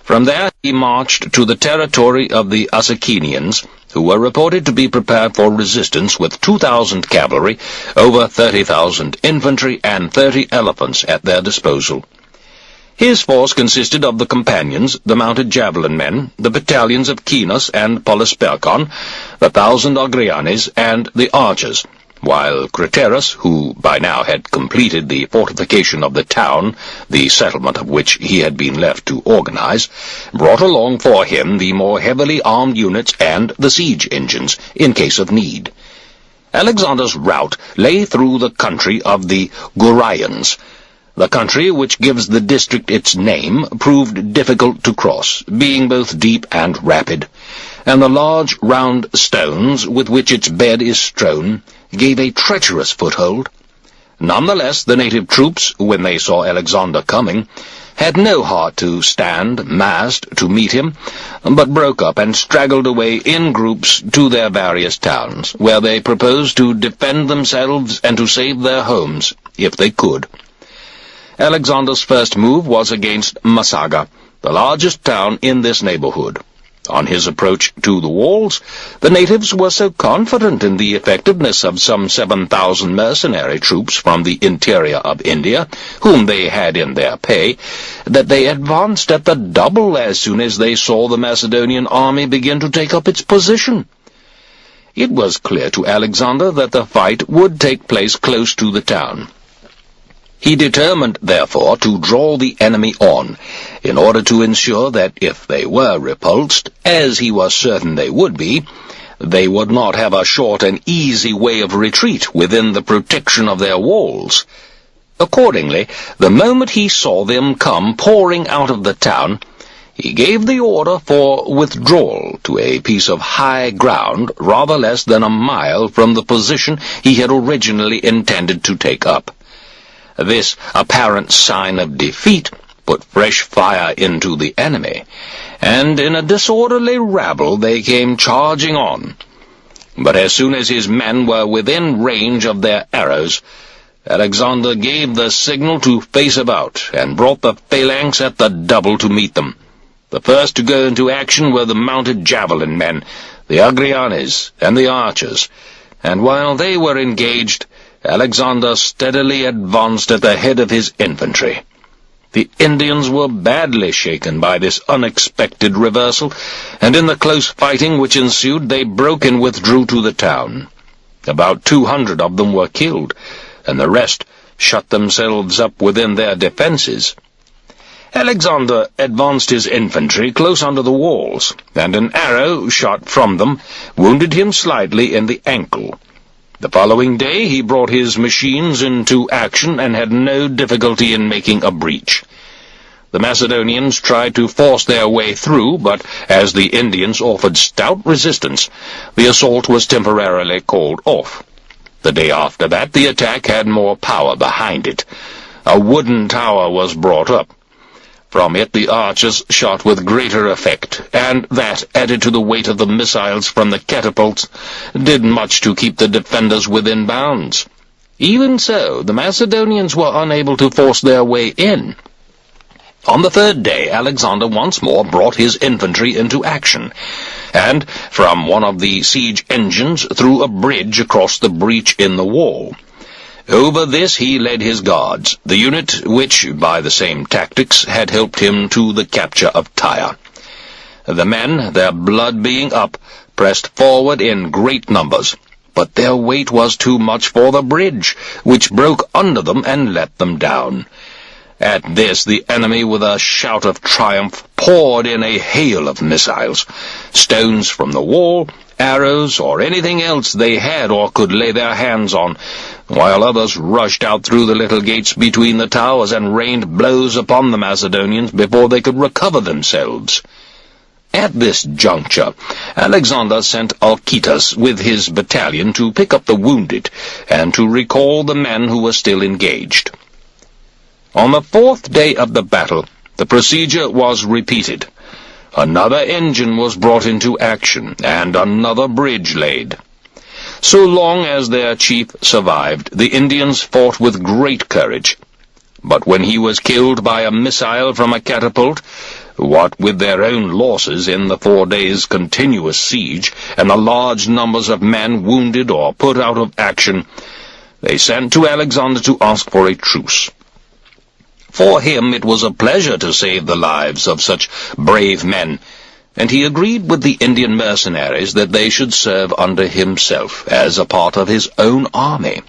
From there he marched to the territory of the Asakenians, who were reported to be prepared for resistance with 2,000 cavalry, over 30,000 infantry, and 30 elephants at their disposal. His force consisted of the companions, the mounted javelin men, the battalions of Chinos and Polysperchon, the 1,000 Agrianes, and the archers, while Craterus, who by now had completed the fortification of the town, the settlement of which he had been left to organize, brought along for him the more heavily armed units and the siege engines, in case of need. Alexander's route lay through the country of the Guraians. The country which gives the district its name proved difficult to cross, being both deep and rapid, and the large round stones with which its bed is strewn gave a treacherous foothold. Nonetheless, the native troops, when they saw Alexander coming, had no heart to stand massed to meet him, but broke up and straggled away in groups to their various towns, where they proposed to defend themselves and to save their homes, if they could. Alexander's first move was against Massaga, the largest town in this neighborhood. On his approach to the walls, the natives were so confident in the effectiveness of some 7,000 mercenary troops from the interior of India, whom they had in their pay, that they advanced at the double as soon as they saw the Macedonian army begin to take up its position. It was clear to Alexander that the fight would take place close to the town. He determined, therefore, to draw the enemy on, in order to ensure that if they were repulsed, as he was certain they would be, they would not have a short and easy way of retreat within the protection of their walls. Accordingly, the moment he saw them come pouring out of the town, he gave the order for withdrawal to a piece of high ground rather less than a mile from the position he had originally intended to take up. This apparent sign of defeat put fresh fire into the enemy, and in a disorderly rabble they came charging on. But as soon as his men were within range of their arrows, Alexander gave the signal to face about, and brought the phalanx at the double to meet them. The first to go into action were the mounted javelin men, the Agrianes, and the archers, and while they were engaged, Alexander steadily advanced at the head of his infantry. The Indians were badly shaken by this unexpected reversal, and in the close fighting which ensued they broke and withdrew to the town. About 200 of them were killed, and the rest shut themselves up within their defences. Alexander advanced his infantry close under the walls, and an arrow shot from them wounded him slightly in the ankle. The following day he brought his machines into action and had no difficulty in making a breach. The Macedonians tried to force their way through, but as the Indians offered stout resistance, the assault was temporarily called off. The day after that the attack had more power behind it. A wooden tower was brought up. From it the archers shot with greater effect, and that, added to the weight of the missiles from the catapults, did much to keep the defenders within bounds. Even so, the Macedonians were unable to force their way in. On the third day Alexander once more brought his infantry into action, and from one of the siege engines threw a bridge across the breach in the wall. Over this he led his guards, the unit which, by the same tactics, had helped him to the capture of Tyre. The men, their blood being up, pressed forward in great numbers, but their weight was too much for the bridge, which broke under them and let them down. At this the enemy, with a shout of triumph, poured in a hail of missiles, stones from the wall, arrows, or anything else they had or could lay their hands on, while others rushed out through the little gates between the towers and rained blows upon the Macedonians before they could recover themselves. At this juncture, Alexander sent Alcetus with his battalion to pick up the wounded, and to recall the men who were still engaged. On the fourth day of the battle, the procedure was repeated. Another engine was brought into action, and another bridge laid. So long as their chief survived, the Indians fought with great courage. But when he was killed by a missile from a catapult, what with their own losses in the 4 days' continuous siege, and the large numbers of men wounded or put out of action, they sent to Alexander to ask for a truce. For him it was a pleasure to save the lives of such brave men, and he agreed with the Indian mercenaries that they should serve under himself as a part of his own army.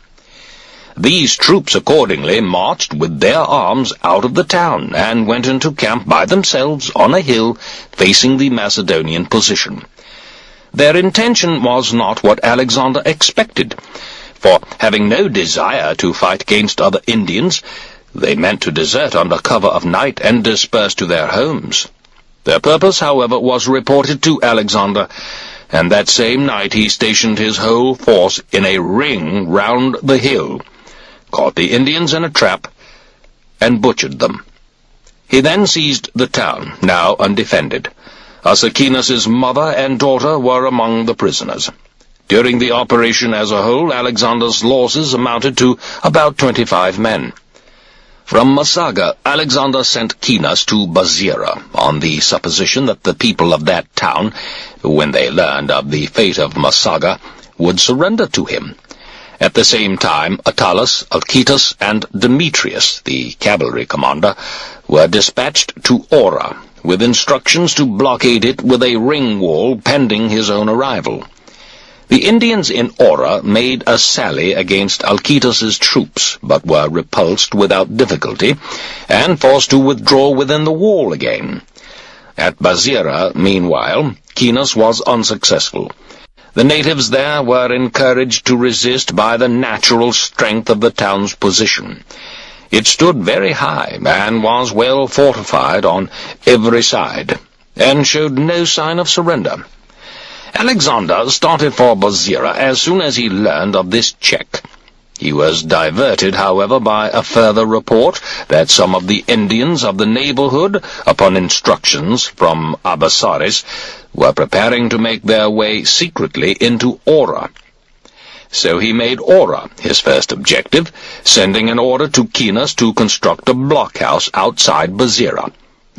These troops accordingly marched with their arms out of the town, and went into camp by themselves on a hill facing the Macedonian position. Their intention was not what Alexander expected, for having no desire to fight against other Indians, they meant to desert under cover of night and disperse to their homes. Their purpose, however, was reported to Alexander, and that same night he stationed his whole force in a ring round the hill, caught the Indians in a trap, and butchered them. He then seized the town, now undefended. Asakinas's mother and daughter were among the prisoners. During the operation as a whole, Alexander's losses amounted to about 25 men. From Massaga, Alexander sent Chinas to Bazira, on the supposition that the people of that town, when they learned of the fate of Massaga, would surrender to him. At the same time, Attalus, Alcetus, and Demetrius, the cavalry commander, were dispatched to Ora, with instructions to blockade it with a ring wall pending his own arrival. The Indians in Ora made a sally against Alcetus's troops, but were repulsed without difficulty, and forced to withdraw within the wall again. At Bazira, meanwhile, Chinas was unsuccessful. The natives there were encouraged to resist by the natural strength of the town's position. It stood very high and was well fortified on every side, and showed no sign of surrender. Alexander started for Basira as soon as he learned of this check. He was diverted, however, by a further report that some of the Indians of the neighborhood, upon instructions from Abasaris, were preparing to make their way secretly into Ora. So he made Ora his first objective, sending an order to Quinas to construct a blockhouse outside Basira,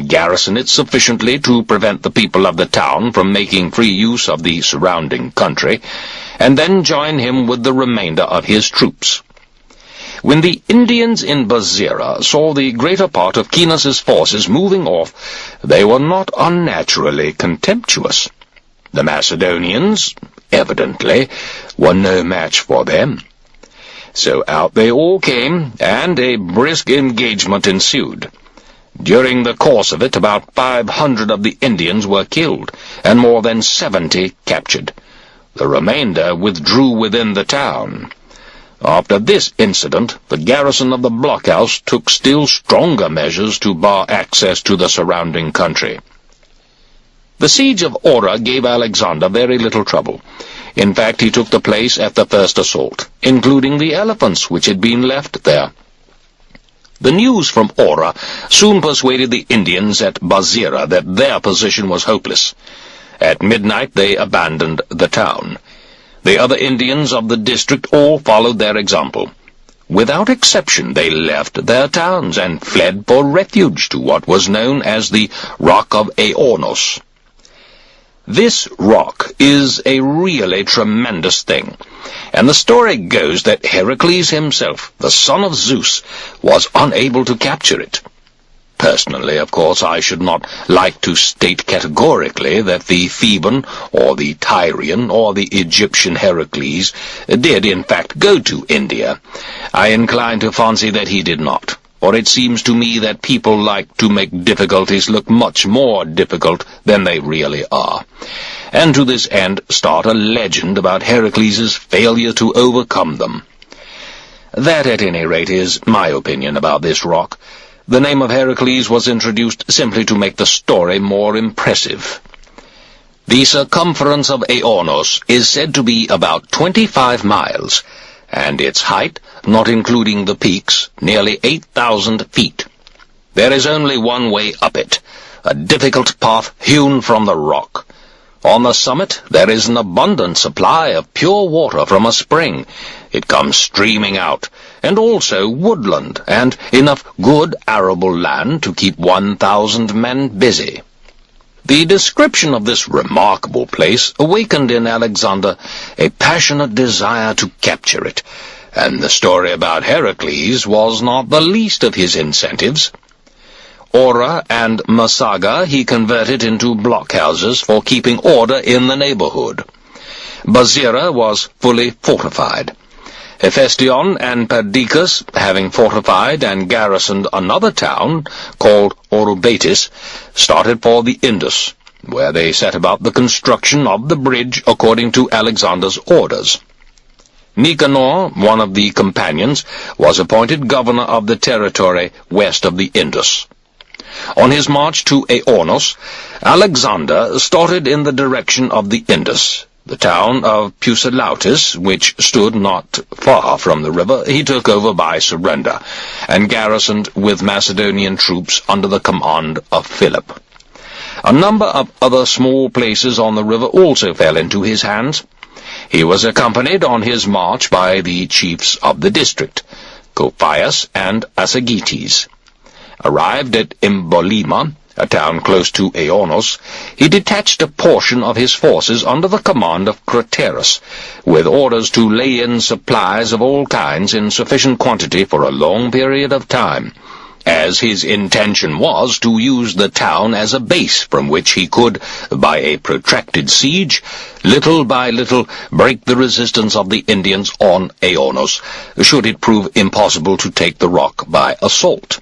garrison it sufficiently to prevent the people of the town from making free use of the surrounding country, and then join him with the remainder of his troops. When the Indians in Basira saw the greater part of Quinas's forces moving off, they were not unnaturally contemptuous. The Macedonians, evidently, were no match for them. So out they all came, and a brisk engagement ensued. During the course of it, about 500 of the Indians were killed, and more than 70 captured. The remainder withdrew within the town. After this incident, the garrison of the blockhouse took still stronger measures to bar access to the surrounding country. The siege of Ora gave Alexander very little trouble. In fact, he took the place at the first assault, including the elephants which had been left there. The news from Ora soon persuaded the Indians at Basira that their position was hopeless. At midnight they abandoned the town. The other Indians of the district all followed their example. Without exception they left their towns and fled for refuge to what was known as the Rock of Aornos. This rock is a really tremendous thing, and the story goes that Heracles himself, the son of Zeus, was unable to capture it. Personally, of course, I should not like to state categorically that the Theban, or the Tyrian, or the Egyptian Heracles did in fact go to India. I incline to fancy that he did not, for it seems to me that people like to make difficulties look much more difficult than they really are, and to this end start a legend about Heracles' failure to overcome them. That, at any rate, is my opinion about this rock. The name of Heracles was introduced simply to make the story more impressive. The circumference of Aornos is said to be about 25 miles, and its height, not including the peaks, nearly 8,000 feet. There is only one way up it, a difficult path hewn from the rock. On the summit there is an abundant supply of pure water from a spring. It comes streaming out, and also woodland, and enough good arable land to keep 1,000 men busy. The description of this remarkable place awakened in Alexander a passionate desire to capture it, and the story about Heracles was not the least of his incentives. Ora and Massaga he converted into blockhouses for keeping order in the neighborhood. Basira was fully fortified. Hephaestion and Perdiccas, having fortified and garrisoned another town, called Orubatis, started for the Indus, where they set about the construction of the bridge according to Alexander's orders. Nicanor, one of the companions, was appointed governor of the territory west of the Indus. On his march to Aornos, Alexander started in the direction of the Indus. The town of Pusilautis, which stood not far from the river, he took over by surrender, and garrisoned with Macedonian troops under the command of Philip. A number of other small places on the river also fell into his hands. He was accompanied on his march by the chiefs of the district, Cophias and Asagites. Arrived at Imbolima, a town close to Aornos, he detached a portion of his forces under the command of Craterus, with orders to lay in supplies of all kinds in sufficient quantity for a long period of time, as his intention was to use the town as a base from which he could, by a protracted siege, little by little break the resistance of the Indians on Aornos, should it prove impossible to take the rock by assault.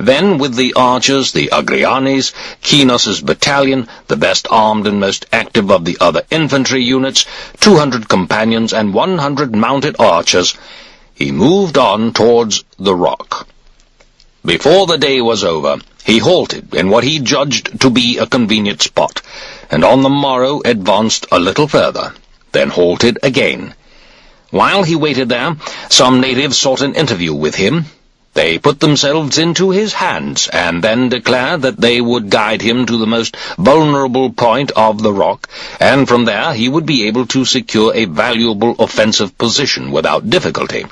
Then, with the archers, the Agrianes, Kinos's battalion, the best armed and most active of the other infantry units, 200 companions and 100 mounted archers, he moved on towards the rock. Before the day was over, he halted in what he judged to be a convenient spot, and on the morrow advanced a little further, then halted again. While he waited there, some natives sought an interview with him. They put themselves into his hands, and then declared that they would guide him to the most vulnerable point of the rock, and from there he would be able to secure a valuable offensive position without difficulty.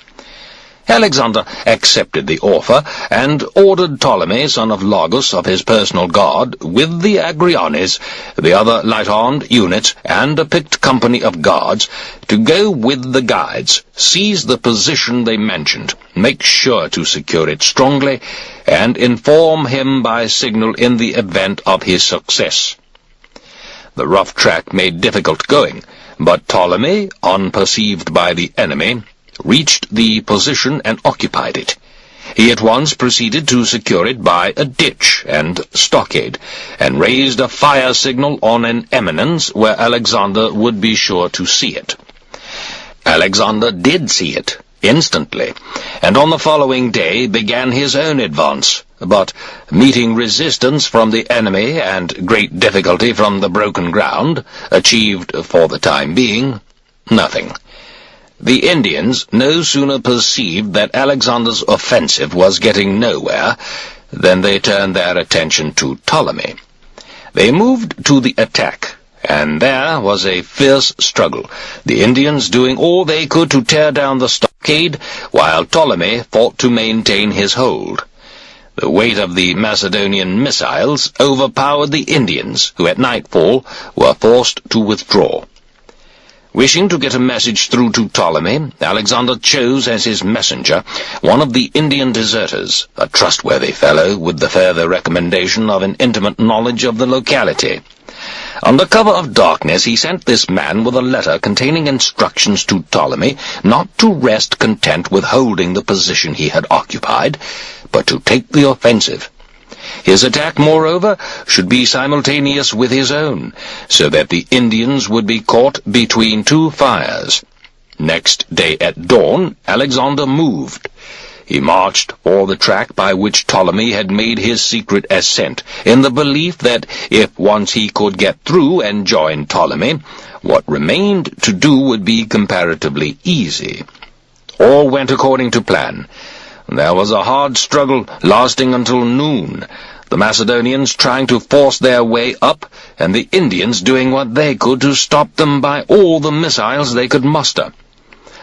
Alexander accepted the offer, and ordered Ptolemy, son of Lagus, of his personal guard, with the Agrianes, the other light-armed units, and a picked company of guards, to go with the guides, seize the position they mentioned, make sure to secure it strongly, and inform him by signal in the event of his success. The rough track made difficult going, but Ptolemy, unperceived by the enemy, reached the position and occupied it. He at once proceeded to secure it by a ditch and stockade, and raised a fire signal on an eminence where Alexander would be sure to see it. Alexander did see it, instantly, and on the following day began his own advance, but, meeting resistance from the enemy and great difficulty from the broken ground, achieved, for the time being, nothing. The Indians no sooner perceived that Alexander's offensive was getting nowhere than they turned their attention to Ptolemy. They moved to the attack, and there was a fierce struggle, the Indians doing all they could to tear down the stockade, while Ptolemy fought to maintain his hold. The weight of the Macedonian missiles overpowered the Indians, who at nightfall were forced to withdraw. Wishing to get a message through to Ptolemy, Alexander chose as his messenger one of the Indian deserters, a trustworthy fellow with the further recommendation of an intimate knowledge of the locality. Under cover of darkness he sent this man with a letter containing instructions to Ptolemy not to rest content with holding the position he had occupied, but to take the offensive. His attack, moreover, should be simultaneous with his own, so that the Indians would be caught between two fires. Next day at dawn, Alexander moved. He marched for the track by which Ptolemy had made his secret ascent, in the belief that if once he could get through and join Ptolemy, what remained to do would be comparatively easy. All went according to plan. There was a hard struggle lasting until noon, the Macedonians trying to force their way up, and the Indians doing what they could to stop them by all the missiles they could muster.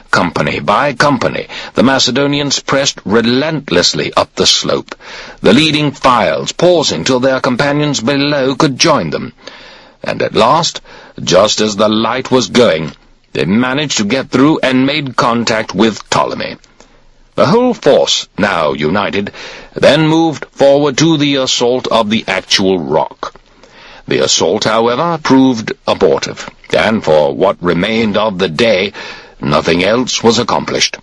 Company by company, the Macedonians pressed relentlessly up the slope, the leading files pausing till their companions below could join them. And at last, just as the light was going, they managed to get through and made contact with Ptolemy. The whole force, now united, then moved forward to the assault of the actual rock. The assault, however, proved abortive, and for what remained of the day, nothing else was accomplished.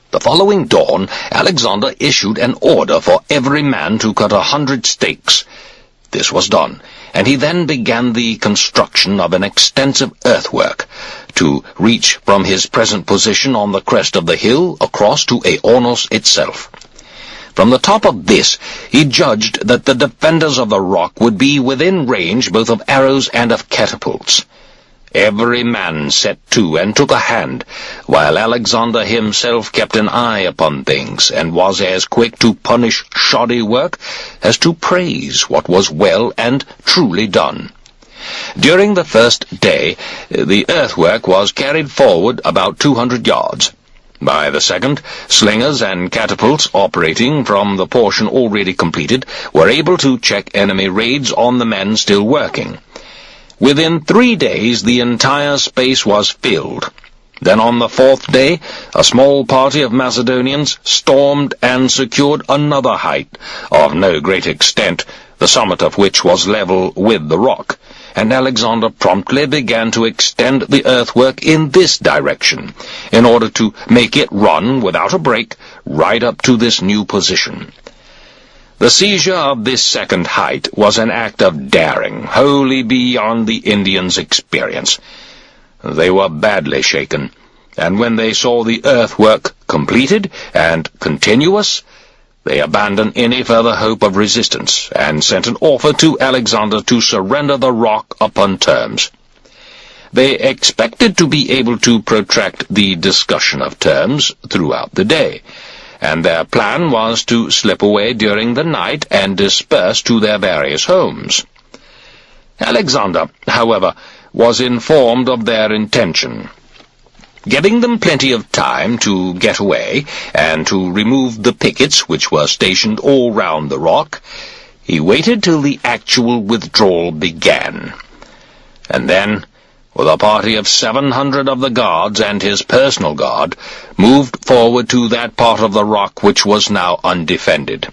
The following dawn, Alexander issued an order for every man to cut 100 stakes. This was done, and he then began the construction of an extensive earthwork to reach from his present position on the crest of the hill across to Aornos itself. From the top of this, he judged that the defenders of the rock would be within range both of arrows and of catapults. Every man set to and took a hand, while Alexander himself kept an eye upon things, and was as quick to punish shoddy work as to praise what was well and truly done. During the first day, the earthwork was carried forward about 200 yards. By the second, slingers and catapults operating from the portion already completed were able to check enemy raids on the men still working. Within 3 days the entire space was filled. Then on the 4th day, a small party of Macedonians stormed and secured another height, of no great extent, the summit of which was level with the rock, and Alexander promptly began to extend the earthwork in this direction, in order to make it run, without a break, right up to this new position. The seizure of this second height was an act of daring, wholly beyond the Indians' experience. They were badly shaken, and when they saw the earthwork completed and continuous, they abandoned any further hope of resistance, and sent an offer to Alexander to surrender the rock upon terms. They expected to be able to protract the discussion of terms throughout the day, and their plan was to slip away during the night and disperse to their various homes. Alexander, however, was informed of their intention. Giving them plenty of time to get away and to remove the pickets which were stationed all round the rock, he waited till the actual withdrawal began, and then, with a party of 700 of the guards and his personal guard, moved forward to that part of the rock which was now undefended.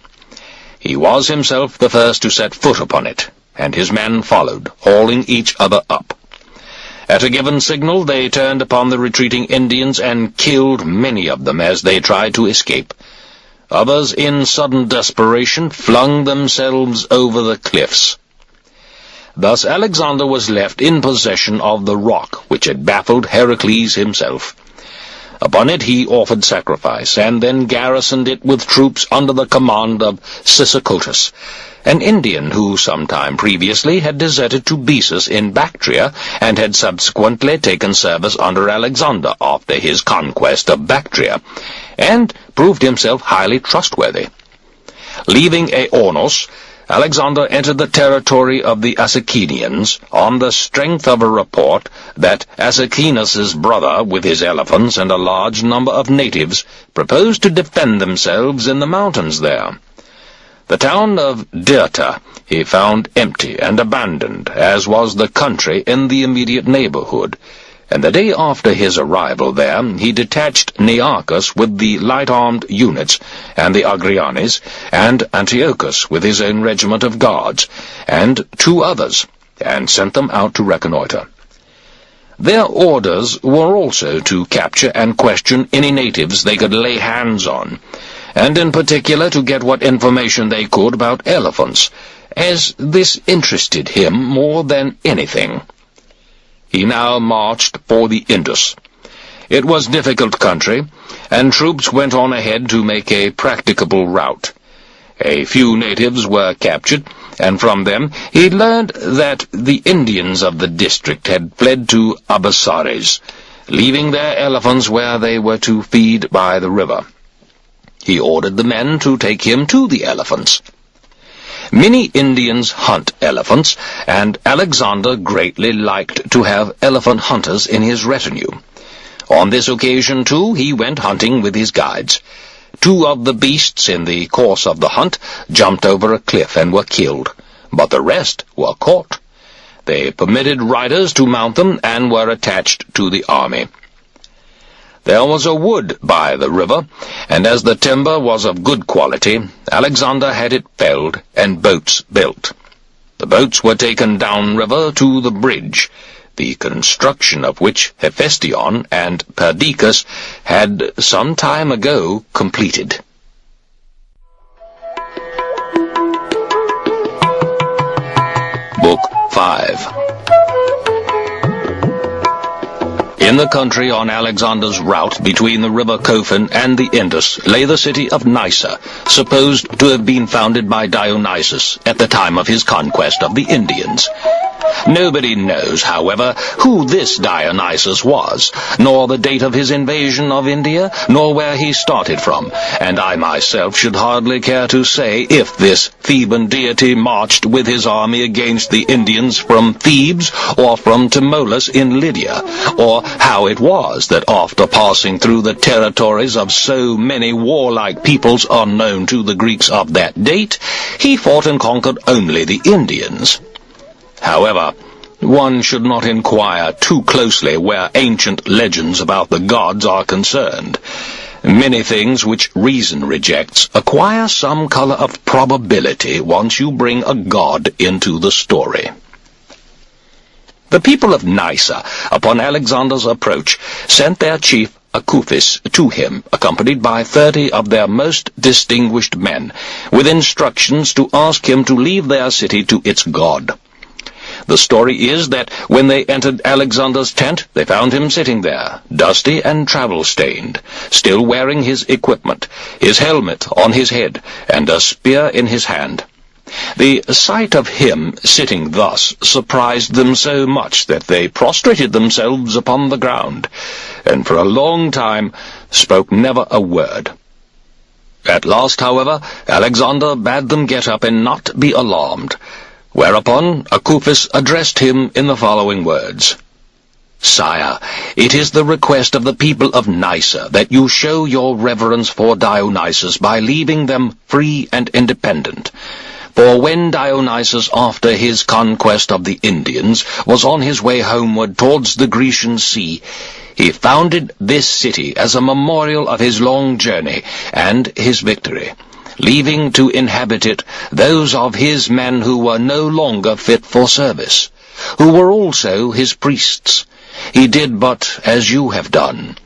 He was himself the first to set foot upon it, and his men followed, hauling each other up. At a given signal they turned upon the retreating Indians and killed many of them as they tried to escape. Others, in sudden desperation, flung themselves over the cliffs. Thus Alexander was left in possession of the rock which had baffled Heracles himself. Upon it he offered sacrifice, and then garrisoned it with troops under the command of Sisacotus, an Indian who some time previously had deserted to Bessus in Bactria, and had subsequently taken service under Alexander after his conquest of Bactria, and proved himself highly trustworthy. Leaving Aornos, Alexander entered the territory of the Assassinians on the strength of a report that Assacinus's brother, with his elephants and a large number of natives, proposed to defend themselves in the mountains there. The town of Dirta he found empty and abandoned, as was the country in the immediate neighborhood, and the day after his arrival there he detached Nearchus with the light-armed units, and the Agrianes, and Antiochus with his own regiment of guards, and 2 others, and sent them out to reconnoitre. Their orders were also to capture and question any natives they could lay hands on, and in particular to get what information they could about elephants, as this interested him more than anything. He now marched for the Indus. It was difficult country, and troops went on ahead to make a practicable route. A few natives were captured, and from them he learned that the Indians of the district had fled to Abasares, leaving their elephants where they were to feed by the river. He ordered the men to take him to the elephants. Many Indians hunt elephants, and Alexander greatly liked to have elephant hunters in his retinue. On this occasion, too, he went hunting with his guides. 2 of the beasts in the course of the hunt jumped over a cliff and were killed, but the rest were caught. They permitted riders to mount them and were attached to the army. There was a wood by the river, and as the timber was of good quality, Alexander had it felled and boats built. The boats were taken downriver to the bridge, the construction of which Hephaestion and Perdiccas had some time ago completed. Book 5. In the country on Alexander's route between the river Cophon and the Indus lay the city of Nysa, supposed to have been founded by Dionysus at the time of his conquest of the Indians. Nobody knows, however, who this Dionysus was, nor the date of his invasion of India, nor where he started from, and I myself should hardly care to say if this Theban deity marched with his army against the Indians from Thebes or from Tmolus in Lydia, or how it was that after passing through the territories of so many warlike peoples unknown to the Greeks of that date, he fought and conquered only the Indians. However, one should not inquire too closely where ancient legends about the gods are concerned. Many things which reason rejects acquire some color of probability once you bring a god into the story. The people of Nysa, upon Alexander's approach, sent their chief Akuphis to him, accompanied by 30 of their most distinguished men, with instructions to ask him to leave their city to its god. The story is that when they entered Alexander's tent, they found him sitting there, dusty and travel-stained, still wearing his equipment, his helmet on his head, and a spear in his hand. The sight of him sitting thus surprised them so much that they prostrated themselves upon the ground, and for a long time spoke never a word. At last, however, Alexander bade them get up and not be alarmed, whereupon Akuphis addressed him in the following words. "Sire, it is the request of the people of Nysa that you show your reverence for Dionysus by leaving them free and independent. For when Dionysus, after his conquest of the Indians, was on his way homeward towards the Grecian Sea, he founded this city as a memorial of his long journey and his victory, leaving to inhabit it those of his men who were no longer fit for service, who were also his priests. He did but as you have done.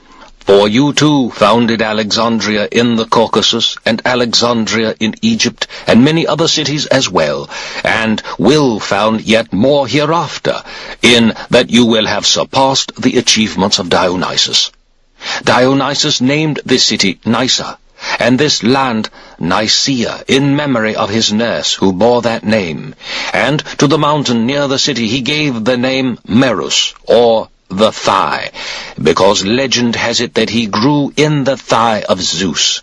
For you too founded Alexandria in the Caucasus, and Alexandria in Egypt, and many other cities as well, and will found yet more hereafter, in that you will have surpassed the achievements of Dionysus. Dionysus named this city Nysa, and this land Nicaea, in memory of his nurse who bore that name, and to the mountain near the city he gave the name Merus, or the thigh, because legend has it that he grew in the thigh of Zeus.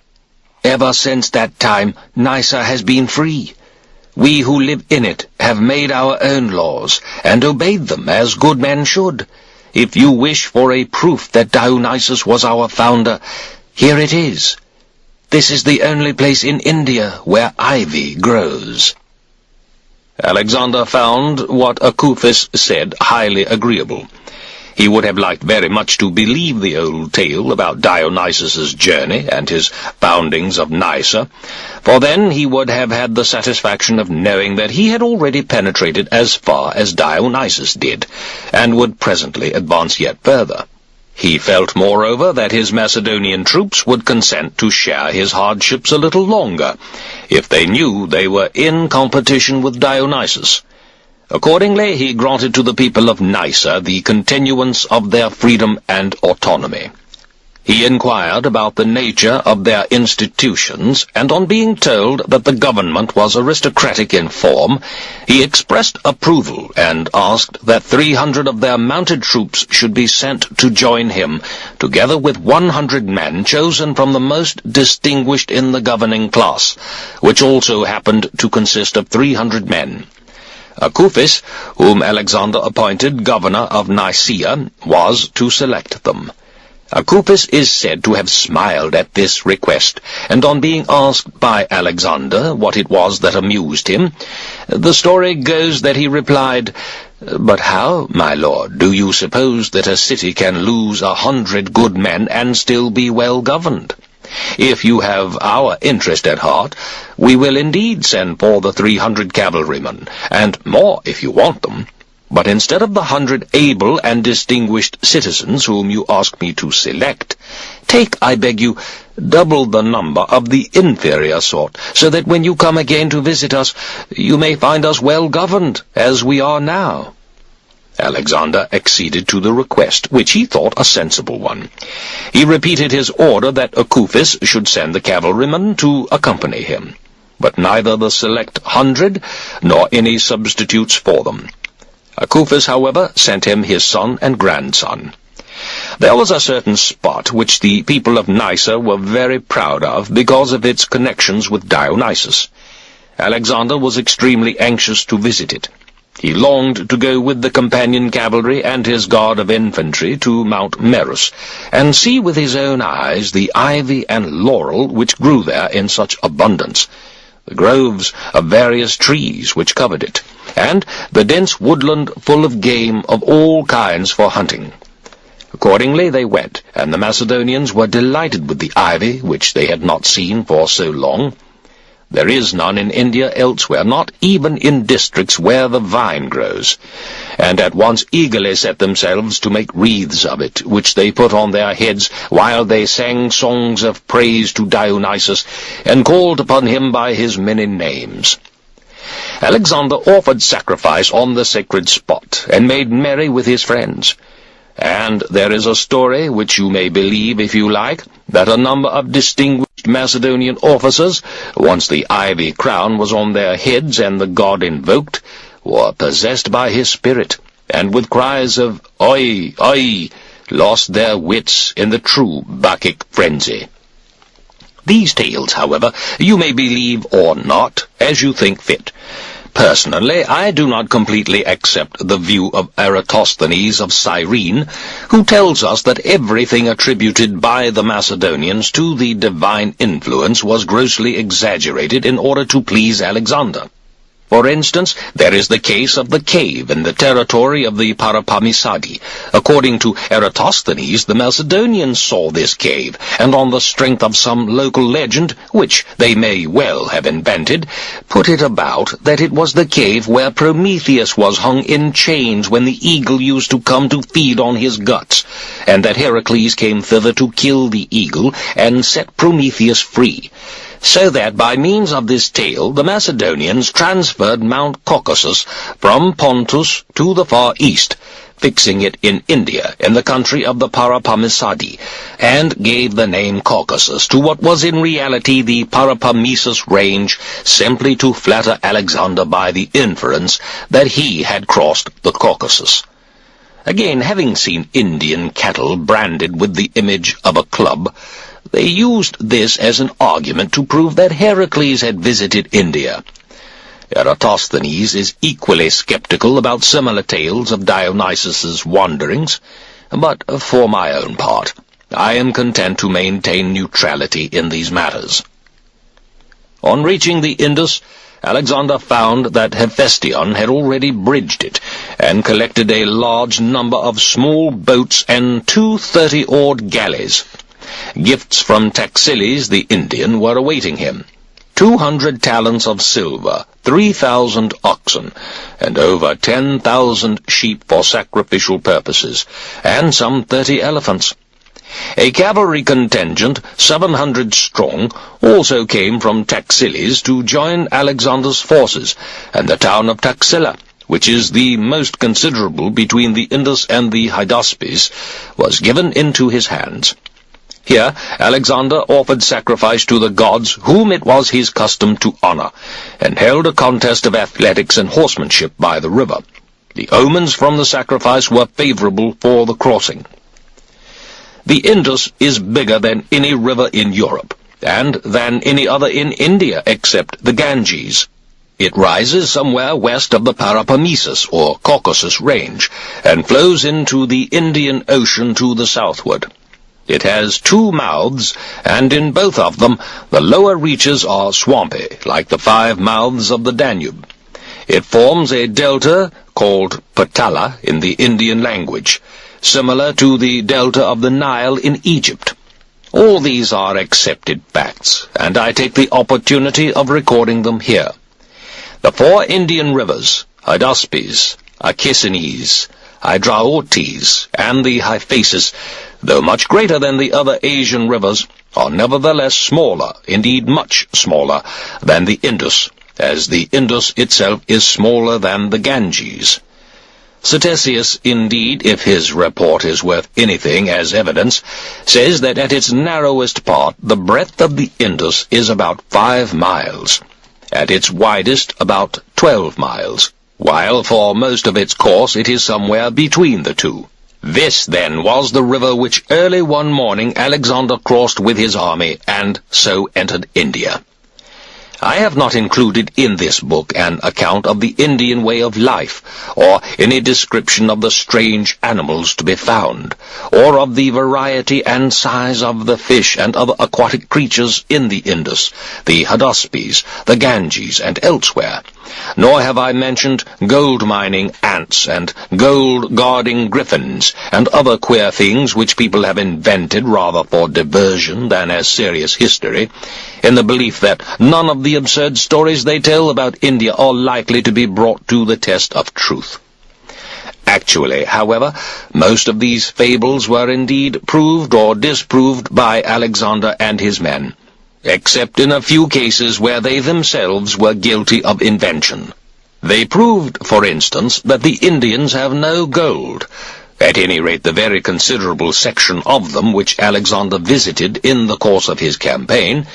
Ever since that time, Nysa has been free. We who live in it have made our own laws, and obeyed them as good men should. If you wish for a proof that Dionysus was our founder, here it is. This is the only place in India where ivy grows." Alexander found what Akuphis said highly agreeable. He would have liked very much to believe the old tale about Dionysus's journey and his foundings of Nysa, for then he would have had the satisfaction of knowing that he had already penetrated as far as Dionysus did, and would presently advance yet further. He felt, moreover, that his Macedonian troops would consent to share his hardships a little longer, if they knew they were in competition with Dionysus. Accordingly, he granted to the people of Nysa the continuance of their freedom and autonomy. He inquired about the nature of their institutions, and on being told that the government was aristocratic in form, he expressed approval and asked that 300 of their mounted troops should be sent to join him, together with 100 men chosen from the most distinguished in the governing class, which also happened to consist of 300 men. Akuphis, whom Alexander appointed governor of Nicaea, was to select them. Akuphis is said to have smiled at this request, and on being asked by Alexander what it was that amused him, the story goes that he replied, "But how, my lord, do you suppose that a city can lose 100 good men and still be well governed? If you have our interest at heart, we will indeed send for the 300 cavalrymen, and more if you want them. But instead of the 100 able and distinguished citizens whom you ask me to select, take, I beg you, double the number of the inferior sort, so that when you come again to visit us, you may find us well governed, as we are now." Alexander acceded to the request, which he thought a sensible one. He repeated his order that Akuphis should send the cavalrymen to accompany him, but neither the select 100 nor any substitutes for them. Akuphis, however, sent him his son and grandson. There was a certain spot which the people of Nysa were very proud of because of its connections with Dionysus. Alexander was extremely anxious to visit it. He longed to go with the companion cavalry and his guard of infantry to Mount Merus, and see with his own eyes the ivy and laurel which grew there in such abundance, the groves of various trees which covered it, and the dense woodland full of game of all kinds for hunting. Accordingly they went, and the Macedonians were delighted with the ivy, which they had not seen for so long. There is none in India elsewhere, not even in districts where the vine grows. and at once eagerly set themselves to make wreaths of it, which they put on their heads, while they sang songs of praise to Dionysus, and called upon him by his many names. Alexander offered sacrifice on the sacred spot, and made merry with his friends. And there is a story, which you may believe if you like, that a number of distinguished Macedonian officers, once the ivy crown was on their heads and the god invoked, were possessed by his spirit, and with cries of "Oi, oi!" lost their wits in the true Bacchic frenzy. These tales, however, you may believe or not, as you think fit. Personally, I do not completely accept the view of Eratosthenes of Cyrene, who tells us that everything attributed by the Macedonians to the divine influence was grossly exaggerated in order to please Alexander. For instance, there is the case of the cave in the territory of the Parapamisadi. According to Eratosthenes, the Macedonians saw this cave, and on the strength of some local legend, which they may well have invented, put it about that it was the cave where Prometheus was hung in chains when the eagle used to come to feed on his guts, and that Heracles came thither to kill the eagle and set Prometheus free. So that by means of this tale the Macedonians transferred Mount Caucasus from Pontus to the far east, fixing it in India, in the country of the Parapamisadi, and gave the name Caucasus to what was in reality the Parapamesus range, simply to flatter Alexander by the inference that he had crossed the Caucasus. Again, having seen Indian cattle branded with the image of a club, they used this as an argument to prove that Heracles had visited India. Eratosthenes is equally skeptical about similar tales of Dionysus's wanderings, but for my own part, I am content to maintain neutrality in these matters. On reaching the Indus, Alexander found that Hephaestion had already bridged it, and collected a large number of small boats and 2 30-oared galleys. Gifts from Taxiles the Indian were awaiting him. 200 talents of silver, 3,000 oxen, and over 10,000 sheep for sacrificial purposes, and some 30 elephants. A cavalry contingent, 700 strong, also came from Taxiles to join Alexander's forces, and the town of Taxila, which is the most considerable between the Indus and the Hydaspes, was given into his hands. Here Alexander offered sacrifice to the gods whom it was his custom to honor, and held a contest of athletics and horsemanship by the river. The omens from the sacrifice were favorable for the crossing. The Indus is bigger than any river in Europe, and than any other in India except the Ganges. It rises somewhere west of the Parapamesus or Caucasus range, and flows into the Indian Ocean to the southward. It has 2 mouths, and in both of them the lower reaches are swampy, like the 5 mouths of the Danube. It forms a delta called Patala in the Indian language, similar to the delta of the Nile in Egypt. All these are accepted facts, and I take the opportunity of recording them here. The 4 Indian rivers, Hydaspes, Achenes, Hydraortes, and the Hyphasis, though much greater than the other Asian rivers, are nevertheless smaller, indeed much smaller, than the Indus, as the Indus itself is smaller than the Ganges. Ctesias, indeed, if his report is worth anything as evidence, says that at its narrowest part the breadth of the Indus is about 5 miles, at its widest about 12 miles, while for most of its course it is somewhere between the two. This, then, was the river which early one morning Alexander crossed with his army, and so entered India. I have not included in this book an account of the Indian way of life, or any description of the strange animals to be found, or of the variety and size of the fish and other aquatic creatures in the Indus, the Hydaspes, the Ganges, and elsewhere. Nor have I mentioned gold-mining ants and gold-guarding griffins, and other queer things which people have invented rather for diversion than as serious history, in the belief that none of the absurd stories they tell about India are likely to be brought to the test of truth. Actually, however, most of these fables were indeed proved or disproved by Alexander and his men, except in a few cases where they themselves were guilty of invention. They proved, for instance, that the Indians have no gold, at any rate the very considerable section of them which Alexander visited in the course of his campaign,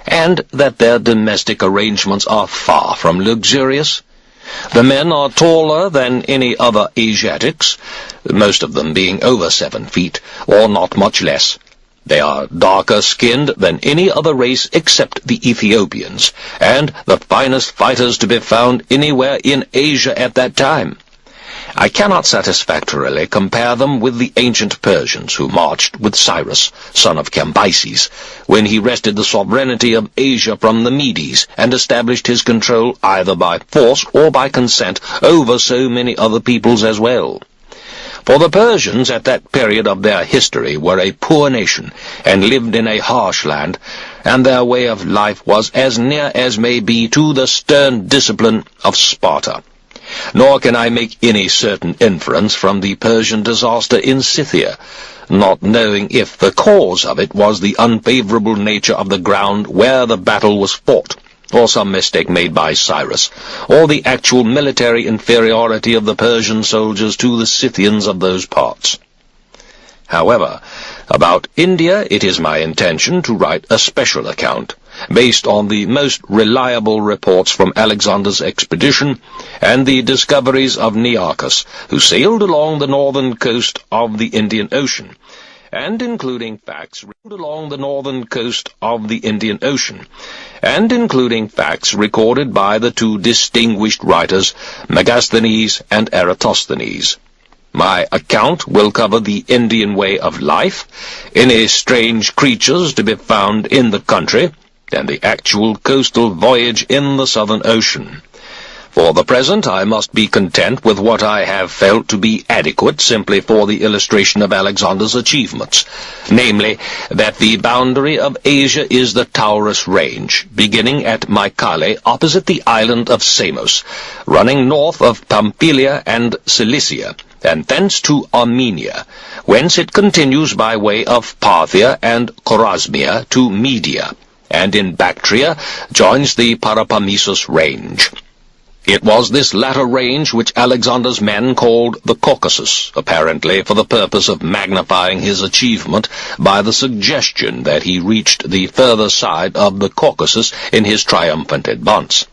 and that their domestic arrangements are far from luxurious. The men are taller than any other Asiatics, most of them being over 7 feet, or not much less. They are darker skinned than any other race except the Ethiopians, and the finest fighters to be found anywhere in Asia at that time. I cannot satisfactorily compare them with the ancient Persians who marched with Cyrus, son of Cambyses, when he wrested the sovereignty of Asia from the Medes and established his control either by force or by consent over so many other peoples as well. For the Persians at that period of their history were a poor nation, and lived in a harsh land, and their way of life was as near as may be to the stern discipline of Sparta. Nor can I make any certain inference from the Persian disaster in Scythia, not knowing if the cause of it was the unfavorable nature of the ground where the battle was fought, or some mistake made by Cyrus, or the actual military inferiority of the Persian soldiers to the Scythians of those parts. However, about India it is my intention to write a special account, based on the most reliable reports from Alexander's expedition and the discoveries of Nearchus, who sailed along the northern coast of the Indian Ocean, and including facts recorded by the two distinguished writers, Megasthenes and Eratosthenes. My account will cover the Indian way of life, any strange creatures to be found in the country, and the actual coastal voyage in the Southern Ocean. For the present I must be content with what I have felt to be adequate simply for the illustration of Alexander's achievements, namely, that the boundary of Asia is the Taurus Range, beginning at Mycale opposite the island of Samos, running north of Pamphylia and Cilicia, and thence to Armenia, whence it continues by way of Parthia and Chorasmia to Media, and in Bactria joins the Parapamesos range. It was this latter range which Alexander's men called the Caucasus, apparently for the purpose of magnifying his achievement by the suggestion that he reached the further side of the Caucasus in his triumphant advance.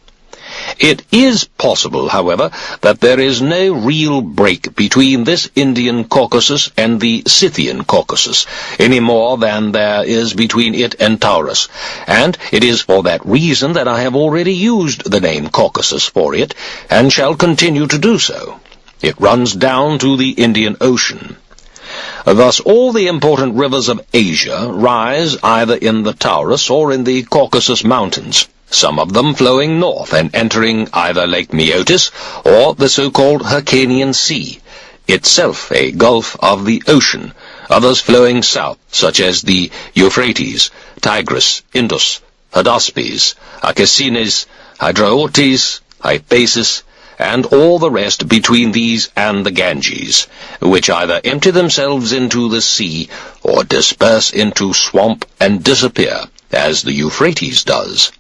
It is possible, however, that there is no real break between this Indian Caucasus and the Scythian Caucasus, any more than there is between it and Taurus, and it is for that reason that I have already used the name Caucasus for it, and shall continue to do so. It runs down to the Indian Ocean. Thus all the important rivers of Asia rise either in the Taurus or in the Caucasus Mountains, some of them flowing north and entering either Lake Meotis or the so-called Hyrcanian Sea, itself a gulf of the ocean, others flowing south, such as the Euphrates, Tigris, Indus, Hydaspes, Acesines, Hydraortes, Hyphasis, and all the rest between these and the Ganges, which either empty themselves into the sea or disperse into swamp and disappear, as the Euphrates does.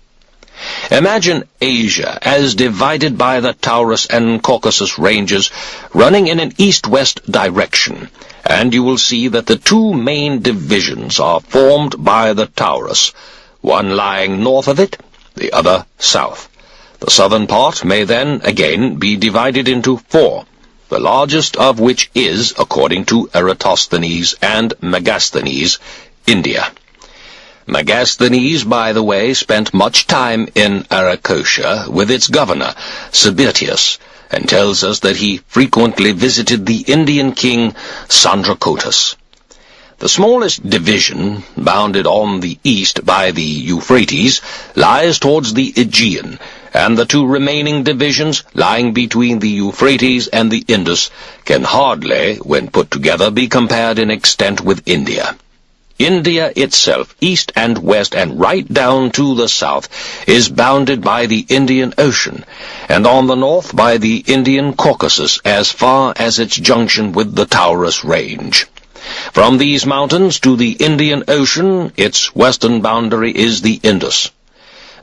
Imagine Asia as divided by the Taurus and Caucasus ranges running in an east-west direction, and you will see that the two main divisions are formed by the Taurus, one lying north of it, the other south. The southern part may then again be divided into four, the largest of which is, according to Eratosthenes and Megasthenes, India. Megasthenes, by the way, spent much time in Arachosia with its governor, Sabirtius, and tells us that he frequently visited the Indian king Sandracotus. The smallest division, bounded on the east by the Euphrates, lies towards the Aegean, and the two remaining divisions, lying between the Euphrates and the Indus, can hardly, when put together, be compared in extent with India. India itself, east and west and right down to the south, is bounded by the Indian Ocean, and on the north by the Indian Caucasus as far as its junction with the Taurus Range. From these mountains to the Indian Ocean, its western boundary is the Indus.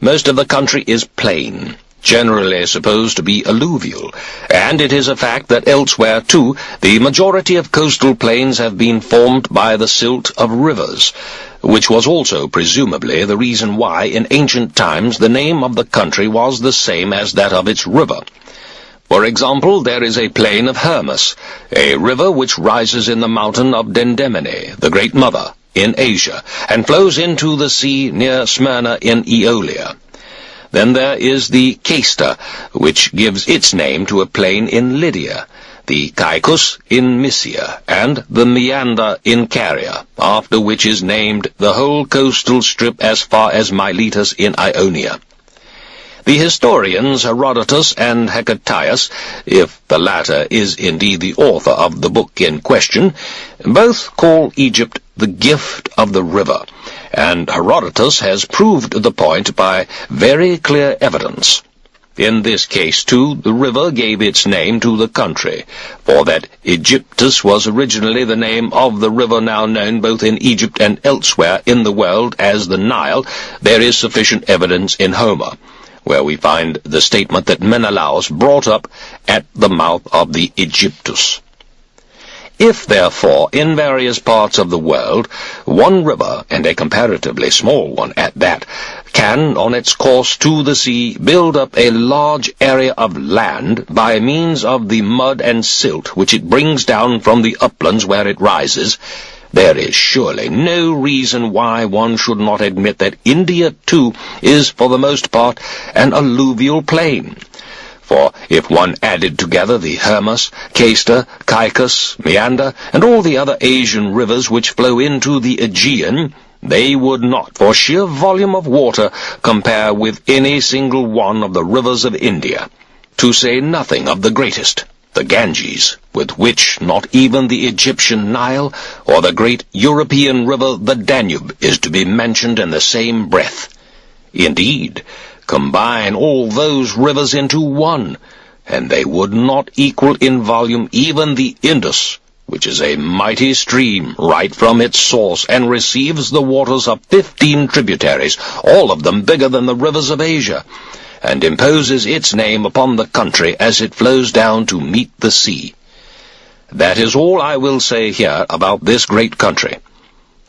Most of the country is plain, generally supposed to be alluvial, and it is a fact that elsewhere, too, the majority of coastal plains have been formed by the silt of rivers, which was also presumably the reason why in ancient times the name of the country was the same as that of its river. For example, there is a plain of Hermus, a river which rises in the mountain of Dendemene, the Great Mother, in Asia, and flows into the sea near Smyrna in Aeolia. Then there is the Casta, which gives its name to a plain in Lydia, the Caicus in Mysia, and the Meander in Caria, after which is named the whole coastal strip as far as Miletus in Ionia. The historians Herodotus and Hecataeus, if the latter is indeed the author of the book in question, both call Egypt the gift of the river, and Herodotus has proved the point by very clear evidence. In this case, too, the river gave its name to the country, for that Aegyptus was originally the name of the river now known both in Egypt and elsewhere in the world as the Nile. There is sufficient evidence in Homer, where we find the statement that Menelaus brought up at the mouth of the Aegyptus. If, therefore, in various parts of the world, one river, and a comparatively small one at that, can, on its course to the sea, build up a large area of land by means of the mud and silt which it brings down from the uplands where it rises, there is surely no reason why one should not admit that India, too, is for the most part an alluvial plain. For if one added together the Hermus, Casta, Caicus, Meander, and all the other Asian rivers which flow into the Aegean, they would not, for sheer volume of water, compare with any single one of the rivers of India, to say nothing of the greatest, the Ganges, with which not even the Egyptian Nile or the great European river the Danube is to be mentioned in the same breath. Indeed, combine all those rivers into one, and they would not equal in volume even the Indus, which is a mighty stream right from its source, and receives the waters of 15 tributaries, all of them bigger than the rivers of Asia, and imposes its name upon the country as it flows down to meet the sea. That is all I will say here about this great country.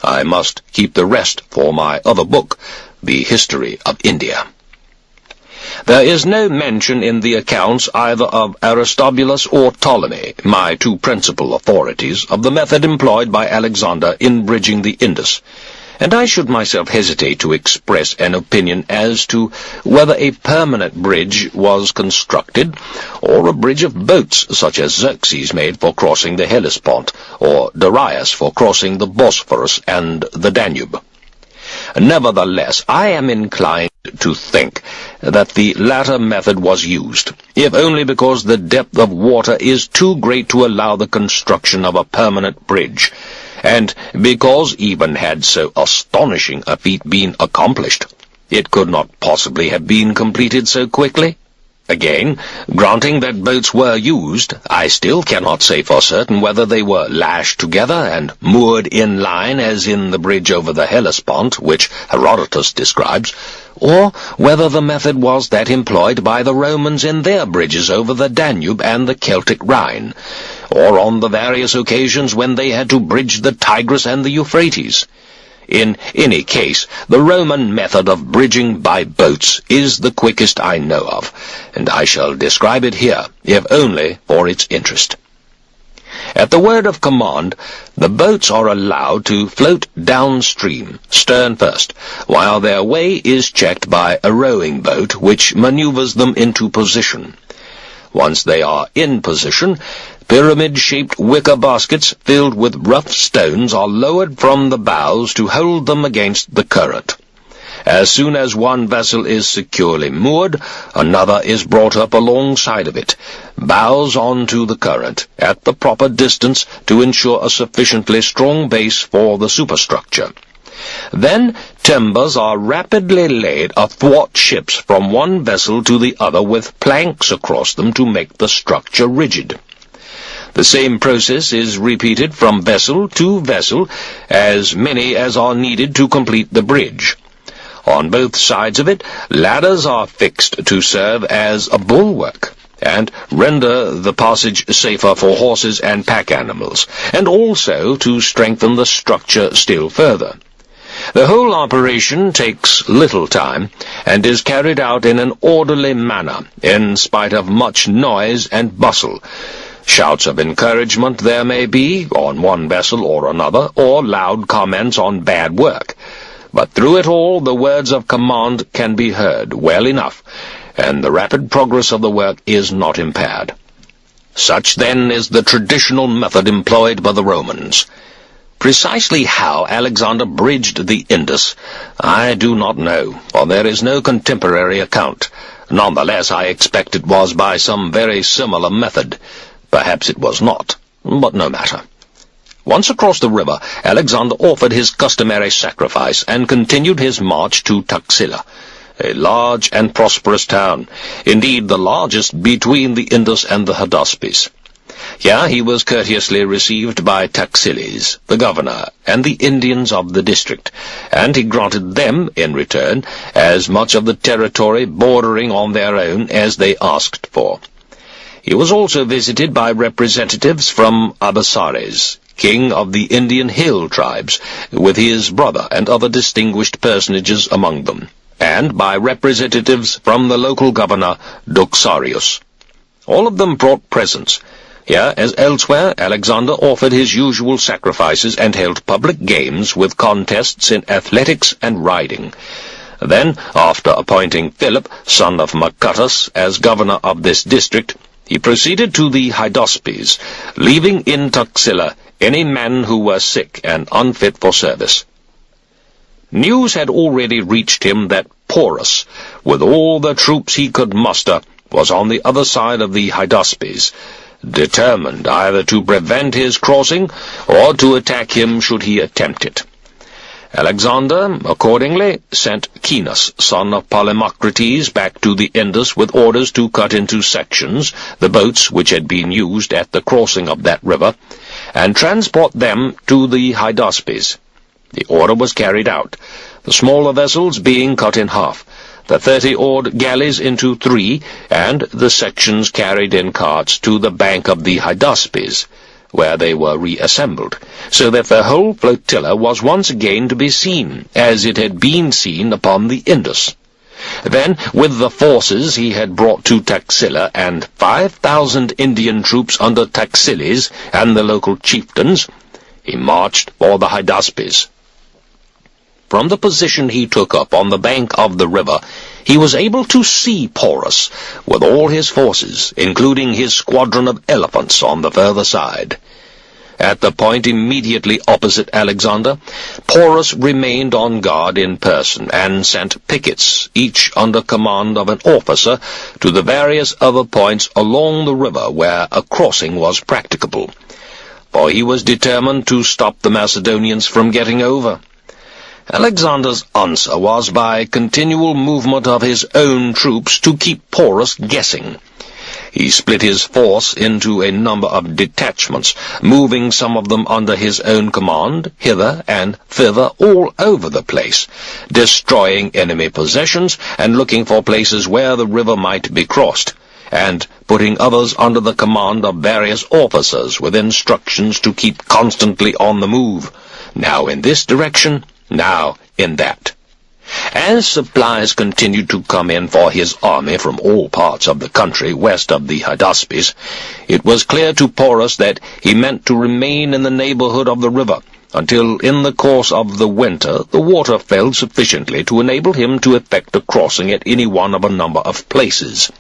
I must keep the rest for my other book, The History of India. There is no mention in the accounts either of Aristobulus or Ptolemy, my two principal authorities, of the method employed by Alexander in bridging the Indus, and I should myself hesitate to express an opinion as to whether a permanent bridge was constructed, or a bridge of boats such as Xerxes made for crossing the Hellespont, or Darius for crossing the Bosphorus and the Danube. Nevertheless, I am inclined to think that the latter method was used, if only because the depth of water is too great to allow the construction of a permanent bridge, and because, even had so astonishing a feat been accomplished, it could not possibly have been completed so quickly. Again, granting that boats were used, I still cannot say for certain whether they were lashed together and moored in line as in the bridge over the Hellespont, which Herodotus describes, or whether the method was that employed by the Romans in their bridges over the Danube and the Celtic Rhine, or on the various occasions when they had to bridge the Tigris and the Euphrates. In any case, the Roman method of bridging by boats is the quickest I know of, and I shall describe it here, if only for its interest. At the word of command, the boats are allowed to float downstream, stern first, while their way is checked by a rowing boat which maneuvers them into position. Once they are in position, pyramid-shaped wicker baskets filled with rough stones are lowered from the bows to hold them against the current. As soon as one vessel is securely moored, another is brought up alongside of it, bows onto the current, at the proper distance to ensure a sufficiently strong base for the superstructure. Then timbers are rapidly laid athwart ships from one vessel to the other with planks across them to make the structure rigid. The same process is repeated from vessel to vessel, as many as are needed to complete the bridge. On both sides of it, ladders are fixed to serve as a bulwark, and render the passage safer for horses and pack animals, and also to strengthen the structure still further. The whole operation takes little time, and is carried out in an orderly manner, in spite of much noise and bustle. Shouts of encouragement there may be, on one vessel or another, or loud comments on bad work. But through it all the words of command can be heard well enough, and the rapid progress of the work is not impaired. Such, then, is the traditional method employed by the Romans. Precisely how Alexander bridged the Indus, I do not know, for there is no contemporary account. Nonetheless, I expect it was by some very similar method. Perhaps it was not, but no matter. Once across the river, Alexander offered his customary sacrifice and continued his march to Taxila, a large and prosperous town, indeed the largest between the Indus and the Hydaspes. Here he was courteously received by Taxiles, the governor, and the Indians of the district, and he granted them, in return, as much of the territory bordering on their own as they asked for. He was also visited by representatives from Abasares, king of the Indian hill tribes, with his brother and other distinguished personages among them, and by representatives from the local governor, Doxarius. All of them brought presents. Here, as elsewhere, Alexander offered his usual sacrifices and held public games with contests in athletics and riding. Then, after appointing Philip, son of Machatus, as governor of this district, he proceeded to the Hydaspes, leaving in Taxila any men who were sick and unfit for service. News had already reached him that Porus, with all the troops he could muster, was on the other side of the Hydaspes, determined either to prevent his crossing or to attack him should he attempt it. Alexander, accordingly, sent Caenas, son of Polymocrates, back to the Indus with orders to cut into sections the boats which had been used at the crossing of that river, and transport them to the Hydaspes. The order was carried out, the smaller vessels being cut in half, the 30-oared galleys into 3, and the sections carried in carts to the bank of the Hydaspes, where they were reassembled, so that the whole flotilla was once again to be seen, as it had been seen upon the Indus. Then, with the forces he had brought to Taxila, and 5,000 Indian troops under Taxiles and the local chieftains, he marched for the Hydaspes. From the position he took up on the bank of the river, he was able to see Porus, with all his forces, including his squadron of elephants on the further side. At the point immediately opposite Alexander, Porus remained on guard in person, and sent pickets, each under command of an officer, to the various other points along the river where a crossing was practicable, for he was determined to stop the Macedonians from getting over. Alexander's answer was by continual movement of his own troops to keep Porus guessing. He split his force into a number of detachments, moving some of them under his own command, hither and thither all over the place, destroying enemy possessions and looking for places where the river might be crossed, and putting others under the command of various officers with instructions to keep constantly on the move, now in this direction, now in that. As supplies continued to come in for his army from all parts of the country west of the Hydaspes, it was clear to Porus that he meant to remain in the neighborhood of the river until in the course of the winter the water fell sufficiently to enable him to effect a crossing at any one of a number of places.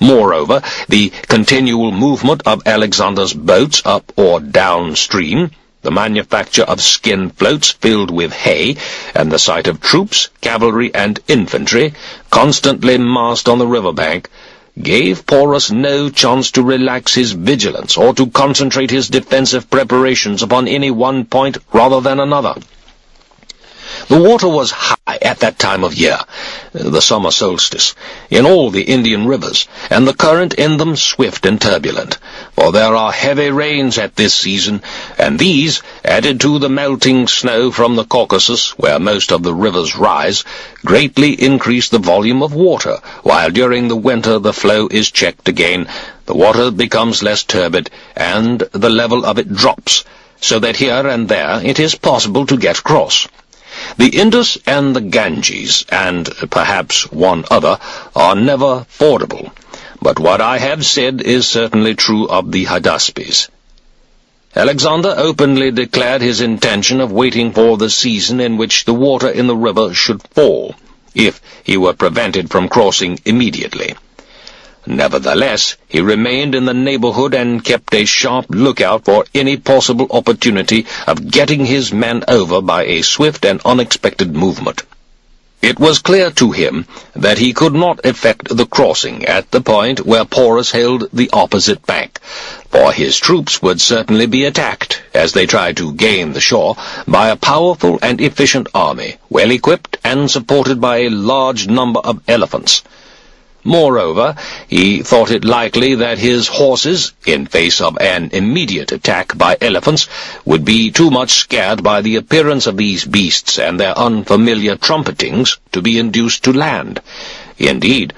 Moreover, the continual movement of Alexander's boats up or down stream, the manufacture of skin floats filled with hay, and the sight of troops, cavalry, and infantry constantly massed on the riverbank, gave Porus no chance to relax his vigilance or to concentrate his defensive preparations upon any one point rather than another. The water was high at that time of year, the summer solstice, in all the Indian rivers, and the current in them swift and turbulent, for there are heavy rains at this season, and these, added to the melting snow from the Caucasus, where most of the rivers rise, greatly increase the volume of water, while during the winter the flow is checked again, the water becomes less turbid, and the level of it drops, so that here and there it is possible to get across. The Indus and the Ganges, and perhaps one other, are never fordable, but what I have said is certainly true of the Hydaspes. Alexander openly declared his intention of waiting for the season in which the water in the river should fall, if he were prevented from crossing immediately. Nevertheless, he remained in the neighborhood and kept a sharp lookout for any possible opportunity of getting his men over by a swift and unexpected movement. It was clear to him that he could not effect the crossing at the point where Porus held the opposite bank, for his troops would certainly be attacked, as they tried to gain the shore, by a powerful and efficient army, well equipped and supported by a large number of elephants. Moreover, he thought it likely that his horses, in face of an immediate attack by elephants, would be too much scared by the appearance of these beasts and their unfamiliar trumpetings to be induced to land. Indeed,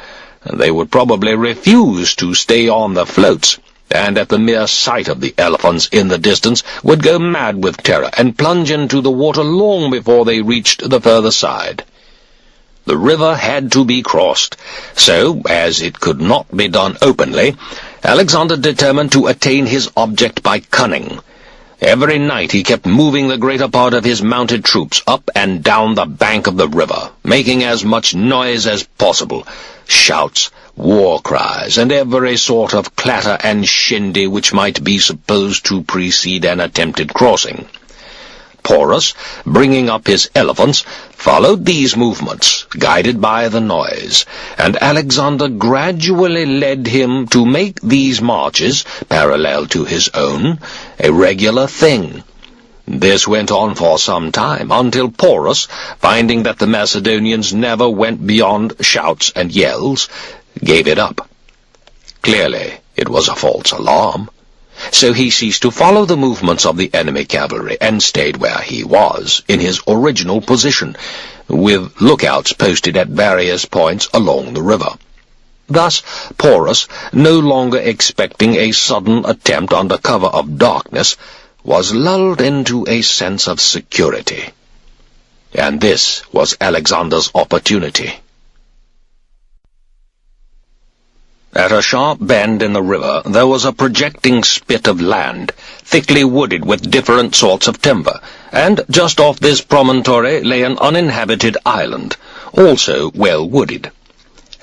they would probably refuse to stay on the floats, and at the mere sight of the elephants in the distance would go mad with terror and plunge into the water long before they reached the further side. The river had to be crossed, so, as it could not be done openly, Alexander determined to attain his object by cunning. Every night he kept moving the greater part of his mounted troops up and down the bank of the river, making as much noise as possible, shouts, war cries, and every sort of clatter and shindy which might be supposed to precede an attempted crossing. Porus, bringing up his elephants, followed these movements, guided by the noise, and Alexander gradually led him to make these marches, parallel to his own, a regular thing. This went on for some time, until Porus, finding that the Macedonians never went beyond shouts and yells, gave it up. Clearly, it was a false alarm. So he ceased to follow the movements of the enemy cavalry, and stayed where he was, in his original position, with lookouts posted at various points along the river. Thus, Porus, no longer expecting a sudden attempt under cover of darkness, was lulled into a sense of security. And this was Alexander's opportunity. At a sharp bend in the river there was a projecting spit of land, thickly wooded with different sorts of timber, and just off this promontory lay an uninhabited island, also well wooded.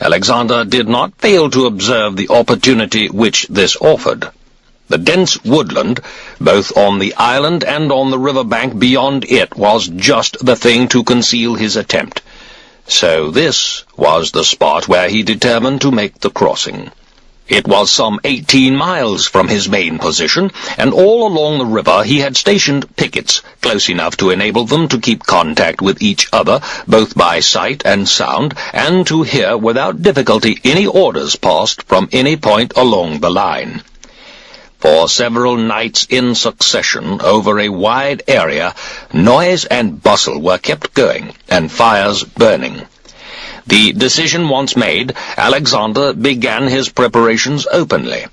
Alexander did not fail to observe the opportunity which this offered. The dense woodland, both on the island and on the river bank beyond it, was just the thing to conceal his attempt. So this was the spot where he determined to make the crossing. It was some 18 miles from his main position, and all along the river he had stationed pickets, close enough to enable them to keep contact with each other, both by sight and sound, and to hear without difficulty any orders passed from any point along the line. For several nights in succession, over a wide area, noise and bustle were kept going, and fires burning. The decision once made, Alexander began his preparations openly.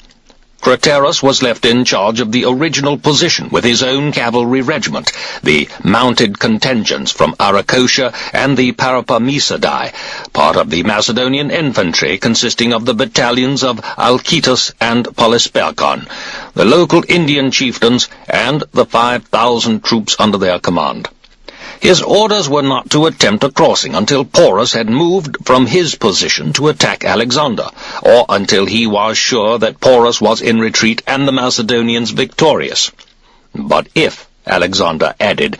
Craterus was left in charge of the original position with his own cavalry regiment, the mounted contingents from Arachosia and the Parapamisidae, part of the Macedonian infantry consisting of the battalions of Alcetus and Polysperchon, the local Indian chieftains, and the 5,000 troops under their command. His orders were not to attempt a crossing until Porus had moved from his position to attack Alexander, or until he was sure that Porus was in retreat and the Macedonians victorious. But if, Alexander added,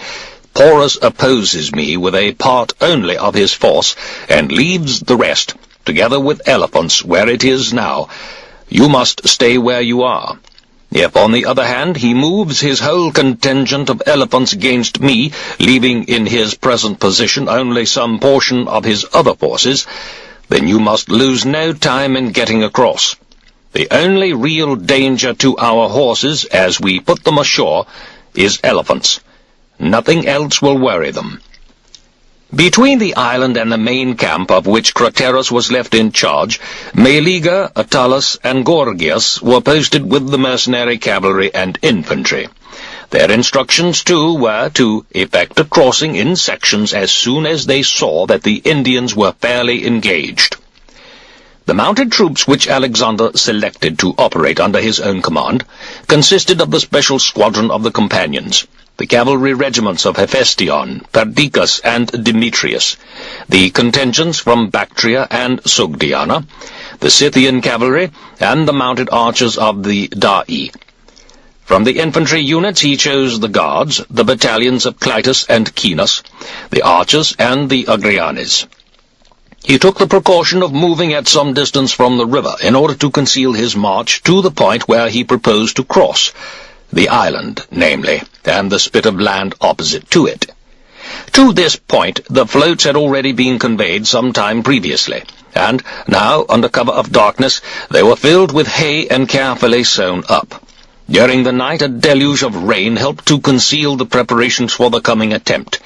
"Porus opposes me with a part only of his force, and leaves the rest, together with elephants, where it is now. You must stay where you are. If, on the other hand, he moves his whole contingent of elephants against me, leaving in his present position only some portion of his other forces, then you must lose no time in getting across. The only real danger to our horses, as we put them ashore, is elephants. Nothing else will worry them." Between the island and the main camp, of which Craterus was left in charge, Meleager, Attalus, and Gorgias were posted with the mercenary cavalry and infantry. Their instructions, too, were to effect a crossing in sections as soon as they saw that the Indians were fairly engaged. The mounted troops which Alexander selected to operate under his own command consisted of the special squadron of the Companions, the cavalry regiments of Hephaestion, Perdiccas, and Demetrius, the contingents from Bactria and Sogdiana, the Scythian cavalry, and the mounted archers of the Da'i. From the infantry units he chose the guards, the battalions of Clitus and Caenus, the archers, and the Agrianes. He took the precaution of moving at some distance from the river in order to conceal his march to the point where he proposed to cross, the island, namely, and the spit of land opposite to it. To this point the floats had already been conveyed some time previously, and now, under cover of darkness, they were filled with hay and carefully sewn up. During the night a deluge of rain helped to conceal the preparations for the coming attempt.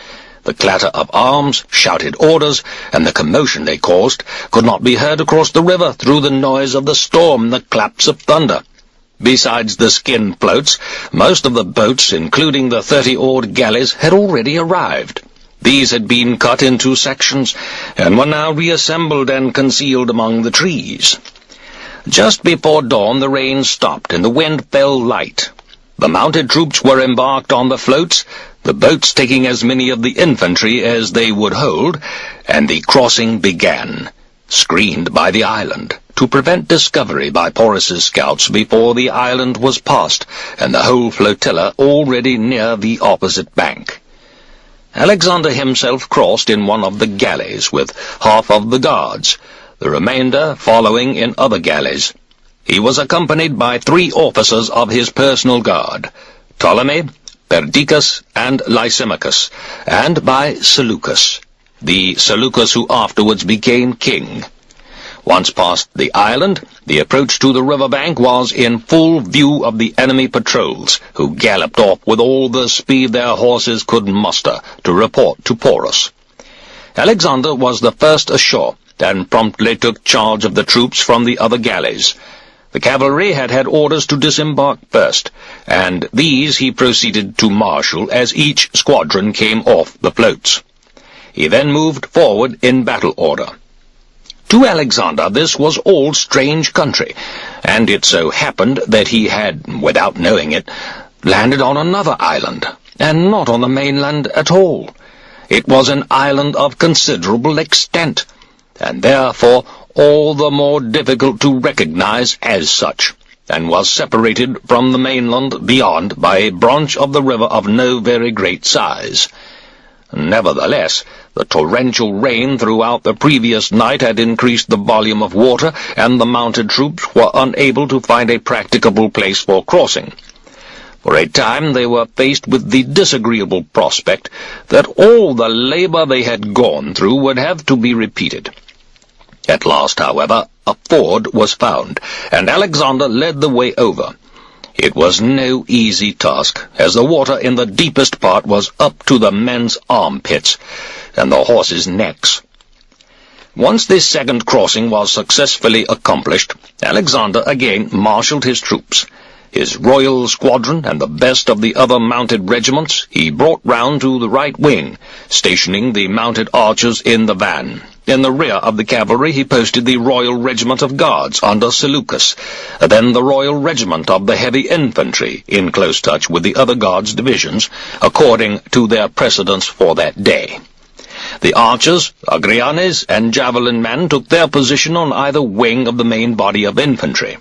The clatter of arms, shouted orders, and the commotion they caused could not be heard across the river through the noise of the storm, the claps of thunder. Besides the skin floats, most of the boats, including the 30-oared galleys, had already arrived. These had been cut into sections, and were now reassembled and concealed among the trees. Just before dawn the rain stopped, and the wind fell light. The mounted troops were embarked on the floats, the boats taking as many of the infantry as they would hold, and the crossing began, screened by the island, to prevent discovery by Porus's scouts before the island was passed, and the whole flotilla already near the opposite bank. Alexander himself crossed in one of the galleys with half of the guards, the remainder following in other galleys. He was accompanied by 3 officers of his personal guard, Ptolemy, Perdiccas, and Lysimachus, and by Seleucus, the Seleucus who afterwards became king. Once past the island, the approach to the river bank was in full view of the enemy patrols, who galloped off with all the speed their horses could muster to report to Porus. Alexander was the first ashore, and promptly took charge of the troops from the other galleys. The cavalry had had orders to disembark first, and these he proceeded to marshal as each squadron came off the floats. He then moved forward in battle order. To Alexander this was all strange country, and it so happened that he had, without knowing it, landed on another island, and not on the mainland at all. It was an island of considerable extent, and therefore all the more difficult to recognize as such, and was separated from the mainland beyond by a branch of the river of no very great size. Nevertheless, the torrential rain throughout the previous night had increased the volume of water, and the mounted troops were unable to find a practicable place for crossing. For a time they were faced with the disagreeable prospect that all the labor they had gone through would have to be repeated. At last, however, a ford was found, and Alexander led the way over. It was no easy task, as the water in the deepest part was up to the men's armpits, and the horses' necks. Once this second crossing was successfully accomplished, Alexander again marshalled his troops. His royal squadron and the best of the other mounted regiments he brought round to the right wing, stationing the mounted archers in the van. In the rear of the cavalry he posted the royal regiment of guards under Seleucus, then the royal regiment of the heavy infantry, in close touch with the other guards' divisions, according to their precedence for that day. The archers, Agrianes, and javelin men took their position on either wing of the main body of infantry.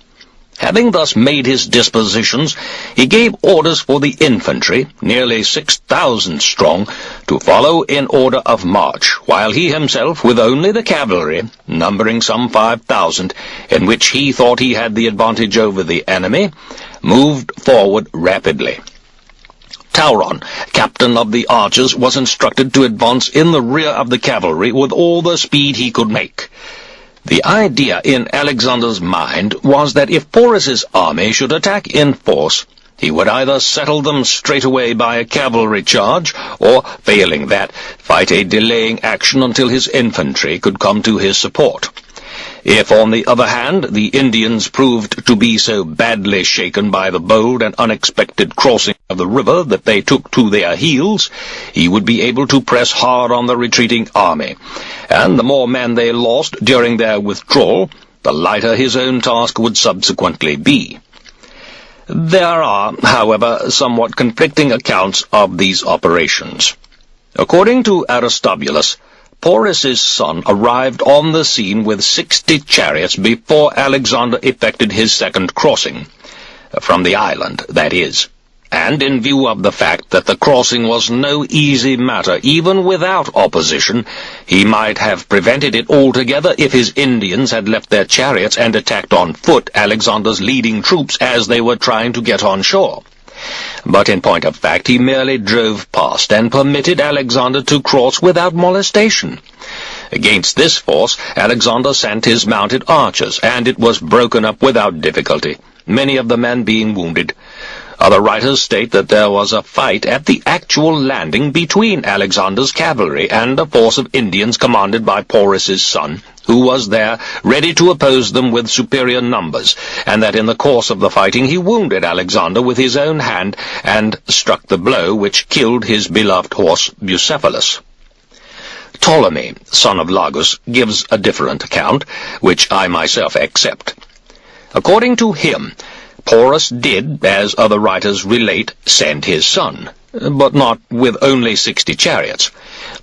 Having thus made his dispositions, he gave orders for the infantry, nearly 6,000 strong, to follow in order of march, while he himself, with only the cavalry, numbering some 5,000, in which he thought he had the advantage over the enemy, moved forward rapidly. Tauron, captain of the archers, was instructed to advance in the rear of the cavalry with all the speed he could make. The idea in Alexander's mind was that if Porus's army should attack in force, he would either settle them straight away by a cavalry charge, or, failing that, fight a delaying action until his infantry could come to his support. If, on the other hand, the Indians proved to be so badly shaken by the bold and unexpected crossing of the river that they took to their heels, he would be able to press hard on the retreating army, and the more men they lost during their withdrawal, the lighter his own task would subsequently be. There are, however, somewhat conflicting accounts of these operations. According to Aristobulus, Porus's son arrived on the scene with 60 chariots before Alexander effected his second crossing, from the island, that is, and in view of the fact that the crossing was no easy matter even without opposition, he might have prevented it altogether if his Indians had left their chariots and attacked on foot Alexander's leading troops as they were trying to get on shore. But in point of fact, he merely drove past and permitted Alexander to cross without molestation. Against this force, Alexander sent his mounted archers, and it was broken up without difficulty, many of the men being wounded. Other writers state that there was a fight at the actual landing between Alexander's cavalry and a force of Indians commanded by Porus's son, who was there ready to oppose them with superior numbers, and that in the course of the fighting he wounded Alexander with his own hand and struck the blow which killed his beloved horse Bucephalus. Ptolemy, son of Lagus, gives a different account, which I myself accept. According to him, Porus did, as other writers relate, send his son, but not with only 60 chariots,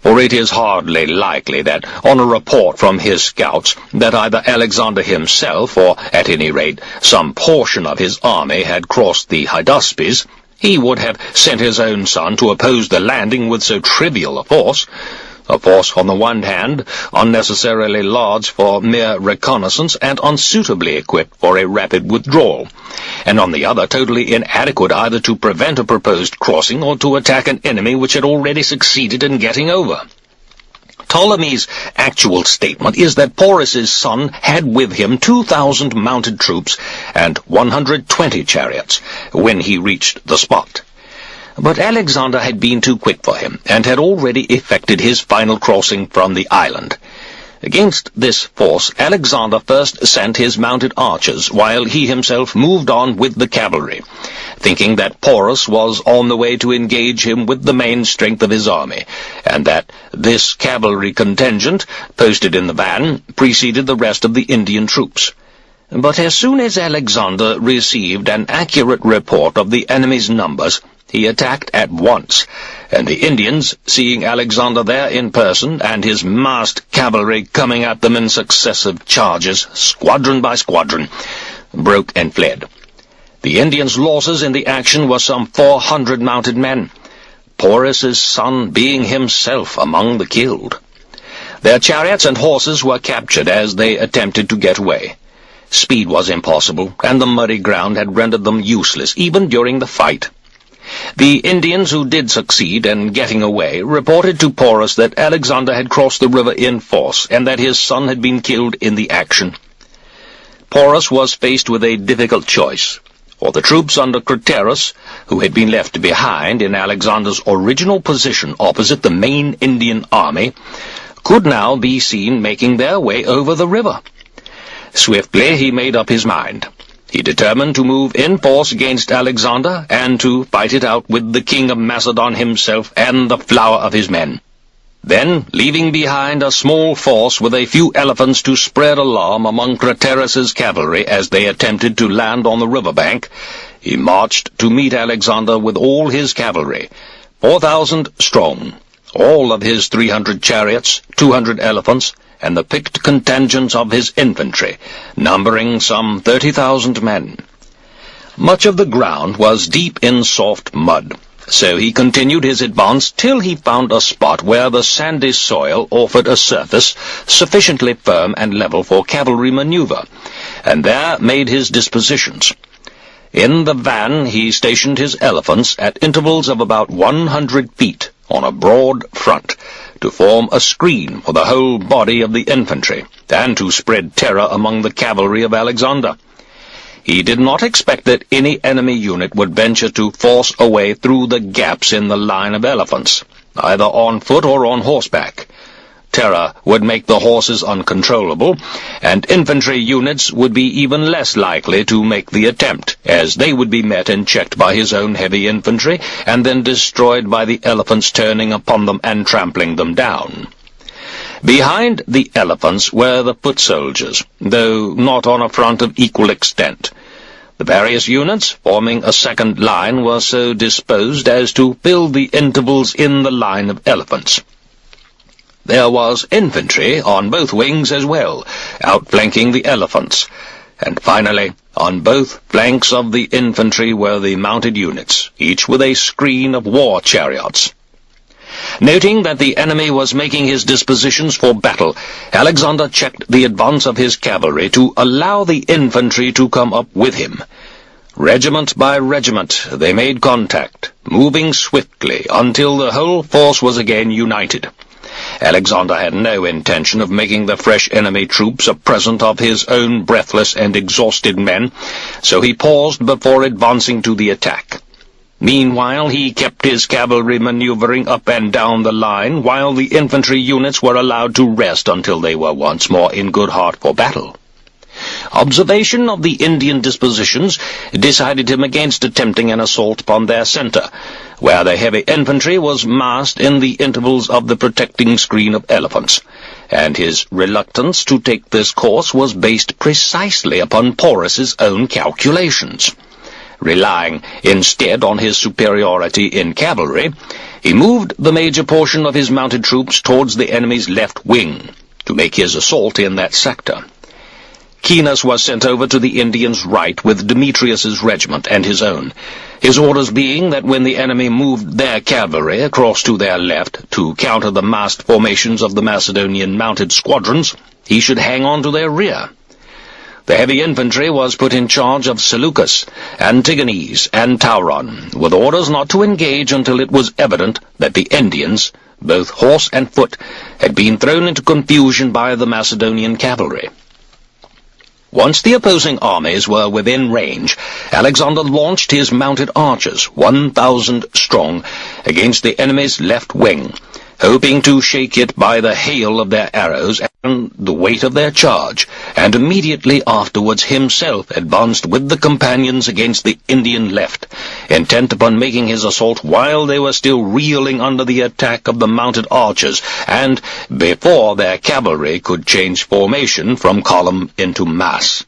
for it is hardly likely that, on a report from his scouts, that either Alexander himself, or, at any rate, some portion of his army had crossed the Hydaspes, he would have sent his own son to oppose the landing with so trivial a force, on the one hand, unnecessarily large for mere reconnaissance and unsuitably equipped for a rapid withdrawal, and on the other totally inadequate either to prevent a proposed crossing or to attack an enemy which had already succeeded in getting over. Ptolemy's actual statement is that Porus's son had with him 2,000 mounted troops and 120 chariots when he reached the spot. But Alexander had been too quick for him, and had already effected his final crossing from the island. Against this force, Alexander first sent his mounted archers, while he himself moved on with the cavalry, thinking that Porus was on the way to engage him with the main strength of his army, and that this cavalry contingent, posted in the van, preceded the rest of the Indian troops. But as soon as Alexander received an accurate report of the enemy's numbers, he attacked at once, and the Indians, seeing Alexander there in person, and his massed cavalry coming at them in successive charges, squadron by squadron, broke and fled. The Indians' losses in the action were some 400 mounted men, Porus's son being himself among the killed. Their chariots and horses were captured as they attempted to get away. Speed was impossible, and the muddy ground had rendered them useless even during the fight. The Indians who did succeed in getting away reported to Porus that Alexander had crossed the river in force, and that his son had been killed in the action. Porus was faced with a difficult choice, for the troops under Craterus, who had been left behind in Alexander's original position opposite the main Indian army, could now be seen making their way over the river. Swiftly he made up his mind. He determined to move in force against Alexander, and to fight it out with the king of Macedon himself and the flower of his men. Then, leaving behind a small force with a few elephants to spread alarm among Craterus's cavalry as they attempted to land on the river bank, he marched to meet Alexander with all his cavalry, 4,000 strong, all of his 300 chariots, 200 elephants, and the picked contingents of his infantry, numbering some 30,000 men. Much of the ground was deep in soft mud, so he continued his advance till he found a spot where the sandy soil offered a surface sufficiently firm and level for cavalry maneuver, and there made his dispositions. In the van he stationed his elephants at intervals of about 100 feet on a broad front, to form a screen for the whole body of the infantry, and to spread terror among the cavalry of Alexander. He did not expect that any enemy unit would venture to force a way through the gaps in the line of elephants, either on foot or on horseback. Terror would make the horses uncontrollable, and infantry units would be even less likely to make the attempt, as they would be met and checked by his own heavy infantry, and then destroyed by the elephants turning upon them and trampling them down. Behind the elephants were the foot soldiers, though not on a front of equal extent. The various units, forming a second line, were so disposed as to fill the intervals in the line of elephants. There was infantry on both wings as well, outflanking the elephants, and finally, on both flanks of the infantry were the mounted units, each with a screen of war chariots. Noting that the enemy was making his dispositions for battle, Alexander checked the advance of his cavalry to allow the infantry to come up with him. Regiment by regiment they made contact, moving swiftly until the whole force was again united. Alexander had no intention of making the fresh enemy troops a present of his own breathless and exhausted men, so he paused before advancing to the attack. Meanwhile, he kept his cavalry maneuvering up and down the line, while the infantry units were allowed to rest until they were once more in good heart for battle. Observation of the Indian dispositions decided him against attempting an assault upon their centre, where the heavy infantry was massed in the intervals of the protecting screen of elephants, and his reluctance to take this course was based precisely upon Porus's own calculations. Relying instead on his superiority in cavalry, he moved the major portion of his mounted troops towards the enemy's left wing, to make his assault in that sector. Caenus was sent over to the Indians' right with Demetrius's regiment and his own, his orders being that when the enemy moved their cavalry across to their left to counter the massed formations of the Macedonian mounted squadrons, he should hang on to their rear. The heavy infantry was put in charge of Seleucus, Antigones, and Tauron, with orders not to engage until it was evident that the Indians, both horse and foot, had been thrown into confusion by the Macedonian cavalry. Once the opposing armies were within range, Alexander launched his mounted archers, 1,000 strong, against the enemy's left wing, hoping to shake it by the hail of their arrows and the weight of their charge, and immediately afterwards himself advanced with the companions against the Indian left, intent upon making his assault while they were still reeling under the attack of the mounted archers, and before their cavalry could change formation from column into mass.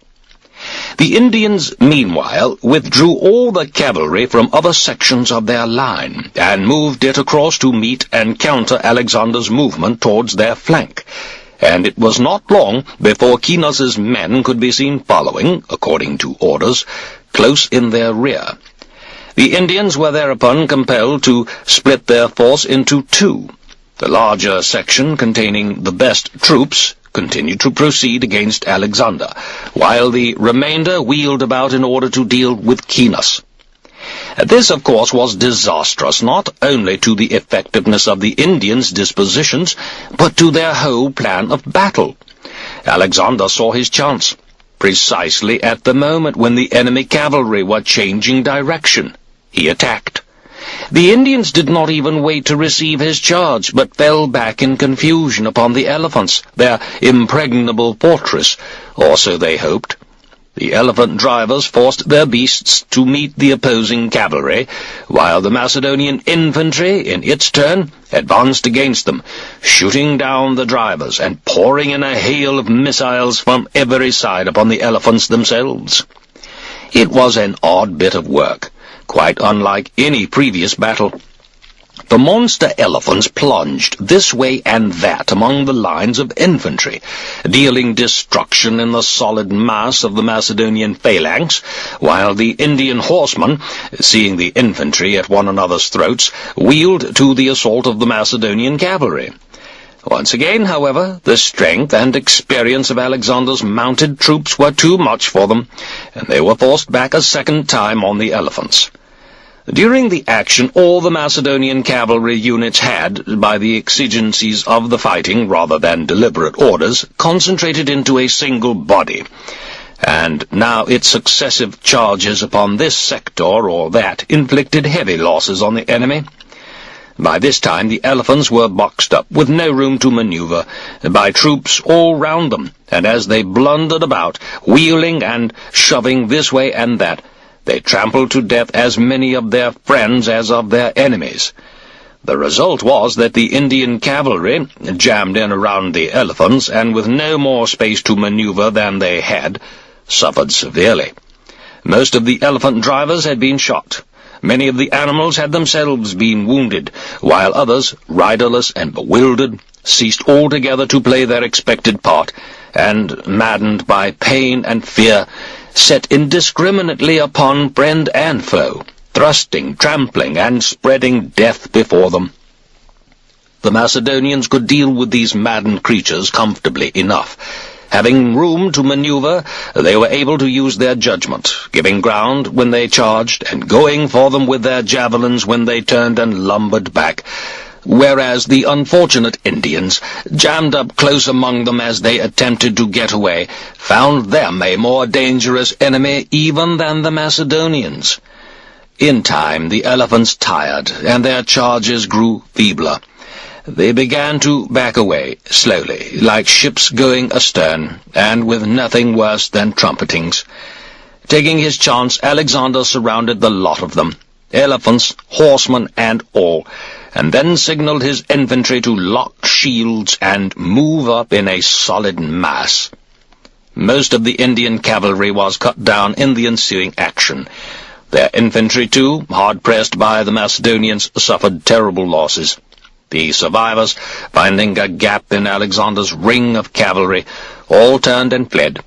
The Indians, meanwhile, withdrew all the cavalry from other sections of their line, and moved it across to meet and counter Alexander's movement towards their flank, and it was not long before Caenus's men could be seen following, according to orders, close in their rear. The Indians were thereupon compelled to split their force into two. The larger section, containing the best troops, continued to proceed against Alexander, while the remainder wheeled about in order to deal with Caenus. This, of course, was disastrous not only to the effectiveness of the Indians' dispositions, but to their whole plan of battle. Alexander saw his chance, precisely at the moment when the enemy cavalry were changing direction. He attacked. The Indians did not even wait to receive his charge, but fell back in confusion upon the elephants, their impregnable fortress, or so they hoped. The elephant drivers forced their beasts to meet the opposing cavalry, while the Macedonian infantry, in its turn, advanced against them, shooting down the drivers and pouring in a hail of missiles from every side upon the elephants themselves. It was an odd bit of work, quite unlike any previous battle. The monster elephants plunged this way and that among the lines of infantry, dealing destruction in the solid mass of the Macedonian phalanx, while the Indian horsemen, seeing the infantry at one another's throats, wheeled to the assault of the Macedonian cavalry. Once again, however, the strength and experience of Alexander's mounted troops were too much for them, and they were forced back a second time on the elephants. During the action, all the Macedonian cavalry units had, by the exigencies of the fighting rather than deliberate orders, concentrated into a single body, and now its successive charges upon this sector or that inflicted heavy losses on the enemy. By this time the elephants were boxed up, with no room to maneuver, by troops all round them, and as they blundered about, wheeling and shoving this way and that, they trampled to death as many of their friends as of their enemies. The result was that the Indian cavalry, jammed in around the elephants, and with no more space to maneuver than they had, suffered severely. Most of the elephant drivers had been shot. Many of the animals had themselves been wounded, while others, riderless and bewildered, ceased altogether to play their expected part, and, maddened by pain and fear, set indiscriminately upon friend and foe, thrusting, trampling, and spreading death before them. The Macedonians could deal with these maddened creatures comfortably enough. Having room to maneuver, they were able to use their judgment, giving ground when they charged, and going for them with their javelins when they turned and lumbered back, whereas the unfortunate Indians, jammed up close among them as they attempted to get away, found them a more dangerous enemy even than the Macedonians. In time the elephants tired, and their charges grew feebler. They began to back away, slowly, like ships going astern, and with nothing worse than trumpetings. Taking his chance, Alexander surrounded the lot of them, elephants, horsemen, and all, and then signaled his infantry to lock shields and move up in a solid mass. Most of the Indian cavalry was cut down in the ensuing action. Their infantry, too, hard-pressed by the Macedonians, suffered terrible losses. The survivors, finding a gap in Alexander's ring of cavalry, all turned and fled.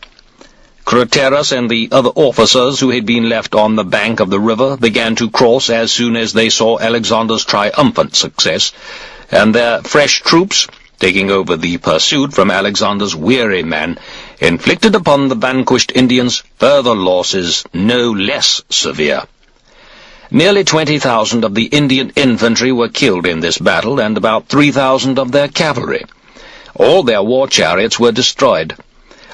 Craterus and the other officers who had been left on the bank of the river began to cross as soon as they saw Alexander's triumphant success, and their fresh troops, taking over the pursuit from Alexander's weary men, inflicted upon the vanquished Indians further losses no less severe. Nearly 20,000 of the Indian infantry were killed in this battle, and about 3,000 of their cavalry. All their war chariots were destroyed.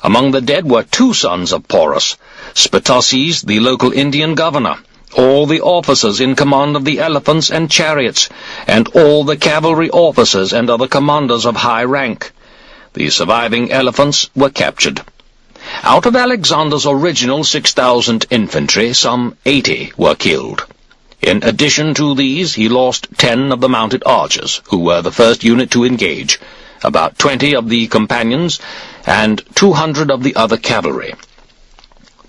Among the dead were 2 sons of Porus, Spetoses, the local Indian governor, all the officers in command of the elephants and chariots, and all the cavalry officers and other commanders of high rank. The surviving elephants were captured. Out of Alexander's original 6,000 infantry, some 80 were killed. In addition to these, he lost 10 of the mounted archers, who were the first unit to engage, about 20 of the companions, and 200 of the other cavalry.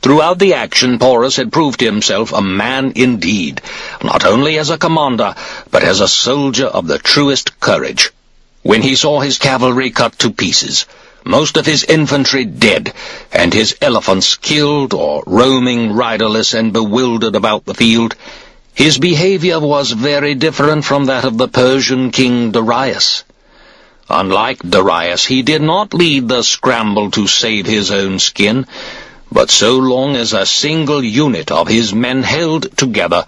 Throughout the action, Porus had proved himself a man indeed, not only as a commander, but as a soldier of the truest courage. When he saw his cavalry cut to pieces, most of his infantry dead, and his elephants killed or roaming riderless and bewildered about the field, his behavior was very different from that of the Persian king Darius. Unlike Darius, he did not lead the scramble to save his own skin, but so long as a single unit of his men held together,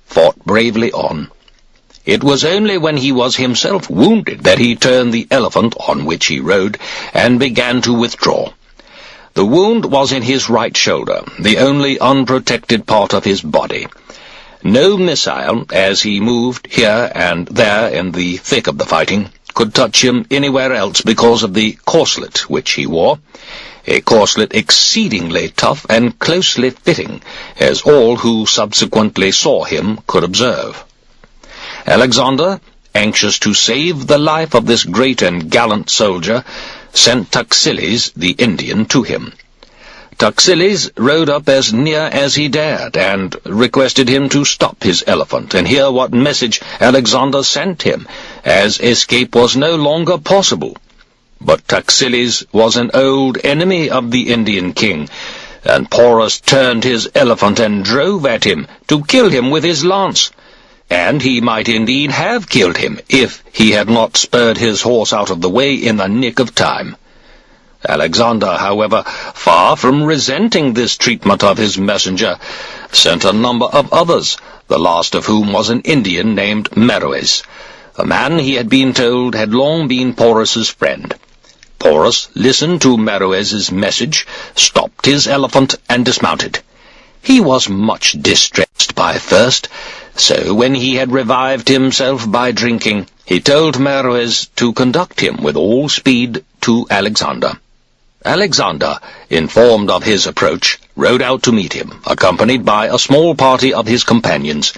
fought bravely on. It was only when he was himself wounded that he turned the elephant on which he rode, and began to withdraw. The wound was in his right shoulder, the only unprotected part of his body. No missile, as he moved here and there in the thick of the fighting, could touch him anywhere else because of the corselet which he wore, a corselet exceedingly tough and closely fitting, as all who subsequently saw him could observe. Alexander, anxious to save the life of this great and gallant soldier, sent Taxiles, the Indian, to him. Taxiles rode up as near as he dared, and requested him to stop his elephant and hear what message Alexander sent him, as escape was no longer possible. But Taxiles was an old enemy of the Indian king, and Porus turned his elephant and drove at him to kill him with his lance. And he might indeed have killed him if he had not spurred his horse out of the way in the nick of time. Alexander, however, far from resenting this treatment of his messenger, sent a number of others, the last of whom was an Indian named Meroez, a man he had been told had long been Porus's friend. Porus listened to Meroez's message, stopped his elephant, and dismounted. He was much distressed by thirst, so when he had revived himself by drinking, he told Meroez to conduct him with all speed to Alexander. Alexander, informed of his approach, rode out to meet him, accompanied by a small party of his companions.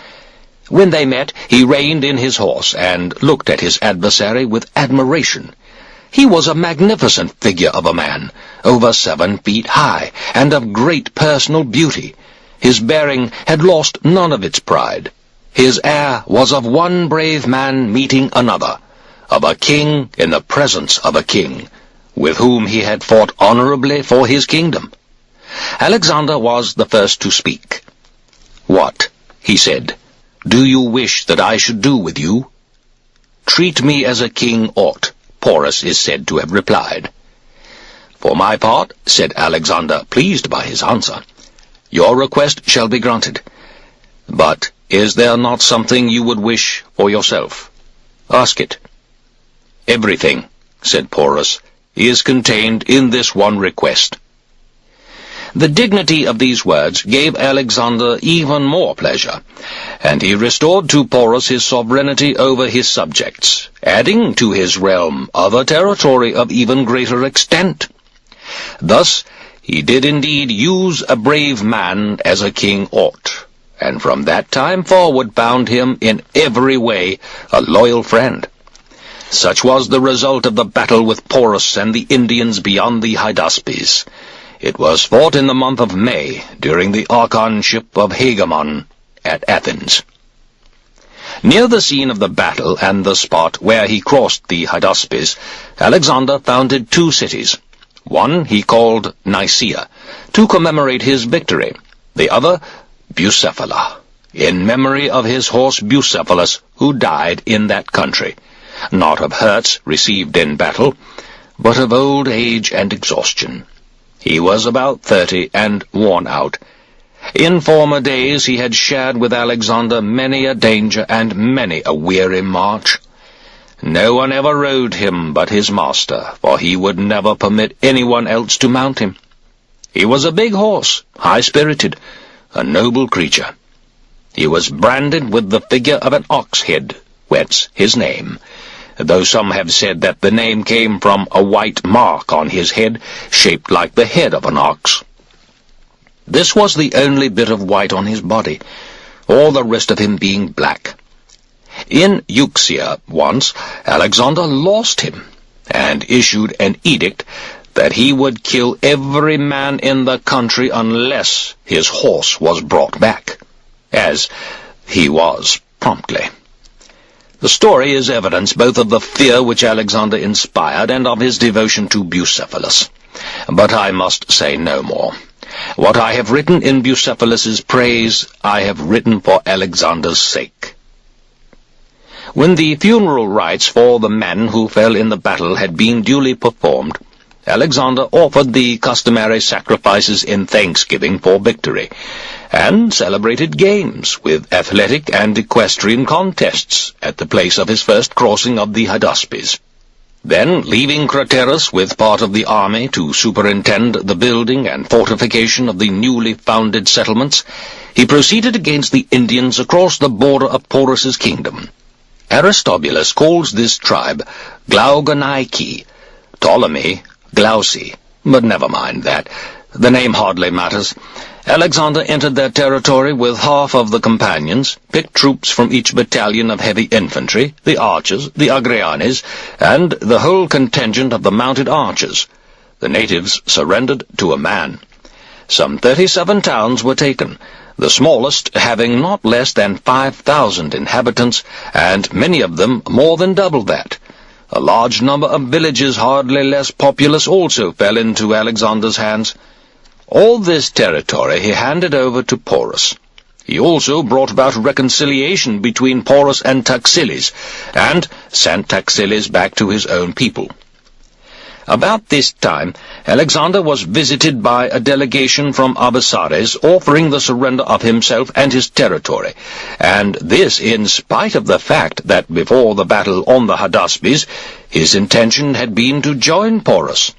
When they met, he reined in his horse and looked at his adversary with admiration. He was a magnificent figure of a man, over 7 feet high, and of great personal beauty. His bearing had lost none of its pride. His air was of one brave man meeting another, of a king in the presence of a king, with whom he had fought honorably for his kingdom. Alexander was the first to speak. "What," he said, "do you wish that I should do with you?" "Treat me as a king ought," Porus is said to have replied. "For my part," said Alexander, pleased by his answer, "your request shall be granted. But is there not something you would wish for yourself? Ask it." "Everything," said Porus, "is contained in this one request." The dignity of these words gave Alexander even more pleasure, and he restored to Porus his sovereignty over his subjects, adding to his realm other territory of even greater extent. Thus he did indeed use a brave man as a king ought, and from that time forward found him in every way a loyal friend. Such was the result of the battle with Porus and the Indians beyond the Hydaspes. It was fought in the month of May, during the archonship of Hegemon at Athens. Near the scene of the battle and the spot where he crossed the Hydaspes, Alexander founded 2 cities. One he called Nicaea, to commemorate his victory, the other Bucephala, in memory of his horse Bucephalus, who died in that country, not of hurts received in battle, but of old age and exhaustion. He was about 30 and worn out. In former days he had shared with Alexander many a danger and many a weary march. No one ever rode him but his master, for he would never permit anyone else to mount him. He was a big horse, high-spirited, a noble creature. He was branded with the figure of an ox head, whence his name, though some have said that the name came from a white mark on his head, shaped like the head of an ox. This was the only bit of white on his body, all the rest of him being black. In Euxia once, Alexander lost him, and issued an edict that he would kill every man in the country unless his horse was brought back, as he was promptly. The story is evidence both of the fear which Alexander inspired and of his devotion to Bucephalus. But I must say no more. What I have written in Bucephalus's praise, I have written for Alexander's sake. When the funeral rites for the men who fell in the battle had been duly performed, Alexander offered the customary sacrifices in thanksgiving for victory, and celebrated games with athletic and equestrian contests at the place of his first crossing of the Hydaspes. Then, leaving Craterus with part of the army to superintend the building and fortification of the newly founded settlements, he proceeded against the Indians across the border of Porus's kingdom. Aristobulus calls this tribe Glaugonaiki, Ptolemy Glauci, but never mind that. The name hardly matters. Alexander entered their territory with half of the companions, picked troops from each battalion of heavy infantry, the archers, the Agrianes, and the whole contingent of the mounted archers. The natives surrendered to a man. Some 37 towns were taken, the smallest having not less than 5,000 inhabitants, and many of them more than double that. A large number of villages hardly less populous also fell into Alexander's hands. All this territory he handed over to Porus. He also brought about reconciliation between Porus and Taxiles, and sent Taxiles back to his own people. About this time, Alexander was visited by a delegation from Abasares offering the surrender of himself and his territory, and this in spite of the fact that before the battle on the Hydaspes, his intention had been to join Porus.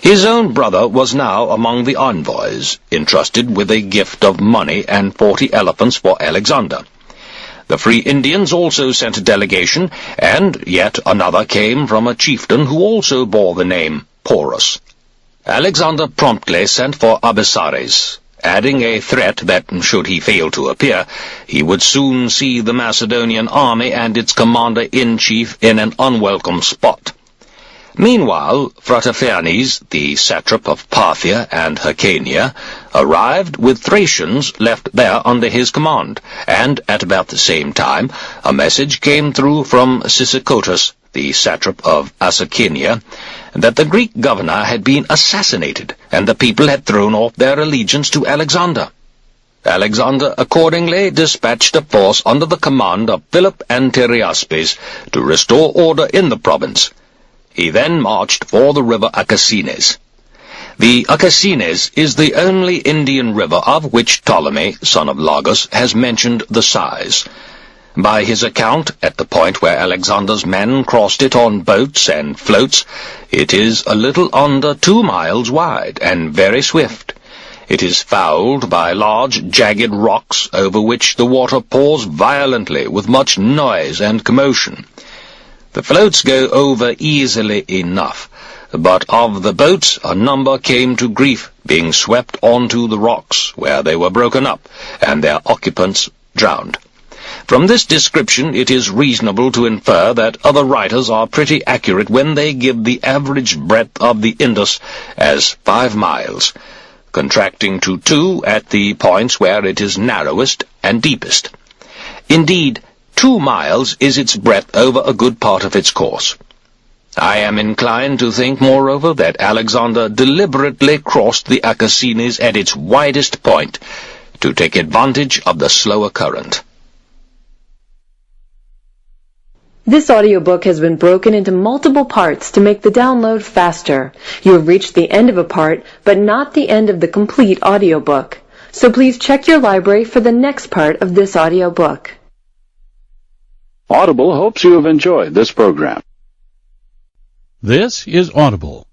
His own brother was now among the envoys, entrusted with a gift of money and 40 elephants for Alexander. The Free Indians also sent a delegation, and yet another came from a chieftain who also bore the name Porus. Alexander promptly sent for Abasares, adding a threat that, should he fail to appear, he would soon see the Macedonian army and its commander-in-chief in an unwelcome spot. Meanwhile, Phrataphernes, the satrap of Parthia and Hyrcania, arrived with Thracians left there under his command, and at about the same time a message came through from Sisycotus, the satrap of Ascania, that the Greek governor had been assassinated, and the people had thrown off their allegiance to Alexander. Alexander accordingly dispatched a force under the command of Philip and Teriaspes to restore order in the province. He then marched for the river Acasines. The Acasines is the only Indian river of which Ptolemy, son of Lagus, has mentioned the size. By his account, at the point where Alexander's men crossed it on boats and floats, it is a little under 2 miles wide and very swift. It is fouled by large jagged rocks over which the water pours violently with much noise and commotion. The floats go over easily enough, but of the boats a number came to grief, being swept onto the rocks, where they were broken up, and their occupants drowned. From this description it is reasonable to infer that other writers are pretty accurate when they give the average breadth of the Indus as 5 miles, contracting to 2 at the points where it is narrowest and deepest. Indeed, 2 miles is its breadth over a good part of its course. I am inclined to think, moreover, that Alexander deliberately crossed the Acasines at its widest point, to take advantage of the slower current. This audiobook has been broken into multiple parts to make the download faster. You have reached the end of a part, but not the end of the complete audiobook. So please check your library for the next part of this audiobook. Audible hopes you have enjoyed this program. This is Audible.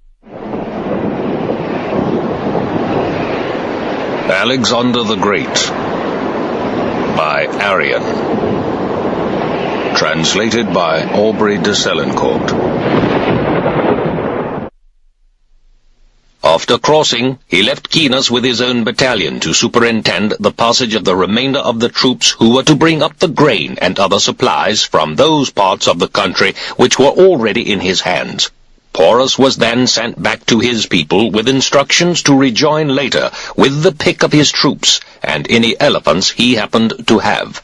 Alexander the Great by Arriano. Translated by Aubrey de Selencourt. After crossing, he left Chinos with his own battalion to superintend the passage of the remainder of the troops who were to bring up the grain and other supplies from those parts of the country which were already in his hands. Porus was then sent back to his people with instructions to rejoin later with the pick of his troops and any elephants he happened to have.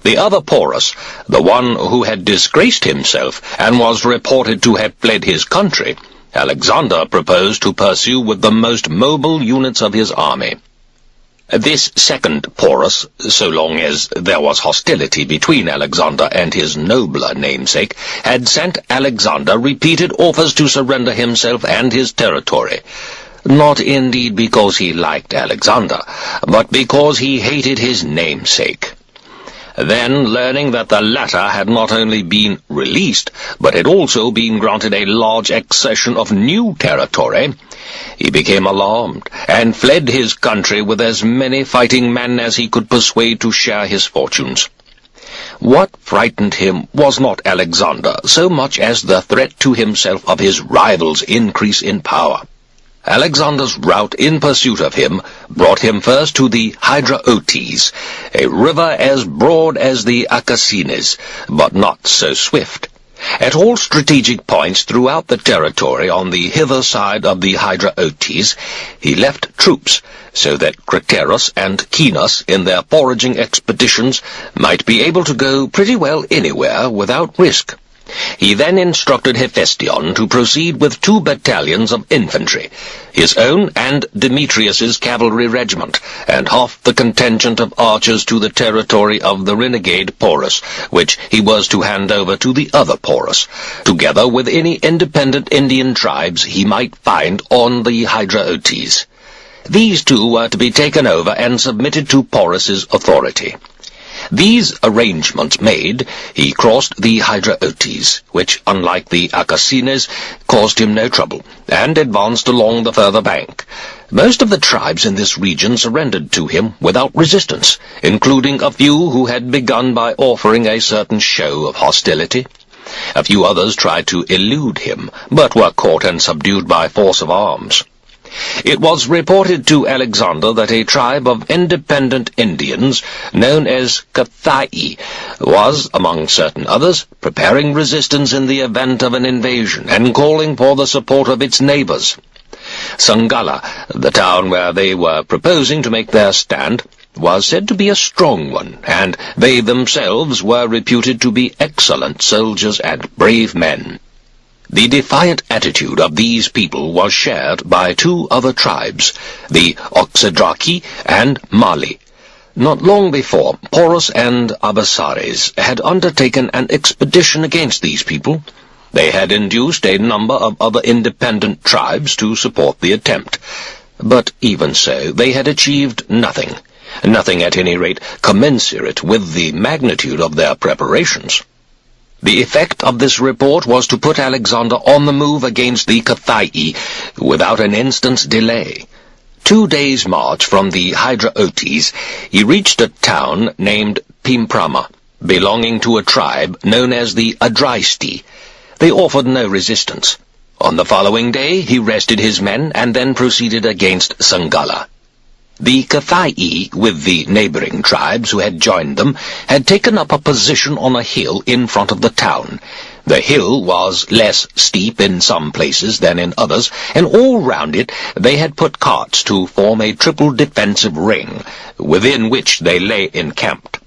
The other Porus, the one who had disgraced himself and was reported to have fled his country, Alexander proposed to pursue with the most mobile units of his army. This second Porus, so long as there was hostility between Alexander and his nobler namesake, had sent Alexander repeated offers to surrender himself and his territory, not indeed because he liked Alexander, but because he hated his namesake. Then, learning that the latter had not only been released, but had also been granted a large accession of new territory, he became alarmed, and fled his country with as many fighting men as he could persuade to share his fortunes. What frightened him was not Alexander, so much as the threat to himself of his rival's increase in power. Alexander's route in pursuit of him brought him first to the Hydraotes, a river as broad as the Acasines, but not so swift. At all strategic points throughout the territory on the hither side of the Hydraotes, he left troops, so that Craterus and Kinos in their foraging expeditions might be able to go pretty well anywhere without risk. He then instructed Hephaestion to proceed with 2 battalions of infantry, his own and Demetrius's cavalry regiment, and half the contingent of archers to the territory of the renegade Porus, which he was to hand over to the other Porus, together with any independent Indian tribes he might find on the Hydraotes. These 2 were to be taken over and submitted to Porus's authority. These arrangements made, he crossed the Hydraotes, which, unlike the Acassines, caused him no trouble, and advanced along the further bank. Most of the tribes in this region surrendered to him without resistance, including a few who had begun by offering a certain show of hostility. A few others tried to elude him, but were caught and subdued by force of arms. It was reported to Alexander that a tribe of independent Indians, known as Cathai, was, among certain others, preparing resistance in the event of an invasion and calling for the support of its neighbors. Sangala, the town where they were proposing to make their stand, was said to be a strong one, and they themselves were reputed to be excellent soldiers and brave men. The defiant attitude of these people was shared by 2 other tribes, the Oxydraci and Mali. Not long before, Porus and Abasares had undertaken an expedition against these people. They had induced a number of other independent tribes to support the attempt. But even so, they had achieved nothing. Nothing, at any rate, commensurate with the magnitude of their preparations. The effect of this report was to put Alexander on the move against the Cathai without an instant's delay. 2 days' march from the Hydraotes, he reached a town named Pimprama, belonging to a tribe known as the Adraisti. They offered no resistance. On the following day, he rested his men and then proceeded against Sangala. The Cathai, with the neighboring tribes who had joined them, had taken up a position on a hill in front of the town. The hill was less steep in some places than in others, and all round it they had put carts to form a triple defensive ring, within which they lay encamped.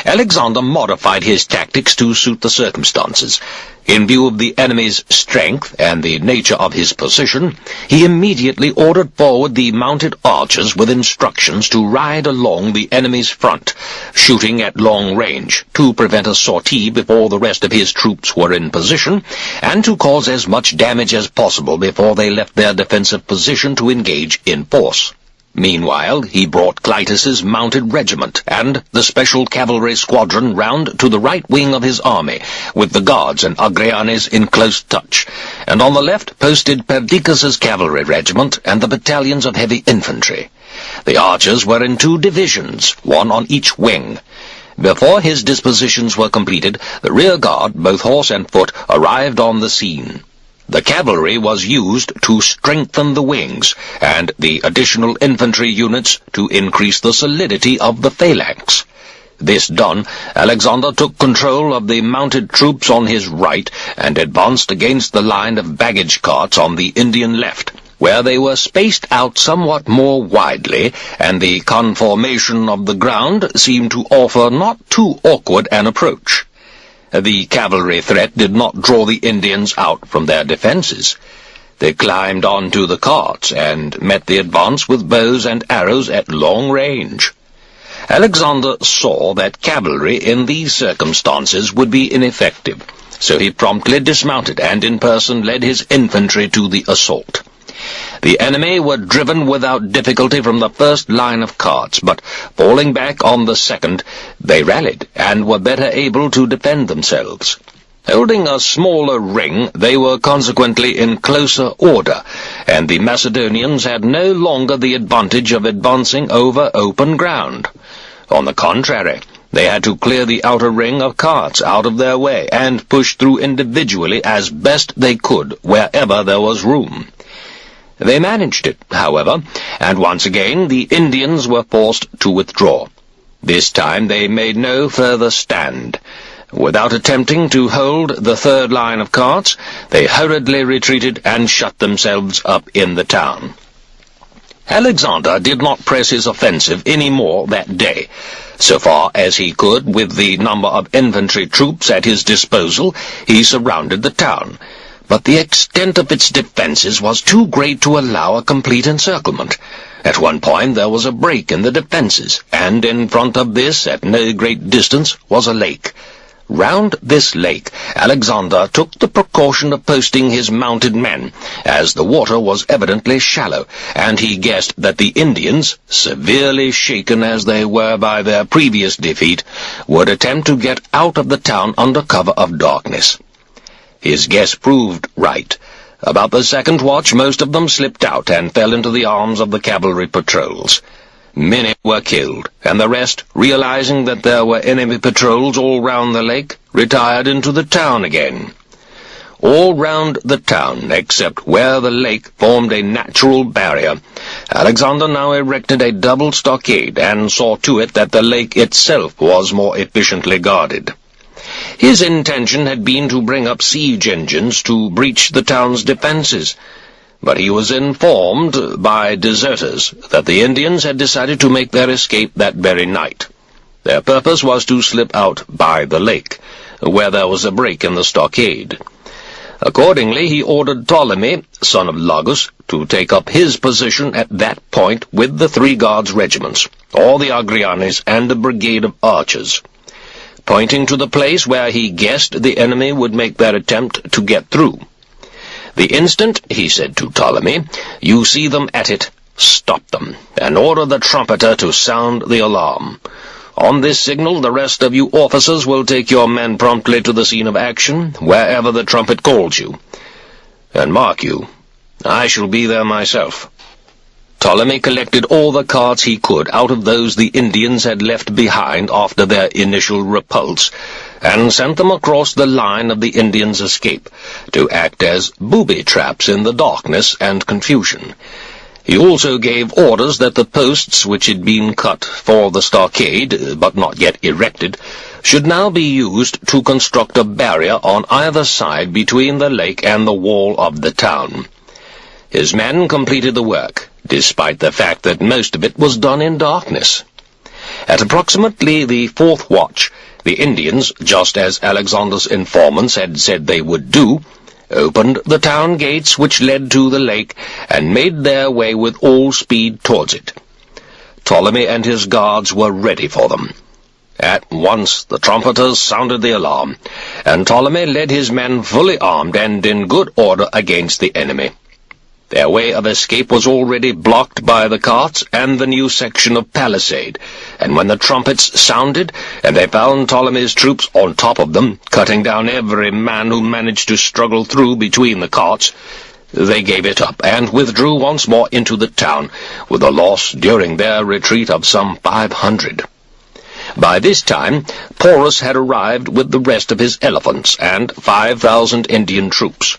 Alexander modified his tactics to suit the circumstances. In view of the enemy's strength and the nature of his position, he immediately ordered forward the mounted archers with instructions to ride along the enemy's front, shooting at long range, to prevent a sortie before the rest of his troops were in position, and to cause as much damage as possible before they left their defensive position to engage in force. Meanwhile, he brought Clytus's mounted regiment and the special cavalry squadron round to the right wing of his army, with the guards and Agrianes in close touch, and on the left posted Perdiccas's cavalry regiment and the battalions of heavy infantry. The archers were in 2 divisions, 1 on each wing. Before his dispositions were completed, the rear guard, both horse and foot, arrived on the scene. The cavalry was used to strengthen the wings, and the additional infantry units to increase the solidity of the phalanx. This done, Alexander took control of the mounted troops on his right and advanced against the line of baggage carts on the Indian left, where they were spaced out somewhat more widely, and the conformation of the ground seemed to offer not too awkward an approach. The cavalry threat did not draw the Indians out from their defenses. They climbed onto the carts and met the advance with bows and arrows at long range. Alexander saw that cavalry in these circumstances would be ineffective, so he promptly dismounted and in person led his infantry to the assault. The enemy were driven without difficulty from the first line of carts, but falling back on the second, they rallied and were better able to defend themselves. Holding a smaller ring, they were consequently in closer order, and the Macedonians had no longer the advantage of advancing over open ground. On the contrary, they had to clear the outer ring of carts out of their way and push through individually as best they could wherever there was room. They managed it, however, and once again the Indians were forced to withdraw. This time they made no further stand. Without attempting to hold the third line of carts, they hurriedly retreated and shut themselves up in the town. Alexander did not press his offensive any more that day. So far as he could, with the number of infantry troops at his disposal, he surrounded the town. But the extent of its defences was too great to allow a complete encirclement. At one point there was a break in the defences, and in front of this, at no great distance, was a lake. Round this lake, Alexander took the precaution of posting his mounted men, as the water was evidently shallow, and he guessed that the Indians, severely shaken as they were by their previous defeat, would attempt to get out of the town under cover of darkness. His guess proved right. About the second watch, most of them slipped out and fell into the arms of the cavalry patrols. Many were killed, and the rest, realizing that there were enemy patrols all round the lake, retired into the town again. All round the town, except where the lake formed a natural barrier, Alexander now erected a double stockade and saw to it that the lake itself was more efficiently guarded. His intention had been to bring up siege engines to breach the town's defences, but he was informed by deserters that the Indians had decided to make their escape that very night. Their purpose was to slip out by the lake, where there was a break in the stockade. Accordingly, he ordered Ptolemy, son of Lagus, to take up his position at that point with the 3 guards regiments, all the Agrianes, and a brigade of archers. Pointing to the place where he guessed the enemy would make their attempt to get through. "The instant," he said to Ptolemy, "you see them at it, stop them, and order the trumpeter to sound the alarm. On this signal, the rest of you officers will take your men promptly to the scene of action, wherever the trumpet calls you. And mark you, I shall be there myself." Ptolemy collected all the carts he could out of those the Indians had left behind after their initial repulse, and sent them across the line of the Indians' escape, to act as booby-traps in the darkness and confusion. He also gave orders that the posts which had been cut for the stockade, but not yet erected, should now be used to construct a barrier on either side between the lake and the wall of the town. His men completed the work, despite the fact that most of it was done in darkness. At approximately the 4th watch, the Indians, just as Alexander's informants had said they would do, opened the town gates which led to the lake, and made their way with all speed towards it. Ptolemy and his guards were ready for them. At once the trumpeters sounded the alarm, and Ptolemy led his men fully armed and in good order against the enemy. Their way of escape was already blocked by the carts and the new section of palisade, and when the trumpets sounded, and they found Ptolemy's troops on top of them, cutting down every man who managed to struggle through between the carts, they gave it up, and withdrew once more into the town, with a loss during their retreat of some 500. By this time, Porus had arrived with the rest of his elephants and 5,000 Indian troops.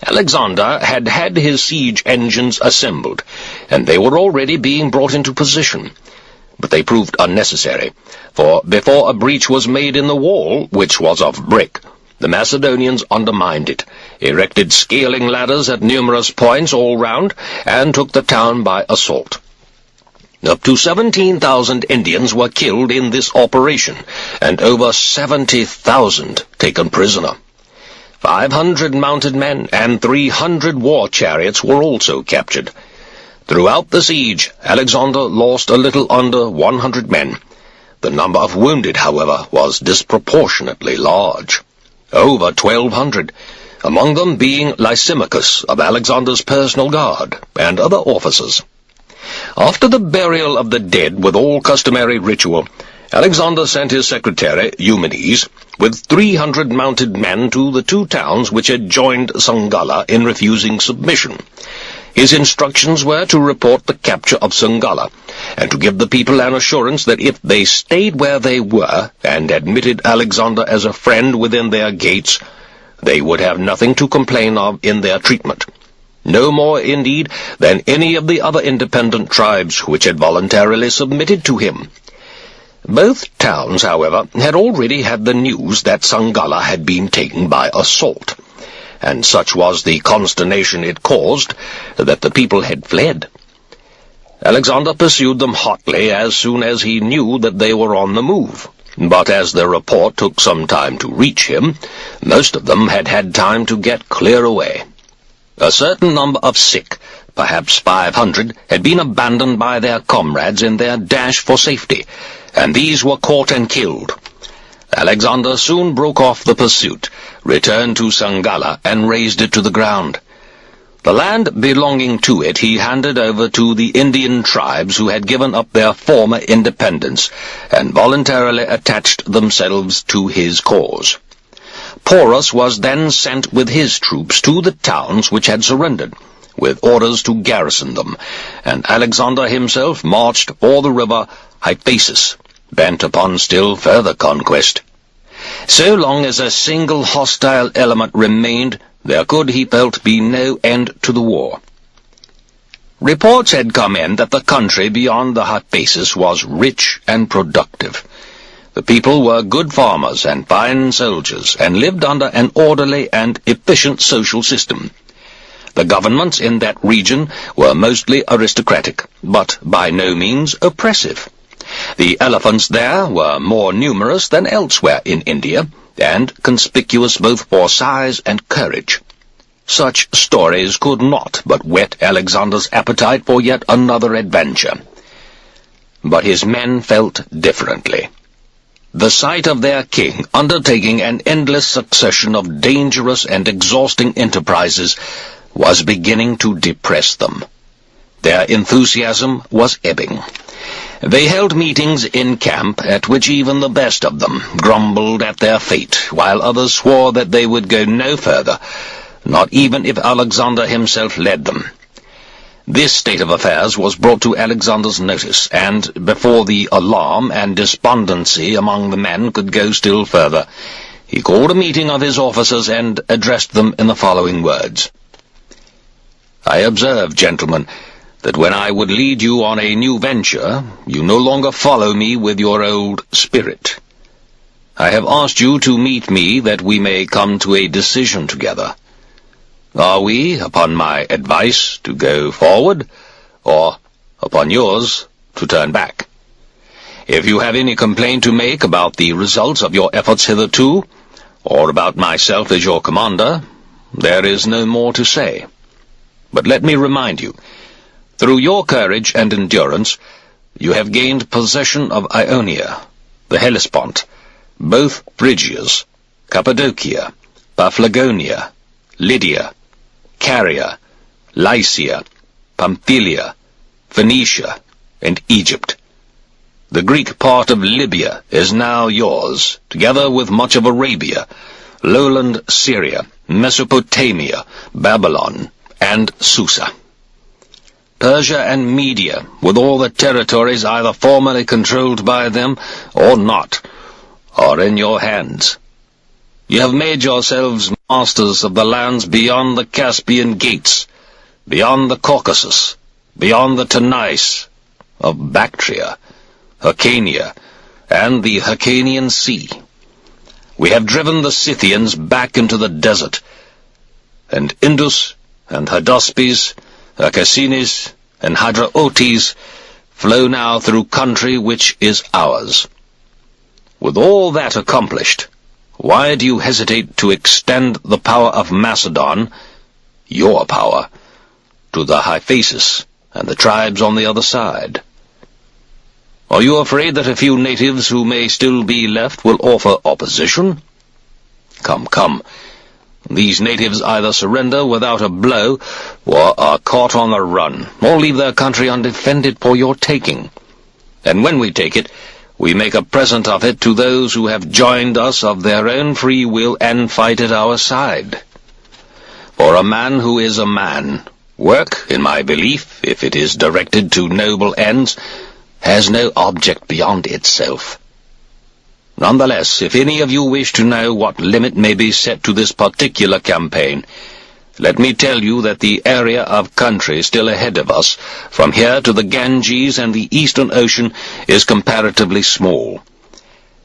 Alexander had had his siege engines assembled, and they were already being brought into position. But they proved unnecessary, for before a breach was made in the wall, which was of brick, the Macedonians undermined it, erected scaling ladders at numerous points all round, and took the town by assault. Up to 17,000 Indians were killed in this operation, and over 70,000 taken prisoner. 500 mounted men and 300 war chariots were also captured. Throughout the siege, Alexander lost a little under 100 men. The number of wounded, however, was disproportionately large. Over 1,200, among them being Lysimachus of Alexander's personal guard, and other officers. After the burial of the dead with all customary ritual, Alexander sent his secretary, Eumenes, with 300 mounted men to the 2 towns which had joined Sangala in refusing submission. His instructions were to report the capture of Sangala, and to give the people an assurance that if they stayed where they were, and admitted Alexander as a friend within their gates, they would have nothing to complain of in their treatment. No more, indeed, than any of the other independent tribes which had voluntarily submitted to him. Both towns, however, had already had the news that Sangala had been taken by assault, and such was the consternation it caused that the people had fled. Alexander pursued them hotly as soon as he knew that they were on the move, but as their report took some time to reach him, most of them had had time to get clear away. A certain number of sick, perhaps 500, had been abandoned by their comrades in their dash for safety, and these were caught and killed. Alexander soon broke off the pursuit, returned to Sangala, and razed it to the ground. The land belonging to it he handed over to the Indian tribes who had given up their former independence, and voluntarily attached themselves to his cause. Porus was then sent with his troops to the towns which had surrendered, with orders to garrison them, and Alexander himself marched for the river Hyphasis, bent upon still further conquest. So long as a single hostile element remained, there could, he felt, be no end to the war. Reports had come in that the country beyond the Hyphasis was rich and productive. The people were good farmers and fine soldiers, and lived under an orderly and efficient social system. The governments in that region were mostly aristocratic, but by no means oppressive. The elephants there were more numerous than elsewhere in India, and conspicuous both for size and courage. Such stories could not but whet Alexander's appetite for yet another adventure. But his men felt differently. The sight of their king undertaking an endless succession of dangerous and exhausting enterprises was beginning to depress them. Their enthusiasm was ebbing. They held meetings in camp at which even the best of them grumbled at their fate, while others swore that they would go no further, not even if Alexander himself led them. This state of affairs was brought to Alexander's notice, and before the alarm and despondency among the men could go still further, he called a meeting of his officers and addressed them in the following words. "I observe, gentlemen, that when I would lead you on a new venture, you no longer follow me with your old spirit. I have asked you to meet me that we may come to a decision together. Are we, upon my advice, to go forward, or, upon yours, to turn back? If you have any complaint to make about the results of your efforts hitherto, or about myself as your commander, there is no more to say. But let me remind you, through your courage and endurance, you have gained possession of Ionia, the Hellespont, both Phrygias, Cappadocia, Paphlagonia, Lydia, Caria, Lycia, Pamphylia, Phoenicia, and Egypt. The Greek part of Libya is now yours, together with much of Arabia, lowland Syria, Mesopotamia, Babylon, and Susa. Persia and Media, with all the territories either formerly controlled by them or not, are in your hands. You have made yourselves masters of the lands beyond the Caspian gates, beyond the Caucasus, beyond the Tanais, of Bactria, Hyrcania, and the Hyrcanian Sea. We have driven the Scythians back into the desert, and Indus and Hydaspes, Acacenes, and Hydraotes flow now through country which is ours. With all that accomplished, why do you hesitate to extend the power of Macedon, your power, to the Hyphasis and the tribes on the other side? Are you afraid that a few natives who may still be left will offer opposition? Come, come. These natives either surrender without a blow, or are caught on the run, or leave their country undefended for your taking. And when we take it, we make a present of it to those who have joined us of their own free will and fight at our side. For a man who is a man, work, in my belief, if it is directed to noble ends, has no object beyond itself. Nonetheless, if any of you wish to know what limit may be set to this particular campaign, let me tell you that the area of country still ahead of us, from here to the Ganges and the Eastern Ocean, is comparatively small.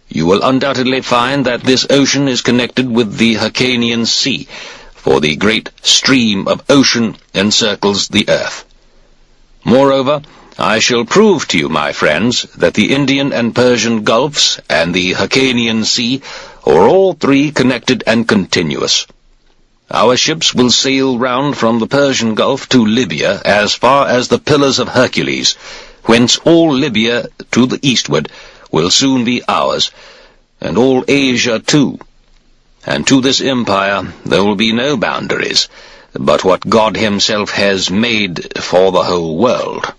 You will undoubtedly find that this ocean is connected with the Hyrcanian Sea, for the great stream of ocean encircles the earth. Moreover, I shall prove to you, my friends, that the Indian and Persian Gulfs and the Hyrcanian Sea are all three connected and continuous. Our ships will sail round from the Persian Gulf to Libya as far as the Pillars of Hercules, whence all Libya to the eastward will soon be ours, and all Asia too. And to this empire there will be no boundaries, but what God himself has made for the whole world.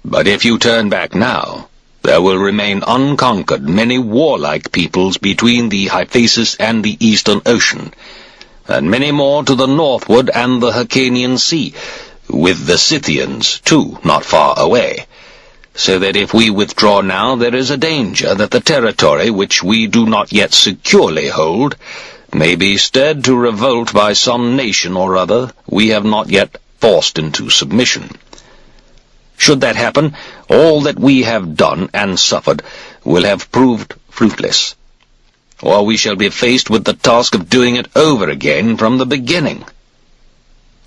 But if you turn back now, there will remain unconquered many warlike peoples between the Hyphasis and the Eastern Ocean, and many more to the northward and the Hyrcanian Sea, with the Scythians, too, not far away. So that if we withdraw now, there is a danger that the territory which we do not yet securely hold may be stirred to revolt by some nation or other we have not yet forced into submission. Should that happen, all that we have done and suffered will have proved fruitless, or we shall be faced with the task of doing it over again from the beginning.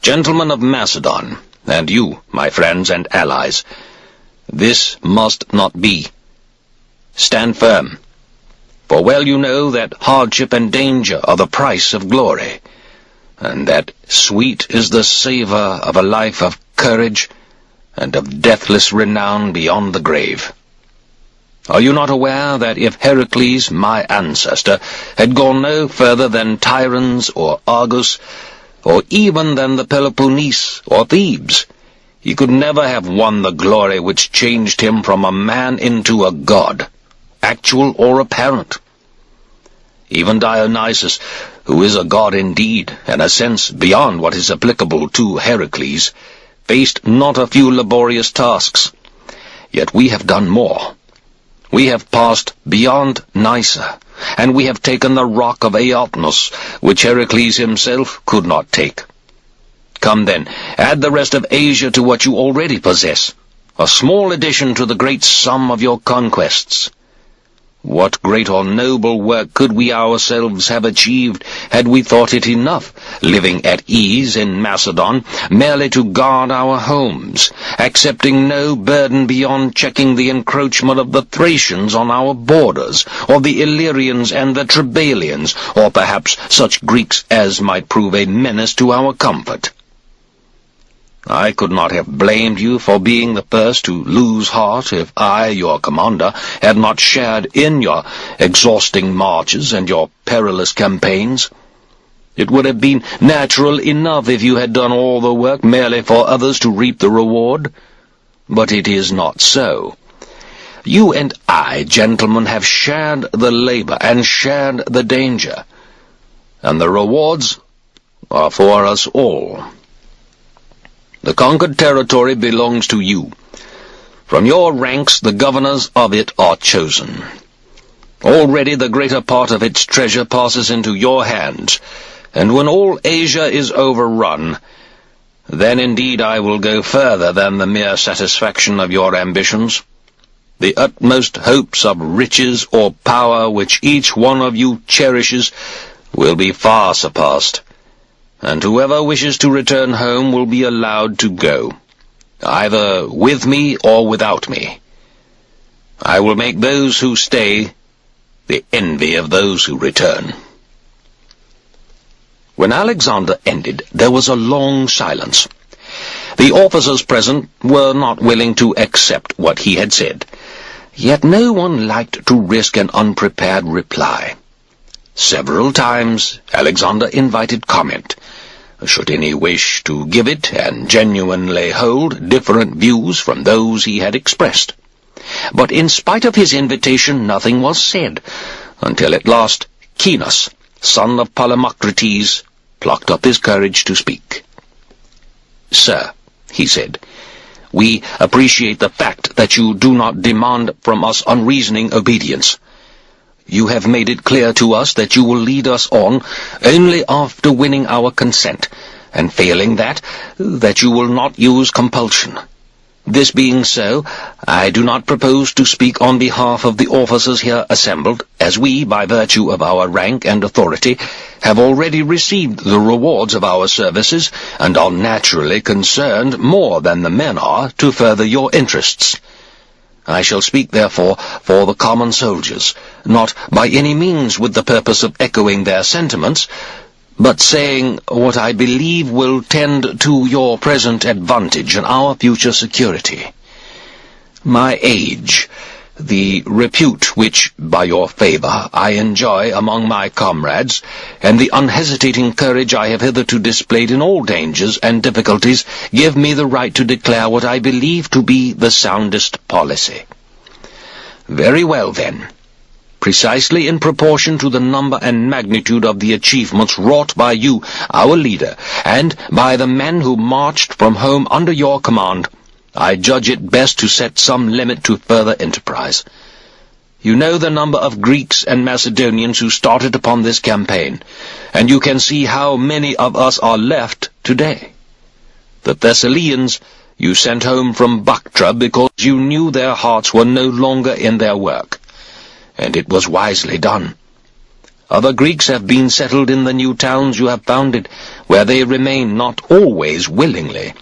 Gentlemen of Macedon, and you, my friends and allies, this must not be. Stand firm, for well you know that hardship and danger are the price of glory, and that sweet is the savour of a life of courage and of deathless renown beyond the grave. Are you not aware that if Heracles, my ancestor, had gone no further than Tiryns or Argos, or even than the Peloponnese or Thebes, he could never have won the glory which changed him from a man into a god, actual or apparent? Even Dionysus, who is a god indeed, in a sense beyond what is applicable to Heracles, faced not a few laborious tasks. Yet we have done more. We have passed beyond Nysa, and we have taken the rock of Aotnos, which Heracles himself could not take. Come then, add the rest of Asia to what you already possess, a small addition to the great sum of your conquests. What great or noble work could we ourselves have achieved had we thought it enough, living at ease in Macedon, merely to guard our homes, accepting no burden beyond checking the encroachment of the Thracians on our borders, or the Illyrians and the Trebalians, or perhaps such Greeks as might prove a menace to our comfort? I could not have blamed you for being the first to lose heart if I, your commander, had not shared in your exhausting marches and your perilous campaigns. It would have been natural enough if you had done all the work merely for others to reap the reward, but it is not so. You and I, gentlemen, have shared the labor and shared the danger, and the rewards are for us all. The conquered territory belongs to you. From your ranks the governors of it are chosen. Already the greater part of its treasure passes into your hands, and when all Asia is overrun, then indeed I will go further than the mere satisfaction of your ambitions. The utmost hopes of riches or power which each one of you cherishes will be far surpassed, and whoever wishes to return home will be allowed to go, either with me or without me. I will make those who stay the envy of those who return." When Alexander ended, there was a long silence. The officers present were not willing to accept what he had said, yet no one liked to risk an unprepared reply. Several times Alexander invited comment, should any wish to give it and genuinely hold different views from those he had expressed. But in spite of his invitation nothing was said, until at last Cenos, son of Polemocrates, plucked up his courage to speak. "Sir," he said, "we appreciate the fact that you do not demand from us unreasoning obedience. You have made it clear to us that you will lead us on only after winning our consent, and failing that you will not use compulsion. This being so, I do not propose to speak on behalf of the officers here assembled, as we, by virtue of our rank and authority, have already received the rewards of our services, and are naturally concerned more than the men are to further your interests. I shall speak, therefore, for the common soldiers, not by any means with the purpose of echoing their sentiments, but saying what I believe will tend to your present advantage and our future security. My age, the repute which, by your favour, I enjoy among my comrades, and the unhesitating courage I have hitherto displayed in all dangers and difficulties, give me the right to declare what I believe to be the soundest policy. Very well, then. Precisely in proportion to the number and magnitude of the achievements wrought by you, our leader, and by the men who marched from home under your command, I judge it best to set some limit to further enterprise. You know the number of Greeks and Macedonians who started upon this campaign, and you can see how many of us are left today. The Thessalians you sent home from Bactra because you knew their hearts were no longer in their work, and it was wisely done. Other Greeks have been settled in the new towns you have founded, where they remain not always willingly.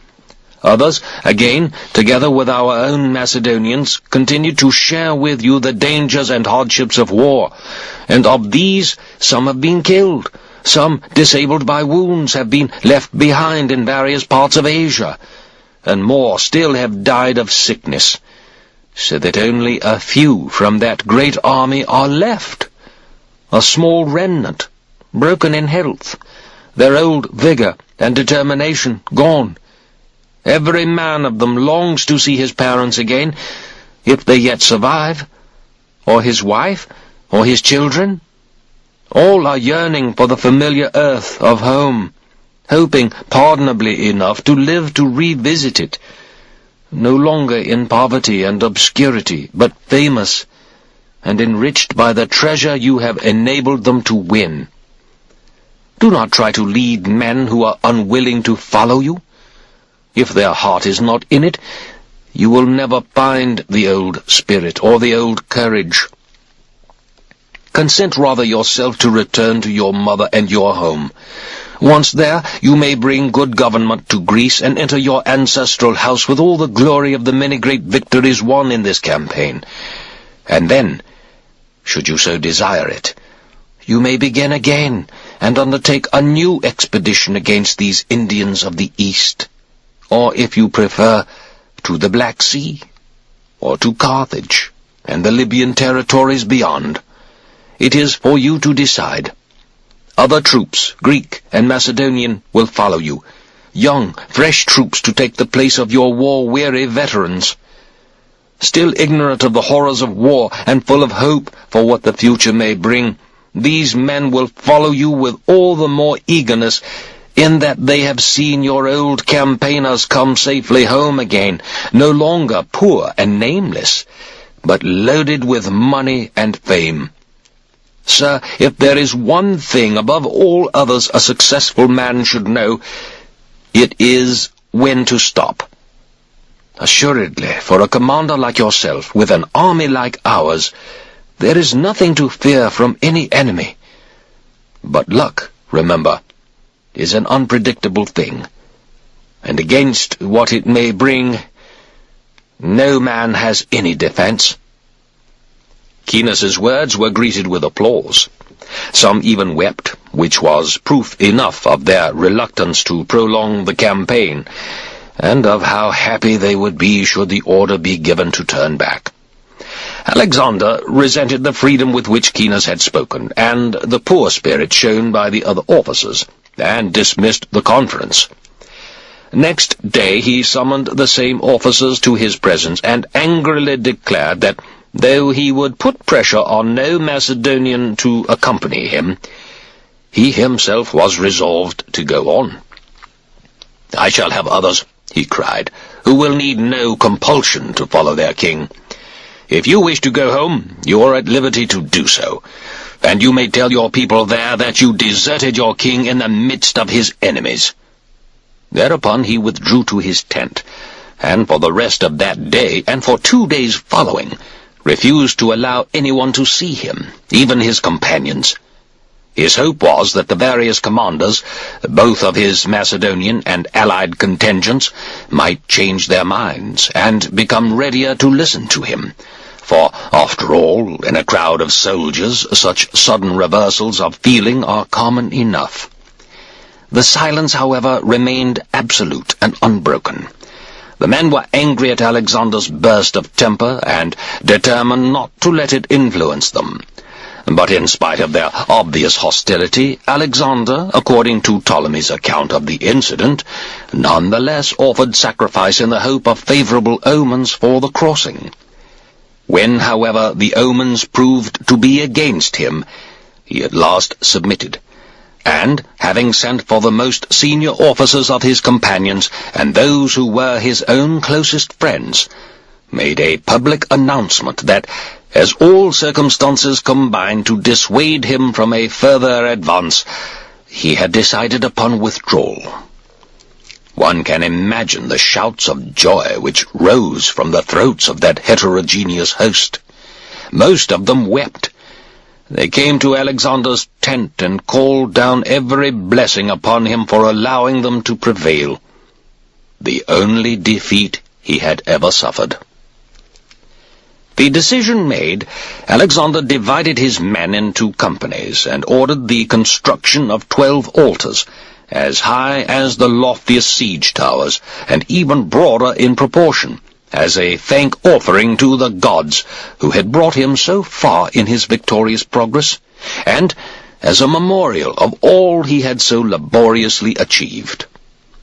Others, again, together with our own Macedonians, continue to share with you the dangers and hardships of war, and of these some have been killed, some, disabled by wounds, have been left behind in various parts of Asia, and more still have died of sickness, so that only a few from that great army are left, a small remnant, broken in health, their old vigour and determination gone. Every man of them longs to see his parents again, if they yet survive, or his wife, or his children. All are yearning for the familiar earth of home, hoping pardonably enough to live to revisit it, no longer in poverty and obscurity, but famous, and enriched by the treasure you have enabled them to win. Do not try to lead men who are unwilling to follow you. If their heart is not in it, you will never find the old spirit or the old courage. Consent rather yourself to return to your mother and your home. Once there, you may bring good government to Greece and enter your ancestral house with all the glory of the many great victories won in this campaign. And then, should you so desire it, you may begin again and undertake a new expedition against these Indians of the East, or, if you prefer, to the Black Sea, or to Carthage and the Libyan territories beyond. It is for you to decide. Other troops, Greek and Macedonian, will follow you, young, fresh troops to take the place of your war-weary veterans. Still ignorant of the horrors of war and full of hope for what the future may bring, these men will follow you with all the more eagerness in that they have seen your old campaigners come safely home again, no longer poor and nameless, but loaded with money and fame. Sir, if there is one thing above all others a successful man should know, it is when to stop. Assuredly, for a commander like yourself, with an army like ours, there is nothing to fear from any enemy. But luck, remember, is an unpredictable thing, and against what it may bring, no man has any defence. Caenus's words were greeted with applause. Some even wept, which was proof enough of their reluctance to prolong the campaign, and of how happy they would be should the order be given to turn back. Alexander resented the freedom with which Caenus had spoken, and the poor spirit shown by the other officers, and dismissed the conference. Next day he summoned the same officers to his presence, and angrily declared that, though he would put pressure on no Macedonian to accompany him, he himself was resolved to go on. "I shall have others," he cried, "who will need no compulsion to follow their king. If you wish to go home, you are at liberty to do so, and you may tell your people there that you deserted your king in the midst of his enemies. Thereupon he withdrew to his tent, and for the rest of that day, and for 2 days following, refused to allow anyone to see him, even his companions. His hope was that the various commanders, both of his Macedonian and allied contingents, might change their minds, and become readier to listen to him. For, after all, in a crowd of soldiers, such sudden reversals of feeling are common enough. The silence, however, remained absolute and unbroken. The men were angry at Alexander's burst of temper, and determined not to let it influence them. But in spite of their obvious hostility, Alexander, according to Ptolemy's account of the incident, nonetheless offered sacrifice in the hope of favorable omens for the crossing. When, however, the omens proved to be against him, he at last submitted, and, having sent for the most senior officers of his companions, and those who were his own closest friends, made a public announcement that, as all circumstances combined to dissuade him from a further advance, he had decided upon withdrawal. One can imagine the shouts of joy which rose from the throats of that heterogeneous host. Most of them wept. They came to Alexander's tent and called down every blessing upon him for allowing them to prevail, the only defeat he had ever suffered. The decision made, Alexander divided his men into companies and ordered the construction of 12 altars, as high as the loftiest siege towers, and even broader in proportion, as a thank-offering to the gods who had brought him so far in his victorious progress, and as a memorial of all he had so laboriously achieved.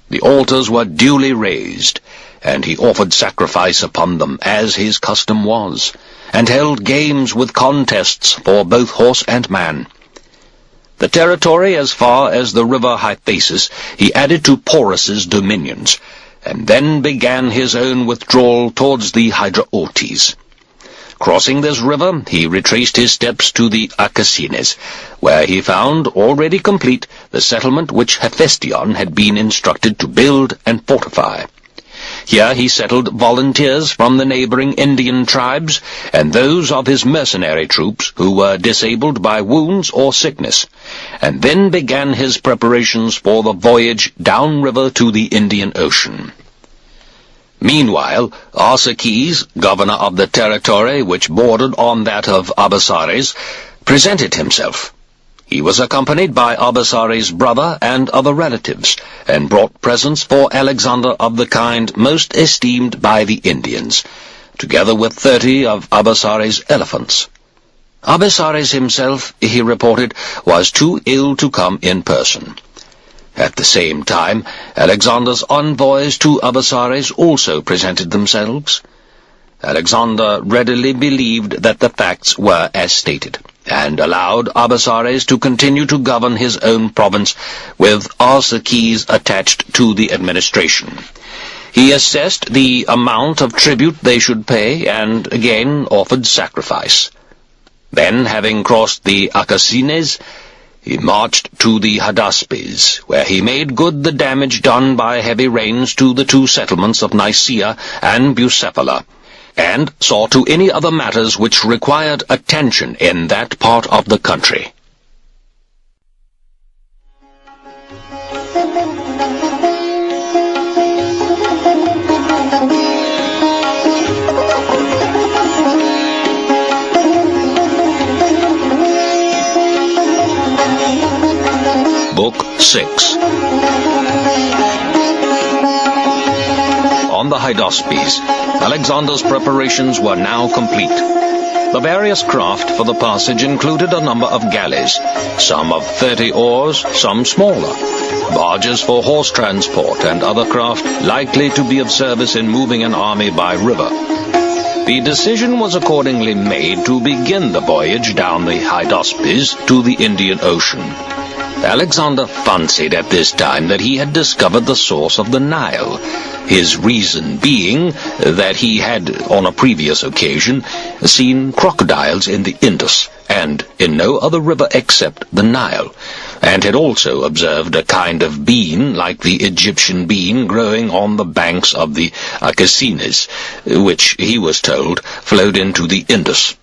The altars were duly raised, and he offered sacrifice upon them, as his custom was, and held games with contests for both horse and man. The territory as far as the river Hyphasis he added to Porus's dominions, and then began his own withdrawal towards the Hydraortes. Crossing this river, he retraced his steps to the Acassines, where he found, already complete, the settlement which Hephaestion had been instructed to build and fortify. Here he settled volunteers from the neighboring Indian tribes, and those of his mercenary troops who were disabled by wounds or sickness, and then began his preparations for the voyage downriver to the Indian Ocean. Meanwhile, Arsaces, governor of the territory which bordered on that of Abasares, presented himself. He was accompanied by Abasares' brother and other relatives, and brought presents for Alexander of the kind most esteemed by the Indians, together with 30 of Abasares' elephants. Abasares himself, he reported, was too ill to come in person. At the same time, Alexander's envoys to Abasares also presented themselves. Alexander readily believed that the facts were as stated, and allowed Abasares to continue to govern his own province, with Arsaces attached to the administration. He assessed the amount of tribute they should pay, and again offered sacrifice. Then, having crossed the Acassines, he marched to the Hydaspes, where he made good the damage done by heavy rains to the 2 settlements of Nicaea and Bucephala, and saw to any other matters which required attention in that part of the country. Book 6. On the Hydaspes, Alexander's preparations were now complete. The various craft for the passage included a number of galleys, some of 30 oars, some smaller, barges for horse transport, and other craft likely to be of service in moving an army by river. The decision was accordingly made to begin the voyage down the Hydaspes to the Indian Ocean. Alexander fancied at this time that he had discovered the source of the Nile, his reason being that he had, on a previous occasion, seen crocodiles in the Indus, and in no other river except the Nile, and had also observed a kind of bean like the Egyptian bean growing on the banks of the Acacenes, which, he was told, flowed into the Indus.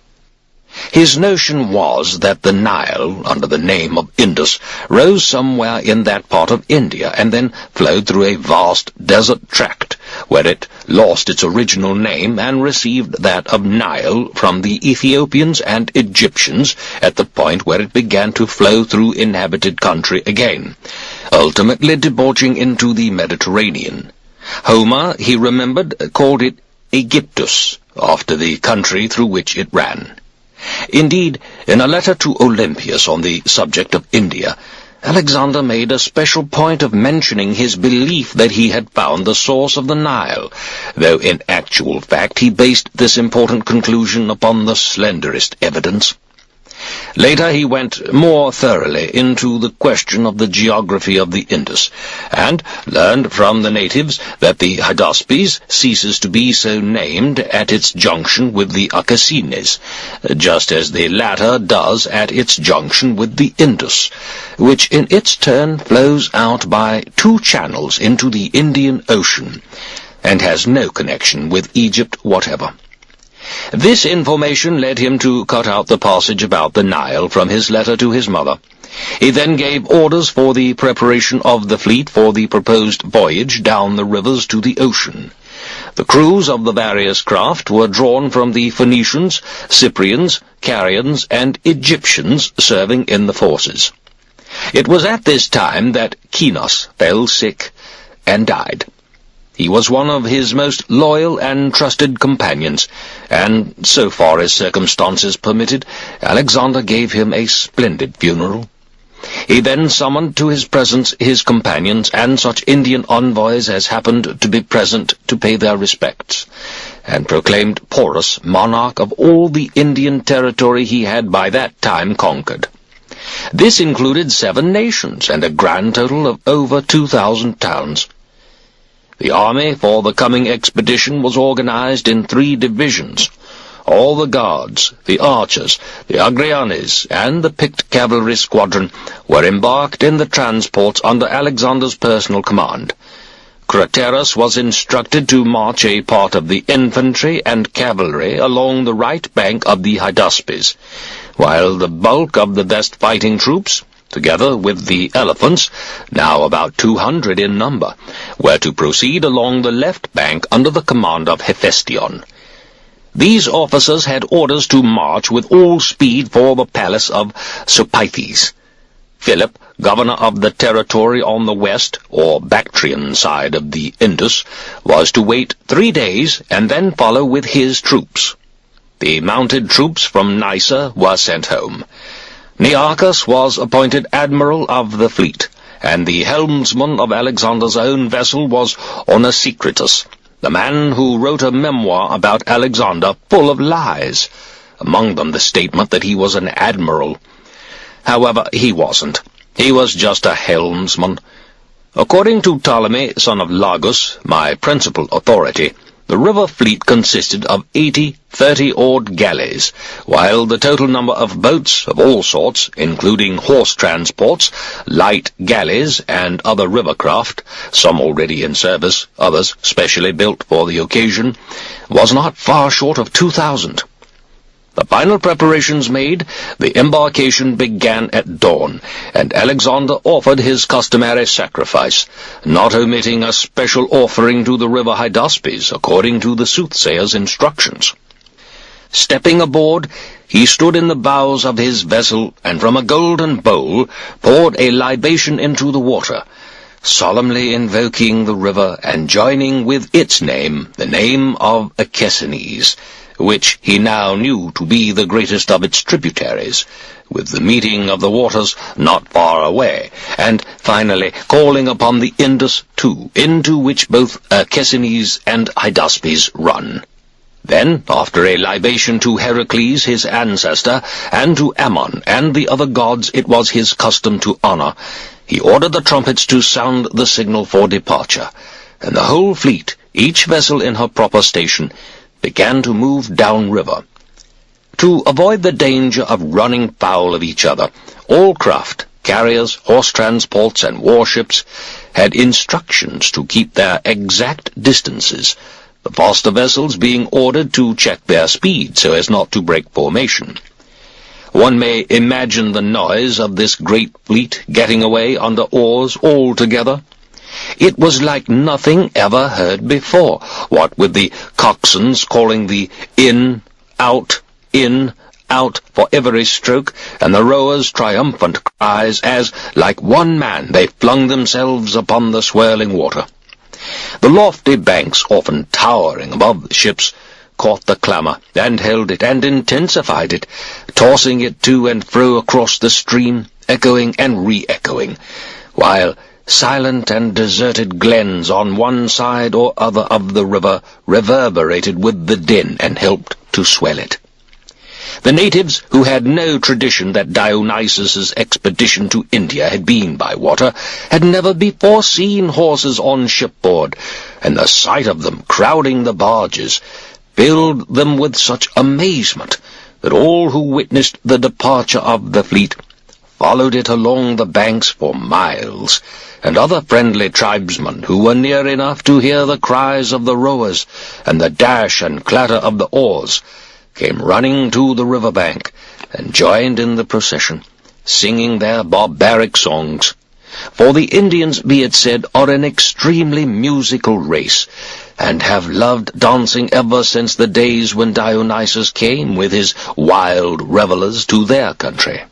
His notion was that the Nile, under the name of Indus, rose somewhere in that part of India, and then flowed through a vast desert tract, where it lost its original name and received that of Nile from the Ethiopians and Egyptians at the point where it began to flow through inhabited country again, ultimately debouching into the Mediterranean. Homer, he remembered, called it Aegyptus, after the country through which it ran. Indeed, in a letter to Olympius on the subject of India, Alexander made a special point of mentioning his belief that he had found the source of the Nile, though in actual fact he based this important conclusion upon the slenderest evidence. Later he went more thoroughly into the question of the geography of the Indus, and learned from the natives that the Hydaspes ceases to be so named at its junction with the Acacenes, just as the latter does at its junction with the Indus, which in its turn flows out by 2 channels into the Indian Ocean, and has no connection with Egypt whatever. This information led him to cut out the passage about the Nile from his letter to his mother. He then gave orders for the preparation of the fleet for the proposed voyage down the rivers to the ocean. The crews of the various craft were drawn from the Phoenicians, Cyprians, Carians, and Egyptians serving in the forces. It was at this time that Kinos fell sick and died. He was one of his most loyal and trusted companions, and, so far as circumstances permitted, Alexander gave him a splendid funeral. He then summoned to his presence his companions and such Indian envoys as happened to be present to pay their respects, and proclaimed Porus monarch of all the Indian territory he had by that time conquered. This included 7 nations and a grand total of over 2,000 towns. The army for the coming expedition was organized in 3 divisions. All the guards, the archers, the Agrianes, and the picked cavalry squadron were embarked in the transports under Alexander's personal command. Craterus was instructed to march a part of the infantry and cavalry along the right bank of the Hydaspes, while the bulk of the best fighting troops, together with the elephants, now about 200 in number, were to proceed along the left bank under the command of Hephaestion. These officers had orders to march with all speed for the palace of Sopythes. Philip, governor of the territory on the west, or Bactrian side of the Indus, was to wait 3 days and then follow with his troops. The mounted troops from Nysa were sent home. Nearchus was appointed admiral of the fleet, and the helmsman of Alexander's own vessel was Onesicritus, the man who wrote a memoir about Alexander full of lies, among them the statement that he was an admiral. However, he wasn't. He was just a helmsman. According to Ptolemy, son of Lagus, my principal authority, the river fleet consisted of 80 30-oared galleys, while the total number of boats of all sorts, including horse transports, light galleys, and other river craft, some already in service, others specially built for the occasion, was not far short of 2,000. The final preparations made, the embarkation began at dawn, and Alexander offered his customary sacrifice, not omitting a special offering to the river Hydaspes, according to the soothsayer's instructions. Stepping aboard, he stood in the bows of his vessel, and from a golden bowl poured a libation into the water, solemnly invoking the river and joining with its name the name of Acacenes, which he now knew to be the greatest of its tributaries, with the meeting of the waters not far away, and finally calling upon the Indus too, into which both Acacenes and Hydaspes run. Then, after a libation to Heracles, his ancestor, and to Ammon and the other gods it was his custom to honor, he ordered the trumpets to sound the signal for departure, and the whole fleet, each vessel in her proper station, began to move downriver. To avoid the danger of running foul of each other, all craft, carriers, horse transports, and warships had instructions to keep their exact distances, the faster vessels being ordered to check their speed so as not to break formation. One may imagine the noise of this great fleet getting away under oars altogether. It was like nothing ever heard before, what with the coxswains calling the in, out, for every stroke, and the rowers' triumphant cries as, like one man, they flung themselves upon the swirling water. The lofty banks, often towering above the ships, caught the clamour, and held it, and intensified it, tossing it to and fro across the stream, echoing and re-echoing, while silent and deserted glens on one side or other of the river reverberated with the din and helped to swell it. The natives, who had no tradition that Dionysus's expedition to India had been by water, had never before seen horses on shipboard, and the sight of them crowding the barges filled them with such amazement that all who witnessed the departure of the fleet followed it along the banks for miles, and other friendly tribesmen who were near enough to hear the cries of the rowers and the dash and clatter of the oars came running to the river bank and joined in the procession, singing their barbaric songs. For the Indians, be it said, are an extremely musical race, and have loved dancing ever since the days when Dionysus came with his wild revellers to their country.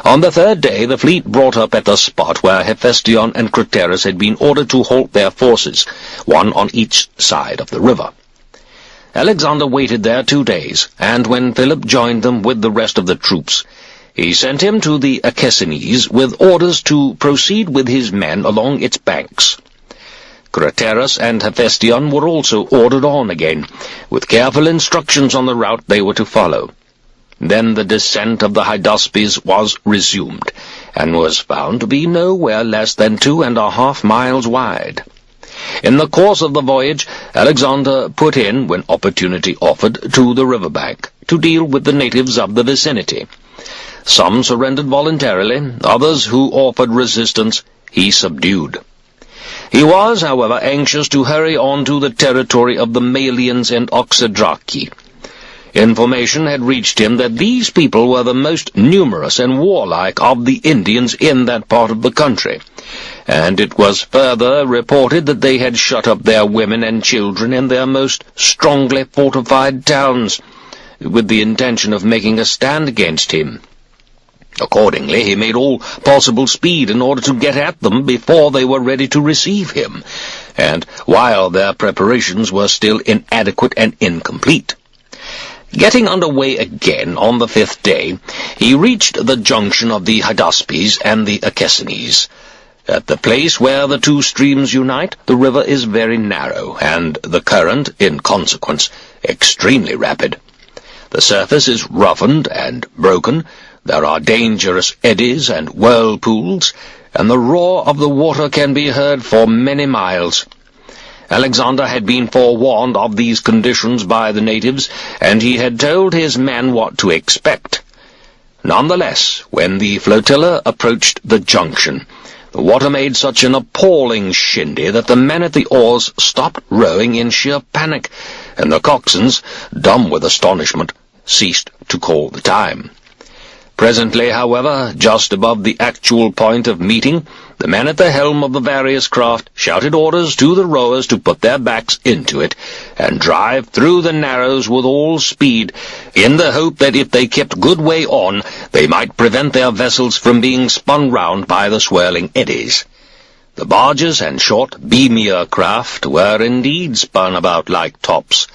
On the third day the fleet brought up at the spot where Hephaestion and Craterus had been ordered to halt their forces, one on each side of the river. Alexander waited there 2 days, and when Philip joined them with the rest of the troops, he sent him to the Achenes with orders to proceed with his men along its banks. Craterus and Hephaestion were also ordered on again, with careful instructions on the route they were to follow. Then the descent of the Hydaspes was resumed, and was found to be nowhere less than 2.5 miles wide. In the course of the voyage, Alexander put in, when opportunity offered, to the river bank, to deal with the natives of the vicinity. Some surrendered voluntarily, others who offered resistance he subdued. He was, however, anxious to hurry on to the territory of the Malians and Oxydraci. Information had reached him that these people were the most numerous and warlike of the Indians in that part of the country, and it was further reported that they had shut up their women and children in their most strongly fortified towns, with the intention of making a stand against him. Accordingly, he made all possible speed in order to get at them before they were ready to receive him, and while their preparations were still inadequate and incomplete. Getting under way again on the 5th day, he reached the junction of the Hydaspes and the Achenes. At the place where the two streams unite, the river is very narrow, and the current, in consequence, extremely rapid. The surface is roughened and broken, there are dangerous eddies and whirlpools, and the roar of the water can be heard for many miles. Alexander had been forewarned of these conditions by the natives, and he had told his men what to expect. Nonetheless, when the flotilla approached the junction, the water made such an appalling shindy that the men at the oars stopped rowing in sheer panic, and the coxswains, dumb with astonishment, ceased to call the time. Presently, however, just above the actual point of meeting, the men at the helm of the various craft shouted orders to the rowers to put their backs into it, and drive through the narrows with all speed, in the hope that if they kept good way on, they might prevent their vessels from being spun round by the swirling eddies. The barges and short beamier craft were indeed spun about like tops,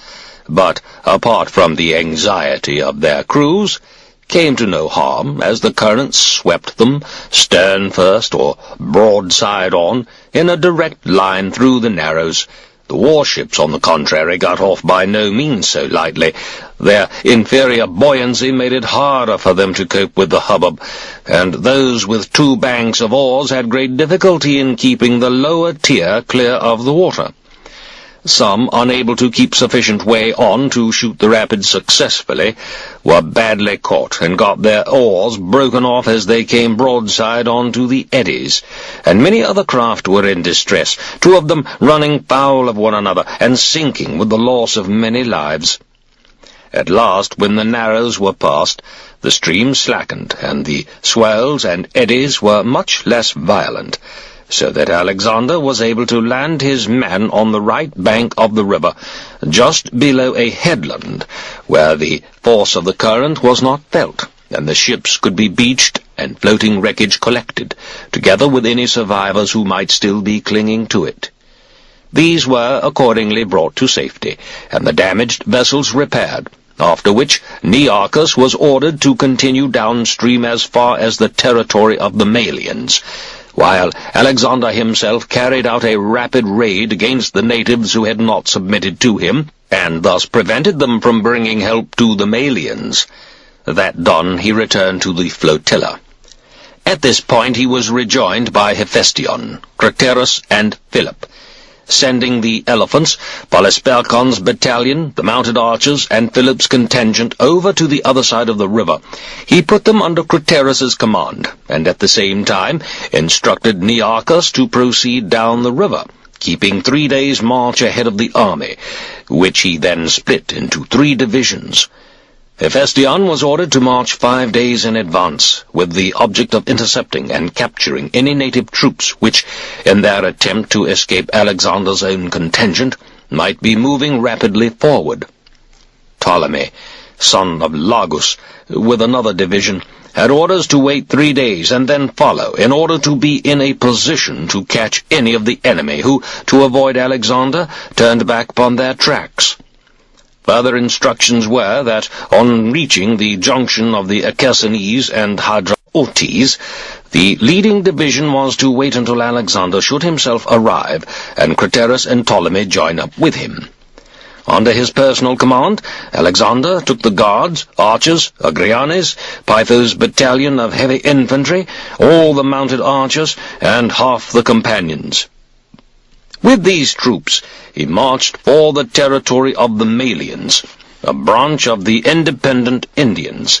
but, apart from the anxiety of their crews, came to no harm, as the current swept them, stern first or broadside on, in a direct line through the narrows. The warships, on the contrary, got off by no means so lightly. Their inferior buoyancy made it harder for them to cope with the hubbub, and those with 2 banks of oars had great difficulty in keeping the lower tier clear of the water. Some, unable to keep sufficient way on to shoot the rapids successfully, were badly caught and got their oars broken off as they came broadside onto the eddies, and many other craft were in distress, 2 of them running foul of one another and sinking with the loss of many lives. At last, when the narrows were passed, the stream slackened, and the swells and eddies were much less violent, so that Alexander was able to land his men on the right bank of the river, just below a headland, where the force of the current was not felt, and the ships could be beached and floating wreckage collected, together with any survivors who might still be clinging to it. These were accordingly brought to safety, and the damaged vessels repaired, after which Nearchus was ordered to continue downstream as far as the territory of the Malians, while Alexander himself carried out a rapid raid against the natives who had not submitted to him, and thus prevented them from bringing help to the Malians. That done, he returned to the flotilla. At this point he was rejoined by Hephaestion, Craterus, and Philip. Sending the elephants, Polysperchon's battalion, the mounted archers, and Philip's contingent over to the other side of the river, he put them under Craterus's command, and at the same time instructed Nearchus to proceed down the river, keeping 3 days' march ahead of the army, which he then split into 3 divisions. Hephaestion was ordered to march 5 days in advance, with the object of intercepting and capturing any native troops which, in their attempt to escape Alexander's own contingent, might be moving rapidly forward. Ptolemy, son of Lagus, with another division, had orders to wait 3 days and then follow, in order to be in a position to catch any of the enemy who, to avoid Alexander, turned back upon their tracks. Further instructions were that, on reaching the junction of the Achersonese and Hydraotes, the leading division was to wait until Alexander should himself arrive, and Craterus and Ptolemy join up with him. Under his personal command, Alexander took the guards, archers, Agrianes, Pytho's battalion of heavy infantry, all the mounted archers, and half the companions. With these troops, he marched for the territory of the Malians, a branch of the independent Indians.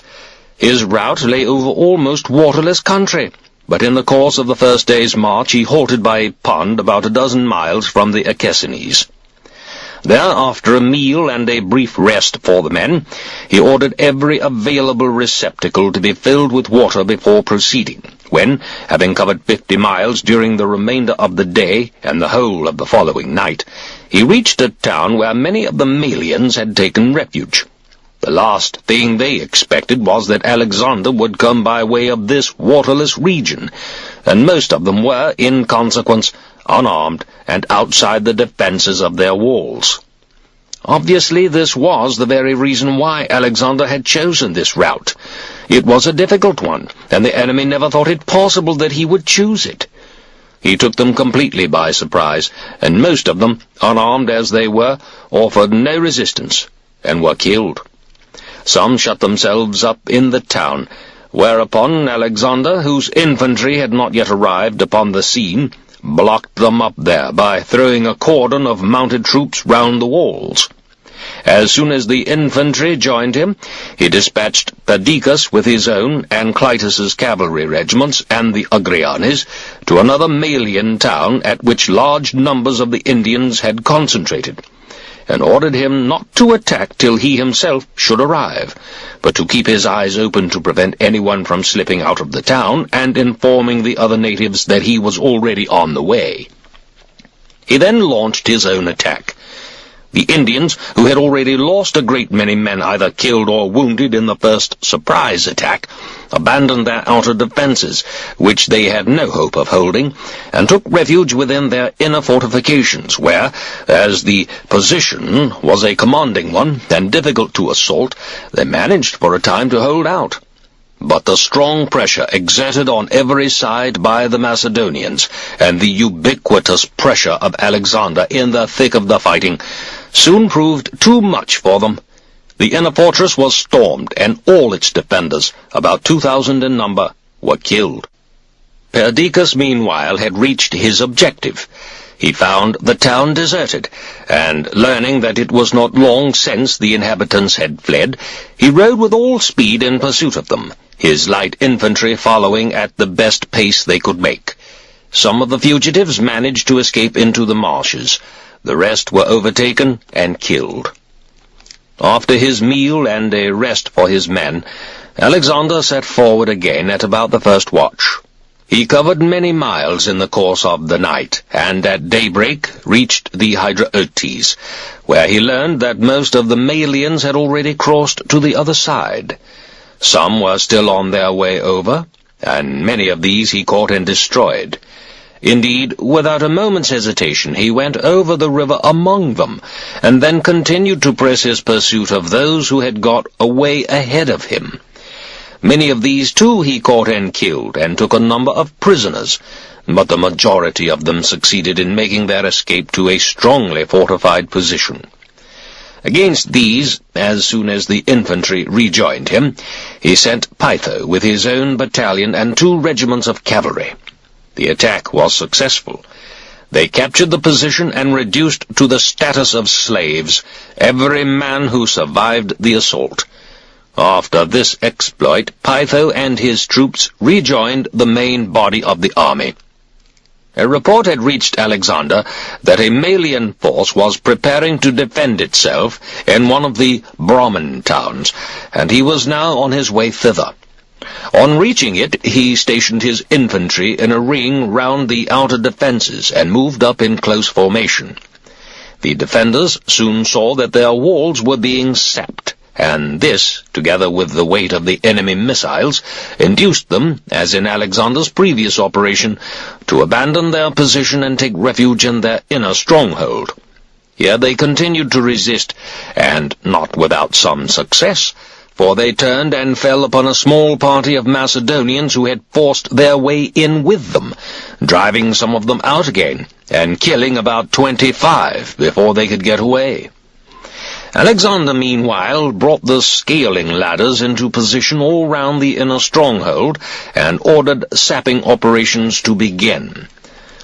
His route lay over almost waterless country, but in the course of the first day's march he halted by a pond about a dozen miles from the Achersonese. There, after a meal and a brief rest for the men, he ordered every available receptacle to be filled with water before proceeding, when, having covered 50 miles during the remainder of the day and the whole of the following night, he reached a town where many of the Malians had taken refuge. The last thing they expected was that Alexander would come by way of this waterless region, and most of them were, in consequence, unarmed and outside the defences of their walls. Obviously, this was the very reason why Alexander had chosen this route. It was a difficult one, and the enemy never thought it possible that he would choose it. He took them completely by surprise, and most of them, unarmed as they were, offered no resistance, and were killed. Some shut themselves up in the town, whereupon Alexander, whose infantry had not yet arrived upon the scene, blocked them up there by throwing a cordon of mounted troops round the walls. As soon as the infantry joined him, he dispatched Perdiccas with his own and Clitus's cavalry regiments and the Agrianes to another Malian town at which large numbers of the Indians had concentrated, and ordered him not to attack till he himself should arrive, but to keep his eyes open to prevent anyone from slipping out of the town and informing the other natives that he was already on the way. He then launched his own attack. The Indians, who had already lost a great many men either killed or wounded in the first surprise attack, abandoned their outer defences, which they had no hope of holding, and took refuge within their inner fortifications, where, as the position was a commanding one and difficult to assault, they managed for a time to hold out. But the strong pressure exerted on every side by the Macedonians, and the ubiquitous pressure of Alexander in the thick of the fighting, soon proved too much for them. The inner fortress was stormed, and all its defenders, about 2,000 in number, were killed. Perdiccas, meanwhile, had reached his objective. He found the town deserted, and learning that it was not long since the inhabitants had fled, he rode with all speed in pursuit of them, his light infantry following at the best pace they could make. Some of the fugitives managed to escape into the marshes. The rest were overtaken and killed. After his meal and a rest for his men, Alexander set forward again at about the first watch. He covered many miles in the course of the night, and at daybreak reached the Hydraotes, where he learned that most of the Malians had already crossed to the other side. Some were still on their way over, and many of these he caught and destroyed. Indeed, without a moment's hesitation, he went over the river among them, and then continued to press his pursuit of those who had got away ahead of him. Many of these, too, he caught and killed, and took a number of prisoners, but the majority of them succeeded in making their escape to a strongly fortified position. Against these, as soon as the infantry rejoined him, he sent Pytho with his own battalion and 2 regiments of cavalry. The attack was successful. They captured the position and reduced to the status of slaves every man who survived the assault. After this exploit, Pytho and his troops rejoined the main body of the army. A report had reached Alexander that a Malian force was preparing to defend itself in one of the Brahmin towns, and he was now on his way thither. On reaching it, he stationed his infantry in a ring round the outer defences and moved up in close formation. The defenders soon saw that their walls were being sapped, and this, together with the weight of the enemy missiles, induced them, as in Alexander's previous operation, to abandon their position and take refuge in their inner stronghold. Here they continued to resist, and not without some success, for they turned and fell upon a small party of Macedonians who had forced their way in with them, driving some of them out again, and killing about 25 before they could get away. Alexander, meanwhile, brought the scaling ladders into position all round the inner stronghold, and ordered sapping operations to begin.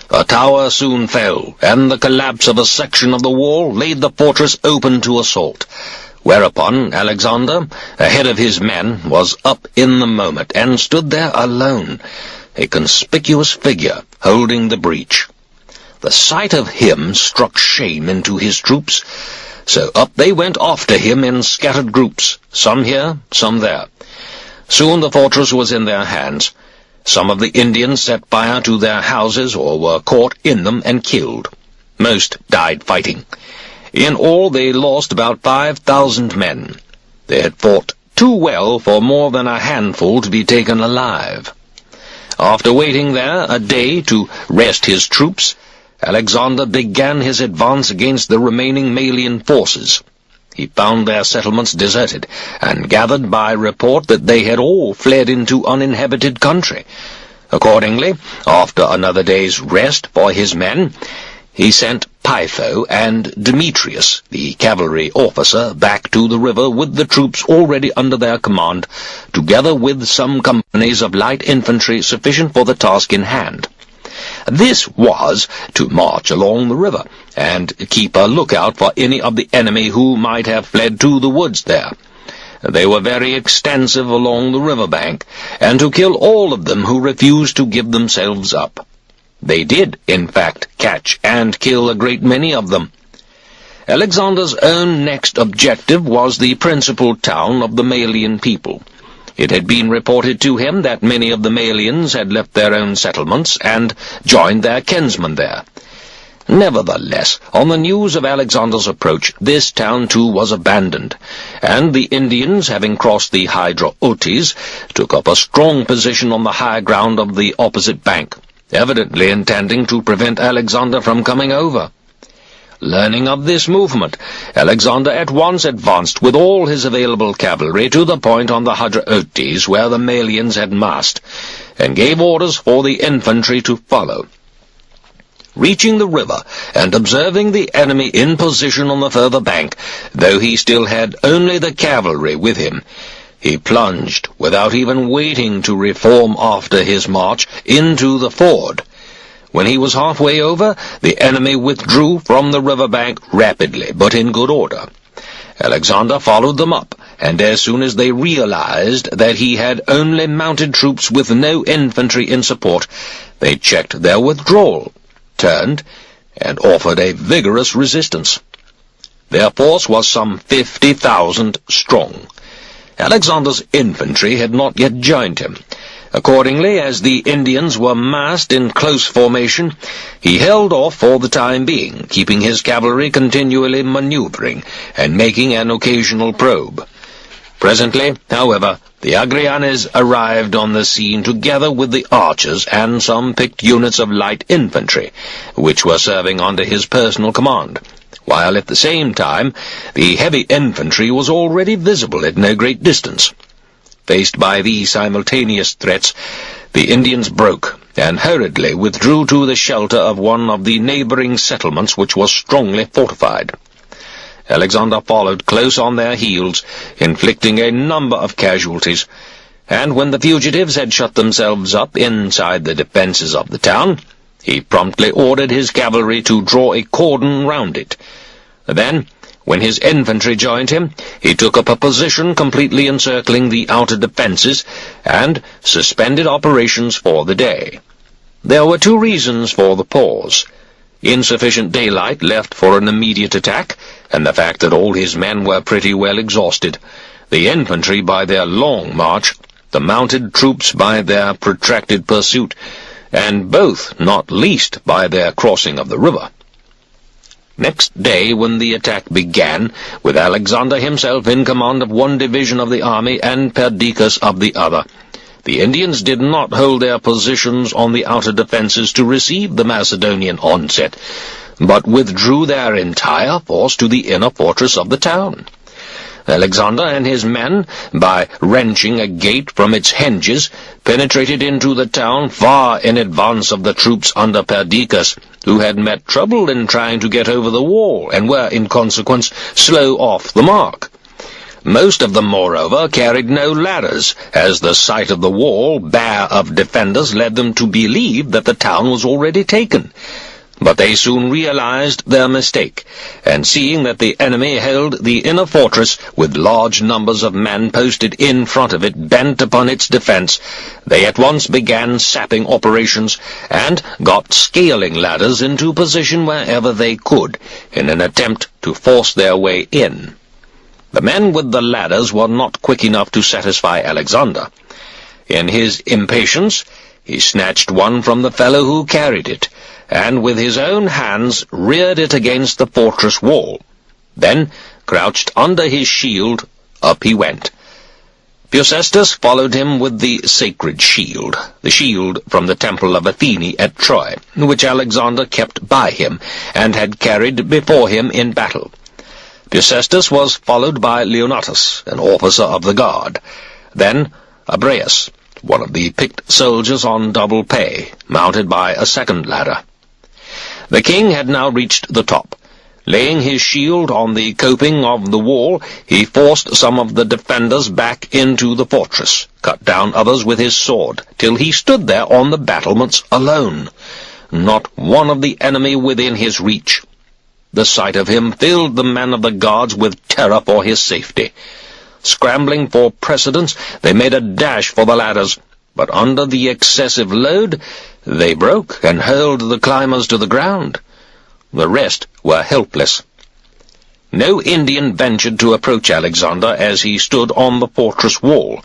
The tower soon fell, and the collapse of a section of the wall laid the fortress open to assault, whereupon Alexander, ahead of his men, was up in the moment, and stood there alone, a conspicuous figure, holding the breach. The sight of him struck shame into his troops, so up they went after him in scattered groups, some here, some there. Soon the fortress was in their hands. Some of the Indians set fire to their houses or were caught in them and killed. Most died fighting. In all they lost about 5,000 men. They had fought too well for more than a handful to be taken alive. After waiting there a day to rest his troops, Alexander began his advance against the remaining Malian forces. He found their settlements deserted, and gathered by report that they had all fled into uninhabited country. Accordingly, after another day's rest for his men, he sent Pytho and Demetrius, the cavalry officer, back to the river with the troops already under their command, together with some companies of light infantry sufficient for the task in hand. This was to march along the river, and keep a lookout for any of the enemy who might have fled to the woods there. They were very extensive along the river bank, and to kill all of them who refused to give themselves up. They did, in fact, catch and kill a great many of them. Alexander's own next objective was the principal town of the Malian people. It had been reported to him that many of the Malians had left their own settlements and joined their kinsmen there. Nevertheless, on the news of Alexander's approach, this town too was abandoned, and the Indians, having crossed the Hydraotes, took up a strong position on the high ground of the opposite bank, evidently intending to prevent Alexander from coming over. Learning of this movement, Alexander at once advanced with all his available cavalry to the point on the Hydraotes where the Malians had massed, and gave orders for the infantry to follow. Reaching the river, and observing the enemy in position on the further bank, though he still had only the cavalry with him, he plunged, without even waiting to reform after his march, into the ford. When he was halfway over, the enemy withdrew from the riverbank rapidly, but in good order. Alexander followed them up, and as soon as they realized that he had only mounted troops with no infantry in support, they checked their withdrawal, turned, and offered a vigorous resistance. Their force was some 50,000 strong. Alexander's infantry had not yet joined him. Accordingly, as the Indians were massed in close formation, he held off for the time being, keeping his cavalry continually maneuvering and making an occasional probe. Presently, however, the Arrianes arrived on the scene together with the archers and some picked units of light infantry, which were serving under his personal command, while at the same time the heavy infantry was already visible at no great distance. Faced by these simultaneous threats, the Indians broke and hurriedly withdrew to the shelter of one of the neighboring settlements, which was strongly fortified. Alexander followed close on their heels, inflicting a number of casualties, and when the fugitives had shut themselves up inside the defences of the town, he promptly ordered his cavalry to draw a cordon round it. Then, when his infantry joined him, he took up a position completely encircling the outer defences and suspended operations for the day. There were two reasons for the pause: insufficient daylight left for an immediate attack, and the fact that all his men were pretty well exhausted, the infantry by their long march, the mounted troops by their protracted pursuit, and both, not least, by their crossing of the river. Next day, when the attack began, with Alexander himself in command of one division of the army and Perdiccas of the other, the Indians did not hold their positions on the outer defences to receive the Macedonian onset, but withdrew their entire force to the inner fortress of the town. Alexander and his men, by wrenching a gate from its hinges, penetrated into the town far in advance of the troops under Perdiccas, who had met trouble in trying to get over the wall, and were, in consequence, slow off the mark. Most of them, moreover, carried no ladders, as the sight of the wall, bare of defenders, led them to believe that the town was already taken. But they soon realized their mistake, and seeing that the enemy held the inner fortress with large numbers of men posted in front of it bent upon its defense, they at once began sapping operations and got scaling ladders into position wherever they could, in an attempt to force their way in. The men with the ladders were not quick enough to satisfy Alexander. In his impatience, he snatched one from the fellow who carried it, and with his own hands reared it against the fortress wall. Then, crouched under his shield, up he went. Bucestus followed him with the sacred shield, the shield from the temple of Athene at Troy, which Alexander kept by him, and had carried before him in battle. Bucestus was followed by Leonatus, an officer of the guard, then Abraeus, one of the picked soldiers on double pay, mounted by a second ladder. The king had now reached the top. Laying his shield on the coping of the wall, he forced some of the defenders back into the fortress, cut down others with his sword, till he stood there on the battlements alone, not one of the enemy within his reach. The sight of him filled the men of the guards with terror for his safety. Scrambling for precedence, they made a dash for the ladders, but under the excessive load, they broke and hurled the climbers to the ground. The rest were helpless. No Indian ventured to approach Alexander as he stood on the fortress wall,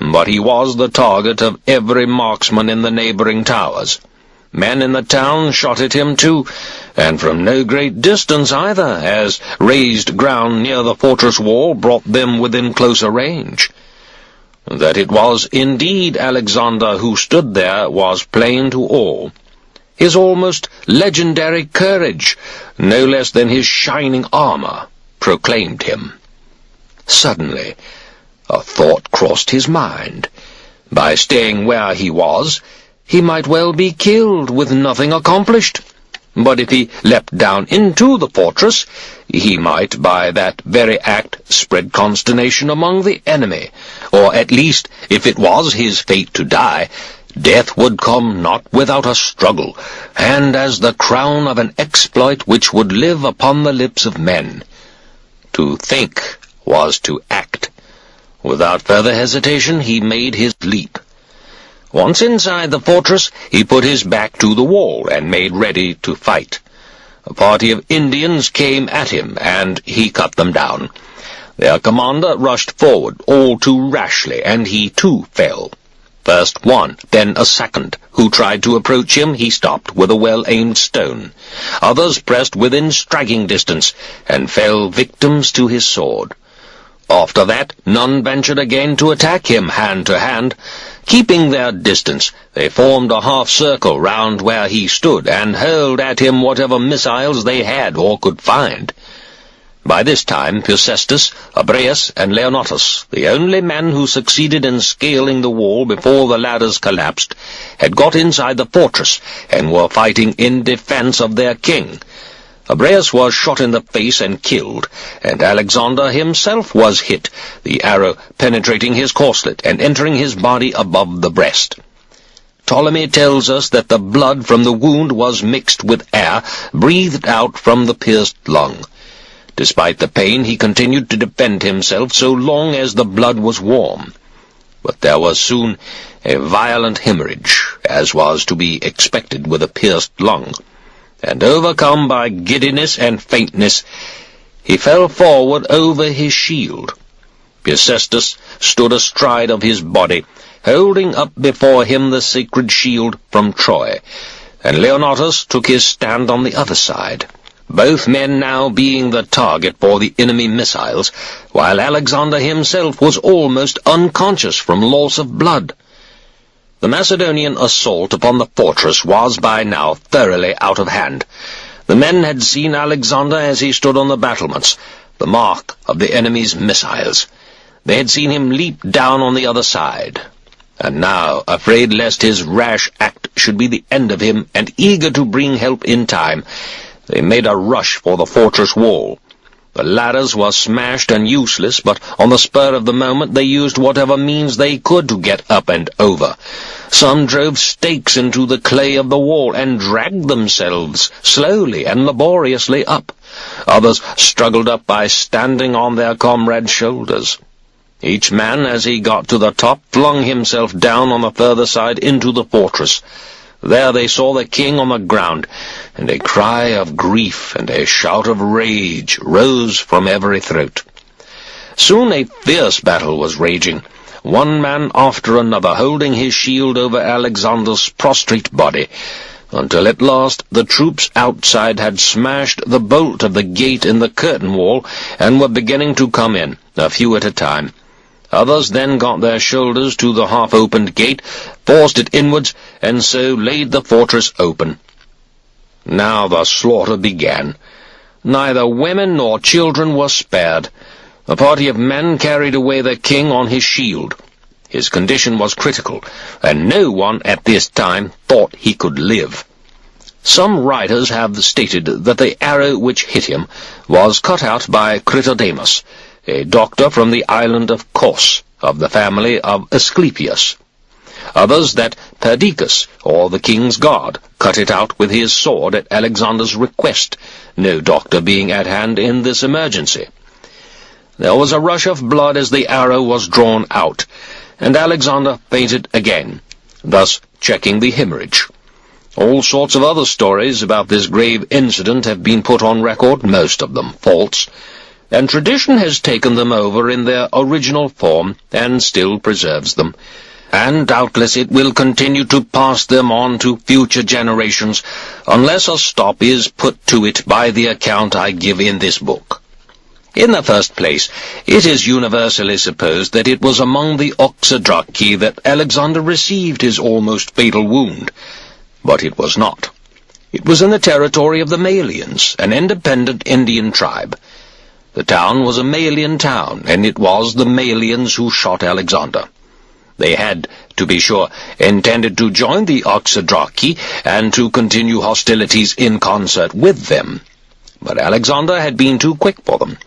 but he was the target of every marksman in the neighboring towers. Men in the town shot at him too, and from no great distance either, as raised ground near the fortress wall brought them within closer range. That it was indeed Alexander who stood there was plain to all. His almost legendary courage, no less than his shining armor, proclaimed him. Suddenly, a thought crossed his mind. By staying where he was, he might well be killed with nothing accomplished. But if he leapt down into the fortress, he might by that very act spread consternation among the enemy, or at least, if it was his fate to die, Death would come not without a struggle, and as the crown of an exploit which would live upon the lips of men. To think was to act. Without further hesitation, he made his leap. Once inside the fortress, he put his back to the wall and made ready to fight. A party of Indians came at him, and he cut them down. Their commander rushed forward all too rashly, and he too fell. First one, then a second, who tried to approach him, he stopped with a well-aimed stone. Others pressed within striking distance, and fell victims to his sword. After that, none ventured again to attack him hand to hand. Keeping their distance, they formed a half-circle round where he stood, and hurled at him whatever missiles they had or could find. By this time, Picestus, Abraeus, and Leonatus, the only men who succeeded in scaling the wall before the ladders collapsed, had got inside the fortress, and were fighting in defense of their king. Abraeus was shot in the face and killed, and Alexander himself was hit, the arrow penetrating his corslet and entering his body above the breast. Ptolemy tells us that the blood from the wound was mixed with air, breathed out from the pierced lung. Despite the pain, he continued to defend himself so long as the blood was warm. But there was soon a violent hemorrhage, as was to be expected with a pierced lung, and overcome by giddiness and faintness, he fell forward over his shield. Picestus stood astride of his body, holding up before him the sacred shield from Troy, and Leonatus took his stand on the other side, both men now being the target for the enemy missiles, while Alexander himself was almost unconscious from loss of blood. The Macedonian assault upon the fortress was by now thoroughly out of hand. The men had seen Alexander as he stood on the battlements, the mark of the enemy's missiles. They had seen him leap down on the other side. And now, afraid lest his rash act should be the end of him, and eager to bring help in time, they made a rush for the fortress wall. The ladders were smashed and useless, but on the spur of the moment they used whatever means they could to get up and over. Some drove stakes into the clay of the wall and dragged themselves slowly and laboriously up. Others struggled up by standing on their comrades' shoulders. Each man, as he got to the top, flung himself down on the further side into the fortress. There they saw the king on the ground, and a cry of grief and a shout of rage rose from every throat. Soon a fierce battle was raging, one man after another holding his shield over Alexander's prostrate body, until at last the troops outside had smashed the bolt of the gate in the curtain wall and were beginning to come in, a few at a time. Others then got their shoulders to the half-opened gate, forced it inwards, and so laid the fortress open. Now the slaughter began. Neither women nor children were spared. A party of men carried away the king on his shield. His condition was critical, and no one at this time thought he could live. Some writers have stated that the arrow which hit him was cut out by Critodemus, a doctor from the island of Kos, of the family of Asclepius. Others that Perdiccas, or the king's guard, cut it out with his sword at Alexander's request, no doctor being at hand in this emergency. There was a rush of blood as the arrow was drawn out, and Alexander fainted again, thus checking the hemorrhage. All sorts of other stories about this grave incident have been put on record, most of them false, and tradition has taken them over in their original form and still preserves them, and doubtless it will continue to pass them on to future generations unless a stop is put to it by the account I give in this book. In the first place, it is universally supposed that it was among the Oxydraci that Alexander received his almost fatal wound, but it was not. It was in the territory of the Malians, an independent Indian tribe. The town was a Malian town, and it was the Malians who shot Alexander. They had, to be sure, intended to join the Oxydraci and to continue hostilities in concert with them. But Alexander had been too quick for them.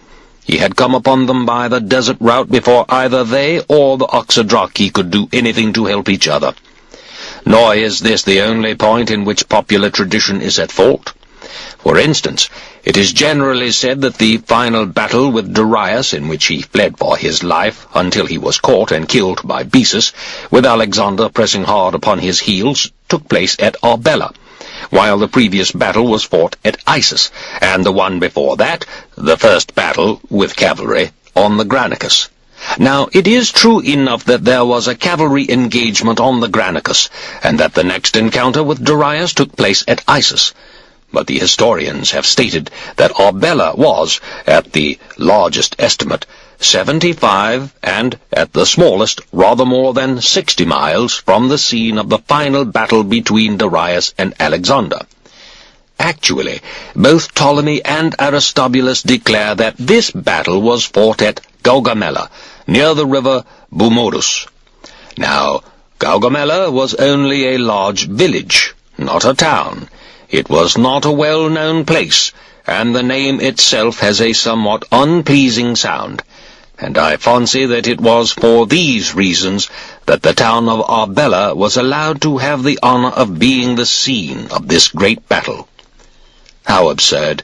He had come upon them by the desert route before either they or the Oxydraci could do anything to help each other. Nor is this the only point in which popular tradition is at fault. For instance, it is generally said that the final battle with Darius, in which he fled for his life until he was caught and killed by Bessus, with Alexander pressing hard upon his heels, took place at Arbela, while the previous battle was fought at Issus, and the one before that, the first battle, with cavalry, on the Granicus. Now, it is true enough that there was a cavalry engagement on the Granicus, and that the next encounter with Darius took place at Issus. But the historians have stated that Arbela was, at the largest estimate, 75, and, at the smallest, rather more than 60 miles from the scene of the final battle between Darius and Alexander. Actually, both Ptolemy and Aristobulus declare that this battle was fought at Gaugamela, near the river Bumodus. Now, Gaugamela was only a large village, not a town. It was not a well-known place, and the name itself has a somewhat unpleasing sound, and I fancy that it was for these reasons that the town of Arbela was allowed to have the honor of being the scene of this great battle. How absurd!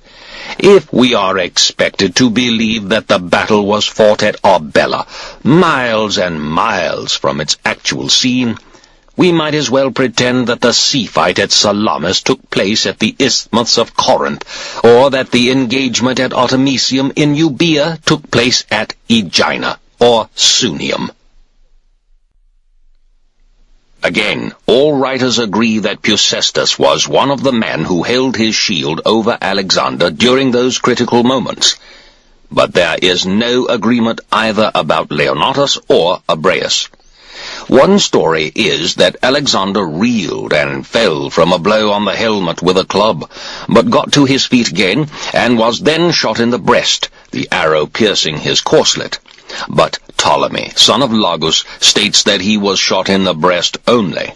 If we are expected to believe that the battle was fought at Arbela, miles and miles from its actual scene, we might as well pretend that the sea fight at Salamis took place at the Isthmus of Corinth, or that the engagement at Artemisium in Euboea took place at Aegina, or Sunium. Again, all writers agree that Peucestus was one of the men who held his shield over Alexander during those critical moments. But there is no agreement either about Leonatus or Abraeus. One story is that Alexander reeled and fell from a blow on the helmet with a club, but got to his feet again, and was then shot in the breast, the arrow piercing his corslet. But Ptolemy, son of Lagus, states that he was shot in the breast only.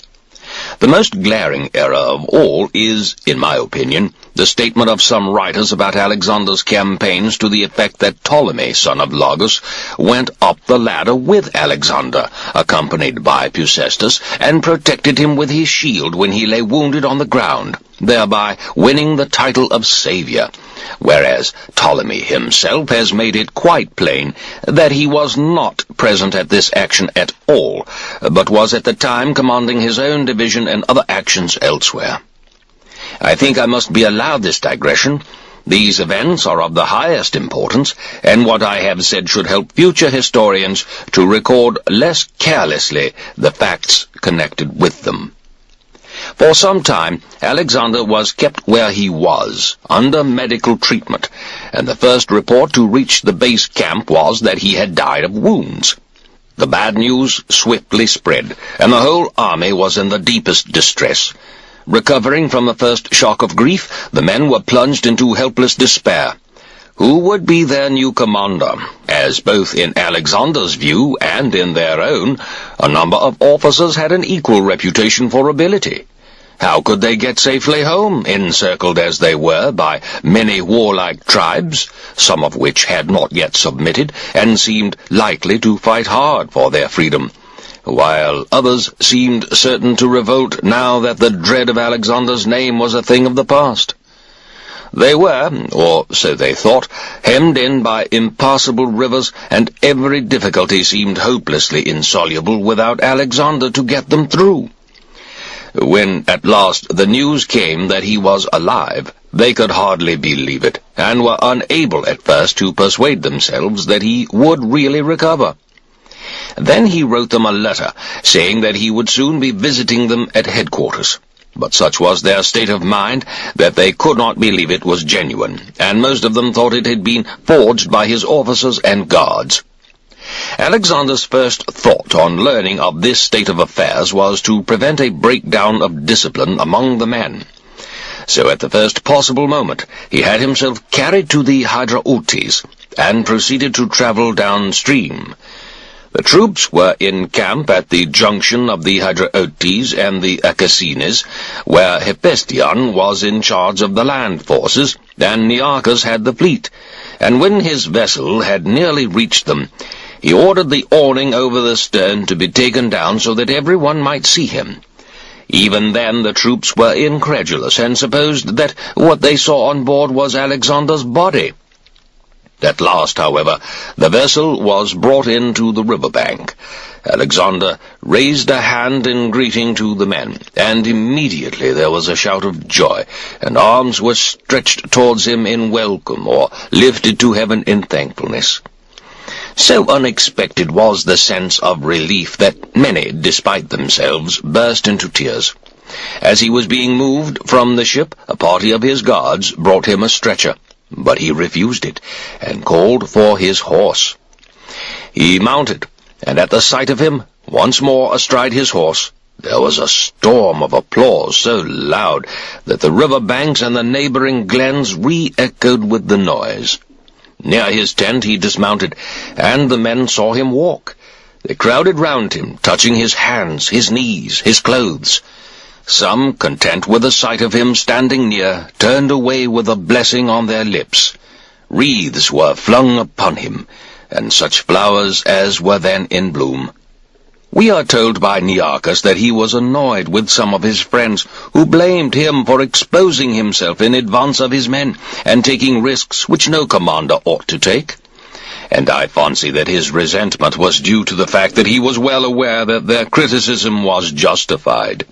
The most glaring error of all is, in my opinion, the statement of some writers about Alexander's campaigns to the effect that Ptolemy, son of Lagus, went up the ladder with Alexander, accompanied by Peucestus, and protected him with his shield when he lay wounded on the ground, thereby winning the title of Saviour, whereas Ptolemy himself has made it quite plain that he was not present at this action at all, but was at the time commanding his own division and other actions elsewhere. I think I must be allowed this digression. These events are of the highest importance, and what I have said should help future historians to record less carelessly the facts connected with them. For some time, Alexander was kept where he was, under medical treatment, and the first report to reach the base camp was that he had died of wounds. The bad news swiftly spread, and the whole army was in the deepest distress. Recovering from the first shock of grief, the men were plunged into helpless despair. Who would be their new commander, as both in Alexander's view and in their own, a number of officers had an equal reputation for ability? How could they get safely home, encircled as they were by many warlike tribes, some of which had not yet submitted, and seemed likely to fight hard for their freedom, while others seemed certain to revolt now that the dread of Alexander's name was a thing of the past? They were, or so they thought, hemmed in by impassable rivers, and every difficulty seemed hopelessly insoluble without Alexander to get them through. When at last the news came that he was alive, they could hardly believe it, and were unable at first to persuade themselves that he would really recover. Then he wrote them a letter, saying that he would soon be visiting them at headquarters. But such was their state of mind that they could not believe it was genuine, and most of them thought it had been forged by his officers and guards. Alexander's first thought on learning of this state of affairs was to prevent a breakdown of discipline among the men. So at the first possible moment he had himself carried to the Hydraotes, and proceeded to travel downstream. The troops were in camp at the junction of the Hydraotes and the Acacenes, where Hephaestion was in charge of the land forces, and Nearchus had the fleet, and when his vessel had nearly reached them, he ordered the awning over the stern to be taken down so that everyone might see him. Even then the troops were incredulous and supposed that what they saw on board was Alexander's body. At last, however, the vessel was brought into the river bank. Alexander raised a hand in greeting to the men, and immediately there was a shout of joy, and arms were stretched towards him in welcome, or lifted to heaven in thankfulness. So unexpected was the sense of relief that many, despite themselves, burst into tears. As he was being moved from the ship, a party of his guards brought him a stretcher, but he refused it, and called for his horse. He mounted, and at the sight of him, once more astride his horse, there was a storm of applause so loud that the river banks and the neighboring glens re-echoed with the noise. Near his tent he dismounted, and the men saw him walk. They crowded round him, touching his hands, his knees, his clothes. Some, content with the sight of him standing near, turned away with a blessing on their lips. Wreaths were flung upon him, and such flowers as were then in bloom. We are told by Nearchus that he was annoyed with some of his friends, who blamed him for exposing himself in advance of his men, and taking risks which no commander ought to take. And I fancy that his resentment was due to the fact that he was well aware that their criticism was justified.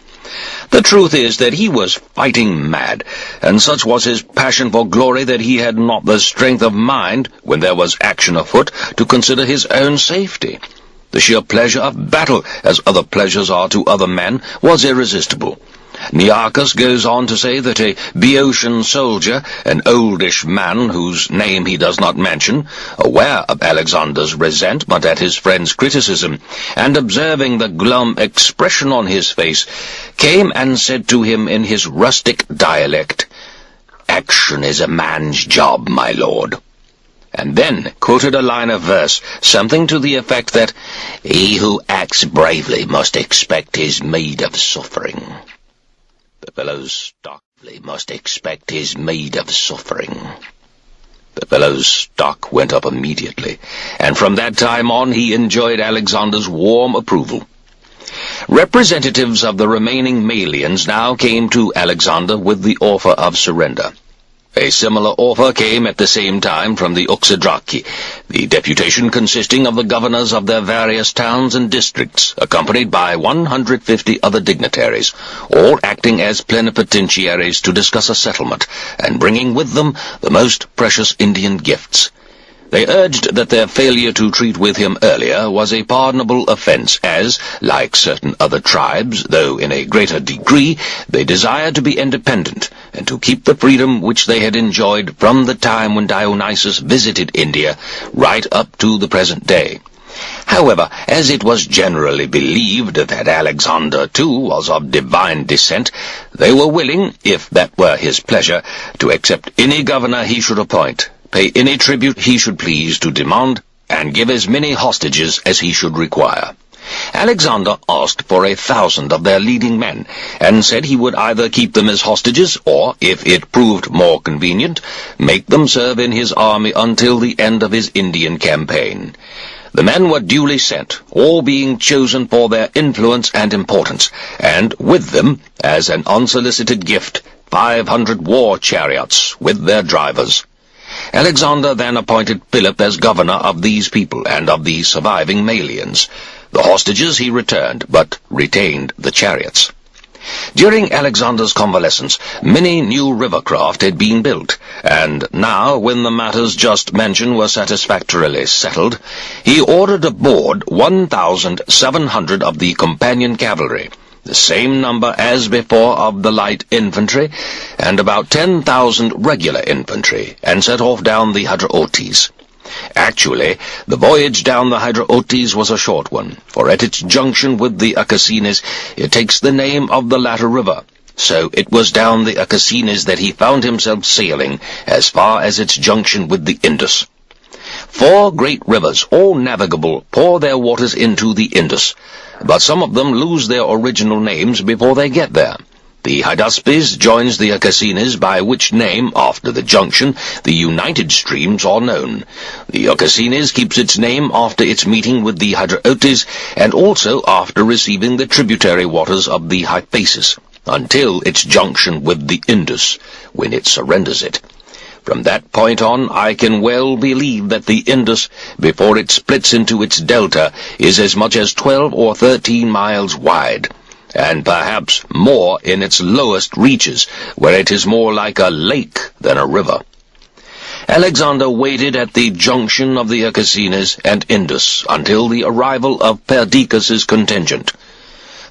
The truth is that he was fighting mad, and such was his passion for glory that he had not the strength of mind, when there was action afoot, to consider his own safety. The sheer pleasure of battle, as other pleasures are to other men, was irresistible. Nearchus goes on to say that a Boeotian soldier, an oldish man whose name he does not mention, aware of Alexander's resentment at his friend's criticism, and observing the glum expression on his face, came and said to him in his rustic dialect, "Action is a man's job, my lord," and then quoted a line of verse, something to the effect that he who acts bravely must expect his meed of suffering. The fellow's stock must expect his meed of suffering. The fellow's stock went up immediately, and from that time on he enjoyed Alexander's warm approval. Representatives of the remaining Malians now came to Alexander with the offer of surrender. A similar offer came at the same time from the Uxedraci, the deputation consisting of the governors of their various towns and districts, accompanied by 150 other dignitaries, all acting as plenipotentiaries to discuss a settlement, and bringing with them the most precious Indian gifts. They urged that their failure to treat with him earlier was a pardonable offense, as, like certain other tribes, though in a greater degree, they desired to be independent, and to keep the freedom which they had enjoyed from the time when Dionysus visited India, right up to the present day. However, as it was generally believed that Alexander, too, was of divine descent, they were willing, if that were his pleasure, to accept any governor he should appoint, pay any tribute he should please to demand, and give as many hostages as he should require. Alexander asked for 1,000 of their leading men, and said he would either keep them as hostages, or, if it proved more convenient, make them serve in his army until the end of his Indian campaign. The men were duly sent, all being chosen for their influence and importance, and with them, as an unsolicited gift, 500 war chariots with their drivers. Alexander then appointed Philip as governor of these people and of the surviving Malians. The hostages he returned, but retained the chariots. During Alexander's convalescence, many new rivercraft had been built, and now, when the matters just mentioned were satisfactorily settled, he ordered aboard 1,700 of the companion cavalry, the same number as before of the light infantry, and about 10,000 regular infantry, and set off down the Hydraotes. Actually, the voyage down the Hydraotes was a short one, for at its junction with the Acacenes it takes the name of the latter river. So it was down the Acacenes that he found himself sailing as far as its junction with the Indus. 4 great rivers, all navigable, pour their waters into the Indus, but some of them lose their original names before they get there. The Hydaspes joins the Ocasines, by which name, after the junction, the united streams are known. The Ocasines keeps its name after its meeting with the Hydraotes, and also after receiving the tributary waters of the Hyphasis, until its junction with the Indus, when it surrenders it. From that point on, I can well believe that the Indus, before it splits into its delta, is as much as 12 or 13 miles wide, and perhaps more in its lowest reaches, where it is more like a lake than a river. Alexander waited at the junction of the Ocasines and Indus until the arrival of Perdiccas's contingent.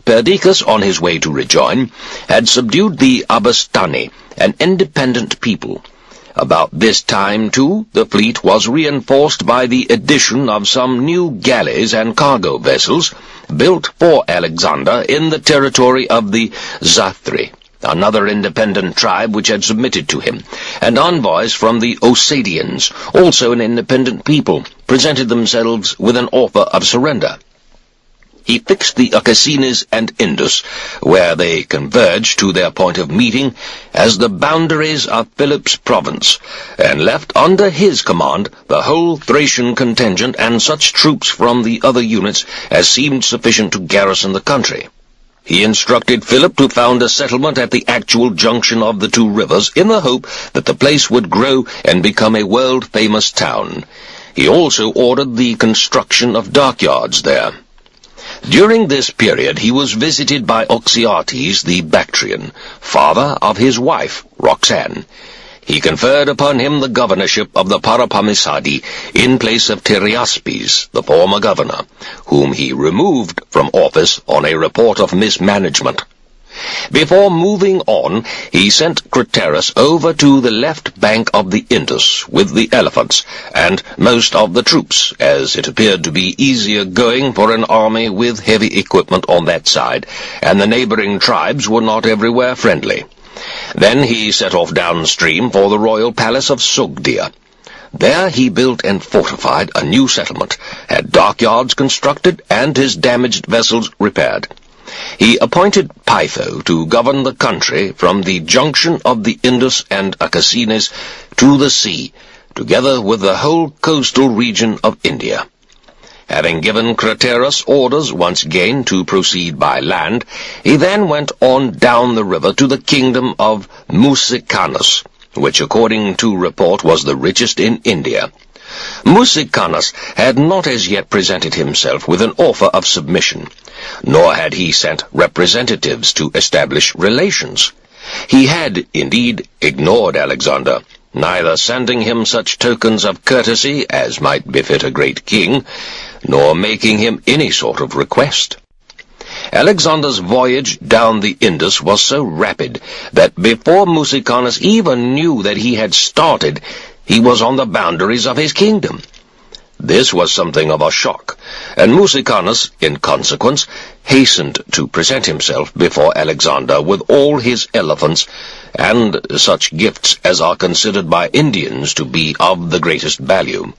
Perdiccas, on his way to rejoin, had subdued the Abastani, an independent people. About this time, too, the fleet was reinforced by the addition of some new galleys and cargo vessels built for Alexander in the territory of the Zathri, another independent tribe which had submitted to him, and envoys from the Osadians, also an independent people, presented themselves with an offer of surrender. He fixed the Ocasines and Indus, where they converged to their point of meeting, as the boundaries of Philip's province, and left under his command the whole Thracian contingent and such troops from the other units as seemed sufficient to garrison the country. He instructed Philip to found a settlement at the actual junction of the two rivers, in the hope that the place would grow and become a world-famous town. He also ordered the construction of dockyards there. During this period he was visited by Oxyates the Bactrian, father of his wife, Roxanne. He conferred upon him the governorship of the Parapamisadi in place of Teriaspes, the former governor, whom he removed from office on a report of mismanagement. Before moving on, he sent Craterus over to the left bank of the Indus with the elephants and most of the troops, as it appeared to be easier going for an army with heavy equipment on that side, and the neighboring tribes were not everywhere friendly. Then he set off downstream for the royal palace of Sogdia. There he built and fortified a new settlement, had dockyards constructed, and his damaged vessels repaired. He appointed Pytho to govern the country from the junction of the Indus and Ocasines to the sea, together with the whole coastal region of India. Having given Craterus orders once again to proceed by land, he then went on down the river to the kingdom of Musicanus, which according to report was the richest in India. Musicanus had not as yet presented himself with an offer of submission, nor had he sent representatives to establish relations. He had, indeed, ignored Alexander, neither sending him such tokens of courtesy as might befit a great king, nor making him any sort of request. Alexander's voyage down the Indus was so rapid that before Musicanus even knew that he had started, he was on the boundaries of his kingdom. This was something of a shock, and Musicanus, in consequence, hastened to present himself before Alexander with all his elephants and such gifts as are considered by Indians to be of the greatest value.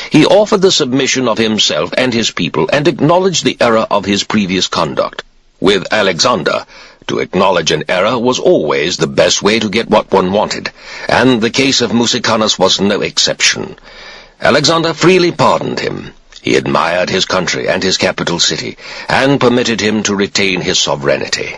He offered the submission of himself and his people, and acknowledged the error of his previous conduct. With Alexander, to acknowledge an error was always the best way to get what one wanted, and the case of Musicanus was no exception. Alexander freely pardoned him. He admired his country and his capital city, and permitted him to retain his sovereignty.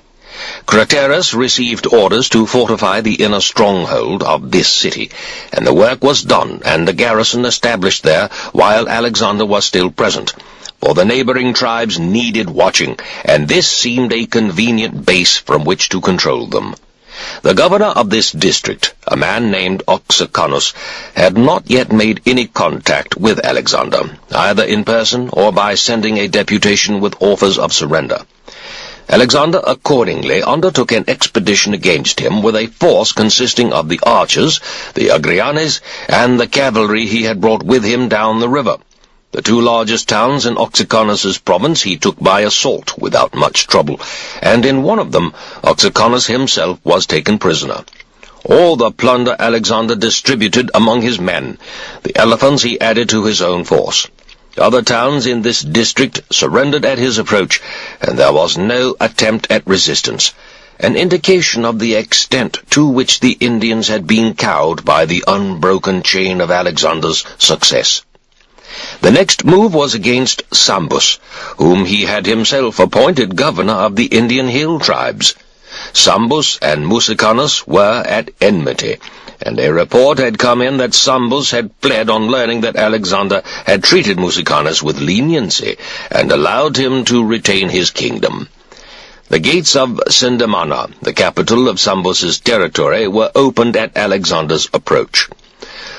Craterus received orders to fortify the inner stronghold of this city, and the work was done and the garrison established there while Alexander was still present, for the neighboring tribes needed watching, and this seemed a convenient base from which to control them. The governor of this district, a man named Oxyacanus, had not yet made any contact with Alexander, either in person or by sending a deputation with offers of surrender. Alexander accordingly undertook an expedition against him with a force consisting of the archers, the Agrianes, and the cavalry he had brought with him down the river. The two largest towns in Oxyacanus's province he took by assault without much trouble, and in one of them Oxyacanus himself was taken prisoner. All the plunder Alexander distributed among his men. The elephants he added to his own force. Other towns in this district surrendered at his approach, and there was no attempt at resistance. an indication of the extent to which the Indians had been cowed by the unbroken chain of Alexander's success. The next move was against Sambus, whom he had himself appointed governor of the Indian hill tribes. Sambus and Musicanus were at enmity, and a report had come in that Sambus had fled on learning that Alexander had treated Musicanus with leniency and allowed him to retain his kingdom. The gates of Sindamana, the capital of Sambus's territory, were opened at Alexander's approach.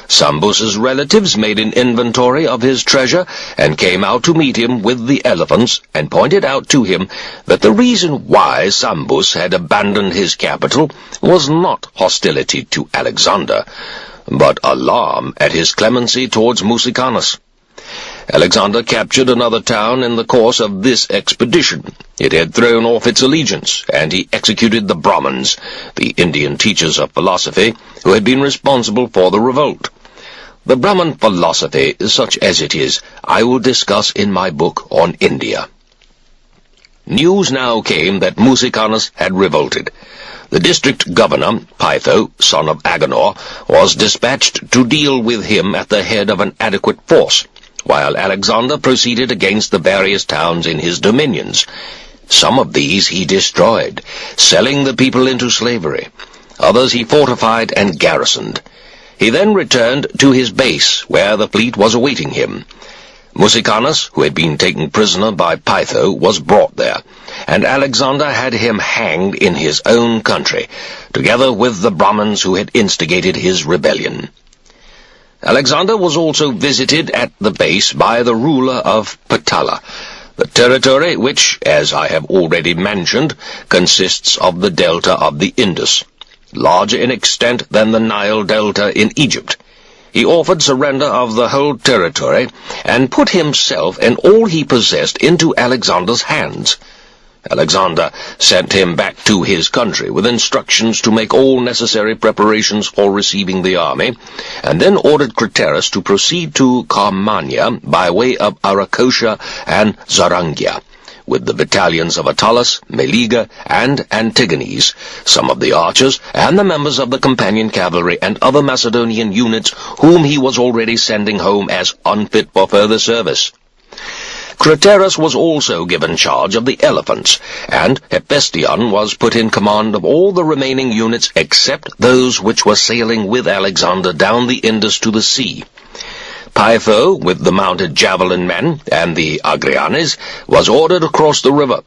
Sambus's relatives made an inventory of his treasure and came out to meet him with the elephants and pointed out to him that the reason why Sambus had abandoned his capital was not hostility to Alexander, but alarm at his clemency towards Musicanus. Alexander captured another town in the course of this expedition. It had thrown off its allegiance, and he executed the Brahmins, the Indian teachers of philosophy, who had been responsible for the revolt. The Brahmin philosophy, such as it is, I will discuss in my book on India. News now came that Musicanus had revolted. The district governor, Pytho, son of Agenor, was dispatched to deal with him at the head of an adequate force, while Alexander proceeded against the various towns in his dominions. Some of these he destroyed, selling the people into slavery. Others he fortified and garrisoned. He then returned to his base, where the fleet was awaiting him. Musicanus, who had been taken prisoner by Pytho, was brought there, and Alexander had him hanged in his own country, together with the Brahmins who had instigated his rebellion. Alexander was also visited at the base by the ruler of Patala, the territory which, as I have already mentioned, consists of the delta of the Indus, larger in extent than the Nile delta in Egypt. He offered surrender of the whole territory, and put himself and all he possessed into Alexander's hands. Alexander sent him back to his country with instructions to make all necessary preparations for receiving the army, and then ordered Craterus to proceed to Carmania by way of Arachosia and Zarangia, with the battalions of Attalus, Meleager, and Antigones, some of the archers, and the members of the companion cavalry and other Macedonian units whom he was already sending home as unfit for further service. Craterus was also given charge of the elephants, and Hephaestion was put in command of all the remaining units except those which were sailing with Alexander down the Indus to the sea. Pytho, with the mounted javelin men, and the Agrianes, was ordered across the river,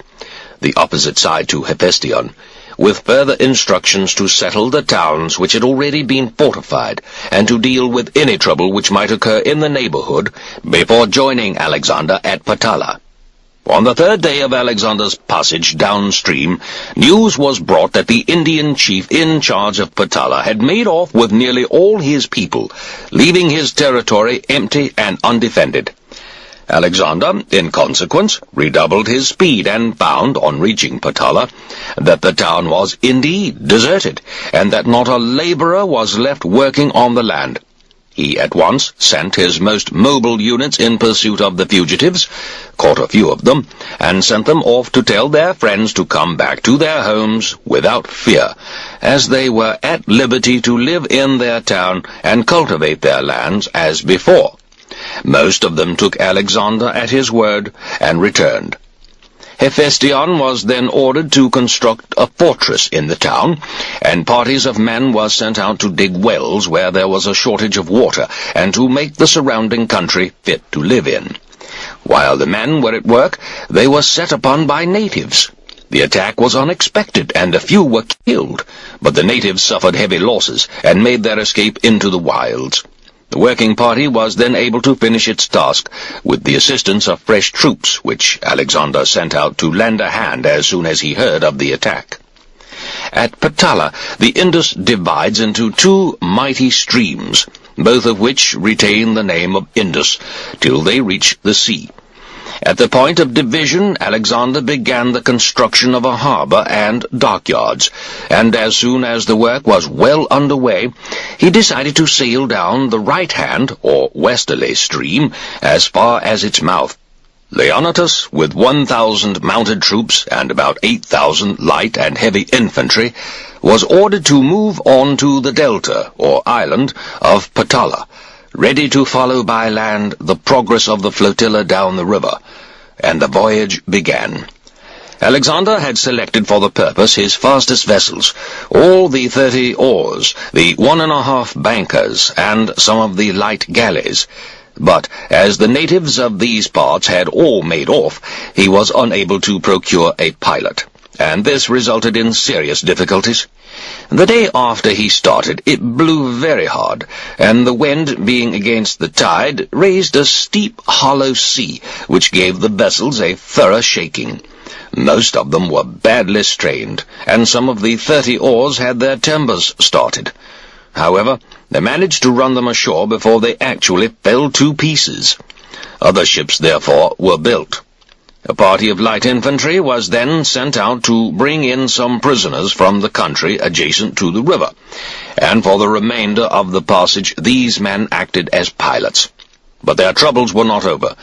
the opposite side to Hephaestion, with further instructions to settle the towns which had already been fortified, and to deal with any trouble which might occur in the neighborhood before joining Alexander at Patala. On the third day of Alexander's passage downstream, news was brought that the Indian chief in charge of Patala had made off with nearly all his people, leaving his territory empty and undefended. Alexander, in consequence, redoubled his speed and found, on reaching Patala, that the town was indeed deserted, and that not a laborer was left working on the land. He at once sent his most mobile units in pursuit of the fugitives, caught a few of them, and sent them off to tell their friends to come back to their homes without fear, as they were at liberty to live in their town and cultivate their lands as before. Most of them took Alexander at his word and returned. Hephaestion was then ordered to construct a fortress in the town, and parties of men were sent out to dig wells where there was a shortage of water, and to make the surrounding country fit to live in. While the men were at work, they were set upon by natives. The attack was unexpected, and a few were killed, but the natives suffered heavy losses, and made their escape into the wilds. The working party was then able to finish its task, with the assistance of fresh troops, which Alexander sent out to lend a hand as soon as he heard of the attack. At Patala, the Indus divides into two mighty streams, both of which retain the name of Indus, till they reach the sea. At the point of division, Alexander began the construction of a harbor and dockyards, and as soon as the work was well underway, he decided to sail down the right-hand, or westerly stream, as far as its mouth. Leonatus, with 1,000 mounted troops and about 8,000 light and heavy infantry, was ordered to move on to the delta, or island, of Patala, ready to follow by land the progress of the flotilla down the river, and the voyage began. Alexander had selected for the purpose his fastest vessels, all the 30 oars, the 1.5 bankers, and some of the light galleys. But, as the natives of these parts had all made off, he was unable to procure a pilot, and this resulted in serious difficulties. The day after he started, it blew very hard, and the wind, being against the tide, raised a steep, hollow sea, which gave the vessels a thorough shaking. Most of them were badly strained, and some of the 30 oars had their timbers started. However, they managed to run them ashore before they actually fell to pieces. Other ships, therefore, were built. A party of light infantry was then sent out to bring in some prisoners from the country adjacent to the river, and for the remainder of the passage these men acted as pilots. But their troubles were not over,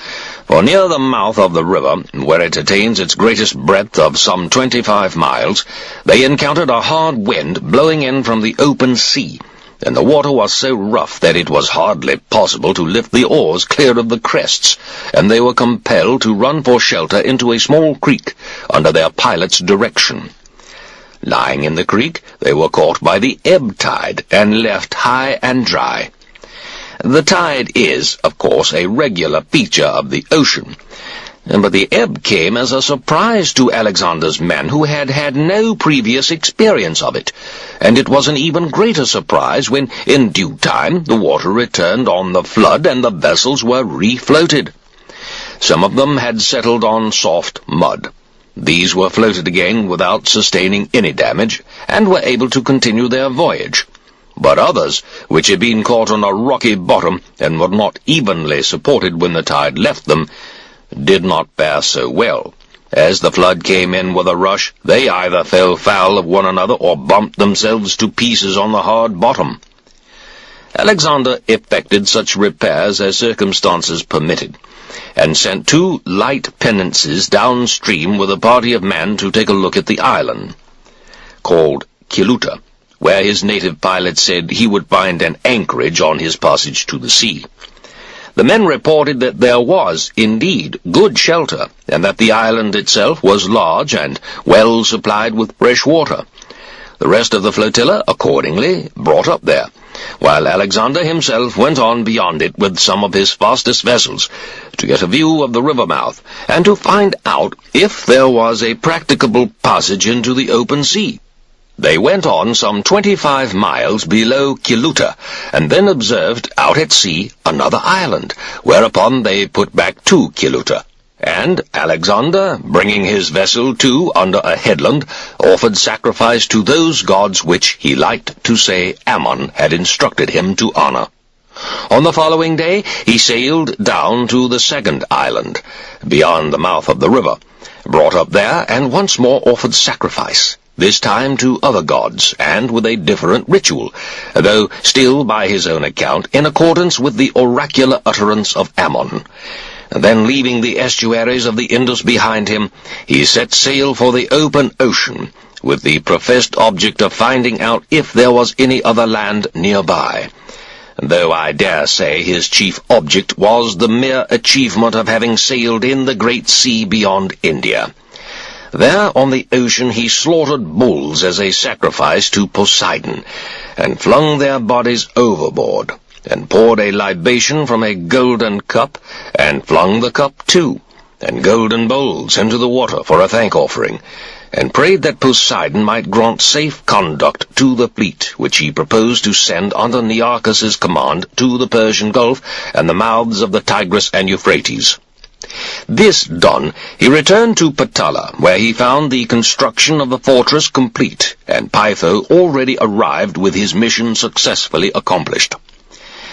for near the mouth of the river, where it attains its greatest breadth of some 25 miles, they encountered a hard wind blowing in from the open sea, and the water was so rough that it was hardly possible to lift the oars clear of the crests, and they were compelled to run for shelter into a small creek under their pilot's direction. Lying in the creek, they were caught by the ebb tide and left high and dry. The tide is, of course, a regular feature of the ocean, but the ebb came as a surprise to Alexander's men, who had had no previous experience of it, and it was an even greater surprise when, in due time, the water returned on the flood and the vessels were refloated. Some of them had settled on soft mud. These were floated again without sustaining any damage, and were able to continue their voyage. But others, which had been caught on a rocky bottom and were not evenly supported when the tide left them, did not fare so well. As the flood came in with a rush, they either fell foul of one another or bumped themselves to pieces on the hard bottom. Alexander effected such repairs as circumstances permitted, and sent 2 light pinnaces downstream with a party of men to take a look at the island, called Kiluta, where his native pilot said he would find an anchorage on his passage to the sea. The men reported that there was, indeed, good shelter, and that the island itself was large and well supplied with fresh water. The rest of the flotilla, accordingly, brought up there, while Alexander himself went on beyond it with some of his fastest vessels, to get a view of the river mouth, and to find out if there was a practicable passage into the open sea. They went on some 25 miles below Kiluta, and then observed, out at sea, another island, whereupon they put back to Kiluta. And Alexander, bringing his vessel to under a headland, offered sacrifice to those gods which he liked to say Ammon had instructed him to honor. On the following day he sailed down to the second island, beyond the mouth of the river, brought up there, and once more offered sacrifice, this time to other gods, and with a different ritual, though still, by his own account, in accordance with the oracular utterance of Ammon. Then, leaving the estuaries of the Indus behind him, he set sail for the open ocean, with the professed object of finding out if there was any other land nearby, though I dare say his chief object was the mere achievement of having sailed in the great sea beyond India. There on the ocean he slaughtered bulls as a sacrifice to Poseidon, and flung their bodies overboard, and poured a libation from a golden cup, and flung the cup too, and golden bowls into the water for a thank-offering, and prayed that Poseidon might grant safe conduct to the fleet which he proposed to send under Nearchus's command to the Persian Gulf and the mouths of the Tigris and Euphrates. This done, he returned to Patala, where he found the construction of the fortress complete, and Pytho already arrived with his mission successfully accomplished.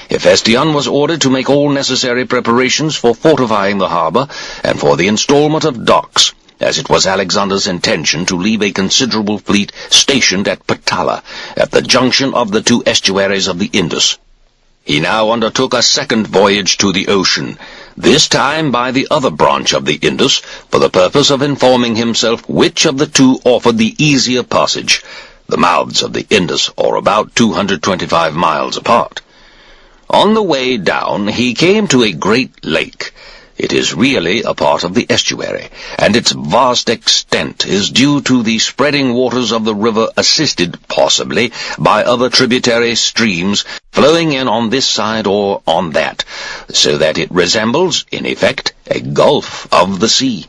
Hephaestion was ordered to make all necessary preparations for fortifying the harbour and for the instalment of docks, as it was Alexander's intention to leave a considerable fleet stationed at Patala, at the junction of the 2 estuaries of the Indus. He now undertook a second voyage to the ocean, this time by the other branch of the Indus, for the purpose of informing himself which of the two offered the easier passage. The mouths of the Indus are about 225 miles apart. On the way down, he came to a great lake. It is really a part of the estuary, and its vast extent is due to the spreading waters of the river, assisted, possibly, by other tributary streams flowing in on this side or on that, so that it resembles, in effect, a gulf of the sea.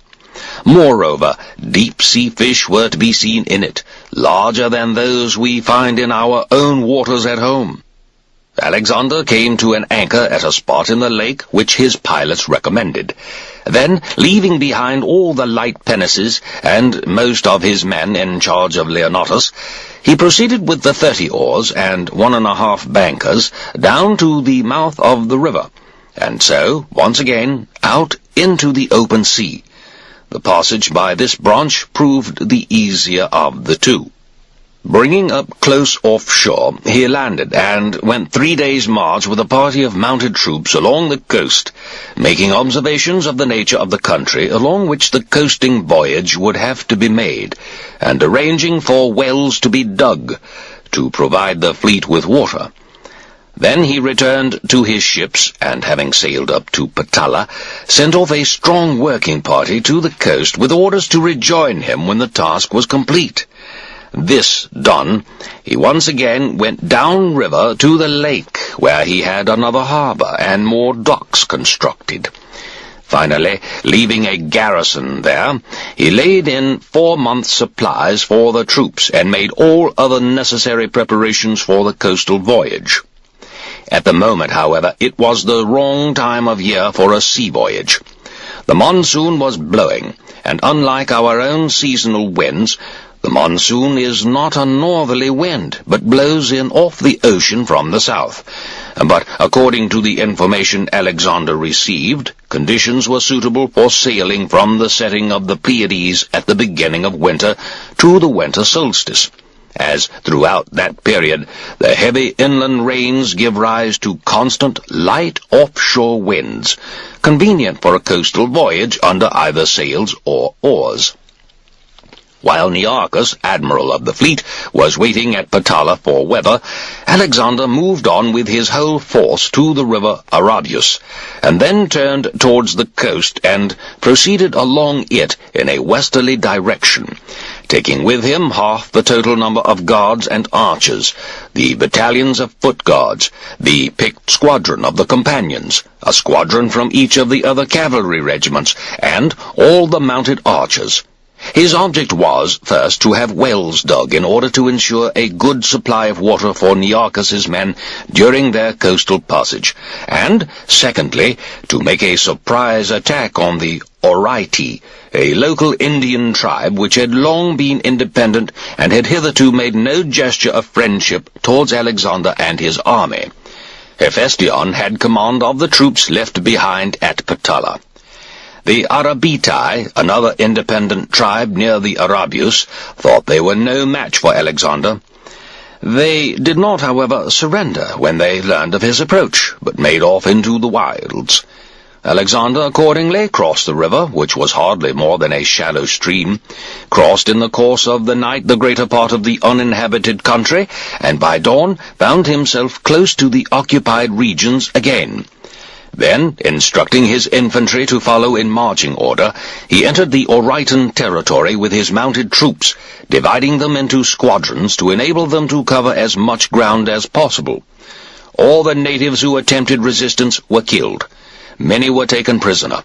Moreover, deep-sea fish were to be seen in it, larger than those we find in our own waters at home. Alexander came to an anchor at a spot in the lake which his pilots recommended. Then, leaving behind all the light pinnaces and most of his men in charge of Leonatus, he proceeded with the 30 oars and 1½ bankers down to the mouth of the river, and so, once again, out into the open sea. The passage by this branch proved the easier of the two. Bringing up close offshore, he landed and went 3 days' march with a party of mounted troops along the coast, making observations of the nature of the country along which the coasting voyage would have to be made, and arranging for wells to be dug to provide the fleet with water. Then he returned to his ships, and having sailed up to Patala, sent off a strong working party to the coast with orders to rejoin him when the task was complete. This done, he once again went down river to the lake, where he had another harbour and more docks constructed. Finally, leaving a garrison there, he laid in 4 months' supplies for the troops, and made all other necessary preparations for the coastal voyage. At the moment, however, it was the wrong time of year for a sea voyage. The monsoon was blowing, and unlike our own seasonal winds, the monsoon is not a northerly wind, but blows in off the ocean from the south. But according to the information Alexander received, conditions were suitable for sailing from the setting of the Pleiades at the beginning of winter to the winter solstice, as throughout that period the heavy inland rains give rise to constant light offshore winds, convenient for a coastal voyage under either sails or oars. While Nearchus, admiral of the fleet, was waiting at Patala for weather, Alexander moved on with his whole force to the river Arabius, and then turned towards the coast and proceeded along it in a westerly direction, taking with him half the total number of guards and archers, the battalions of foot guards, the picked squadron of the companions, a squadron from each of the other cavalry regiments, and all the mounted archers. His object was, first, to have wells dug in order to ensure a good supply of water for Nearchus's men during their coastal passage, and, secondly, to make a surprise attack on the Oraiti, a local Indian tribe which had long been independent and had hitherto made no gesture of friendship towards Alexander and his army. Hephaestion had command of the troops left behind at Patala. The Arabitai, another independent tribe near the Arabius, thought they were no match for Alexander. They did not, however, surrender when they learned of his approach, but made off into the wilds. Alexander accordingly crossed the river, which was hardly more than a shallow stream, crossed in the course of the night the greater part of the uninhabited country, and by dawn found himself close to the occupied regions again. Then, instructing his infantry to follow in marching order, he entered the Oraitan territory with his mounted troops, dividing them into squadrons to enable them to cover as much ground as possible. All the natives who attempted resistance were killed. Many were taken prisoner.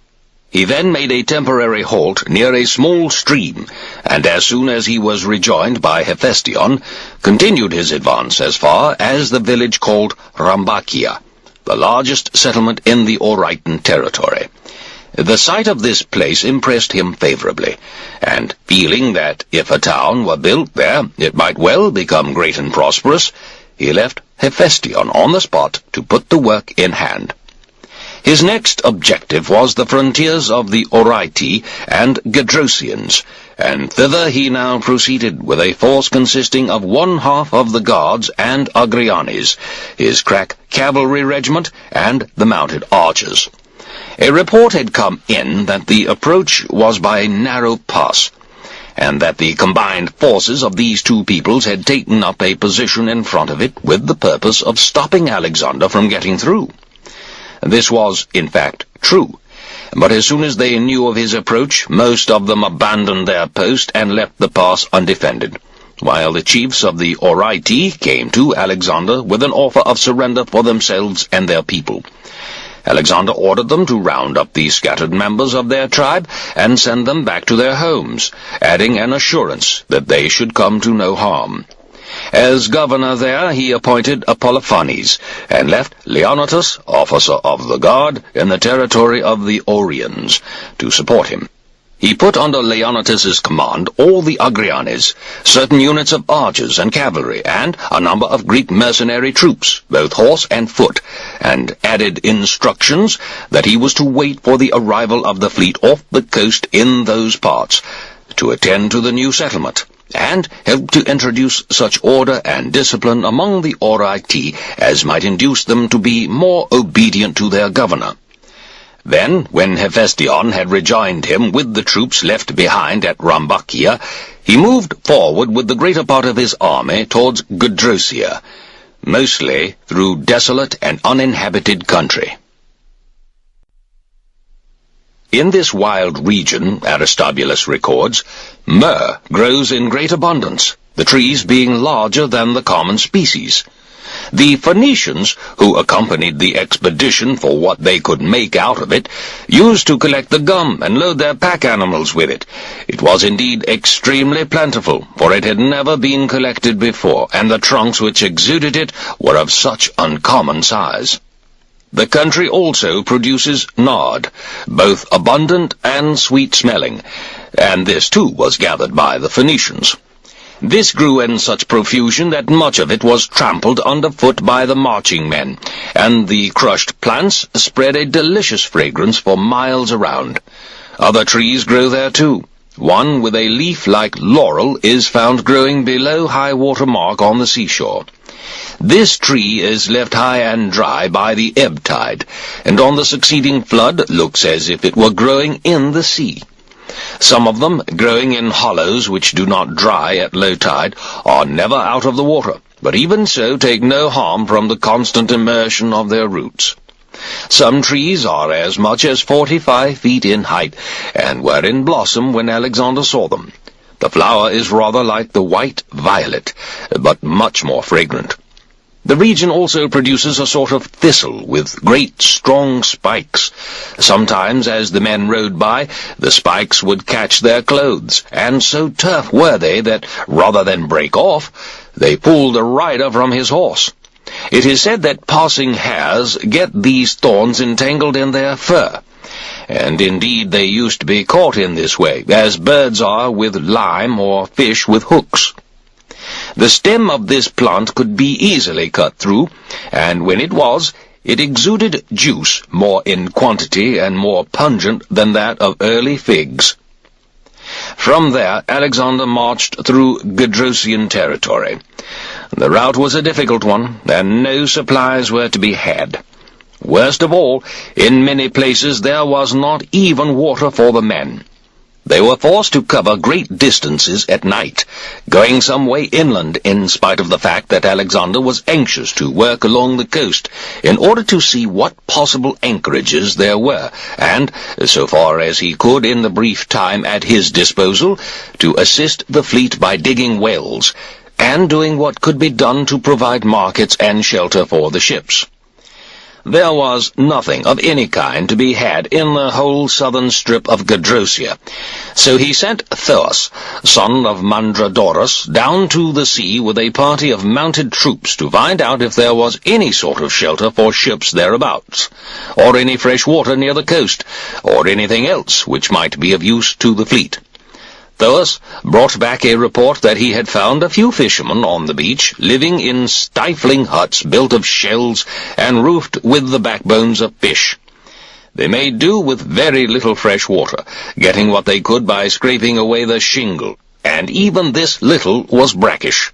He then made a temporary halt near a small stream, and as soon as he was rejoined by Hephaestion, continued his advance as far as the village called Rambakia, the largest settlement in the Oraitan territory. The sight of this place impressed him favorably, and feeling that if a town were built there, it might well become great and prosperous, he left Hephaestion on the spot to put the work in hand. His next objective was the frontiers of the Oraiti and Gedrosians, and thither he now proceeded with a force consisting of 1/2 of the guards and Agrianes, his crack cavalry regiment, and the mounted archers. A report had come in that the approach was by a narrow pass, and that the combined forces of these two peoples had taken up a position in front of it with the purpose of stopping Alexander from getting through. This was, in fact, true, but as soon as they knew of his approach, most of them abandoned their post and left the pass undefended, while the chiefs of the Oraiti came to Alexander with an offer of surrender for themselves and their people. Alexander ordered them to round up the scattered members of their tribe and send them back to their homes, adding an assurance that they should come to no harm. As governor there, he appointed Apollophanes, and left Leonatus, officer of the guard, in the territory of the Orians, to support him. He put under Leonatus's command all the Agrianes, certain units of archers and cavalry, and a number of Greek mercenary troops, both horse and foot, and added instructions that he was to wait for the arrival of the fleet off the coast in those parts, to attend to the new settlement, and help to introduce such order and discipline among the Oraiti as might induce them to be more obedient to their governor. Then, when Hephaestion had rejoined him with the troops left behind at Rhambacia, he moved forward with the greater part of his army towards Gedrosia, mostly through desolate and uninhabited country. In this wild region, Aristobulus records, myrrh grows in great abundance, the trees being larger than the common species. The Phoenicians, who accompanied the expedition for what they could make out of it, used to collect the gum and load their pack animals with it. It was indeed extremely plentiful, for it had never been collected before, and the trunks which exuded it were of such uncommon size. The country also produces nard, both abundant and sweet-smelling, and this too was gathered by the Phoenicians. This grew in such profusion that much of it was trampled underfoot by the marching men, and the crushed plants spread a delicious fragrance for miles around. Other trees grow there too. One with a leaf like laurel is found growing below high water mark on the seashore. This tree is left high and dry by the ebb tide, and on the succeeding flood looks as if it were growing in the sea. Some of them, growing in hollows which do not dry at low tide, are never out of the water, but even so take no harm from the constant immersion of their roots. Some trees are as much as 45 feet in height, and were in blossom when Alexander saw them. The flower is rather like the white violet, but much more fragrant. The region also produces a sort of thistle with great strong spikes. Sometimes, as the men rode by, the spikes would catch their clothes, and so tough were they that, rather than break off, they pulled the rider from his horse. It is said that passing hares get these thorns entangled in their fur, and indeed they used to be caught in this way, as birds are with lime or fish with hooks. The stem of this plant could be easily cut through, and when it was, it exuded juice more in quantity and more pungent than that of early figs. From there, Alexander marched through Gedrosian territory. The route was a difficult one, and no supplies were to be had. Worst of all, in many places there was not even water for the men. They were forced to cover great distances at night, going some way inland in spite of the fact that Alexander was anxious to work along the coast in order to see what possible anchorages there were, and, so far as he could in the brief time at his disposal, to assist the fleet by digging wells, and doing what could be done to provide markets and shelter for the ships. There was nothing of any kind to be had in the whole southern strip of Gedrosia, so he sent Thoas, son of Mandradoras, down to the sea with a party of mounted troops to find out if there was any sort of shelter for ships thereabouts, or any fresh water near the coast, or anything else which might be of use to the fleet. Thoas brought back a report that he had found a few fishermen on the beach, living in stifling huts built of shells and roofed with the backbones of fish. They made do with very little fresh water, getting what they could by scraping away the shingle, and even this little was brackish.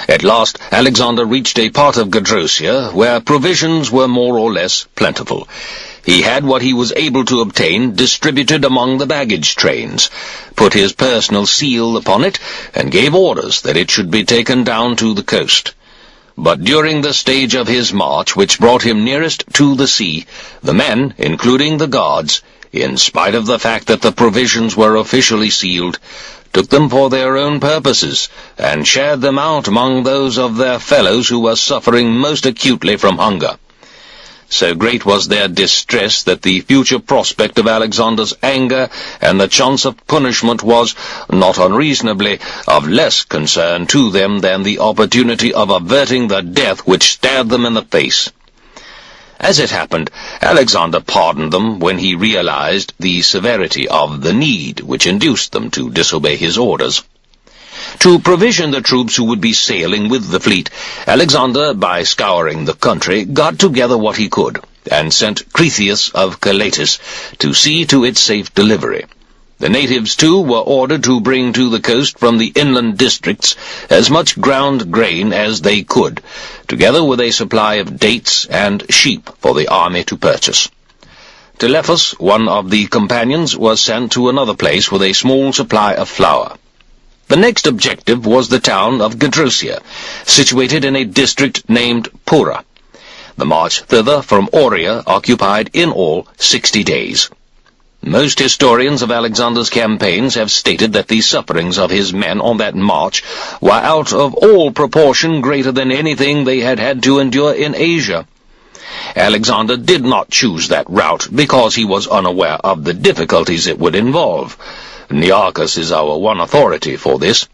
At last Alexander reached a part of Gedrosia where provisions were more or less plentiful. He had what he was able to obtain distributed among the baggage trains, put his personal seal upon it, and gave orders that it should be taken down to the coast. But during the stage of his march which brought him nearest to the sea, the men, including the guards, in spite of the fact that the provisions were officially sealed, took them for their own purposes, and shared them out among those of their fellows who were suffering most acutely from hunger. So great was their distress that the future prospect of Alexander's anger and the chance of punishment was, not unreasonably, of less concern to them than the opportunity of averting the death which stared them in the face. As it happened, Alexander pardoned them when he realized the severity of the need which induced them to disobey his orders. To provision the troops who would be sailing with the fleet, Alexander, by scouring the country, got together what he could, and sent Cretheus of Calatis to see to its safe delivery. The natives, too, were ordered to bring to the coast from the inland districts as much ground grain as they could, together with a supply of dates and sheep for the army to purchase. Telephus, one of the companions, was sent to another place with a small supply of flour. The next objective was the town of Gedrosia, situated in a district named Pura. The march thither from Auria occupied in all 60 days. Most historians of Alexander's campaigns have stated that the sufferings of his men on that march were out of all proportion greater than anything they had had to endure in Asia. Alexander did not choose that route because he was unaware of the difficulties it would involve. Nearchus is our one authority for this.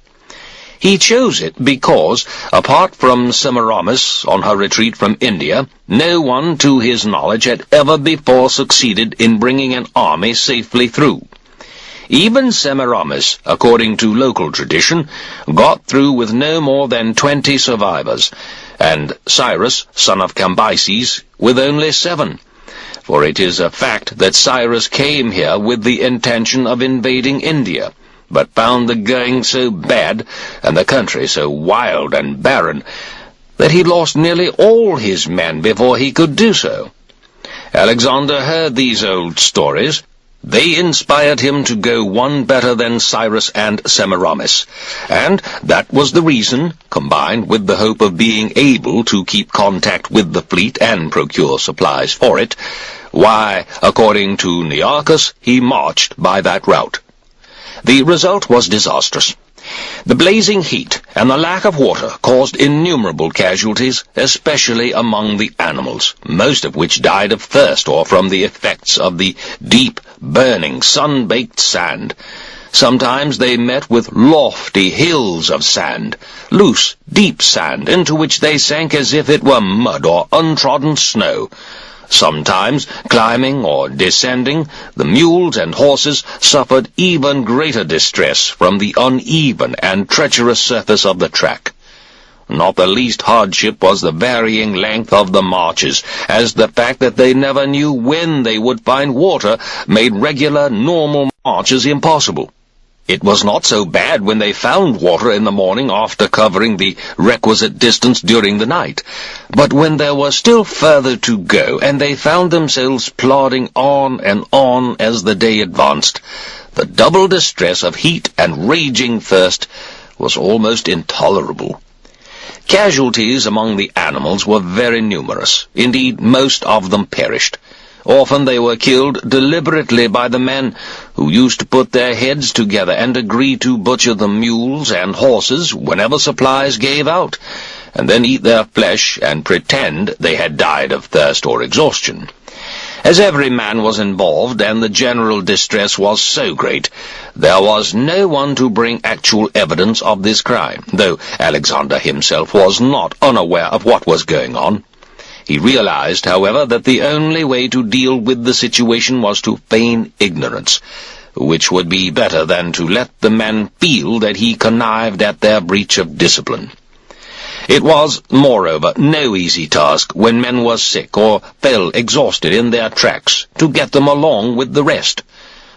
He chose it because, apart from Semiramis on her retreat from India, no one, to his knowledge, had ever before succeeded in bringing an army safely through. Even Semiramis, according to local tradition, got through with no more than 20 survivors, and Cyrus, son of Cambyses, with only 7. For it is a fact that Cyrus came here with the intention of invading India, but found the going so bad, and the country so wild and barren, that he lost nearly all his men before he could do so. Alexander heard these old stories. They inspired him to go one better than Cyrus and Semiramis, and that was the reason, combined with the hope of being able to keep contact with the fleet and procure supplies for it, why, according to Nearchus, he marched by that route. The result was disastrous. The blazing heat and the lack of water caused innumerable casualties, especially among the animals, most of which died of thirst or from the effects of the deep, burning, sun-baked sand. Sometimes they met with lofty hills of sand, loose, deep sand, into which they sank as if it were mud or untrodden snow. Sometimes, climbing or descending, the mules and horses suffered even greater distress from the uneven and treacherous surface of the track. Not the least hardship was the varying length of the marches, as the fact that they never knew when they would find water made regular, normal marches impossible. It was not so bad when they found water in the morning after covering the requisite distance during the night, but when there was still further to go, and they found themselves plodding on and on as the day advanced, the double distress of heat and raging thirst was almost intolerable. Casualties among the animals were very numerous. Indeed, most of them perished. Often they were killed deliberately by the men, who used to put their heads together and agree to butcher the mules and horses whenever supplies gave out, and then eat their flesh and pretend they had died of thirst or exhaustion. As every man was involved, and the general distress was so great, there was no one to bring actual evidence of this crime, though Alexander himself was not unaware of what was going on. He realized, however, that the only way to deal with the situation was to feign ignorance, which would be better than to let the men feel that he connived at their breach of discipline. It was, moreover, no easy task, when men were sick or fell exhausted in their tracks, to get them along with the rest,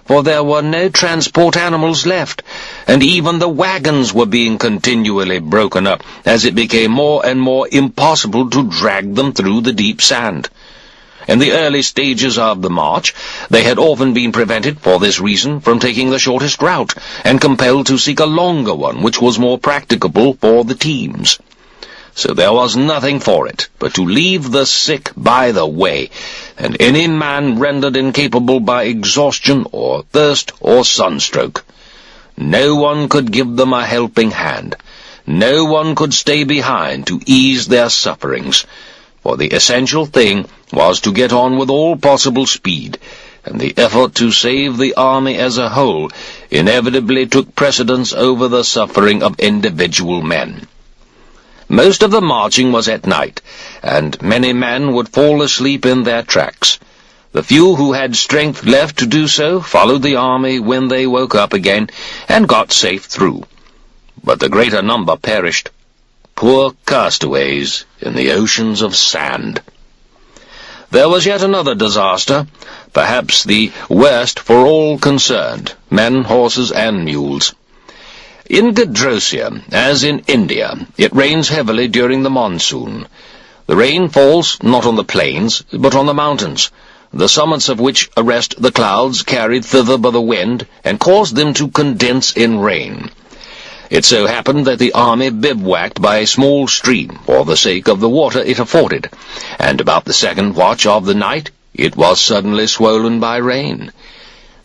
for there were no transport animals left, and even the wagons were being continually broken up, as it became more and more impossible to drag them through the deep sand. In the early stages of the march, they had often been prevented, for this reason, from taking the shortest route, and compelled to seek a longer one, which was more practicable for the teams. So there was nothing for it but to leave the sick by the way, and any man rendered incapable by exhaustion or thirst or sunstroke. No one could give them a helping hand. No one could stay behind to ease their sufferings, for the essential thing was to get on with all possible speed, and the effort to save the army as a whole inevitably took precedence over the suffering of individual men. Most of the marching was at night, and many men would fall asleep in their tracks. The few who had strength left to do so followed the army when they woke up again, and got safe through. But the greater number perished, poor castaways in the oceans of sand. There was yet another disaster, perhaps the worst for all concerned, men, horses, and mules. In Gadrosia, as in India, it rains heavily during the monsoon. The rain falls not on the plains, but on the mountains, the summits of which arrest the clouds carried thither by the wind, and cause them to condense in rain. It so happened that the army bivouacked by a small stream for the sake of the water it afforded, and about the second watch of the night it was suddenly swollen by rain.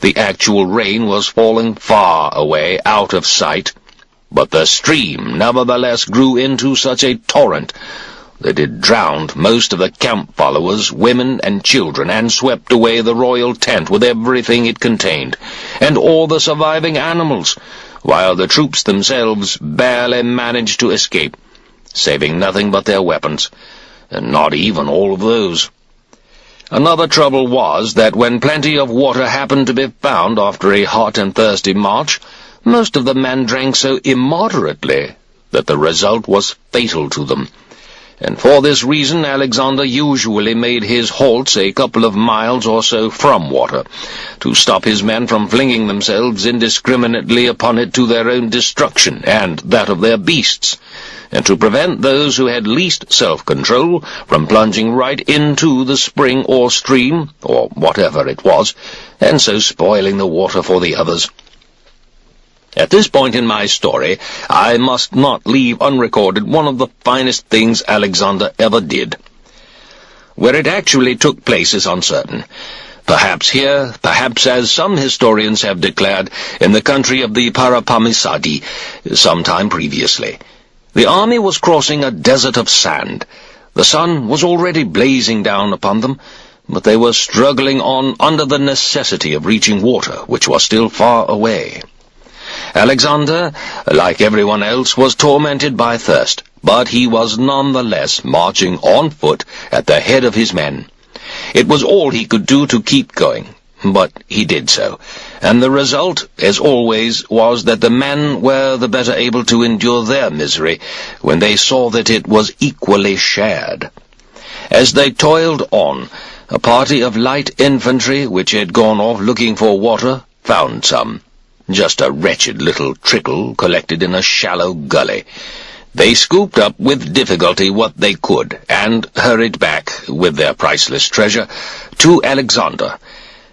The actual rain was falling far away out of sight, but the stream nevertheless grew into such a torrent that it drowned most of the camp followers, women and children, and swept away the royal tent with everything it contained, and all the surviving animals, while the troops themselves barely managed to escape, saving nothing but their weapons, and not even all of those. Another trouble was that when plenty of water happened to be found after a hot and thirsty march, most of the men drank so immoderately that the result was fatal to them. And for this reason Alexander usually made his halts a couple of miles or so from water, to stop his men from flinging themselves indiscriminately upon it to their own destruction and that of their beasts, and to prevent those who had least self-control from plunging right into the spring or stream, or whatever it was, and so spoiling the water for the others. At this point in my story, I must not leave unrecorded one of the finest things Alexander ever did. Where it actually took place is uncertain. Perhaps here, perhaps, as some historians have declared, in the country of the Parapamisadi, some time previously. The army was crossing a desert of sand. The sun was already blazing down upon them, but they were struggling on under the necessity of reaching water, which was still far away. Alexander, like everyone else, was tormented by thirst, but he was nonetheless marching on foot at the head of his men. It was all he could do to keep going, but he did so, and the result, as always, was that the men were the better able to endure their misery when they saw that it was equally shared. As they toiled on, a party of light infantry, which had gone off looking for water, found some. Just a wretched little trickle collected in a shallow gully. They scooped up with difficulty what they could, and hurried back, with their priceless treasure, to Alexander.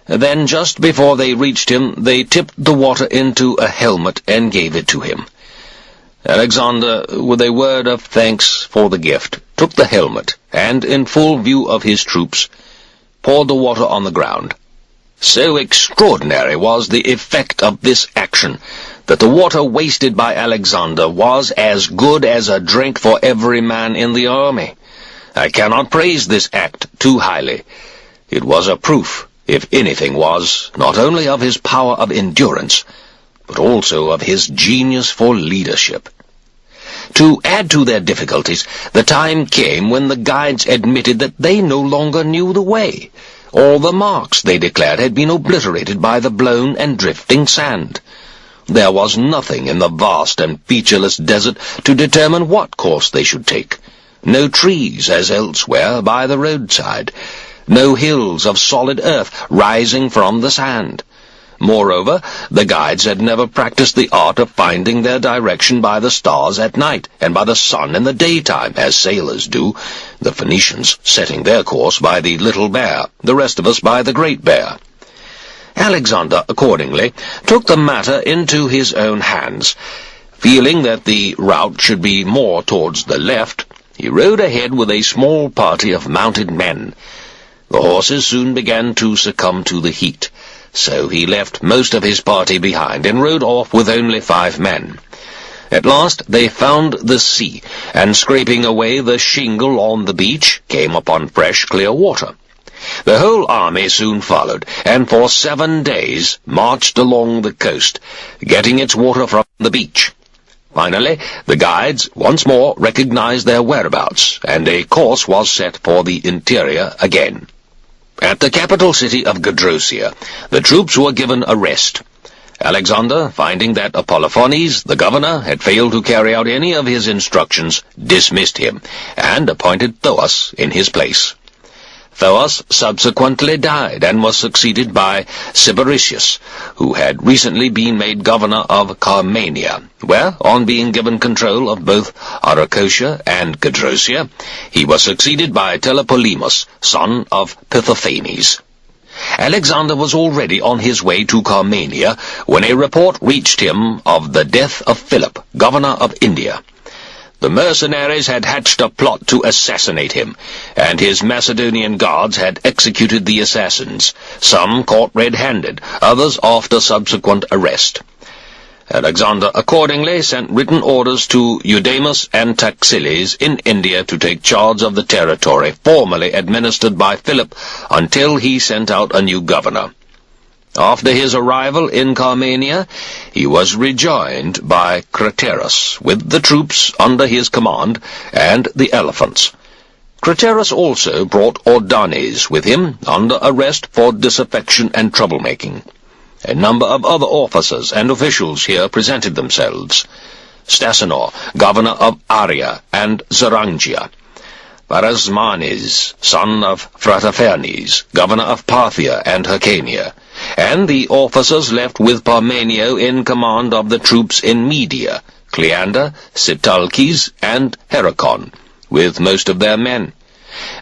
Then, just before they reached him, they tipped the water into a helmet and gave it to him. Alexander, with a word of thanks for the gift, took the helmet, and, in full view of his troops, poured the water on the ground. So extraordinary was the effect of this action, that the water wasted by Alexander was as good as a drink for every man in the army. I cannot praise this act too highly. It was a proof, if anything was, not only of his power of endurance, but also of his genius for leadership. To add to their difficulties, the time came when the guides admitted that they no longer knew the way. All the marks, they declared, had been obliterated by the blown and drifting sand. There was nothing in the vast and featureless desert to determine what course they should take. No trees, as elsewhere, by the roadside. No hills of solid earth rising from the sand. Moreover, the guides had never practiced the art of finding their direction by the stars at night and by the sun in the daytime, as sailors do, the Phoenicians setting their course by the Little Bear, the rest of us by the Great Bear. Alexander, accordingly, took the matter into his own hands. Feeling that the route should be more towards the left, he rode ahead with a small party of mounted men. The horses soon began to succumb to the heat, so he left most of his party behind and rode off with only 5 men. At last they found the sea, and scraping away the shingle on the beach, came upon fresh, clear water. The whole army soon followed, and for 7 days marched along the coast, getting its water from the beach. Finally, the guides once more recognized their whereabouts, and a course was set for the interior again. At the capital city of Gedrosia, the troops were given a rest. Alexander, finding that Apollophones, the governor, had failed to carry out any of his instructions, dismissed him, and appointed Thoas in his place. Thoas subsequently died and was succeeded by Sybaricius, who had recently been made governor of Carmania, where, on being given control of both Arachosia and Gedrosia, he was succeeded by Telepolemus, son of Pithophanes. Alexander was already on his way to Carmania when a report reached him of the death of Philip, governor of India. The mercenaries had hatched a plot to assassinate him, and his Macedonian guards had executed the assassins, some caught red-handed, others after subsequent arrest. Alexander accordingly sent written orders to Eudemus and Taxiles in India to take charge of the territory formerly administered by Philip until he sent out a new governor. After his arrival in Carmania, he was rejoined by Craterus, with the troops under his command, and the elephants. Craterus also brought Ordanes with him, under arrest for disaffection and troublemaking. A number of other officers and officials here presented themselves. Stasanor, governor of Aria and Zarangia. Parasmanes, son of Frataphernes, governor of Parthia and Hyrcania, and the officers left with Parmenio in command of the troops in Media, Cleander, Sitalces, and Heracon, with most of their men.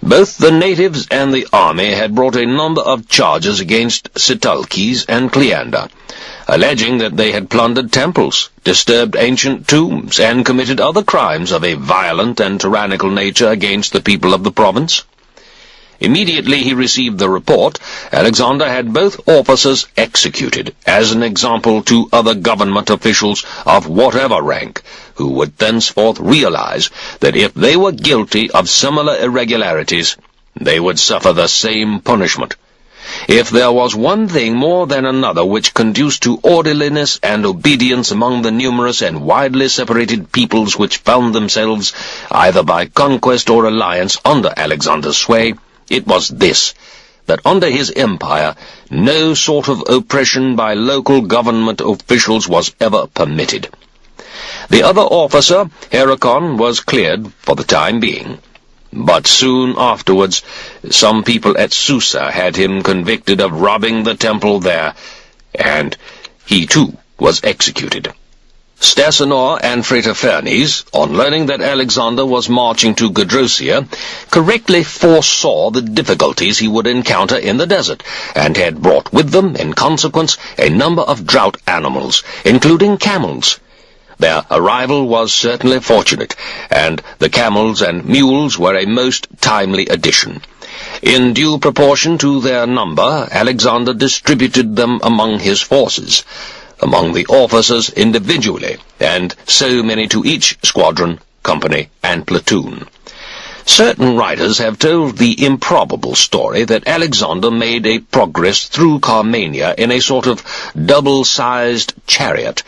Both the natives and the army had brought a number of charges against Sitalces and Cleander, alleging that they had plundered temples, disturbed ancient tombs, and committed other crimes of a violent and tyrannical nature against the people of the province. Immediately he received the report, Alexander had both officers executed, as an example to other government officials of whatever rank, who would thenceforth realize that if they were guilty of similar irregularities, they would suffer the same punishment. If there was one thing more than another which conduced to orderliness and obedience among the numerous and widely separated peoples which found themselves, either by conquest or alliance, under Alexander's sway, it was this, that under his empire no sort of oppression by local government officials was ever permitted. The other officer, Heracon, was cleared for the time being, but soon afterwards some people at Susa had him convicted of robbing the temple there, and he too was executed. Stasanor and Frataphernes, on learning that Alexander was marching to Gedrosia, correctly foresaw the difficulties he would encounter in the desert, and had brought with them, in consequence, a number of drought animals, including camels. Their arrival was certainly fortunate, and the camels and mules were a most timely addition. In due proportion to their number, Alexander distributed them among his forces, among the officers individually, and so many to each squadron, company, and platoon. Certain writers have told the improbable story that Alexander made a progress through Carmania in a sort of double-sized chariot,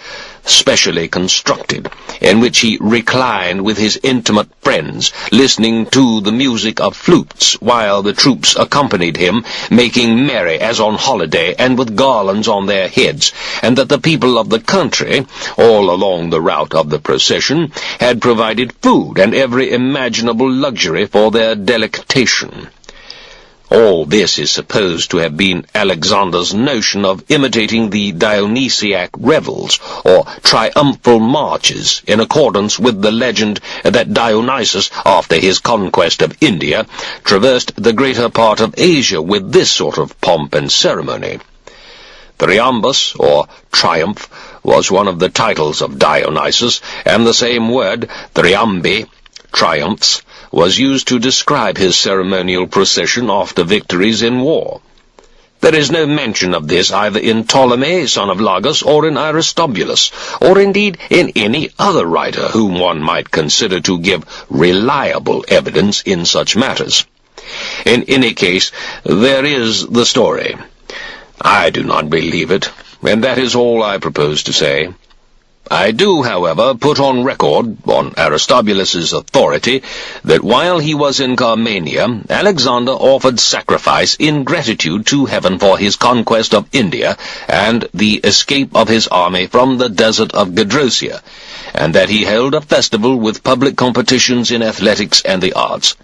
specially constructed, in which he reclined with his intimate friends, listening to the music of flutes, while the troops accompanied him, making merry as on holiday, and with garlands on their heads, and that the people of the country, all along the route of the procession, had provided food and every imaginable luxury for their delectation. All this is supposed to have been Alexander's notion of imitating the Dionysiac revels, or triumphal marches, in accordance with the legend that Dionysus, after his conquest of India, traversed the greater part of Asia with this sort of pomp and ceremony. Theriambus, or triumph, was one of the titles of Dionysus, and the same word, theriambe, triumphs, was used to describe his ceremonial procession after victories in war. There is no mention of this either in Ptolemy, son of Lagus, or in Aristobulus, or indeed in any other writer whom one might consider to give reliable evidence in such matters. In any case, there is the story. I do not believe it, and that is all I propose to say. I do, however, put on record, on Aristobulus's authority, that while he was in Carmania, Alexander offered sacrifice in gratitude to heaven for his conquest of India and the escape of his army from the desert of Gedrosia, and that he held a festival with public competitions in athletics and the arts.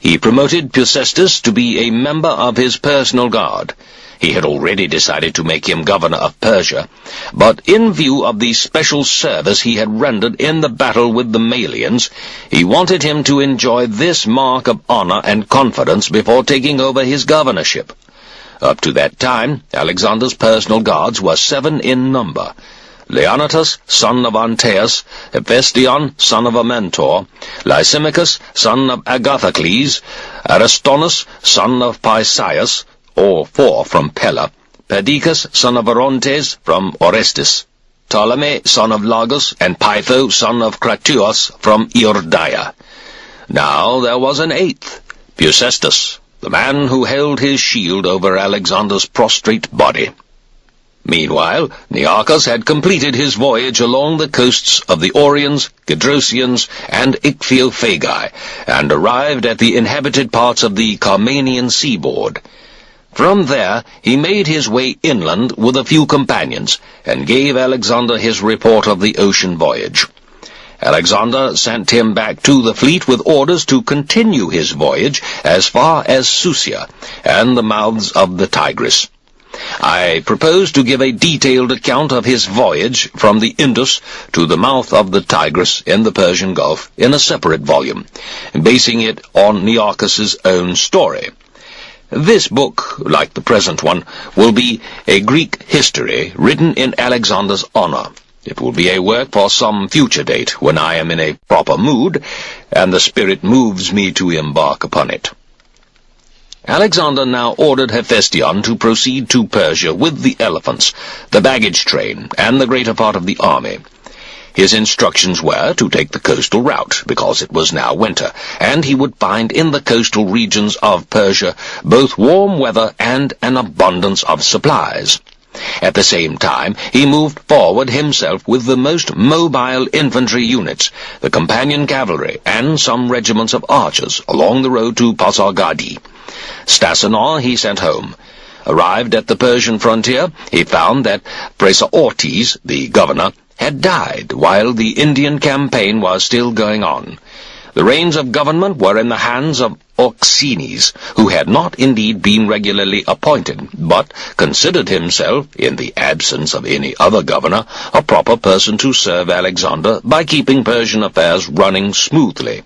He promoted Peucestus to be a member of his personal guard. He had already decided to make him governor of Persia, but in view of the special service he had rendered in the battle with the Malians, he wanted him to enjoy this mark of honor and confidence before taking over his governorship. Up to that time, Alexander's personal guards were 7 in number: Leonatus, son of Antaeus, Hephaestion, son of Amyntor, Lysimachus, son of Agathocles, Aristonus, son of Paisias, all 4 from Pella, Perdiccas, son of Orontes, from Orestis, Ptolemy, son of Lagus, and Pytho, son of Cratylus, from Iordaia. Now there was an 8th, Peucestus, the man who held his shield over Alexander's prostrate body. Meanwhile, Nearchus had completed his voyage along the coasts of the Orians, Gedrosians, and Ichthyophagi, and arrived at the inhabited parts of the Carmanian seaboard. From there, he made his way inland with a few companions, and gave Alexander his report of the ocean voyage. Alexander sent him back to the fleet with orders to continue his voyage as far as Susia and the mouths of the Tigris. I propose to give a detailed account of his voyage from the Indus to the mouth of the Tigris in the Persian Gulf in a separate volume, basing it on Nearchus's own story. This book, like the present one, will be a Greek history written in Alexander's honor. It will be a work for some future date, when I am in a proper mood, and the spirit moves me to embark upon it. Alexander now ordered Hephaestion to proceed to Persia with the elephants, the baggage train, and the greater part of the army. His instructions were to take the coastal route, because it was now winter, and he would find in the coastal regions of Persia both warm weather and an abundance of supplies. At the same time, he moved forward himself with the most mobile infantry units, the companion cavalry, and some regiments of archers along the road to Pasargadi. Stasinor he sent home. Arrived at the Persian frontier, he found that Pressaortes, the governor, had died while the Indian campaign was still going on. The reins of government were in the hands of Oxenes, who had not indeed been regularly appointed, but considered himself, in the absence of any other governor, a proper person to serve Alexander by keeping Persian affairs running smoothly.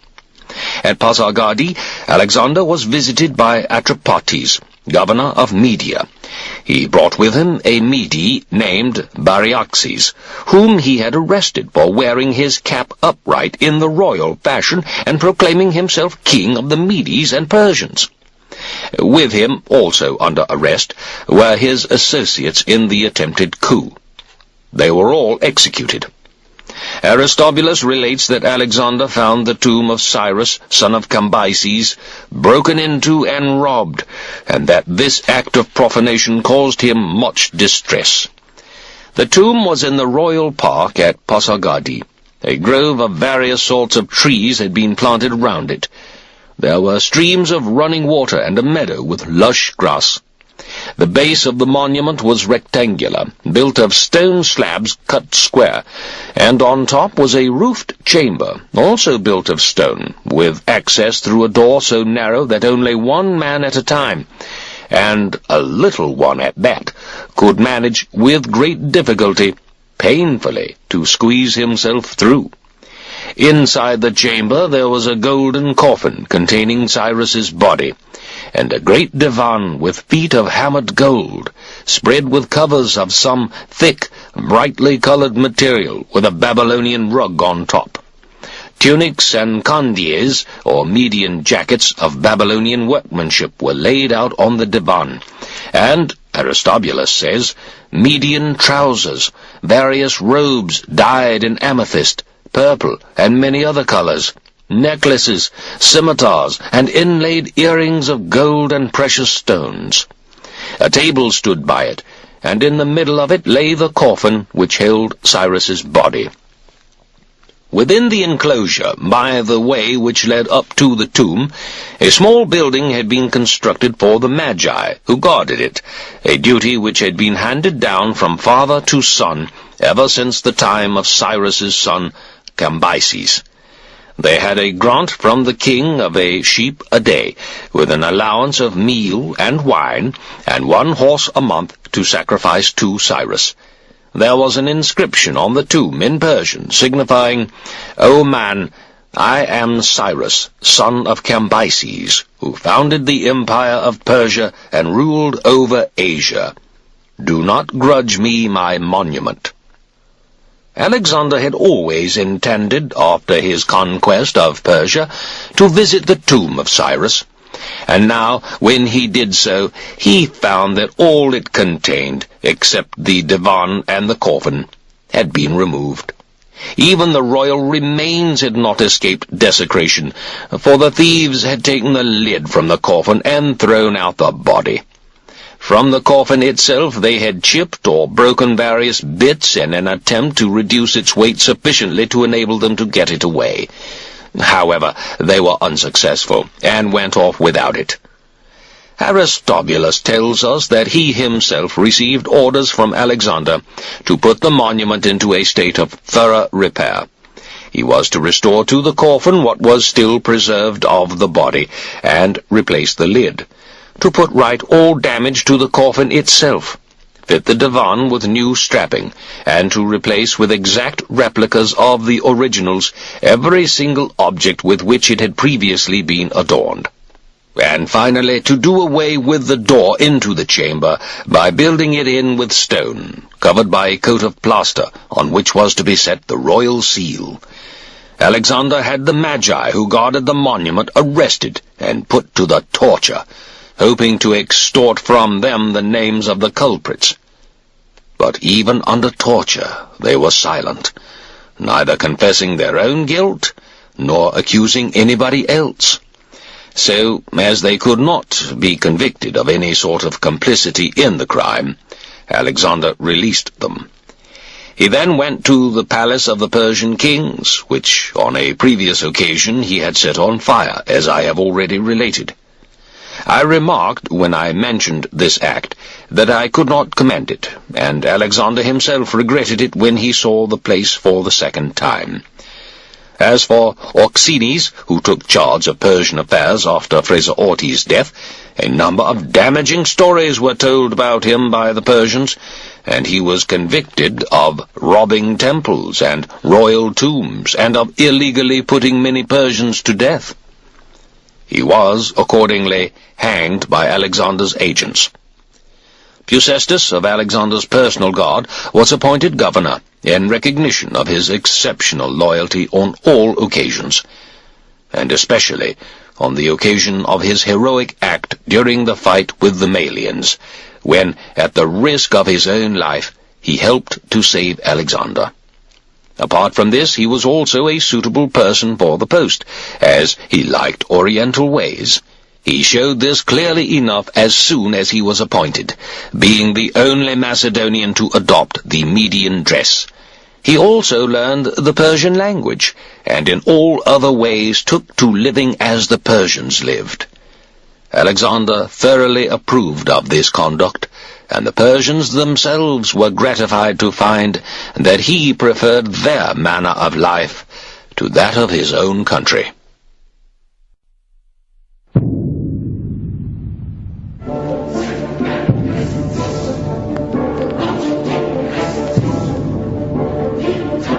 At Pasargadi, Alexander was visited by Atripates, governor of Media. He brought with him a Mede named Baryaxes, whom he had arrested for wearing his cap upright in the royal fashion and proclaiming himself king of the Medes and Persians. With him, also under arrest, were his associates in the attempted coup. They were all executed. Aristobulus relates that Alexander found the tomb of Cyrus, son of Cambyses, broken into and robbed, and that this act of profanation caused him much distress. The tomb was in the royal park at Pasargadi. A grove of various sorts of trees had been planted round it. There were streams of running water and a meadow with lush grass. The base of the monument was rectangular, built of stone slabs cut square, and on top was a roofed chamber, also built of stone, with access through a door so narrow that only one man at a time, and a little one at that, could manage with great difficulty, painfully, to squeeze himself through. Inside the chamber there was a golden coffin containing Cyrus's body, and a great divan with feet of hammered gold, spread with covers of some thick, brightly coloured material, with a Babylonian rug on top. Tunics and kandies, or Median jackets of Babylonian workmanship, were laid out on the divan, and, Aristobulus says, Median trousers, various robes dyed in amethyst, purple, and many other colours, necklaces, scimitars, and inlaid earrings of gold and precious stones. A table stood by it, and in the middle of it lay the coffin which held Cyrus's body. Within the enclosure, by the way which led up to the tomb, a small building had been constructed for the Magi, who guarded it, a duty which had been handed down from father to son ever since the time of Cyrus's son Cambyses. They had a grant from the king of a sheep a day, with an allowance of meal and wine, and 1 horse a month to sacrifice to Cyrus. There was an inscription on the tomb in Persian, signifying, "O man, I am Cyrus, son of Cambyses, who founded the empire of Persia and ruled over Asia. Do not grudge me my monument." Alexander had always intended, after his conquest of Persia, to visit the tomb of Cyrus, and now, when he did so, he found that all it contained, except the divan and the coffin, had been removed. Even the royal remains had not escaped desecration, for the thieves had taken the lid from the coffin and thrown out the body. From the coffin itself they had chipped or broken various bits in an attempt to reduce its weight sufficiently to enable them to get it away. However, they were unsuccessful, and went off without it. Aristobulus tells us that he himself received orders from Alexander to put the monument into a state of thorough repair. He was to restore to the coffin what was still preserved of the body, and replace the lid, to put right all damage to the coffin itself, fit the divan with new strapping, and to replace with exact replicas of the originals every single object with which it had previously been adorned. And finally, to do away with the door into the chamber by building it in with stone, covered by a coat of plaster, on which was to be set the royal seal. Alexander had the Magi who guarded the monument arrested and put to the torture, hoping to extort from them the names of the culprits. But even under torture they were silent, neither confessing their own guilt, nor accusing anybody else. So, as they could not be convicted of any sort of complicity in the crime, Alexander released them. He then went to the palace of the Persian kings, which on a previous occasion he had set on fire, as I have already related. I remarked, when I mentioned this act, that I could not commend it, and Alexander himself regretted it when he saw the place for the second time. As for Oxenes, who took charge of Persian affairs after Phraseortes' death, a number of damaging stories were told about him by the Persians, and he was convicted of robbing temples and royal tombs, and of illegally putting many Persians to death. He was, accordingly, hanged by Alexander's agents. Pusestus, of Alexander's personal guard, was appointed governor, in recognition of his exceptional loyalty on all occasions, and especially on the occasion of his heroic act during the fight with the Malians, when, at the risk of his own life, he helped to save Alexander. Apart from this, he was also a suitable person for the post, as he liked Oriental ways. He showed this clearly enough as soon as he was appointed, being the only Macedonian to adopt the Median dress. He also learned the Persian language, and in all other ways took to living as the Persians lived. Alexander thoroughly approved of this conduct, and the Persians themselves were gratified to find that he preferred their manner of life to that of his own country.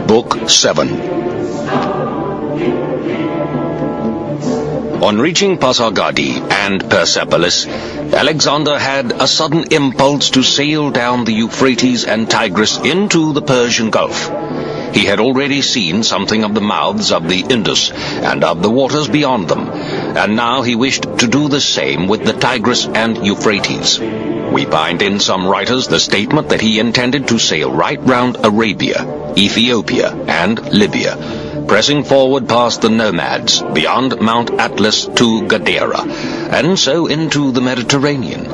Book 7. On reaching Pasargadi and Persepolis, Alexander had a sudden impulse to sail down the Euphrates and Tigris into the Persian Gulf. He had already seen something of the mouths of the Indus and of the waters beyond them, and now he wished to do the same with the Tigris and Euphrates. We find in some writers the statement that he intended to sail right round Arabia, Ethiopia, and Libya, pressing forward past the nomads, beyond Mount Atlas to Gadara, and so into the Mediterranean.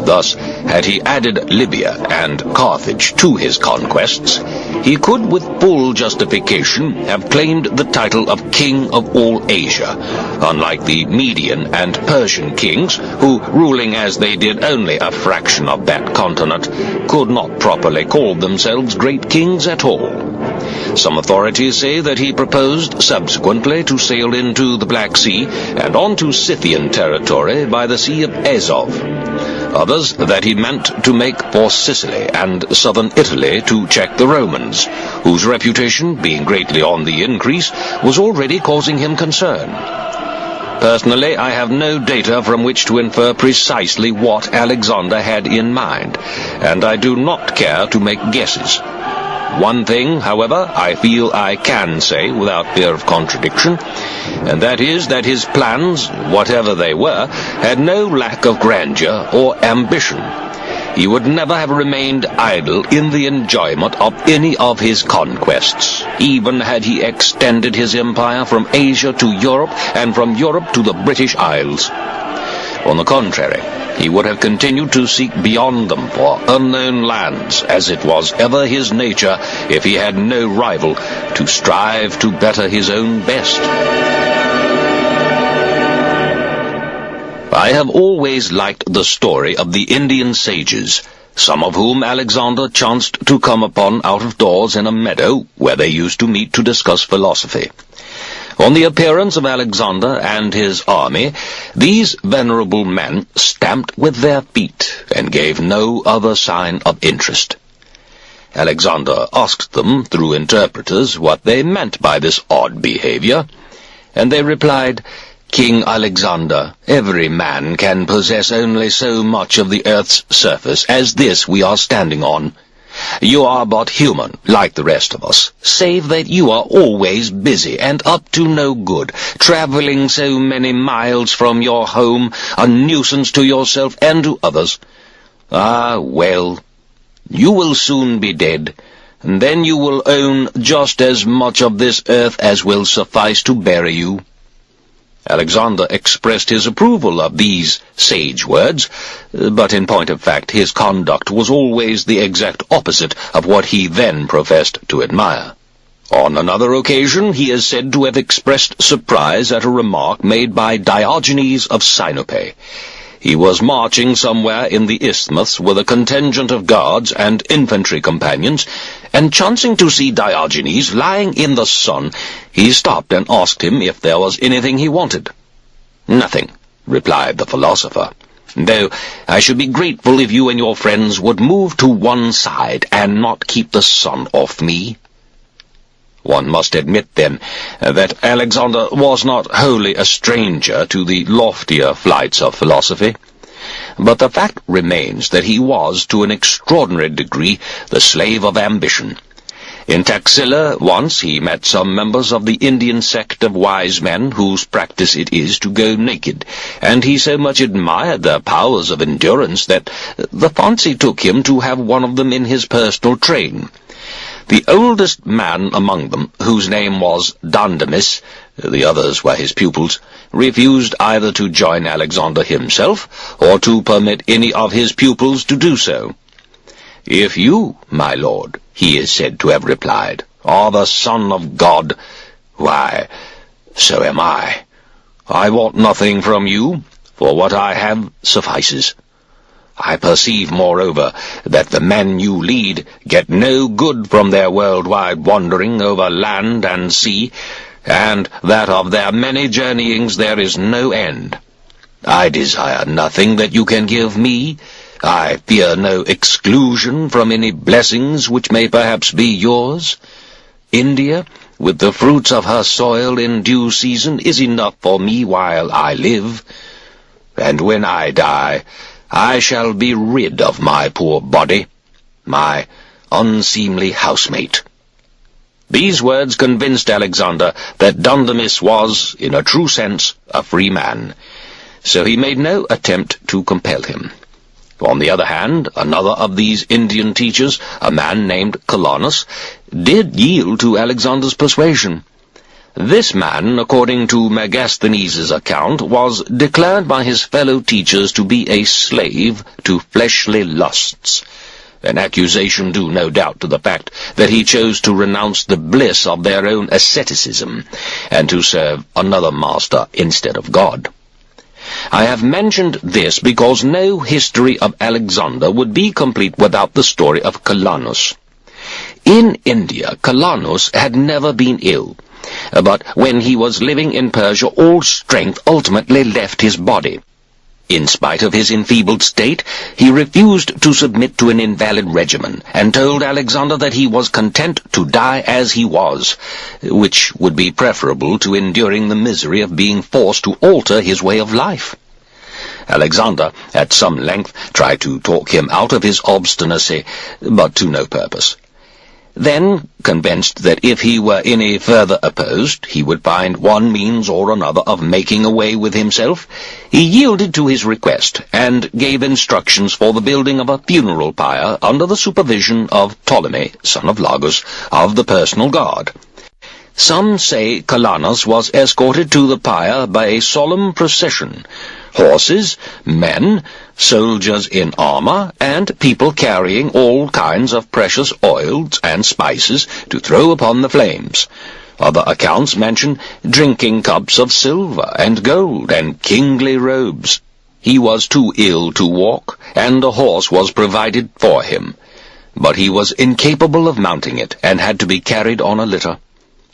Thus, had he added Libya and Carthage to his conquests, he could with full justification have claimed the title of King of all Asia, unlike the Median and Persian kings, who, ruling as they did only a fraction of that continent, could not properly call themselves great kings at all. Some authorities say that he proposed subsequently to sail into the Black Sea and on to Scythian territory by the Sea of Azov. Others that he meant to make for Sicily and southern Italy to check the Romans, whose reputation, being greatly on the increase, was already causing him concern. Personally, I have no data from which to infer precisely what Alexander had in mind, and I do not care to make guesses. One thing, however, I feel I can say without fear of contradiction, and that is that his plans, whatever they were, had no lack of grandeur or ambition. He would never have remained idle in the enjoyment of any of his conquests, even had he extended his empire from Asia to Europe and from Europe to the British Isles. On the contrary, he would have continued to seek beyond them for unknown lands, as it was ever his nature, if he had no rival, to strive to better his own best. I have always liked the story of the Indian sages, some of whom Alexander chanced to come upon out of doors in a meadow where they used to meet to discuss philosophy. On the appearance of Alexander and his army, these venerable men stamped with their feet and gave no other sign of interest. Alexander asked them, through interpreters, what they meant by this odd behavior, and they replied, "King Alexander, every man can possess only so much of the earth's surface as this we are standing on. You are but human, like the rest of us, save that you are always busy and up to no good, traveling so many miles from your home, a nuisance to yourself and to others. Ah, well, you will soon be dead, and then you will own just as much of this earth as will suffice to bury you." Alexander expressed his approval of these sage words, but in point of fact his conduct was always the exact opposite of what he then professed to admire. On another occasion he is said to have expressed surprise at a remark made by Diogenes of Sinope. He was marching somewhere in the isthmus with a contingent of guards and infantry companions, and chancing to see Diogenes lying in the sun, he stopped and asked him if there was anything he wanted. "Nothing," replied the philosopher, "though I should be grateful if you and your friends would move to one side and not keep the sun off me." One must admit, then, that Alexander was not wholly a stranger to the loftier flights of philosophy. But the fact remains that he was, to an extraordinary degree, the slave of ambition. In Taxila, once, he met some members of the Indian sect of wise men whose practice it is to go naked, and he so much admired their powers of endurance that the fancy took him to have one of them in his personal train. The oldest man among them, whose name was Dandamis, the others were his pupils, refused either to join Alexander himself, or to permit any of his pupils to do so. "If you, my lord," he is said to have replied, "are the Son of God, why, so am I. I want nothing from you, for what I have suffices. I perceive, moreover, that the men you lead get no good from their worldwide wandering over land and sea, and that of their many journeyings there is no end. I desire nothing that you can give me. I fear no exclusion from any blessings which may perhaps be yours. India, with the fruits of her soil in due season, is enough for me while I live, and when I die, I shall be rid of my poor body, my unseemly housemate." These words convinced Alexander that Dundamis was, in a true sense, a free man, so he made no attempt to compel him. On the other hand, another of these Indian teachers, a man named Calanus, did yield to Alexander's persuasion. This man, according to Megasthenes' account, was declared by his fellow teachers to be a slave to fleshly lusts, an accusation due no doubt to the fact that he chose to renounce the bliss of their own asceticism, and to serve another master instead of God. I have mentioned this because no history of Alexander would be complete without the story of Calanus. In India, Calanus had never been ill, but when he was living in Persia, all strength ultimately left his body. In spite of his enfeebled state, he refused to submit to an invalid regimen, and told Alexander that he was content to die as he was, which would be preferable to enduring the misery of being forced to alter his way of life. Alexander, at some length, tried to talk him out of his obstinacy, but to no purpose. Then, convinced that if he were any further opposed, he would find one means or another of making away with himself, he yielded to his request, and gave instructions for the building of a funeral pyre under the supervision of Ptolemy, son of Lagus, of the personal guard. Some say Calanus was escorted to the pyre by a solemn procession, horses, men, soldiers in armor, and people carrying all kinds of precious oils and spices to throw upon the flames. Other accounts mention drinking cups of silver and gold and kingly robes. He was too ill to walk, and a horse was provided for him, but he was incapable of mounting it, and had to be carried on a litter,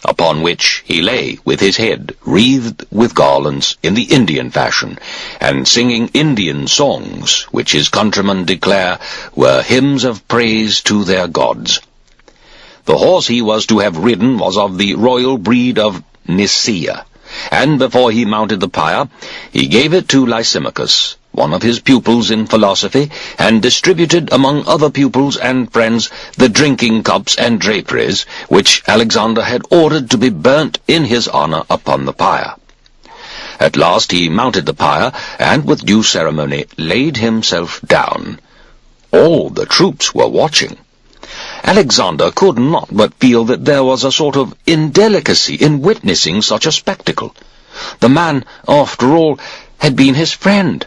upon which he lay with his head wreathed with garlands in the Indian fashion, and singing Indian songs, which his countrymen declare were hymns of praise to their gods. The horse he was to have ridden was of the royal breed of Nicaea, and before he mounted the pyre, he gave it to Lysimachus, one of his pupils in philosophy, and distributed among other pupils and friends the drinking cups and draperies, which Alexander had ordered to be burnt in his honor upon the pyre. At last he mounted the pyre, and with due ceremony laid himself down. All the troops were watching. Alexander could not but feel that there was a sort of indelicacy in witnessing such a spectacle. The man, after all, had been his friend.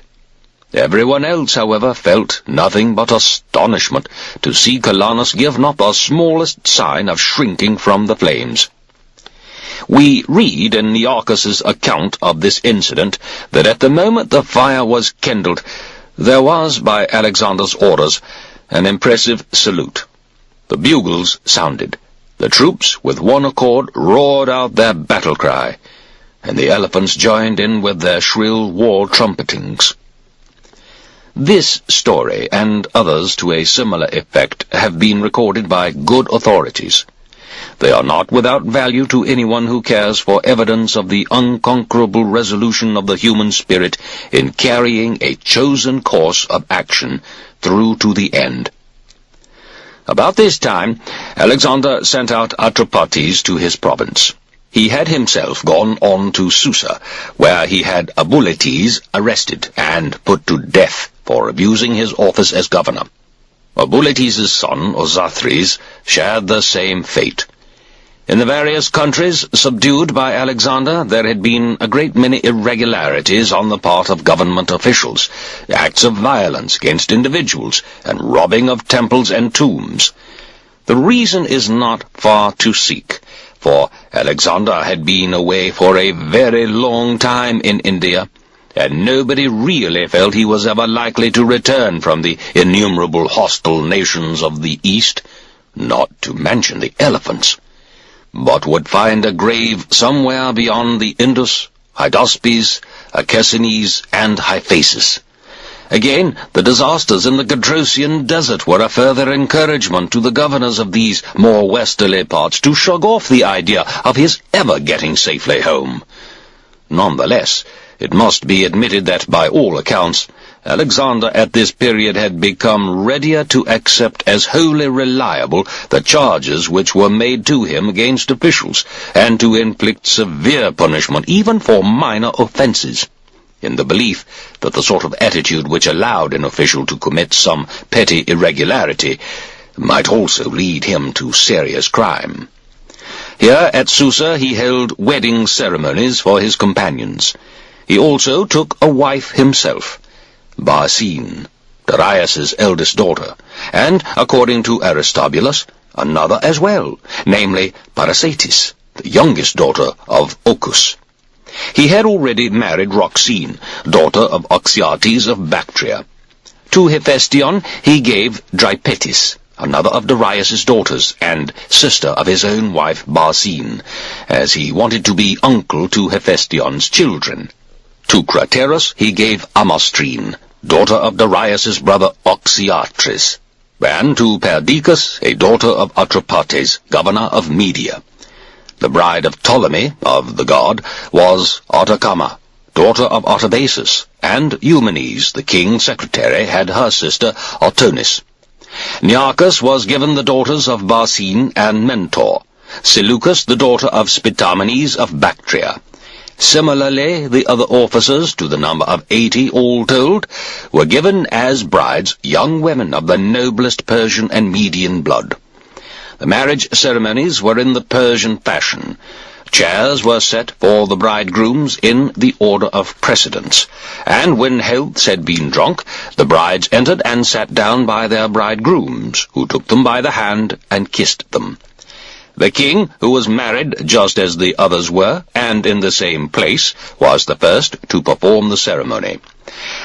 Everyone else, however, felt nothing but astonishment to see Calanus give not the smallest sign of shrinking from the flames. We read in Nearchus's account of this incident that at the moment the fire was kindled, there was, by Alexander's orders, an impressive salute. The bugles sounded. The troops, with one accord, roared out their battle cry, and the elephants joined in with their shrill war trumpetings. This story, and others to a similar effect, have been recorded by good authorities. They are not without value to anyone who cares for evidence of the unconquerable resolution of the human spirit in carrying a chosen course of action through to the end. About this time, Alexander sent out Atropates to his province. He had himself gone on to Susa, where he had Abuletes arrested and put to death for abusing his office as governor. Abuletes' son, Ozathres, shared the same fate. In the various countries subdued by Alexander, there had been a great many irregularities on the part of government officials, acts of violence against individuals, and robbing of temples and tombs. The reason is not far to seek, for Alexander had been away for a very long time in India, and nobody really felt he was ever likely to return from the innumerable hostile nations of the East, not to mention the elephants, but would find a grave somewhere beyond the Indus, Hydaspes, Achersines, and Hyphasis. Again, the disasters in the Gadrosian desert were a further encouragement to the governors of these more westerly parts to shrug off the idea of his ever getting safely home. Nonetheless, it must be admitted that, by all accounts, Alexander at this period had become readier to accept as wholly reliable the charges which were made to him against officials, and to inflict severe punishment even for minor offences, in the belief that the sort of attitude which allowed an official to commit some petty irregularity might also lead him to serious crime. Here at Susa he held wedding ceremonies for his companions. He also took a wife himself, Barsine, Darius's eldest daughter, and, according to Aristobulus, another as well, namely Paracetis, the youngest daughter of Ocus. He had already married Roxine, daughter of Oxyates of Bactria. To Hephaestion he gave Drypetis, another of Darius's daughters, and sister of his own wife Barsine, as he wanted to be uncle to Hephaestion's children. To Craterus he gave Amostrine, daughter of Darius's brother Oxyarchus, and to Perdiccas, a daughter of Atropates, governor of Media. The bride of Ptolemy, of the god, was Autocama, daughter of Artabazus, and Eumenes, the king's secretary, had her sister Autonis. Nearchus was given the daughters of Barsine and Mentor, Seleucus the daughter of Spitamenes of Bactria. Similarly, the other officers, to the number of 80 all told, were given as brides young women of the noblest Persian and Median blood. The marriage ceremonies were in the Persian fashion. Chairs were set for the bridegrooms in the order of precedence, and when healths had been drunk, the brides entered and sat down by their bridegrooms, who took them by the hand and kissed them. The king, who was married just as the others were, and in the same place, was the first to perform the ceremony.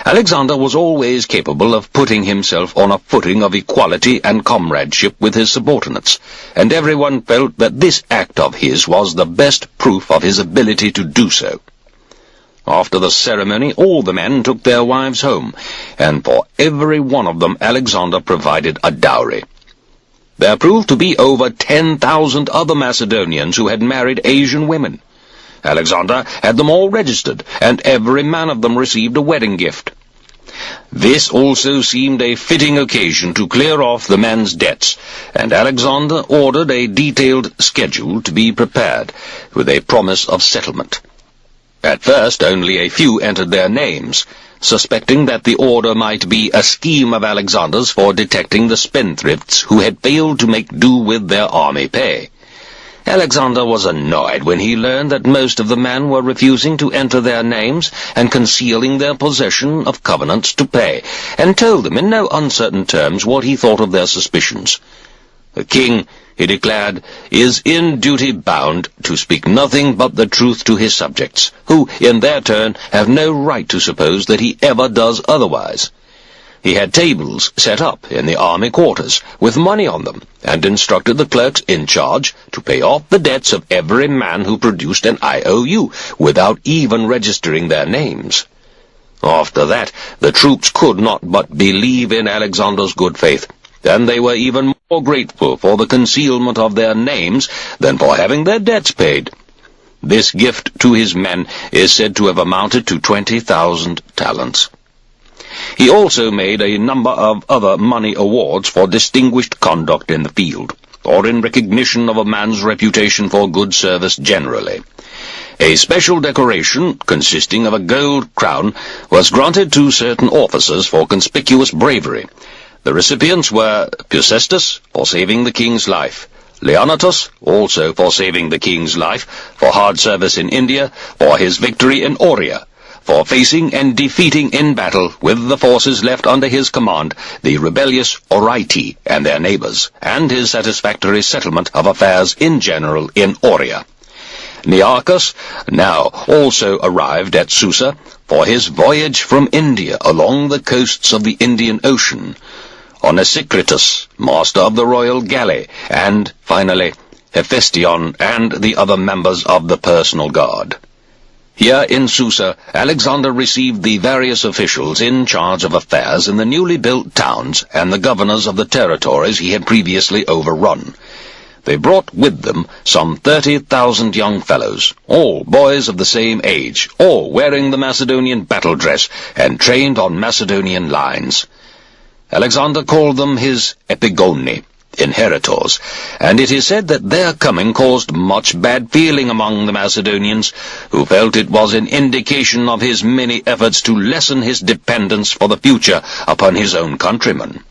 Alexander was always capable of putting himself on a footing of equality and comradeship with his subordinates, and everyone felt that this act of his was the best proof of his ability to do so. After the ceremony, all the men took their wives home, and for every one of them Alexander provided a dowry. There proved to be over 10,000 other Macedonians who had married Asian women. Alexander had them all registered, and every man of them received a wedding gift. This also seemed a fitting occasion to clear off the men's debts, and Alexander ordered a detailed schedule to be prepared, with a promise of settlement. At first only a few entered their names, suspecting that the order might be a scheme of Alexander's for detecting the spendthrifts who had failed to make do with their army pay. Alexander was annoyed when he learned that most of the men were refusing to enter their names and concealing their possession of covenants to pay, and told them in no uncertain terms what he thought of their suspicions. The king, he declared, is in duty bound to speak nothing but the truth to his subjects, who, in their turn, have no right to suppose that he ever does otherwise. He had tables set up in the army quarters, with money on them, and instructed the clerks in charge to pay off the debts of every man who produced an IOU, without even registering their names. After that, the troops could not but believe in Alexander's good faith, and they were even more grateful for the concealment of their names than for having their debts paid. This gift to his men is said to have amounted to 20,000 talents. He also made a number of other money awards for distinguished conduct in the field, or in recognition of a man's reputation for good service generally. A special decoration, consisting of a gold crown, was granted to certain officers for conspicuous bravery. The recipients were Peucestus, for saving the king's life; Leonatus, also for saving the king's life, for hard service in India, for his victory in Auria, for facing and defeating in battle, with the forces left under his command, the rebellious Oraiti and their neighbours, and his satisfactory settlement of affairs in general in Auria. Nearchus now also arrived at Susa for his voyage from India along the coasts of the Indian Ocean, Onesicritus, master of the royal galley, and, finally, Hephaestion and the other members of the personal guard. Here in Susa, Alexander received the various officials in charge of affairs in the newly built towns and the governors of the territories he had previously overrun. They brought with them some 30,000 young fellows, all boys of the same age, all wearing the Macedonian battle dress and trained on Macedonian lines. Alexander called them his epigoni, inheritors, and it is said that their coming caused much bad feeling among the Macedonians, who felt it was an indication of his many efforts to lessen his dependence for the future upon his own countrymen.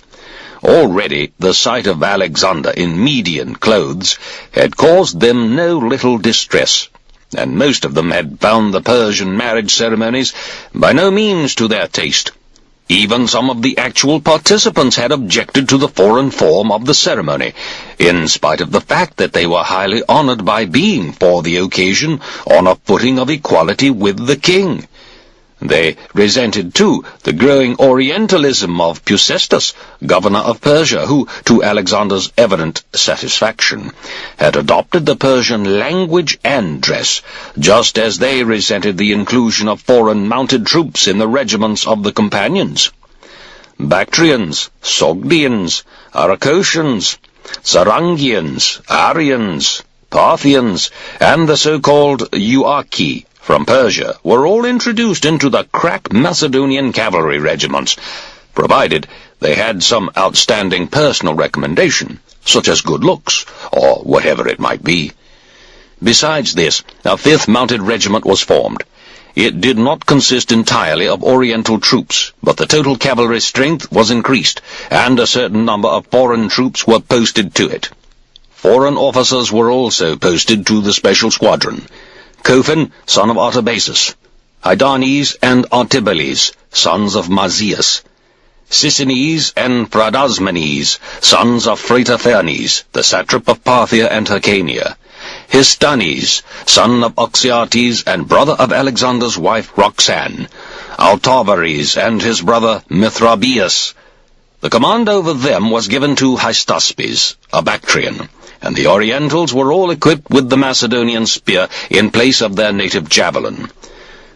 Already the sight of Alexander in Median clothes had caused them no little distress, and most of them had found the Persian marriage ceremonies by no means to their taste. Even some of the actual participants had objected to the foreign form of the ceremony, in spite of the fact that they were highly honored by being, for the occasion, on a footing of equality with the king. They resented, too, the growing Orientalism of Peucestus, governor of Persia, who, to Alexander's evident satisfaction, had adopted the Persian language and dress, just as they resented the inclusion of foreign mounted troops in the regiments of the companions. Bactrians, Sogdians, Aracosians, Sarangians, Arians, Parthians, and the so-called Euarchi from Persia were all introduced into the crack Macedonian cavalry regiments, provided they had some outstanding personal recommendation, such as good looks, or whatever it might be. Besides this, a 5th Mounted Regiment was formed. It did not consist entirely of Oriental troops, but the total cavalry strength was increased, and a certain number of foreign troops were posted to it. Foreign officers were also posted to the special squadron. Cophon, son of Artabazus, Hydarnes and Artibales, sons of Mazias, Sisinnes and Phradaspes, sons of Phrataphernes, the satrap of Parthia and Hyrcania, Histanes, son of Oxyartes and brother of Alexander's wife Roxanne, Altavares and his brother Mithrabius. The command over them was given to Hystaspes, a Bactrian, and the Orientals were all equipped with the Macedonian spear in place of their native javelin.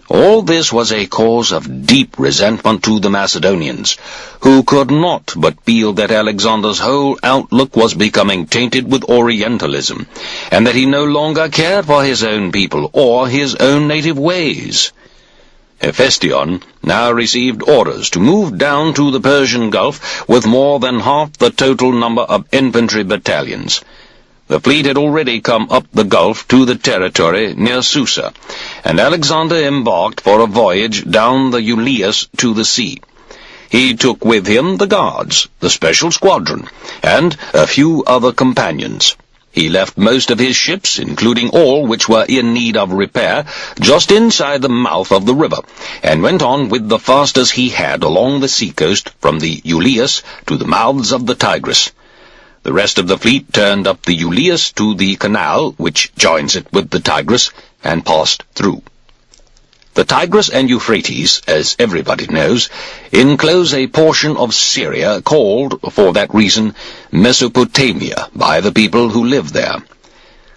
All this was a cause of deep resentment to the Macedonians, who could not but feel that Alexander's whole outlook was becoming tainted with Orientalism, and that he no longer cared for his own people or his own native ways. Hephaestion now received orders to move down to the Persian Gulf with more than half the total number of infantry battalions. The fleet had already come up the Gulf to the territory near Susa, and Alexander embarked for a voyage down the Iulius to the sea. He took with him the guards, the special squadron, and a few other companions. He left most of his ships, including all which were in need of repair, just inside the mouth of the river, and went on with the fastest he had along the seacoast from the Iulius to the mouths of the Tigris. The rest of the fleet turned up the Iulius to the canal which joins it with the Tigris, and passed through. The Tigris and Euphrates, as everybody knows, enclose a portion of Syria called, for that reason, Mesopotamia by the people who live there.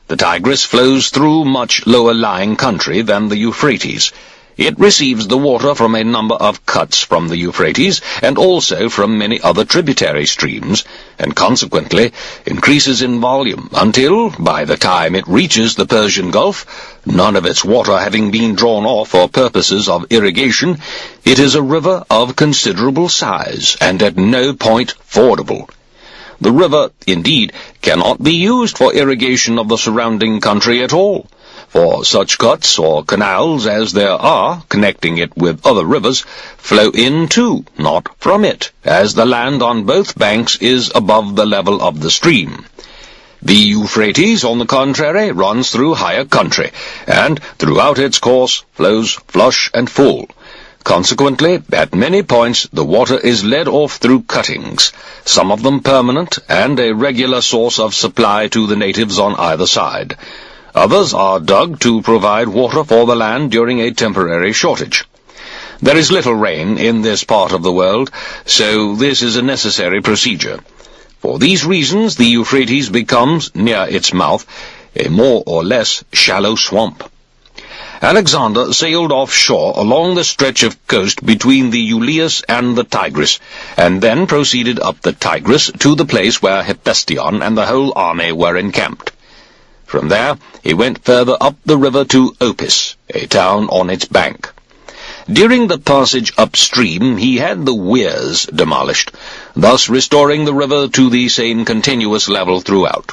The Tigris flows through much lower-lying country than the Euphrates. It receives the water from a number of cuts from the Euphrates, and also from many other tributary streams, and consequently increases in volume until, by the time it reaches the Persian Gulf, none of its water having been drawn off for purposes of irrigation, it is a river of considerable size, and at no point fordable. The river, indeed, cannot be used for irrigation of the surrounding country at all, for such cuts or canals as there are, connecting it with other rivers, flow into, not from it, as the land on both banks is above the level of the stream. The Euphrates, on the contrary, runs through higher country, and throughout its course flows flush and full. Consequently, at many points the water is led off through cuttings, some of them permanent, and a regular source of supply to the natives on either side. Others are dug to provide water for the land during a temporary shortage. There is little rain in this part of the world, so this is a necessary procedure. For these reasons, the Euphrates becomes, near its mouth, a more or less shallow swamp. Alexander sailed offshore along the stretch of coast between the Iulius and the Tigris, and then proceeded up the Tigris to the place where Hephaestion and the whole army were encamped. From there, he went further up the river to Opis, a town on its bank. During the passage upstream, he had the weirs demolished, thus restoring the river to the same continuous level throughout.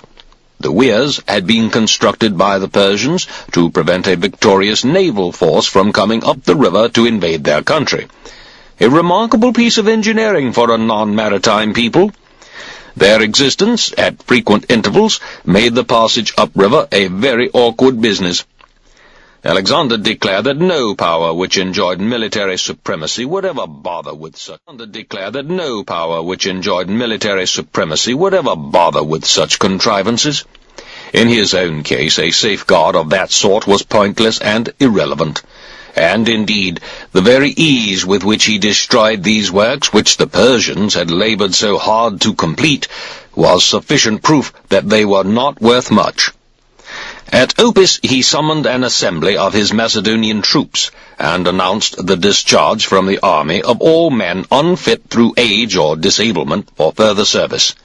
The weirs had been constructed by the Persians to prevent a victorious naval force from coming up the river to invade their country. A remarkable piece of engineering for a non-maritime people. Their existence, at frequent intervals, made the passage upriver a very awkward business. Alexander declared that no power which enjoyed military supremacy would ever bother with such contrivances. In his own case, a safeguard of that sort was pointless and irrelevant. And, indeed, the very ease with which he destroyed these works, which the Persians had labored so hard to complete, was sufficient proof that they were not worth much. At Opis he summoned an assembly of his Macedonian troops, and announced the discharge from the army of all men unfit through age or disablement for further service.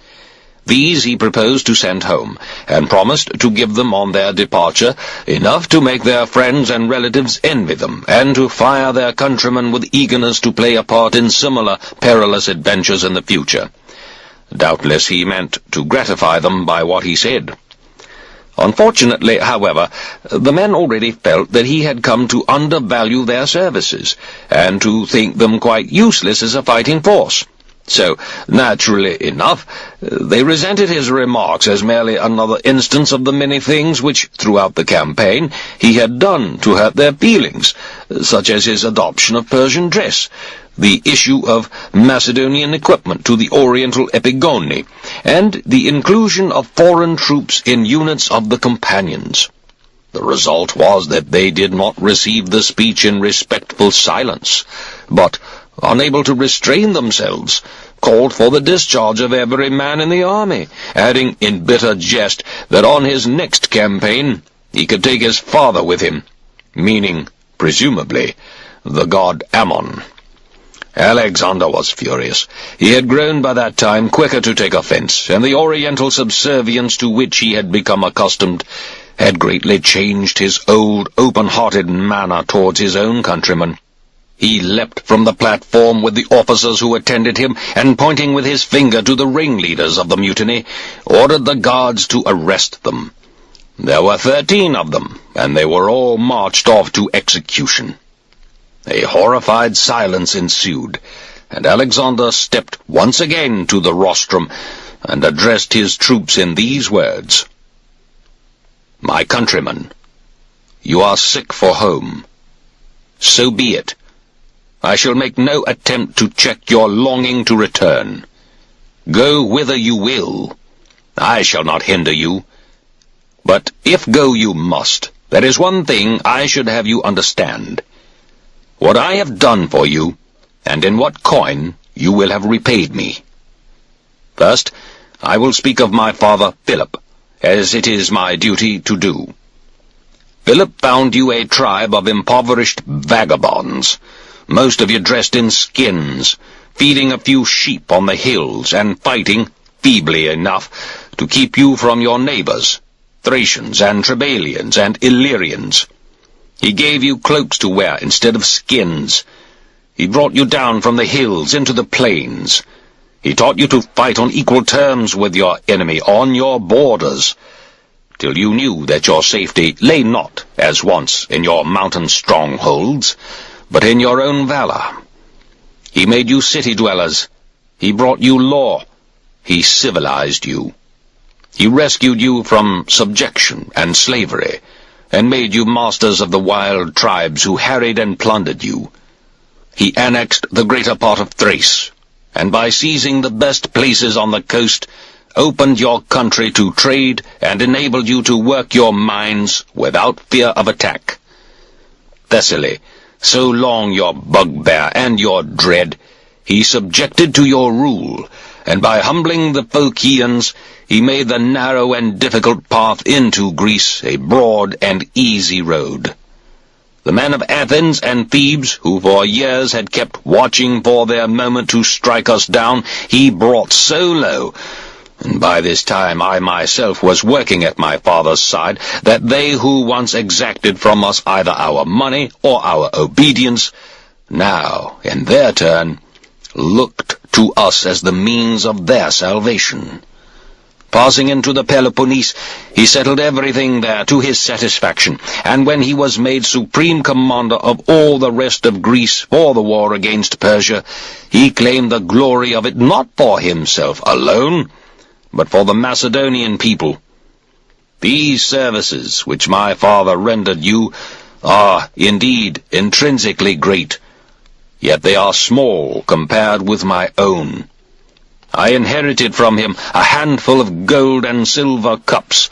These he proposed to send home, and promised to give them on their departure enough to make their friends and relatives envy them, and to fire their countrymen with eagerness to play a part in similar perilous adventures in the future. Doubtless he meant to gratify them by what he said. Unfortunately, however, the men already felt that he had come to undervalue their services, and to think them quite useless as a fighting force. So, naturally enough, they resented his remarks as merely another instance of the many things which, throughout the campaign, he had done to hurt their feelings, such as his adoption of Persian dress, the issue of Macedonian equipment to the Oriental Epigoni, and the inclusion of foreign troops in units of the companions. The result was that they did not receive the speech in respectful silence, but, unable to restrain themselves, called for the discharge of every man in the army, adding in bitter jest that on his next campaign he could take his father with him, meaning, presumably, the god Ammon. Alexander was furious. He had grown by that time quicker to take offense, and the oriental subservience to which he had become accustomed had greatly changed his old, open-hearted manner towards his own countrymen. He leapt from the platform with the officers who attended him, and pointing with his finger to the ringleaders of the mutiny, ordered the guards to arrest them. There were 13 of them, and they were all marched off to execution. A horrified silence ensued, and Alexander stepped once again to the rostrum, and addressed his troops in these words: "My countrymen, you are sick for home. So be it. I shall make no attempt to check your longing to return. Go whither you will. I shall not hinder you. But if go you must, there is one thing I should have you understand. What I have done for you, and in what coin you will have repaid me. First, I will speak of my father Philip, as it is my duty to do. Philip found you a tribe of impoverished vagabonds, most of you dressed in skins, feeding a few sheep on the hills, and fighting, feebly enough, to keep you from your neighbors, Thracians and Trebalians and Illyrians. He gave you cloaks to wear instead of skins. He brought you down from the hills into the plains. He taught you to fight on equal terms with your enemy on your borders, till you knew that your safety lay not, as once, in your mountain strongholds, but in your own valor. He made you city-dwellers. He brought you law. He civilized you. He rescued you from subjection and slavery, and made you masters of the wild tribes who harried and plundered you. He annexed the greater part of Thrace, and by seizing the best places on the coast, opened your country to trade and enabled you to work your mines without fear of attack. Thessaly, so long your bugbear and your dread, he subjected to your rule, and by humbling the Phocians, he made the narrow and difficult path into Greece a broad and easy road. The men of Athens and Thebes, who for years had kept watching for their moment to strike us down, he brought so low, and by this time I myself was working at my father's side, that they who once exacted from us either our money or our obedience, now, in their turn, looked to us as the means of their salvation. Passing into the Peloponnese, he settled everything there to his satisfaction, and when he was made supreme commander of all the rest of Greece for the war against Persia, he claimed the glory of it not for himself alone, but for the Macedonian people. These services which my father rendered you are indeed intrinsically great, yet they are small compared with my own. I inherited from him a handful of gold and silver cups,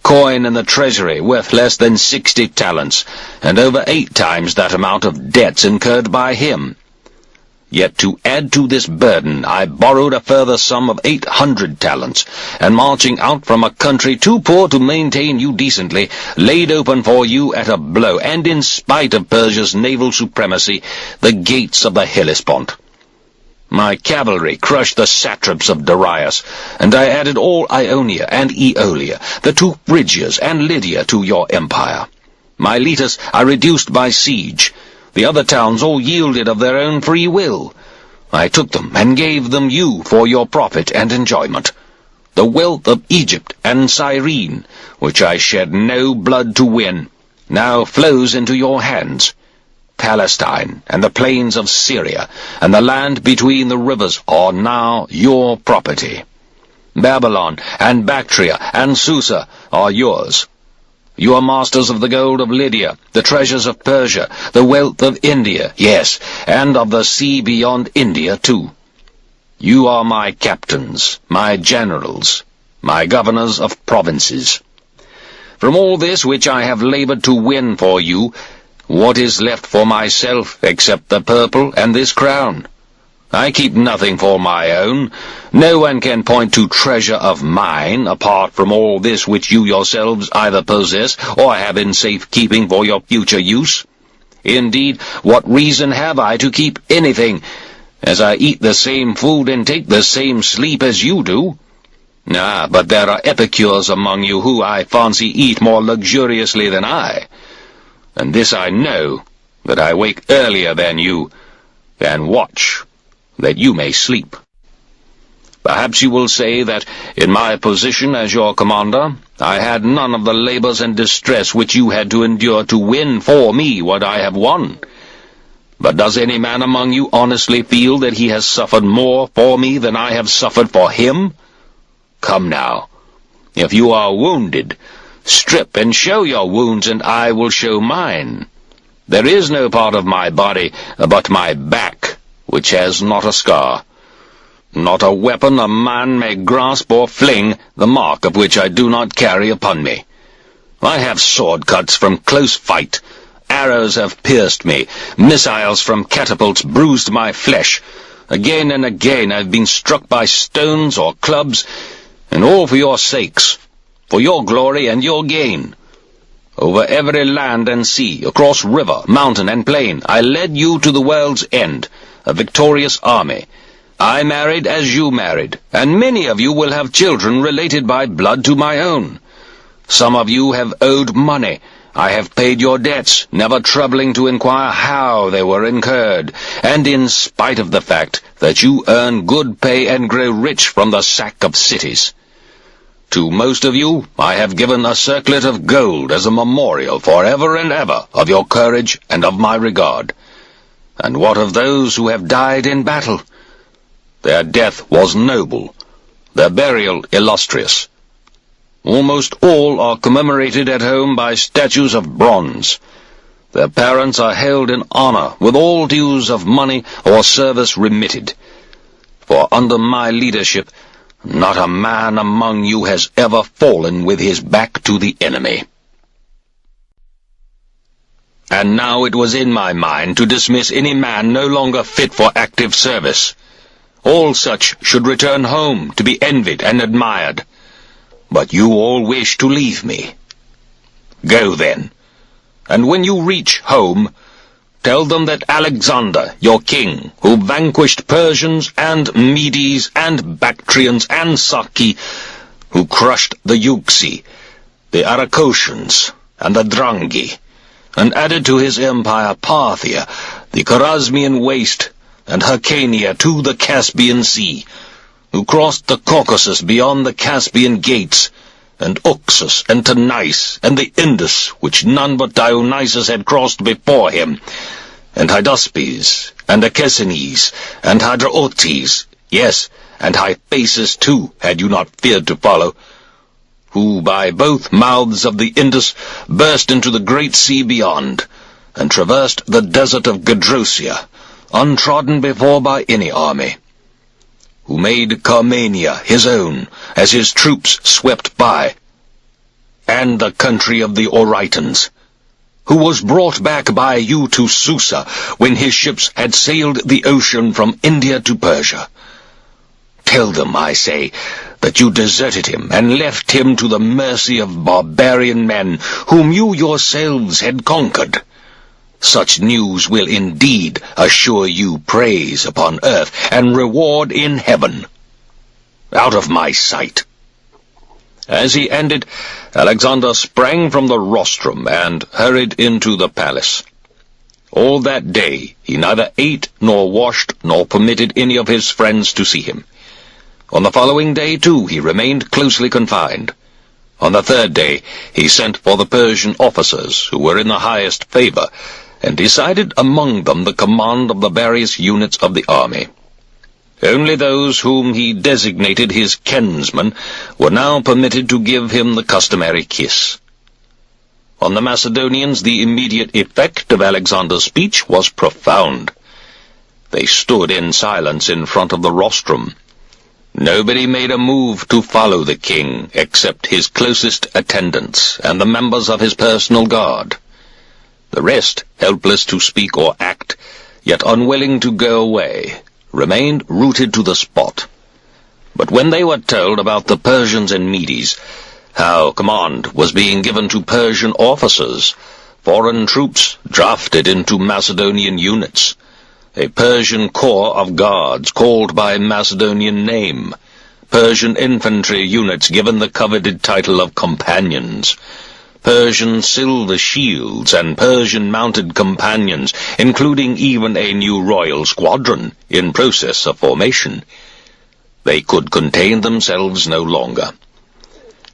coin in the treasury worth less than 60 talents, and over 8 times that amount of debts incurred by him. Yet to add to this burden, I borrowed a further sum of 800 talents, and marching out from a country too poor to maintain you decently, laid open for you at a blow, and in spite of Persia's naval supremacy, the gates of the Hellespont. My cavalry crushed the satraps of Darius, and I added all Ionia and Aeolia, the 2 Phrygias and Lydia to your empire. Miletus I reduced by siege. The other towns all yielded of their own free will. I took them and gave them you for your profit and enjoyment. The wealth of Egypt and Cyrene, which I shed no blood to win, now flows into your hands. Palestine and the plains of Syria and the land between the rivers are now your property. Babylon and Bactria and Susa are yours. You are masters of the gold of Lydia, the treasures of Persia, the wealth of India, yes, and of the sea beyond India too. You are my captains, my generals, my governors of provinces. From all this which I have labored to win for you, what is left for myself except the purple and this crown? I keep nothing for my own. No one can point to treasure of mine, apart from all this which you yourselves either possess or have in safe keeping for your future use. Indeed, what reason have I to keep anything, as I eat the same food and take the same sleep as you do? Ah, but there are epicures among you who I fancy eat more luxuriously than I. And this I know, that I wake earlier than you, and watch, that you may sleep. Perhaps you will say that, in my position as your commander, I had none of the labors and distress which you had to endure to win for me what I have won. But does any man among you honestly feel that he has suffered more for me than I have suffered for him? Come now, if you are wounded, strip and show your wounds, and I will show mine. There is no part of my body but my back which has not a scar. Not a weapon a man may grasp or fling, the mark of which I do not carry upon me. I have sword cuts from close fight. Arrows have pierced me. Missiles from catapults bruised my flesh. Again and again I've been struck by stones or clubs, and all for your sakes, for your glory and your gain. Over every land and sea, across river, mountain, and plain, I led you to the world's end, a victorious army. I married as you married, and many of you will have children related by blood to my own. Some of you have owed money. I have paid your debts, never troubling to inquire how they were incurred, and in spite of the fact that you earn good pay and grow rich from the sack of cities. To most of you I have given a circlet of gold as a memorial for ever and ever of your courage and of my regard. And what of those who have died in battle? Their death was noble, their burial illustrious. Almost all are commemorated at home by statues of bronze. Their parents are held in honor, with all dues of money or service remitted. For under my leadership Not a man among you has ever fallen with his back to the enemy. And now it was in my mind to dismiss any man no longer fit for active service. All such should return home to be envied and admired. But you all wish to leave me. Go then, and when you reach home, tell them that Alexander, your king, who vanquished Persians and Medes and Bactrians and Saki, who crushed the Euxi, the Aracosians, and the Drangi, and added to his empire Parthia, the Chorasmian waste, and Hyrcania to the Caspian Sea, who crossed the Caucasus beyond the Caspian gates, and Oxus and Tanais, and the Indus, which none but Dionysus had crossed before him, and Hydaspes, and Acesines, and Hydraortes, yes, and Hyphasis too, had you not feared to follow, who by both mouths of the Indus burst into the great sea beyond, and traversed the desert of Gedrosia, untrodden before by any army, who made Carmania his own, as his troops swept by, and the country of the Orytans, who was brought back by you to Susa, when his ships had sailed the ocean from India to Persia. Tell them, I say, that you deserted him, and left him to the mercy of barbarian men, whom you yourselves had conquered. Such news will indeed assure you praise upon earth, and reward in heaven. Out of my sight. As he ended, Alexander sprang from the rostrum, and hurried into the palace. All that day he neither ate nor washed, nor permitted any of his friends to see him. On the following day, too, he remained closely confined. On the third day he sent for the Persian officers, who were in the highest favor, and decided among them the command of the various units of the army. Only those whom he designated his kinsmen were now permitted to give him the customary kiss. On the Macedonians the immediate effect of Alexander's speech was profound. They stood in silence in front of the rostrum. Nobody made a move to follow the king, except his closest attendants and the members of his personal guard. The rest, helpless to speak or act, yet unwilling to go away, remained rooted to the spot. But when they were told about the Persians and Medes, how command was being given to Persian officers, foreign troops drafted into Macedonian units, a Persian corps of guards called by Macedonian name, Persian infantry units given the coveted title of companions, Persian silver shields and Persian mounted companions, including even a new royal squadron in process of formation. They could contain themselves no longer.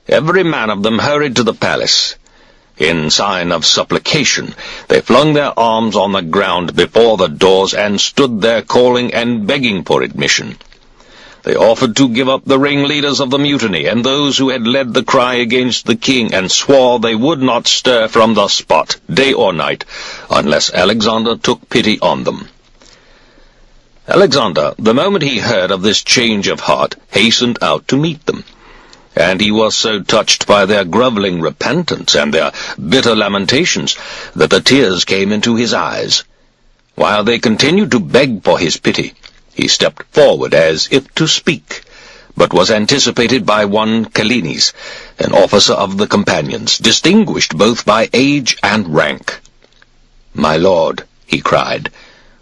Every man of them hurried to the palace. In sign of supplication, they flung their arms on the ground before the doors and stood there calling and begging for admission. They offered to give up the ringleaders of the mutiny and those who had led the cry against the king, and swore they would not stir from the spot, day or night, unless Alexander took pity on them. Alexander, the moment he heard of this change of heart, hastened out to meet them. And he was so touched by their grovelling repentance and their bitter lamentations that the tears came into his eyes. While they continued to beg for his pity, he stepped forward as if to speak, but was anticipated by one Calines, an officer of the companions, distinguished both by age and rank. "My lord," he cried,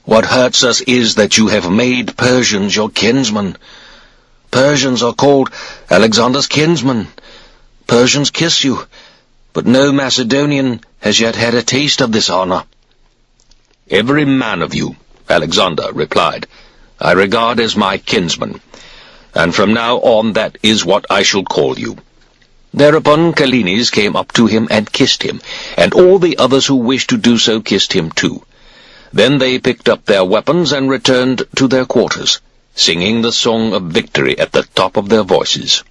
"what hurts us is that you have made Persians your kinsmen. Persians are called Alexander's kinsmen. Persians kiss you, but no Macedonian has yet had a taste of this honor." "Every man of you," Alexander replied, "I regard as my kinsman, and from now on that is what I shall call you." Thereupon Calines came up to him and kissed him, and all the others who wished to do so kissed him too. Then they picked up their weapons and returned to their quarters, singing the song of victory at the top of their voices.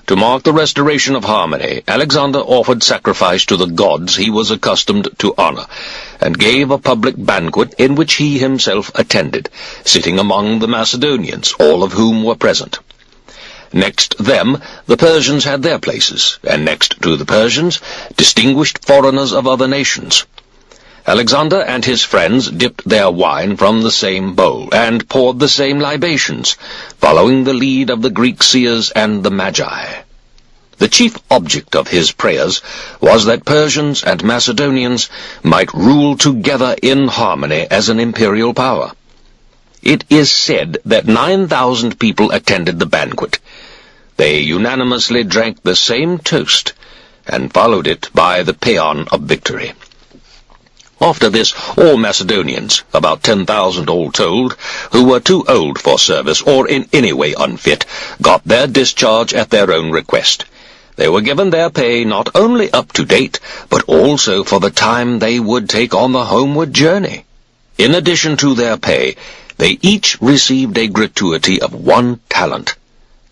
To mark the restoration of harmony, Alexander offered sacrifice to the gods he was accustomed to honor, and gave a public banquet in which he himself attended, sitting among the Macedonians, all of whom were present. Next them, the Persians had their places, and next to the Persians, distinguished foreigners of other nations. Alexander and his friends dipped their wine from the same bowl, and poured the same libations, following the lead of the Greek seers and the Magi. The chief object of his prayers was that Persians and Macedonians might rule together in harmony as an imperial power. It is said that 9,000 people attended the banquet. They unanimously drank the same toast, and followed it by the paean of victory. After this, all Macedonians, about 10,000 all told, who were too old for service or in any way unfit, got their discharge at their own request. They were given their pay not only up to date, but also for the time they would take on the homeward journey. In addition to their pay, they each received a gratuity of 1 talent.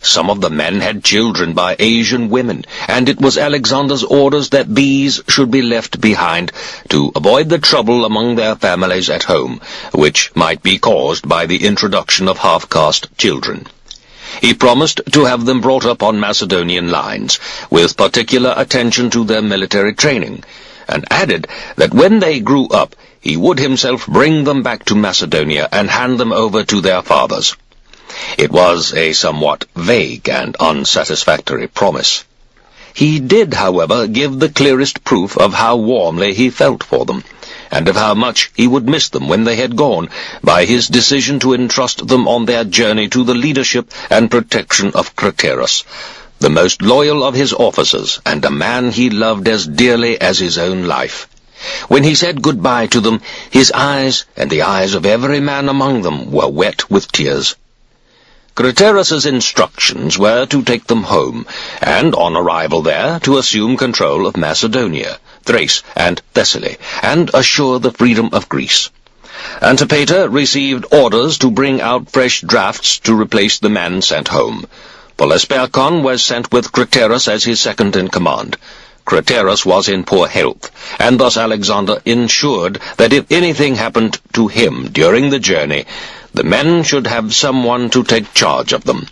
Some of the men had children by Asian women, and it was Alexander's orders that these should be left behind to avoid the trouble among their families at home, which might be caused by the introduction of half-caste children. He promised to have them brought up on Macedonian lines, with particular attention to their military training, and added that when they grew up, he would himself bring them back to Macedonia and hand them over to their fathers. It was a somewhat vague and unsatisfactory promise. He did, however, give the clearest proof of how warmly he felt for them, and of how much he would miss them when they had gone, by his decision to entrust them on their journey to the leadership and protection of Craterus, the most loyal of his officers, and a man he loved as dearly as his own life. When he said goodbye to them, his eyes, and the eyes of every man among them, were wet with tears. Craterus's instructions were to take them home, and on arrival there to assume control of Macedonia, Thrace, and Thessaly, and assure the freedom of Greece. Antipater received orders to bring out fresh drafts to replace the men sent home. Polysperchon was sent with Craterus as his second-in-command. Craterus was in poor health, and thus Alexander ensured that if anything happened to him during the journey, the men should have someone to take charge of them.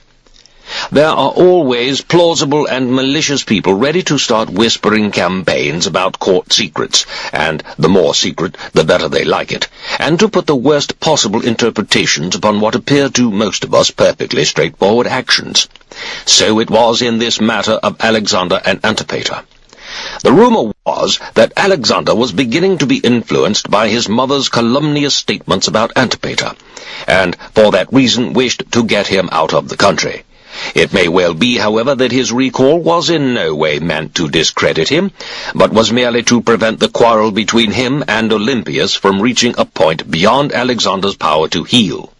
There are always plausible and malicious people ready to start whispering campaigns about court secrets, and the more secret, the better they like it, and to put the worst possible interpretations upon what appear to most of us perfectly straightforward actions. So it was in this matter of Alexander and Antipater. The rumor was that Alexander was beginning to be influenced by his mother's calumnious statements about Antipater, and for that reason wished to get him out of the country. It may well be, however, that his recall was in no way meant to discredit him, but was merely to prevent the quarrel between him and Olympias from reaching a point beyond Alexander's power to heal.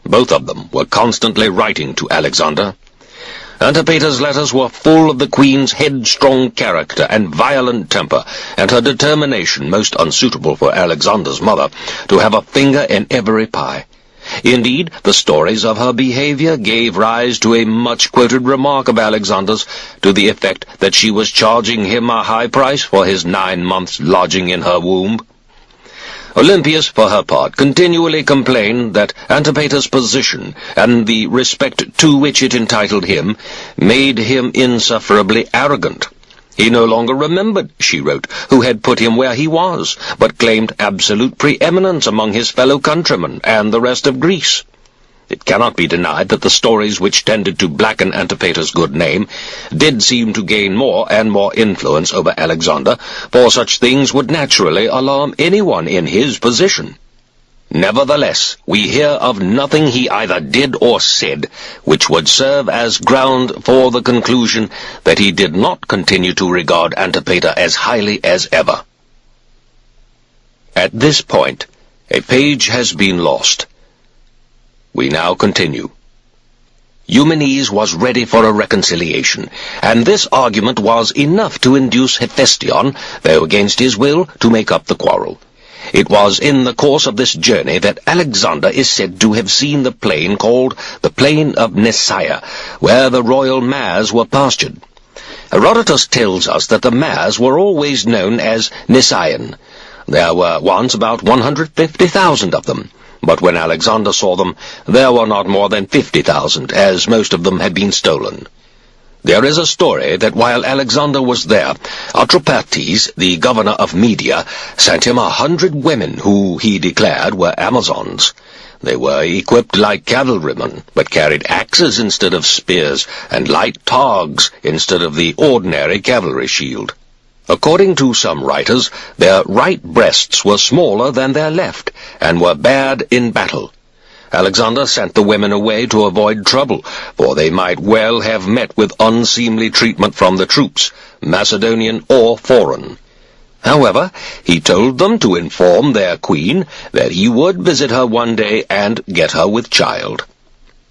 Both of them were constantly writing to Alexander. Antipater's letters were full of the queen's headstrong character and violent temper, and her determination, most unsuitable for Alexander's mother, to have a finger in every pie. Indeed, the stories of her behavior gave rise to a much-quoted remark of Alexander's, to the effect that she was charging him a high price for his 9 months' lodging in her womb. Olympias, for her part, continually complained that Antipater's position, and the respect to which it entitled him, made him insufferably arrogant. He no longer remembered, she wrote, who had put him where he was, but claimed absolute preeminence among his fellow countrymen and the rest of Greece. It cannot be denied that the stories which tended to blacken Antipater's good name did seem to gain more and more influence over Alexander, for such things would naturally alarm anyone in his position. Nevertheless, we hear of nothing he either did or said which would serve as ground for the conclusion that he did not continue to regard Antipater as highly as ever. At this point, a page has been lost. We now continue. Eumenes was ready for a reconciliation, and this argument was enough to induce Hephaestion, though against his will, to make up the quarrel. It was in the course of this journey that Alexander is said to have seen the plain called the Plain of Nisaea, where the royal mares were pastured. Herodotus tells us that the mares were always known as Nisaean. There were once about 150,000 of them. but when Alexander saw them, there were not more than 50,000, as most of them had been stolen. There is a story that while Alexander was there, Atropathes, the governor of Media, sent him 100 women who, he declared, were Amazons. They were equipped like cavalrymen, but carried axes instead of spears, and light targes instead of the ordinary cavalry shield. According to some writers, their right breasts were smaller than their left, and were bared in battle. Alexander sent the women away to avoid trouble, for they might well have met with unseemly treatment from the troops, Macedonian or foreign. However, he told them to inform their queen that he would visit her one day and get her with child.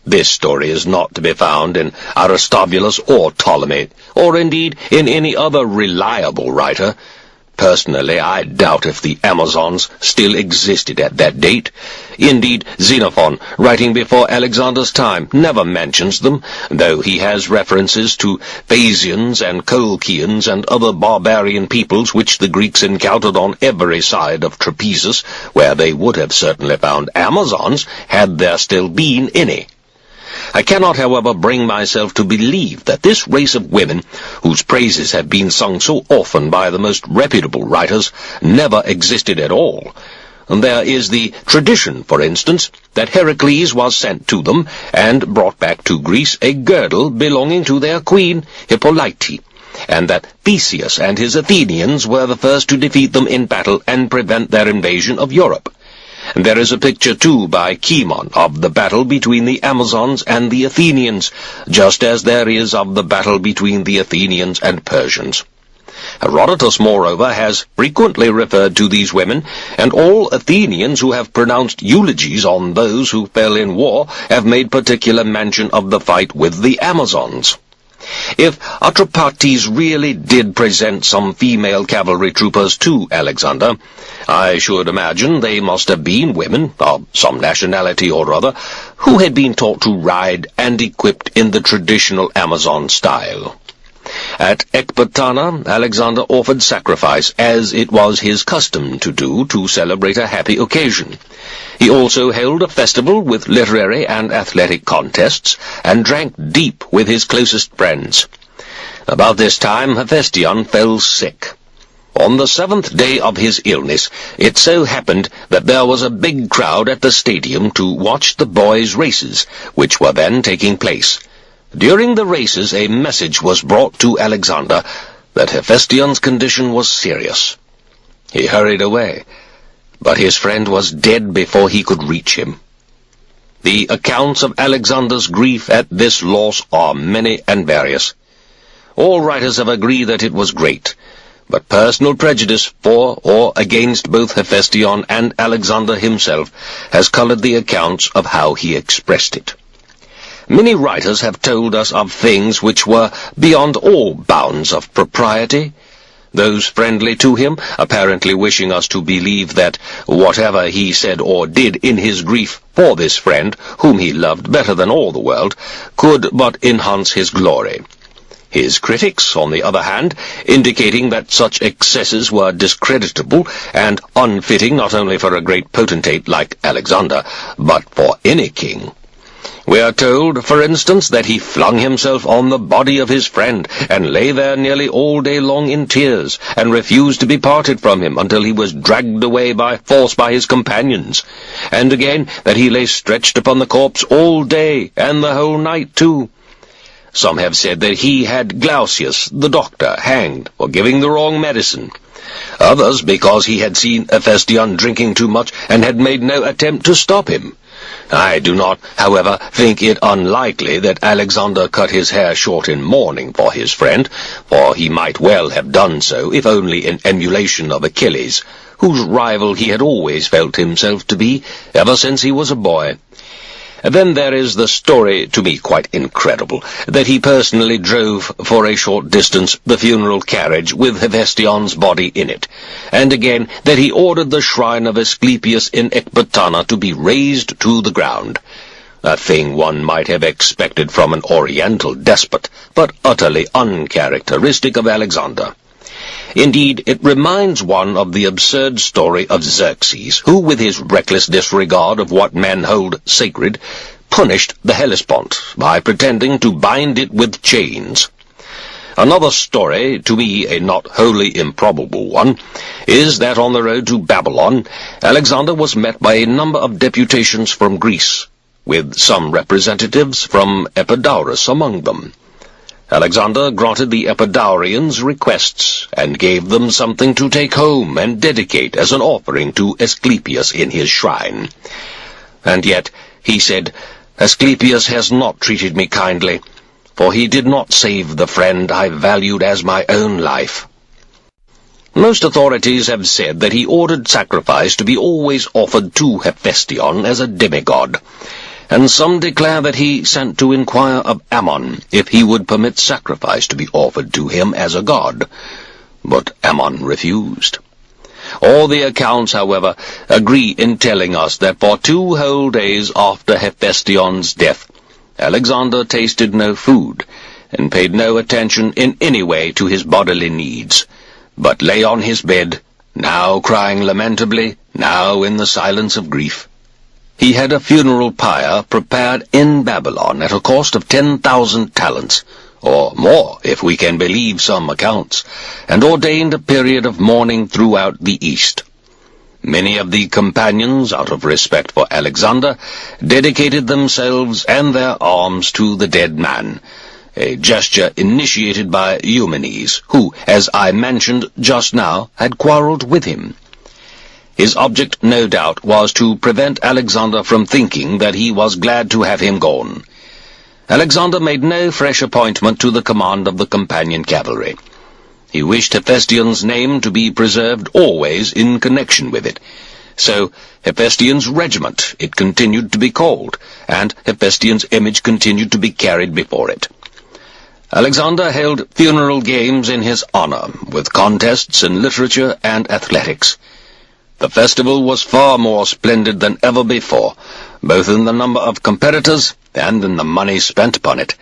This story is not to be found in Aristobulus or Ptolemy, or indeed in any other reliable writer. Personally, I doubt if the Amazons still existed at that date. Indeed, Xenophon, writing before Alexander's time, never mentions them, though he has references to Phasians and Colchians and other barbarian peoples which the Greeks encountered on every side of Trapezus, where they would have certainly found Amazons had there still been any. I cannot, however, bring myself to believe that this race of women, whose praises have been sung so often by the most reputable writers, never existed at all. And there is the tradition, for instance, that Heracles was sent to them and brought back to Greece a girdle belonging to their queen, Hippolyte, and that Theseus and his Athenians were the first to defeat them in battle and prevent their invasion of Europe. And there is a picture, too, by Cimon of the battle between the Amazons and the Athenians, just as there is of the battle between the Athenians and Persians. Herodotus, moreover, has frequently referred to these women, and all Athenians who have pronounced eulogies on those who fell in war have made particular mention of the fight with the Amazons. If Atropathes really did present some female cavalry troopers to Alexander, I should imagine they must have been women, of some nationality or other, who had been taught to ride and equipped in the traditional Amazon style. At Ecbatana, Alexander offered sacrifice, as it was his custom to do to celebrate a happy occasion. He also held a festival with literary and athletic contests, and drank deep with his closest friends. About this time, Hephaestion fell sick. On the 7th day of his illness, it so happened that there was a big crowd at the stadium to watch the boys' races, which were then taking place. During the races, a message was brought to Alexander that Hephaestion's condition was serious. He hurried away, but his friend was dead before he could reach him. The accounts of Alexander's grief at this loss are many and various. All writers have agreed that it was great, but personal prejudice for or against both Hephaestion and Alexander himself has colored the accounts of how he expressed it. Many writers have told us of things which were beyond all bounds of propriety, those friendly to him apparently wishing us to believe that whatever he said or did in his grief for this friend, whom he loved better than all the world, could but enhance his glory. His critics, on the other hand, indicating that such excesses were discreditable and unfitting not only for a great potentate like Alexander, but for any king. We are told, for instance, that he flung himself on the body of his friend, and lay there nearly all day long in tears, and refused to be parted from him until he was dragged away by force by his companions, and again that he lay stretched upon the corpse all day, and the whole night too. Some have said that he had Glaucius, the doctor, hanged for giving the wrong medicine. Others because he had seen Hephaestion drinking too much, and had made no attempt to stop him. I do not, however, think it unlikely that Alexander cut his hair short in mourning for his friend, for he might well have done so, if only in emulation of Achilles, whose rival he had always felt himself to be, ever since he was a boy. Then there is the story, to me quite incredible, that he personally drove for a short distance the funeral carriage with Hephaestion's body in it, and again that he ordered the shrine of Asclepius in Ecbatana to be razed to the ground. A thing one might have expected from an oriental despot, but utterly uncharacteristic of Alexander. Indeed, it reminds one of the absurd story of Xerxes, who, with his reckless disregard of what men hold sacred, punished the Hellespont by pretending to bind it with chains. Another story, to me a not wholly improbable one, is that on the road to Babylon, Alexander was met by a number of deputations from Greece, with some representatives from Epidaurus among them. Alexander granted the Epidaurians requests, and gave them something to take home and dedicate as an offering to Asclepius in his shrine. And yet, he said, Asclepius has not treated me kindly, for he did not save the friend I valued as my own life. Most authorities have said that he ordered sacrifice to be always offered to Hephaestion as a demigod, and some declare that he sent to inquire of Ammon if he would permit sacrifice to be offered to him as a god. But Ammon refused. All the accounts, however, agree in telling us that for 2 whole days after Hephaestion's death, Alexander tasted no food, and paid no attention in any way to his bodily needs, but lay on his bed, now crying lamentably, now in the silence of grief. He had a funeral pyre prepared in Babylon at a cost of 10,000 talents, or more if we can believe some accounts, and ordained a period of mourning throughout the East. Many of the companions, out of respect for Alexander, dedicated themselves and their arms to the dead man, a gesture initiated by Eumenes, who, as I mentioned just now, had quarrelled with him. His object, no doubt, was to prevent Alexander from thinking that he was glad to have him gone. Alexander made no fresh appointment to the command of the companion cavalry. He wished Hephaestion's name to be preserved always in connection with it. So Hephaestion's regiment it continued to be called, and Hephaestion's image continued to be carried before it. Alexander held funeral games in his honor, with contests in literature and athletics. The festival was far more splendid than ever before, both in the number of competitors and in the money spent upon it.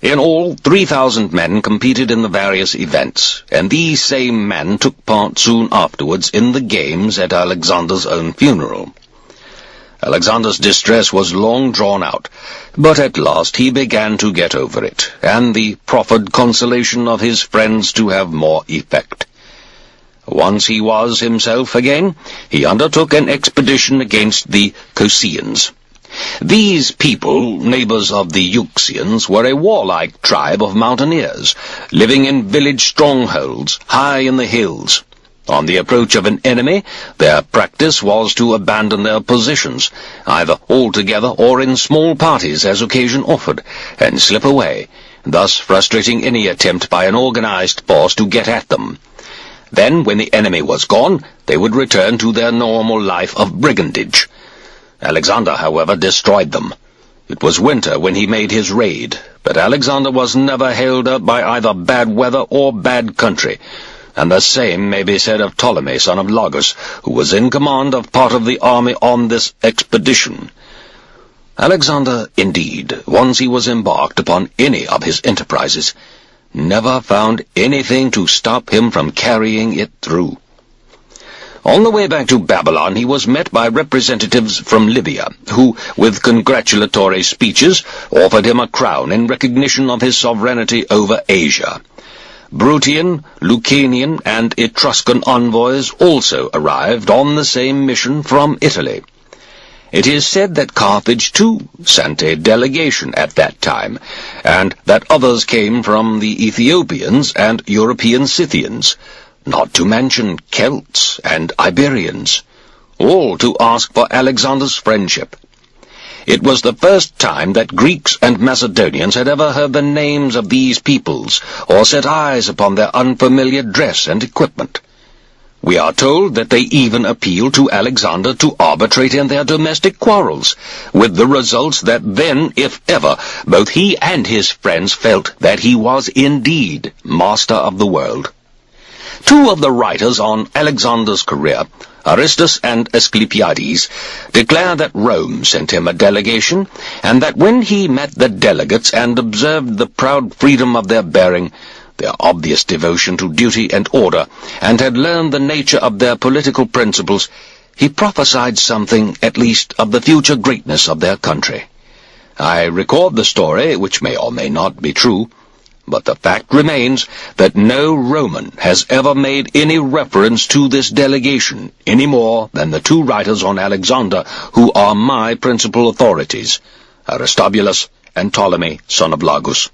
In all, 3,000 men competed in the various events, and these same men took part soon afterwards in the games at Alexander's own funeral. Alexander's distress was long drawn out, but at last he began to get over it, and the proffered consolation of his friends to have more effect. Once he was himself again, he undertook an expedition against the Cossians. These people, neighbors of the Euxians, were a warlike tribe of mountaineers, living in village strongholds high in the hills. On the approach of an enemy, their practice was to abandon their positions, either altogether or in small parties as occasion offered, and slip away, thus frustrating any attempt by an organized force to get at them. Then, when the enemy was gone, they would return to their normal life of brigandage. Alexander, however, destroyed them. It was winter when he made his raid, but Alexander was never held up by either bad weather or bad country, and the same may be said of Ptolemy, son of Lagus, who was in command of part of the army on this expedition. Alexander, indeed, once he was embarked upon any of his enterprises, never found anything to stop him from carrying it through. On the way back to Babylon, he was met by representatives from Libya, who, with congratulatory speeches, offered him a crown in recognition of his sovereignty over Asia. Bruttian, Lucanian, and Etruscan envoys also arrived on the same mission from Italy. It is said that Carthage, too, sent a delegation at that time, and that others came from the Ethiopians and European Scythians, not to mention Celts and Iberians, all to ask for Alexander's friendship. It was the first time that Greeks and Macedonians had ever heard the names of these peoples, or set eyes upon their unfamiliar dress and equipment. We are told that they even appealed to Alexander to arbitrate in their domestic quarrels, with the results that then, if ever, both he and his friends felt that he was indeed master of the world. Two of the writers on Alexander's career, Aristus and Asclepiades, declare that Rome sent him a delegation, and that when he met the delegates and observed the proud freedom of their bearing, their obvious devotion to duty and order, and had learned the nature of their political principles, he prophesied something, at least, of the future greatness of their country. I record the story, which may or may not be true, but the fact remains that no Roman has ever made any reference to this delegation, any more than the two writers on Alexander, who are my principal authorities, Aristobulus and Ptolemy, son of Lagus.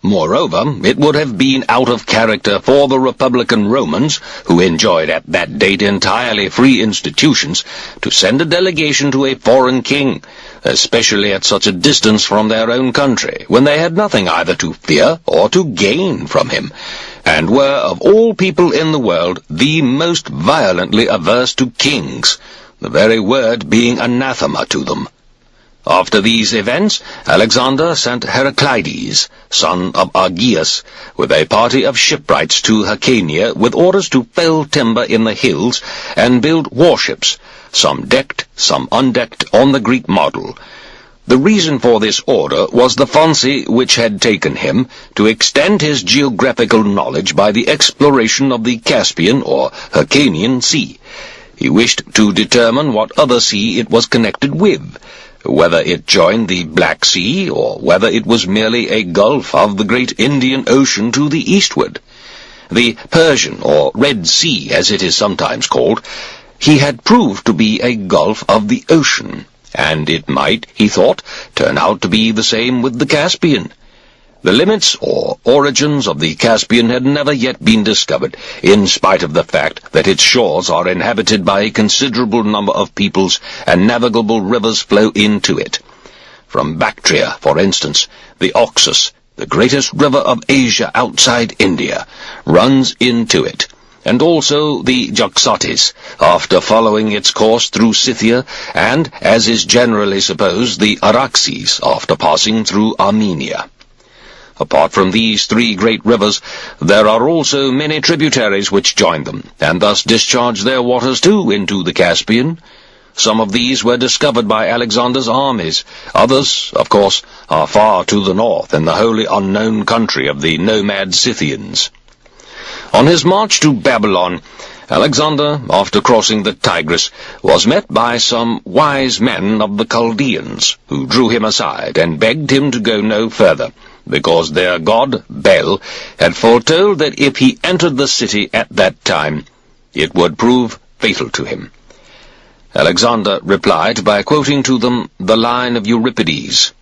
Moreover, it would have been out of character for the Republican Romans, who enjoyed at that date entirely free institutions, to send a delegation to a foreign king, especially at such a distance from their own country, when they had nothing either to fear or to gain from him, and were, of all people in the world, the most violently averse to kings, the very word being anathema to them. After these events, Alexander sent Heraclides, son of Argeus, with a party of shipwrights to Hyrcania, with orders to fell timber in the hills and build warships, some decked, some undecked, on the Greek model. The reason for this order was the fancy which had taken him to extend his geographical knowledge by the exploration of the Caspian or Hyrcanian Sea. He wished to determine what other sea it was connected with, whether it joined the Black Sea, or whether it was merely a gulf of the great Indian Ocean to the eastward. The Persian, or Red Sea, as it is sometimes called, he had proved to be a gulf of the ocean, and it might, he thought, turn out to be the same with the Caspian. The limits or origins of the Caspian had never yet been discovered, in spite of the fact that its shores are inhabited by a considerable number of peoples and navigable rivers flow into it. From Bactria, for instance, the Oxus, the greatest river of Asia outside India, runs into it, and also the Jaxartes, after following its course through Scythia, and, as is generally supposed, the Araxes, after passing through Armenia. Apart from these three great rivers, there are also many tributaries which join them, and thus discharge their waters too into the Caspian. Some of these were discovered by Alexander's armies. Others, of course, are far to the north, in the wholly unknown country of the nomad Scythians. On his march to Babylon, Alexander, after crossing the Tigris, was met by some wise men of the Chaldeans, who drew him aside and begged him to go no further, because their god, Bel, had foretold that if he entered the city at that time, it would prove fatal to him. Alexander replied by quoting to them the line of Euripides,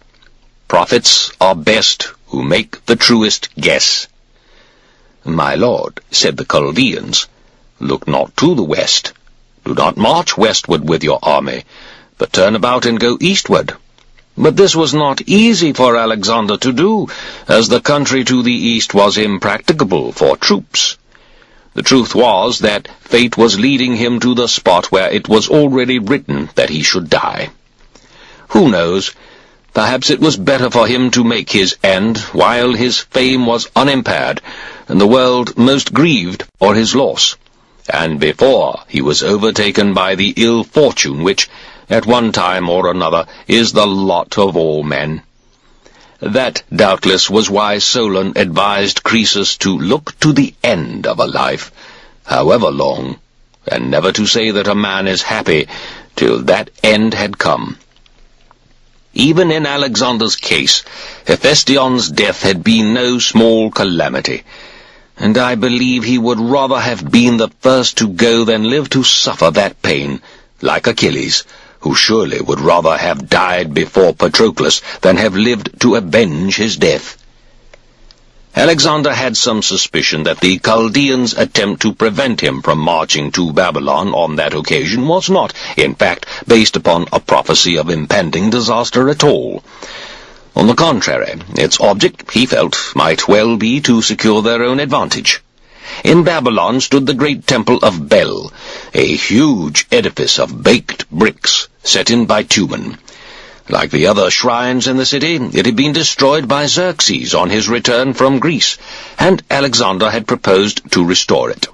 "Prophets are best who make the truest guess." "My lord," said the Chaldeans, "look not to the west. Do not march westward with your army, but turn about and go eastward." But this was not easy for Alexander to do, as the country to the east was impracticable for troops. The truth was that fate was leading him to the spot where it was already written that he should die. Who knows? Perhaps it was better for him to make his end while his fame was unimpaired, and the world most grieved for his loss, and before he was overtaken by the ill fortune which, at one time or another, is the lot of all men. That, doubtless, was why Solon advised Croesus to look to the end of a life, however long, and never to say that a man is happy till that end had come. Even in Alexander's case, Hephaestion's death had been no small calamity, and I believe he would rather have been the first to go than live to suffer that pain, like Achilles, who surely would rather have died before Patroclus than have lived to avenge his death. Alexander had some suspicion that the Chaldeans' attempt to prevent him from marching to Babylon on that occasion was not, in fact, based upon a prophecy of impending disaster at all. On the contrary, its object, he felt, might well be to secure their own advantage. In Babylon stood the great temple of Bel, a huge edifice of baked bricks set in bitumen. Like the other shrines in the city, it had been destroyed by Xerxes on his return from Greece, and Alexander had proposed to restore it.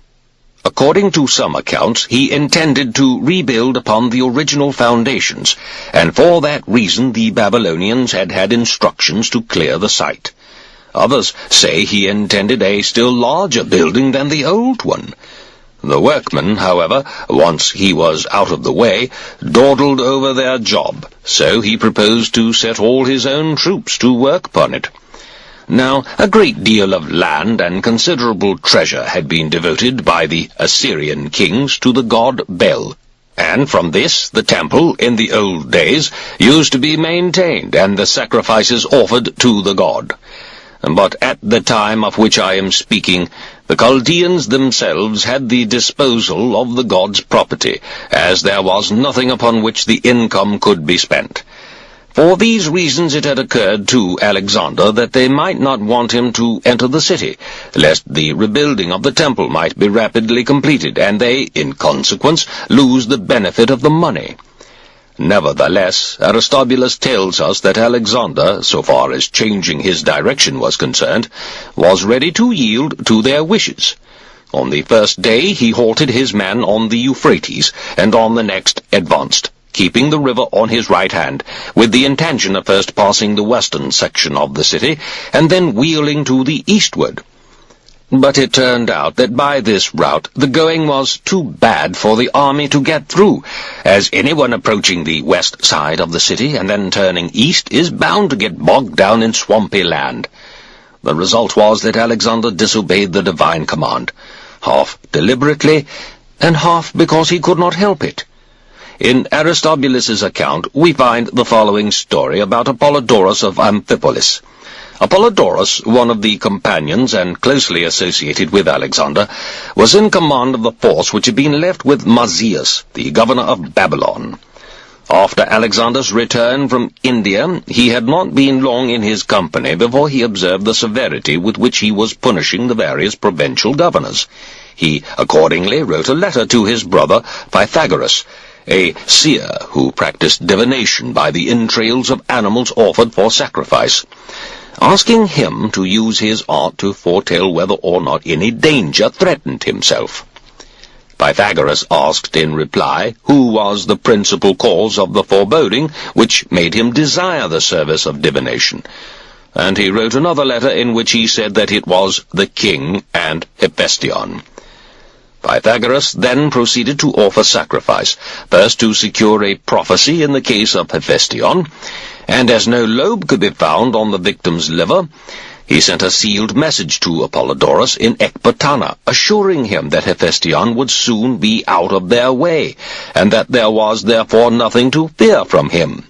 According to some accounts, he intended to rebuild upon the original foundations, and for that reason the Babylonians had had instructions to clear the site. Others say he intended a still larger building than the old one. The workmen, however, once he was out of the way, dawdled over their job, so he proposed to set all his own troops to work upon it. Now, a great deal of land and considerable treasure had been devoted by the Assyrian kings to the god Bel, and from this the temple, in the old days, used to be maintained, and the sacrifices offered to the god. But at the time of which I am speaking, the Chaldeans themselves had the disposal of the god's property, as there was nothing upon which the income could be spent. For these reasons it had occurred to Alexander that they might not want him to enter the city, lest the rebuilding of the temple might be rapidly completed, and they, in consequence, lose the benefit of the money. Nevertheless, Aristobulus tells us that Alexander, so far as changing his direction was concerned, was ready to yield to their wishes. On the first day he halted his men on the Euphrates, and on the next advanced, keeping the river on his right hand, with the intention of first passing the western section of the city, and then wheeling to the eastward. But it turned out that by this route the going was too bad for the army to get through, as anyone approaching the west side of the city and then turning east is bound to get bogged down in swampy land. The result was that Alexander disobeyed the divine command, half deliberately, and half because he could not help it. In Aristobulus's account we find the following story about Apollodorus of Amphipolis. Apollodorus, one of the companions and closely associated with Alexander, was in command of the force which had been left with Marsyas, the governor of Babylon. After Alexander's return from India, he had not been long in his company before he observed the severity with which he was punishing the various provincial governors. He accordingly wrote a letter to his brother Pythagoras, a seer who practiced divination by the entrails of animals offered for sacrifice, asking him to use his art to foretell whether or not any danger threatened himself. Pythagoras asked in reply who was the principal cause of the foreboding which made him desire the service of divination, and he wrote another letter in which he said that it was the king and Hephaestion. Pythagoras then proceeded to offer sacrifice, first to secure a prophecy in the case of Hephaestion, and as no lobe could be found on the victim's liver, he sent a sealed message to Apollodorus in Ecbatana, assuring him that Hephaestion would soon be out of their way, and that there was therefore nothing to fear from him.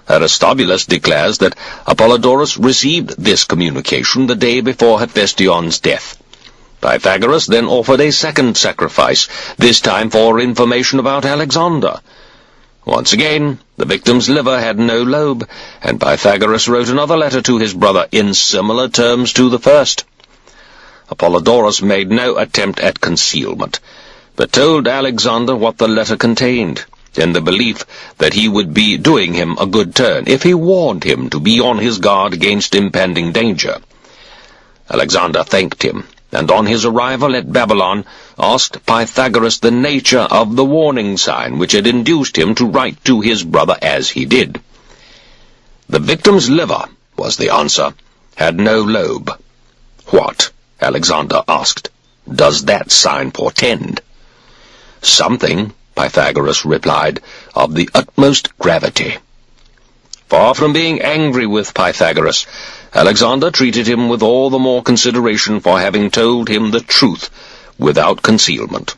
Aristobulus declares that Apollodorus received this communication the day before Hephaestion's death. Pythagoras then offered a second sacrifice, this time for information about Alexander. Once again, the victim's liver had no lobe, and Pythagoras wrote another letter to his brother in similar terms to the first. Apollodorus made no attempt at concealment, but told Alexander what the letter contained, in the belief that he would be doing him a good turn if he warned him to be on his guard against impending danger. Alexander thanked him, and on his arrival at Babylon asked Pythagoras the nature of the warning sign which had induced him to write to his brother as he did. The victim's liver, was the answer, had no lobe. What, Alexander asked, does that sign portend? Something, Pythagoras replied, of the utmost gravity. Far from being angry with Pythagoras, Alexander treated him with all the more consideration for having told him the truth without concealment.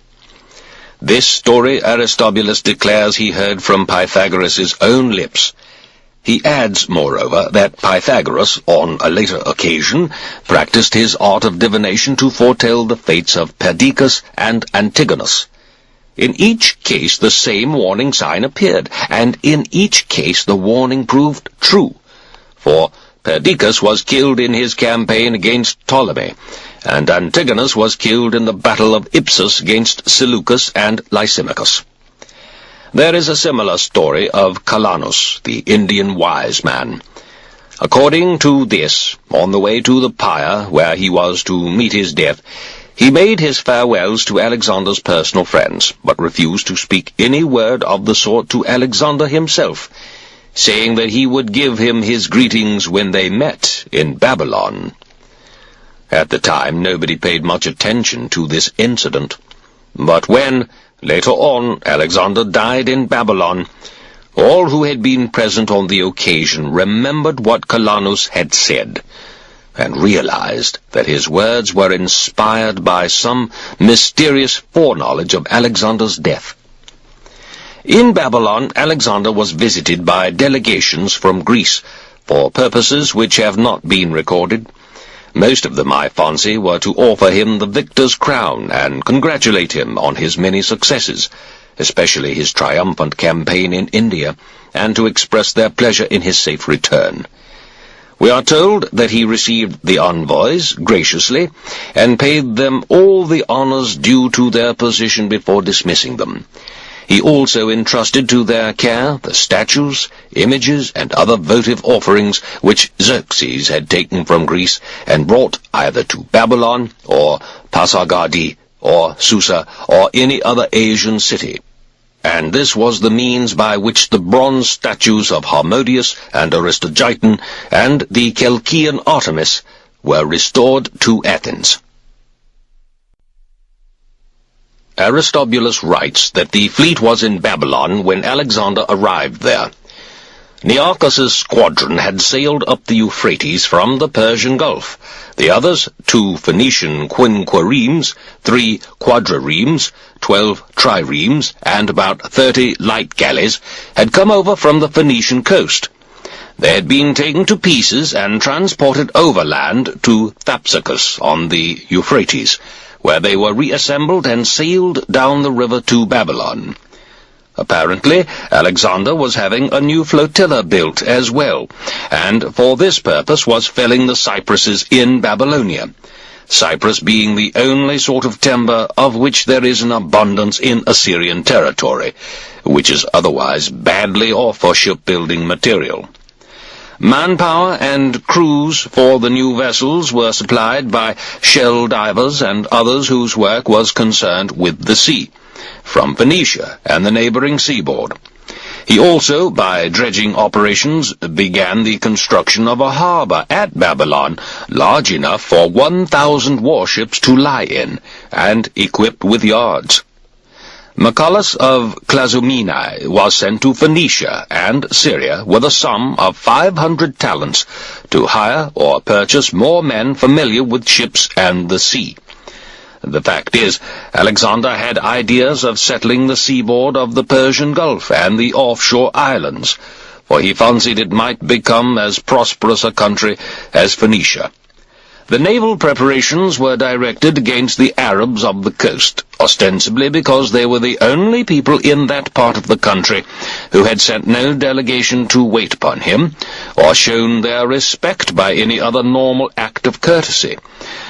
This story Aristobulus declares he heard from Pythagoras' own lips. He adds, moreover, that Pythagoras, on a later occasion, practiced his art of divination to foretell the fates of Perdiccas and Antigonus. In each case the same warning sign appeared, and in each case the warning proved true, for Perdiccas was killed in his campaign against Ptolemy, and Antigonus was killed in the battle of Ipsus against Seleucus and Lysimachus. There is a similar story of Calanus, the Indian wise man. According to this, on the way to the pyre where he was to meet his death, he made his farewells to Alexander's personal friends, but refused to speak any word of the sort to Alexander himself. saying that he would give him his greetings when they met in Babylon. At the time, nobody paid much attention to this incident. But when, later on, Alexander died in Babylon, all who had been present on the occasion remembered what Calanus had said, and realized that his words were inspired by some mysterious foreknowledge of Alexander's death. In Babylon, Alexander was visited by delegations from Greece, for purposes which have not been recorded. Most of them, I fancy, were to offer him the victor's crown and congratulate him on his many successes, especially his triumphant campaign in India, and to express their pleasure in his safe return. We are told that he received the envoys graciously, and paid them all the honors due to their position before dismissing them. He also entrusted to their care the statues, images, and other votive offerings which Xerxes had taken from Greece and brought either to Babylon, or Pasargadae, or Susa, or any other Asian city. And this was the means by which the bronze statues of Harmodius and Aristogiton and the Chalcean Artemis were restored to Athens. Aristobulus writes that the fleet was in Babylon when Alexander arrived there. Nearchus's squadron had sailed up the Euphrates from the Persian Gulf. The others, 2 Phoenician quinqueremes, 3 quadriremes, 12 triremes, and about 30 light galleys, had come over from the Phoenician coast. They had been taken to pieces and transported overland to Thapsacus on the Euphrates, where they were reassembled and sailed down the river to Babylon. Apparently, Alexander was having a new flotilla built as well, and for this purpose was felling the cypresses in Babylonia, cypress being the only sort of timber of which there is an abundance in Assyrian territory, which is otherwise badly off for shipbuilding material. Manpower and crews for the new vessels were supplied by shell divers and others whose work was concerned with the sea, from Phoenicia and the neighboring seaboard. He also, by dredging operations, began the construction of a harbor at Babylon, large enough for 1,000 warships to lie in, and equipped with yards. Macallus of Clazomenae was sent to Phoenicia and Syria with a sum of 500 talents to hire or purchase more men familiar with ships and the sea. The fact is, Alexander had ideas of settling the seaboard of the Persian Gulf and the offshore islands, for he fancied it might become as prosperous a country as Phoenicia. The naval preparations were directed against the Arabs of the coast, ostensibly because they were the only people in that part of the country who had sent no delegation to wait upon him, or shown their respect by any other normal act of courtesy.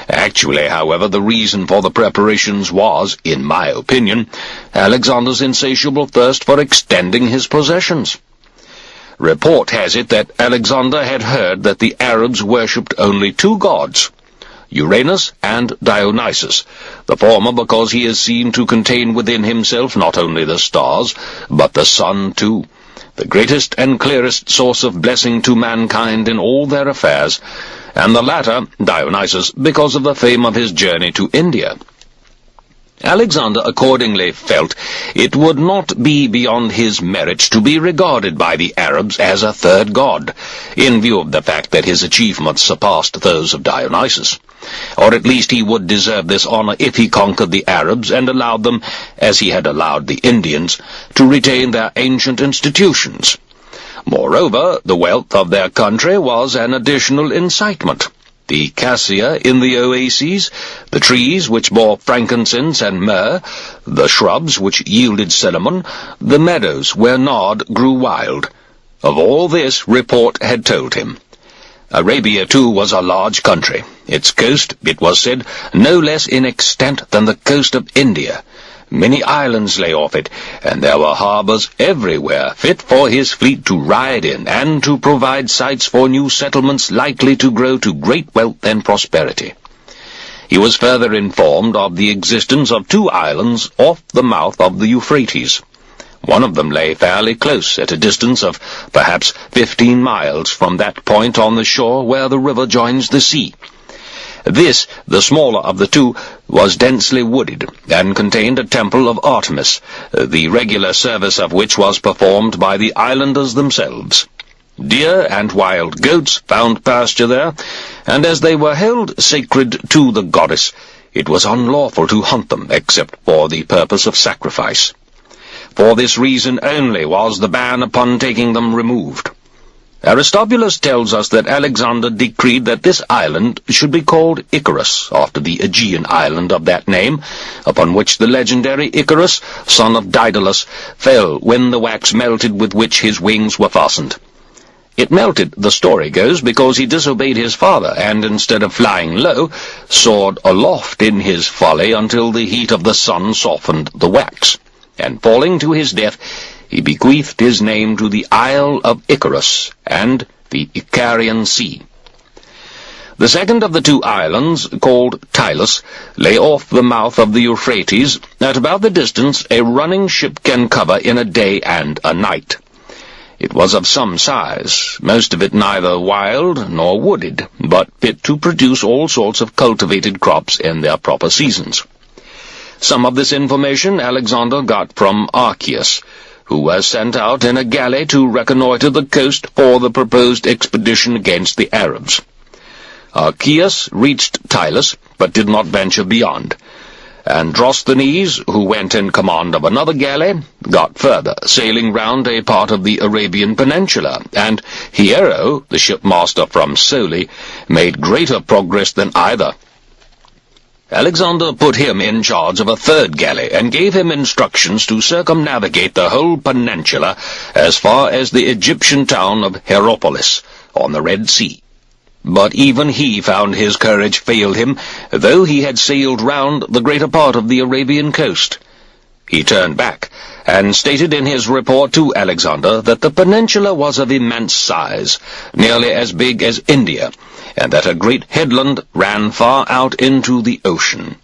Actually, however, the reason for the preparations was, in my opinion, Alexander's insatiable thirst for extending his possessions. Report has it that Alexander had heard that the Arabs worshipped only 2 gods, Uranus and Dionysus, the former because he is seen to contain within himself not only the stars, but the sun too, the greatest and clearest source of blessing to mankind in all their affairs, and the latter, Dionysus, because of the fame of his journey to India. Alexander accordingly felt it would not be beyond his merits to be regarded by the Arabs as a third god, in view of the fact that his achievements surpassed those of Dionysus. Or at least he would deserve this honor if he conquered the Arabs and allowed them, as he had allowed the Indians, to retain their ancient institutions. Moreover, the wealth of their country was an additional incitement. The cassia in the oases, the trees which bore frankincense and myrrh, the shrubs which yielded cinnamon, the meadows where nard grew wild. Of all this report had told him. Arabia, too, was a large country. Its coast, it was said, no less in extent than the coast of India. Many islands lay off it, and there were harbors everywhere fit for his fleet to ride in, and to provide sites for new settlements likely to grow to great wealth and prosperity. He was further informed of the existence of 2 islands off the mouth of the Euphrates, One of them lay fairly close, at a distance of perhaps 15 miles from that point on the shore where the river joins the sea. This, the smaller of the two, was densely wooded, and contained a temple of Artemis, the regular service of which was performed by the islanders themselves. Deer and wild goats found pasture there, and as they were held sacred to the goddess, it was unlawful to hunt them except for the purpose of sacrifice. For this reason only was the ban upon taking them removed. Aristobulus tells us that Alexander decreed that this island should be called Icarus, after the Aegean island of that name, upon which the legendary Icarus, son of Daedalus, fell when the wax melted with which his wings were fastened. It melted, the story goes, because he disobeyed his father, and instead of flying low, soared aloft in his folly until the heat of the sun softened the wax, and falling to his death, he bequeathed his name to the Isle of Icarus and the Icarian Sea. The second of the two islands, called Tylos, lay off the mouth of the Euphrates, at about the distance a running ship can cover in a day and a night. It was of some size, most of it neither wild nor wooded, but fit to produce all sorts of cultivated crops in their proper seasons. Some of this information Alexander got from Archias, who was sent out in a galley to reconnoitre the coast for the proposed expedition against the Arabs. Archias reached Tylos, but did not venture beyond. Androsthenes, who went in command of another galley, got further, sailing round a part of the Arabian Peninsula, and Hiero, the shipmaster from Soli, made greater progress than either. Alexander put him in charge of a third galley, and gave him instructions to circumnavigate the whole peninsula as far as the Egyptian town of Hierapolis, on the Red Sea. But even he found his courage failed him, though he had sailed round the greater part of the Arabian coast. He turned back, and stated in his report to Alexander that the peninsula was of immense size, nearly as big as India, and that a great headland ran far out into the ocean.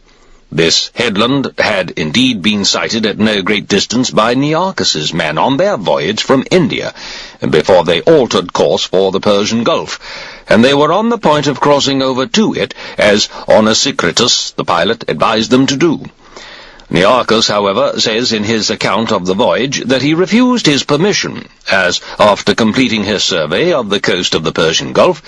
This headland had indeed been sighted at no great distance by Nearchus's men on their voyage from India, before they altered course for the Persian Gulf, and they were on the point of crossing over to it, as Onesicritus, the pilot, advised them to do. Nearchus, however, says in his account of the voyage that he refused his permission, as, after completing his survey of the coast of the Persian Gulf,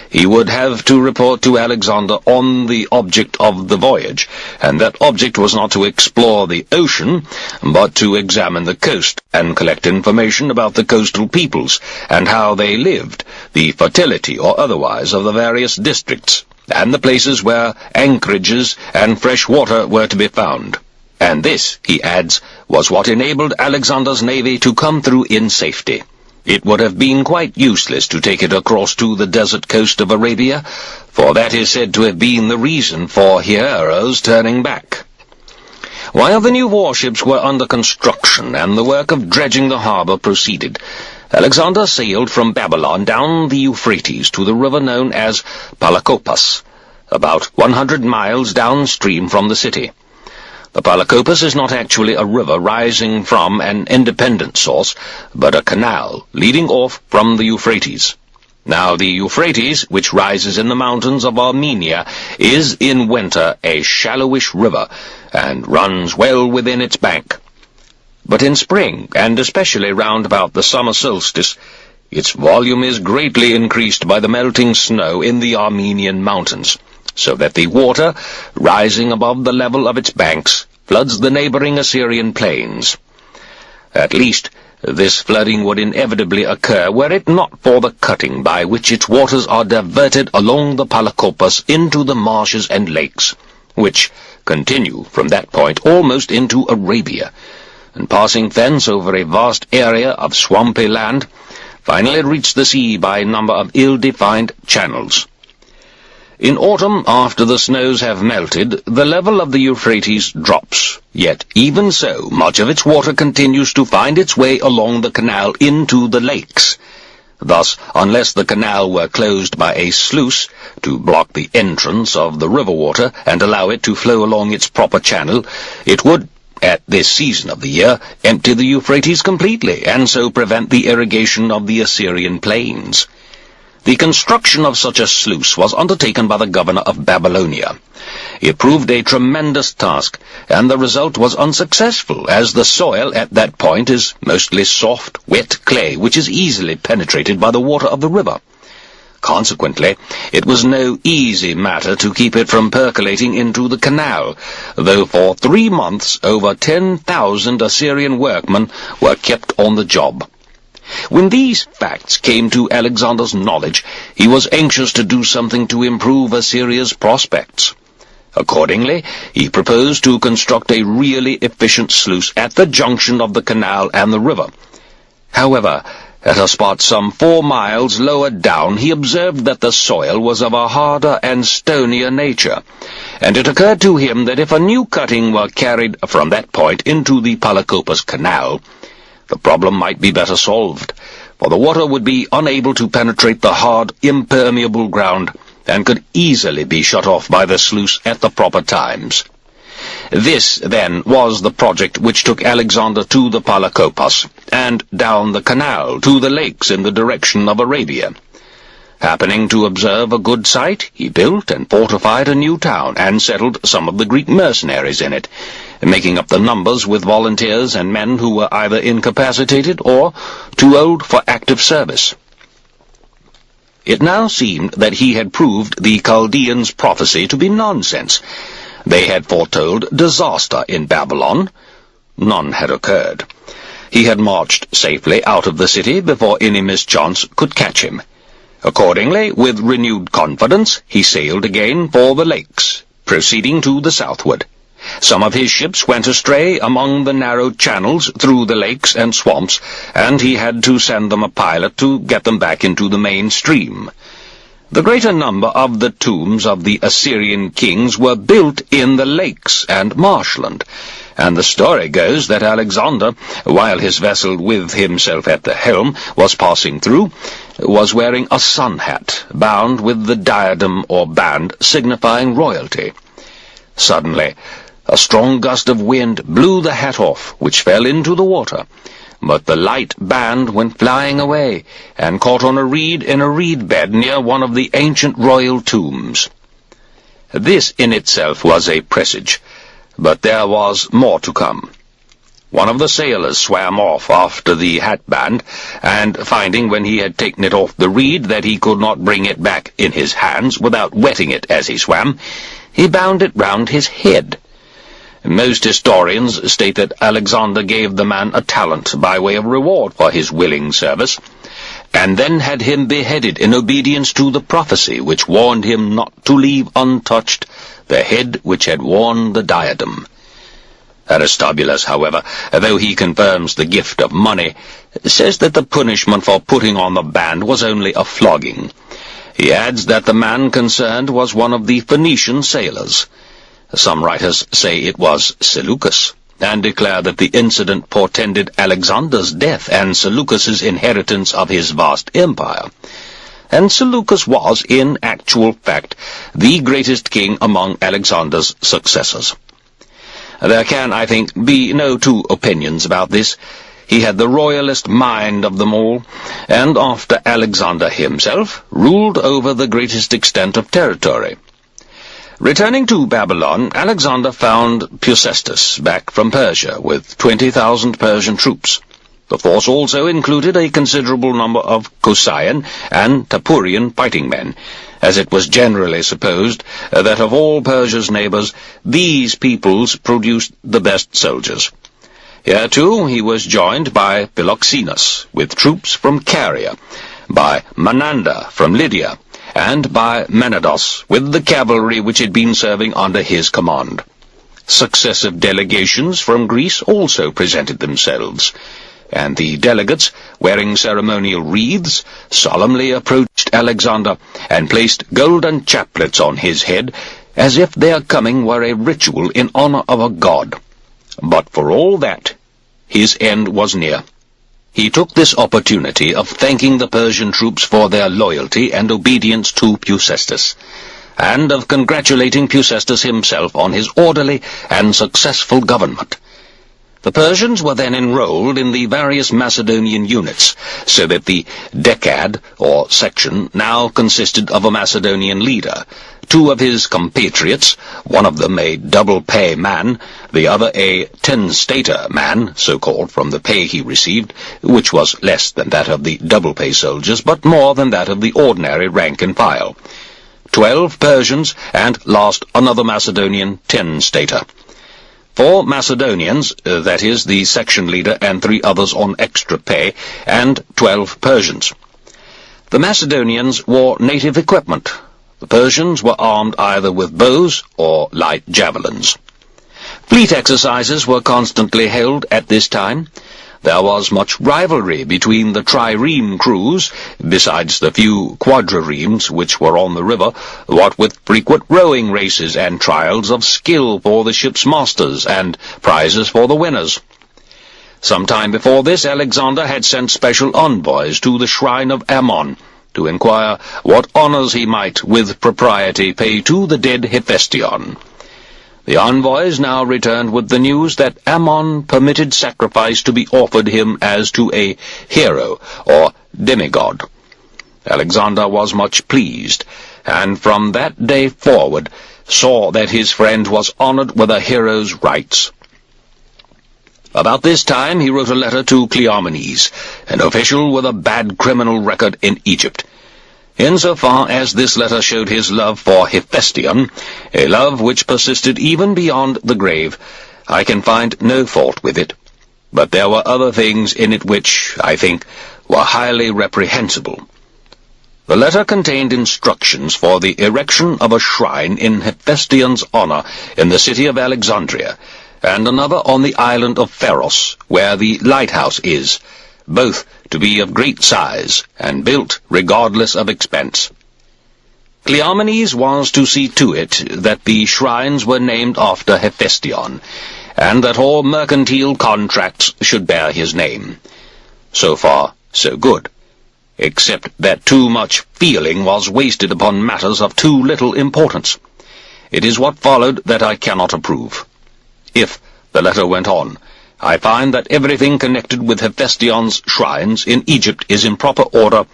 he would have to report to Alexander on the object of the voyage, and that object was not to explore the ocean, but to examine the coast, and collect information about the coastal peoples, and how they lived, the fertility or otherwise of the various districts, and the places where anchorages and fresh water were to be found. And this, he adds, was what enabled Alexander's navy to come through in safety. It would have been quite useless to take it across to the desert coast of Arabia, for that is said to have been the reason for Hiero's turning back. While the new warships were under construction and the work of dredging the harbour proceeded, Alexander sailed from Babylon down the Euphrates to the river known as Palakopus, about 100 miles downstream from the city. The Palakopus is not actually a river rising from an independent source, but a canal leading off from the Euphrates. Now the Euphrates, which rises in the mountains of Armenia, is in winter a shallowish river, and runs well within its bank. But in spring, and especially round about the summer solstice, its volume is greatly increased by the melting snow in the Armenian mountains, so that the water, rising above the level of its banks, floods the neighboring Assyrian plains. At least, this flooding would inevitably occur were it not for the cutting by which its waters are diverted along the Palakopus into the marshes and lakes, which continue from that point almost into Arabia, and passing thence over a vast area of swampy land, finally reach the sea by a number of ill-defined channels. In autumn, after the snows have melted, the level of the Euphrates drops, yet even so, much of its water continues to find its way along the canal into the lakes. Thus, unless the canal were closed by a sluice to block the entrance of the river water and allow it to flow along its proper channel, it would, at this season of the year, empty the Euphrates completely, and so prevent the irrigation of the Assyrian plains. The construction of such a sluice was undertaken by the governor of Babylonia. It proved a tremendous task, and the result was unsuccessful, as the soil at that point is mostly soft, wet clay, which is easily penetrated by the water of the river. Consequently, it was no easy matter to keep it from percolating into the canal, though for 3 months over 10,000 Assyrian workmen were kept on the job. When these facts came to Alexander's knowledge, he was anxious to do something to improve Assyria's prospects. Accordingly, he proposed to construct a really efficient sluice at the junction of the canal and the river. However, at a spot some 4 miles lower down, he observed that the soil was of a harder and stonier nature, and it occurred to him that if a new cutting were carried from that point into the Palakopos Canal, the problem might be better solved, for the water would be unable to penetrate the hard, impermeable ground, and could easily be shut off by the sluice at the proper times. This, then, was the project which took Alexander to the Palakopos, and down the canal to the lakes in the direction of Arabia. Happening to observe a good site, he built and fortified a new town, and settled some of the Greek mercenaries in it, making up the numbers with volunteers and men who were either incapacitated or too old for active service. It now seemed that he had proved the Chaldeans' prophecy to be nonsense. They had foretold disaster in Babylon. None had occurred. He had marched safely out of the city before any mischance could catch him. Accordingly, with renewed confidence, he sailed again for the lakes, proceeding to the southward. Some of his ships went astray among the narrow channels through the lakes and swamps, and he had to send them a pilot to get them back into the main stream. The greater number of the tombs of the Assyrian kings were built in the lakes and marshland, and the story goes that Alexander, while his vessel with himself at the helm was passing through, was wearing a sun hat, bound with the diadem or band signifying royalty. Suddenly, a strong gust of wind blew the hat off, which fell into the water, but the light band went flying away, and caught on a reed in a reed bed near one of the ancient royal tombs. This in itself was a presage, but there was more to come. One of the sailors swam off after the hatband, and finding when he had taken it off the reed that he could not bring it back in his hands without wetting it as he swam, he bound it round his head. Most historians state that Alexander gave the man a talent by way of reward for his willing service, and then had him beheaded in obedience to the prophecy which warned him not to leave untouched the head which had worn the diadem. Aristobulus, however, though he confirms the gift of money, says that the punishment for putting on the band was only a flogging. He adds that the man concerned was one of the Phoenician sailors. Some writers say it was Seleucus, and declare that the incident portended Alexander's death and Seleucus's inheritance of his vast empire. And Seleucus was, in actual fact, the greatest king among Alexander's successors. There can, I think, be no two opinions about this. He had the royalest mind of them all, and after Alexander himself, ruled over the greatest extent of territory. Returning to Babylon, Alexander found Peucestus back from Persia with 20,000 Persian troops. The force also included a considerable number of Kosayan and Tapurian fighting men, as it was generally supposed that of all Persia's neighbors, these peoples produced the best soldiers. Here, too, he was joined by Philoxenus, with troops from Caria, by Menander from Lydia, and by Menados, with the cavalry which had been serving under his command. Successive delegations from Greece also presented themselves, and the delegates, wearing ceremonial wreaths, solemnly approached Alexander and placed golden chaplets on his head, as if their coming were a ritual in honor of a god. But for all that, his end was near. He took this opportunity of thanking the Persian troops for their loyalty and obedience to Peucestus, and of congratulating Peucestus himself on his orderly and successful government. The Persians were then enrolled in the various Macedonian units, so that the decad, or section, now consisted of a Macedonian leader, 2 of his compatriots, one of them a double-pay man, the other a 10-stater man, so-called from the pay he received, which was less than that of the double-pay soldiers, but more than that of the ordinary rank and file. 12 Persians, and last another Macedonian 10-stater. 4 Macedonians, that is, the section leader and 3 others on extra pay, and 12 Persians. The Macedonians wore native equipment. The Persians were armed either with bows or light javelins. Fleet exercises were constantly held at this time. There was much rivalry between the trireme crews, besides the few quadriremes which were on the river, what with frequent rowing races and trials of skill for the ship's masters, and prizes for the winners. Some time before this, Alexander had sent special envoys to the shrine of Ammon, to inquire what honours he might with propriety pay to the dead Hephaestion. The envoys now returned with the news that Ammon permitted sacrifice to be offered him as to a hero, or demigod. Alexander was much pleased, and from that day forward saw that his friend was honoured with a hero's rights. About this time he wrote a letter to Cleomenes, an official with a bad criminal record in Egypt. Insofar as this letter showed his love for Hephaestion, a love which persisted even beyond the grave, I can find no fault with it. But there were other things in it which, I think, were highly reprehensible. The letter contained instructions for the erection of a shrine in Hephaestion's honour in the city of Alexandria, and another on the island of Pharos, where the lighthouse is, both to be of great size, and built regardless of expense. Cleomenes was to see to it that the shrines were named after Hephaestion, and that all mercantile contracts should bear his name. So far, so good, except that too much feeling was wasted upon matters of too little importance. It is what followed that I cannot approve. If, the letter went on, I find that everything connected with Hephaestion's shrines in Egypt is in proper order,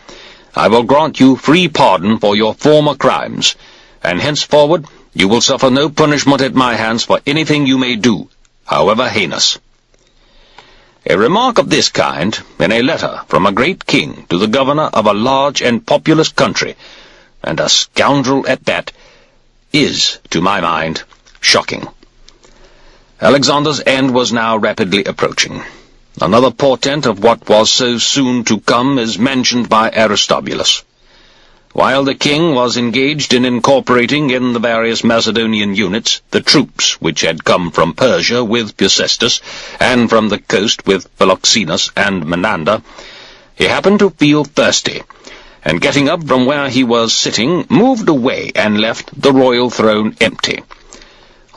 I will grant you free pardon for your former crimes, and henceforward you will suffer no punishment at my hands for anything you may do, however heinous. A remark of this kind, in a letter from a great king to the governor of a large and populous country, and a scoundrel at that, is, to my mind, shocking. Alexander's end was now rapidly approaching. Another portent of what was so soon to come is mentioned by Aristobulus. While the king was engaged in incorporating in the various Macedonian units the troops which had come from Persia with Peucestus, and from the coast with Philoxenus and Menander, he happened to feel thirsty, and getting up from where he was sitting, moved away and left the royal throne empty.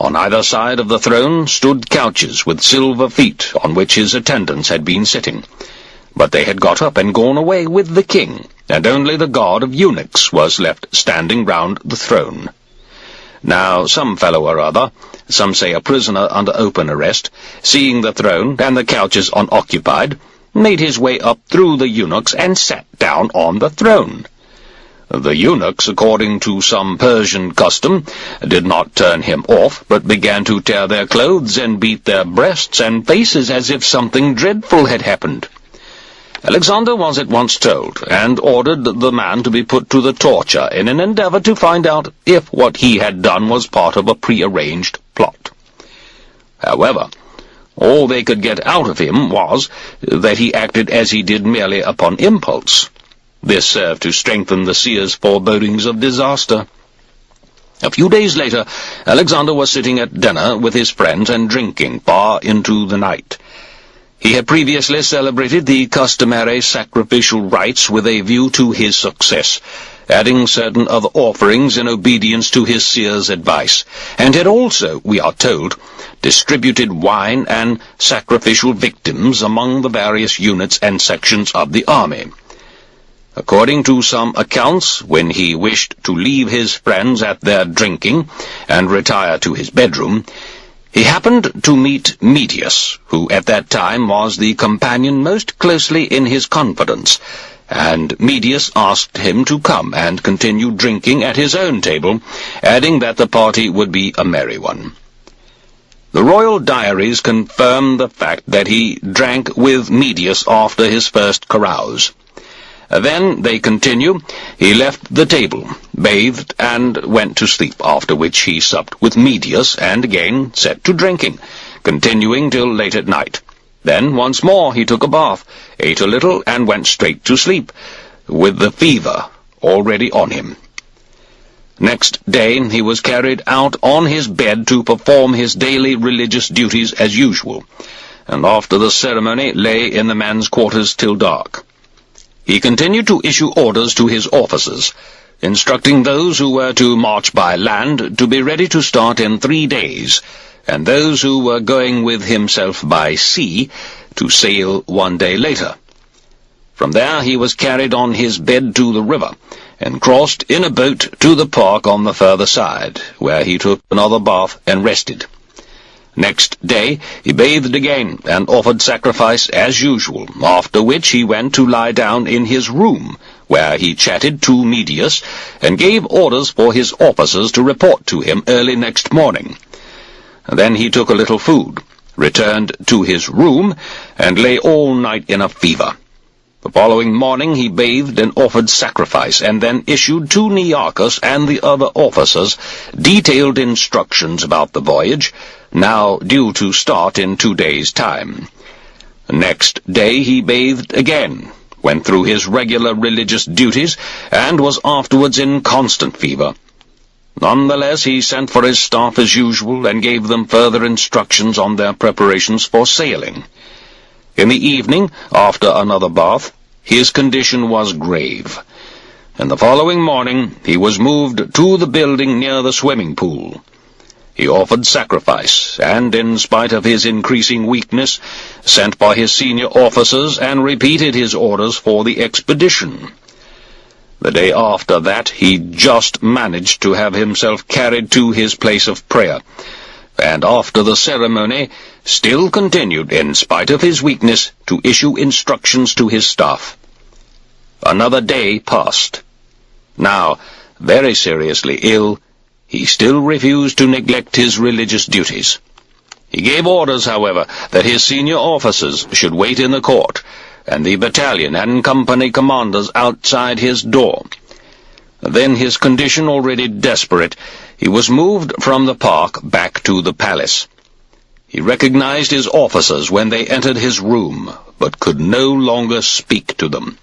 On either side of the throne stood couches with silver feet on which his attendants had been sitting. But they had got up and gone away with the king, and only the guard of eunuchs was left standing round the throne. Now some fellow or other, some say a prisoner under open arrest, seeing the throne and the couches unoccupied, made his way up through the eunuchs and sat down on the throne. The eunuchs, according to some Persian custom, did not turn him off, but began to tear their clothes and beat their breasts and faces as if something dreadful had happened. Alexander was at once told, and ordered the man to be put to the torture in an endeavour to find out if what he had done was part of a prearranged plot. However, all they could get out of him was that he acted as he did merely upon impulse. This served to strengthen the seer's forebodings of disaster. A few days later, Alexander was sitting at dinner with his friends and drinking far into the night. He had previously celebrated the customary sacrificial rites with a view to his success, adding certain other offerings in obedience to his seer's advice, and had also, we are told, distributed wine and sacrificial victims among the various units and sections of the army. According to some accounts, when he wished to leave his friends at their drinking and retire to his bedroom, He happened to meet Medius, who at that time was the companion most closely in his confidence, and Medius asked him to come and continue drinking at his own table, adding that the party would be a merry one. The royal diaries confirm the fact that he drank with Medius after his first carouse. Then, they continue, he left the table, bathed, and went to sleep, after which he supped with Medius and again set to drinking, continuing till late at night. Then, once more, he took a bath, ate a little, and went straight to sleep, with the fever already on him. Next day, he was carried out on his bed to perform his daily religious duties as usual, and after the ceremony lay in the men's quarters till dark. He continued to issue orders to his officers, instructing those who were to march by land to be ready to start in 3 days, and those who were going with himself by sea to sail 1 day later. From there he was carried on his bed to the river, and crossed in a boat to the park on the further side, where he took another bath and rested. Next day he bathed again, and offered sacrifice as usual, after which he went to lie down in his room, where he chatted to Medius, and gave orders for his officers to report to him early next morning. Then he took a little food, returned to his room, and lay all night in a fever. The following morning he bathed and offered sacrifice, and then issued to Nearchus and the other officers detailed instructions about the voyage, now due to start in 2 days' time. Next day he bathed again, went through his regular religious duties, and was afterwards in constant fever. Nonetheless, he sent for his staff as usual, and gave them further instructions on their preparations for sailing. In the evening, after another bath, his condition was grave, and the following morning he was moved to the building near the swimming pool. He offered sacrifice, and, in spite of his increasing weakness, sent by his senior officers and repeated his orders for the expedition. The day after that he just managed to have himself carried to his place of prayer, and after the ceremony still continued, in spite of his weakness, to issue instructions to his staff. Another day passed. Now, very seriously ill, he still refused to neglect his religious duties. He gave orders, however, that his senior officers should wait in the court, and the battalion and company commanders outside his door. Then, his condition already desperate, he was moved from the park back to the palace. He recognized his officers when they entered his room, but could no longer speak to them.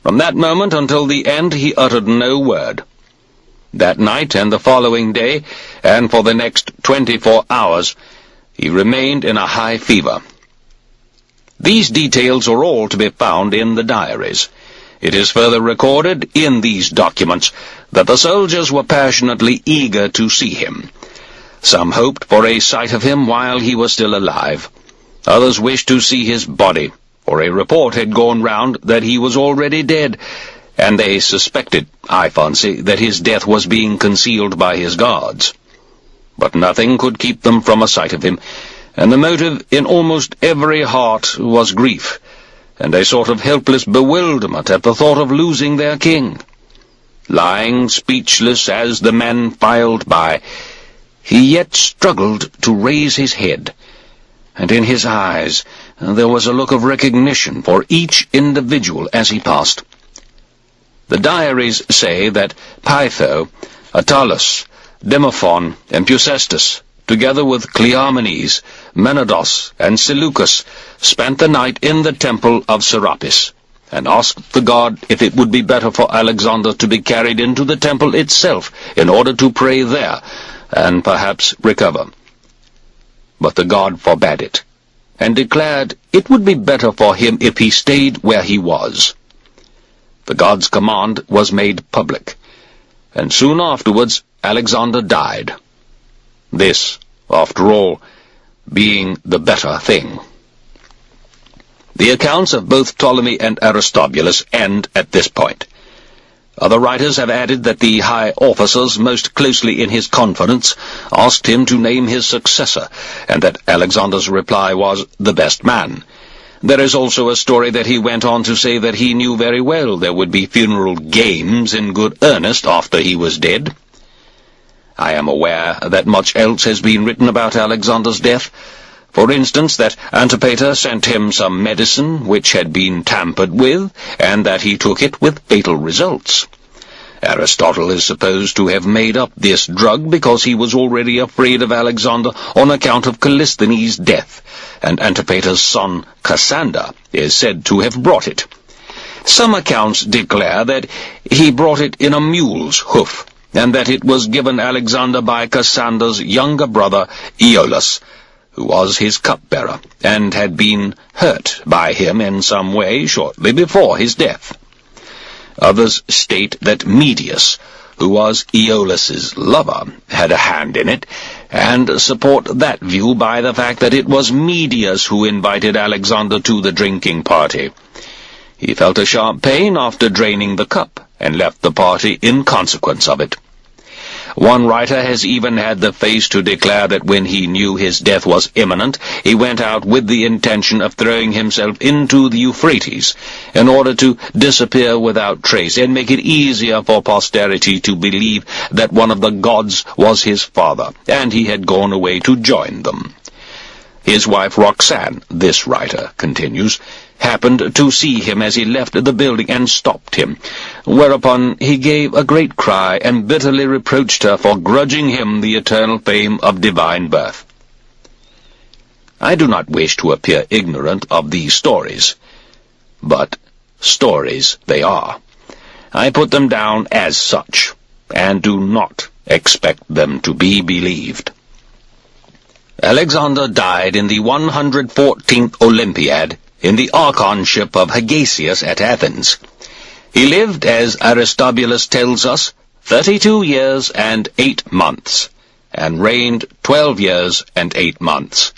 From that moment until the end he uttered no word. That night and the following day, and for the next 24 hours, he remained in a high fever. These details are all to be found in the diaries. It is further recorded in these documents that the soldiers were passionately eager to see him. Some hoped for a sight of him while he was still alive. Others wished to see his body, for a report had gone round that he was already dead, and they suspected, I fancy, that his death was being concealed by his guards. But nothing could keep them from a sight of him, and the motive in almost every heart was grief, and a sort of helpless bewilderment at the thought of losing their king. Lying speechless as the men filed by, he yet struggled to raise his head, and in his eyes there was a look of recognition for each individual as he passed. The diaries say that Pytho, Attalus, Demophon, and Pusestus, together with Cleomenes, Menodos, and Seleucus, spent the night in the temple of Serapis, and asked the god if it would be better for Alexander to be carried into the temple itself in order to pray there, and perhaps recover. But the god forbade it, and declared it would be better for him if he stayed where he was. The god's command was made public, and soon afterwards Alexander died. This, after all, being the better thing. The accounts of both Ptolemy and Aristobulus end at this point. Other writers have added that the high officers most closely in his confidence asked him to name his successor, and that Alexander's reply was the best man. There is also a story that he went on to say that he knew very well there would be funeral games in good earnest after he was dead. I am aware that much else has been written about Alexander's death. For instance, that Antipater sent him some medicine which had been tampered with, and that he took it with fatal results. Aristotle is supposed to have made up this drug because he was already afraid of Alexander on account of Callisthenes' death, and Antipater's son Cassander is said to have brought it. Some accounts declare that he brought it in a mule's hoof, and that it was given Alexander by Cassander's younger brother Iollas, who was his cupbearer, and had been hurt by him in some way shortly before his death. Others state that Medius, who was Iollas's lover, had a hand in it, and support that view by the fact that it was Medius who invited Alexander to the drinking party. He felt a sharp pain after draining the cup, and left the party in consequence of it. One writer has even had the face to declare that when he knew his death was imminent, he went out with the intention of throwing himself into the Euphrates, in order to disappear without trace, and make it easier for posterity to believe that one of the gods was his father, and he had gone away to join them. His wife Roxanne, this writer continues, happened to see him as he left the building and stopped him, whereupon he gave a great cry and bitterly reproached her for grudging him the eternal fame of divine birth. I do not wish to appear ignorant of these stories, but stories they are. I put them down as such, and do not expect them to be believed. Alexander died in the 114th Olympiad, in the archonship of Hagasius at Athens. He lived, as Aristobulus tells us, 32 years and 8 months, and reigned 12 years and 8 months.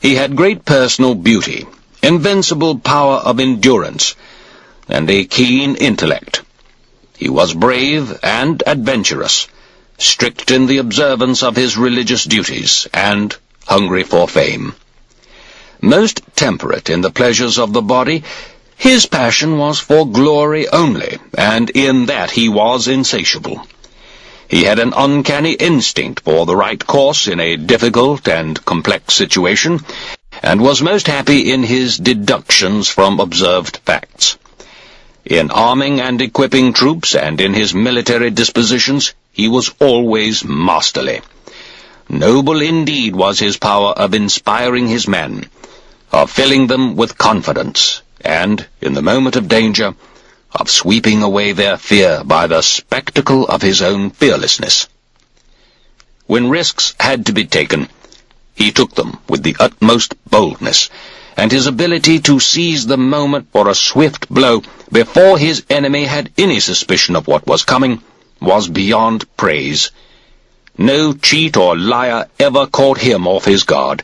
He had great personal beauty, invincible power of endurance, and a keen intellect. He was brave and adventurous, strict in the observance of his religious duties, and hungry for fame. Most temperate in the pleasures of the body, his passion was for glory only, and in that he was insatiable. He had an uncanny instinct for the right course in a difficult and complex situation, and was most happy in his deductions from observed facts. In arming and equipping troops, and in his military dispositions, he was always masterly. Noble indeed was his power of inspiring his men, of filling them with confidence, and, in the moment of danger, of sweeping away their fear by the spectacle of his own fearlessness. When risks had to be taken, he took them with the utmost boldness, and his ability to seize the moment for a swift blow before his enemy had any suspicion of what was coming was beyond praise. No cheat or liar ever caught him off his guard,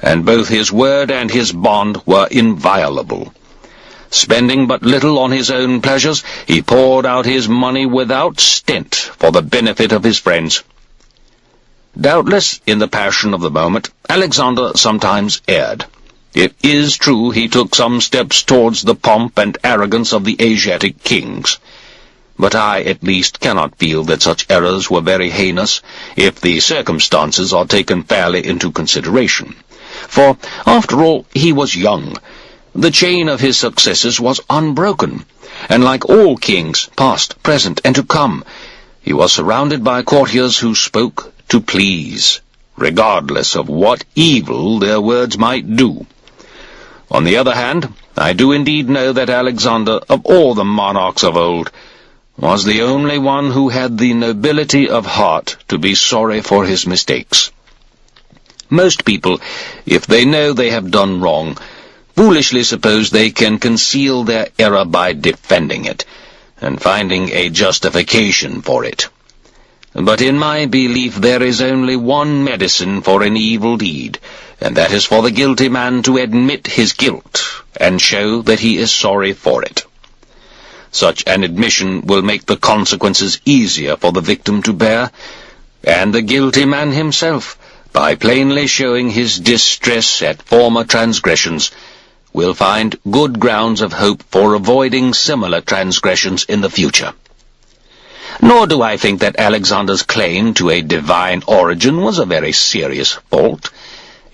and both his word and his bond were inviolable. Spending but little on his own pleasures, he poured out his money without stint for the benefit of his friends. Doubtless, in the passion of the moment, Alexander sometimes erred. It is true he took some steps towards the pomp and arrogance of the Asiatic kings. But I, at least, cannot feel that such errors were very heinous, if the circumstances are taken fairly into consideration. For, after all, he was young. The chain of his successes was unbroken, and like all kings, past, present, and to come, he was surrounded by courtiers who spoke to please, regardless of what evil their words might do. On the other hand, I do indeed know that Alexander, of all the monarchs of old, was the only one who had the nobility of heart to be sorry for his mistakes. Most people, if they know they have done wrong, foolishly suppose they can conceal their error by defending it, and finding a justification for it. But in my belief there is only one medicine for an evil deed, and that is for the guilty man to admit his guilt, and show that he is sorry for it. Such an admission will make the consequences easier for the victim to bear, and the guilty man himself, by plainly showing his distress at former transgressions, will find good grounds of hope for avoiding similar transgressions in the future. Nor do I think that Alexander's claim to a divine origin was a very serious fault.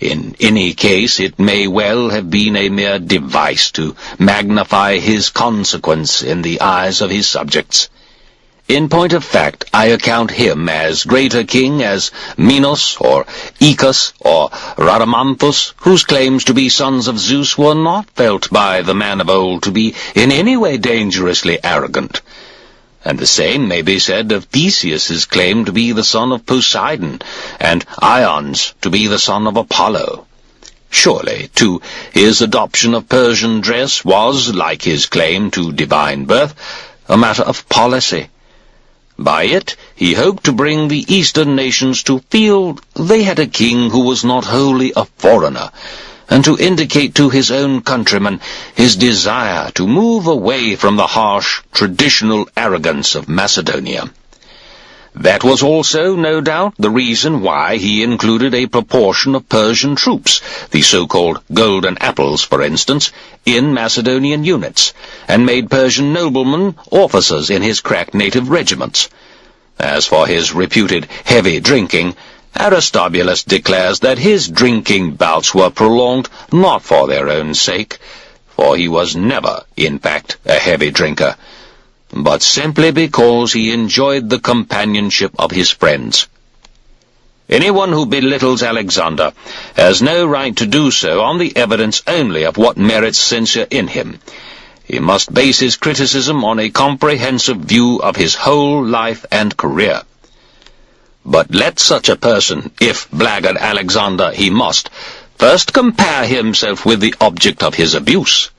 In any case, it may well have been a mere device to magnify his consequence in the eyes of his subjects. In point of fact, I account him as great a king as Minos, or Icus, or Rhadamanthus, whose claims to be sons of Zeus were not felt by the man of old to be in any way dangerously arrogant. And the same may be said of Theseus's claim to be the son of Poseidon, and Ion's to be the son of Apollo. Surely, too, his adoption of Persian dress was, like his claim to divine birth, a matter of policy. By it, he hoped to bring the Eastern nations to feel they had a king who was not wholly a foreigner, and to indicate to his own countrymen his desire to move away from the harsh, traditional arrogance of Macedonia. That was also, no doubt, the reason why he included a proportion of Persian troops, the so-called Golden Apples, for instance, in Macedonian units, and made Persian noblemen officers in his crack native regiments. As for his reputed heavy drinking, Aristobulus declares that his drinking bouts were prolonged not for their own sake, for he was never, in fact, a heavy drinker, but simply because he enjoyed the companionship of his friends. Anyone who belittles Alexander has no right to do so on the evidence only of what merits censure in him. He must base his criticism on a comprehensive view of his whole life and career. But let such a person, if blackguard Alexander he must, first compare himself with the object of his abuse.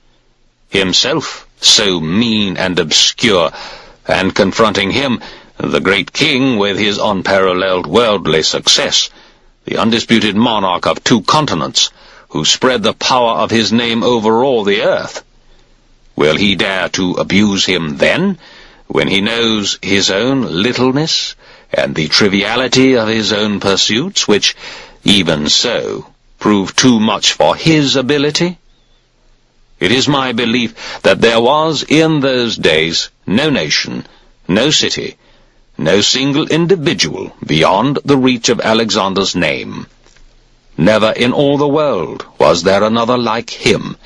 Himself, so mean and obscure, and confronting him, the great king with his unparalleled worldly success, the undisputed monarch of 2 continents, who spread the power of his name over all the earth. Will he dare to abuse him then, when he knows his own littleness, and the triviality of his own pursuits, which, even so, prove too much for his ability? It is my belief that there was, in those days, no nation, no city, no single individual beyond the reach of Alexander's name. Never in all the world was there another like him,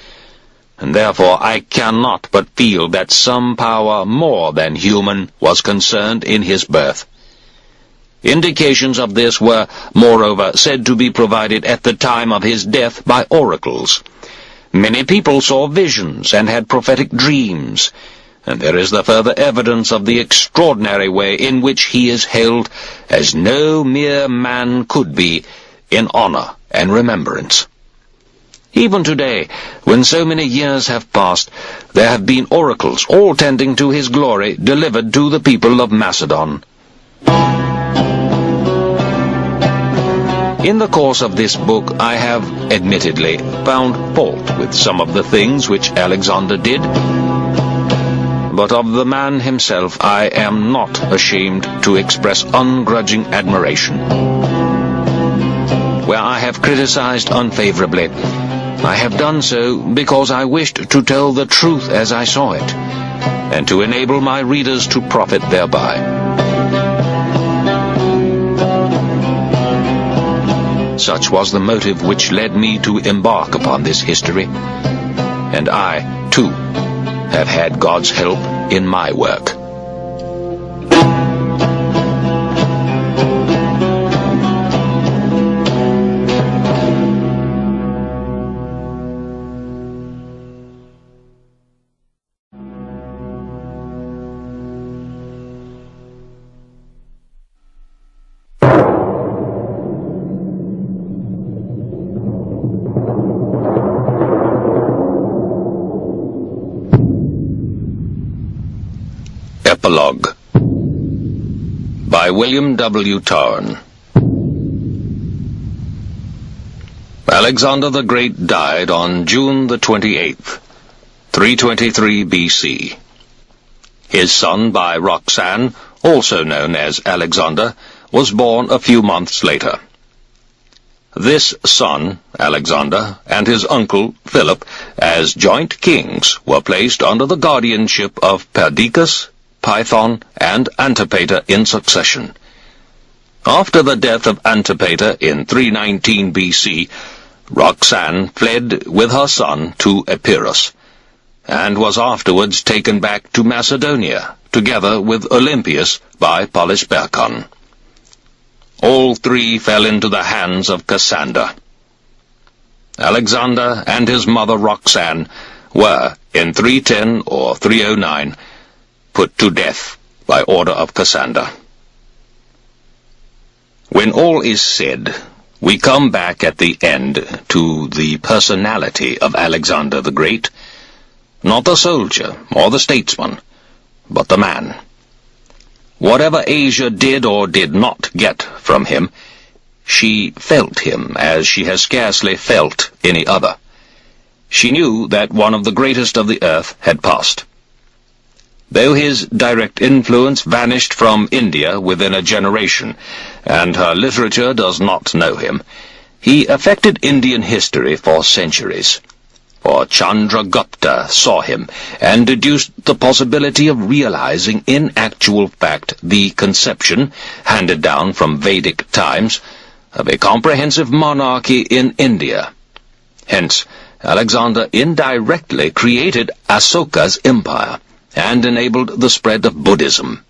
and therefore I cannot but feel that some power more than human was concerned in his birth. Indications of this were, moreover, said to be provided at the time of his death by oracles. Many people saw visions and had prophetic dreams, and there is the further evidence of the extraordinary way in which he is held, as no mere man could be, in honor and remembrance. Even today, when so many years have passed, there have been oracles, all tending to his glory, delivered to the people of Macedon. In the course of this book I have, admittedly, found fault with some of the things which Alexander did, but of the man himself I am not ashamed to express ungrudging admiration. Where I have criticized unfavorably, I have done so because I wished to tell the truth as I saw it, and to enable my readers to profit thereby. Such was the motive which led me to embark upon this history, and I, too, have had God's help in my work. Epilogue by William W. Tarn. Alexander the Great died on June the 28th, 323 B.C. His son by Roxanne, also known as Alexander, was born a few months later. This son, Alexander, and his uncle, Philip, as joint kings, were placed under the guardianship of Perdiccas, Python, and Antipater in succession. After the death of Antipater in 319 BC, Roxanne fled with her son to Epirus, and was afterwards taken back to Macedonia, together with Olympias by Polysperchon. All three fell into the hands of Cassander. Alexander and his mother Roxanne were, in 310 or 309, put to death by order of Cassander. When all is said, we come back at the end to the personality of Alexander the Great, not the soldier or the statesman, but the man. Whatever Asia did or did not get from him, she felt him as she has scarcely felt any other. She knew that one of the greatest of the earth had passed. Though his direct influence vanished from India within a generation, and her literature does not know him, he affected Indian history for centuries. For Chandragupta saw him, and deduced the possibility of realizing in actual fact the conception, handed down from Vedic times, of a comprehensive monarchy in India. Hence, Alexander indirectly created Asoka's empire, and enabled the spread of Buddhism.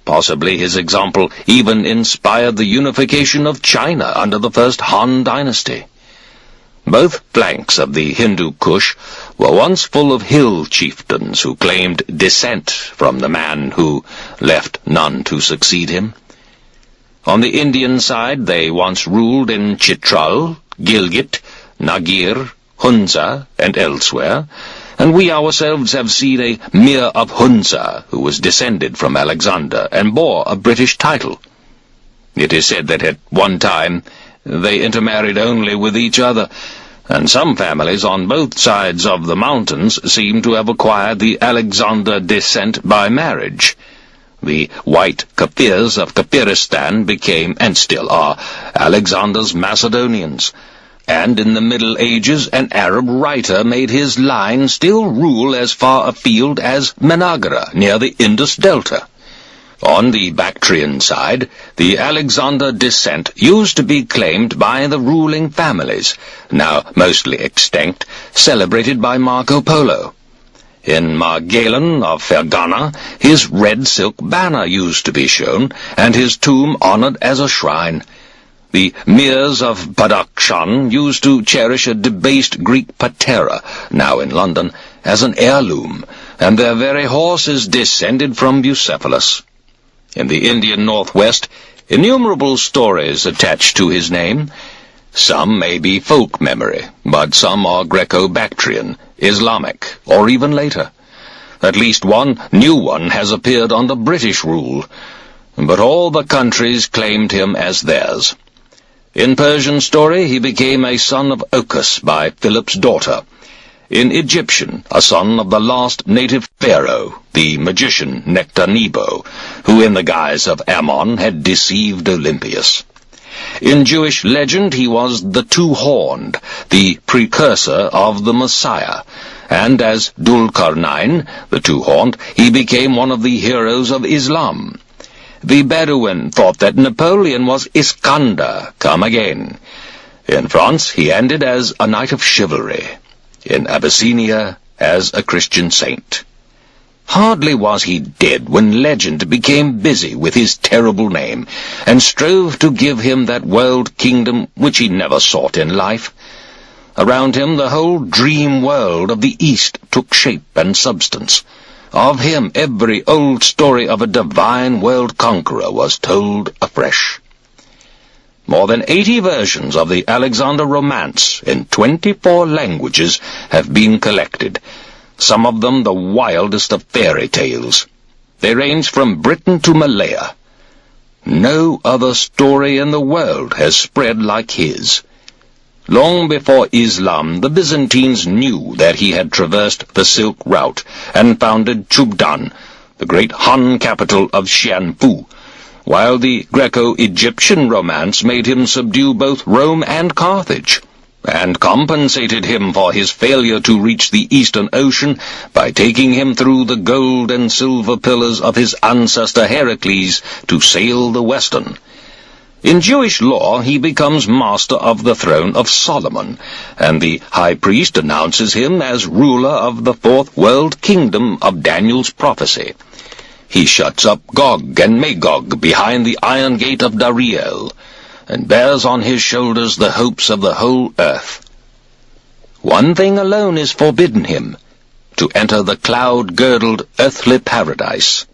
Possibly his example even inspired the unification of China under the first Han dynasty. Both flanks of the Hindu Kush were once full of hill chieftains who claimed descent from the man who left none to succeed him. On the Indian side they once ruled in Chitral, Gilgit, Nagir, Hunza, and elsewhere, and we ourselves have seen a Mir of Hunza who was descended from Alexander and bore a British title. It is said that at one time they intermarried only with each other, and some families on both sides of the mountains seem to have acquired the Alexander descent by marriage. The white Kafirs of Kafiristan became, and still are, Alexander's Macedonians, and in the Middle Ages an Arab writer made his line still rule as far afield as Menagra, near the Indus Delta. On the Bactrian side, the Alexander descent used to be claimed by the ruling families, now mostly extinct, celebrated by Marco Polo. In Margalen of Fergana, his red silk banner used to be shown, and his tomb honored as a shrine. The Mirs of Badakhshan used to cherish a debased Greek patera, now in London, as an heirloom, and their very horses descended from Bucephalus. In the Indian Northwest, innumerable stories attach to his name. Some may be folk memory, but some are Greco-Bactrian, Islamic, or even later. At least one new one has appeared under British rule, but all the countries claimed him as theirs. In Persian story, he became a son of Ochus by Philip's daughter. In Egyptian, a son of the last native pharaoh, the magician Nectanebo, who in the guise of Ammon had deceived Olympias. In Jewish legend he was the two-horned, the precursor of the Messiah, and as Dulkarnain, the two-horned, he became one of the heroes of Islam. The Bedouin thought that Napoleon was Iskander, come again. In France he ended as a knight of chivalry. In Abyssinia as a Christian saint. Hardly was he dead when legend became busy with his terrible name, and strove to give him that world kingdom which he never sought in life. Around him the whole dream world of the East took shape and substance. Of him every old story of a divine world conqueror was told afresh. More than 80 versions of the Alexander romance in 24 languages have been collected, some of them the wildest of fairy tales. They range from Britain to Malaya. No other story in the world has spread like his. Long before Islam, the Byzantines knew that he had traversed the Silk Route and founded Chubdan, the great Han capital of Xianfu, while the Greco-Egyptian romance made him subdue both Rome and Carthage, and compensated him for his failure to reach the Eastern Ocean by taking him through the gold and silver pillars of his ancestor Heracles to sail the Western. In Jewish law, he becomes master of the throne of Solomon, and the high priest announces him as ruler of the fourth world kingdom of Daniel's prophecy. He shuts up Gog and Magog behind the iron gate of Dariel, and bears on his shoulders the hopes of the whole earth. One thing alone is forbidden him, to enter the cloud-girdled earthly paradise.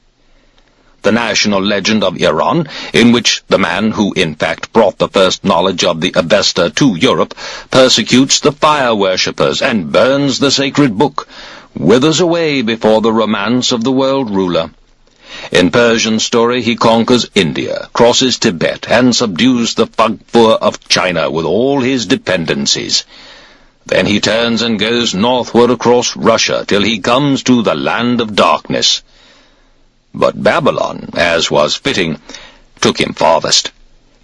The national legend of Iran, in which the man who in fact brought the first knowledge of the Avesta to Europe persecutes the fire worshippers and burns the sacred book, withers away before the romance of the world ruler. In Persian story he conquers India, crosses Tibet, and subdues the Faghfur of China with all his dependencies. Then he turns and goes northward across Russia till he comes to the land of darkness. But Babylon, as was fitting, took him farthest,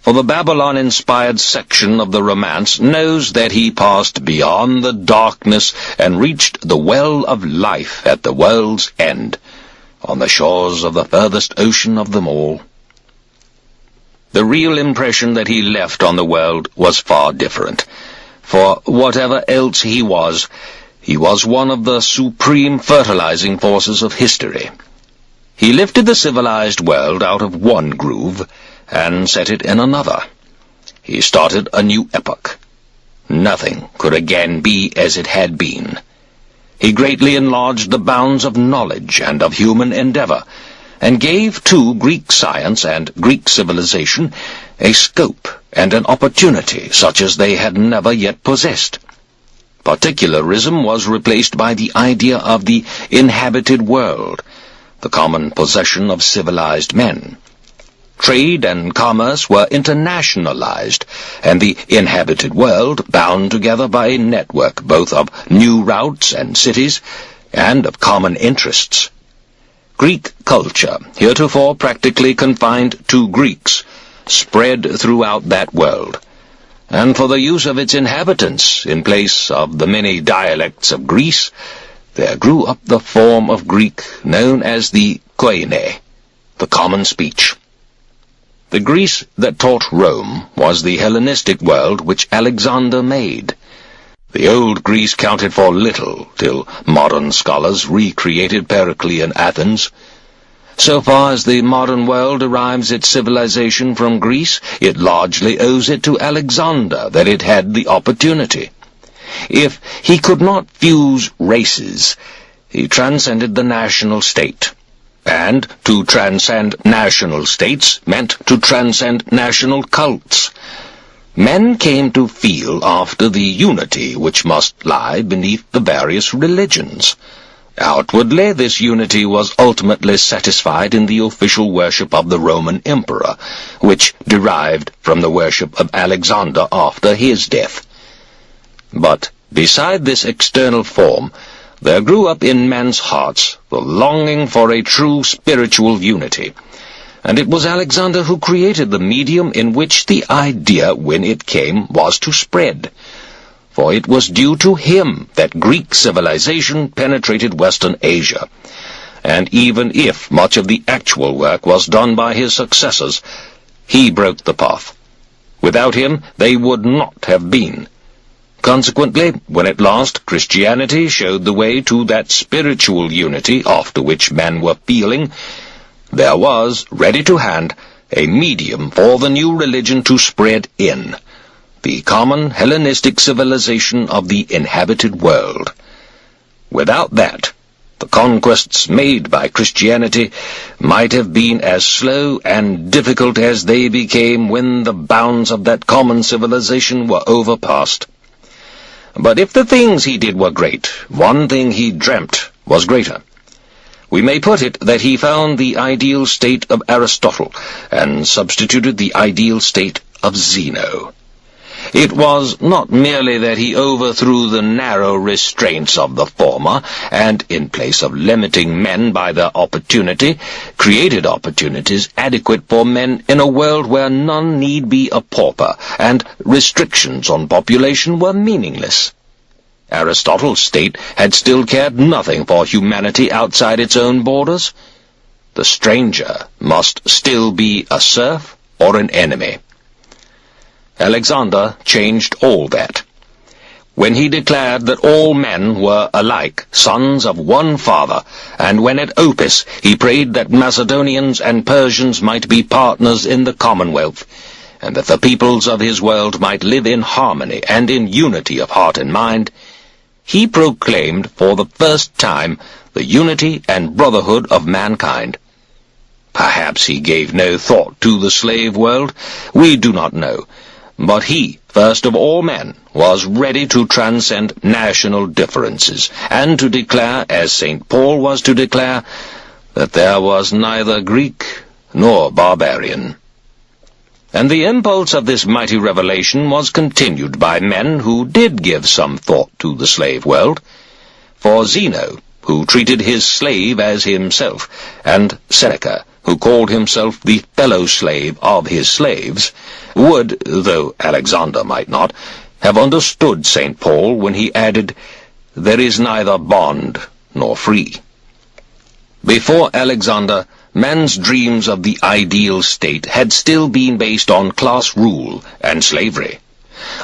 for the Babylon-inspired section of the romance knows that he passed beyond the darkness and reached the well of life at the world's end, on the shores of the furthest ocean of them all. The real impression that he left on the world was far different, for whatever else he was one of the supreme fertilizing forces of history. He lifted the civilized world out of one groove and set it in another. He started a new epoch. Nothing could again be as it had been. He greatly enlarged the bounds of knowledge and of human endeavor, and gave to Greek science and Greek civilization a scope and an opportunity such as they had never yet possessed. Particularism was replaced by the idea of the inhabited world, the common possession of civilized men. Trade and commerce were internationalized, and the inhabited world bound together by a network both of new routes and cities, and of common interests. Greek culture, heretofore practically confined to Greeks, spread throughout that world, and for the use of its inhabitants, in place of the many dialects of Greece, there grew up the form of Greek known as the koine, the common speech. The Greece that taught Rome was the Hellenistic world which Alexander made. The old Greece counted for little till modern scholars recreated Periclean Athens. So far as the modern world derives its civilization from Greece, it largely owes it to Alexander that it had the opportunity. If he could not fuse races, he transcended the national state. And to transcend national states meant to transcend national cults. Men came to feel after the unity which must lie beneath the various religions. Outwardly, this unity was ultimately satisfied in the official worship of the Roman emperor, which derived from the worship of Alexander after his death. But beside this external form, there grew up in men's hearts the longing for a true spiritual unity, and it was Alexander who created the medium in which the idea, when it came, was to spread. For it was due to him that Greek civilization penetrated Western Asia, and even if much of the actual work was done by his successors, he broke the path. Without him, they would not have been. Consequently, when at last Christianity showed the way to that spiritual unity after which men were feeling, there was, ready to hand, a medium for the new religion to spread in, the common Hellenistic civilization of the inhabited world. Without that, the conquests made by Christianity might have been as slow and difficult as they became when the bounds of that common civilization were overpassed. But if the things he did were great, one thing he dreamt was greater. We may put it that he found the ideal state of Aristotle, and substituted the ideal state of Zeno. It was not merely that he overthrew the narrow restraints of the former, and, in place of limiting men by their opportunity, created opportunities adequate for men in a world where none need be a pauper, and restrictions on population were meaningless. Aristotle's state had still cared nothing for humanity outside its own borders. The stranger must still be a serf or an enemy. Alexander changed all that. When he declared that all men were alike, sons of one father, and when at Opis he prayed that Macedonians and Persians might be partners in the commonwealth, and that the peoples of his world might live in harmony and in unity of heart and mind, he proclaimed for the first time the unity and brotherhood of mankind. Perhaps he gave no thought to the slave world, we do not know, but he, first of all men, was ready to transcend national differences, and to declare, as St. Paul was to declare, that there was neither Greek nor barbarian. And the impulse of this mighty revelation was continued by men who did give some thought to the slave world. For Zeno, who treated his slave as himself, and Seneca, who called himself the fellow-slave of his slaves, would, though Alexander might not, have understood St. Paul when he added, "There is neither bond nor free." Before Alexander, man's dreams of the ideal state had still been based on class rule and slavery.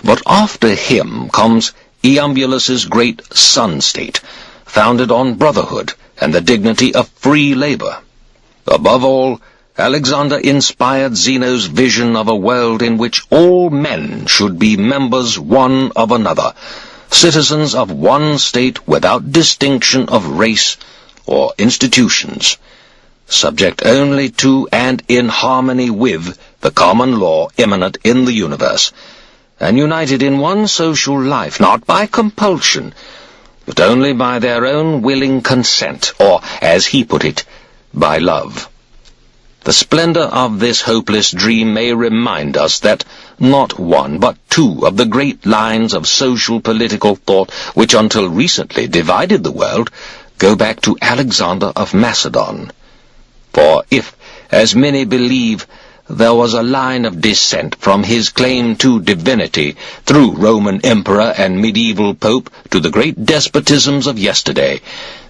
But after him comes Eumbulus's great sun-state, founded on brotherhood and the dignity of free labor. Above all, Alexander inspired Zeno's vision of a world in which all men should be members one of another, citizens of one state without distinction of race or institutions, subject only to and in harmony with the common law immanent in the universe, and united in one social life, not by compulsion, but only by their own willing consent, or, as he put it, by love. The splendor of this hopeless dream may remind us that not one, but two of the great lines of social-political thought which until recently divided the world go back to Alexander of Macedon. For if, as many believe, there was a line of descent from his claim to divinity through Roman emperor and medieval pope to the great despotisms of yesterday,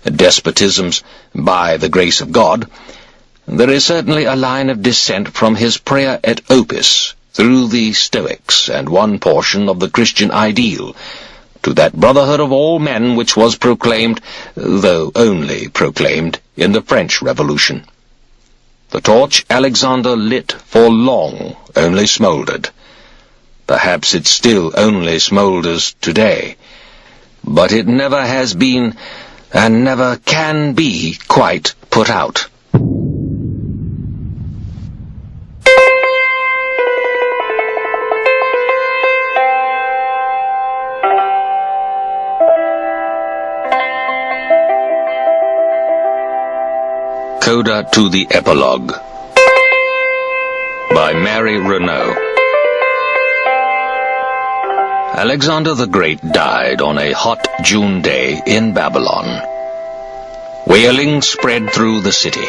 despotisms by the grace of God, there is certainly a line of descent from his prayer at Opis through the Stoics and one portion of the Christian ideal to that brotherhood of all men which was proclaimed, though only proclaimed, in the French Revolution. The torch Alexander lit for long only smouldered. Perhaps it still only smoulders today, but it never has been, and never can be, quite put out. Coda to the Epilogue by Mary Renaud. Alexander the Great died on a hot June day in Babylon. Wailing spread through the city.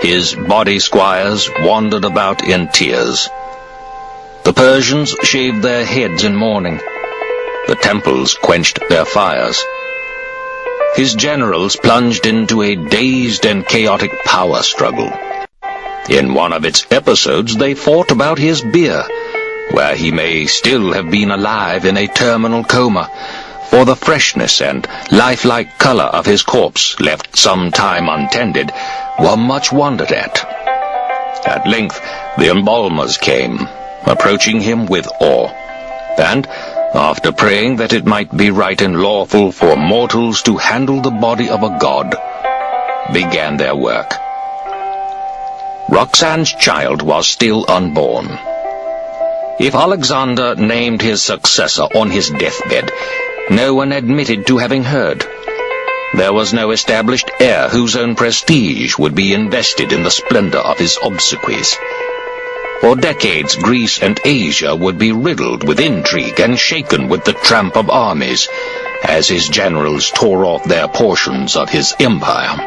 His body squires wandered about in tears. The Persians shaved their heads in mourning. The temples quenched their fires. His generals plunged into a dazed and chaotic power struggle. In one of its episodes they fought about his bier, where he may still have been alive in a terminal coma, for the freshness and lifelike color of his corpse, left some time untended, were much wondered at. At length the embalmers came, approaching him with awe, and after praying that it might be right and lawful for mortals to handle the body of a god, began their work. Roxanne's child was still unborn. If Alexander named his successor on his deathbed, no one admitted to having heard. There was no established heir whose own prestige would be invested in the splendor of his obsequies. For decades, Greece and Asia would be riddled with intrigue and shaken with the tramp of armies, as his generals tore off their portions of his empire.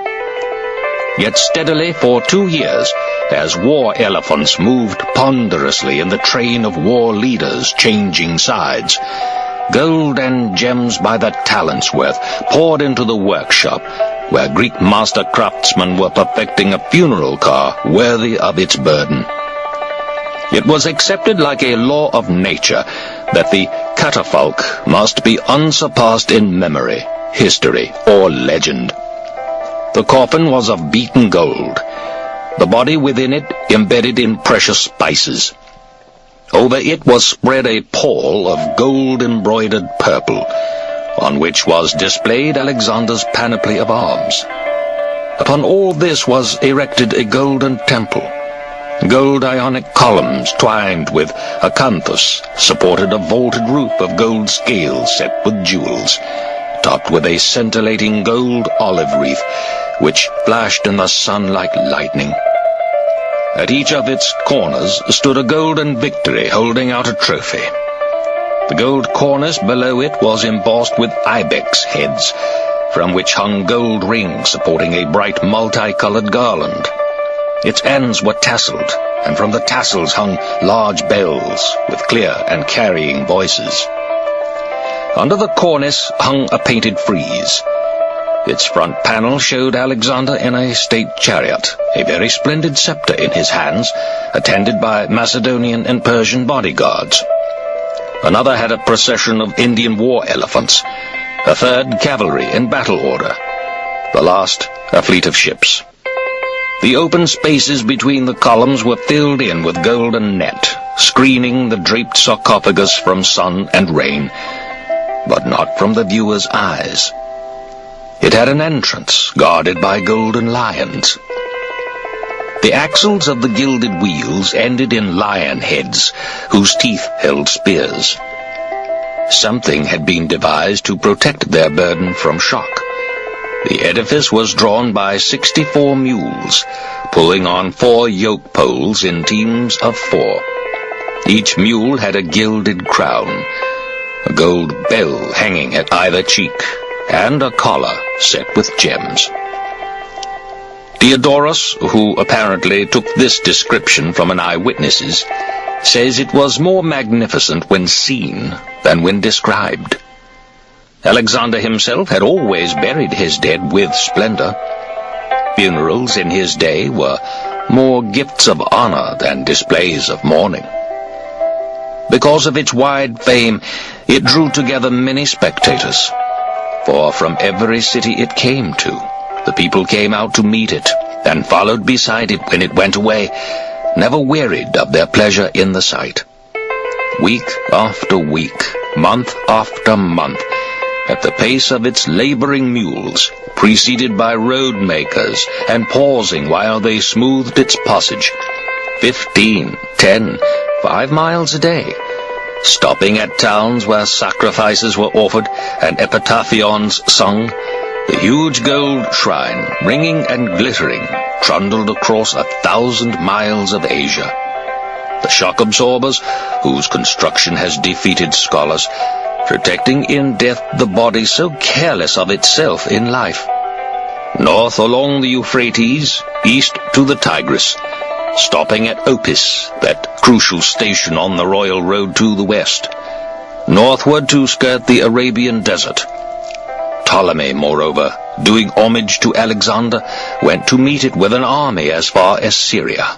Yet steadily for 2 years, as war elephants moved ponderously in the train of war leaders changing sides, gold and gems by the talent's worth poured into the workshop, where Greek master craftsmen were perfecting a funeral car worthy of its burden. It was accepted like a law of nature that the catafalque must be unsurpassed in memory, history, or legend. The coffin was of beaten gold, the body within it embedded in precious spices. Over it was spread a pall of gold-embroidered purple, on which was displayed Alexander's panoply of arms. Upon all this was erected a golden temple. Gold Ionic columns twined with acanthus supported a vaulted roof of gold scales set with jewels, topped with a scintillating gold olive wreath, which flashed in the sun like lightning. At each of its corners stood a golden victory holding out a trophy. The gold cornice below it was embossed with ibex heads, from which hung gold rings supporting a bright multicolored garland. Its ends were tasseled, and from the tassels hung large bells with clear and carrying voices. Under the cornice hung a painted frieze. Its front panel showed Alexander in a state chariot, a very splendid scepter in his hands, attended by Macedonian and Persian bodyguards. Another had a procession of Indian war elephants, a third cavalry in battle order, the last a fleet of ships. The open spaces between the columns were filled in with golden net, screening the draped sarcophagus from sun and rain, but not from the viewer's eyes. It had an entrance guarded by golden lions. The axles of the gilded wheels ended in lion heads, whose teeth held spears. Something had been devised to protect their burden from shock. The edifice was drawn by 64 mules, pulling on 4 yoke poles in teams of 4. Each mule had a gilded crown, a gold bell hanging at either cheek, and a collar set with gems. Diodorus, who apparently took this description from an eyewitness's, says it was more magnificent when seen than when described. Alexander himself had always buried his dead with splendor. Funerals in his day were more gifts of honor than displays of mourning. Because of its wide fame, it drew together many spectators, for from every city it came to, the people came out to meet it, and followed beside it when it went away, never wearied of their pleasure in the sight. Week after week, month after month, at the pace of its laboring mules, preceded by road makers, and pausing while they smoothed its passage, 15, 10, 5 miles a day, stopping at towns where sacrifices were offered and epitaphions sung, the huge gold shrine, ringing and glittering, trundled across 1,000 miles of Asia. The shock absorbers, whose construction has defeated scholars, protecting in death the body so careless of itself in life. North along the Euphrates, east to the Tigris, stopping at Opis, that crucial station on the royal road to the west, northward to skirt the Arabian desert. Ptolemy, moreover, doing homage to Alexander, went to meet it with an army as far as Syria.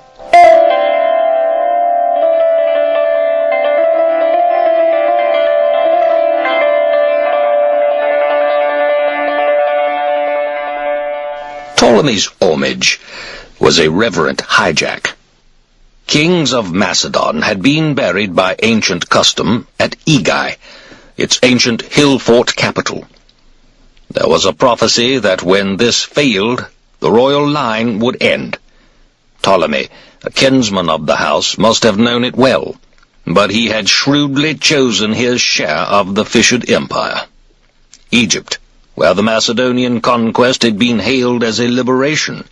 Ptolemy's homage was a reverent hijack. Kings of Macedon had been buried by ancient custom at Aegae, its ancient hill-fort capital. There was a prophecy that when this failed, the royal line would end. Ptolemy, a kinsman of the house, must have known it well, but he had shrewdly chosen his share of the fissured empire. Egypt, where the Macedonian conquest had been hailed as a liberation,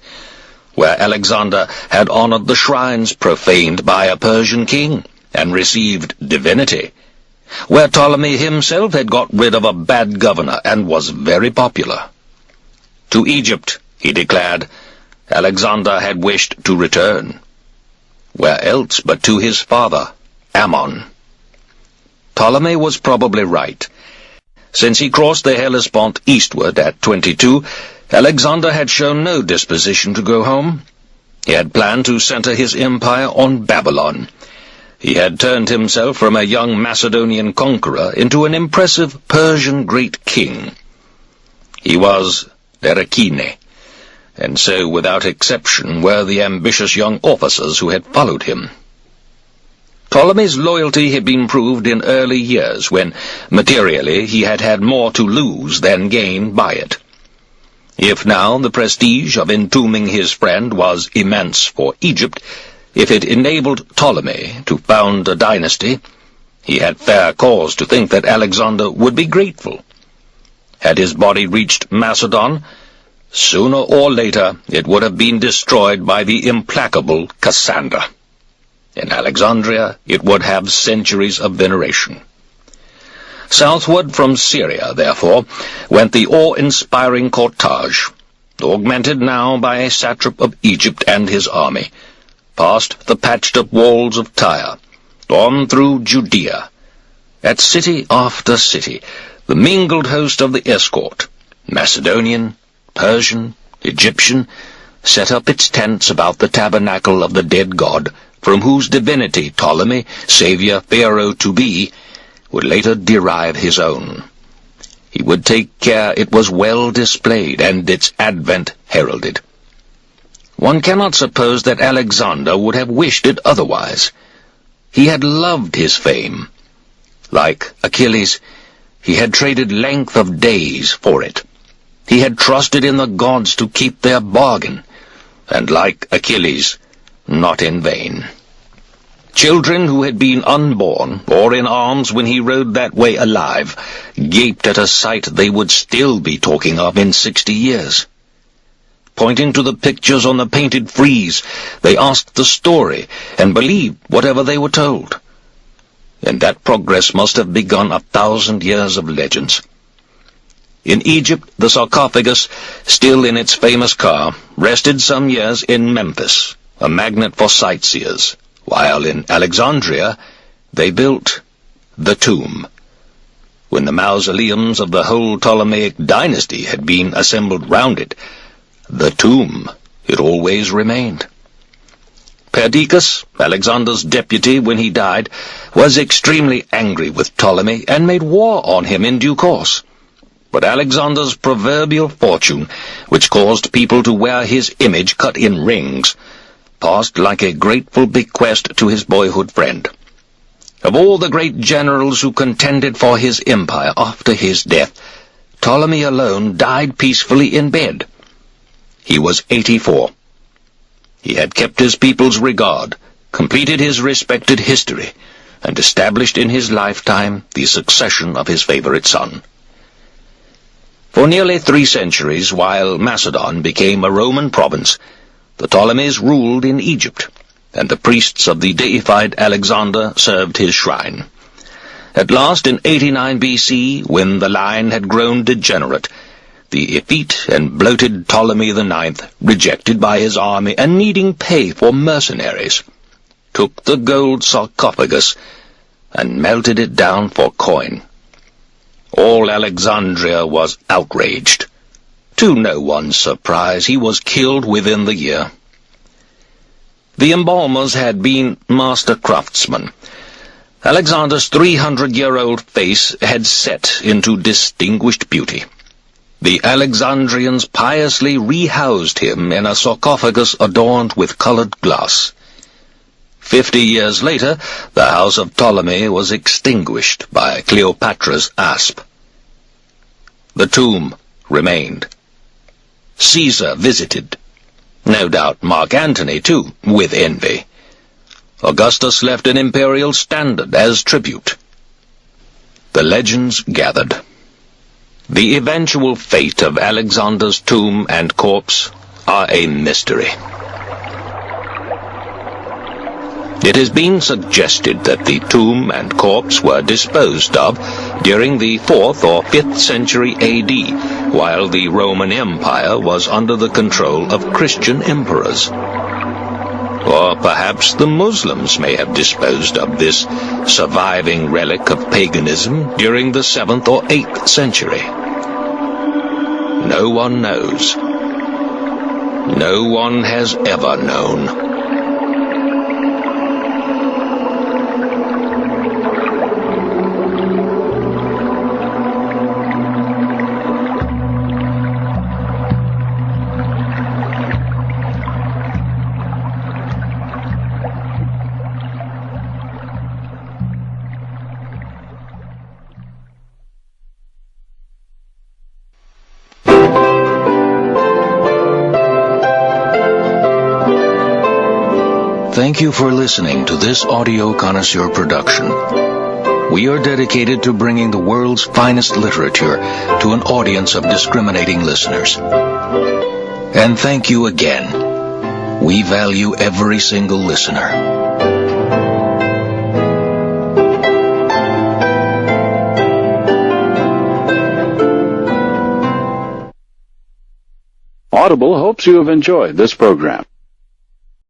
where Alexander had honored the shrines profaned by a Persian king and received divinity, where Ptolemy himself had got rid of a bad governor and was very popular. To Egypt, he declared, Alexander had wished to return. Where else but to his father, Ammon? Ptolemy was probably right. Since he crossed the Hellespont eastward at 22, Alexander had shown no disposition to go home. He had planned to center his empire on Babylon. He had turned himself from a young Macedonian conqueror into an impressive Persian great king. He was Derekine, and so without exception were the ambitious young officers who had followed him. Ptolemy's loyalty had been proved in early years, when, materially, he had had more to lose than gain by it. If now the prestige of entombing his friend was immense for Egypt, if it enabled Ptolemy to found a dynasty, he had fair cause to think that Alexander would be grateful. Had his body reached Macedon, sooner or later it would have been destroyed by the implacable Cassander. In Alexandria it would have centuries of veneration. Southward from Syria, therefore, went the awe-inspiring cortege, augmented now by a satrap of Egypt and his army, past the patched-up walls of Tyre, on through Judea. At city after city, the mingled host of the escort, Macedonian, Persian, Egyptian, set up its tents about the tabernacle of the dead god, from whose divinity Ptolemy, savior Pharaoh-to-be, would later derive his own. He would take care it was well displayed and its advent heralded. One cannot suppose that Alexander would have wished it otherwise. He had loved his fame. Like Achilles, he had traded length of days for it. He had trusted in the gods to keep their bargain, and like Achilles, not in vain. Children who had been unborn, or in arms when he rode that way alive, gaped at a sight they would still be talking of in 60 years. Pointing to the pictures on the painted frieze, they asked the story, and believed whatever they were told. And that progress must have begun 1,000 years of legends. In Egypt, the sarcophagus, still in its famous car, rested some years in Memphis, a magnet for sightseers, while in Alexandria they built the tomb. When the mausoleums of the whole Ptolemaic dynasty had been assembled round it, the tomb it always remained. Perdiccas, Alexander's deputy when he died, was extremely angry with Ptolemy and made war on him in due course. But Alexander's proverbial fortune, which caused people to wear his image cut in rings, passed like a grateful bequest to his boyhood friend. Of all the great generals who contended for his empire after his death, Ptolemy alone died peacefully in bed. He was 84. He had kept his people's regard, completed his respected history, and established in his lifetime the succession of his favorite son. For nearly 3 centuries, while Macedon became a Roman province, the Ptolemies ruled in Egypt, and the priests of the deified Alexander served his shrine. At last, in 89 BC, when the line had grown degenerate, the effete and bloated Ptolemy IX, rejected by his army and needing pay for mercenaries, took the gold sarcophagus and melted it down for coin. All Alexandria was outraged. To no one's surprise, he was killed within the year. The embalmers had been master craftsmen. Alexander's 300-year-old face had set into distinguished beauty. The Alexandrians piously rehoused him in a sarcophagus adorned with colored glass. 50 years later, the house of Ptolemy was extinguished by Cleopatra's asp. The tomb remained. Caesar visited. No doubt Mark Antony, too, with envy. Augustus left an imperial standard as tribute. The legends gathered. The eventual fate of Alexander's tomb and corpse are a mystery. It has been suggested that the tomb and corpse were disposed of during the 4th or 5th century AD, while the Roman Empire was under the control of Christian emperors. Or perhaps the Muslims may have disposed of this surviving relic of paganism during the 7th or 8th century. No one knows. No one has ever known. Thank you for listening to this audio connoisseur production. We are dedicated to bringing the world's finest literature to an audience of discriminating listeners. And thank you again. We value every single listener. Audible hopes you have enjoyed this program.